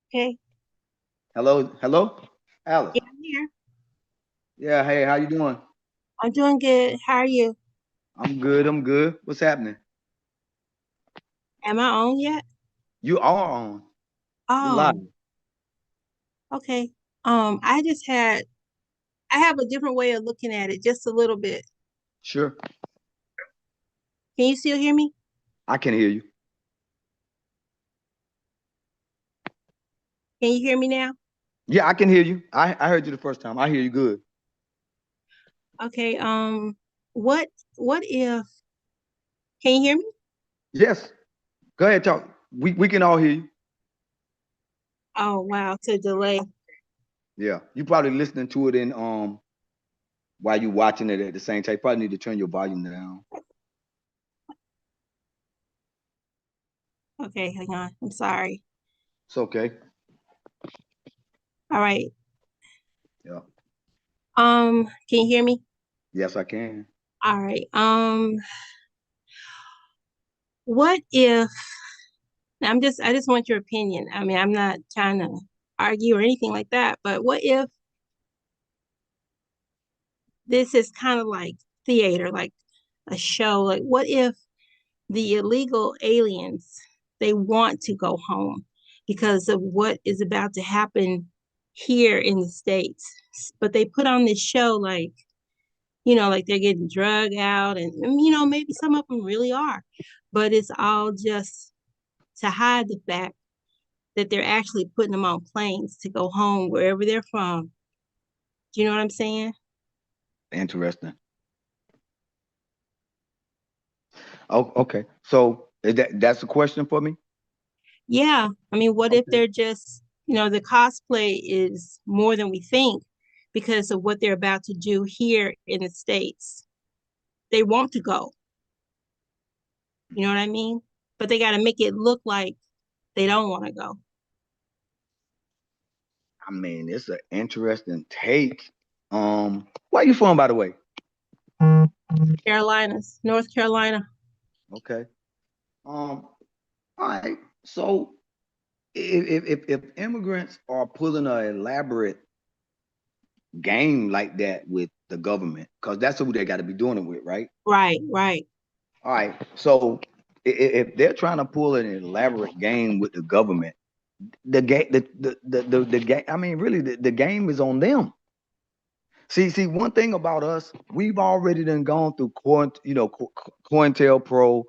Okay. Hello? Hello? Alice. Yeah, I'm here. Yeah, hey, how you doing? I'm doing good. How are you? I'm good, I'm good. What's happening? Am I on yet? You are on. You're Oh, live. okay. I have a different way of looking at it, just a little bit. Sure. Can you still hear me? I can hear you. Can you hear me now? Yeah, I can hear you. I heard you the first time. I hear you good. Okay. What if? Can you hear me? Yes. Go ahead, talk. We can all hear you. Oh wow, to delay. Yeah. You probably listening to it in while you watching it at the same time. You probably need to turn your volume down. Okay, hang on. I'm sorry. It's okay. All right. Yeah. Can you hear me? Yes, I can. All right. What if I just want your opinion. I mean, I'm not trying to argue or anything like that, but what if this is kind of like theater, like a show? Like, what if the illegal aliens, they want to go home because of what is about to happen here in the States, but they put on this show like, like they're getting drugged out, and maybe some of them really are, but it's all just to hide the fact that they're actually putting them on planes to go home wherever they're from. Do you know what I'm saying? Interesting. Oh, okay. So that's a question for me? Yeah. I mean, what if they're just, the cosplay is more than we think because of what they're about to do here in the States. They want to go. You know what I mean? But they got to make it look like they don't want to go. I mean, it's an interesting take. Where are you from, by the way? Carolinas, North Carolina. Okay. All right. So if immigrants are pulling an elaborate game like that with the government, because that's who they got to be doing it with, right? Right. All right. So if they're trying to pull an elaborate game with the government, the game, the game. I mean, really, the game is on them. See, one thing about us, we've already done gone through COINTELPRO.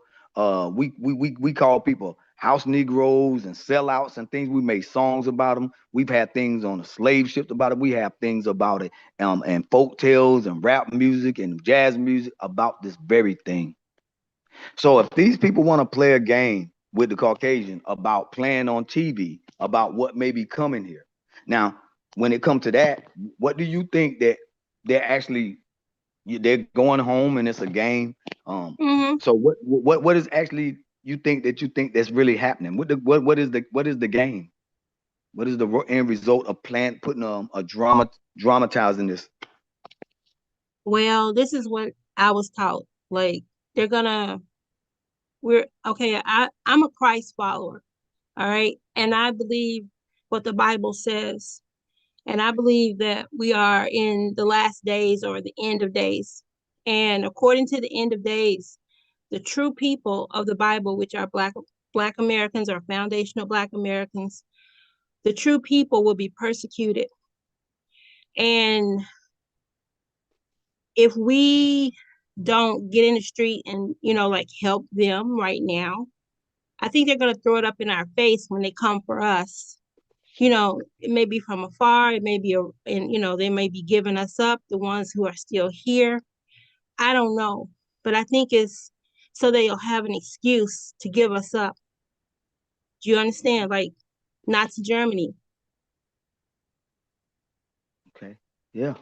We call people house Negroes and sellouts and things. We made songs about them. We've had things on the slave ships about it. We have things about it, and folk tales and rap music and jazz music about this very thing. So if these people want to play a game with the Caucasian about playing on TV, about what may be coming here. Now, when it comes to that, what do you think that they're going home and it's a game? So what is actually you think that's really happening? What is the game? What is the end result of putting a dramatizing this? Well, this is what I was taught. Like I'm a Christ follower. All right. And I believe what the Bible says. And I believe that we are in the last days or the end of days. And according to the end of days, the true people of the Bible, which are Black Americans or foundational Black Americans, the true people will be persecuted. And if we don't get in the street and, help them right now, I think they're going to throw it up in our face when they come for us. It may be from afar, it may be, they may be giving us up, the ones who are still here. I don't know, but I think it's so they'll have an excuse to give us up. Do you understand? Like Nazi Germany. Okay. Yeah.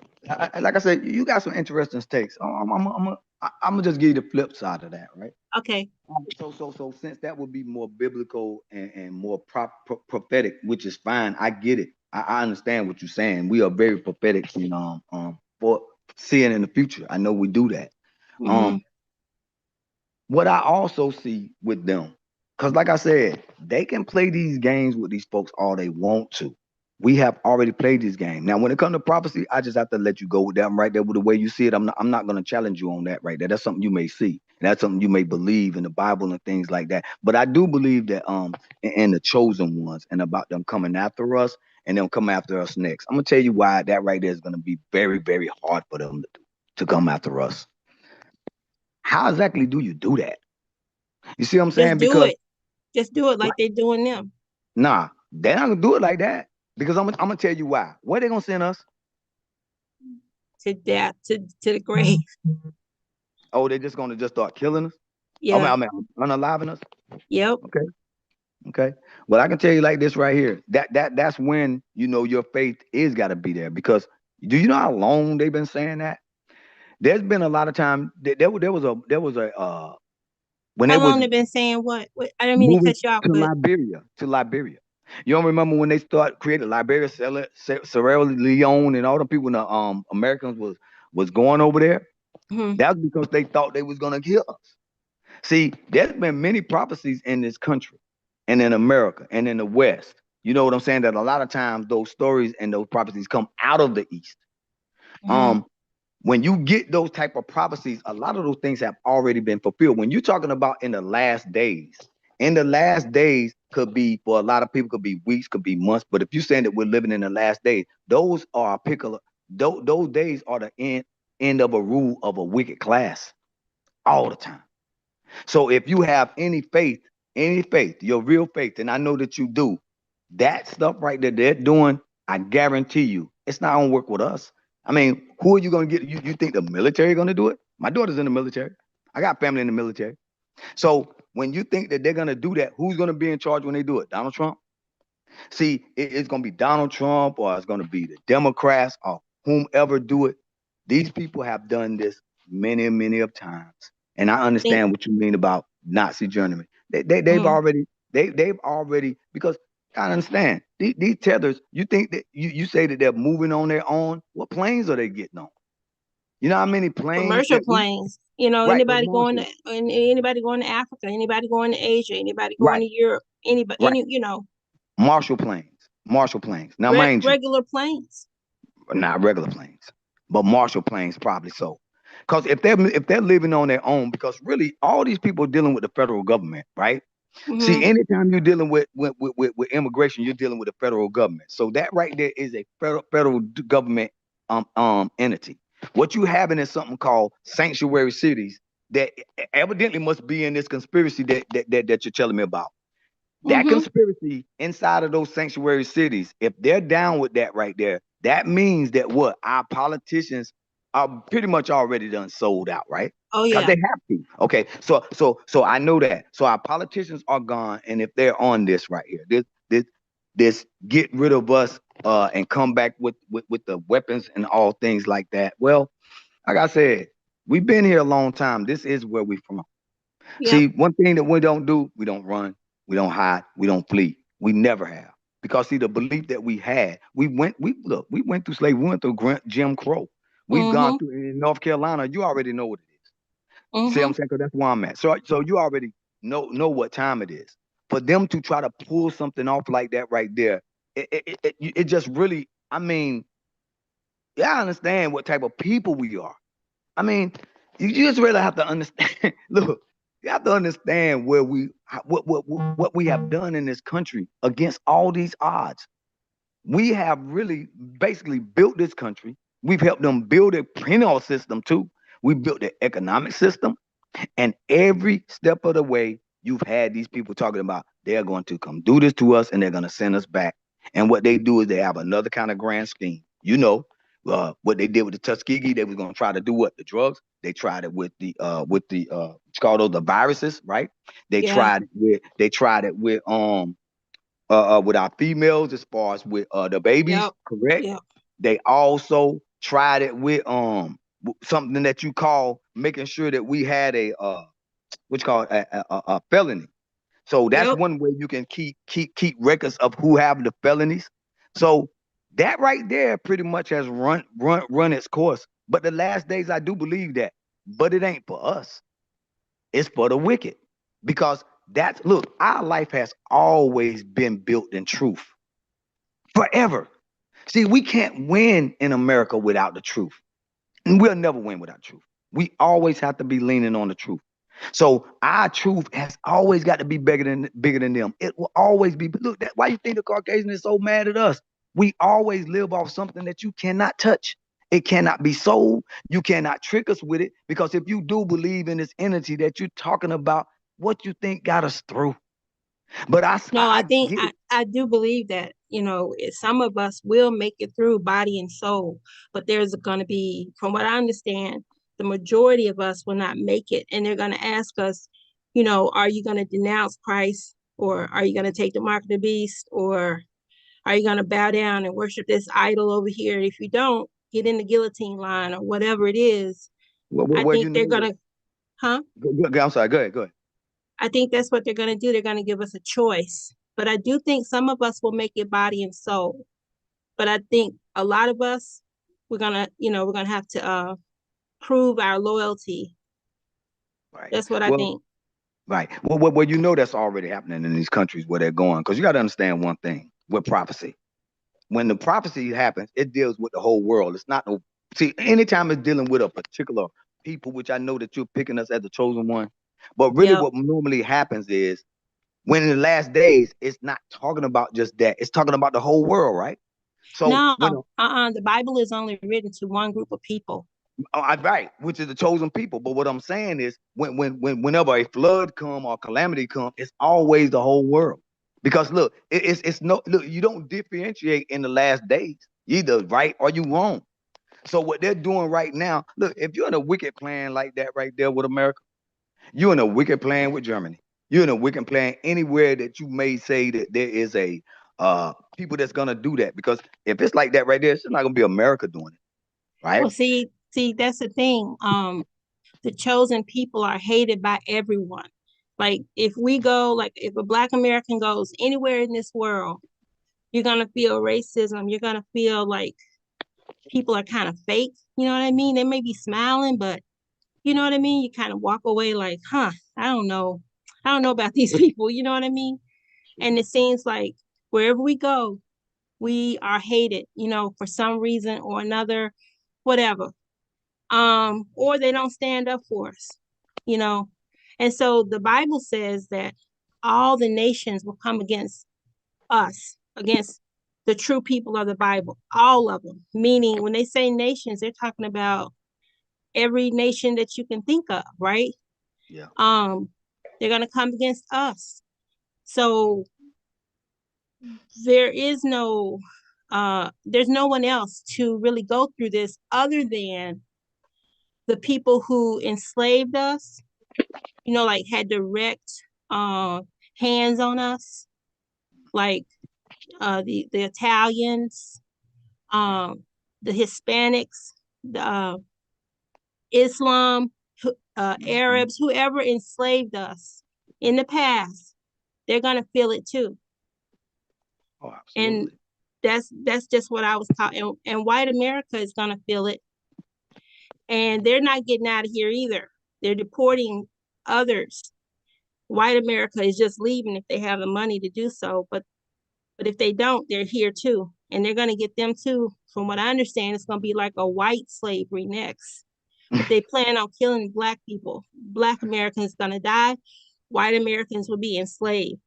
Like I said, you got some interesting takes. I'm gonna just give you the flip side of that, right? Okay. So since that would be more biblical and more prophetic, which is fine, I get it. I understand what you're saying. We are very prophetic, for seeing in the future. I know we do that. What I also see with them, because like I said, they can play these games with these folks all they want to. We have already played this game. Now, when it comes to prophecy, I just have to let you go with that. I'm right there with the way you see it. I'm not going to challenge you on that right there. That's something you may see. And that's something you may believe in the Bible and things like that. But I do believe that in the chosen ones and about them coming after us and them come after us next. I'm going to tell you why that right there is going to be very, very hard for them to come after us. How exactly do you do that? You see what I'm saying? Just do it like they're doing them. Nah, they're not going to do it like that. Because I'm gonna tell you why. Where they gonna send us? To death, to the grave. Oh, they're just gonna start killing us? Yeah. I mean, unaliving us? Yep. Okay. Well, I can tell you like this right here. That's when your faith is gotta be there. Because do you know how long they've been saying that? There's been a lot of time. There was a when how they long was they've been saying what? I didn't mean to cut you off. To Liberia. You don't remember when they started creating Liberia, Sierra Leone, and all the people in the Americans was going over there? That's because they thought they was gonna kill us. See, there's been many prophecies in this country and in America and in the West. You know what I'm saying? That a lot of times those stories and those prophecies come out of the East. When you get those type of prophecies, a lot of those things have already been fulfilled. When you're talking about in the last days could be, for a lot of people, could be weeks, could be months. But if you're saying that we're living in the last days, those are those days are the end of a rule of a wicked class all the time. So if you have any faith, your real faith, and I know that you do, that stuff right there they're doing, I guarantee you, it's not gonna work with us. I mean, who are you gonna get? You think the military gonna do it? My daughter's in the military. I got family in the military. So when you think that they're gonna do that, who's gonna be in charge when they do it? Donald Trump? See, it's gonna be Donald Trump, or it's gonna be the Democrats, or whomever do it. These people have done this many, many of times. And I understand what you mean about Nazi Germany. They've already, because I understand these tethers, you think that you say that they're moving on their own. What planes are they getting on? You know how many planes? Commercial planes. You know, right, anybody going to Africa, anybody going to Asia, anybody going to Europe, anybody, you know. Marshall planes. Now, mind you, regular planes. Not regular planes, but Marshall planes probably so. Because if they're living on their own, because really all these people are dealing with the federal government, right? See, anytime you're dealing with immigration, you're dealing with the federal government. So that right there is a federal government entity. What you having is something called sanctuary cities that evidently must be in this conspiracy that you're telling me about. That conspiracy inside of those sanctuary cities, if they're down with that right there, that means that what our politicians are pretty much already done sold out, right? Oh yeah, because they have to. Okay, so I know that. So our politicians are gone, and if they're on this right here, this get rid of us and come back with the weapons and all things like that. Well, like I said, we've been here a long time. This is where we from. Yep. See, one thing that we don't do, we don't run, we don't hide, we don't flee. We never have. Because see, the belief that we had, we went through slavery, we went through Jim Crow. We've gone through in North Carolina. You already know what it is. See what I'm saying? Because that's where I'm at. So you already know what time it is. For them to try to pull something off like that right there, it just really, I mean, yeah, I understand what type of people we are. I mean, you just really have to understand. Look, you have to understand what we have done in this country against all these odds. We have really basically built this country. We've helped them build a penal system too. We built the economic system, and every step of the way, you've had these people talking about they're going to come do this to us and they're going to send us back. And what they do is they have another kind of grand scheme. You know, what they did with the Tuskegee, they was going to try to do what? The drugs. They tried it with the it's called those the viruses, right? They tried it with our females as far as with the babies, correct? Yep. They also tried it with something that you call making sure that we had a what's called a felony. So that's one way you can keep records of who have the felonies. So that right there pretty much has run its course. But the last days, I do believe that. But it ain't for us. It's for the wicked. Because look, our life has always been built in truth. Forever. See, we can't win in America without the truth. And we'll never win without truth. We always have to be leaning on the truth. So our truth has always got to be bigger than them. It will always be. Look, why you think the Caucasian is so mad at us? We always live off something that you cannot touch. It cannot be sold. You cannot trick us with it. Because if you do believe in this entity that you're talking about, what you think got us through? But I think I do believe that, you know, some of us will make it through body and soul, but there's going to be, from what I understand, the majority of us will not make it. And they're going to ask us, you know, are you going to denounce Christ, or are you going to take the mark of the beast, or are you going to bow down and worship this idol over here? If you don't, get in the guillotine line or whatever it is. I think they're going to, I'm sorry, go ahead. I think that's what they're going to do. They're going to give us a choice But I do think some of us will make it body and soul. But I think a lot of us, we're gonna have to prove our loyalty. Right. That's what I think. Right. Well, you know that's already happening in these countries where they're going, because you got to understand one thing with prophecy. When the prophecy happens, it deals with the whole world. It's not no. See, anytime it's dealing with a particular people, which I know that you're picking us as the chosen one, but really what normally happens is when in the last days, it's not talking about just that. It's talking about the whole world, right? So no, the Bible is only written to one group of people. Right, which is the chosen people. But what I'm saying is, whenever a flood come or calamity come, it's always the whole world. Because look, you don't differentiate in the last days. You either right or you wrong. So what they're doing right now, look, if you're in a wicked plan like that right there with America, you're in a wicked plan with Germany. You're in a wicked plan anywhere that you may say that there is a people that's gonna do that. Because if it's like that right there, it's not gonna be America doing it, right? Well, see, that's the thing. The chosen people are hated by everyone. Like if a Black American goes anywhere in this world, you're gonna feel racism. You're gonna feel like people are kind of fake. You know what I mean? They may be smiling, but you know what I mean? You kind of walk away like, I don't know about these people. You know what I mean? And it seems like wherever we go, we are hated, for some reason or another, whatever. Or they don't stand up for us, And so the Bible says that all the nations will come against us, against the true people of the Bible, all of them. Meaning when they say nations, they're talking about every nation that you can think of, right? Yeah. They're going to come against us. So there's no one else to really go through this other than the people who enslaved us, like had direct hands on us, like the Italians, the Hispanics, the Islam, Arabs, whoever enslaved us in the past, they're gonna feel it too. Oh, absolutely. And that's just what I was taught. And white America is gonna feel it. And they're not getting out of here either. They're deporting others. White America is just leaving if they have the money to do so. But if they don't, they're here too. And they're going to get them too. From what I understand, it's going to be like a white slavery next. But they plan on killing Black people. Black Americans going to die. White Americans will be enslaved.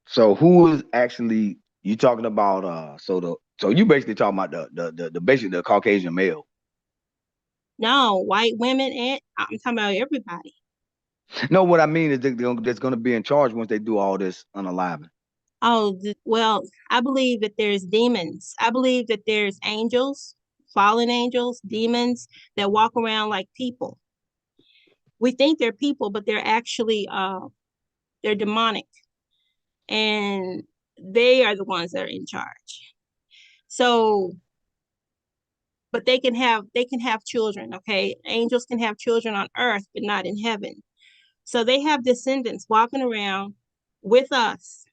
So who is actually you talking about? So you basically talking about the Caucasian male. No, white women, and I'm talking about everybody. No, what I mean is that's going to be in charge once they do all this unaliving. Oh, well, I believe that there's demons. I believe that there's angels, fallen angels, demons that walk around like people. We think they're people, but they're actually they're demonic, and they are the ones that are in charge. So, but they can have children. Okay, angels can have children on earth, but not in heaven. So they have descendants walking around with us,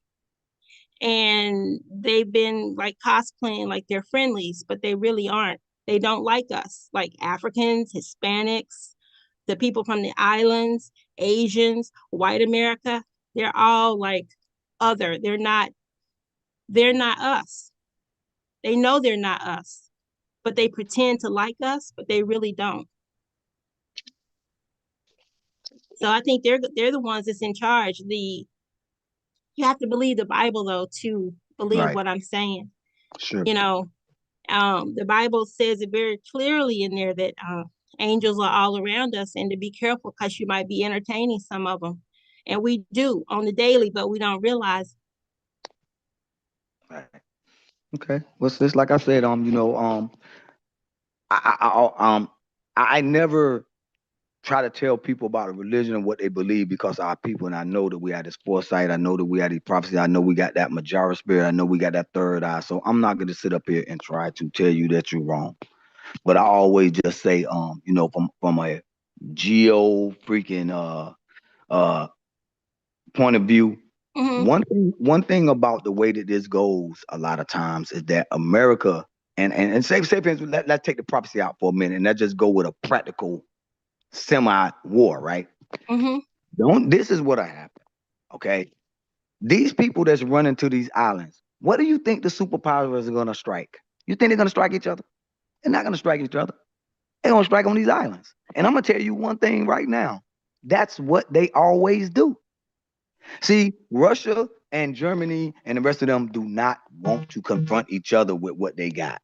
and they've been like cosplaying like they're friendlies, but they really aren't. They don't like us, like Africans, Hispanics, the people from the islands, Asians, white America. They're all like other. They're not us. They know they're not us, but they pretend to like us, but they really don't. So I think they're the ones that's in charge. You have to believe the Bible though to believe what I'm saying. Sure. The Bible says it very clearly in there that angels are all around us, and to be careful because you might be entertaining some of them. And we do on the daily, but we don't realize. Right. Okay. Well, just like I said, I never try to tell people about a religion and what they believe because our people, and I know that we have this foresight. I know that we have these prophecies. I know we got that Majara spirit. I know we got that third eye. So I'm not going to sit up here and try to tell you that you're wrong. But I always just say, from a geo freaking point of view, Mm-hmm. One thing about the way that this goes a lot of times is that America and say for instance, let's take the prophecy out for a minute and let's just go with a practical semi-war, right? Mm-hmm. This is what happened, okay? These people that's running to these islands, what do you think the superpowers are gonna strike? You think they're gonna strike each other? They're not gonna strike each other. They're gonna strike on these islands. And I'm gonna tell you one thing right now. That's what they always do. See, Russia and Germany and the rest of them do not want to confront each other with what they got.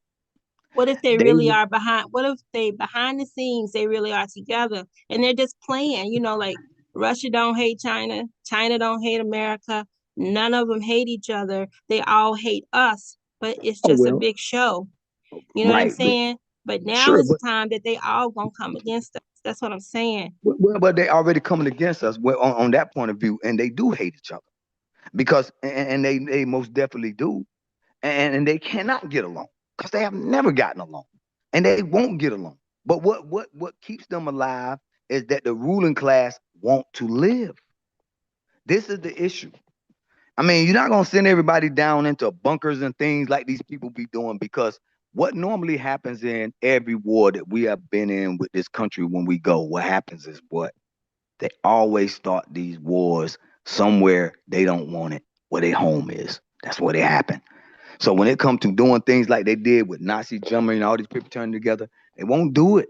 What if they really are behind? What if they behind the scenes they really are together and they're just playing? You know, like Russia don't hate China, China don't hate America. None of them hate each other. They all hate us, but it's just a big show. You know what I'm saying? But now is the time that they all gonna come against us. That's what I'm saying. Well, but they already coming against us on that point of view, and they do hate each other because, and they most definitely do, and they cannot get along because they have never gotten along, and they won't get along. But what keeps them alive is that the ruling class want to live. This is the issue. I mean, you're not gonna send everybody down into bunkers and things like these people be doing, because what normally happens in every war that we have been in with this country when we go, what happens is what? They always start these wars somewhere they don't want it, where their home is. That's where they happen. So when it comes to doing things like they did with Nazi Germany and all these people turning together, they won't do it.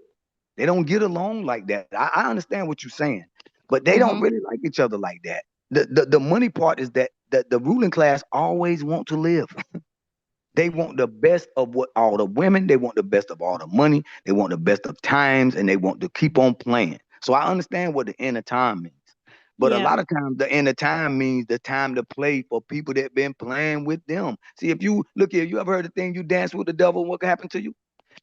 They don't get along like that. I understand what you're saying, but they don't really like each other like that. The money part is that the ruling class always want to live. They want the best of what all the women, they want the best of all the money, they want the best of times, and they want to keep on playing. So I understand what the end of time means. But a lot of times the end of time means the time to play for people that been playing with them. See, if you look here, you ever heard the thing, you dance with the devil, what can happen to you?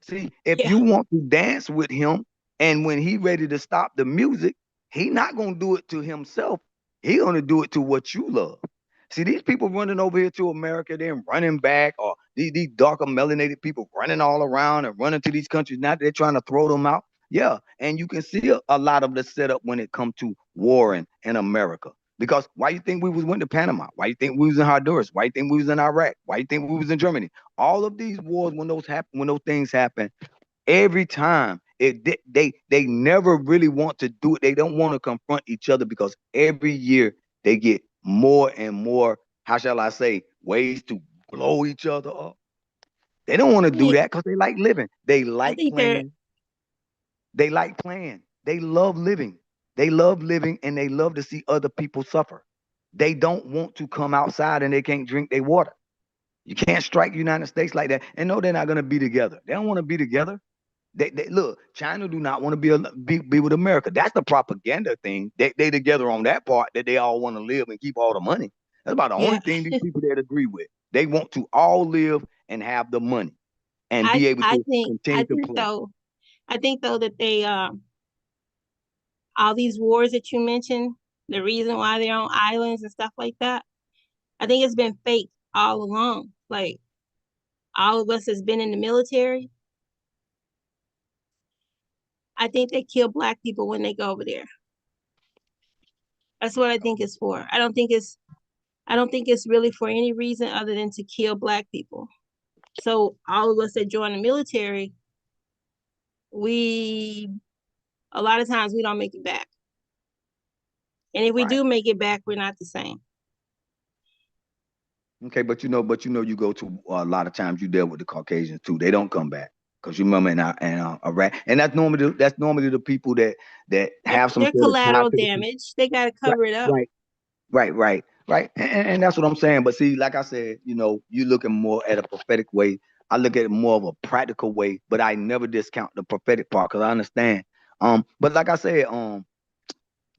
See, if you want to dance with him, and when he ready to stop the music, he not gonna do it to himself. He gonna do it to what you love. See, these people running over here to America, then running back, or these darker melanated people running all around and running to these countries. Now they're trying to throw them out. Yeah, and you can see a lot of the setup when it comes to warring in America. Because why you think we went to Panama? Why you think we was in Honduras? Why you think we was in Iraq? Why you think we was in Germany? All of these wars, when those things happen, every time they never really want to do it. They don't want to confront each other because every year they get more and more, how shall I say, ways to blow each other up. They don't want to do that because they like living. They like playing. They like playing. They love living. They love living, and they love to see other people suffer. They don't want to come outside and they can't drink their water. You can't strike the United States like that. And no, they're not going to be together. They don't want to be together. They look, China do not want to be with America. That's the propaganda thing. They together on that part, that they all want to live and keep all the money. That's about the only thing these people that agree with. They want to all live and have the money and be able to continue to play. I think though that they all these wars that you mentioned, the reason why they're on islands and stuff like that, I think it's been fake all along. Like all of us has been in the military. I think they kill Black people when they go over there. That's what I think it's for. I don't think it's really for any reason other than to kill Black people. So all of us that join the military, a lot of times we don't make it back. And if we do make it back, we're not the same. Okay, but you you go to a lot of times you deal with the Caucasians too. They don't come back. Because you remember in Iraq, and that's normally the people that have some sort of collateral damage. They got to cover it up. Right. And that's what I'm saying. But see, like I said, you looking more at a prophetic way. I look at it more of a practical way, but I never discount the prophetic part because I understand. But like I said,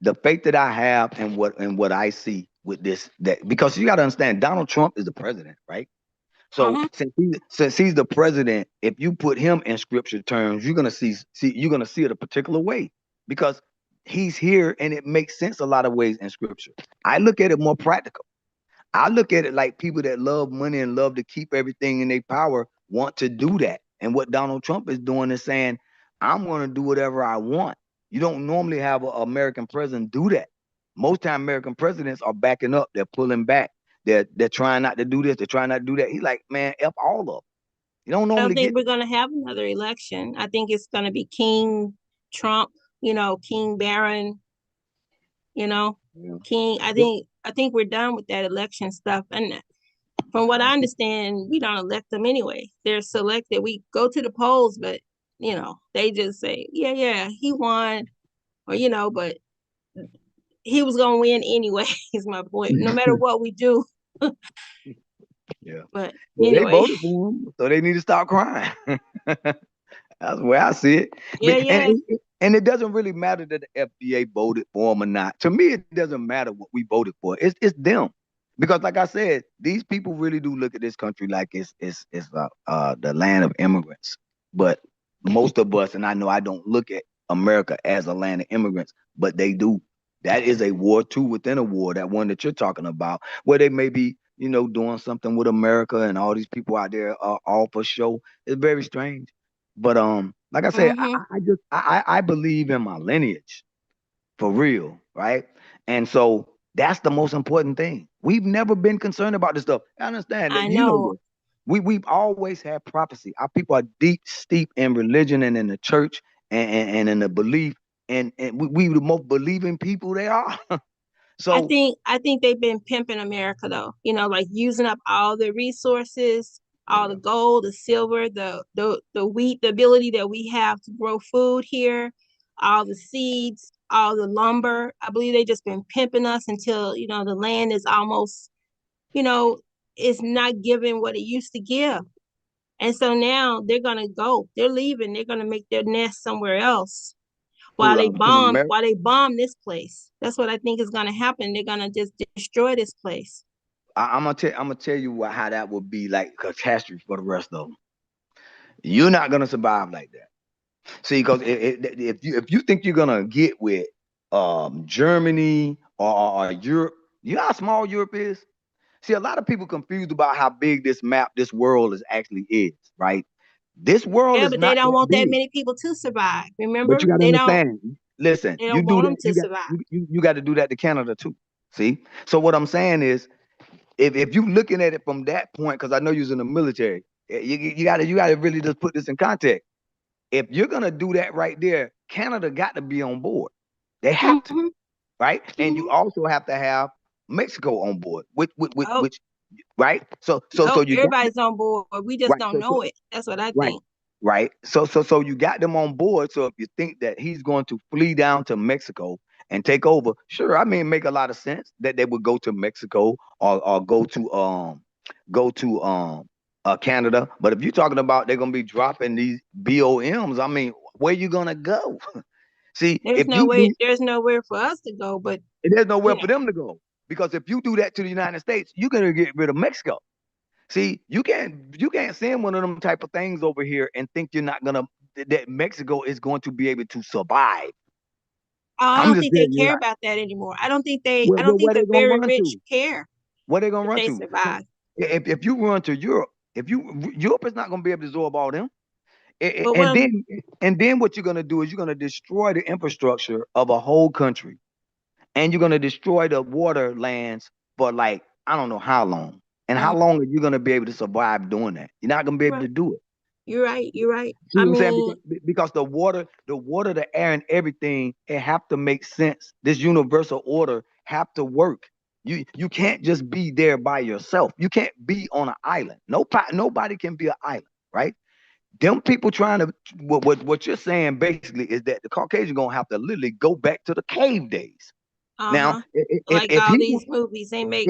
the faith that I have and what I see with this, that because you got to understand, Donald Trump is the president, right? So since he's the president, if you put him in scripture terms, you're gonna see it a particular way because he's here and it makes sense a lot of ways in scripture. I look at it more practical. I look at it like people that love money and love to keep everything in their power want to do that. And what Donald Trump is doing is saying, I'm gonna do whatever I want. You don't normally have an American president do that. Most time American presidents are backing up. They're pulling back. They're trying not to do this. They're trying not to do that. He's like, man, F all of them. You don't I normally don't think get. we're going to have another election. I think it's going to be King Trump, King Barron, King. I think we're done with that election stuff. And from what I understand, we don't elect them anyway. They're selected. We go to the polls, but they just say, yeah, he won, or but he was gonna win anyway. Is my point. No matter what we do. Yeah. But well, anyway, they voted for him, so they need to stop crying. That's the way I see it. Yeah. And it doesn't really matter that the FBA voted for him or not. To me, it doesn't matter what we voted for. It's them. Because like I said, these people really do look at this country like it's the land of immigrants. But most of us, and I know I don't look at America as a land of immigrants, but they do. That is a war too within a war, that one that you're talking about, where they may be, doing something with America and all these people out there all for show. It's very strange. But like I said, I believe in my lineage for real, right? And so that's the most important thing. We've never been concerned about this stuff. I understand that. I know. This. We've always had prophecy. Our people are deep, steep in religion and in the church and in the belief, and we the most believing people they are. So I think they've been pimping America though. Like using up all the resources, all the gold, the silver, the wheat, the ability that we have to grow food here, all the seeds, all the lumber. I believe they just been pimping us until the land is almost, it's not giving what it used to give. And so now they're gonna go. They're leaving. They're gonna make their nest somewhere else. While they bomb this place. That's what I think is gonna happen. They're gonna just destroy this place. I'm gonna tell you how that would be like catastrophe for the rest of them. You're not gonna survive like that. See, because if you think you're gonna get with Germany or Europe, you know how small Europe is. See, a lot of people confused about how big this world actually is, right? This world is but not they don't want big. that many people to survive. Remember, but you gotta understand. Listen, they don't want them to survive. You got to do that to Canada too. See, so what I'm saying is, if you're looking at it from that point, because I know you're in the military, you gotta really just put this in context. If you're gonna do that right there, Canada got to be on board. They have to, right? And you also have to have Mexico on board, which right? So everybody's on board. We just don't know it. That's what I think. Right. So you got them on board. So if you think that he's going to flee down to Mexico and take over, sure. I mean, make a lot of sense that they would go to Mexico or go to Canada. But if you're talking about they're gonna be dropping these BOMs, I mean, where you gonna go? See, there's nowhere for us to go, but there's nowhere for them to go. Because if you do that to the United States, you're gonna get rid of Mexico. See, you can't send one of them type of things over here and think that Mexico is going to be able to survive. I don't think they care about that anymore. I don't think the very rich care. What they gonna run to? Survive. If you run to Europe, Europe is not gonna be able to absorb all them. And then what you're gonna do is you're gonna destroy the infrastructure of a whole country, and you're gonna destroy the water lands for like I don't know how long. And how long are you going to be able to survive doing that? You're not going to be able to do it. You're right. See what I'm saying? Because the water, the air, and everything, it have to make sense. This universal order have to work. You can't just be there by yourself. You can't be on an island. Nobody can be an island, right? Them people trying to what you're saying basically is that the Caucasian gonna have to literally go back to the cave days. Now, like all these movies, they make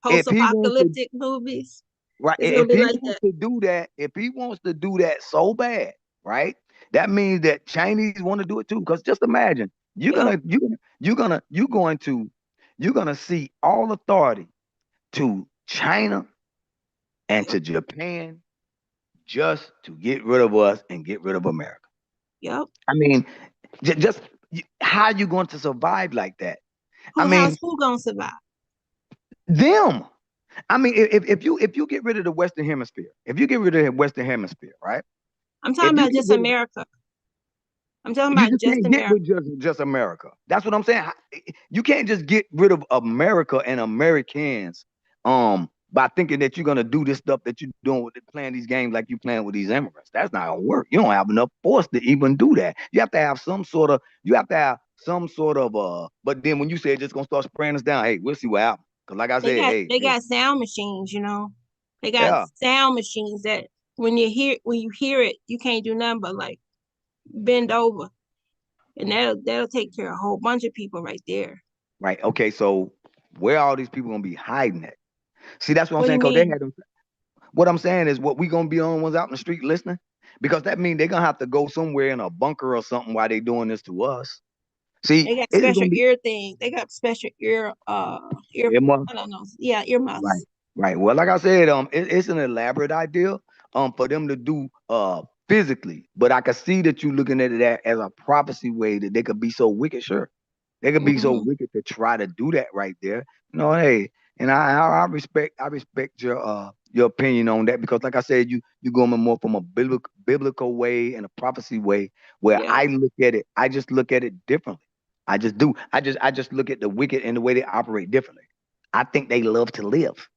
post-apocalyptic movies, right? If he wants to do that, if he wants to do that so bad, right? That means that Chinese want to do it too. Because just imagine you're gonna see all authority to China and to Japan just to get rid of us and get rid of America. Yep. I mean, just how are you going to survive like that? Who gonna survive? Them. I mean, if you get rid of the Western Hemisphere, right? I'm talking about just America. I'm talking You about just just can't get America. with just America. That's what I'm saying. You can't just get rid of America and Americans by thinking that you're gonna do this stuff that you're doing with playing these games like you playing with these immigrants. That's not gonna work. You don't have enough force to even do that. You have to have some sort of but then when you say it's just gonna start spraying us down, hey, we'll see what happens. Because like I said, They got sound machines, you know. They got yeah. sound machines that when you hear it, you can't do nothing but like bend over. And that'll take care of a whole bunch of people right there. Right. Okay, so where are all these people gonna be hiding at? See, that's what I'm What do saying. you Because they mean? had them. What I'm saying is, what we gonna be on ones out in the street listening? Because that means they're gonna have to go somewhere in a bunker or something while they doing this to us. See, They got it's special gonna be ear things. They got special ear earmuffs. I don't know. Yeah, Right. earmuffs. Right. Well, like I said, it's an elaborate idea for them to do physically, but I can see that you looking at it as a prophecy way that they could be so wicked. Sure, they could be so wicked to try to do that right there. You know, hey, and I respect your opinion on that, because like I said, you going more from a biblical way and a prophecy way, where Yeah. I look at it, I just look at it differently. I just do. I just look at the wicked and the way they operate differently. I think they love to live,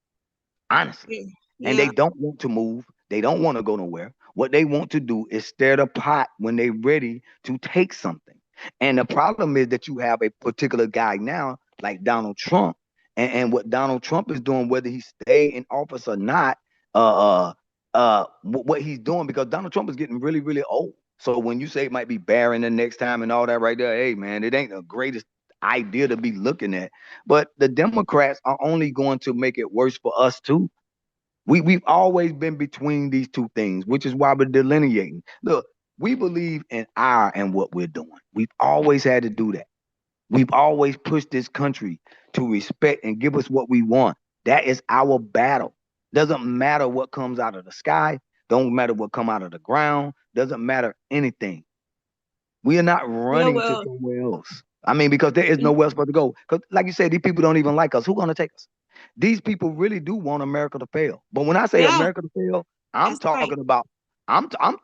honestly. Yeah. And they don't want to move. They don't want to go nowhere. What they want to do is stir the pot when they're ready to take something. And the problem is that you have a particular guy now, like Donald Trump, and what Donald Trump is doing, whether he stay in office or not, what he's doing, because Donald Trump is getting really, really old. So when you say it might be barren the next time and all that right there, hey man, it ain't the greatest idea to be looking at. But the Democrats are only going to make it worse for us too. We've always been between these two things, which is why we're delineating. Look, we believe in and what we're doing. We've always had to do that. We've always pushed this country to respect and give us what we want. That is our battle. Doesn't matter what comes out of the sky. Don't matter what come out of the ground. Doesn't matter anything. We are not running to somewhere else. I mean, because there is nowhere else but to go. Because like you said, these people don't even like us. Who's gonna take us? These people really do want America to fail. But when I say America to fail, I'm talking about I'm talking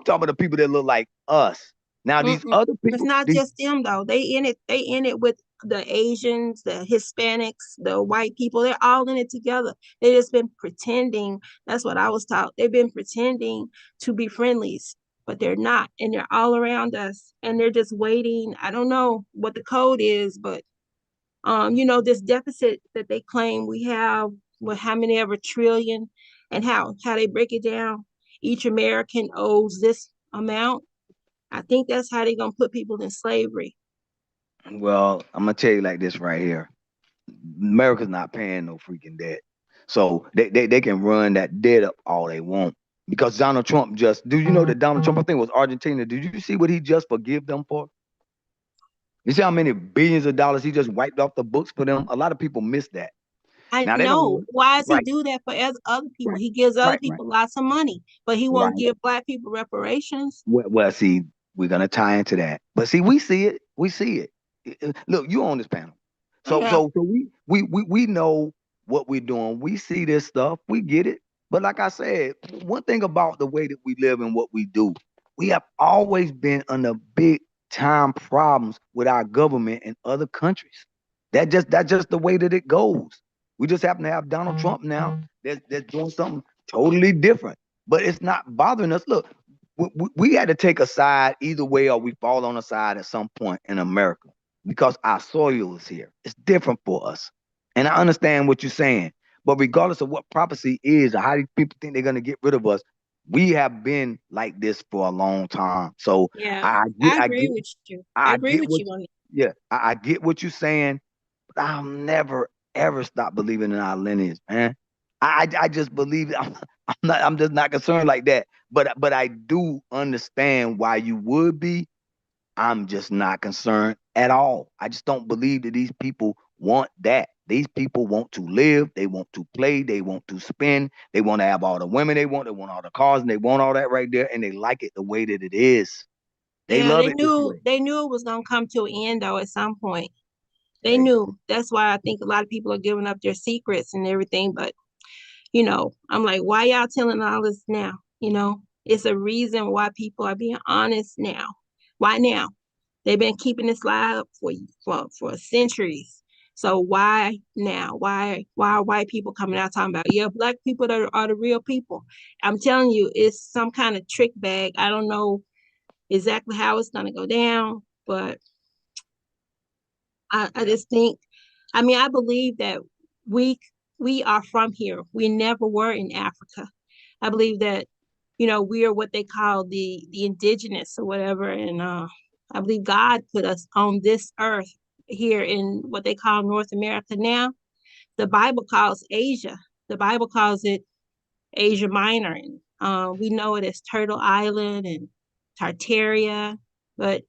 about people that look like us. Now these other It's people, not just them though. They in it with the Asians, the Hispanics, the white people. They're all in it together. They just been pretending. That's what I was taught. They've been pretending to be friendlies, but they're not, and they're all around us, and they're just waiting. I don't know what the code is, but this deficit that they claim we have, with how many ever trillion, and how they break it down. Each American owes this amount. I think that's how they're gonna put people in slavery. well, I'm gonna tell you like this right here. America's not paying no freaking debt. So they can run that debt up all they want. Because Donald Trump do you know that Donald Trump, I think it was Argentina, did you see what he just forgive them for? You see how many billions of dollars he just wiped off the books for them? A lot of people miss that. I Now they don't know. know. Why does Right. he do that for other people? He gives other people lots of money, but he won't Right. give Black people reparations. Well, see, we're gonna tie into that. But see, we see it. We see it. Look, you on this panel. So Yeah. so we know what we're doing. We see this stuff. We get it. But like I said, one thing about the way that we live and what we do, we have always been under big time problems with our government in other countries. That's just the way that it goes. We just happen to have Donald Trump now that's doing something totally different. But it's not bothering us. Look, we had to take a side either way, or we fall on a side at some point in America, because our soil is here. It's different for us. And I understand what you're saying. But regardless of what prophecy is or how these people think they're going to get rid of us, we have been like this for a long time. So yeah, I agree with you. I agree with you on it. Yeah, I get what you're saying, but I'll never ever stop believing in our lineage, man. I just believe I'm just not concerned like that. But I do understand why you would be. I'm just not concerned at all. I just don't believe that these people want that. These people want to live, they want to play, they want to spend, they want to have all the women they want all the cars, and they want all that right there, and they like it the way that it is. They love it this way. They knew it was gonna come to an end though at some point. They knew. That's why I think a lot of people are giving up their secrets and everything. But I'm like, why y'all telling all this now? It's a reason why people are being honest now. Why now? They've been keeping this lie up for centuries. So why now? Why are white people coming out talking about, yeah, black people are the real people? I'm telling you, it's some kind of trick bag. I don't know exactly how it's gonna go down, but I just think, I mean, I believe that we are from here. We never were in Africa. I believe that, we are what they call the indigenous or whatever, and I believe God put us on this earth here in what they call North America now. The Bible calls Asia. The Bible calls it Asia Minor, and we know it as Turtle Island and Tartaria, but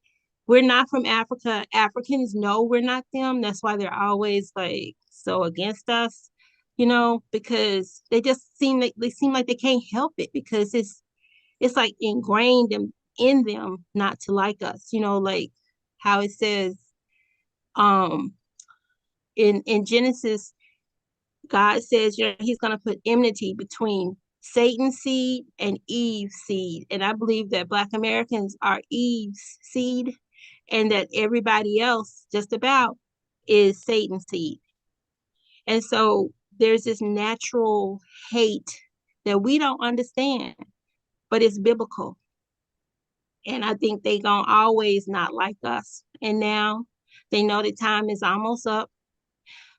we're not from Africa. Africans know we're not them. That's why they're always like so against us, because they just seem like they can't help it, because it's like ingrained in them not to like us, like how it says in Genesis, God says, he's going to put enmity between Satan's seed and Eve's seed. And I believe that Black Americans are Eve's seed, and that everybody else just about is Satan's seed. And so there's this natural hate that we don't understand, but it's biblical. And I think they gonna always not like us. And now they know the time is almost up.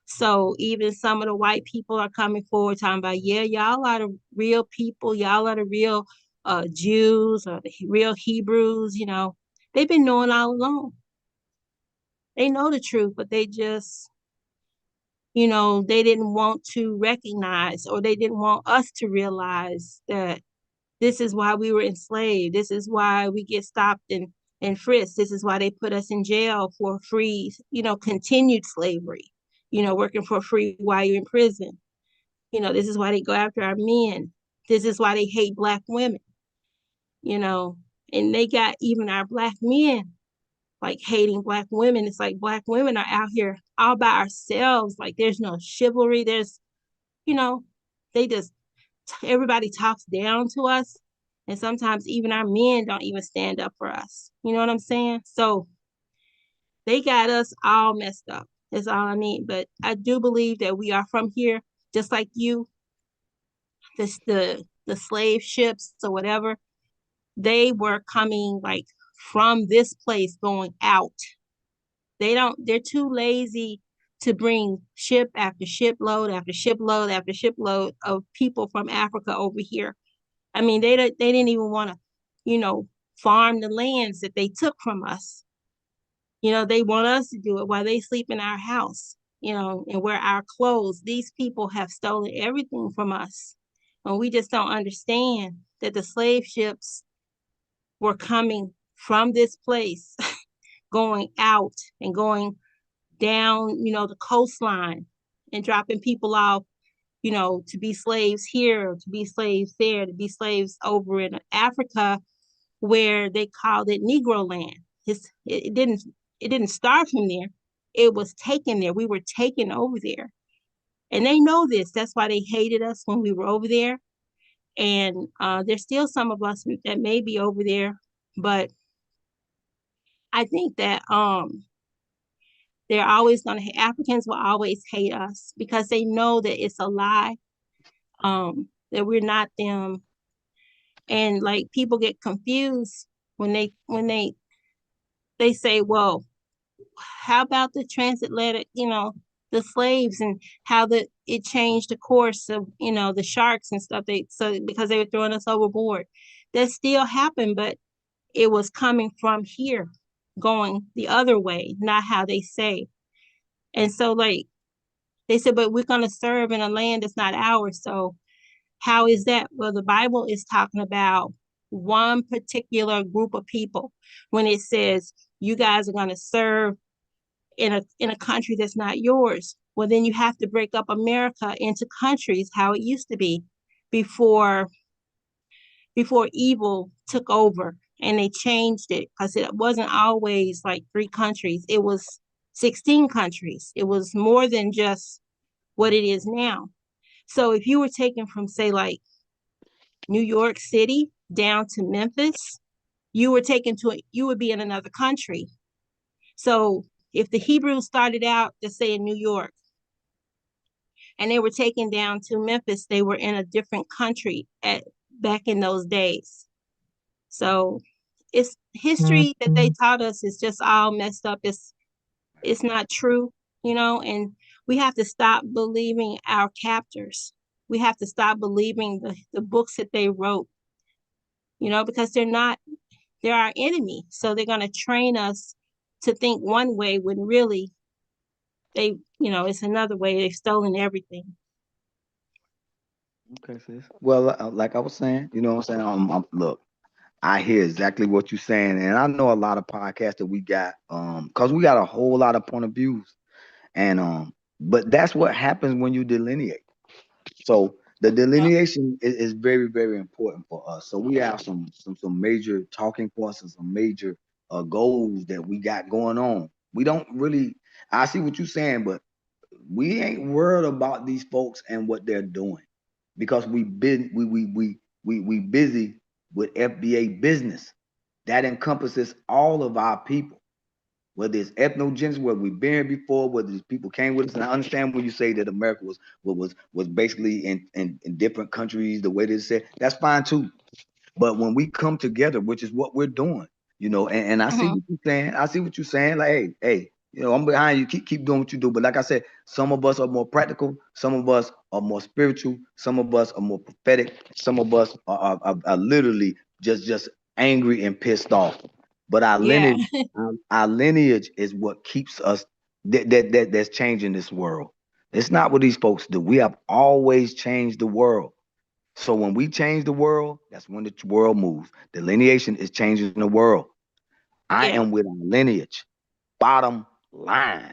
So even some of the white people are coming forward talking about, yeah, y'all are the real people. Y'all are the real Jews or the real Hebrews. They've been knowing all along. They know the truth, but they just, they didn't want to recognize, or they didn't want us to realize that this is why we were enslaved. This is why we get stopped and frisked. This is why they put us in jail for free, continued slavery, working for free while you're in prison. This is why they go after our men. This is why they hate Black women, and they got even our Black men like hating Black women. It's like Black women are out here all by ourselves. Like there's no chivalry. There's, they just, everybody talks down to us. And sometimes even our men don't even stand up for us. You know what I'm saying? So they got us all messed up. That's all I mean. But I do believe that we are from here, just like you. The slave ships or whatever, they were coming like from this place going out. They're too lazy to bring ship after shipload after shipload after shipload of people from Africa over here. I mean, they didn't even want to, farm the lands that they took from us. They want us to do it while they sleep in our house, and wear our clothes. These people have stolen everything from us. And we just don't understand that the slave ships were coming from this place, going out and going down, the coastline and dropping people off, to be slaves here, to be slaves there, to be slaves over in Africa, where they called it Negro land. It didn't start from there. It was taken there. We were taken over there. And they know this. That's why they hated us when we were over there. And there's still some of us that may be over there, but I think that they're always going to, Africans will always hate us because they know that it's a lie, that we're not them. And like people get confused when they say, well, how about the transatlantic, the slaves, and how it changed the course of, the sharks and stuff, because they were throwing us overboard. That still happened, but it was coming from here, going the other way, not how they say. And so like they said, but we're going to serve in a land that's not ours. So how is that? Well, the Bible is talking about one particular group of people when it says you guys are going to serve in a country that's not yours. Well, then you have to break up America into countries how it used to be before evil took over, and they changed it because it wasn't always like 3 countries. It was 16 countries. It was more than just what it is now. So if you were taken from, say, like New York City down to Memphis, you would be in another country. So if the Hebrews started out, let's say in New York, and they were taken down to Memphis, they were in a different country back in those days. So it's history that they taught us is just all messed up. It's not true, and we have to stop believing our captors. We have to stop believing the books that they wrote, because they're our enemy. So they're going to train us to think one way when really it's another way. They've stolen everything. Okay, sis. Well, like I was saying, you know what I'm saying? Look, I hear exactly what you're saying. And I know a lot of podcasts that we got, because we got a whole lot of point of views. And but that's what happens when you delineate. So the delineation is very, very important for us. So we have some major talking points and some major goals that we got going on. We don't really, I see what you're saying, but we ain't worried about these folks and what they're doing, because we busy with FBA business that encompasses all of our people, whether it's ethnogenesis, whether we've been here before, whether these people came with us. And I understand when you say that America was basically in different countries, the way they said, that's fine too. But when we come together, which is what we're doing, and I see what you're saying. I see what you're saying. Like, hey, I'm behind you. Keep doing what you do. But like I said, some of us are more practical. Some of us are more spiritual. Some of us are more prophetic. Some of us are literally just angry and pissed off. But our lineage is what keeps us that's changing this world. It's not what these folks do. We have always changed the world. So when we change the world, that's when the world moves. Delineation is changing the world. I am with our lineage. Bottom line.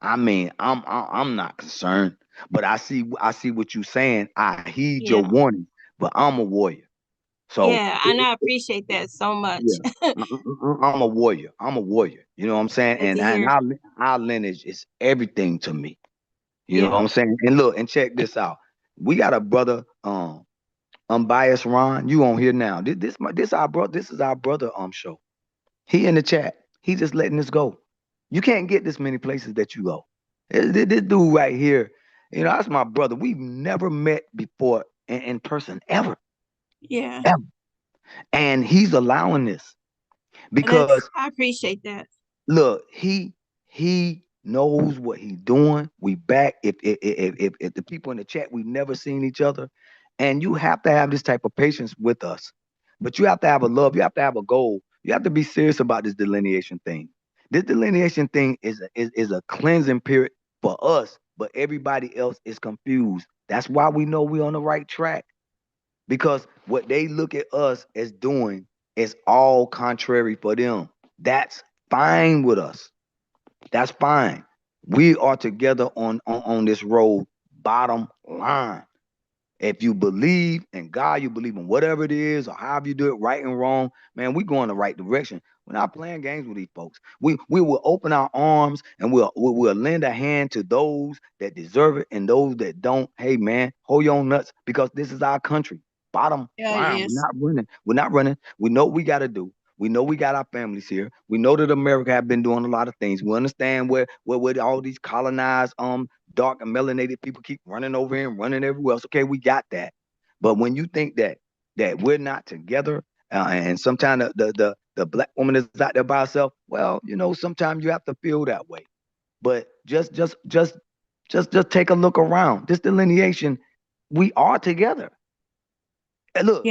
I mean, I'm not concerned, but I see what you're saying. I heed your warning, but I'm a warrior. So and I appreciate that so much. I'm a warrior. I'm a warrior. You know what I'm saying? And our lineage is everything to me. You know what I'm saying? And look, and check this out. We got a brother, Unbiased Ron. You on here now? This is our brother show. He in the chat. He just letting this go. You can't get this many places that you go. This dude right here, that's my brother. We've never met before in person ever. Yeah. Ever. And he's allowing this because I appreciate that. Look, he knows what he's doing. We back. If the people in the chat, we've never seen each other, and you have to have this type of patience with us. But you have to have a love. You have to have a goal. You have to be serious about this delineation thing. This delineation thing is a cleansing period for us, but everybody else is confused. That's why we know we're on the right track, because what they look at us as doing is all contrary for them. That's fine with us. That's fine. We are together on this road. Bottom line. If you believe in God, you believe in whatever it is, or however you do it, right and wrong, man, we go in the right direction. We're not playing games with these folks. We will open our arms and we'll lend a hand to those that deserve it and those that don't. Hey, man, hold your own nuts, because this is our country. Bottom line, we're not running. We know what we got to do. We know we got our families here. We know that America have been doing a lot of things. We understand where all these colonized, dark and melanated people keep running over here and running everywhere else. Okay, we got that. But when you think that we're not together, and sometimes the black woman is out there by herself, well, sometimes you have to feel that way. But just take a look around. This delineation, we are together. And look,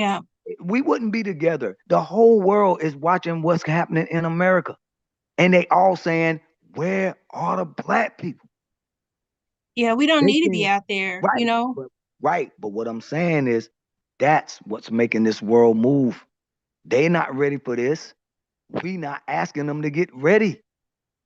we wouldn't be together. The whole world is watching what's happening in America, and they all saying, "Where are the black people?" Yeah, we don't need to be out there, Right. But what I'm saying is, that's what's making this world move. They're not ready for this. We not asking them to get ready.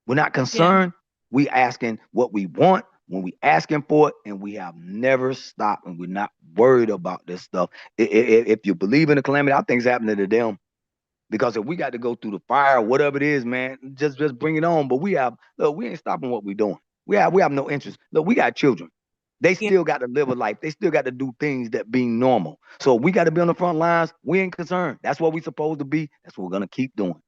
We're not concerned. We asking what we want when we asking for it, and we have never stopped, and we're not worried about this stuff. If you believe in the calamity, I think it's happening to them. Because if we got to go through the fire, whatever it is, man, just bring it on. But we ain't stopping what we're doing. We have no interest. Look, we got children. They still got to live a life. They still got to do things that being normal. So we got to be on the front lines. We ain't concerned. That's what we supposed to be. That's what we're gonna keep doing.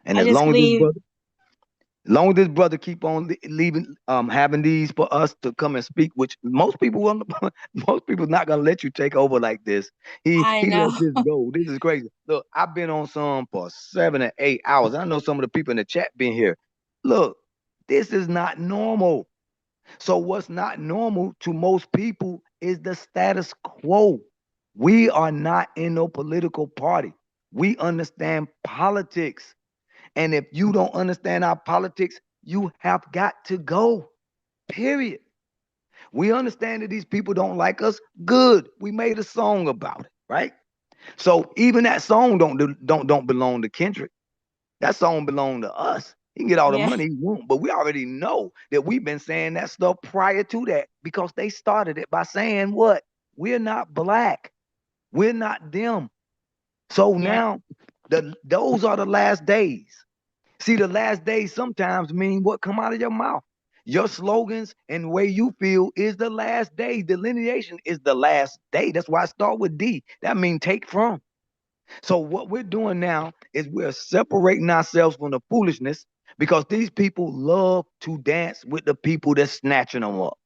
And as long as this brother keep on leaving, having these for us to come and speak, which most people most people not gonna let you take over like this. He let this go. This is crazy. Look, I've been on some for 7 or 8 hours. I know some of the people in the chat been here. Look, this is not normal. So what's not normal to most people is the status quo. We are not in no political party. We understand politics. And if you don't understand our politics, you have got to go. Period. We understand that these people don't like us. Good. We made a song about it, right? So even that song don't belong to Kendrick. That song belong to us. He can get all the money he wants, but we already know that we've been saying that stuff prior to that because they started it by saying what? We're not black. We're not them. So now those are the last days. See, the last days sometimes mean what come out of your mouth. Your slogans and the way you feel is the last day. Delineation is the last day. That's why I start with D. That means take from. So what we're doing now is we're separating ourselves from the foolishness because these people love to dance with the people that's snatching them up.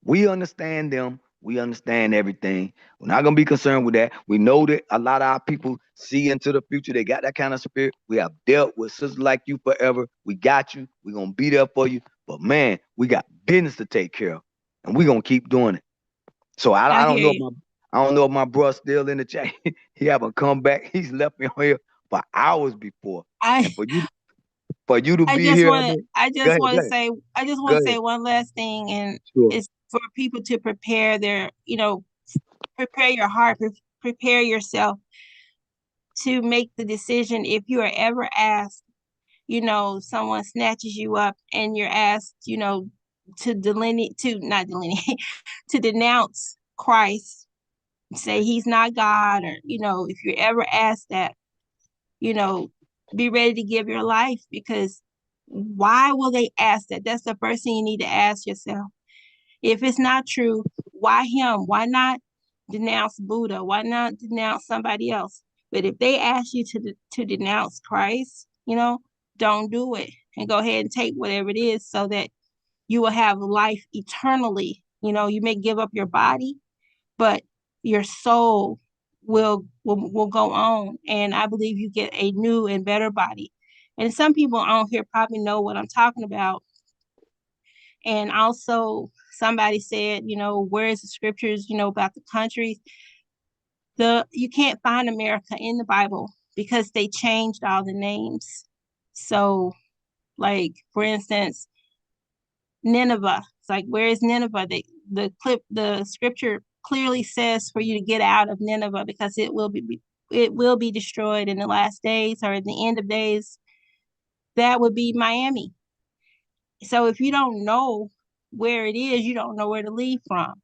We understand them. We understand everything. We're not going to be concerned with that. We know that a lot of our people see into the future. They got that kind of spirit. We have dealt with sisters like you forever. We got you. We're going to be there for you. But man, we got business to take care of. And we're going to keep doing it. So I don't know if my bruh's still in the chat. He haven't come back. He's left me on here for hours before. And for you to be here. I just want to say one last thing, and it's for people to prepare their, prepare your heart, prepare yourself to make the decision. If you are ever asked, someone snatches you up and you're asked, to denounce Christ, say he's not God, or, if you're ever asked that, be ready to give your life, because why will they ask that? That's the first thing you need to ask yourself. If it's not true, why him? Why not denounce Buddha? Why not denounce somebody else? But if they ask you to denounce Christ, don't do it, and go ahead and take whatever it is so that you will have life eternally. You may give up your body, but your soul will go on. And I believe you get a new and better body. And some people on here probably know what I'm talking about. And also somebody said, where is the scriptures, about the countries? You can't find America in the Bible because they changed all the names. So, like, for instance, Nineveh. It's like, where is Nineveh? The scripture clearly says for you to get out of Nineveh because it will be destroyed in the last days or at the end of days. That would be Miami. So if you don't know where it is, you don't know where to leave from.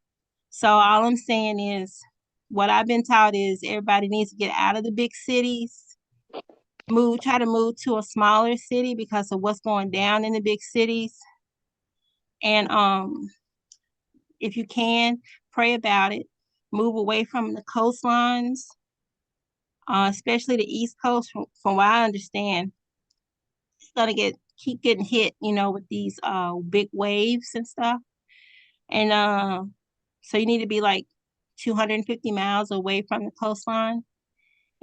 So all I'm saying is, what I've been taught is everybody needs to get out of the big cities, try to move to a smaller city because of what's going down in the big cities. And if you can, pray about it. Move away from the coastlines, especially the East Coast. From what I understand, it's gonna keep getting hit, with these big waves and stuff. And so you need to be like 250 miles away from the coastline,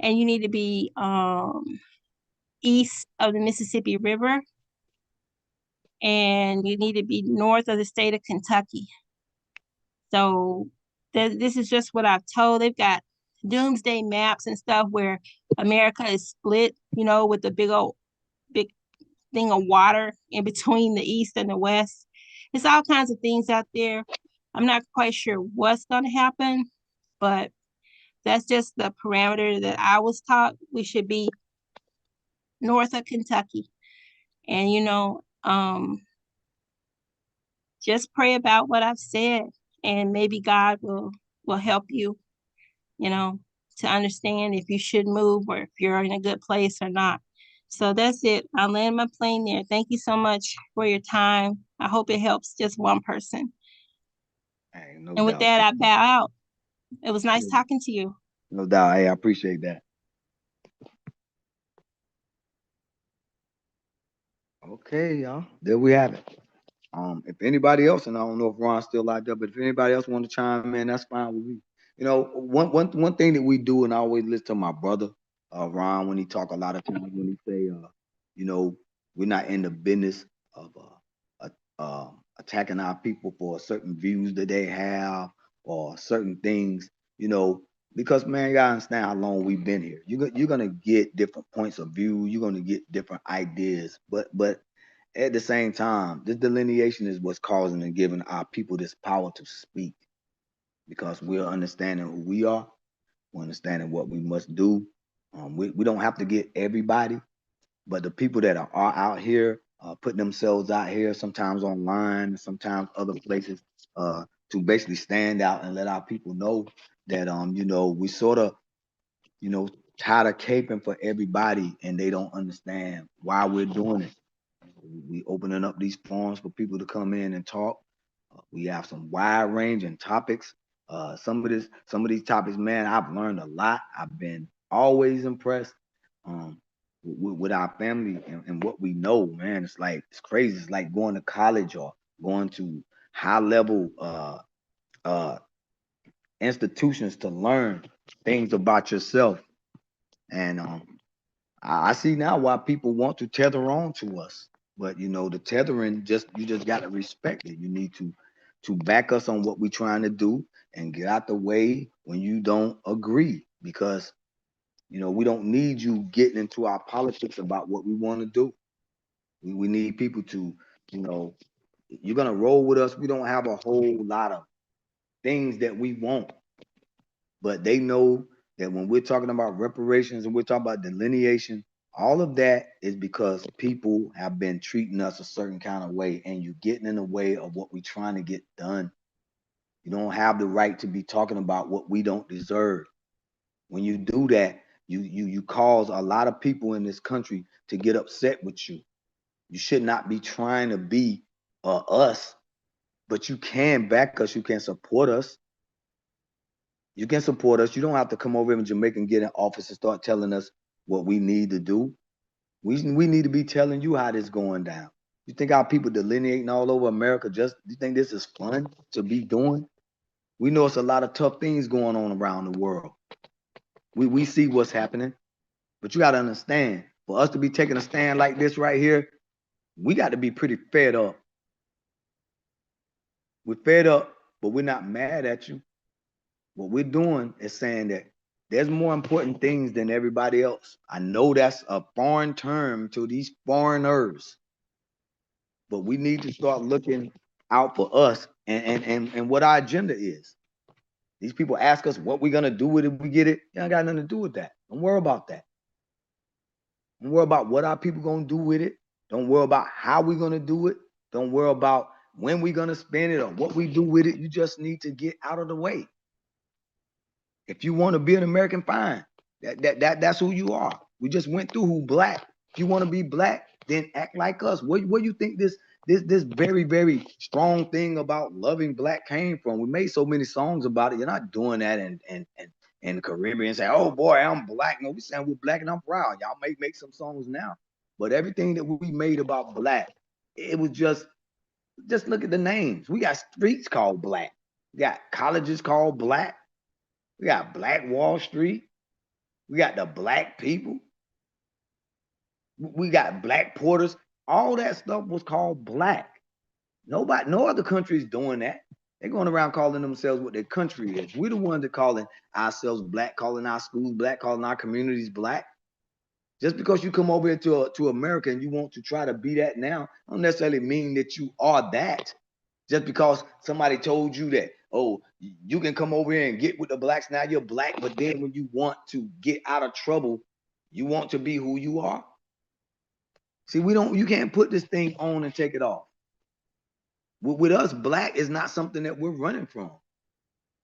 and you need to be east of the Mississippi River, and you need to be north of the state of Kentucky. So this is just what I've told. They've got doomsday maps and stuff where America is split, with a big thing of water in between the east and the west. There's all kinds of things out there. I'm not quite sure what's going to happen, but that's just the parameter that I was taught. We should be north of Kentucky. And, just pray about what I've said, and maybe God will help you, to understand if you should move or if you're in a good place or not. So that's it. I'll land my plane there. Thank you so much for your time. I hope it helps just one person. Hey, no And with doubt. that, I bow out. It was nice talking to you. No doubt. Hey, I appreciate that. Okay, y'all. There we have it. If anybody else, and I don't know if Ron's still out there, but if anybody else want to chime in, that's fine with me. You know, one thing that we do, and I always listen to my brother, Ron, when he talk a lot of times when he say, you know, we're not in the business of attacking our people for certain views that they have or certain things, you know, because man, you gotta understand how long we've been here. You're gonna get different points of view. You're gonna get different ideas, but at the same time, this delineation is what's causing and giving our people this power to speak, because we're understanding who we are, we're understanding what we must do. We don't have to get everybody, but the people that are out here putting themselves out here, sometimes online, sometimes other places, to basically stand out and let our people know that you know, we sort of, you know, tired of caping for everybody, and they don't understand why we're doing it. We opening up these forums for people to come in and talk. We have some wide ranging topics. Some of these topics, man, I've learned a lot. I've been always impressed with our family and what we know, man. It's like, it's crazy. It's like going to college or going to high level institutions to learn things about yourself. And I see now why people want to tether on to us. But you know, the tethering, you just gotta respect it. You need to back us on what we're trying to do and get out the way when you don't agree, because you know, we don't need you getting into our politics about what we want to do. We need people to, you know, you're gonna roll with us. We don't have a whole lot of things that we want, but they know that when we're talking about reparations and we're talking about delineation, all of that is because people have been treating us a certain kind of way, and you're getting in the way of what we're trying to get done. You don't have the right to be talking about what we don't deserve. When you do that, you cause a lot of people in this country to get upset with you. You should not be trying to be us, but you can back us. You can support us. You can support us. You don't have to come over here in Jamaica and get in office and start telling us what we need to do. We need to be telling you how this going down. You think our people delineating all over America, you think this is fun to be doing? We know it's a lot of tough things going on around the world. We see what's happening, but you got to understand, for us to be taking a stand like this right here, we got to be pretty fed up. We're fed up, but we're not mad at you. What we're doing is saying that there's more important things than everybody else. I know that's a foreign term to these foreigners, but we need to start looking out for us and what our agenda is. These people ask us what we're gonna do with it if we get it. You ain't got nothing to do with that. Don't worry about that. Don't worry about what our people gonna do with it. Don't worry about how we're gonna do it. Don't worry about when we're gonna spend it or what we do with it. You just need to get out of the way. If you want to be an American, fine. That's who you are. We just went through who black. If you want to be black, then act like us. Where you think this very, very strong thing about loving black came from? We made so many songs about it. You're not doing that in the Caribbean, say, oh boy, I'm black. No, we saying we're black and I'm proud. Y'all may make some songs now. But everything that we made about black, it was just look at the names. We got streets called black. We got colleges called black. We got Black Wall Street. We got the black people. We got black porters. All that stuff was called black. No other country is doing that. They're going around calling themselves what their country is. We're the ones that calling ourselves black, calling our schools black, calling our communities black. Just because you come over here to America and you want to try to be that now, don't necessarily mean that you are that. Just because somebody told you that, oh, you can come over here and get with the blacks, now you're black, but then when you want to get out of trouble, you want to be who you are. See, you can't put this thing on and take it off. With us, black is not something that we're running from.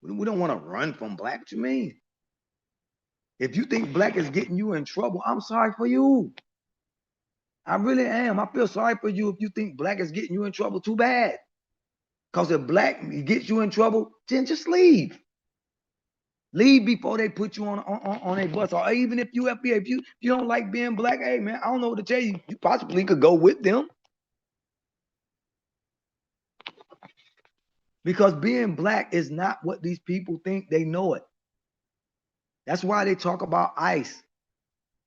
We don't want to run from black. What you mean? If you think black is getting you in trouble, I'm sorry for you. I really am. I feel sorry for you if you think black is getting you in trouble. Too bad. Because if black gets you in trouble, then just leave. Leave before they put you on a bus. Or even if you FBA, if you don't like being black, hey man, I don't know what to tell you. You possibly could go with them. Because being black is not what these people think they know it. That's why they talk about ICE.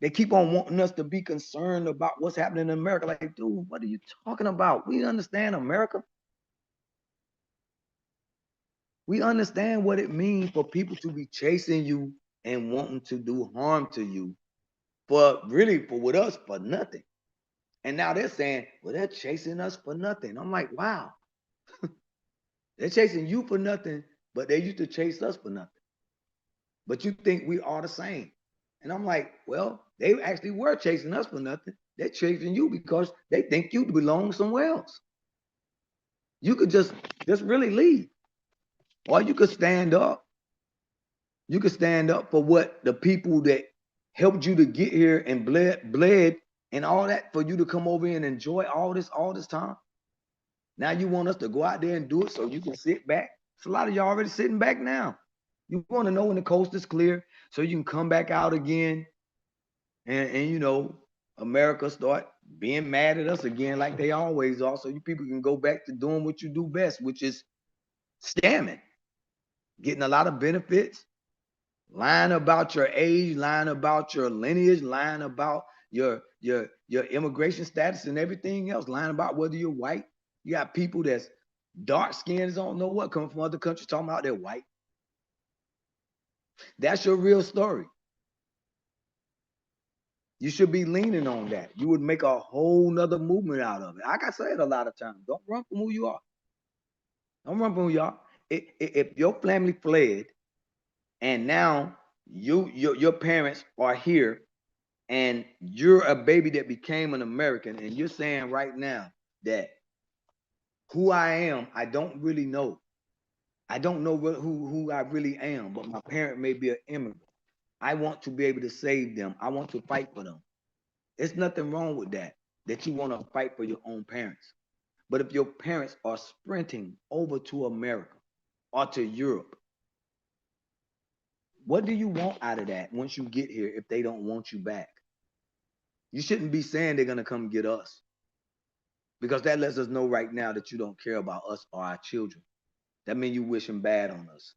They keep on wanting us to be concerned about what's happening in America. Like, dude, what are you talking about? We understand America. We understand what it means for people to be chasing you and wanting to do harm to you for with us for nothing. And now they're saying, well, they're chasing us for nothing. I'm like, wow. They're chasing you for nothing, but they used to chase us for nothing. But you think we are the same. And I'm like, well, they actually were chasing us for nothing. They're chasing you because they think you belong somewhere else. You could just really leave. Or you could stand up. You could stand up for what the people that helped you to get here and bled and all that for you to come over here and enjoy all this time. Now you want us to go out there and do it so you can sit back. It's a lot of y'all already sitting back now. You want to know when the coast is clear so you can come back out again and you know, America start being mad at us again like they always are, so you people can go back to doing what you do best, which is scamming, getting a lot of benefits, lying about your age, lying about your lineage, lying about your immigration status and everything else, lying about whether you're white. You got people that's dark skinned, don't know what, coming from other countries talking about they're white. That's your real story. You should be leaning on that. You would make a whole nother movement out of it. Like I said a lot of times, don't run from who you are. Don't run from who you are. If your family fled and now your parents are here and you're a baby that became an American and you're saying right now that who I am, I don't really know. I don't know who I really am, but my parent may be an immigrant. I want to be able to save them. I want to fight for them. There's nothing wrong with that you want to fight for your own parents. But if your parents are sprinting over to America or to Europe, what do you want out of that once you get here if they don't want you back? You shouldn't be saying they're going to come get us, because that lets us know right now that you don't care about us or our children. That means you wishing bad on us.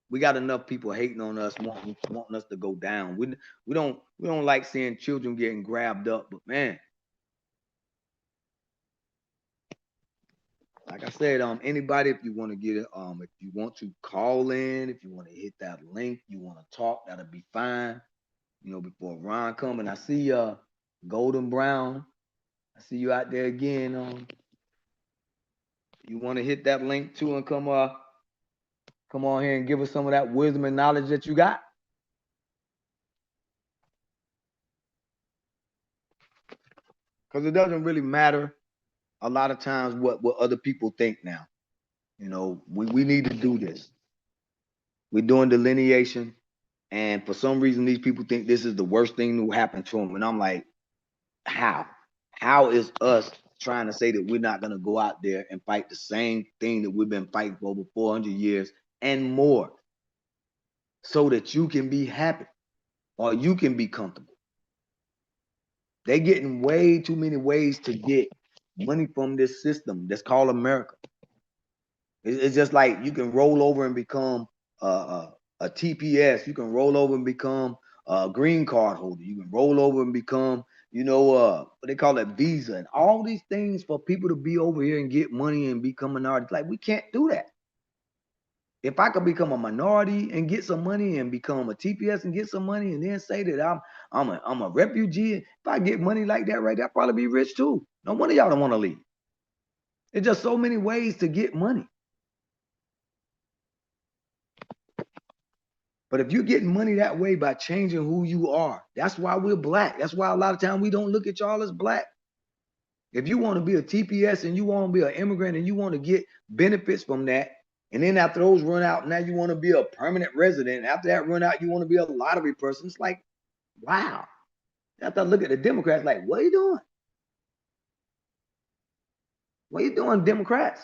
We got enough people hating on us, wanting us to go down. We don't like seeing children getting grabbed up, but man, like I said, anybody, if you want to get it, if you want to call in, if you want to hit that link, you want to talk, that'll be fine. You know, before Ron come, and I see Golden Brown. I see you out there again. You want to hit that link too and come on here and give us some of that wisdom and knowledge that you got. Because it doesn't really matter a lot of times what other people think now. You know, we need to do this. We're doing delineation, and for some reason these people think this is the worst thing to happen to them. And I'm like, how? How is us trying to say that we're not going to go out there and fight the same thing that we've been fighting for over 400 years and more so that you can be happy or you can be comfortable? They're getting way too many ways to get money from this system that's called America. It's just like you can roll over and become a TPS. You can roll over and become a green card holder. You can roll over and become, you know, what they call it, visa, and all these things for people to be over here and get money and become minorities. Like, we can't do that. If I could become a minority and get some money and become a TPS and get some money and then say that I'm a refugee, if I get money like that right there, I'd probably be rich too. No wonder y'all don't want to leave. There's just so many ways to get money. But if you're getting money that way by changing who you are, that's why we're black. That's why a lot of times we don't look at y'all as black. If you want to be a TPS and you want to be an immigrant and you want to get benefits from that, and then after those run out, now you want to be a permanent resident. After that run out, you want to be a lottery person. It's like, wow. After I look at the Democrats, like, what are you doing? What are you doing, Democrats?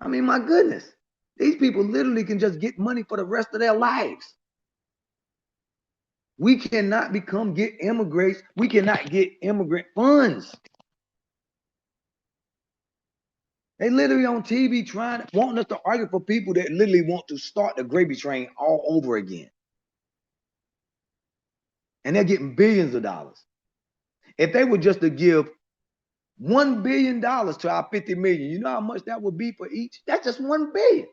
I mean, my goodness. These people literally can just get money for the rest of their lives. We cannot get immigrants. We cannot get immigrant funds. They literally on TV wanting us to argue for people that literally want to start the gravy train all over again. And they're getting billions of dollars. If they were just to give $1 billion to our 50 million, you know how much that would be for each? That's just 1 billion.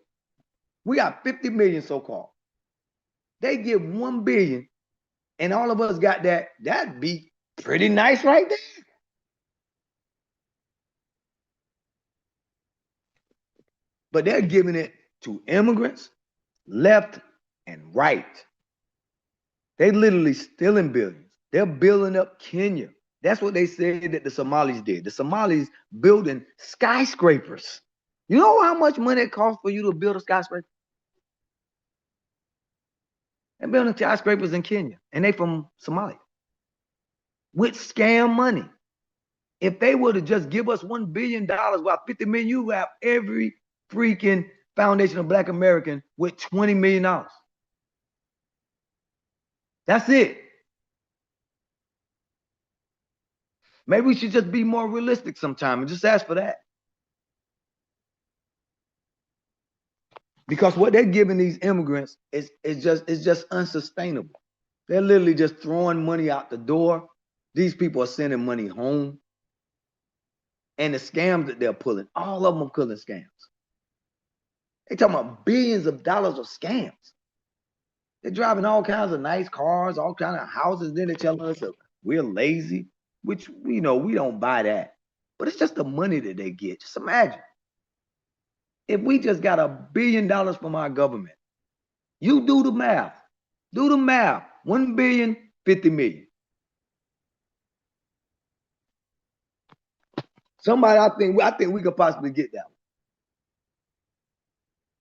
We got 50 million so-called. They give 1 billion, and all of us got that. That'd be pretty nice right there. But they're giving it to immigrants, left and right. They literally stealing billions. They're building up Kenya. That's what they said that the Somalis did. The Somalis building skyscrapers. You know how much money it costs for you to build a skyscraper? They're building skyscrapers in Kenya, and they from Somalia with scam money. If they were to just give us $1 billion, while 50 million, you have every freaking foundation of Black American with $20 million. That's it. Maybe we should just be more realistic sometime and just ask for that. Because what they're giving these immigrants is just unsustainable. They're literally just throwing money out the door. These people are sending money home. And the scams that they're pulling, all of them are pulling scams. They're talking about billions of dollars of scams. They're driving all kinds of nice cars, all kinds of houses. Then they're telling us that we're lazy, which we know we don't buy that. But it's just the money that they get. Just imagine. If we just got $1 billion from our government, you do the math. Do the math. 1 billion, 50 million. Somebody, I think we could possibly get that one.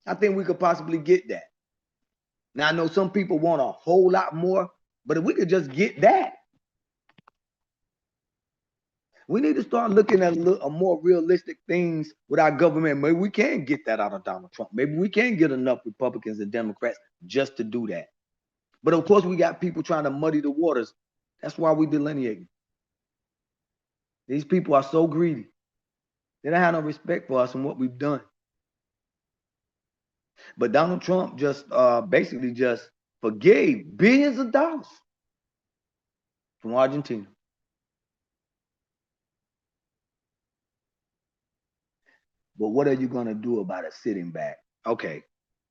I think we could possibly get that. Now, I know some people want a whole lot more, but if we could just get that, we need to start looking at a more realistic things with our government. Maybe we can get that out of Donald Trump. Maybe we can get enough Republicans and Democrats just to do that. But of course, we got people trying to muddy the waters. That's why we delineating. These people are so greedy. They don't have no respect for us and what we've done. But Donald Trump just basically just forgave billions of dollars from Argentina. But what are you going to do about it sitting back? Okay,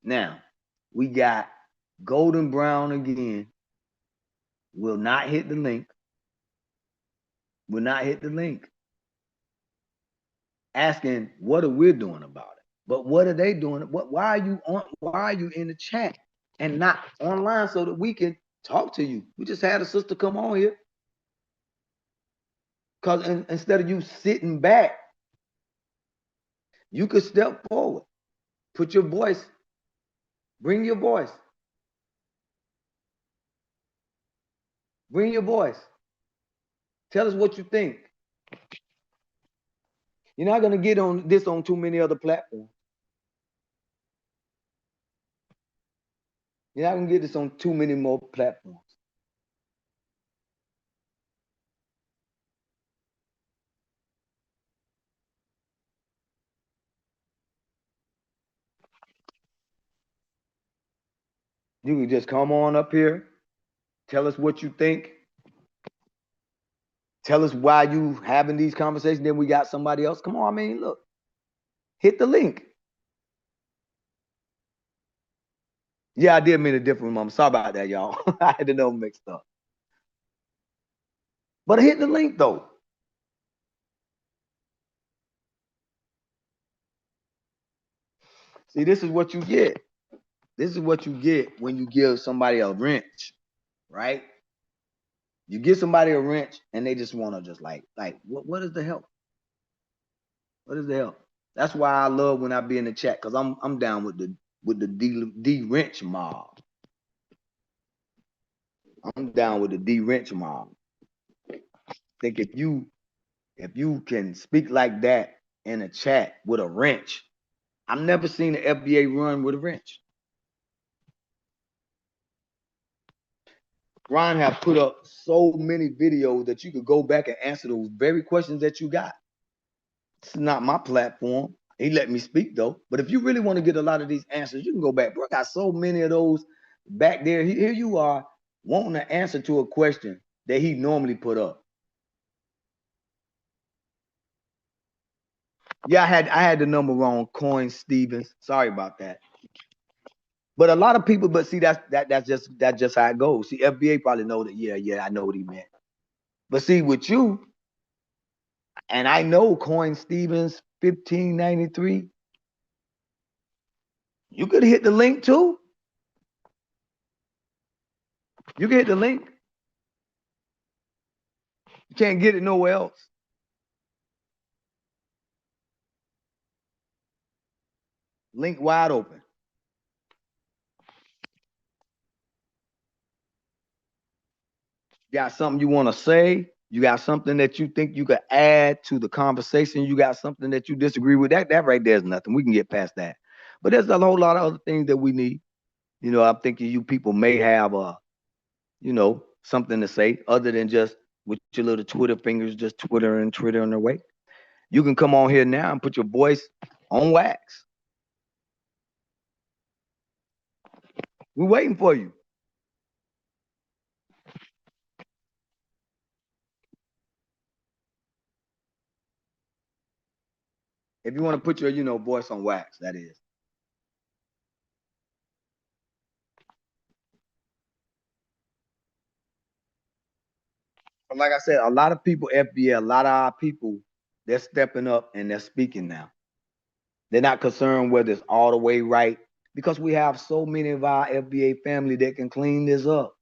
now we got Golden Brown again. Will not hit the link. Will not hit the link. Asking what are we doing about it? But what are they doing? Why are you in the chat and not online so that we can talk to you? We just had a sister come on here. Because instead of you sitting back, you could step forward, put your voice, bring your voice. Bring your voice. Tell us what you think. You're not going to get on this on too many other platforms. You're not going to get this on too many more platforms. You can just come on up here, tell us what you think. Tell us why you having these conversations. Then we got somebody else. Come on, I mean, look. Hit the link. Yeah, I did mean a different one. I'm sorry about that, y'all. I had to know mixed up. But hit the link, though. See, this is what you get. This is what you get when you give somebody a wrench, right? You give somebody a wrench and they just want to just like what is the help? What is the help? That's why I love when I be in the chat, because I'm down with the D-wrench mob. I'm down with the D-wrench mob. I think if you can speak like that in a chat with a wrench, I've never seen the FBA run with a wrench. Ron have put up so many videos that you could go back and answer those very questions that you got. This is not my platform. He let me speak though. But if you really want to get a lot of these answers, you can go back. Bro, I got so many of those back there. Here you are wanting an answer to a question that he normally put up. Yeah, I had the number wrong, Coin Stevens. Sorry about that. But a lot of people, but see, that's just how it goes. See, FBA probably know that, yeah, I know what he meant. But see, with you, and I know Coin Stevens 1593, you could hit the link too. You can hit the link. You can't get it nowhere else. Link wide open. You got something you want to say? You got something that you think you could add to the conversation? You got something that you disagree with? That right there is nothing. We can get past that. But there's a whole lot of other things that we need. You know, I'm thinking you people may have something to say other than just with your little Twitter fingers, just twittering away. You can come on here now and put your voice on wax. We're waiting for you. If you want to put your, voice on wax, that is. But like I said, a lot of people, FBA, a lot of our people, they're stepping up and they're speaking now. They're not concerned whether it's all the way right, because we have so many of our FBA family that can clean this up.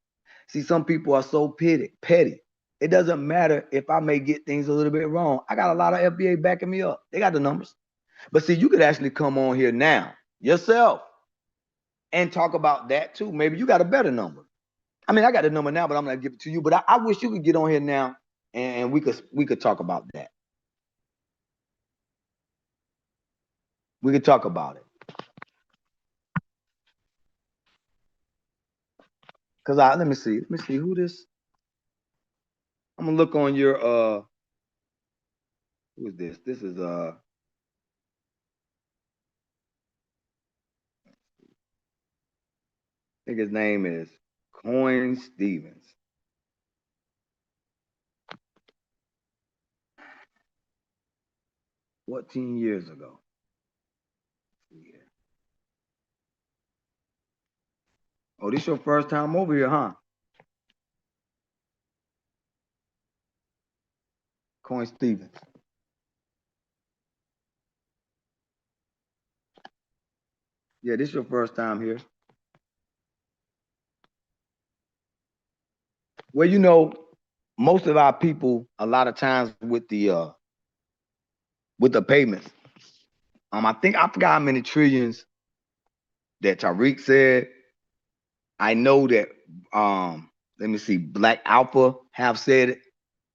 See, some people are so petty. It doesn't matter if I may get things a little bit wrong. I got a lot of FBA backing me up. They got the numbers. But see, you could actually come on here now yourself and talk about that too. Maybe you got a better number. I mean, I got the number now, but I'm gonna give it to you. But I wish you could get on here now and we could talk about that. We could talk about it. Cause let me see who this. I'm gonna look on your who is this? This is I think his name is Coin Stevens. What 14 years ago? Yeah. Oh, this your first time over here, huh? Coin Stevens. Yeah, this your first time here. Well, most of our people, a lot of times with the payments, I forgot how many trillions that Tariq said. I know that let me see, Black Alpha have said it.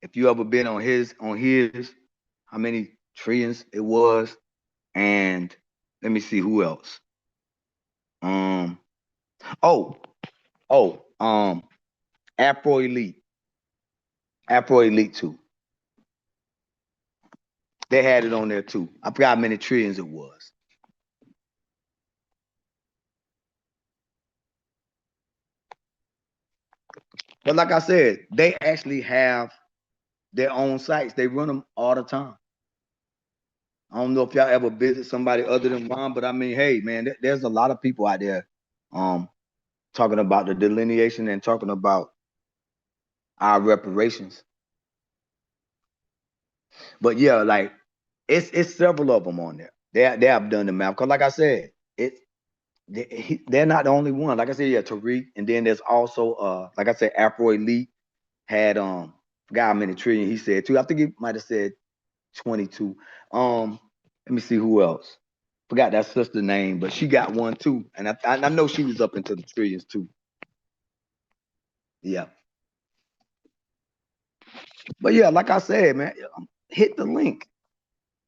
If you ever been on his, how many trillions it was, and let me see who else. Afro-Elite 2. They had it on there too. I forgot how many trillions it was. But like I said, they actually have their own sites. They run them all the time. I don't know if y'all ever visit somebody other than Ron, but I mean, hey, man, there's a lot of people out there talking about the delineation and talking about our reparations. But yeah, like it's several of them on there. They have done the math. Because like I said, they're not the only one. Like I said, yeah, Tariq, and then there's also like I said, Afro-Elite had forgot how many trillion he said too. I think he might have said 22. Let me see who else. Forgot that sister name, but she got one too, and I know she was up into the trillions too. Yeah. But yeah, like I said, man, hit the link.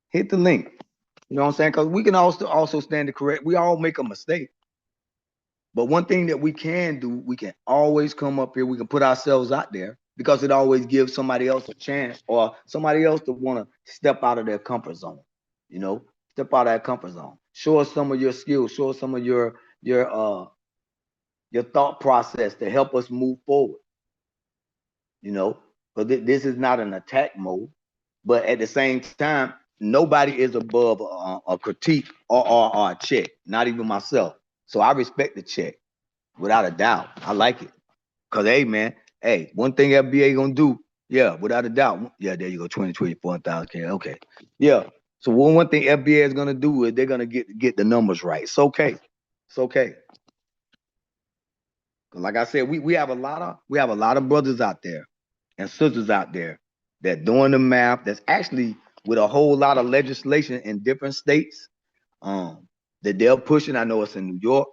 Hit the link. You know what I'm saying? Because we can also stand to correct. We all make a mistake. But one thing that we can do, we can always come up here. We can put ourselves out there because it always gives somebody else a chance or somebody else to want to step out of their comfort zone. You know, step out of that comfort zone. Show us some of your skills. Show us some of your thought process to help us move forward. You know, but this is not an attack mode. But at the same time, nobody is above a critique or a check. Not even myself. So I respect the check. Without a doubt. I like it. Cause hey man, hey, one thing FBA gonna do, yeah, without a doubt. Yeah, there you go, 20, 24,000 K. Okay. Yeah. So one thing FBA is gonna do is they're gonna get the numbers right. It's okay. It's okay. Cause like I said, we have a lot of brothers out there and sisters out there that doing the math that's actually with a whole lot of legislation in different states that they're pushing. I know it's in New York.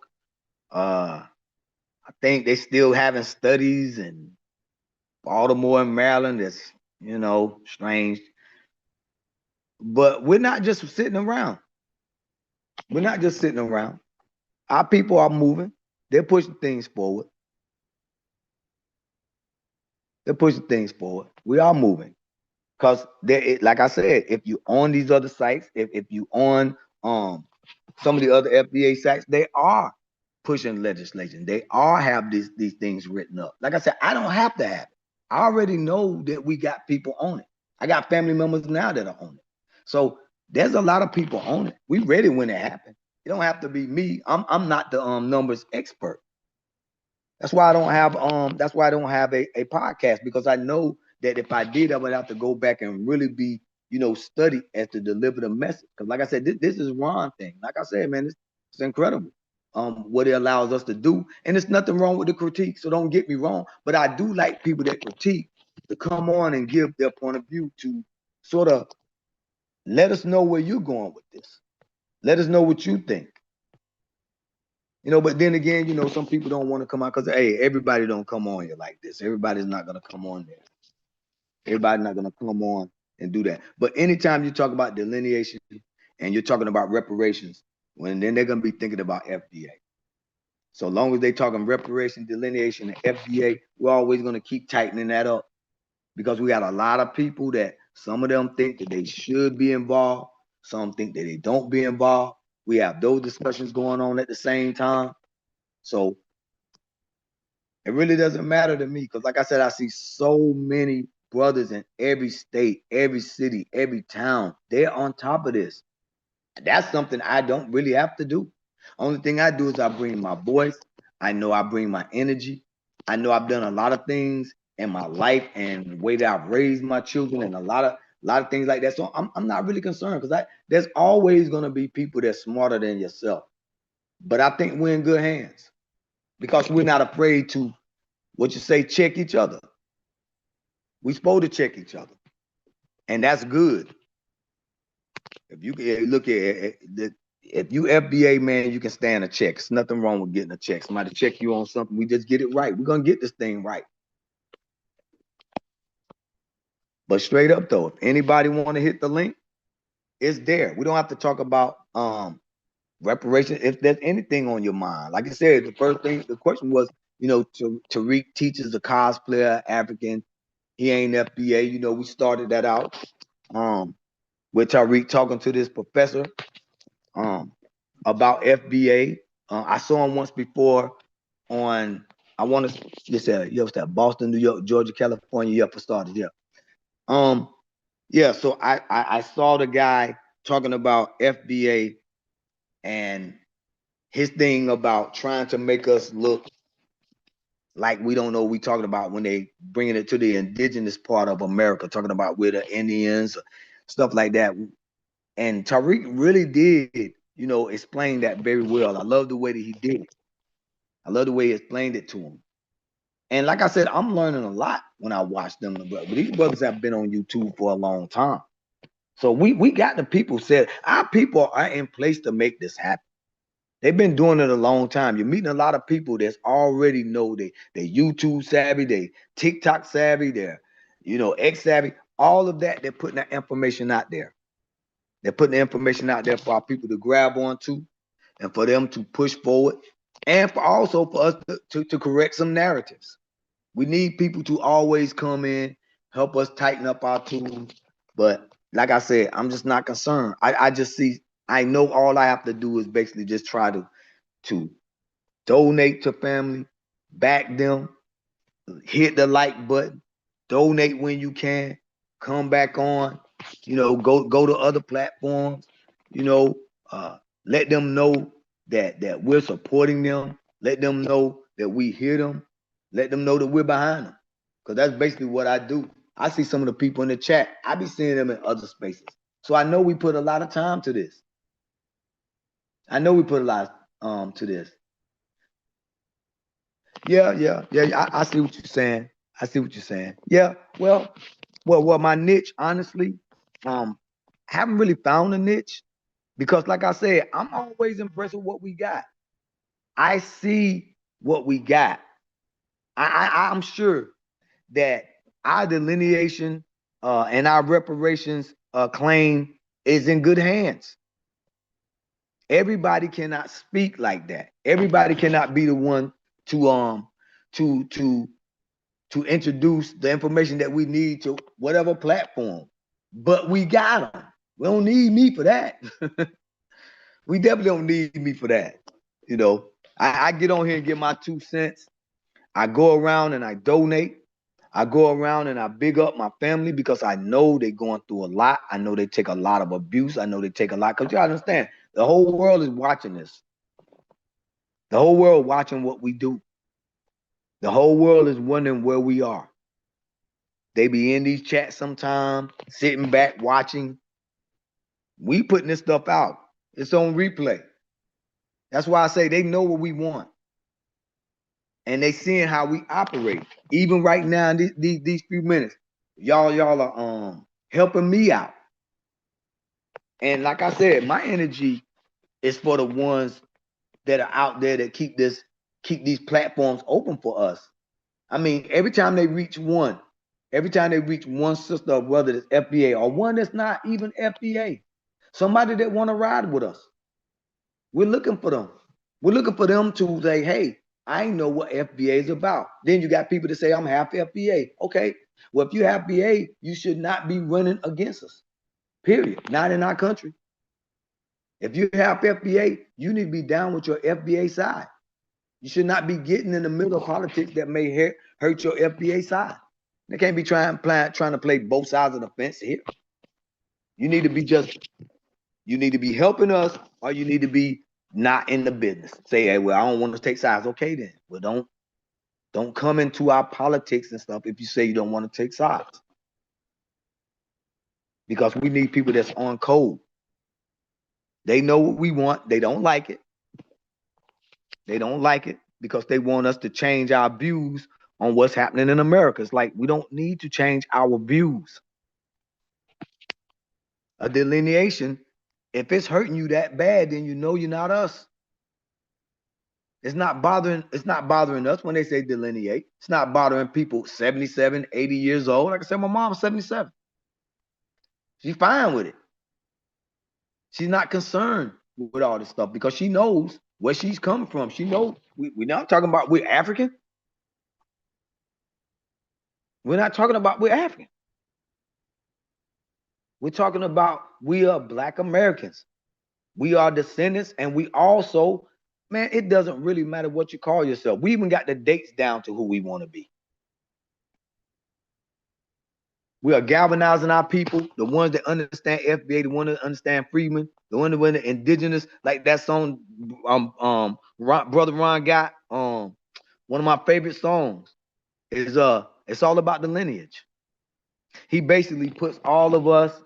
I think they still having studies in Baltimore and Maryland. That's, you know, strange. But we're not just sitting around. We're not just sitting around. Our people are moving. They're pushing things forward. They're pushing things forward. We are moving. Because like I said, if you on these other sites, if you on some of the other FBA sites, they are pushing legislation. They all have these things written up. Like I said, I don't have to have it. I already know that we got people on it. I got family members now that are on it. So there's a lot of people on it. We ready when it happens. It don't have to be me. I'm not the numbers expert. That's why I don't have a podcast, because I know that if I did, I would have to go back and really be, you know, study as to deliver the message. Because like I said, this is Ron thing. Like I said, man, it's incredible. What it allows us to do. And there's nothing wrong with the critique, so don't get me wrong. But I do like people that critique to come on and give their point of view to sort of let us know where you're going with this. Let us know what you think. You know, but then again, you know, some people don't want to come out because, hey, everybody don't come on here like this. Everybody's not going to come on there. Everybody's not going to come on and do that. But anytime you talk about delineation and you're talking about reparations, then they're going to be thinking about FBA. So long as they talking reparation, delineation, and FBA, we're always going to keep tightening that up, because we got a lot of people that some of them think that they should be involved. Some think that they don't be involved. We have those discussions going on at the same time. So it really doesn't matter to me, because like I said, I see so many brothers in every state, every city, every town. They're on top of this. That's something I don't really have to do. Only thing I do is I bring my voice. I know I bring my energy. I know I've done a lot of things in my life and the way that I've raised my children and a lot of things like that. So I'm not really concerned, because there's always going to be people that's smarter than yourself. But I think we're in good hands, because we're not afraid to, check each other. We're supposed to check each other. And that's good. If you look at if you FBA, man, you can stand a check. There's nothing wrong with getting a check. Somebody check you on something, we just get it right. We're going to get this thing right. But straight up though, if anybody want to hit the link, it's there. We don't have to talk about reparation. If there's anything on your mind, like I said, the question was, you know, Tariq teaches a cosplayer, African. He ain't FBA. You know, we started that out with Tariq talking to this professor about FBA. I saw him once before on, I want to just say, you know, Boston, New York, Georgia, California. Yeah, for starters, yeah. Yeah, so I saw the guy talking about FBA and his thing about trying to make us look like we don't know what we're talking about when they bringing it to the indigenous part of America, talking about we're the Indians, stuff like that. And Tariq really did, you know, explain that very well. I love the way that he did it. I love the way he explained it to him. And like I said, I'm learning a lot when I watch them. But these brothers have been on YouTube for a long time. So we got the people said, our people are in place to make this happen. They've been doing it a long time. You're meeting a lot of people that's already know they YouTube savvy, they TikTok savvy, they're, you know, X savvy, all of that, they're putting that information out there. They're putting the information out there for our people to grab onto and for them to push forward, and for also for us to correct some narratives. We need people to always come in, help us tighten up our tools. But like I said, I'm just not concerned. I just see, I know all I have to do is basically just try to donate to family, back them, hit the like button, donate when you can, come back on, go to other platforms, let them know that we're supporting them, let them know that we hear them, let them know that we're behind them. Because that's basically what I do. I see some of the people in the chat, I be seeing them in other spaces. So I know we put a lot of time to this. I know we put a lot to this. Yeah. I see what you're saying. I see what you're saying. Yeah. Well, my niche, honestly, haven't really found a niche because, like I said, I'm always impressed with what we got. I see what we got. I'm sure that our delineation and our reparations claim is in good hands. Everybody cannot speak like that. Everybody cannot be the one to introduce the information that we need to whatever platform. But we got them. We don't need me for that. We definitely don't need me for that. I get on here and get my 2 cents. I go around and I donate. I go around and I big up my family because I know they're going through a lot. I know they take a lot of abuse. I know they take a lot, because you understand, the whole world is watching this. The whole world watching what we do. The whole world is wondering where we are. They be in these chats sometimes, sitting back, watching. We putting this stuff out. It's on replay. That's why I say they know what we want. And they seeing how we operate. Even right now, in these few minutes, y'all are helping me out. And like I said, my energy is for the ones that are out there that keep these platforms open for us. I mean, every time they reach one sister or brother that's FBA, or one that's not even FBA, somebody that want to ride with us, we're looking for them. We're looking for them to say, hey, I know what FBA is about. Then you got people that say, I'm half FBA. Okay, well, if you're FBA, you should not be running against us, period. Not in our country. If you have FBA, you need to be down with your FBA side. You should not be getting in the middle of politics that may hurt your FBA side. They can't be trying to play both sides of the fence here. You need to be helping us, or you need to be not in the business. Say, hey, well, I don't want to take sides. Okay, then. Well, don't come into our politics and stuff if you say you don't want to take sides. Because we need people that's on code. They know what we want. They don't like it. They don't like it because they want us to change our views on what's happening in America. It's like, we don't need to change our views. A delineation, if it's hurting you that bad, then you know you're not us. It's not bothering us when they say delineate. It's not bothering people 77, 80 years old. Like I said, my mom's 77. She's fine with it. She's not concerned with all this stuff because she knows where she's coming from. She knows we're not talking about we're African. We're not talking about we're African. We're talking about we are Black Americans. We are descendants, and we also, man, it doesn't really matter what you call yourself. We even got the dates down to who we want to be. We are galvanizing our people, the ones that understand FBA, the ones that understand freedmen, the ones that are indigenous, like that song Brother Ron got. One of my favorite songs is it's all about the lineage. He basically puts all of us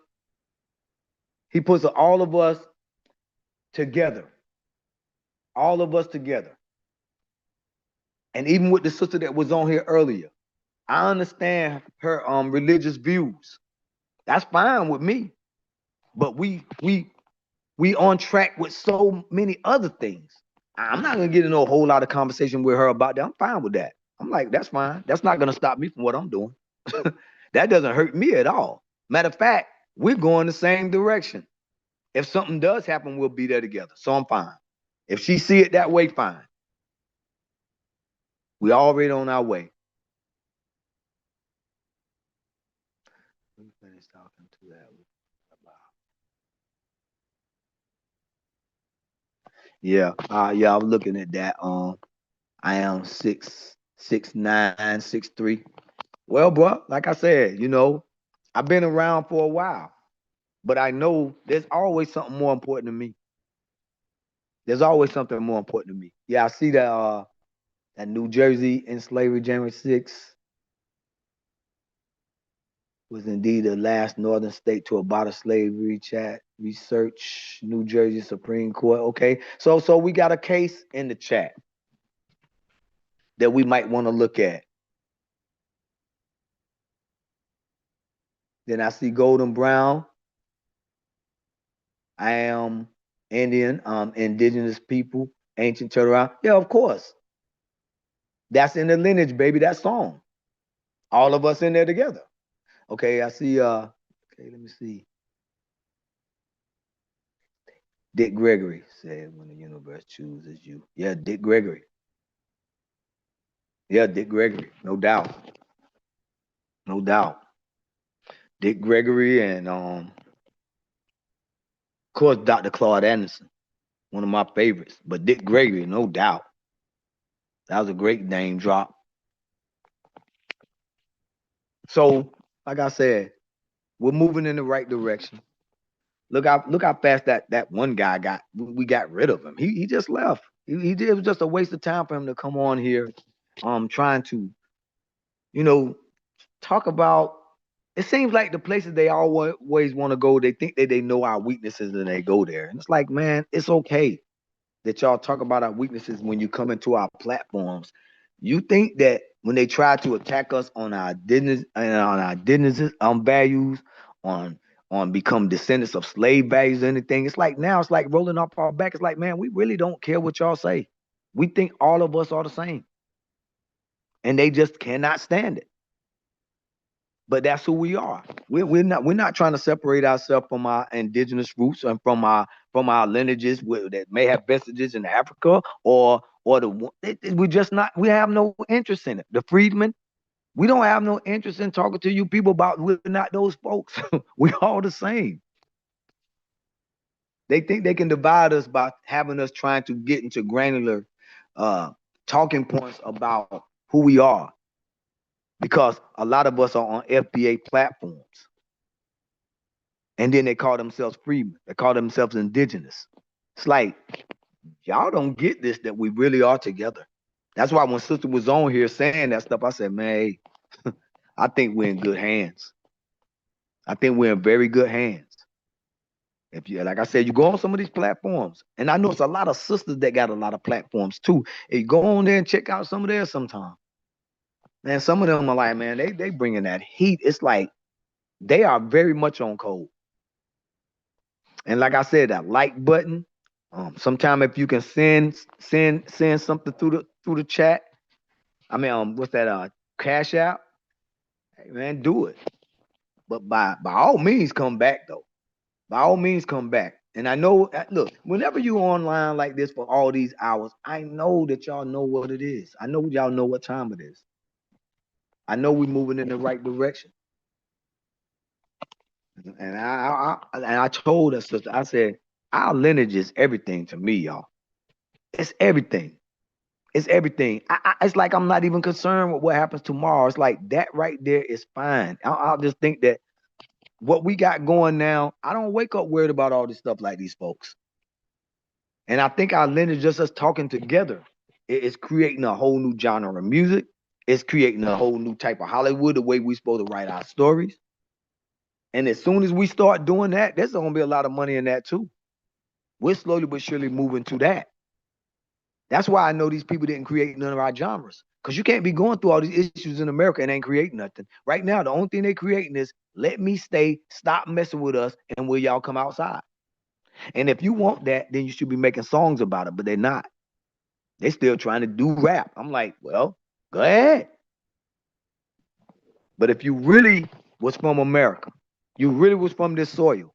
together. All of us together. And even with the sister that was on here earlier, I understand her religious views. That's fine with me. But we on track with so many other things. I'm not gonna get into a whole lot of conversation with her about that. I'm fine with that. I'm like, that's fine. That's not gonna stop me from what I'm doing. That doesn't hurt me at all. Matter of fact, we're going the same direction. If something does happen, we'll be there together. So I'm fine. If she see it that way, fine. We already on our way. Yeah, yeah, I'm looking at that. I am 6'9", 6'3". Well, bro, like I said, you know, I've been around for a while, but I know there's always something more important to me. There's always something more important to me. Yeah, I see that that New Jersey in slavery, January 6th, was indeed the last northern state to abolish slavery. Chat research, New Jersey Supreme Court. Okay, so we got a case in the chat that we might want to look at. Then I see Golden Brown. I am Indian, indigenous people, ancient turnaround. Yeah, of course. That's in the lineage, baby. That song. All of us in there together. Okay, I see. Okay, let me see. Dick Gregory said, "When the universe chooses you." Yeah, Dick Gregory. Yeah, Dick Gregory. No doubt. No doubt. Dick Gregory and of course Dr. Claude Anderson, one of my favorites. But Dick Gregory, no doubt. That was a great name drop. So, like I said, we're moving in the right direction. Look how fast that one guy got. We got rid of him. He just left. It was just a waste of time for him to come on here, trying to, you know, talk about. It seems like the places they always want to go, they think that they know our weaknesses and they go there. And it's like, man, it's okay that y'all talk about our weaknesses when you come into our platforms. You think that when they try to attack us on our values, on become descendants of slave values or anything, it's like now it's like rolling off our back. It's like, man, we really don't care what y'all say. We think all of us are the same. And they just cannot stand it. But that's who we are. We're not trying to separate ourselves from our indigenous roots and from our lineages that may have vestiges in Africa we have no interest in it. The freedmen, we don't have no interest in talking to you people about we're not those folks. We're all the same. They think they can divide us by having us trying to get into granular talking points about who we are. Because a lot of us are on FBA platforms. And then they call themselves freedmen. They call themselves indigenous. It's like, y'all don't get this, that we really are together. That's why when sister was on here saying that stuff, I said, man, hey, I think we're in good hands. I think we're in very good hands. If you, like I said, you go on some of these platforms, and I know it's a lot of sisters that got a lot of platforms too. Hey, go on there and check out some of theirs sometime. Man, some of them are like, man, they bringing that heat. It's like they are very much on code. And like I said, that like button. Sometime if you can send something through the chat. I mean, what's that? Cash App. Hey man, do it. But by all means, come back though. By all means, come back. And I know, look, whenever you online like this for all these hours, I know that y'all know what it is. I know y'all know what time it is. I know we're moving in the right direction. And I told us, sister, I said, our lineage is everything to me, y'all. It's everything. It's everything. It's like I'm not even concerned with what happens tomorrow. It's like that right there is fine. I'll just think that what we got going now, I don't wake up worried about all this stuff like these folks. And I think our lineage, just us talking together, it's creating a whole new genre of music. It's creating a whole new type of Hollywood, the way we're supposed to write our stories. And as soon as we start doing that, there's going to be a lot of money in that too. We're slowly but surely moving to that. That's why I know these people didn't create none of our genres. Because you can't be going through all these issues in America and ain't creating nothing. Right now, the only thing they're creating is, let me stay, stop messing with us, and will y'all come outside? And if you want that, then you should be making songs about it, but they're not. They're still trying to do rap. I'm like, well, go ahead. But if you really was from America, you really was from this soil,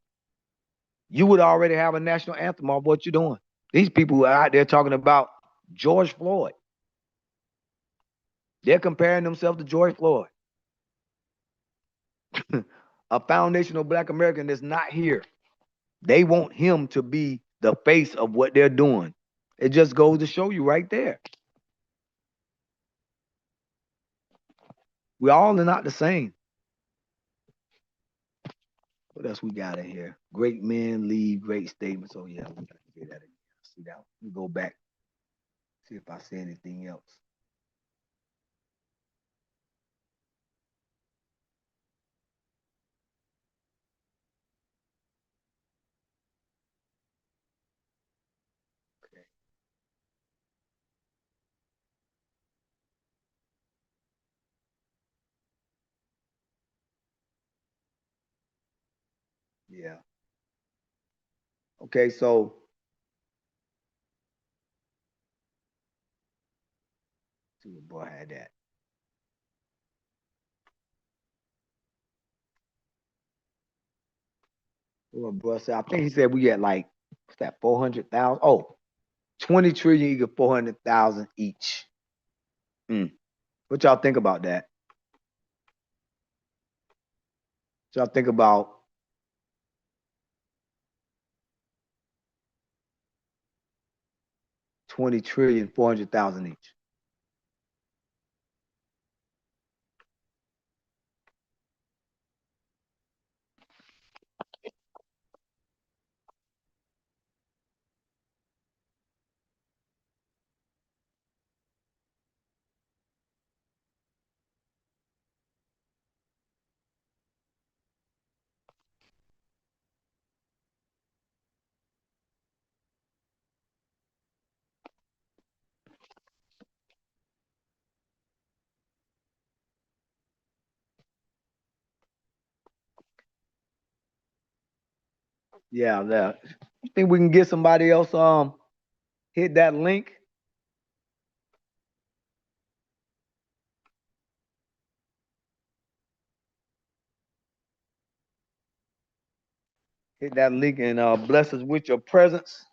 you would already have a national anthem of what you're doing. These people are out there talking about George Floyd. They're comparing themselves to George Floyd. A foundational Black American that's not here. They want him to be the face of what they're doing. It just goes to show you right there. We all are not the same. What else we got in here? Great men leave great statements. Oh yeah, we got to get that again. See that? We go back. See if I say anything else. Okay. Yeah. Okay, so see what boy had that. What bro said, I think he said we at like, what's that, 400,000? Oh, 20 trillion equal 400,000 each. What y'all think about that? What y'all think about 20 trillion, 400,000 each? Yeah, that. You think we can get somebody else hit that link? Hit that link and bless us with your presence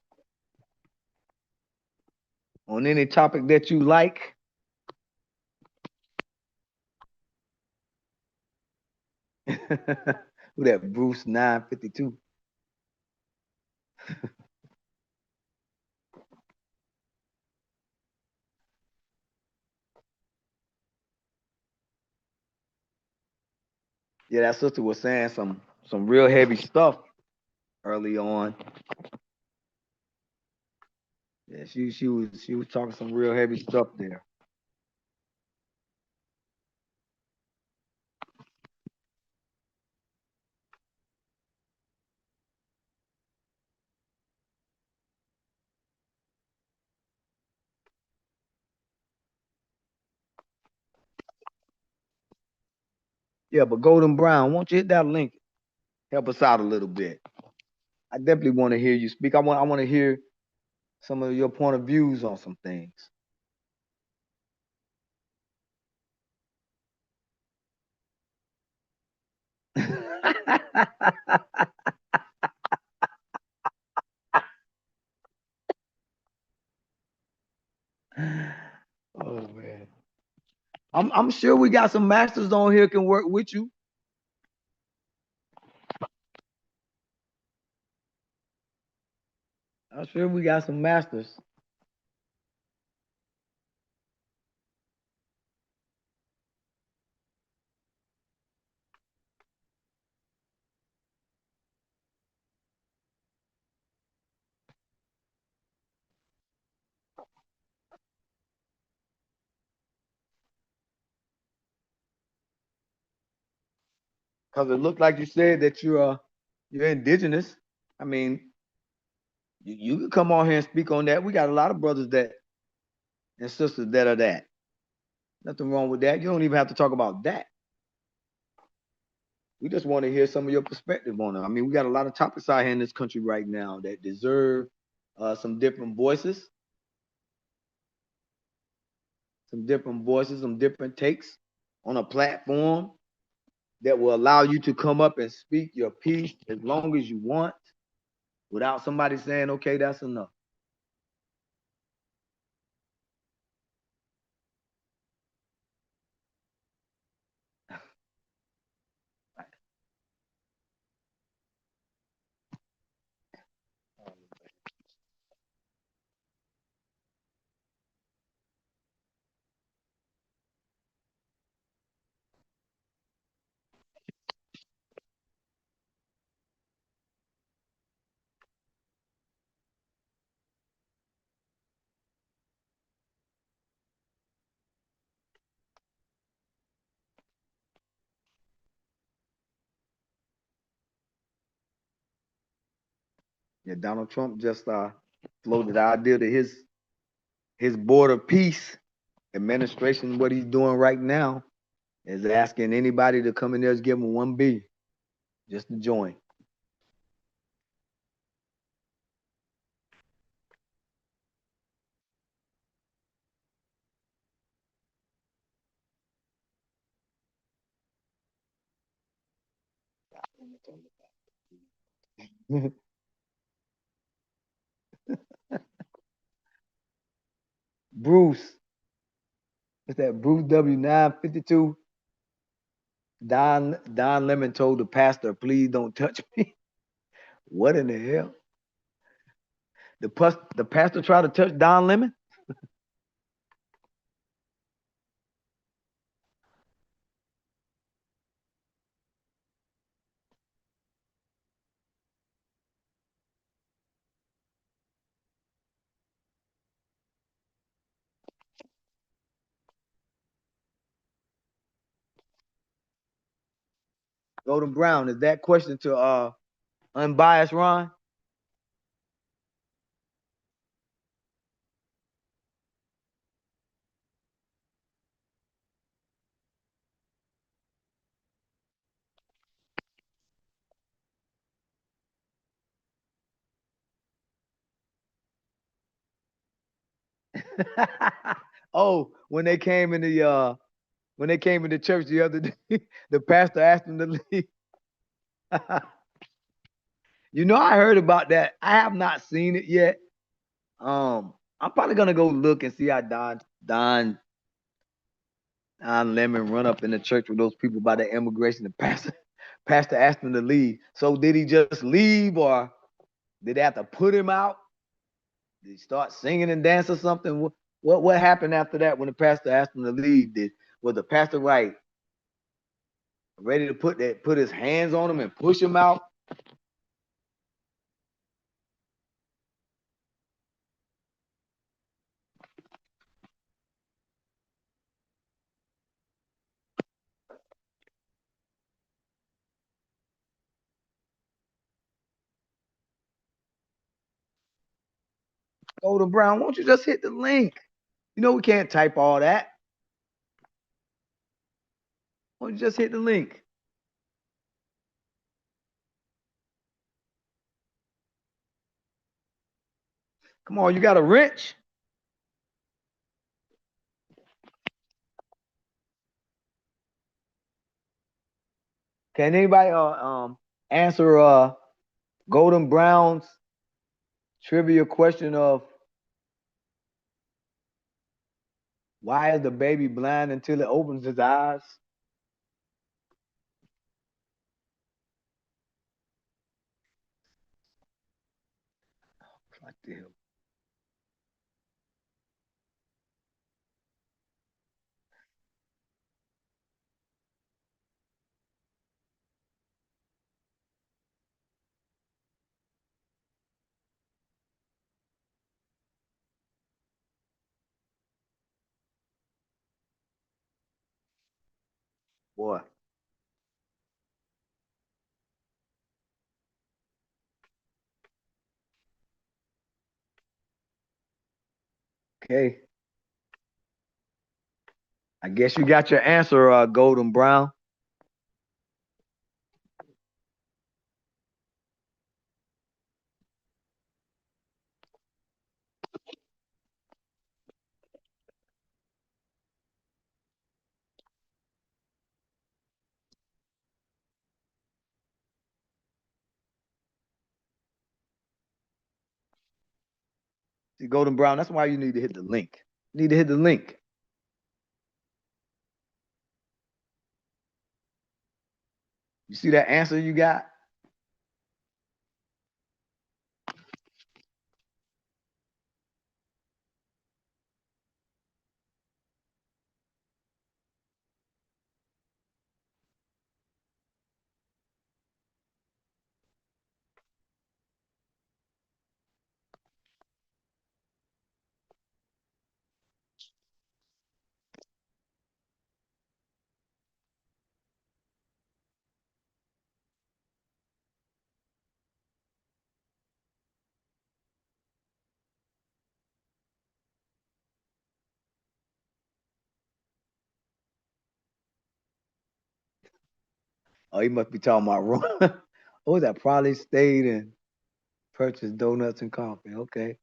on any topic that you like. Who that? Bruce 952. Yeah, that sister was saying some real heavy stuff early on. Yeah, she was talking some real heavy stuff there. Yeah, but Golden Brown, won't you hit that link? Help us out a little bit. I definitely want to hear you speak. I want to hear some of your point of views on some things. Oh man. I'm sure we got some masters on here can work with you. I'm sure we got some masters. Because it looked like you said that you're indigenous. I mean, you can come on here and speak on that. We got a lot of brothers that and sisters that are that. Nothing wrong with that. You don't even have to talk about that. We just want to hear some of your perspective on it. I mean, we got a lot of topics out here in this country right now that deserve some different voices, some different takes on a platform that will allow you to come up and speak your piece as long as you want. without somebody saying, okay, that's enough. Yeah, Donald Trump just floated the idea that his border peace administration, what he's doing right now, is asking anybody to come in there, just give him $1 billion just to join. Bruce, what's that? Bruce W952. Don Lemon told the pastor, please don't touch me. What in the hell? The pastor tried to touch Don Lemon? Golden Brown, is that question to unbiased Ron? Oh, when they came in the church the other day, the pastor asked them to leave. You know, I heard about that. I have not seen it yet. I'm probably gonna go look and see how Don Lemon run up in the church with those people about the immigration. The pastor asked him to leave. So did he just leave, or did they have to put him out? Did he start singing and dance or something? What happened after that when the pastor asked him to leave? Was the pastor ready to put his hands on him and push him out? Golden Brown, won't you just hit the link? You know we can't type all that. Won't you just hit the link? Come on, you got a wrench? Can anybody answer Golden Brown's trivia question of why is the baby blind until it opens his eyes? Like the hell. Boy. Okay. I guess you got your answer, Golden Brown. See, Golden Brown, that's why you need to hit the link. You need to hit the link. You see that answer you got? Oh, he must be talking about Ron. Oh, that probably stayed and purchased donuts and coffee. Okay.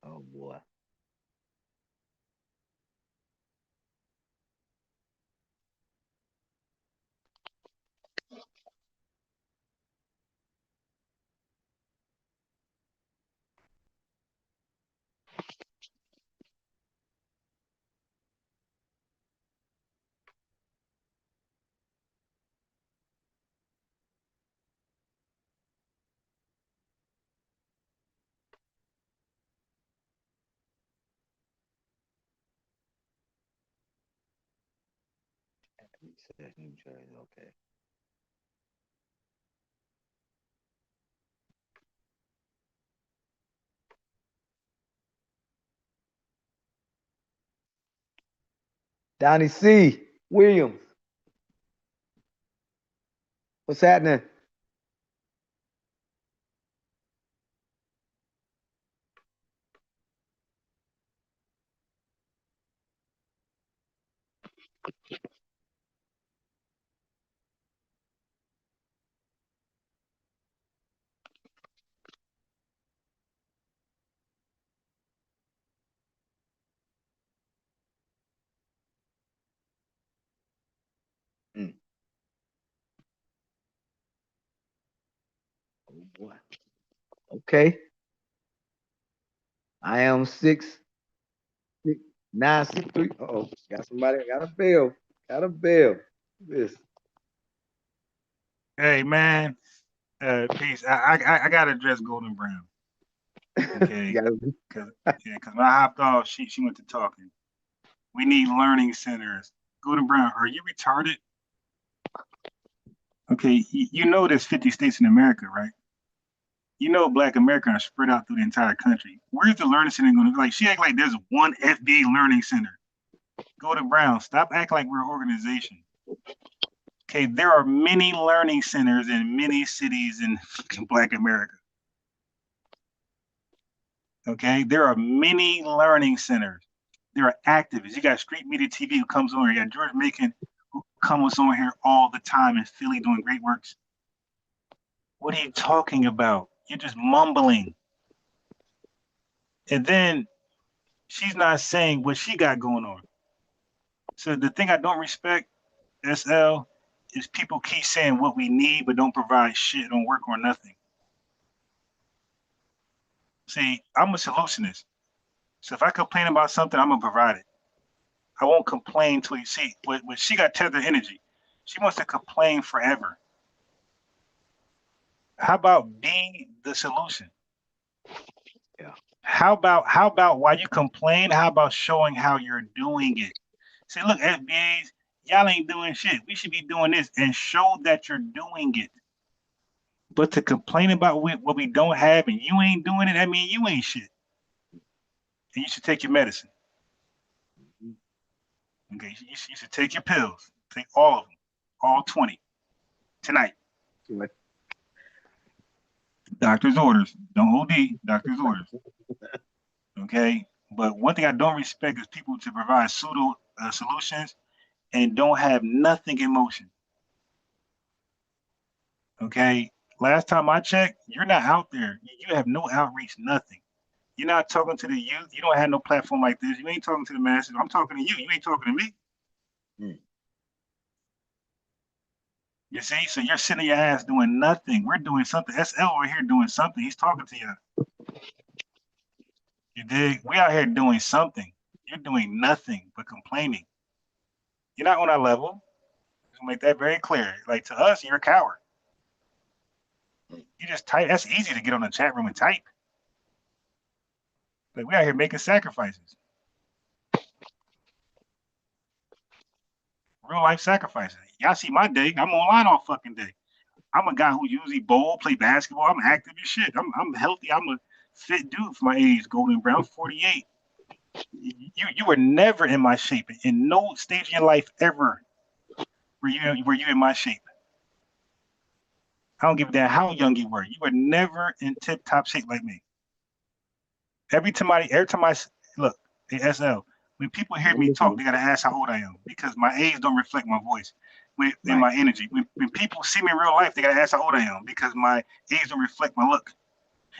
Oh boy. Okay. Donnie C. Williams. What's happening? Mm. Oh boy. Okay. I am 66963. Uh-oh. Got somebody, got a bell. Got a bell. This. Hey man, peace. I gotta address Golden Brown. Okay. Cause when I hopped off, she went to talking. We need learning centers. Golden Brown, are you retarded? Okay, you know there's 50 states in America, right? You know Black Americans are spread out through the entire country. Where's the learning center going to be? Like, she act like there's one FBA learning center. Golden Brown, stop acting like we're an organization. Okay, there are many learning centers in many cities in Black America. Okay, there are many learning centers. There are activists. You got Street Media TV who comes on here. You got George Macon who comes on here all the time in Philly doing great works. What are you talking about? You're just mumbling. And then she's not saying what she got going on. So the thing I don't respect, SL, is people keep saying what we need but don't provide shit, don't work or nothing. See, I'm a solutionist. So if I complain about something, I'm gonna provide it. I won't complain till you see. When she got tethered energy, she wants to complain forever. How about being the solution? Yeah. How about while you complain, how about showing how you're doing it? Say, look, FBAs, y'all ain't doing shit. We should be doing this and show that you're doing it. But to complain about what we don't have and you ain't doing it, I mean, you ain't shit. And you should take your medicine. Okay, you should take your pills. Take all of them, all 20, tonight. Doctor's orders. Don't OD, doctor's orders. Okay, but one thing I don't respect is people to provide pseudo solutions and don't have nothing in motion. Okay, last time I checked, you're not out there. You have no outreach, nothing. You're not talking to the youth. You don't have no platform like this. You ain't talking to the masses. I'm talking to you. You ain't talking to me. You see, so you're sitting your ass doing nothing. We're doing something. SL over here doing something. He's talking to you. You dig? We out here doing something. You're doing nothing but complaining. You're not on our level. Just make that very clear. Like to us, you're a coward. You just type. That's easy to get on the chat room and type. Like we out here making sacrifices. Real life sacrifices. Y'all see my day. I'm online all fucking day. I'm a guy who usually bowl, play basketball. I'm active as shit. I'm healthy. I'm a fit dude for my age. Golden Brown, 48. You were never in my shape. In no stage of your life ever were you in my shape. I don't give a damn how young you were. You were never in tip top shape like me. Every time I look, hey, SL, when people hear me talk, they gotta ask how old I am because my age don't reflect my voice and my energy. When people see me in real life, they gotta ask how old I am because my age don't reflect my look.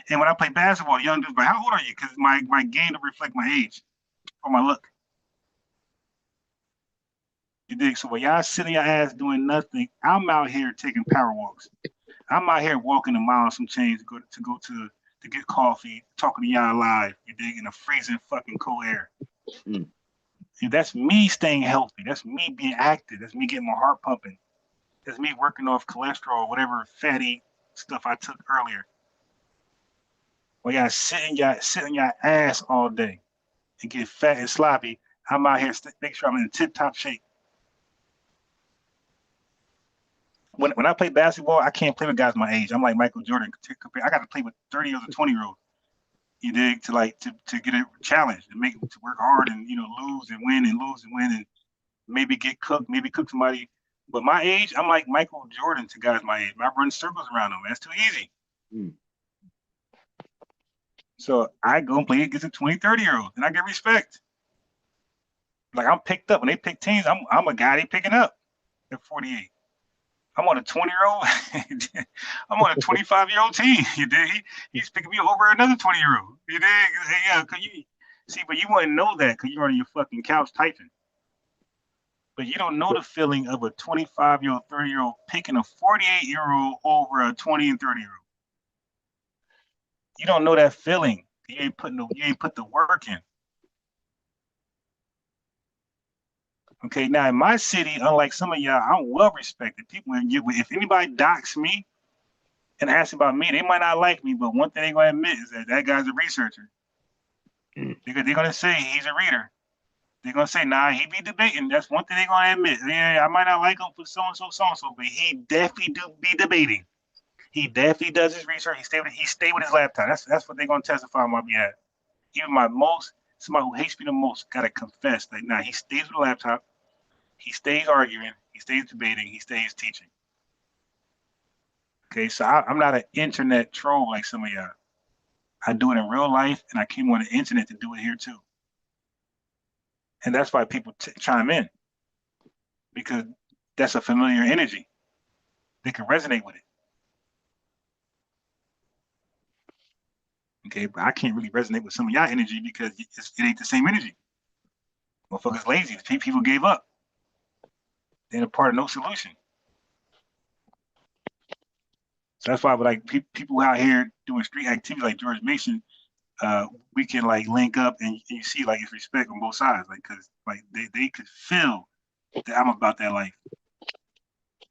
And when I play basketball, young dudes, but how old are you? Because my game don't reflect my age or my look. You dig? So when y'all sitting your ass doing nothing, I'm out here taking power walks. I'm out here walking a mile and some change to get coffee, talking to y'all live. You dig? In a freezing fucking cold air. And that's me staying healthy. That's me being active. That's me getting my heart pumping. That's me working off cholesterol, whatever fatty stuff I took earlier. Well, y'all sitting your ass all day and get fat and sloppy. I'm out here make sure I'm in tip-top shape. When I play basketball, I can't play with guys my age. I'm like Michael Jordan. I got to play with 30-year-olds and 20-year-olds. You dig? To get a challenge, to work hard and lose and win and maybe get cooked, maybe cook somebody. But my age, I'm like Michael Jordan to guys my age. I run circles around them. That's too easy. So I go and play against the 20, 30-year-olds, and I get respect. Like I'm picked up when they pick teams. I'm a guy they picking up at 48. I'm on a 20-year-old. I'm on a 25-year-old team. You dig? He's picking me over another 20-year-old. You dig? Yeah, cause you see, but you wouldn't know that because you're on your fucking couch typing. But you don't know the feeling of a 25-year-old, 30-year-old picking a 48-year-old over a 20 and 30-year-old. You don't know that feeling. You ain't put the work in. Okay, now in my city, unlike some of y'all, I'm well respected. People, if anybody docks me and asks about me, they might not like me, but one thing they're gonna admit is that guy's a researcher. They're gonna say he's a reader. They're gonna say, nah, he be debating. That's one thing they're gonna admit. Yeah, I might not like him for so and so, but he definitely do be debating. He definitely does his research. He stay with his laptop. That's what they're gonna testify on my behalf. Even somebody who hates me the most gotta confess that nah, he stays with the laptop. He stays arguing, he stays debating, he stays teaching. Okay, so I'm not an internet troll like some of y'all. I do it in real life, and I came on the internet to do it here too. And that's why people chime in, because that's a familiar energy. They can resonate with it. Okay, but I can't really resonate with some of y'all energy because it ain't the same energy. Motherfuckers lazy. People gave up. They're a part of no solution. So that's why, like people out here doing street activities like George Mason, we can like link up and you see like it's respect on both sides, like because like they could feel that I'm about that life.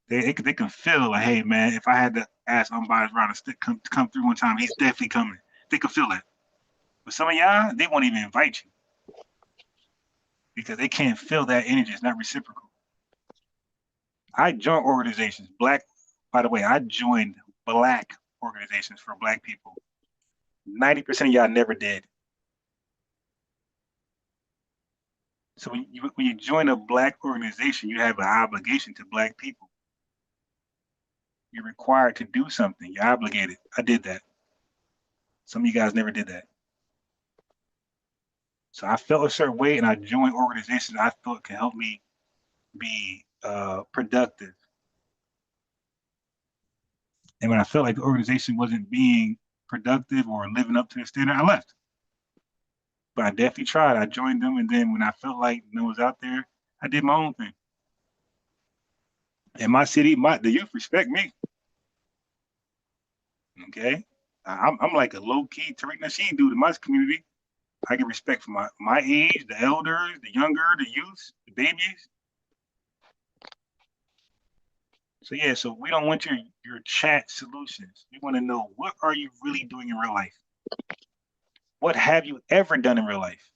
They can feel like, hey man, if I had to ask unbiased Ron to come through one time, he's definitely coming. They can feel that. But some of y'all, they won't even invite you because they can't feel that energy. It's not reciprocal. I joined organizations, by the way, I joined Black organizations for Black people. 90% of y'all never did. So when you join a Black organization, you have an obligation to Black people. You're required to do something. You're obligated. I did that. Some of you guys never did that. So I felt a certain way, and I joined organizations I thought could help me be productive. And when I felt like the organization wasn't being productive or living up to the standard, I left. But I definitely tried. I joined them, and then when I felt like no one was out there, I did my own thing. In my city, the youth respect me. Okay, I'm like a low key Tariq Nasheed dude in my community. I get respect from my age, the elders, the younger, the youth, the babies. So yeah, so we don't want your chat solutions. We want to know, what are you really doing in real life? What have you ever done in real life?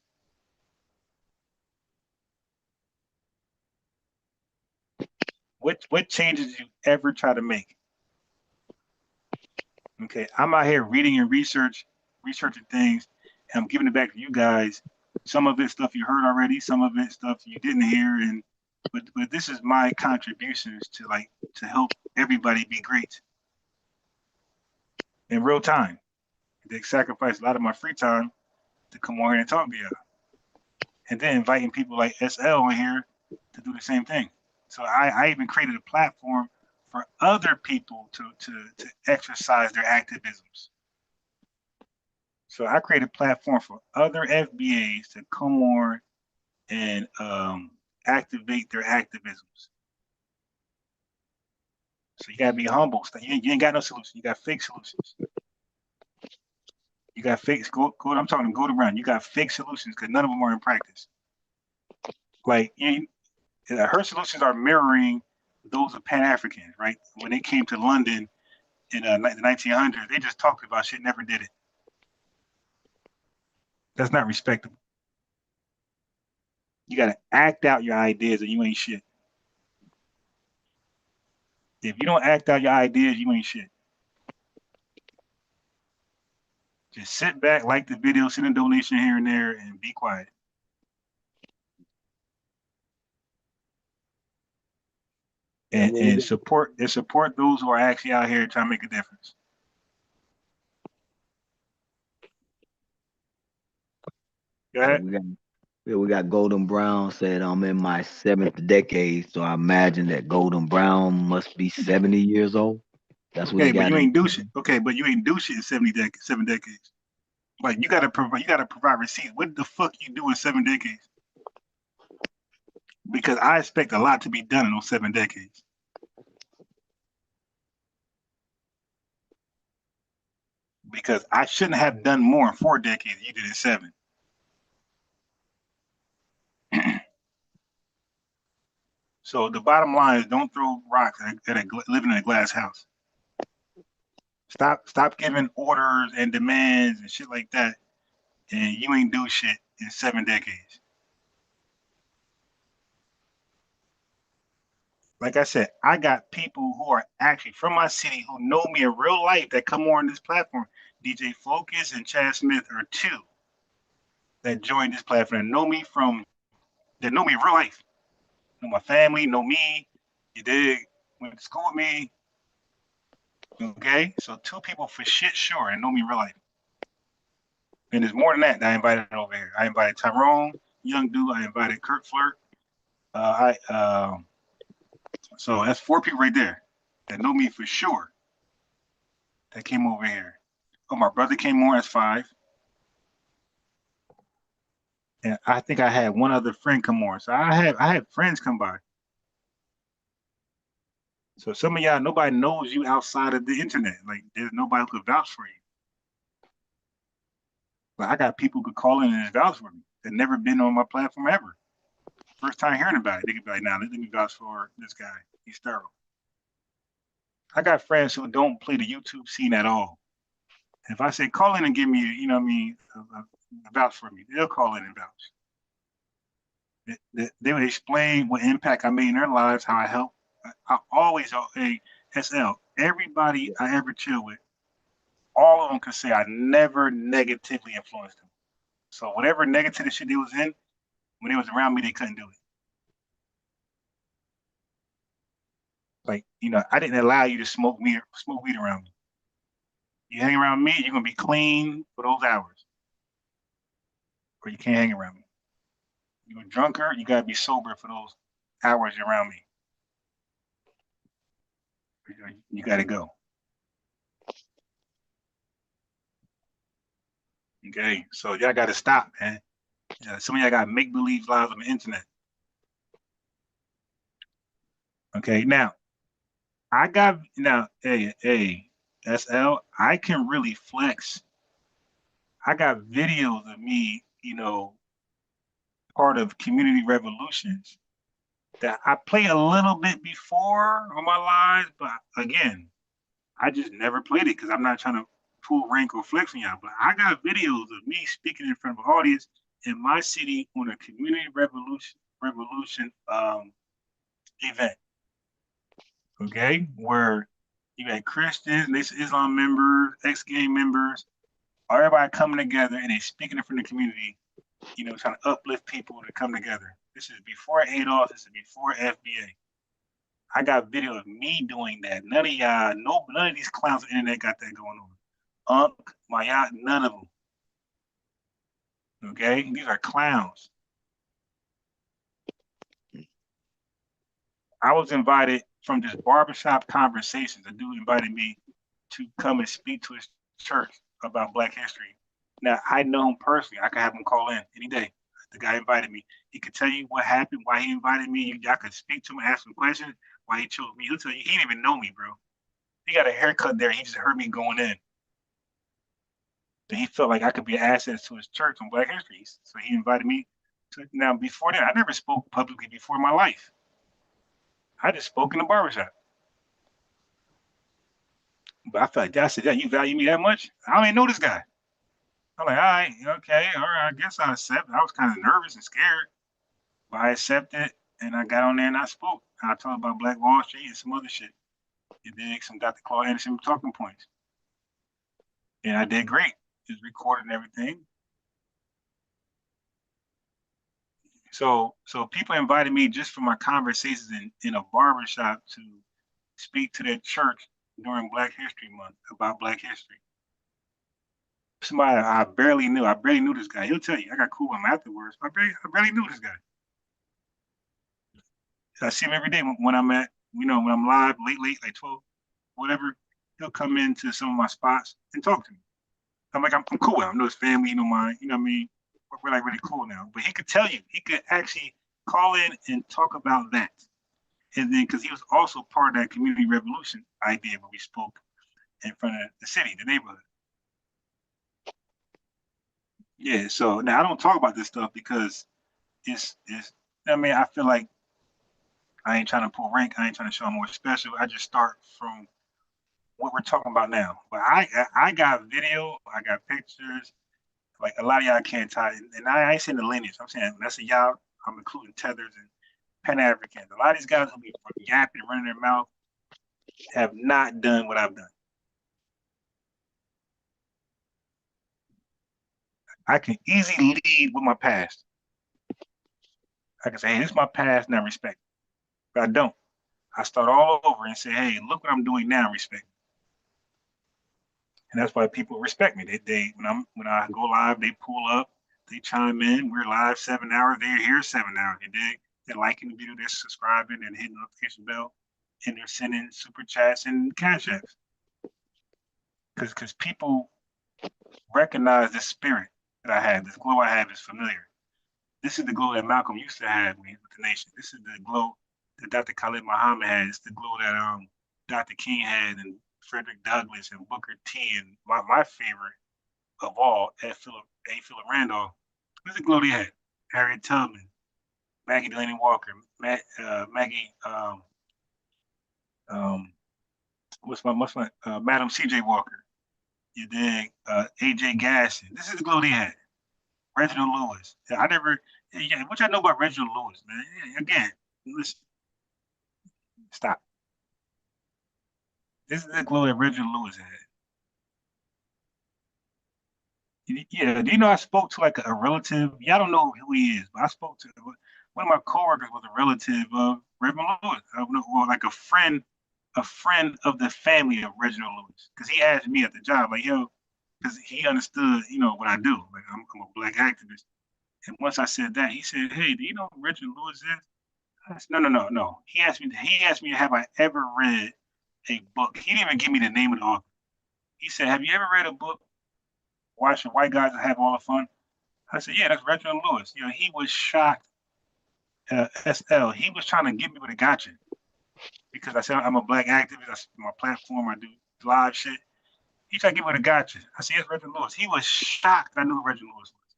What changes you ever try to make? Okay, I'm out here reading and researching things, and I'm giving it back to you guys. Some of it stuff you heard already, some of it stuff you didn't hear, but this is my contributions to help everybody be great in real time. They sacrifice a lot of my free time to come on here and talk to y'all, and then inviting people like SL on here to do the same thing. So I even created a platform for other people to exercise their activisms. So I created a platform for other FBAs to come on and activate their activisms. So you gotta be humble. You ain't got no solution. You got fake solutions. You got fake. I'm talking go around. You got fake solutions because none of them are in practice. Like her solutions are mirroring those of Pan-Africans, right? When they came to London in the 1900s, they just talked about shit, never did it. That's not respectable. You got to act out your ideas, or you ain't shit. If you don't act out your ideas, you ain't shit. Just sit back, like the video, send a donation here and there, and be quiet. And support those who are actually out here trying to make a difference. Go ahead. We got Golden Brown said, I'm in my 7th decade, so I imagine that Golden Brown must be 70 years old. That's what he got. But you ain't do shit. Okay, but you ain't do shit in 7 decades. Like you gotta provide receipts. What the fuck you do in 7 decades? Because I expect a lot to be done in those 7 decades. Because I shouldn't have done more in 4 decades. You did in 7. So the bottom line is, don't throw rocks at living in a glass house. Stop giving orders and demands and shit like that, and you ain't do shit in 7 decades. Like I said, I got people who are actually from my city who know me in real life that come on this platform. DJ Focus and Chad Smith are 2 that joined this platform and know me in real life. Know my family, know me. You dig? Went to school with me. Okay, so 2 people for shit sure and know me in real life. And there's more than that I invited over here. I invited Tyrone, young dude. I invited Kurt Flirt. So that's 4 people right there that know me for sure that came over here. Oh, my brother came on, that's 5. And I think I had one other friend come on. So I had friends come by. So some of y'all, nobody knows you outside of the internet. Like there's nobody who could vouch for you. But I got people who could call in and vouch for me that never been on my platform ever. First time hearing about it, they could be like, "Now let me vouch for this guy. He's thorough." I got friends who don't play the YouTube scene at all. If I say call in and give me, a vouch for me, they'll call in and vouch. They would explain what impact I made in their lives, how I help. I always, SL, everybody I ever chill with, all of them could say I never negatively influenced them. So whatever negative shit they was in, when they was around me, they couldn't do it. Like, I didn't allow you to smoke weed around me. You hang around me, you're gonna be clean for those hours. Or you can't hang around me. You're a drunkard, you gotta be sober for those hours you're around me. You gotta go. Okay, so y'all gotta stop, man. Some of y'all got make-believe lives on the internet. Okay, now I got now, hey, SL, I can really flex. I got videos of me, part of community revolutions that I play a little bit before on my lives, but again, I just never played it because I'm not trying to pull rank or flex on y'all. But I got videos of me speaking in front of an audience in my city on a community revolution event. Okay, where you had Christians, Islam members, ex-gang members, everybody coming together and they speaking in front of the community, trying to uplift people to come together. This is before Adolf, this is before FBA. I got video of me doing that. None of y'all, none of these clowns on the internet got that going on. Mayat, none of them. Okay, these are clowns. I was invited from this barbershop conversations. A dude invited me to come and speak to his church about Black history. Now, I know him personally. I could have him call in any day. The guy invited me. He could tell you what happened, why he invited me. Y'all could speak to him, ask him questions, why he chose me. He'll tell you he didn't even know me, bro. He got a haircut there. He just heard me going in. So he felt like I could be an asset to his church on Black history. So he invited me to. Now, before that, I never spoke publicly before in my life. I just spoke in the barbershop. But I felt like I said, yeah, you value me that much? I don't even know this guy. I'm like, all right, okay, all right, I guess I accept it. I was kind of nervous and scared, but I accepted, and I got on there and I spoke. I talked about Black Wall Street and some other shit. You did some Dr. Claude Anderson talking points. And I did great. Just recorded and everything. So people invited me just for my conversations in a barbershop to speak to their church during Black History Month about Black history. Somebody I barely knew this guy. He'll tell you, I got cool with him afterwards. I barely knew this guy. I see him every day when I'm at, when I'm live, late, like 12, whatever. He'll come into some of my spots and talk to me. I'm like, I'm cool with him. I know his family, mine, you know what I mean? We're like really cool now. But he could tell you, he could actually call in and talk about that. And then, because he was also part of that community revolution idea where we spoke in front of the city, the neighborhood. Yeah, so now I don't talk about this stuff because I feel like I ain't trying to pull rank. I ain't trying to show I'm more special. I just start from what we're talking about now. But I got video, I got pictures. Like a lot of y'all can't tie, and I ain't saying the lineage. I'm saying that's y'all. I'm including Tethers and Pan-Africans. A lot of these guys who be yapping, running their mouth, have not done what I've done. I can easily lead with my past. I can say, hey, this is my past, now respect. But I don't. I start all over and say, hey, look what I'm doing now, respect. And that's why people respect me. They when I go live, they pull up, they chime in. We're live 7 hours. They're here 7 hours. They're liking the video, they're subscribing and hitting the notification bell, and they're sending super chats and cash apps. Because people recognize the spirit that I have. This glow I have is familiar. This is the glow that Malcolm used to have with the nation. This is the glow that Dr. Khalid Muhammad had. It's the glow that Dr. King had, and Frederick Douglass and Booker T, and my favorite of all, A. Philip Randolph. This is the glow they had. Harriet Tubman, Maggie Delaney Walker, Maggie, Madam C.J. Walker. You dig? A.J. Gasson. This is the glow they had. Reginald Lewis. What y'all know about Reginald Lewis, man? Again, listen. Stop. This is the glow that Reginald Lewis had. Yeah, do you know I spoke to like a relative? Y'all don't know who he is, but I spoke to one of my coworkers was a relative of Reginald Lewis, or like a friend of the family of Reginald Lewis. Because he asked me at the job, like, yo, because he understood, what I do. Like, I'm a Black activist. And once I said that, he said, hey, do you know who Reginald Lewis is? I said, no. He asked me, have I ever read a book? He didn't even give me the name of the author. He said, have you ever read a book, Why Should White Guys Have All the Fun? I said, yeah, that's Reginald Lewis. He was shocked. SL, he was trying to get me with a gotcha. because I said I'm a black activist. That's my platform. I do live shit. He tried to give it a gotcha. I said, yes, Reginald Lewis. He was shocked that I knew who Reginald Lewis was.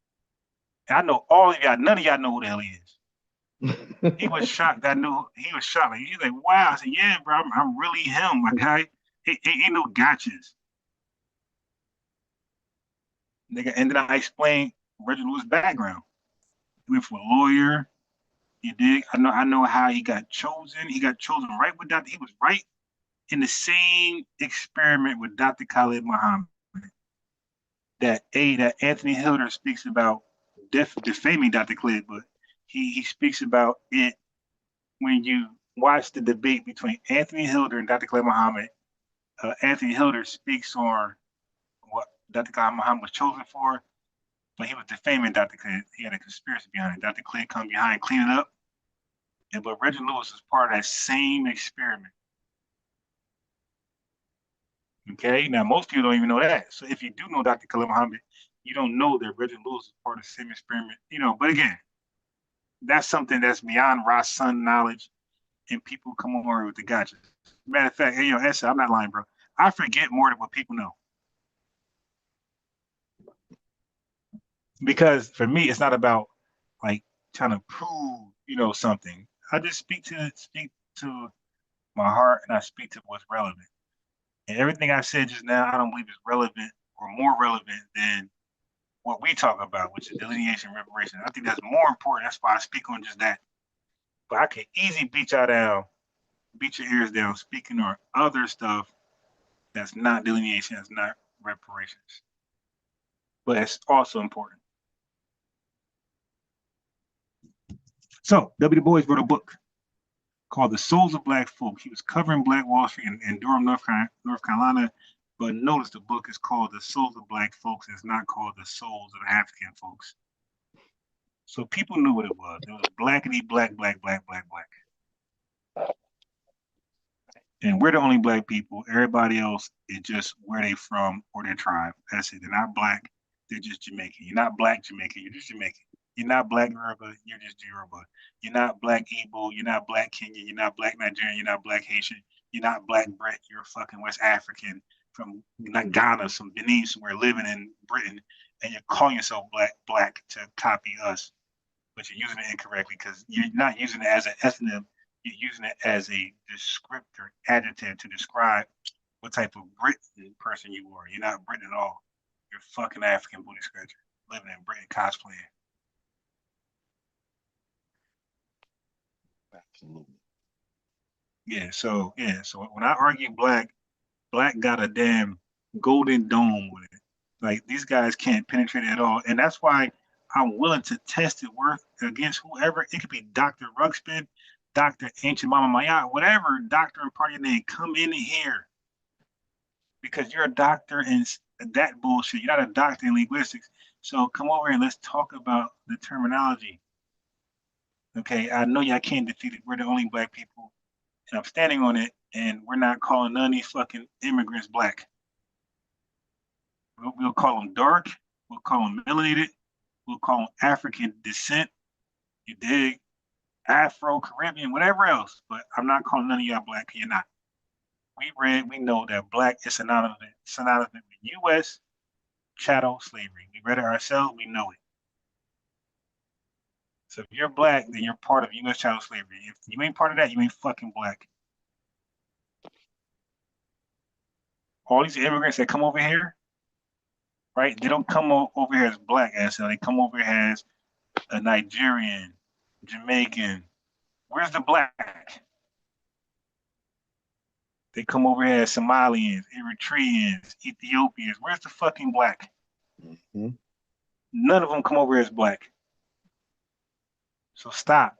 And I know all of y'all, none of y'all know who the hell he is. He was shocked that I knew, he was shocked. Like, he's like, wow. I said, yeah, bro, I'm really him, my guy. Ain't no gotchas. Nigga, and then I explained Reginald Lewis' background. He went from a lawyer. You dig? I know how he got chosen. He got chosen right with Dr. He was right in the same experiment with Dr. Khalid Muhammad that Anthony Hilder speaks about defaming Dr. Khalid, but he speaks about it when you watch the debate between Anthony Hilder and Dr. Khalid Muhammad. Anthony Hilder speaks on what Dr. Khalid Muhammad was chosen for, but he was defaming Dr. Khalid. He had a conspiracy behind it. Dr. Khalid come behind, clean it up. But Reginald Lewis is part of that same experiment. Okay, now most people don't even know that. So if you do know Dr. Khalid Muhammad, you don't know that Reginald Lewis is part of the same experiment. But again, that's something that's beyond Ross Sun knowledge, and people come over with the gotcha. Matter of fact, hey, Essa, I'm not lying, bro. I forget more than what people know. Because for me, it's not about like trying to prove, something. I just speak to my heart, and I speak to what's relevant. And everything I said just now, I don't believe is relevant or more relevant than what we talk about, which is delineation and reparation. I think that's more important. That's why I speak on just that. But I can easily beat y'all down, beat your ears down, speaking on other stuff that's not delineation, that's not reparations. But it's also important. So, W. Du Bois wrote a book called The Souls of Black Folk. He was covering Black Wall Street in Durham, North Carolina. But notice the book is called The Souls of Black Folks. It's not called The Souls of African Folks. So people knew what it was. It was blackity, black. And we're the only black people. Everybody else is just where they from or their tribe. That's it. They're not black. They're just Jamaican. You're not black Jamaican. You're just Jamaican. You're not black Yoruba. You're just Yoruba. You're not black Igbo. You're not black Kenyan. You're not black Nigerian. You're not black Haitian. You're not black Brit. You're fucking West African from not Ghana, some Benin, somewhere living in Britain, and you're calling yourself black to copy us, but you're using it incorrectly because you're not using it as an ethnonym. You're using it as a descriptor, adjective to describe what type of Britain person you are. You're not Britain at all. You're fucking African booty scratcher living in Britain cosplaying. Absolutely. So when I argue black got a damn golden dome with it. Like these guys can't penetrate it at all. And that's why I'm willing to test it worth against whoever. It could be Dr. Ruxpin, Dr. Ancient Mama Maya, whatever doctor and party name, come in here. Because you're a doctor in that bullshit. You're not a doctor in linguistics. So come over and let's talk about the terminology. Okay, I know y'all can't defeat it. We're the only black people. And I'm standing on it, and we're not calling none of these fucking immigrants black. We'll call them dark. We'll call them melanated. We'll call them African descent. You dig? Afro-Caribbean, whatever else. But I'm not calling none of y'all black. You're not. We know that black is synonymous with U.S. chattel slavery. We read it ourselves. We know it. So if you're black, then you're part of U.S. chattel slavery. If you ain't part of that, you ain't fucking black. All these immigrants that come over here, right? They don't come over here as black, they come over here as a Nigerian, Jamaican. Where's the black? They come over here as Somalians, Eritreans, Ethiopians. Where's the fucking black? Mm-hmm. None of them come over here as black. So stop.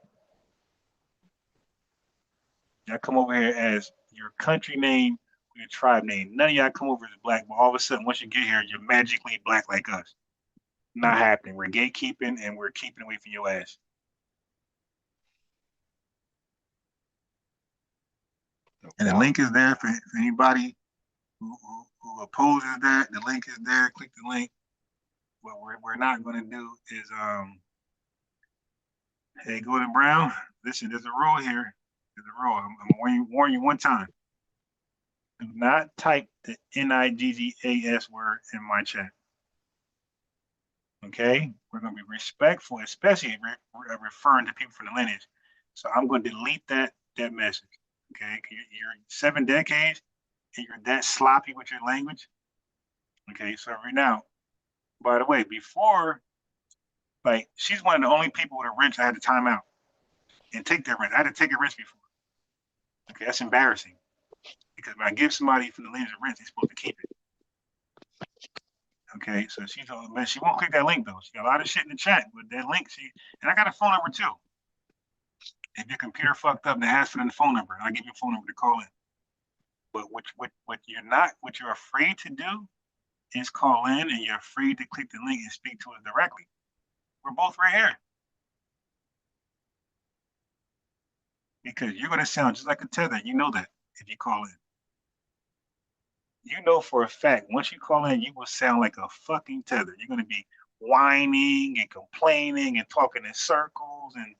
Y'all come over here as your country name, your tribe name. None of y'all come over as black, but all of a sudden, once you get here, you're magically black like us. Not happening. We're gatekeeping and we're keeping away from your ass. And the link is there for anybody who opposes that. The link is there. Click the link. What we're not going to do is, hey, Gordon Brown, listen, there's a rule here. There's a rule. I'm gonna warn you one time. Do not type the NIGGAS word in my chat. Okay? We're gonna be respectful, especially referring to people from the lineage. So I'm gonna delete that message. Okay? You're 7 decades and you're that sloppy with your language. Okay, so right now, by the way, before, like, she's one of the only people with a wrench I had to time out and take that wrench. I had to take a wrench before. Okay, that's embarrassing. Because when I give somebody from the lineage a wrench, they're supposed to keep it. Okay, so she won't click that link though. She got a lot of shit in the chat, but that link, and I got a phone number too. If your computer fucked up, they ask for the phone number. I'll give you a phone number to call in. But what you're afraid to do is call in, and you're afraid to click the link and speak to us directly. We're both right here. Because you're going to sound just like a tether. You know that if you call in. You know for a fact, once you call in, you will sound like a fucking tether. You're going to be whining and complaining and talking in circles and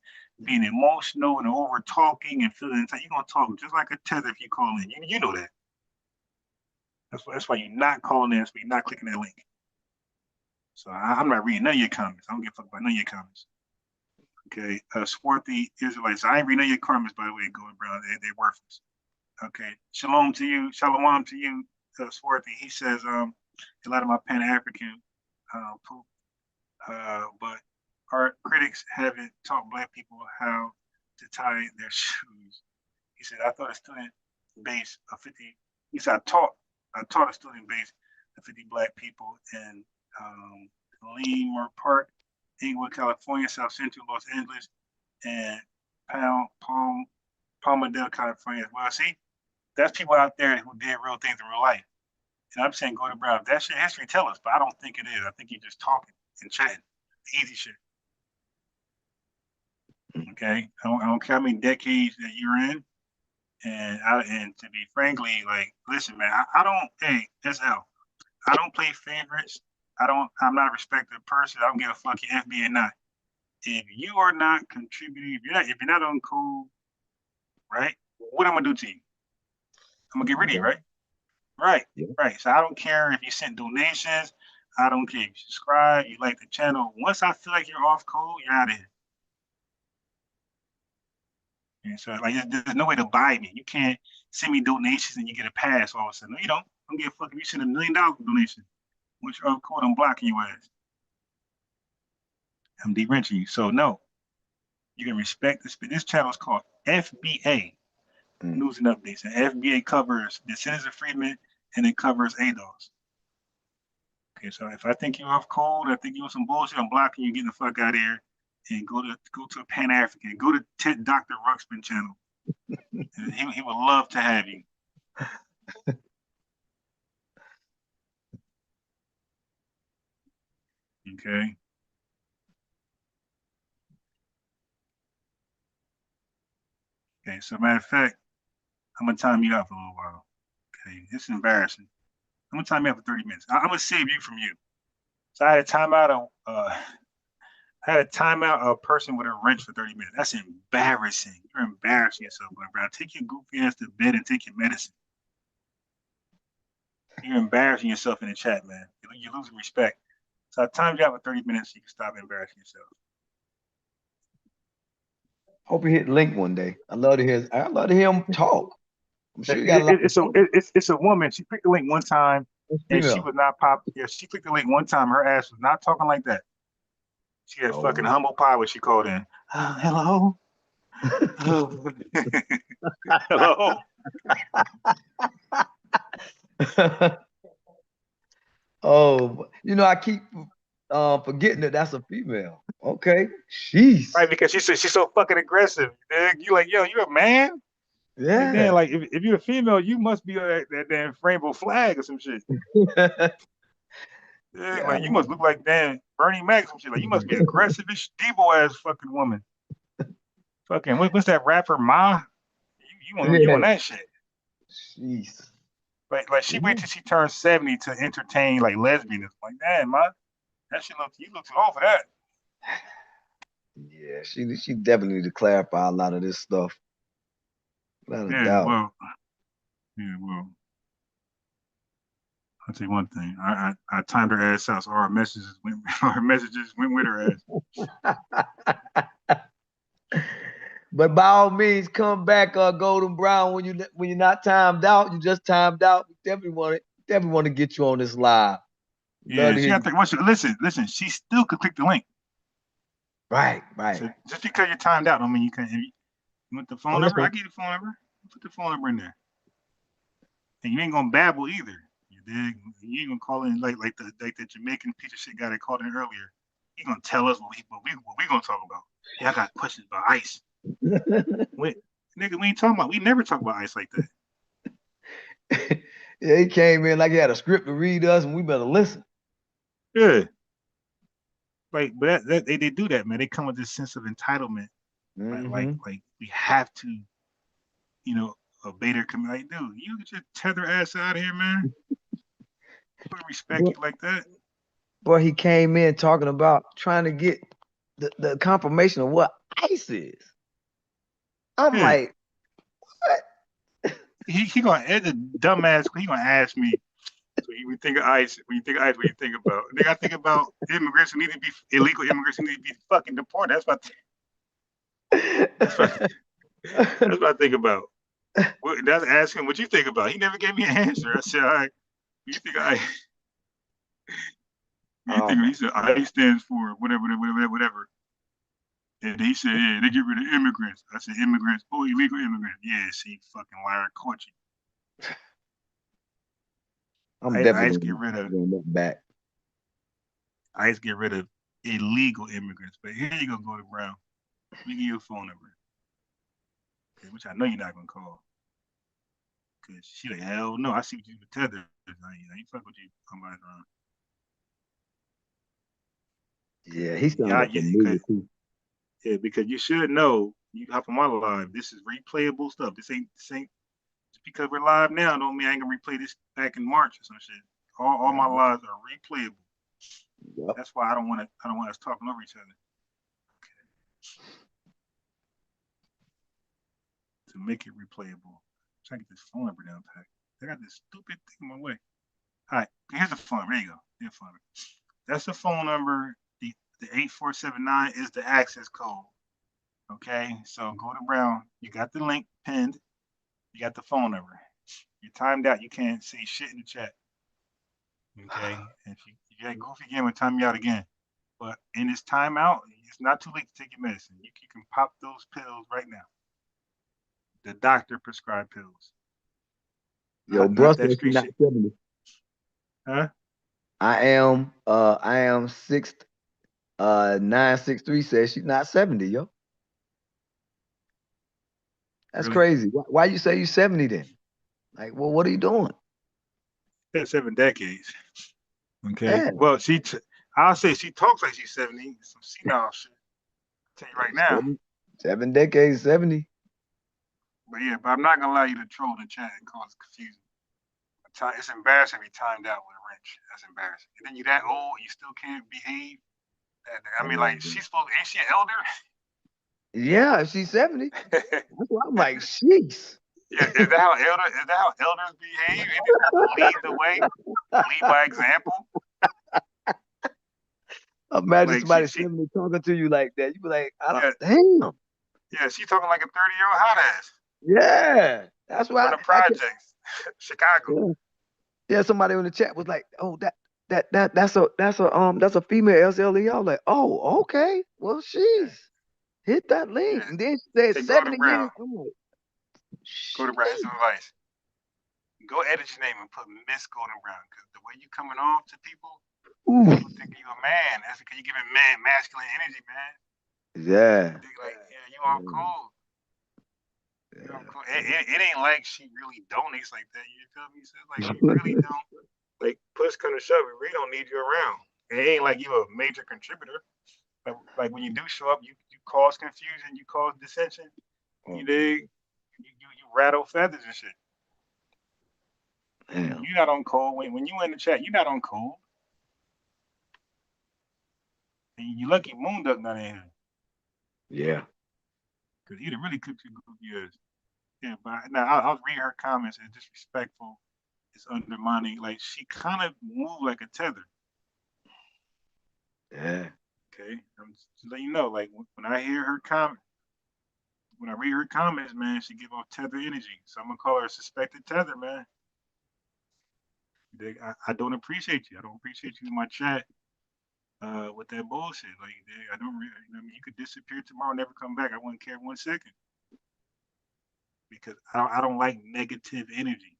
being emotional and over talking and feeling inside. You're going to talk just like a tether if you call in. You know that. That's why you're not calling in. That's why you're not clicking that link. So I'm not reading none of your comments. I don't give a fuck about none of your comments. Okay, swarthy Israelites. I ain't reading none of your comments, by the way, going brown. They're worthless. Okay, shalom to you, shalom to you, swarthy. He says, a lot of my Pan-African poop, but our critics haven't taught Black people how to tie their shoes. He said, I thought a student base of 50. He said, I taught a student base of 50 Black people in Lemur Park, Inglewood, California, South Central, Los Angeles, and Palmadale, California as well. See, that's people out there who did real things in real life. And I'm saying go to Brown. That's your history, tell us, but I don't think it is. I think you're just talking and chatting. Easy shit. Okay? I don't care how many decades that you're in. And to be frankly, like, listen, man, I don't, hey, SL, I don't play favorites. I'm not a respected person. I don't give a fuck your FBA or not. If you are not contributing, if you're not on code, right, what I'm gonna do to you? I'm gonna get rid of you, right? Right, yeah. Right. So I don't care if you send donations. I don't care if you subscribe, you like the channel. Once I feel like you're off code, you're out of here. And so, like, there's no way to buy me. You can't send me donations and you get a pass all of a sudden. No, you don't. I don't give a fuck if you send $1 million donation. Once you're off code, I'm blocking your ass. I'm de-wrenching you. So no, you can respect this. This channel is called FBA News and Updates. And FBA covers Descendants of Freedmen and it covers ADOS. Okay, so if I think you're off code, I think you're on some bullshit, I'm blocking you, getting the fuck out of here, and go to a Pan-African. Go to Dr. Ruxpin channel. he would love to have you. Okay. Okay, so matter of fact, I'm gonna time you out for a little while. Okay, this is embarrassing. I'm gonna time you out for 30 minutes. I'm gonna save you from you. So I had to time out a person with a wrench for 30 minutes. That's embarrassing. You're embarrassing yourself, bro. Take your goofy ass to bed and take your medicine. You're embarrassing yourself in the chat, man. You're losing respect. So I timed you out for 30 minutes so you can stop embarrassing yourself. Hope you hit link one day. I love to hear him talk. I'm sure you got it's a woman. She clicked the link one time and she was not popular. Yeah, she clicked the link one time. Her ass was not talking like that. She had fucking humble pie when she called in. Hello. Hello. Oh, you know, I keep forgetting that that's a female. Okay, she's right because she's so fucking aggressive. You like, yo, you a man? Yeah. And then, like, if you're a female, you must be that damn rainbow flag or some shit. Yeah, like you must look like damn Bernie Mac or some shit. Like you must be aggressive-ish, Debo ass fucking woman. Fucking what's that rapper Ma? You on that shit? Jeez. Like she wait till she turns 70 to entertain like lesbianism. Like, damn, Ma, that shit you look too old for that. Yeah, she definitely need to clarify a lot of this stuff. Without a Yeah, doubt. well, I'll tell you one thing. I timed her ass out, so our messages went with her ass. But by all means, come back, Golden Brown, when you're not timed out. You just timed out. We definitely want to get you on this live. Yeah, she got to listen. She still could click the link. Right. So just because you're timed out, don't mean you can't. You want the phone number? I give you the phone number. Put the phone number in there. And you ain't gonna babble either. You dig? You ain't gonna call in like the Jamaican piece of shit guy that called in earlier. He gonna tell us what we gonna talk about. Yeah, I got questions about ICE. Nigga, we ain't talking about. We never talk about ICE like that. Yeah, he came in like he had a script to read us, and we better listen. Yeah. Like, but they do that, man. They come with this sense of entitlement. Like we have to, obey their command. Like, dude, you can just tether ass out of here, man. People respect you like that. Boy, he came in talking about trying to get the confirmation of what ICE is. I'm like, what? He gonna the dumbass. He gonna ask me. So when you think of ICE, what do you think about? Nigga, I think about immigrants who need to be illegal immigrants who need to be fucking deported. That's what I think about. That's asking what you think about. He never gave me an answer. I said, all right, what you think of ICE? He said ICE stands for whatever. And he said, yeah, they get rid of immigrants. I said, immigrants, illegal immigrants. Yeah, see, fucking liar, caught you. I'm definitely ICE get rid of illegal immigrants. But here you go, Gordon Brown. Let me give you a phone number. Okay, which I know you're not gonna call. Cause she like, hell no, I see what you do with tether. I ain't fuck with you. Come on around. Yeah, he's like yeah, because you should know, you hop on my live. This is replayable stuff. This ain't just because we're live now don't mean I ain't gonna replay this back in March or some shit. All my lives are replayable. Yep. That's why I don't want us talking over each other. Okay. To make it replayable. I'm trying to get this phone number down pat. I got this stupid thing in my way. All right, here's the phone number. There you go. There's the phone number. That's the phone number. The 8479 is the access code. Okay, so go to Brown. You got the link pinned. You got the phone number. You're timed out. You can't see shit in the chat. Okay, and if you got goofy again, we'll time you out again. But in this timeout, it's not too late to take your medicine. You can pop those pills right now. The doctor prescribed pills. Yo, bro, not 70. Huh? I am 963 says she's not 70, yo. That's really crazy. Why you say you 70 then? Like, well, what are you doing? 7 decades. Okay. Yeah. Well, I'll say she talks like she's 70. Some senile shit. I'll tell you right now. 7 decades, 70. But yeah, but I'm not gonna allow you to troll the chat and cause confusion. It's embarrassing to be timed out with a wrench. That's embarrassing. And then you that old, you still can't behave. I mean, like, ain't she an elder? Yeah, she's 70. That's why I'm like, jeez. Yeah, is that how elders behave? Lead the way, lead by example. Imagine like somebody 70 talking to you like that. You be like, damn. Yeah, she's talking like a 30-year-old hot ass. Yeah, that's why. From the projects, Chicago. Yeah, somebody in the chat was like, "Oh, that's a female SLE." I was like, "Oh, okay. Well, she's hit that link." And then she said 70 years. I'm like, go to Brown. Here's some advice. Go edit your name and put Miss Golden Brown, because the way you coming off to people think you a man. That's because you giving man masculine energy, man. Yeah. Like, yeah, you all cool. It ain't like she really donates like that. You feel me? So it's like she really don't. Like, push come to shove, we really don't need you around. It ain't like you a major contributor. Like when you do show up, you cause confusion, you cause dissension. You dig? You rattle feathers and shit. Damn. You're not on code. When you in the chat, you're not on code. And you lucky Moonduck not in here. Yeah. Because he'd have really cooked your goofy ass. Yeah, but now I was reading her comments and disrespectful. It's undermining. Like she kind of moved like a tether. Yeah. Okay, I'm just letting you know. Like when I hear her comment, when I read her comments, man, she give off tether energy. So I'm gonna call her a suspected tether, man. I don't appreciate you. I don't appreciate you in my chat with that bullshit. Like I don't really. I mean, you could disappear tomorrow, never come back. I wouldn't care 1 second because I don't like negative energy.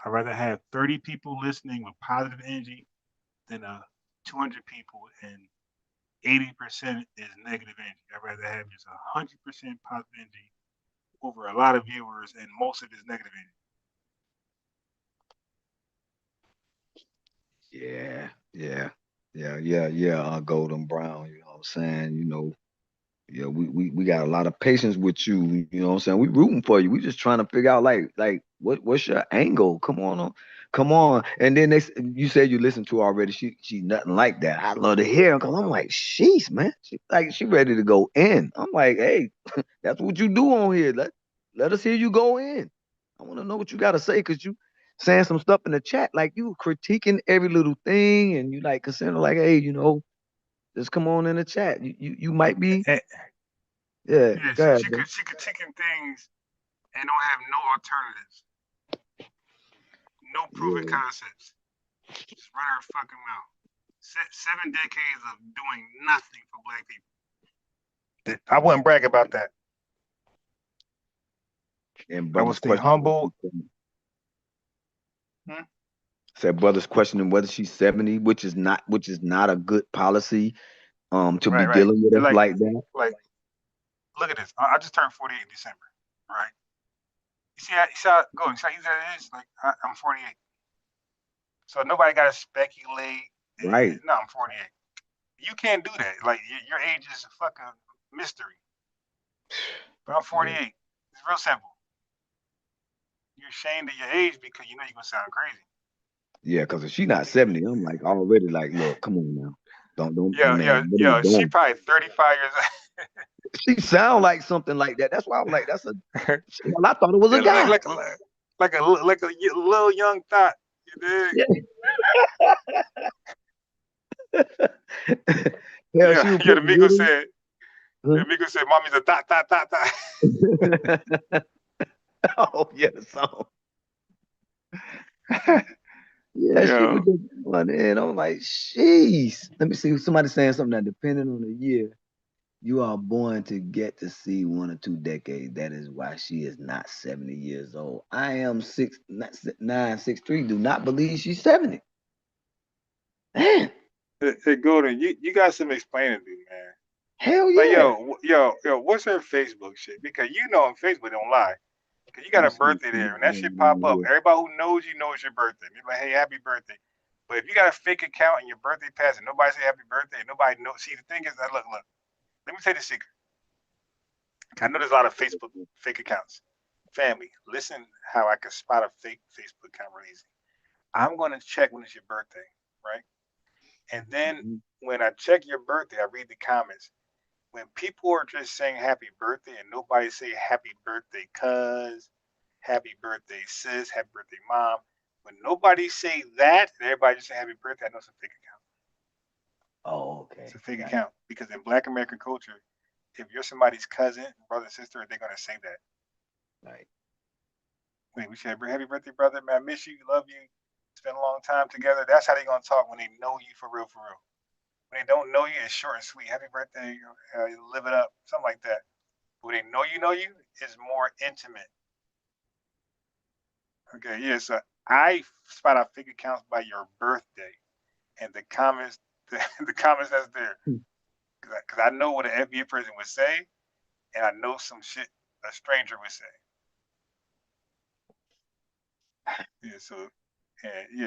I'd rather have 30 people listening with positive energy than 200 people and 80% is negative energy. I'd rather have just 100% positive energy over a lot of viewers and most of it is negative energy. Golden Brown, you know what I'm saying? Yeah, we got a lot of patience with you. You know what I'm saying? We rooting for you. We just trying to figure out like what's your angle? Come on. And then you said you listened to her already. She nothing like that. I love to hear her because I'm like, sheesh, man. She ready to go in. I'm like, hey, that's what you do on here. Let us hear you go in. I want to know what you got to say because you saying some stuff in the chat like you critiquing every little thing and you like consider like, hey, just come on in the chat. You might be. energy. Yeah, Yeah, go ahead, she bro. critiquing things and don't have no alternatives, no proven concepts. Just run her fucking mouth. 7 decades of doing nothing for black people. I wouldn't brag about that. And I would stay humble. Said brothers questioning whether she's 70, which is not a good policy to be dealing with us like that. Like, look at this. I just turned 48 in December, right? You see how easy that is? Like, I'm 48. So nobody got to speculate. Right. No, I'm 48. You can't do that. Like, your age is a fucking mystery. But I'm 48. Yeah. It's real simple. You're ashamed of your age because you know you're going to sound crazy. Yeah, because if she's not 70, I'm like already like, look, come on now. Don't Yeah. She probably 35 years old. She sound like something like that. That's why I'm like, that's a. Well, I thought it was a guy. Like a little young thought. You dig? Yeah. The Miko said. The Miko said, "Mommy's a dot." Oh yeah, the song. Yeah, she was the one, and I'm like, jeez. Let me see. Somebody saying something that depending on the year, you are born to get to see 1 or 2 decades. That is why she is not 70 years old. I am 6'9", 6'3". Do not believe she's 70. Man. Hey, Golden, you got some explaining to do, man. Hell yeah. Like, yo, what's her Facebook shit? Because on Facebook don't lie. Because you got a birthday there, and that shit pop up. Everybody who knows you knows your birthday. They're like, hey, happy birthday. But if you got a fake account and your birthday passed and nobody say happy birthday, and nobody knows. See, the thing is, look. Let me tell you the secret. I know there's a lot of Facebook fake accounts. Family, listen how I can spot a fake Facebook account really easy. I'm going to check when it's your birthday, right? And then when I check your birthday, I read the comments. When people are just saying happy birthday and nobody say happy birthday cuz, happy birthday sis, happy birthday mom, when nobody say that and everybody just say happy birthday, I know it's a fake account. Oh, okay. It's a fake account because in Black American culture, if you're somebody's cousin, brother, sister, they're going to say that. Right. Wait, we should have happy birthday, brother. Man, I miss you. Love you. Spend a long time together. That's how they're going to talk when they know you for real, for real. When they don't know you, it's short and sweet. Happy birthday, live it up, something like that. When they know you, it's more intimate. Okay, yeah. So I spot out fake accounts by your birthday and the comments, the comments that's there, because I know what an FBA person would say, and I know some shit a stranger would say. Yeah. So,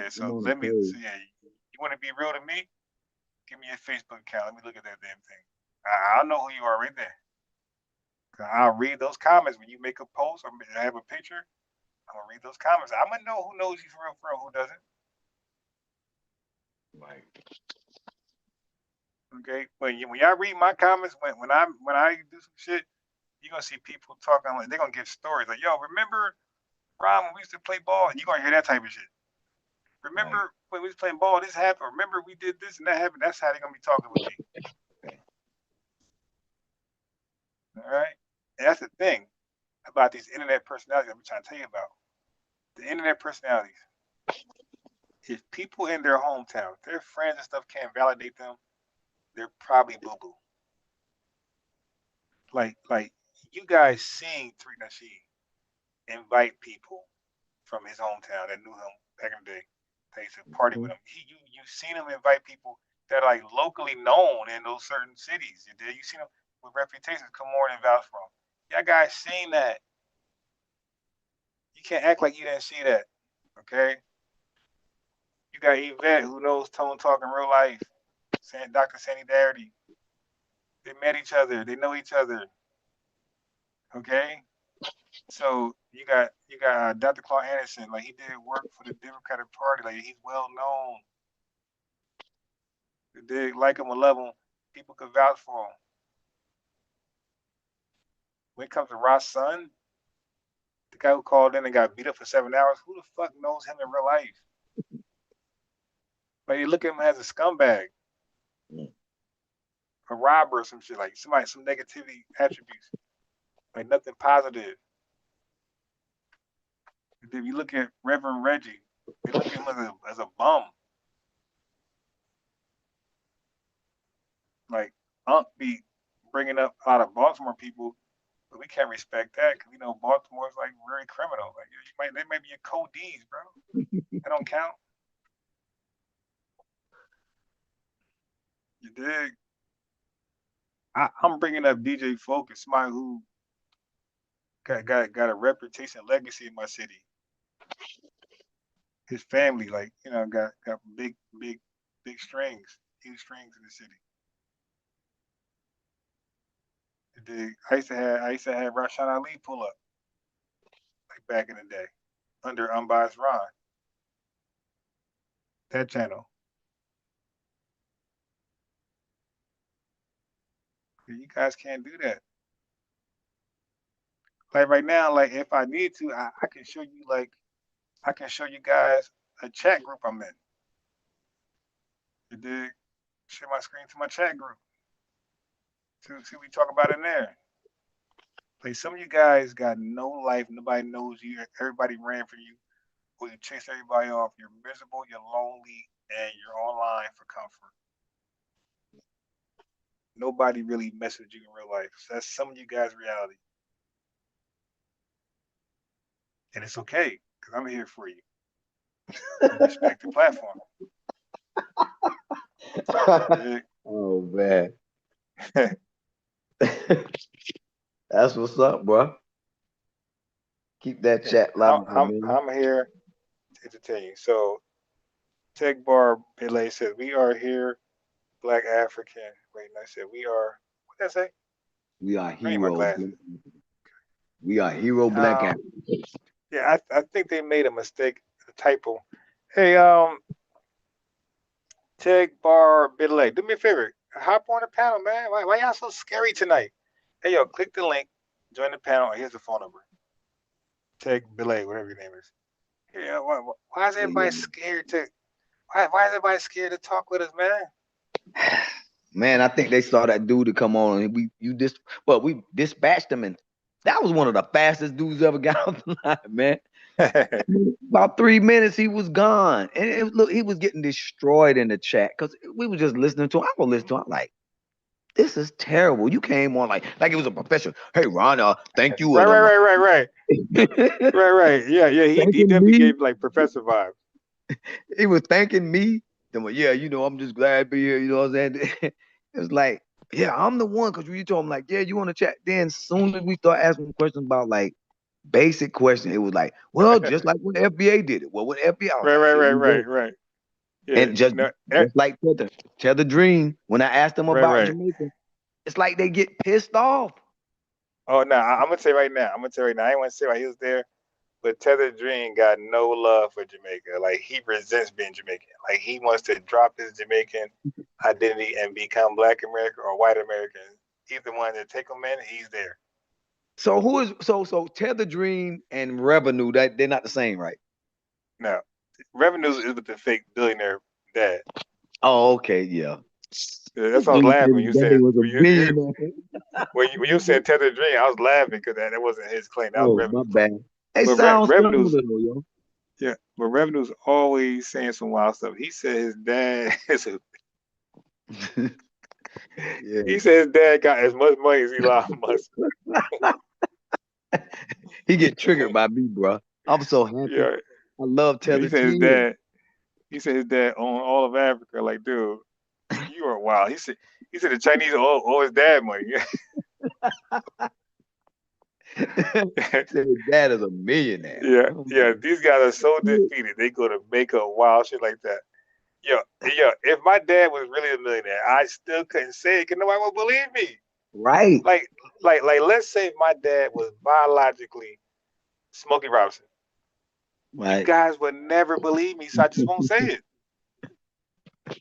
So let me. So you want to be real to me? Give me your Facebook account. Let me look at that damn thing. I'll know who you are right there. I'll read those comments when you make a post or have a picture. I'm gonna read those comments. I'm gonna know who knows you for real, who doesn't. Right. Okay. When y'all read my comments, when I do some shit, you're gonna see people talking like they're gonna give stories like, yo, remember Ron when we used to play ball? And you're gonna hear that type of shit. Remember when we was playing ball, this happened. Remember we did this and that happened. That's how they're gonna be talking with you. All right. And that's the thing about these internet personalities I'm trying to tell you about. The internet personalities. If people in their hometown, their friends and stuff can't validate them, they're probably boo-boo. Like you guys seeing Tariq Nasheed invite people from his hometown that knew him back in the day. They used to party with him. You've seen him invite people that are like locally known in those certain cities. You seen him with reputations come more and vouch for him. Y'all guys seen that. You can't act like you didn't see that. Okay? You got Yvette who knows Tone Talk in real life. Dr. Sandy Darity. They met each other. They know each other. Okay? So you got Dr. Claude Anderson, like he did work for the Democratic Party, like he's well known. They like him or love him, people could vouch for him. When it comes to Ross' son, the guy who called in and got beat up for 7 hours, who the fuck knows him in real life? Like you look at him as a scumbag, a robber or some shit, like some negativity attributes, like nothing positive. If you look at Reverend Reggie, they look at him as a bum. Like Unc be bringing up a lot of Baltimore people, but we can't respect that because we know Baltimore is like very criminal. Like they might be your codees, bro. That don't count. You dig? I'm bringing up DJ Focus, somebody who got a reputation, legacy in my city. His family, like got big strings, huge strings in the city. I used to have Rashawn Ali pull up, like back in the day, under Unbiased Ron. That channel. You guys can't do that. Like right now, like if I need to, I can show you guys a chat group I'm in. You dig? Share my screen to my chat group. See what we talk about in there. Like some of you guys got no life, nobody knows you, everybody ran for you, or you chase everybody off. You're miserable, you're lonely, and you're online for comfort. Nobody really messes with you in real life. So that's some of you guys' reality. And it's okay, because I'm here for you. Respect the platform. Oh man. That's what's up, bro. Keep that chat live. I'm here to entertain you. So Tech Bar Billy says, we are here, Black African. Wait, I said we are, what did I say? We are hero. We are hero Black Africans. Yeah, I think they made a mistake, a typo. Hey, Tech Bar Billy, do me a favor. Hop on the panel, man. Why y'all so scary tonight? Hey, yo, click the link, join the panel. Here's the phone number. Tech Billy, whatever your name is. Yeah, why is everybody scared to? Why is everybody scared to talk with us, man? Man, I think they saw that dude to come on, and we dispatched him, and that was one of the fastest dudes ever got off the line, man. About 3 minutes, he was gone, and look, he was getting destroyed in the chat because we were just listening to him. I was listening to him, I'm like, this is terrible. You came on like it was a professional. Hey, Ron, thank you. Right. Right. Yeah. He definitely gave like professor vibes. He was thanking me. Then, yeah, I'm just glad to be here. You know what I'm saying? It was like, yeah, I'm the one, because you told him like, yeah, you want to chat. Then as soon as we start asking questions about like basic questions, it was like, well, just like when the FBA did it. Well, when FBA, right. Yeah, and just like Tether Dream, when I asked them about Jamaica, it's like they get pissed off. Oh no, I'm gonna say right now. I ain't want to say why he was there, but Tether Dream got no love for Jamaica. Like he resents being Jamaican. Like he wants to drop his Jamaican identity and become Black American or white American. He's the one that take him in. He's there. So who is so Tether Dream and Revenue, that they're not the same, right? No, Revenues is with the fake billionaire dad. Oh, okay, yeah. That's why I was laughing when you said when you when said Tether Dream. I was laughing because that wasn't his claim. That was my Revenues. bad. They But sound Revenues, similar though, yo. yeah. But Revenues always saying some wild stuff. He said his dad is a. Yeah. He said his dad got as much money as Elon Musk. He get triggered by me, bro. I'm so happy. Yeah. I love Tether. He said his dad. He said his dad owned all of Africa. Like, dude, you are wild. He said the Chinese owe his dad money. His dad is a millionaire. Yeah. These guys are so defeated. They go to make up wild shit like that. Yo, if my dad was really a millionaire, I still couldn't say it because nobody would believe me. Right. Like, let's say my dad was biologically Smokey Robinson. Right. You guys would never believe me, so I just won't say it.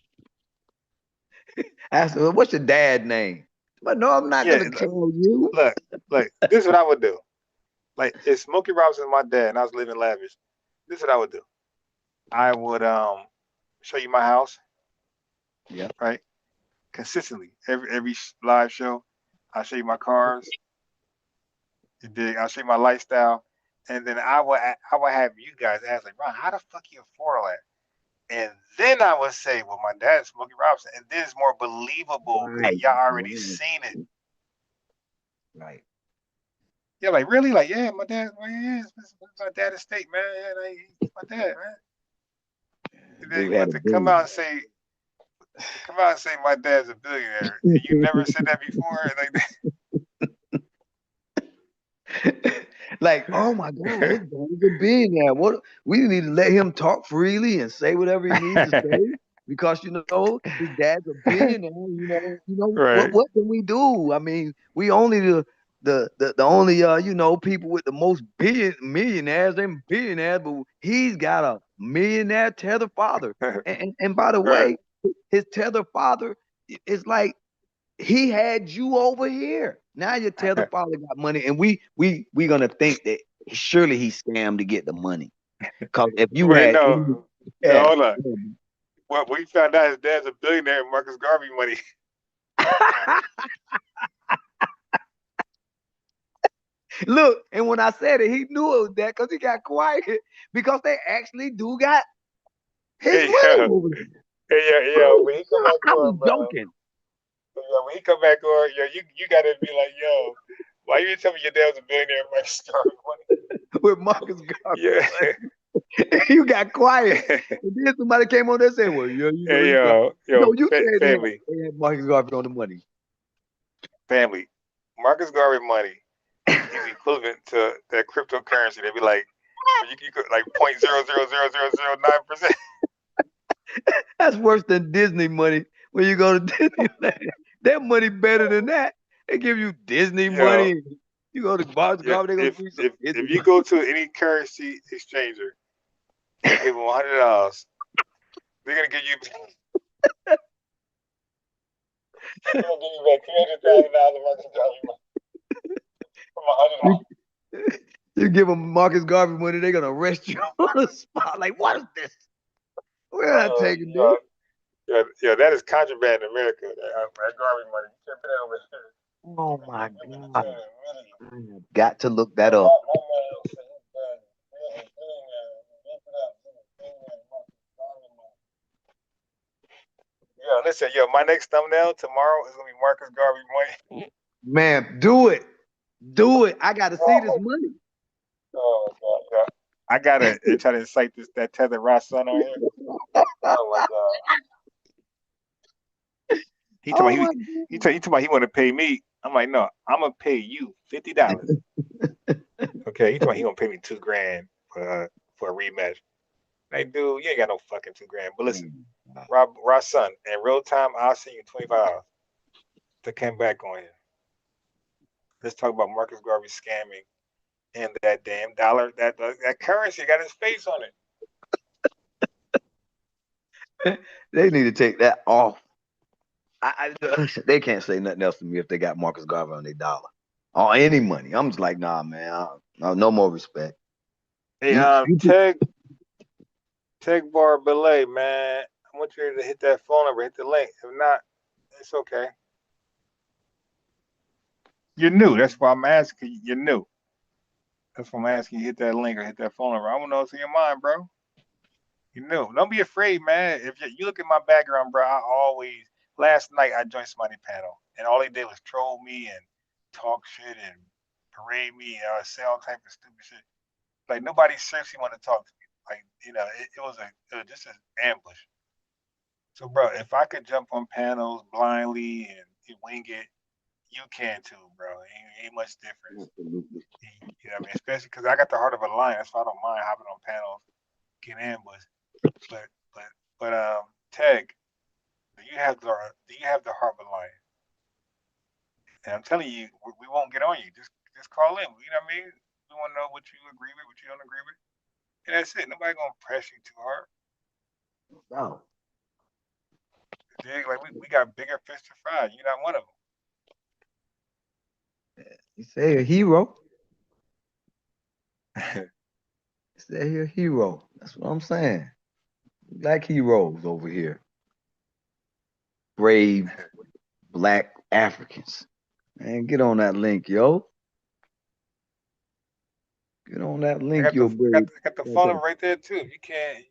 Ask him, what's your dad's name? But no, I'm not gonna tell you. Look, this is what I would do. Like, if Smokey Robinson was my dad and I was living lavish, this is what I would do. I would show you my house. Yeah. Right. Consistently, every live show, I'll show you my cars. You dig? I'll show you my lifestyle, and then I would have you guys ask like, Ron, how the fuck you afford all that? And then I would say, well, my dad's Smokey Robinson, and then it's more believable because y'all already seen it. Right. Yeah, like really, like yeah, my dad, it's my dad's estate, man. Yeah, like, he's my dad, man. And then you want to come out and say my dad's a billionaire. And you never said that before, like oh my God, his dad's a billionaire. What we need to let him talk freely and say whatever he needs to say because you know his dad's a billionaire. You know right. what can we do? I mean, we only the only people with the most millionaires and billionaires, but he's got a millionaire tether father. And by the way, his tether father is like he had you over here. Now your tether father got money, and we gonna think that surely he scammed to get the money. Because if you hold on. Well, we found out his dad's a billionaire in Marcus Garvey money. Look, and when I said it, he knew it was that because he got quiet because they actually do got his money over there. Yeah. When he come back on, joking. Yeah, when he come back on, you gotta be like, yo, why you tell me your dad was a billionaire in Marcus Garvey money? With Marcus Garvey. Yeah. You got quiet. And then somebody came on there and said, well, you said family. they had Marcus Garvey on the money. Family. Marcus Garvey money is equivalent to that cryptocurrency. They'd be like, you could like 0.0000009%. That's worse than Disney money. When you go to Disneyland, that money better than that. They give you Disney money. You go to Marcus Garvey, they gonna if you go to any currency exchanger, they give them $100. They're gonna give you. They're gonna give you about $300,000 of Marcus Garvey money from $100. You give them Marcus Garvey money, they're gonna arrest you on the spot. Like, what is this? We're not taking this. Yeah, that is contraband in America. That Garvey money. You can't put that over here. Oh my God. I have got to look that up. Yeah, listen, my next thumbnail tomorrow is gonna be Marcus Garvey money. Man, do it. Do it. I gotta see this money. Oh God, yeah. I gotta try to incite that Tether Ross son on here. Oh my God. He told me he want to pay me. I'm like, no, I'm gonna pay you $50. Okay, he told me he gonna pay me $2,000 for a rematch. Like, dude, you ain't got no fucking $2,000. But listen, Ross son, in real time, I'll send you $25 to come back on here. Let's talk about Marcus Garvey scamming and that damn dollar, that currency got his face on it. They need to take that off. They can't say nothing else to me if they got Marcus Garvey on their dollar. or any money. I'm just like, nah, man, no more respect. Hey, Tech Bar Belay, man. I want you to hit that phone number, hit the link. If not, it's okay. You're new. That's why I'm asking. You're new. That's why I'm asking you hit that link or hit that phone number. I want to know what's in your mind, bro. You new. Don't be afraid, man. If you look at my background, bro, last night I joined somebody's panel, and all they did was troll me and talk shit and parade me and say all type of stupid shit. Like nobody seriously want to talk to me. Like, it was just an ambush. So, bro, if I could jump on panels blindly and wing it, you can too, bro. Ain't much difference. Absolutely. You know what I mean? Especially because I got the heart of a lion. That's why I don't mind hopping on panels, getting ambushed. But Teg, do you have the heart of a lion? And I'm telling you, we won't get on you. Just call in. You know what I mean? We want to know what you agree with, what you don't agree with. And that's it. Nobody gonna press you too hard. Wow. Dig, like we got bigger fish to fry. You're not one of them. You say a hero. You say you're a hero. That's what I'm saying. Black heroes over here. Brave Black Africans. Man, get on that link, yo. Get on that link, yo, brave. I got the phone number right there too. You can't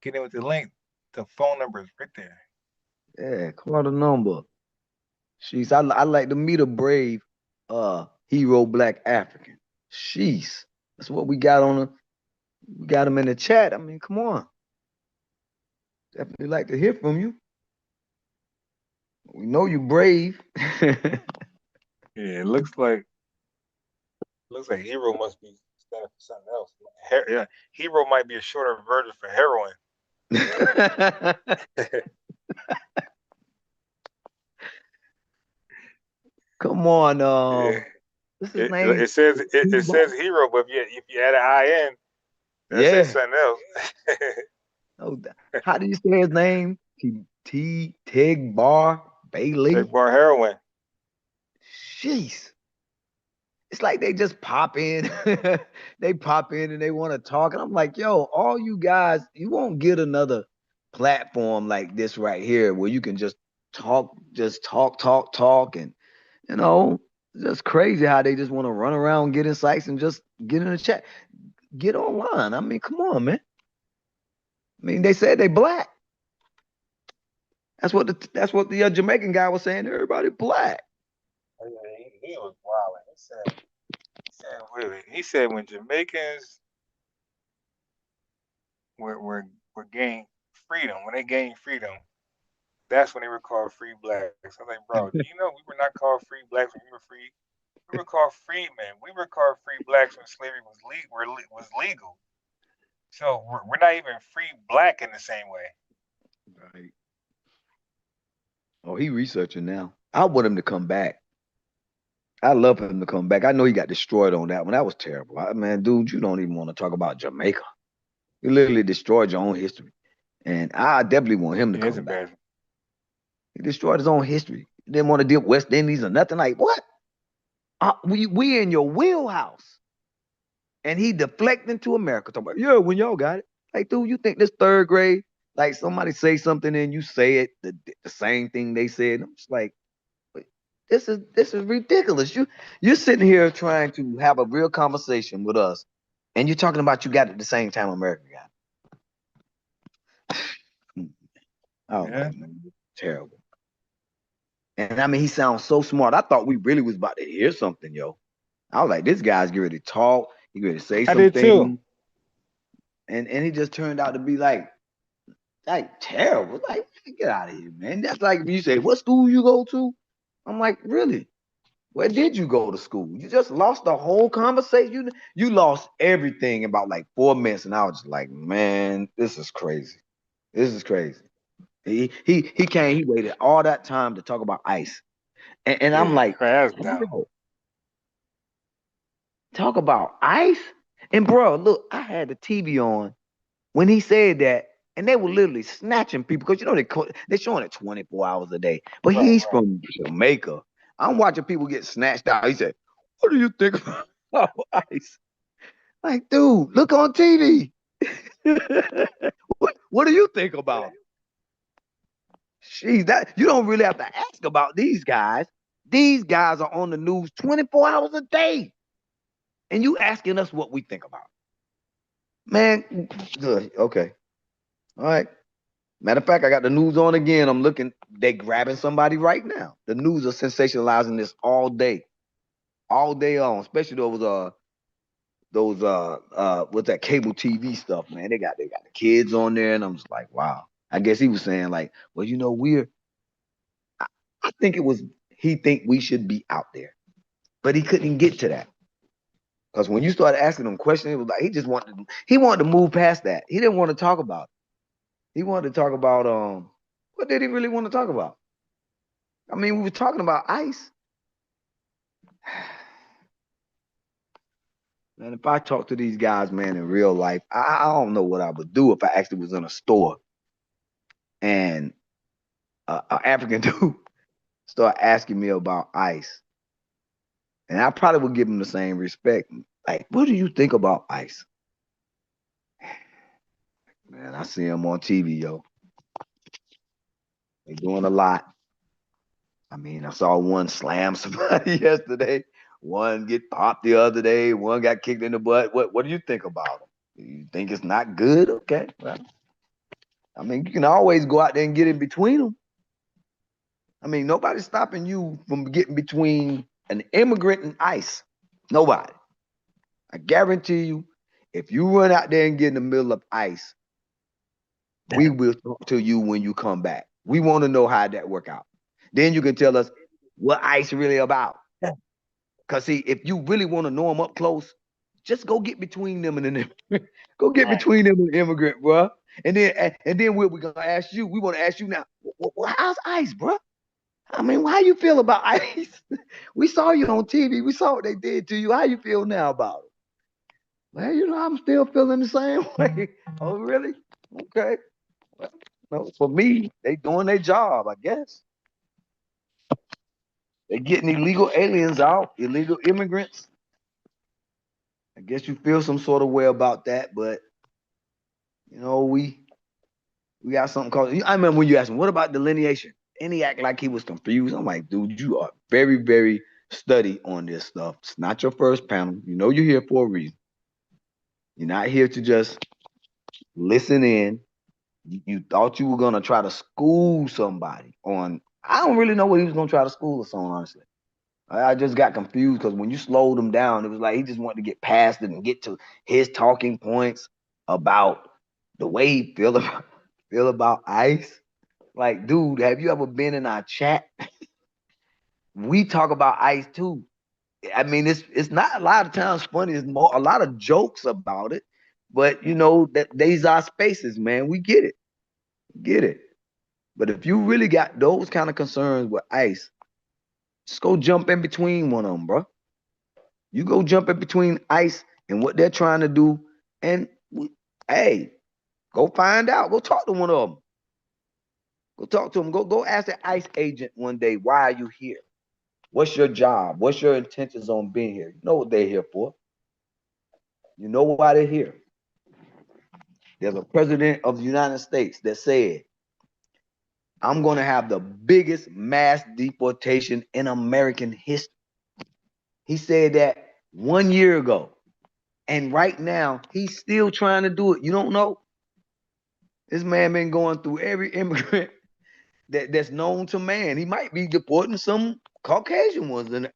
get in with the link. The phone number is right there. Yeah, call the number. Sheesh, I like to meet a brave hero Black African. Sheesh. That's what we got we got him in the chat. I mean, come on. Definitely like to hear from you. We know you brave. Yeah, it looks like hero must be standing for something else. Yeah, hero might be a shorter version for heroin. Come on, what's his name? It says hero, but if you add an IN, that says something else. Oh, how do you say his name? Tig Bar Bailey. Tig Bar Heroin. Jeez. It's like they just pop in. They pop in and they want to talk. And I'm like, yo, all you guys, you won't get another platform like this right here where you can just talk. And, it's just crazy how they just want to run around, get insights, and just get in the chat. Get online. I mean, come on, man. I mean, they said they Black. That's what the Jamaican guy was saying. Everybody Black. Oh, yeah, he was wild. He said when Jamaicans were gained freedom, when they gained freedom, that's when they were called free Blacks. I was like, bro, do you know we were not called free Blacks when we were free? We were called free men. We were called free Blacks when slavery was legal. So we're not even free Black in the same way. Right. Oh, he researching now. I want him to come back. I love him to come back. I know he got destroyed on that one. That was terrible. Man, dude, you don't even want to talk about Jamaica. You literally destroyed your own history. And I definitely want him to come back. He destroyed his own history. He didn't want to deal with West Indies or nothing. Like, what? We in your wheelhouse. And he deflecting to America. Talking about, yeah, when y'all got it. Like, dude, you think this third grade, like somebody say something and you say it, the same thing they said. I'm just like, this is ridiculous. You're sitting here trying to have a real conversation with us, and you're talking about you got it at the same time America got it. Oh, yeah. Man, terrible. And I mean, he sounds so smart. I thought we really was about to hear something, yo. I was like, this guy's getting ready to talk. He ready to say something. I did too. And he just turned out to be like terrible. Like, get out of here, man. That's like if you say, what school you go to? I'm like, really? Where did you go to school? You just lost the whole conversation. You lost everything in about like 4 minutes. And I was just like, man, this is crazy. This is crazy. He came, he waited all that time to talk about ICE. And I'm like, bro, talk about ICE? And bro, look, I had the TV on when he said that, and they were literally snatching people because they're showing it 24 hours a day. But he's from Jamaica. I'm watching people get snatched out. He said, "What do you think about ICE?" Like, dude, look on TV. What do you think about it? Jeez, that you don't really have to ask about these guys. These guys are on the news 24 hours a day. And you asking us what we think about. Man, good. Okay. All right. Matter of fact, I got the news on again. I'm looking, they grabbing somebody right now. The news are sensationalizing this all day on, especially what's that cable TV stuff, man. They got the kids on there, and I'm just like, wow. I guess he was saying like, well, you know, I think it was he think we should be out there, but he couldn't get to that. Because when you started asking him questions, it was like he wanted to move past that. He didn't want to talk about it. He wanted to talk about what did he really want to talk about? I mean, we were talking about ICE. Man, if I talk to these guys, man, in real life, I don't know what I would do if I actually was in a store and an African dude start asking me about ICE. And I probably would give him the same respect. Like, what do you think about ICE? Man, I see him on TV, yo. They doing a lot. I mean, I saw one slam somebody yesterday. One get popped the other day. One got kicked in the butt. What do you think about them? You think it's not good? Okay. Well, I mean, you can always go out there and get in between them. I mean, nobody's stopping you from getting between an immigrant and ICE. Nobody. I guarantee you, if you run out there and get in the middle of ICE, we will talk to you when you come back. We want to know how that work out. Then you can tell us what ICE really about. Because see, if you really want to know them up close, just go get between them and an immigrant. Go get between them and an immigrant, bro. And then we're gonna ask you. We want to ask you now. Well, how's ICE, bro? I mean, how you feel about ICE? We saw you on TV. We saw what they did to you. How you feel now about it? Well, you know, I'm still feeling the same way. Oh, really? Okay. Well, no, for me, they doing their job, I guess. They getting illegal aliens out, illegal immigrants. I guess you feel some sort of way about that, but you know, we got something called. I remember when you asked him, "What about delineation?" And he act like he was confused. I'm like, dude, you are very, very studied on this stuff. It's not your first panel. You know you're here for a reason. You're not here to just listen in. You thought you were gonna try to school somebody on. I don't really know what he was gonna try to school us on, honestly. I just got confused because when you slowed him down, it was like he just wanted to get past it and get to his talking points about the way he feel about ICE. Like, dude, have you ever been in our chat? We talk about ICE too. I mean, it's not a lot of times funny. It's more a lot of jokes about it, but you know that these are spaces, man. We get it. But if you really got those kind of concerns with ICE, just go jump in between one of them, bro. You go jump in between ICE and what they're trying to do, and hey, go find out. Go talk to one of them. Go talk to them. Go ask the ICE agent one day, why are you here? What's your job? What's your intentions on being here? You know what they're here for. You know why they're here. There's a president of the United States that said, I'm going to have the biggest mass deportation in American history. He said that 1 year ago. And right now, he's still trying to do it. You don't know? This man been going through every immigrant that's known to man. He might be deporting some Caucasian ones, and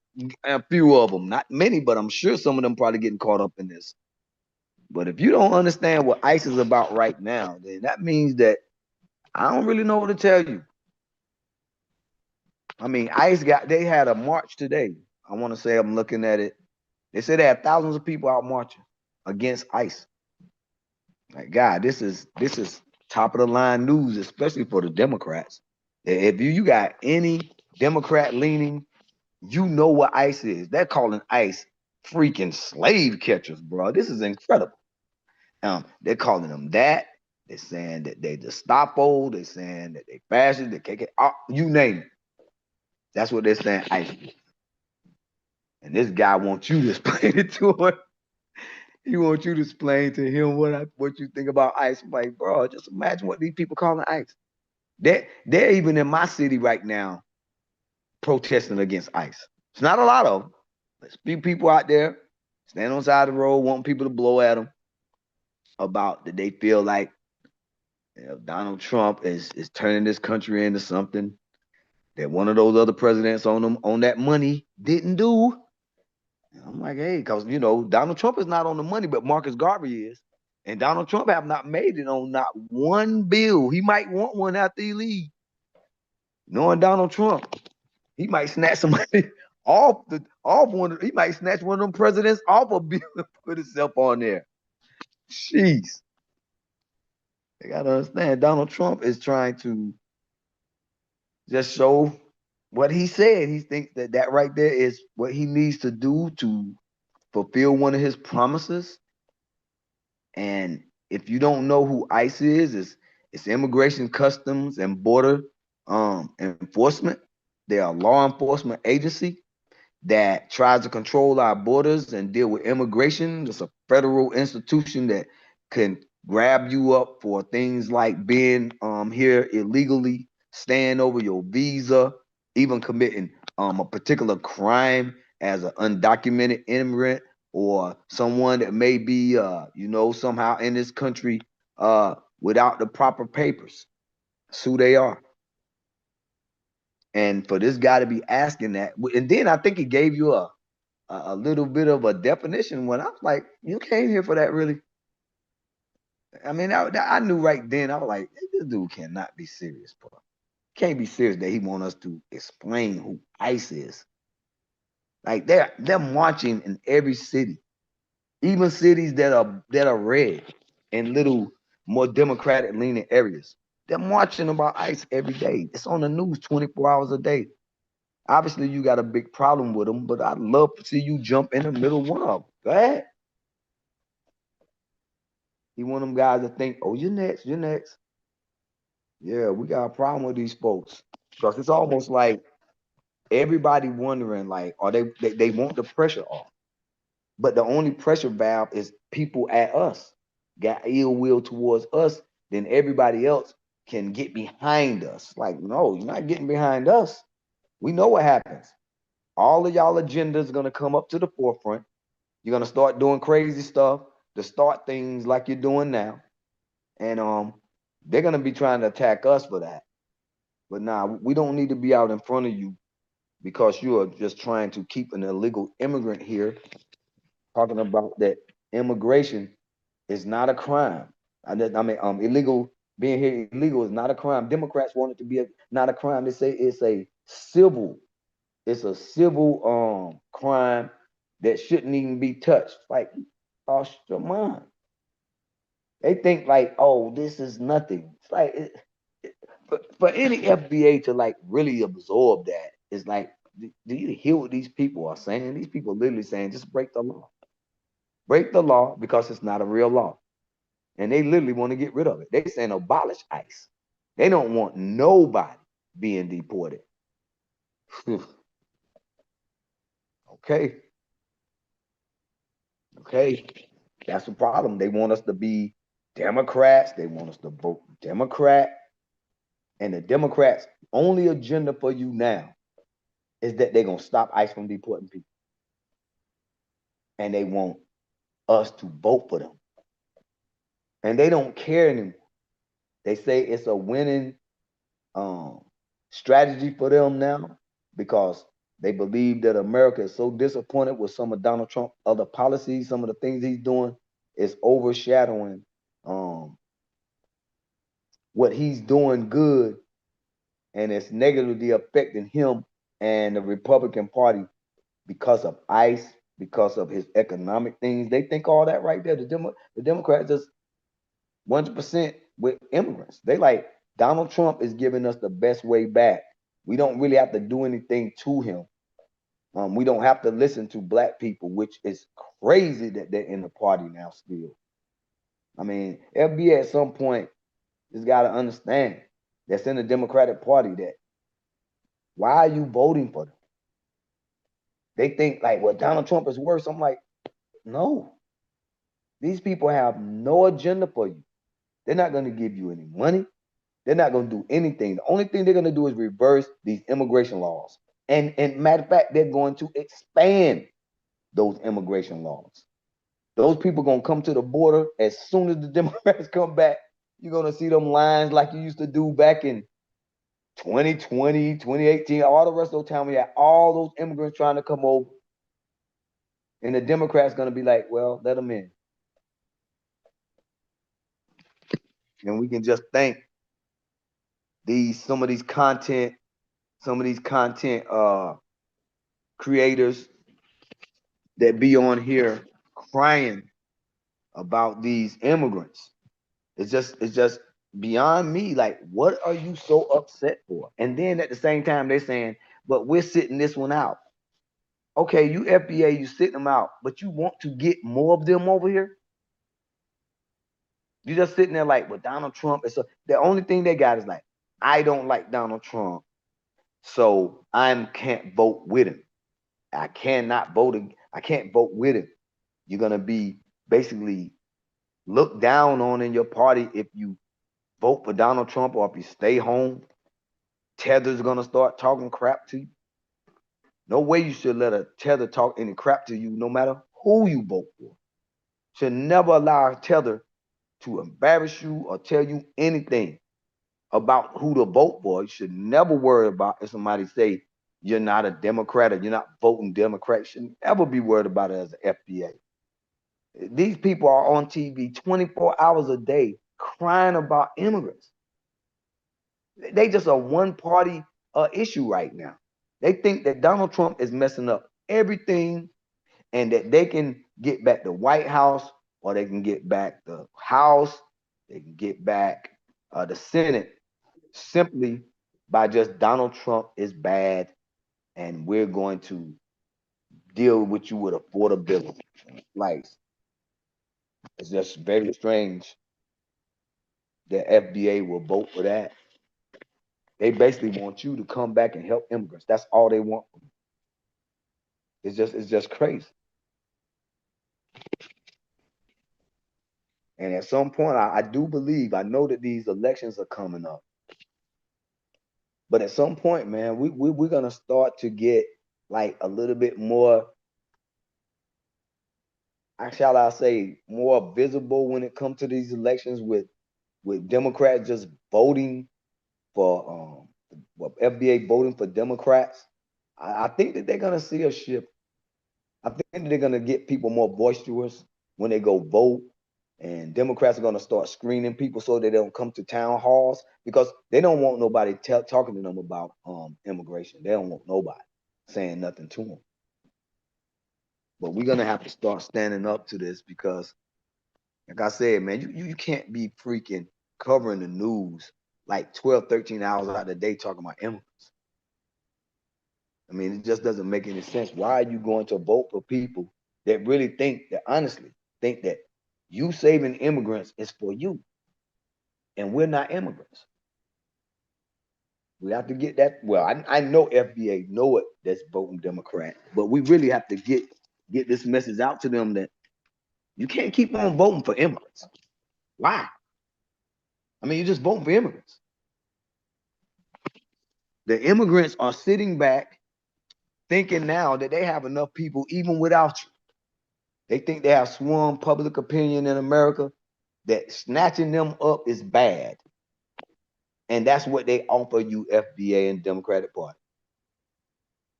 a few of them. Not many, but I'm sure some of them probably getting caught up in this. But if you don't understand what ICE is about right now, then that means that I don't really know what to tell you. I mean, they had a march today. I want to say, I'm looking at it. They said they had thousands of people out marching against ICE. Like, God, this is top of the line news, especially for the Democrats. If you got any Democrat leaning, you know what ICE is. They're calling ICE freaking slave catchers, bro. This is incredible. They're calling them that. They're saying that they Gestapo. They're saying that they fascist, they KK, you name it. That's what they're saying ICE is. And this guy wants you to explain it to him. He wants you to explain to him what you think about ICE. I'm like, bro, just imagine what these people calling ICE. They're even in my city right now protesting against ICE. It's not a lot of them. There's a few people out there standing on the side of the road wanting people to blow at them about that they feel like Donald Trump is turning this country into something that one of those other presidents on that money didn't do. I'm like, hey, because Donald Trump is not on the money, but Marcus Garvey is. And Donald Trump have not made it on not one bill. He might want one after he leaves. Knowing Donald Trump, he might snatch somebody he might snatch one of them presidents off a bill and put himself on there. Jeez. They gotta understand Donald Trump is trying to just show what he said. He thinks that right there is what he needs to do to fulfill one of his promises. And if you don't know who ICE is, it's Immigration, Customs, and Border Enforcement. They are a law enforcement agency that tries to control our borders and deal with immigration. It's a federal institution that can grab you up for things like being here illegally, staying over your visa, even committing a particular crime as an undocumented immigrant or someone that may be somehow in this country without the proper papers. That's who they are. And for this guy to be asking that, and then I think he gave you a little bit of a definition when I was like, you came here for that, really? I mean, I knew right then, I was like, this dude cannot be serious, bro. Can't be serious that he want us to explain who ICE is. Like they're marching in every city, even cities that are red in little more democratic leaning areas. They're marching about ICE every day. It's on the news 24 hours a day. Obviously, you got a big problem with them, but I'd love to see you jump in the middle of one of them. Go ahead. He want them guys to think, oh, you're next, you're next. Yeah, we got a problem with these folks. Because it's almost like everybody wondering, like, are they want the pressure off. But the only pressure valve is people at us. Got ill will towards us, then everybody else can get behind us. Like, no, you're not getting behind us. We know what happens. All of y'all agendas gonna come up to the forefront. You're gonna start doing crazy stuff to start things like you're doing now. And they're gonna be trying to attack us for that. But nah, we don't need to be out in front of you because you are just trying to keep an illegal immigrant here, talking about that immigration is not a crime. Illegal, being here illegal is not a crime. Democrats want it to be not a crime. They say it's a civil crime that shouldn't even be touched. Like, lost your mind. They think like, oh, this is nothing. It's like, for any FBA to like really absorb that, it's like, do you hear what these people are saying? These people are literally saying, just break the law. Break the law because it's not a real law. And they literally want to get rid of it. They saying abolish ICE. They don't want nobody being deported. Okay. That's the problem. They want us to be Democrats. They want us to vote Democrat. And the Democrats' only agenda for you now is that they're going to stop ICE from deporting people. And they want us to vote for them. And they don't care anymore. They say it's a winning strategy for them now because they believe that America is so disappointed with some of Donald Trump's other policies, some of the things he's doing is overshadowing what he's doing good, and it's negatively affecting him and the Republican Party because of ICE, because of his economic things. They think all that right there. The Democrats just 100% with immigrants. They like, Donald Trump is giving us the best way back. We don't really have to do anything to him. We don't have to listen to black people, which is crazy that they're in the party now still. I mean, FBA at some point just got to understand that's in the Democratic Party that Why are you voting for them? They think like, well, Donald Trump is worse. I'm like, no. These people have no agenda for you. They're not going to give you any money. They're not going to do anything. The only thing they're going to do is reverse these immigration laws. And matter of fact, they're going to expand those immigration laws. Those people are going to come to the border as soon as the Democrats come back. You're going to see them lines like you used to do back in 2020, 2018, all the rest of the time. We had all those immigrants trying to come over. And the Democrats going to be like, well, let them in. And we can just thank some of these content creators that be on here crying about these immigrants. It's just beyond me. Like, what are you so upset for? And then at the same time, they're saying, but we're sitting this one out. Okay, you FBA, you sitting them out, but you want to get more of them over here? You're just sitting there like, well, Donald Trump. So the only thing they got is like, I don't like Donald Trump, so I can't vote with him. I can't vote with him. You're gonna be basically looked down on in your party if you vote for Donald Trump, or if you stay home. Tether's gonna start talking crap to you. No way you should let a Tether talk any crap to you, no matter who you vote for. Should never allow a Tether to embarrass you or tell you anything about who to vote for. You should never worry about if somebody say you're not a Democrat or you're not voting Democrat. You should never be worried about it as an FBA. These people are on TV 24 hours a day crying about immigrants. They just a one-party issue right now. They think that Donald Trump is messing up everything and that they can get back the White House, or they can get back the House, they can get back the Senate simply by just Donald Trump is bad and we're going to deal with you with affordability. Like, it's just very strange that FBA will vote for that. They basically want you to come back and help immigrants. That's all they want. It's just crazy. And at some point, I do believe, I know that these elections are coming up. But at some point, man, we're gonna start to get like a little bit more, shall I say, more visible when it comes to these elections with Democrats just voting for FBA voting for Democrats. I think that they're gonna see a shift. I think they're gonna get people more boisterous when they go vote, and Democrats are gonna start screening people so they don't come to town halls, because they don't want nobody talking to them about immigration. They don't want nobody saying nothing to them. But we're gonna have to start standing up to this, because, like I said, man, you can't be freaking covering the news like 12, 13 hours out of the day talking about immigrants. I mean, it just doesn't make any sense. Why are you going to vote for people that really think that, honestly, think that you saving immigrants is for you? And we're not immigrants. We have to get that. Well, I know FBA know it, that's voting Democrat, but we really have to get this message out to them that you can't keep on voting for immigrants. Why? I mean, you're just voting for immigrants. The immigrants are sitting back thinking now that they have enough people even without you. They think they have swung public opinion in America that snatching them up is bad. And that's what they offer you, FBA and Democratic Party.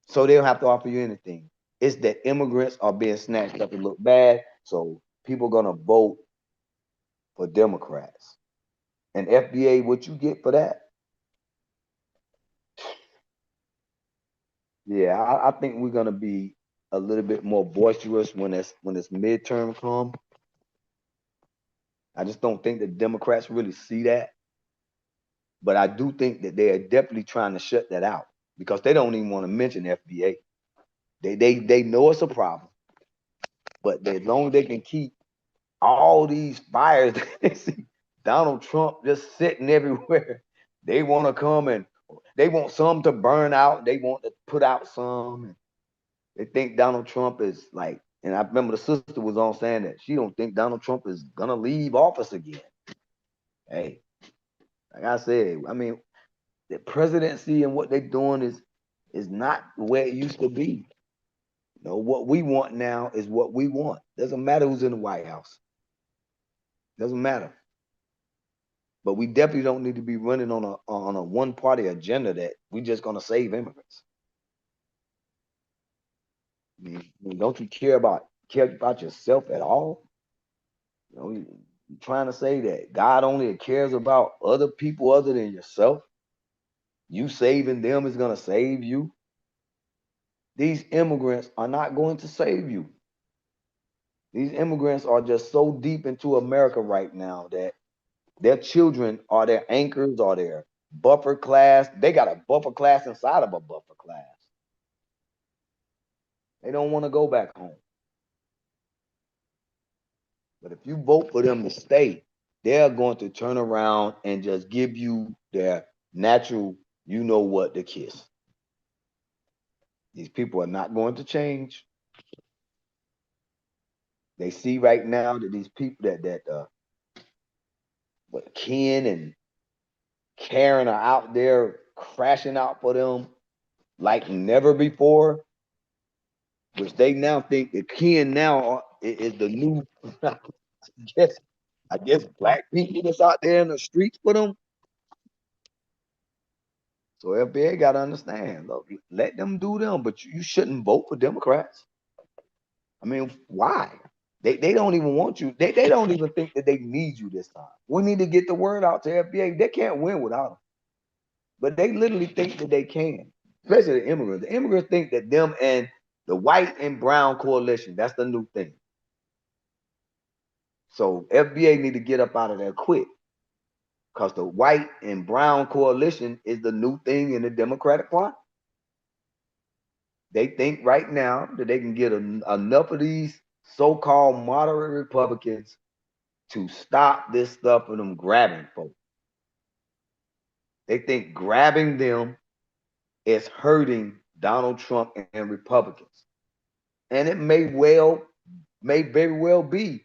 So they don't have to offer you anything. It's that immigrants are being snatched up and look bad, so people are going to vote for Democrats. And FBA, what you get for that? Yeah, I think we're going to be a little bit more boisterous when this midterm come. I just don't think the Democrats really see that. But I do think that they are definitely trying to shut that out, because they don't even want to mention FBA. They know it's a problem, but as long as they can keep all these fires that they see Donald Trump just sitting everywhere, they want to come and They want some to burn out. They want to put out some. They think Donald Trump is like, and I remember the sister was on saying that she don't think Donald Trump is gonna leave office again. Hey, like I said, I mean, the presidency and what they're doing is not the way it used to be. You know, what we want now is what we want. Doesn't matter who's in the White House. Doesn't matter. But we definitely don't need to be running on a one-party agenda that we're just gonna save immigrants. I mean, don't you care about yourself at all? You know, you're trying to say that God only cares about other people other than yourself. You saving them is gonna save you. These immigrants are not going to save you. These immigrants are just so deep into America right now that their children are their anchors or their buffer class. They got a buffer class inside of a buffer class. They don't want to go back home. But if you vote for them to stay, they're going to turn around and just give you their natural, you know what, to kiss. These people are not going to change. They see right now that these people what Ken and Karen are out there crashing out for them like never before, which they now think that Ken now is the new, I guess black people that's out there in the streets for them. So FBA got to understand, look, let them do them, but you shouldn't vote for Democrats. I mean, why? They don't even want you. They don't even think that they need you this time. We need to get the word out to FBA. They can't win without them. But they literally think that they can, especially the immigrants. The immigrants think that them and the white and brown coalition, that's the new thing. So FBA need to get up out of there quick, because the white and brown coalition is the new thing in the Democratic Party. They think right now that they can get enough of these so-called moderate Republicans to stop this stuff from them grabbing folks. They think grabbing them is hurting Donald Trump and Republicans. And it may very well be.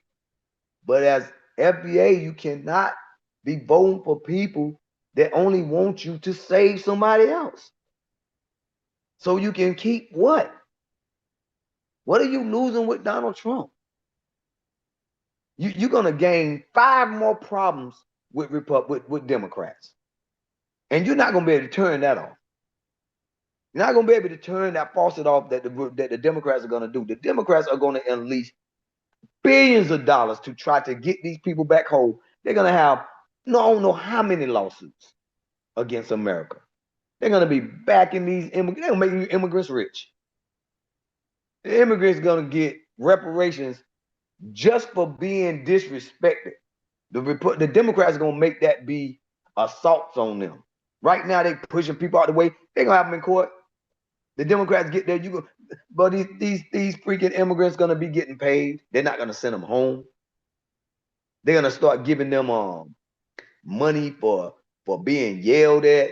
But as FBA, you cannot be voting for people that only want you to save somebody else. So you can keep what? What are you losing with Donald Trump? You're going to gain 5 more problems with Democrats. And you're not going to be able to turn that off. You're not going to be able to turn that faucet off that the Democrats are going to do. The Democrats are going to unleash billions of dollars to try to get these people back home. They're going to have, I don't know how many lawsuits against America. They're going to be backing these immigrants. They're going to make immigrants rich. The immigrants are going to get reparations just for being disrespected. The Democrats are going to make that be assaults on them. Right now, they're pushing people out the way. They're going to have them in court. The Democrats get there, but these freaking immigrants going to be getting paid. They're not going to send them home. They're going to start giving them money for being yelled at,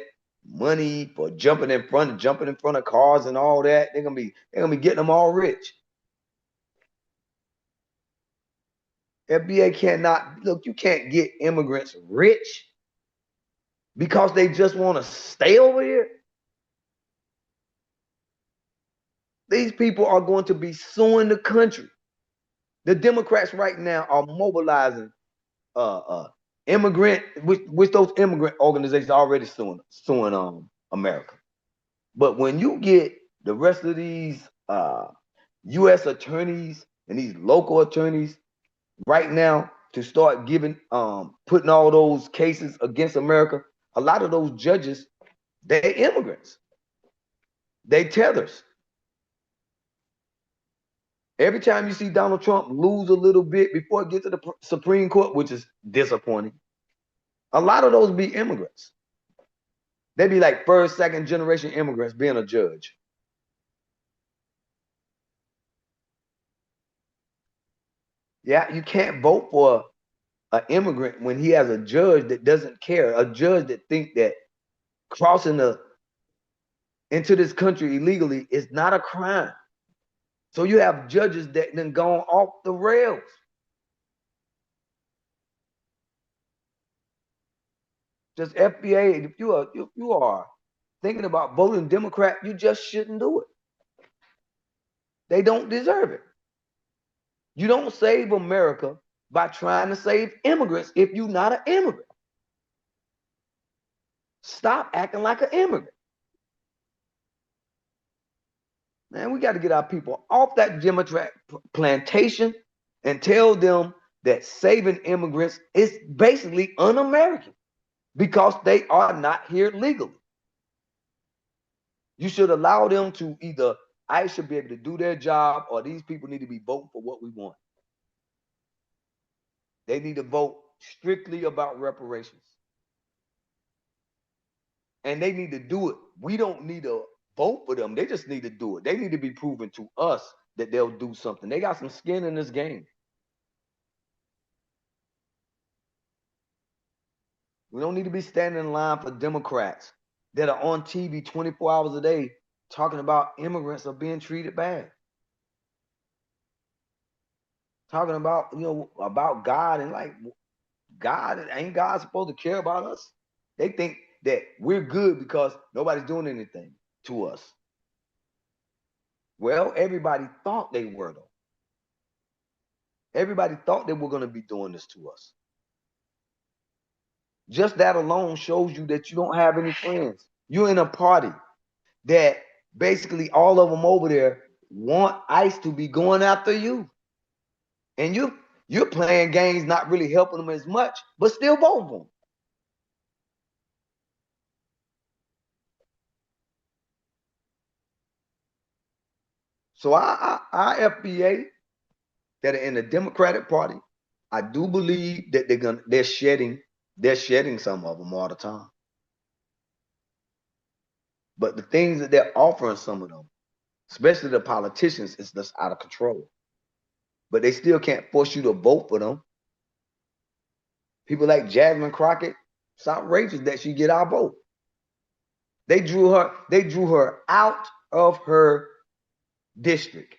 money for jumping in front of cars and all that. They're gonna be getting them all rich. FBA cannot, look, you can't get immigrants rich because they just want to stay over here. These people are going to be suing the country. The Democrats right now are mobilizing immigrant, which those immigrant organizations are already suing America. But when you get the rest of these U.S. attorneys and these local attorneys right now to start putting all those cases against America, a lot of those judges, they're immigrants. They tethers. Every time you see Donald Trump lose a little bit before it gets to the Supreme Court, which is disappointing, a lot of those be immigrants. They be like first, second generation immigrants being a judge. Yeah, you can't vote for an immigrant when he has a judge that doesn't care, a judge that think that crossing into this country illegally is not a crime. So you have judges that then gone off the rails. Just FBA, if you are thinking about voting Democrat, you just shouldn't do it. They don't deserve it. You don't save America by trying to save immigrants if you're not an immigrant. Stop acting like an immigrant. Man, we got to get our people off that Democrat plantation and tell them that saving immigrants is basically un-American because they are not here legally. You should allow them to either ICE should be able to do their job or these people need to be voting for what we want. They need to vote strictly about reparations. And they need to do it. We don't need to vote for them. They just need to do it. They need to be proven to us that they'll do something. They got some skin in this game. We don't need to be standing in line for Democrats that are on TV 24 hours a day talking about immigrants are being treated bad. Talking about, about God and like, God, ain't God supposed to care about us? They think that we're good because nobody's doing anything to us. Well, everybody thought they were, though. Everybody thought they were going to be doing this to us. Just that alone shows you that you don't have any friends. You're in a party that basically all of them over there want ICE to be going after you. And you're playing games, not really helping them as much, but still voting for them. So our FBA that are in the Democratic Party, I do believe that they're shedding some of them all the time. But the things that they're offering some of them, especially the politicians, is just out of control. But they still can't force you to vote for them. People like Jasmine Crockett, it's outrageous that she get our vote. They drew her out of her district.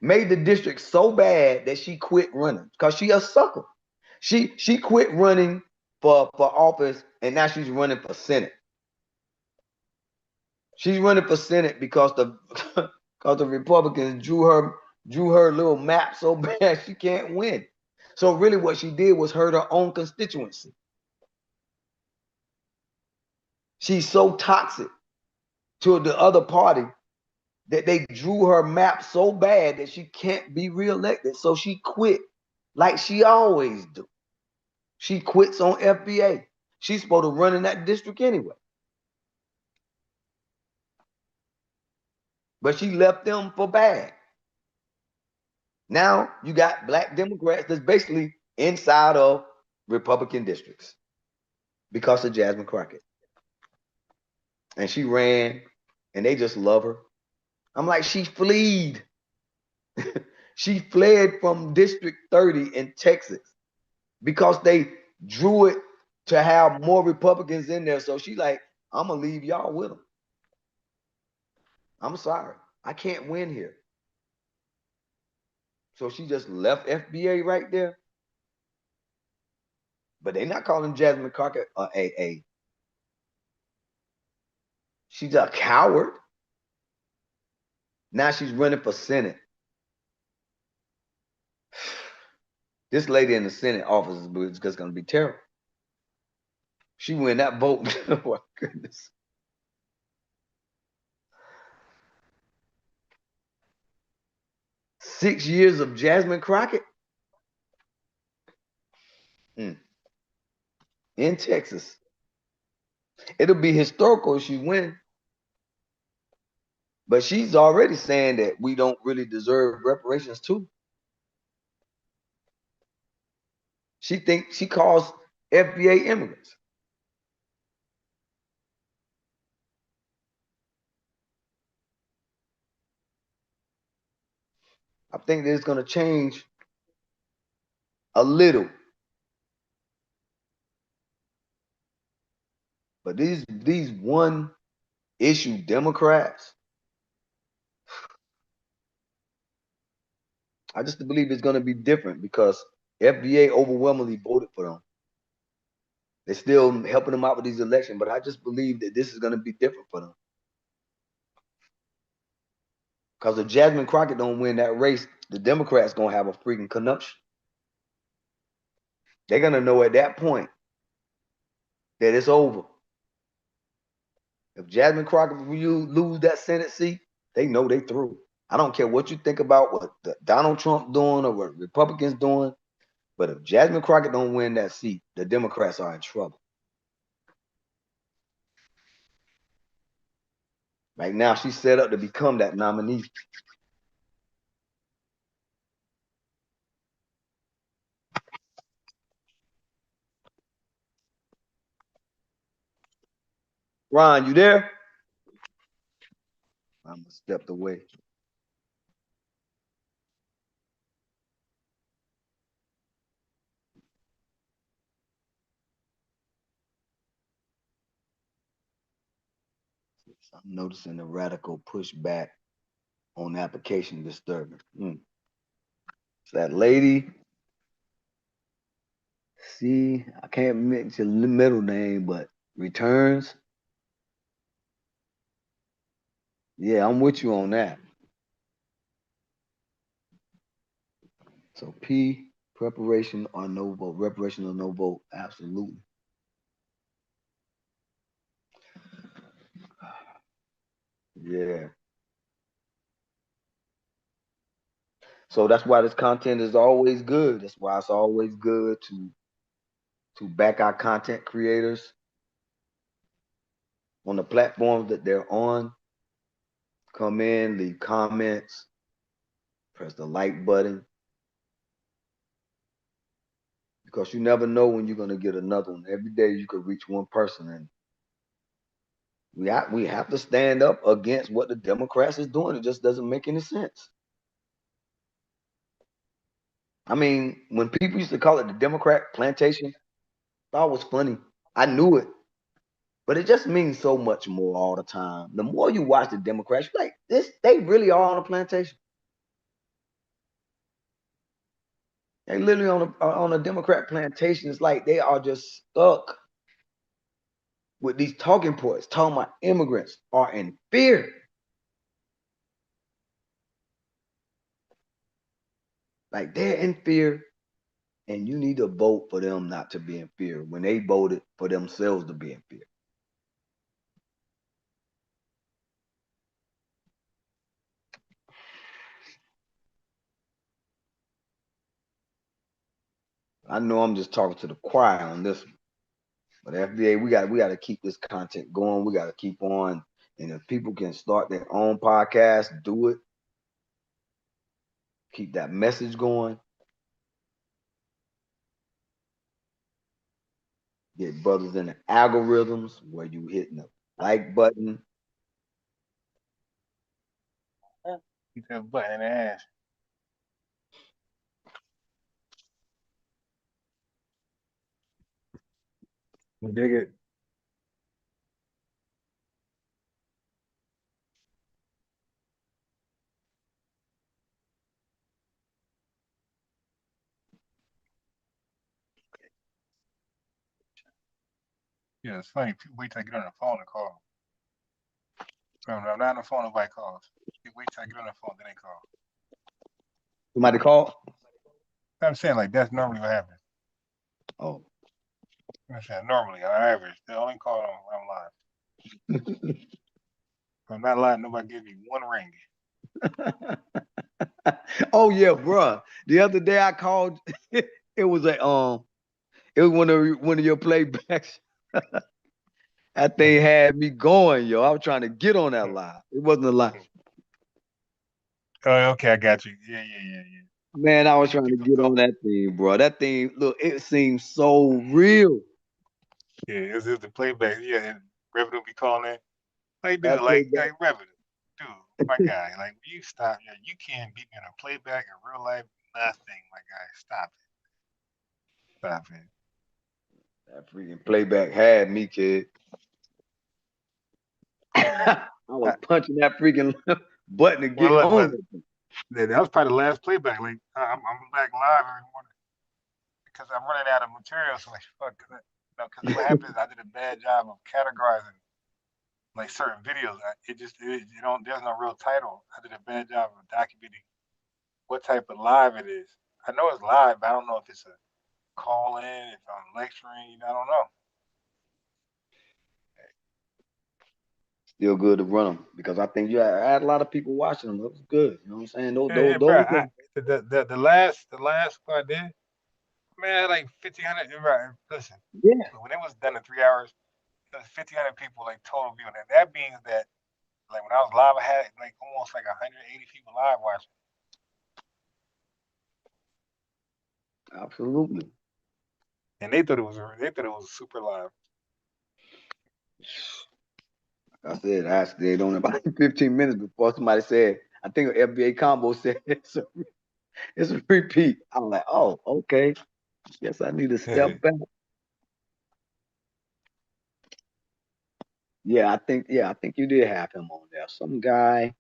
Made the district so bad that she quit running because she a sucker. She quit running for office and now she's running for Senate. She's running for Senate because the Republicans drew her little map so bad she can't win. So really what she did was hurt her own constituency. She's so toxic to the other party that they drew her map so bad that she can't be reelected. So she quit like she always do. She quits on FBA. She's supposed to run in that district anyway. But she left them for bad. Now you got black Democrats that's basically inside of Republican districts because of Jasmine Crockett. And she ran and they just love her. I'm like, she fled. She fled from District 30 in Texas because they drew it to have more Republicans in there. So she like, I'm going to leave y'all with them. I'm sorry. I can't win here. So she just left FBA right there. But they're not calling Jasmine Crockett a AA. She's a coward. Now she's running for Senate. This lady in the Senate office is just going to be terrible. She win that vote. Oh my goodness. Six years of Jasmine Crockett in Texas. It'll be historical if she wins. But she's already saying that we don't really deserve reparations too. She calls FBA immigrants. I think that it's going to change a little. But these one issue Democrats, I just believe it's going to be different because FBA overwhelmingly voted for them. They're still helping them out with these elections, but I just believe that this is going to be different for them. Because if Jasmine Crockett don't win that race, the Democrats going to have a freaking connuption. They're going to know at that point that it's over. If Jasmine Crockett lose that Senate seat, they know they through. I don't care what you think about what Donald Trump doing or what Republicans doing, but if Jasmine Crockett don't win that seat, the Democrats are in trouble. Right now, she's set up to become that nominee. Ron, you there? I'm stepped away. I'm noticing the radical pushback on application disturbance. It's that lady. See, I can't mention the middle name, but returns. Yeah, I'm with you on that. So P, preparation or no vote, reparation or no vote, absolutely. Yeah. So that's why this content is always good. That's why it's always good to back our content creators on the platforms that they're on. Come in, leave comments, press the like button. Because you never know when you're gonna get another one. Every day you could reach one person, and we have to stand up against what the Democrats is doing. It just doesn't make any sense. I mean, when people used to call it the Democrat plantation, I thought it was funny. I knew it. But it just means so much more all the time. The more you watch the Democrats, you're like, they really are on a plantation. They literally on a Democrat plantation. It's like they are just stuck with these talking points, talking about immigrants are in fear. Like they're in fear, and you need to vote for them not to be in fear when they voted for themselves to be in fear. I know I'm just talking to the choir on this one. But FBA, we got to keep this content going. We got to keep on. And if people can start their own podcast, do it. Keep that message going. Get brothers in the algorithms where you hitting the like button. Keep that button in the ass. You dig it? Yeah, it's funny. People wait till I get on the phone to call. I'm not on the phone, nobody calls. People wait till I get on the phone, then they call. Somebody call? I'm saying like that's normally what happens. Oh. I'm saying normally, on average, they only call when I'm live. If I'm not live, nobody gives me one ring. Oh yeah, bruh. The other day I called. It was one of your playbacks. That thing had me going, yo. I was trying to get on that live. It wasn't a live. Oh, okay, I got you. Yeah. Man, I was trying to get on that thing, bro. That thing, look, it seems so real. Yeah, it's the playback. Yeah, and Revenue be calling in. How you doing? That Like playback. Revenue, dude, my guy. Like you stop. Yeah, you can't beat me in a playback in real life. Nothing, my guy. Stop it. Stop it. That freaking playback had me, kid. I was punching that freaking button to get on it. That was probably the last playback. Like I'm back live every morning because I'm running out of material. So like, fuck, because what happens? I did a bad job of categorizing like certain videos. There's no real title. I did a bad job of documenting what type of live it is. I know it's live, but I don't know if it's a call in, if I'm lecturing. I don't know. Still good to run them because I think I had a lot of people watching them. It was good. You know what I'm saying? Those the last one I did, man, like 1,500. Right, listen. Yeah. When it was done in 3 hours, it was 1,500 people like total viewing. And that means that like when I was live, I had like almost like 180 people live watching. Absolutely. And they thought it was super live. I said I stayed on about 15 minutes before somebody said, I think FBA Combo said it's a repeat. I'm like, oh, okay. Guess I need to step back. I think you did have him on there. Some guy,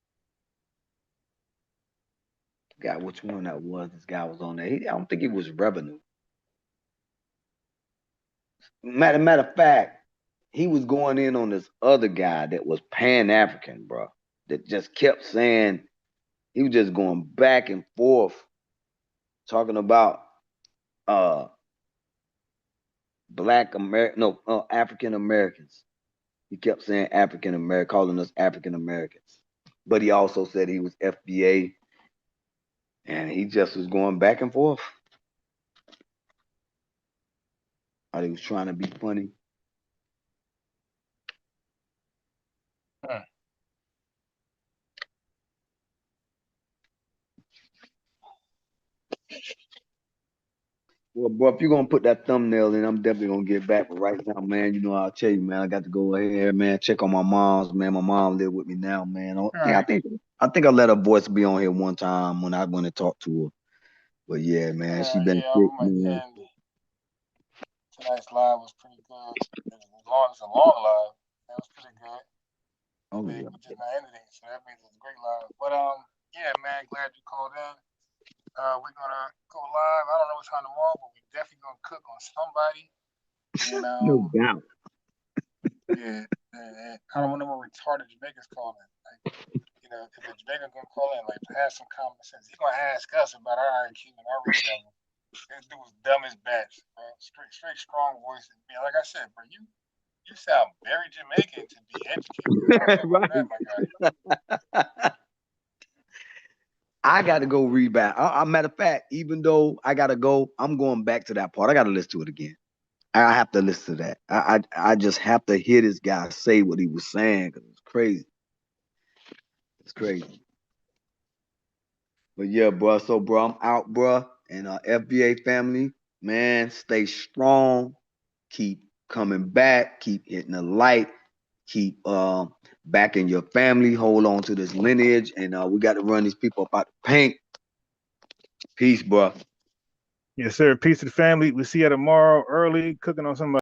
which one that was? This guy was on there. I don't think it was revenue. Matter of fact, he was going in on this other guy that was Pan-African, bro. That just kept saying, he was just going back and forth talking about African Americans. He kept saying African American, calling us African Americans. But he also said he was FBA. And he just was going back and forth. He was trying to be funny. Well, bro, if you're gonna put that thumbnail in, I'm definitely gonna get back. But right now, man, I'll tell you, man, I got to go ahead, man, check on my mom's, man. My mom live with me now, man. I think I let her voice be on here one time when I went to talk to her. But yeah, man, she been sick, man. Tonight's live was pretty good. It's a long live. That was pretty good. Oh yeah. We just not ending it, so that means it's a great live. But yeah, man, glad you called in. We're gonna go live. I don't know what time tomorrow, but we're definitely gonna cook on somebody. And no doubt. Yeah, I don't know what retarded Jamaicans call it. Like, if a Jamaican gonna call in, like, have some common sense. He's gonna ask us about our IQ and our reading level. This dude was dumb as bats, bro. Straight strong voice. Yeah, like I said, bro, you sound very Jamaican to be educated. Right. That, my guy. I got to go read back. Matter of fact, even though I got to go, I'm going back to that part. I got to listen to it again. I have to listen to that. I just have to hear this guy say what he was saying because it's crazy. It's crazy. But yeah, bro. So, bro, I'm out, bro. And FBA family, man, stay strong. Keep coming back. Keep hitting the light. Keep backing your family. Hold on to this lineage. And we got to run these people up out the paint. Peace, bro. Yes, sir. Peace to the family. We'll see you tomorrow early, cooking on some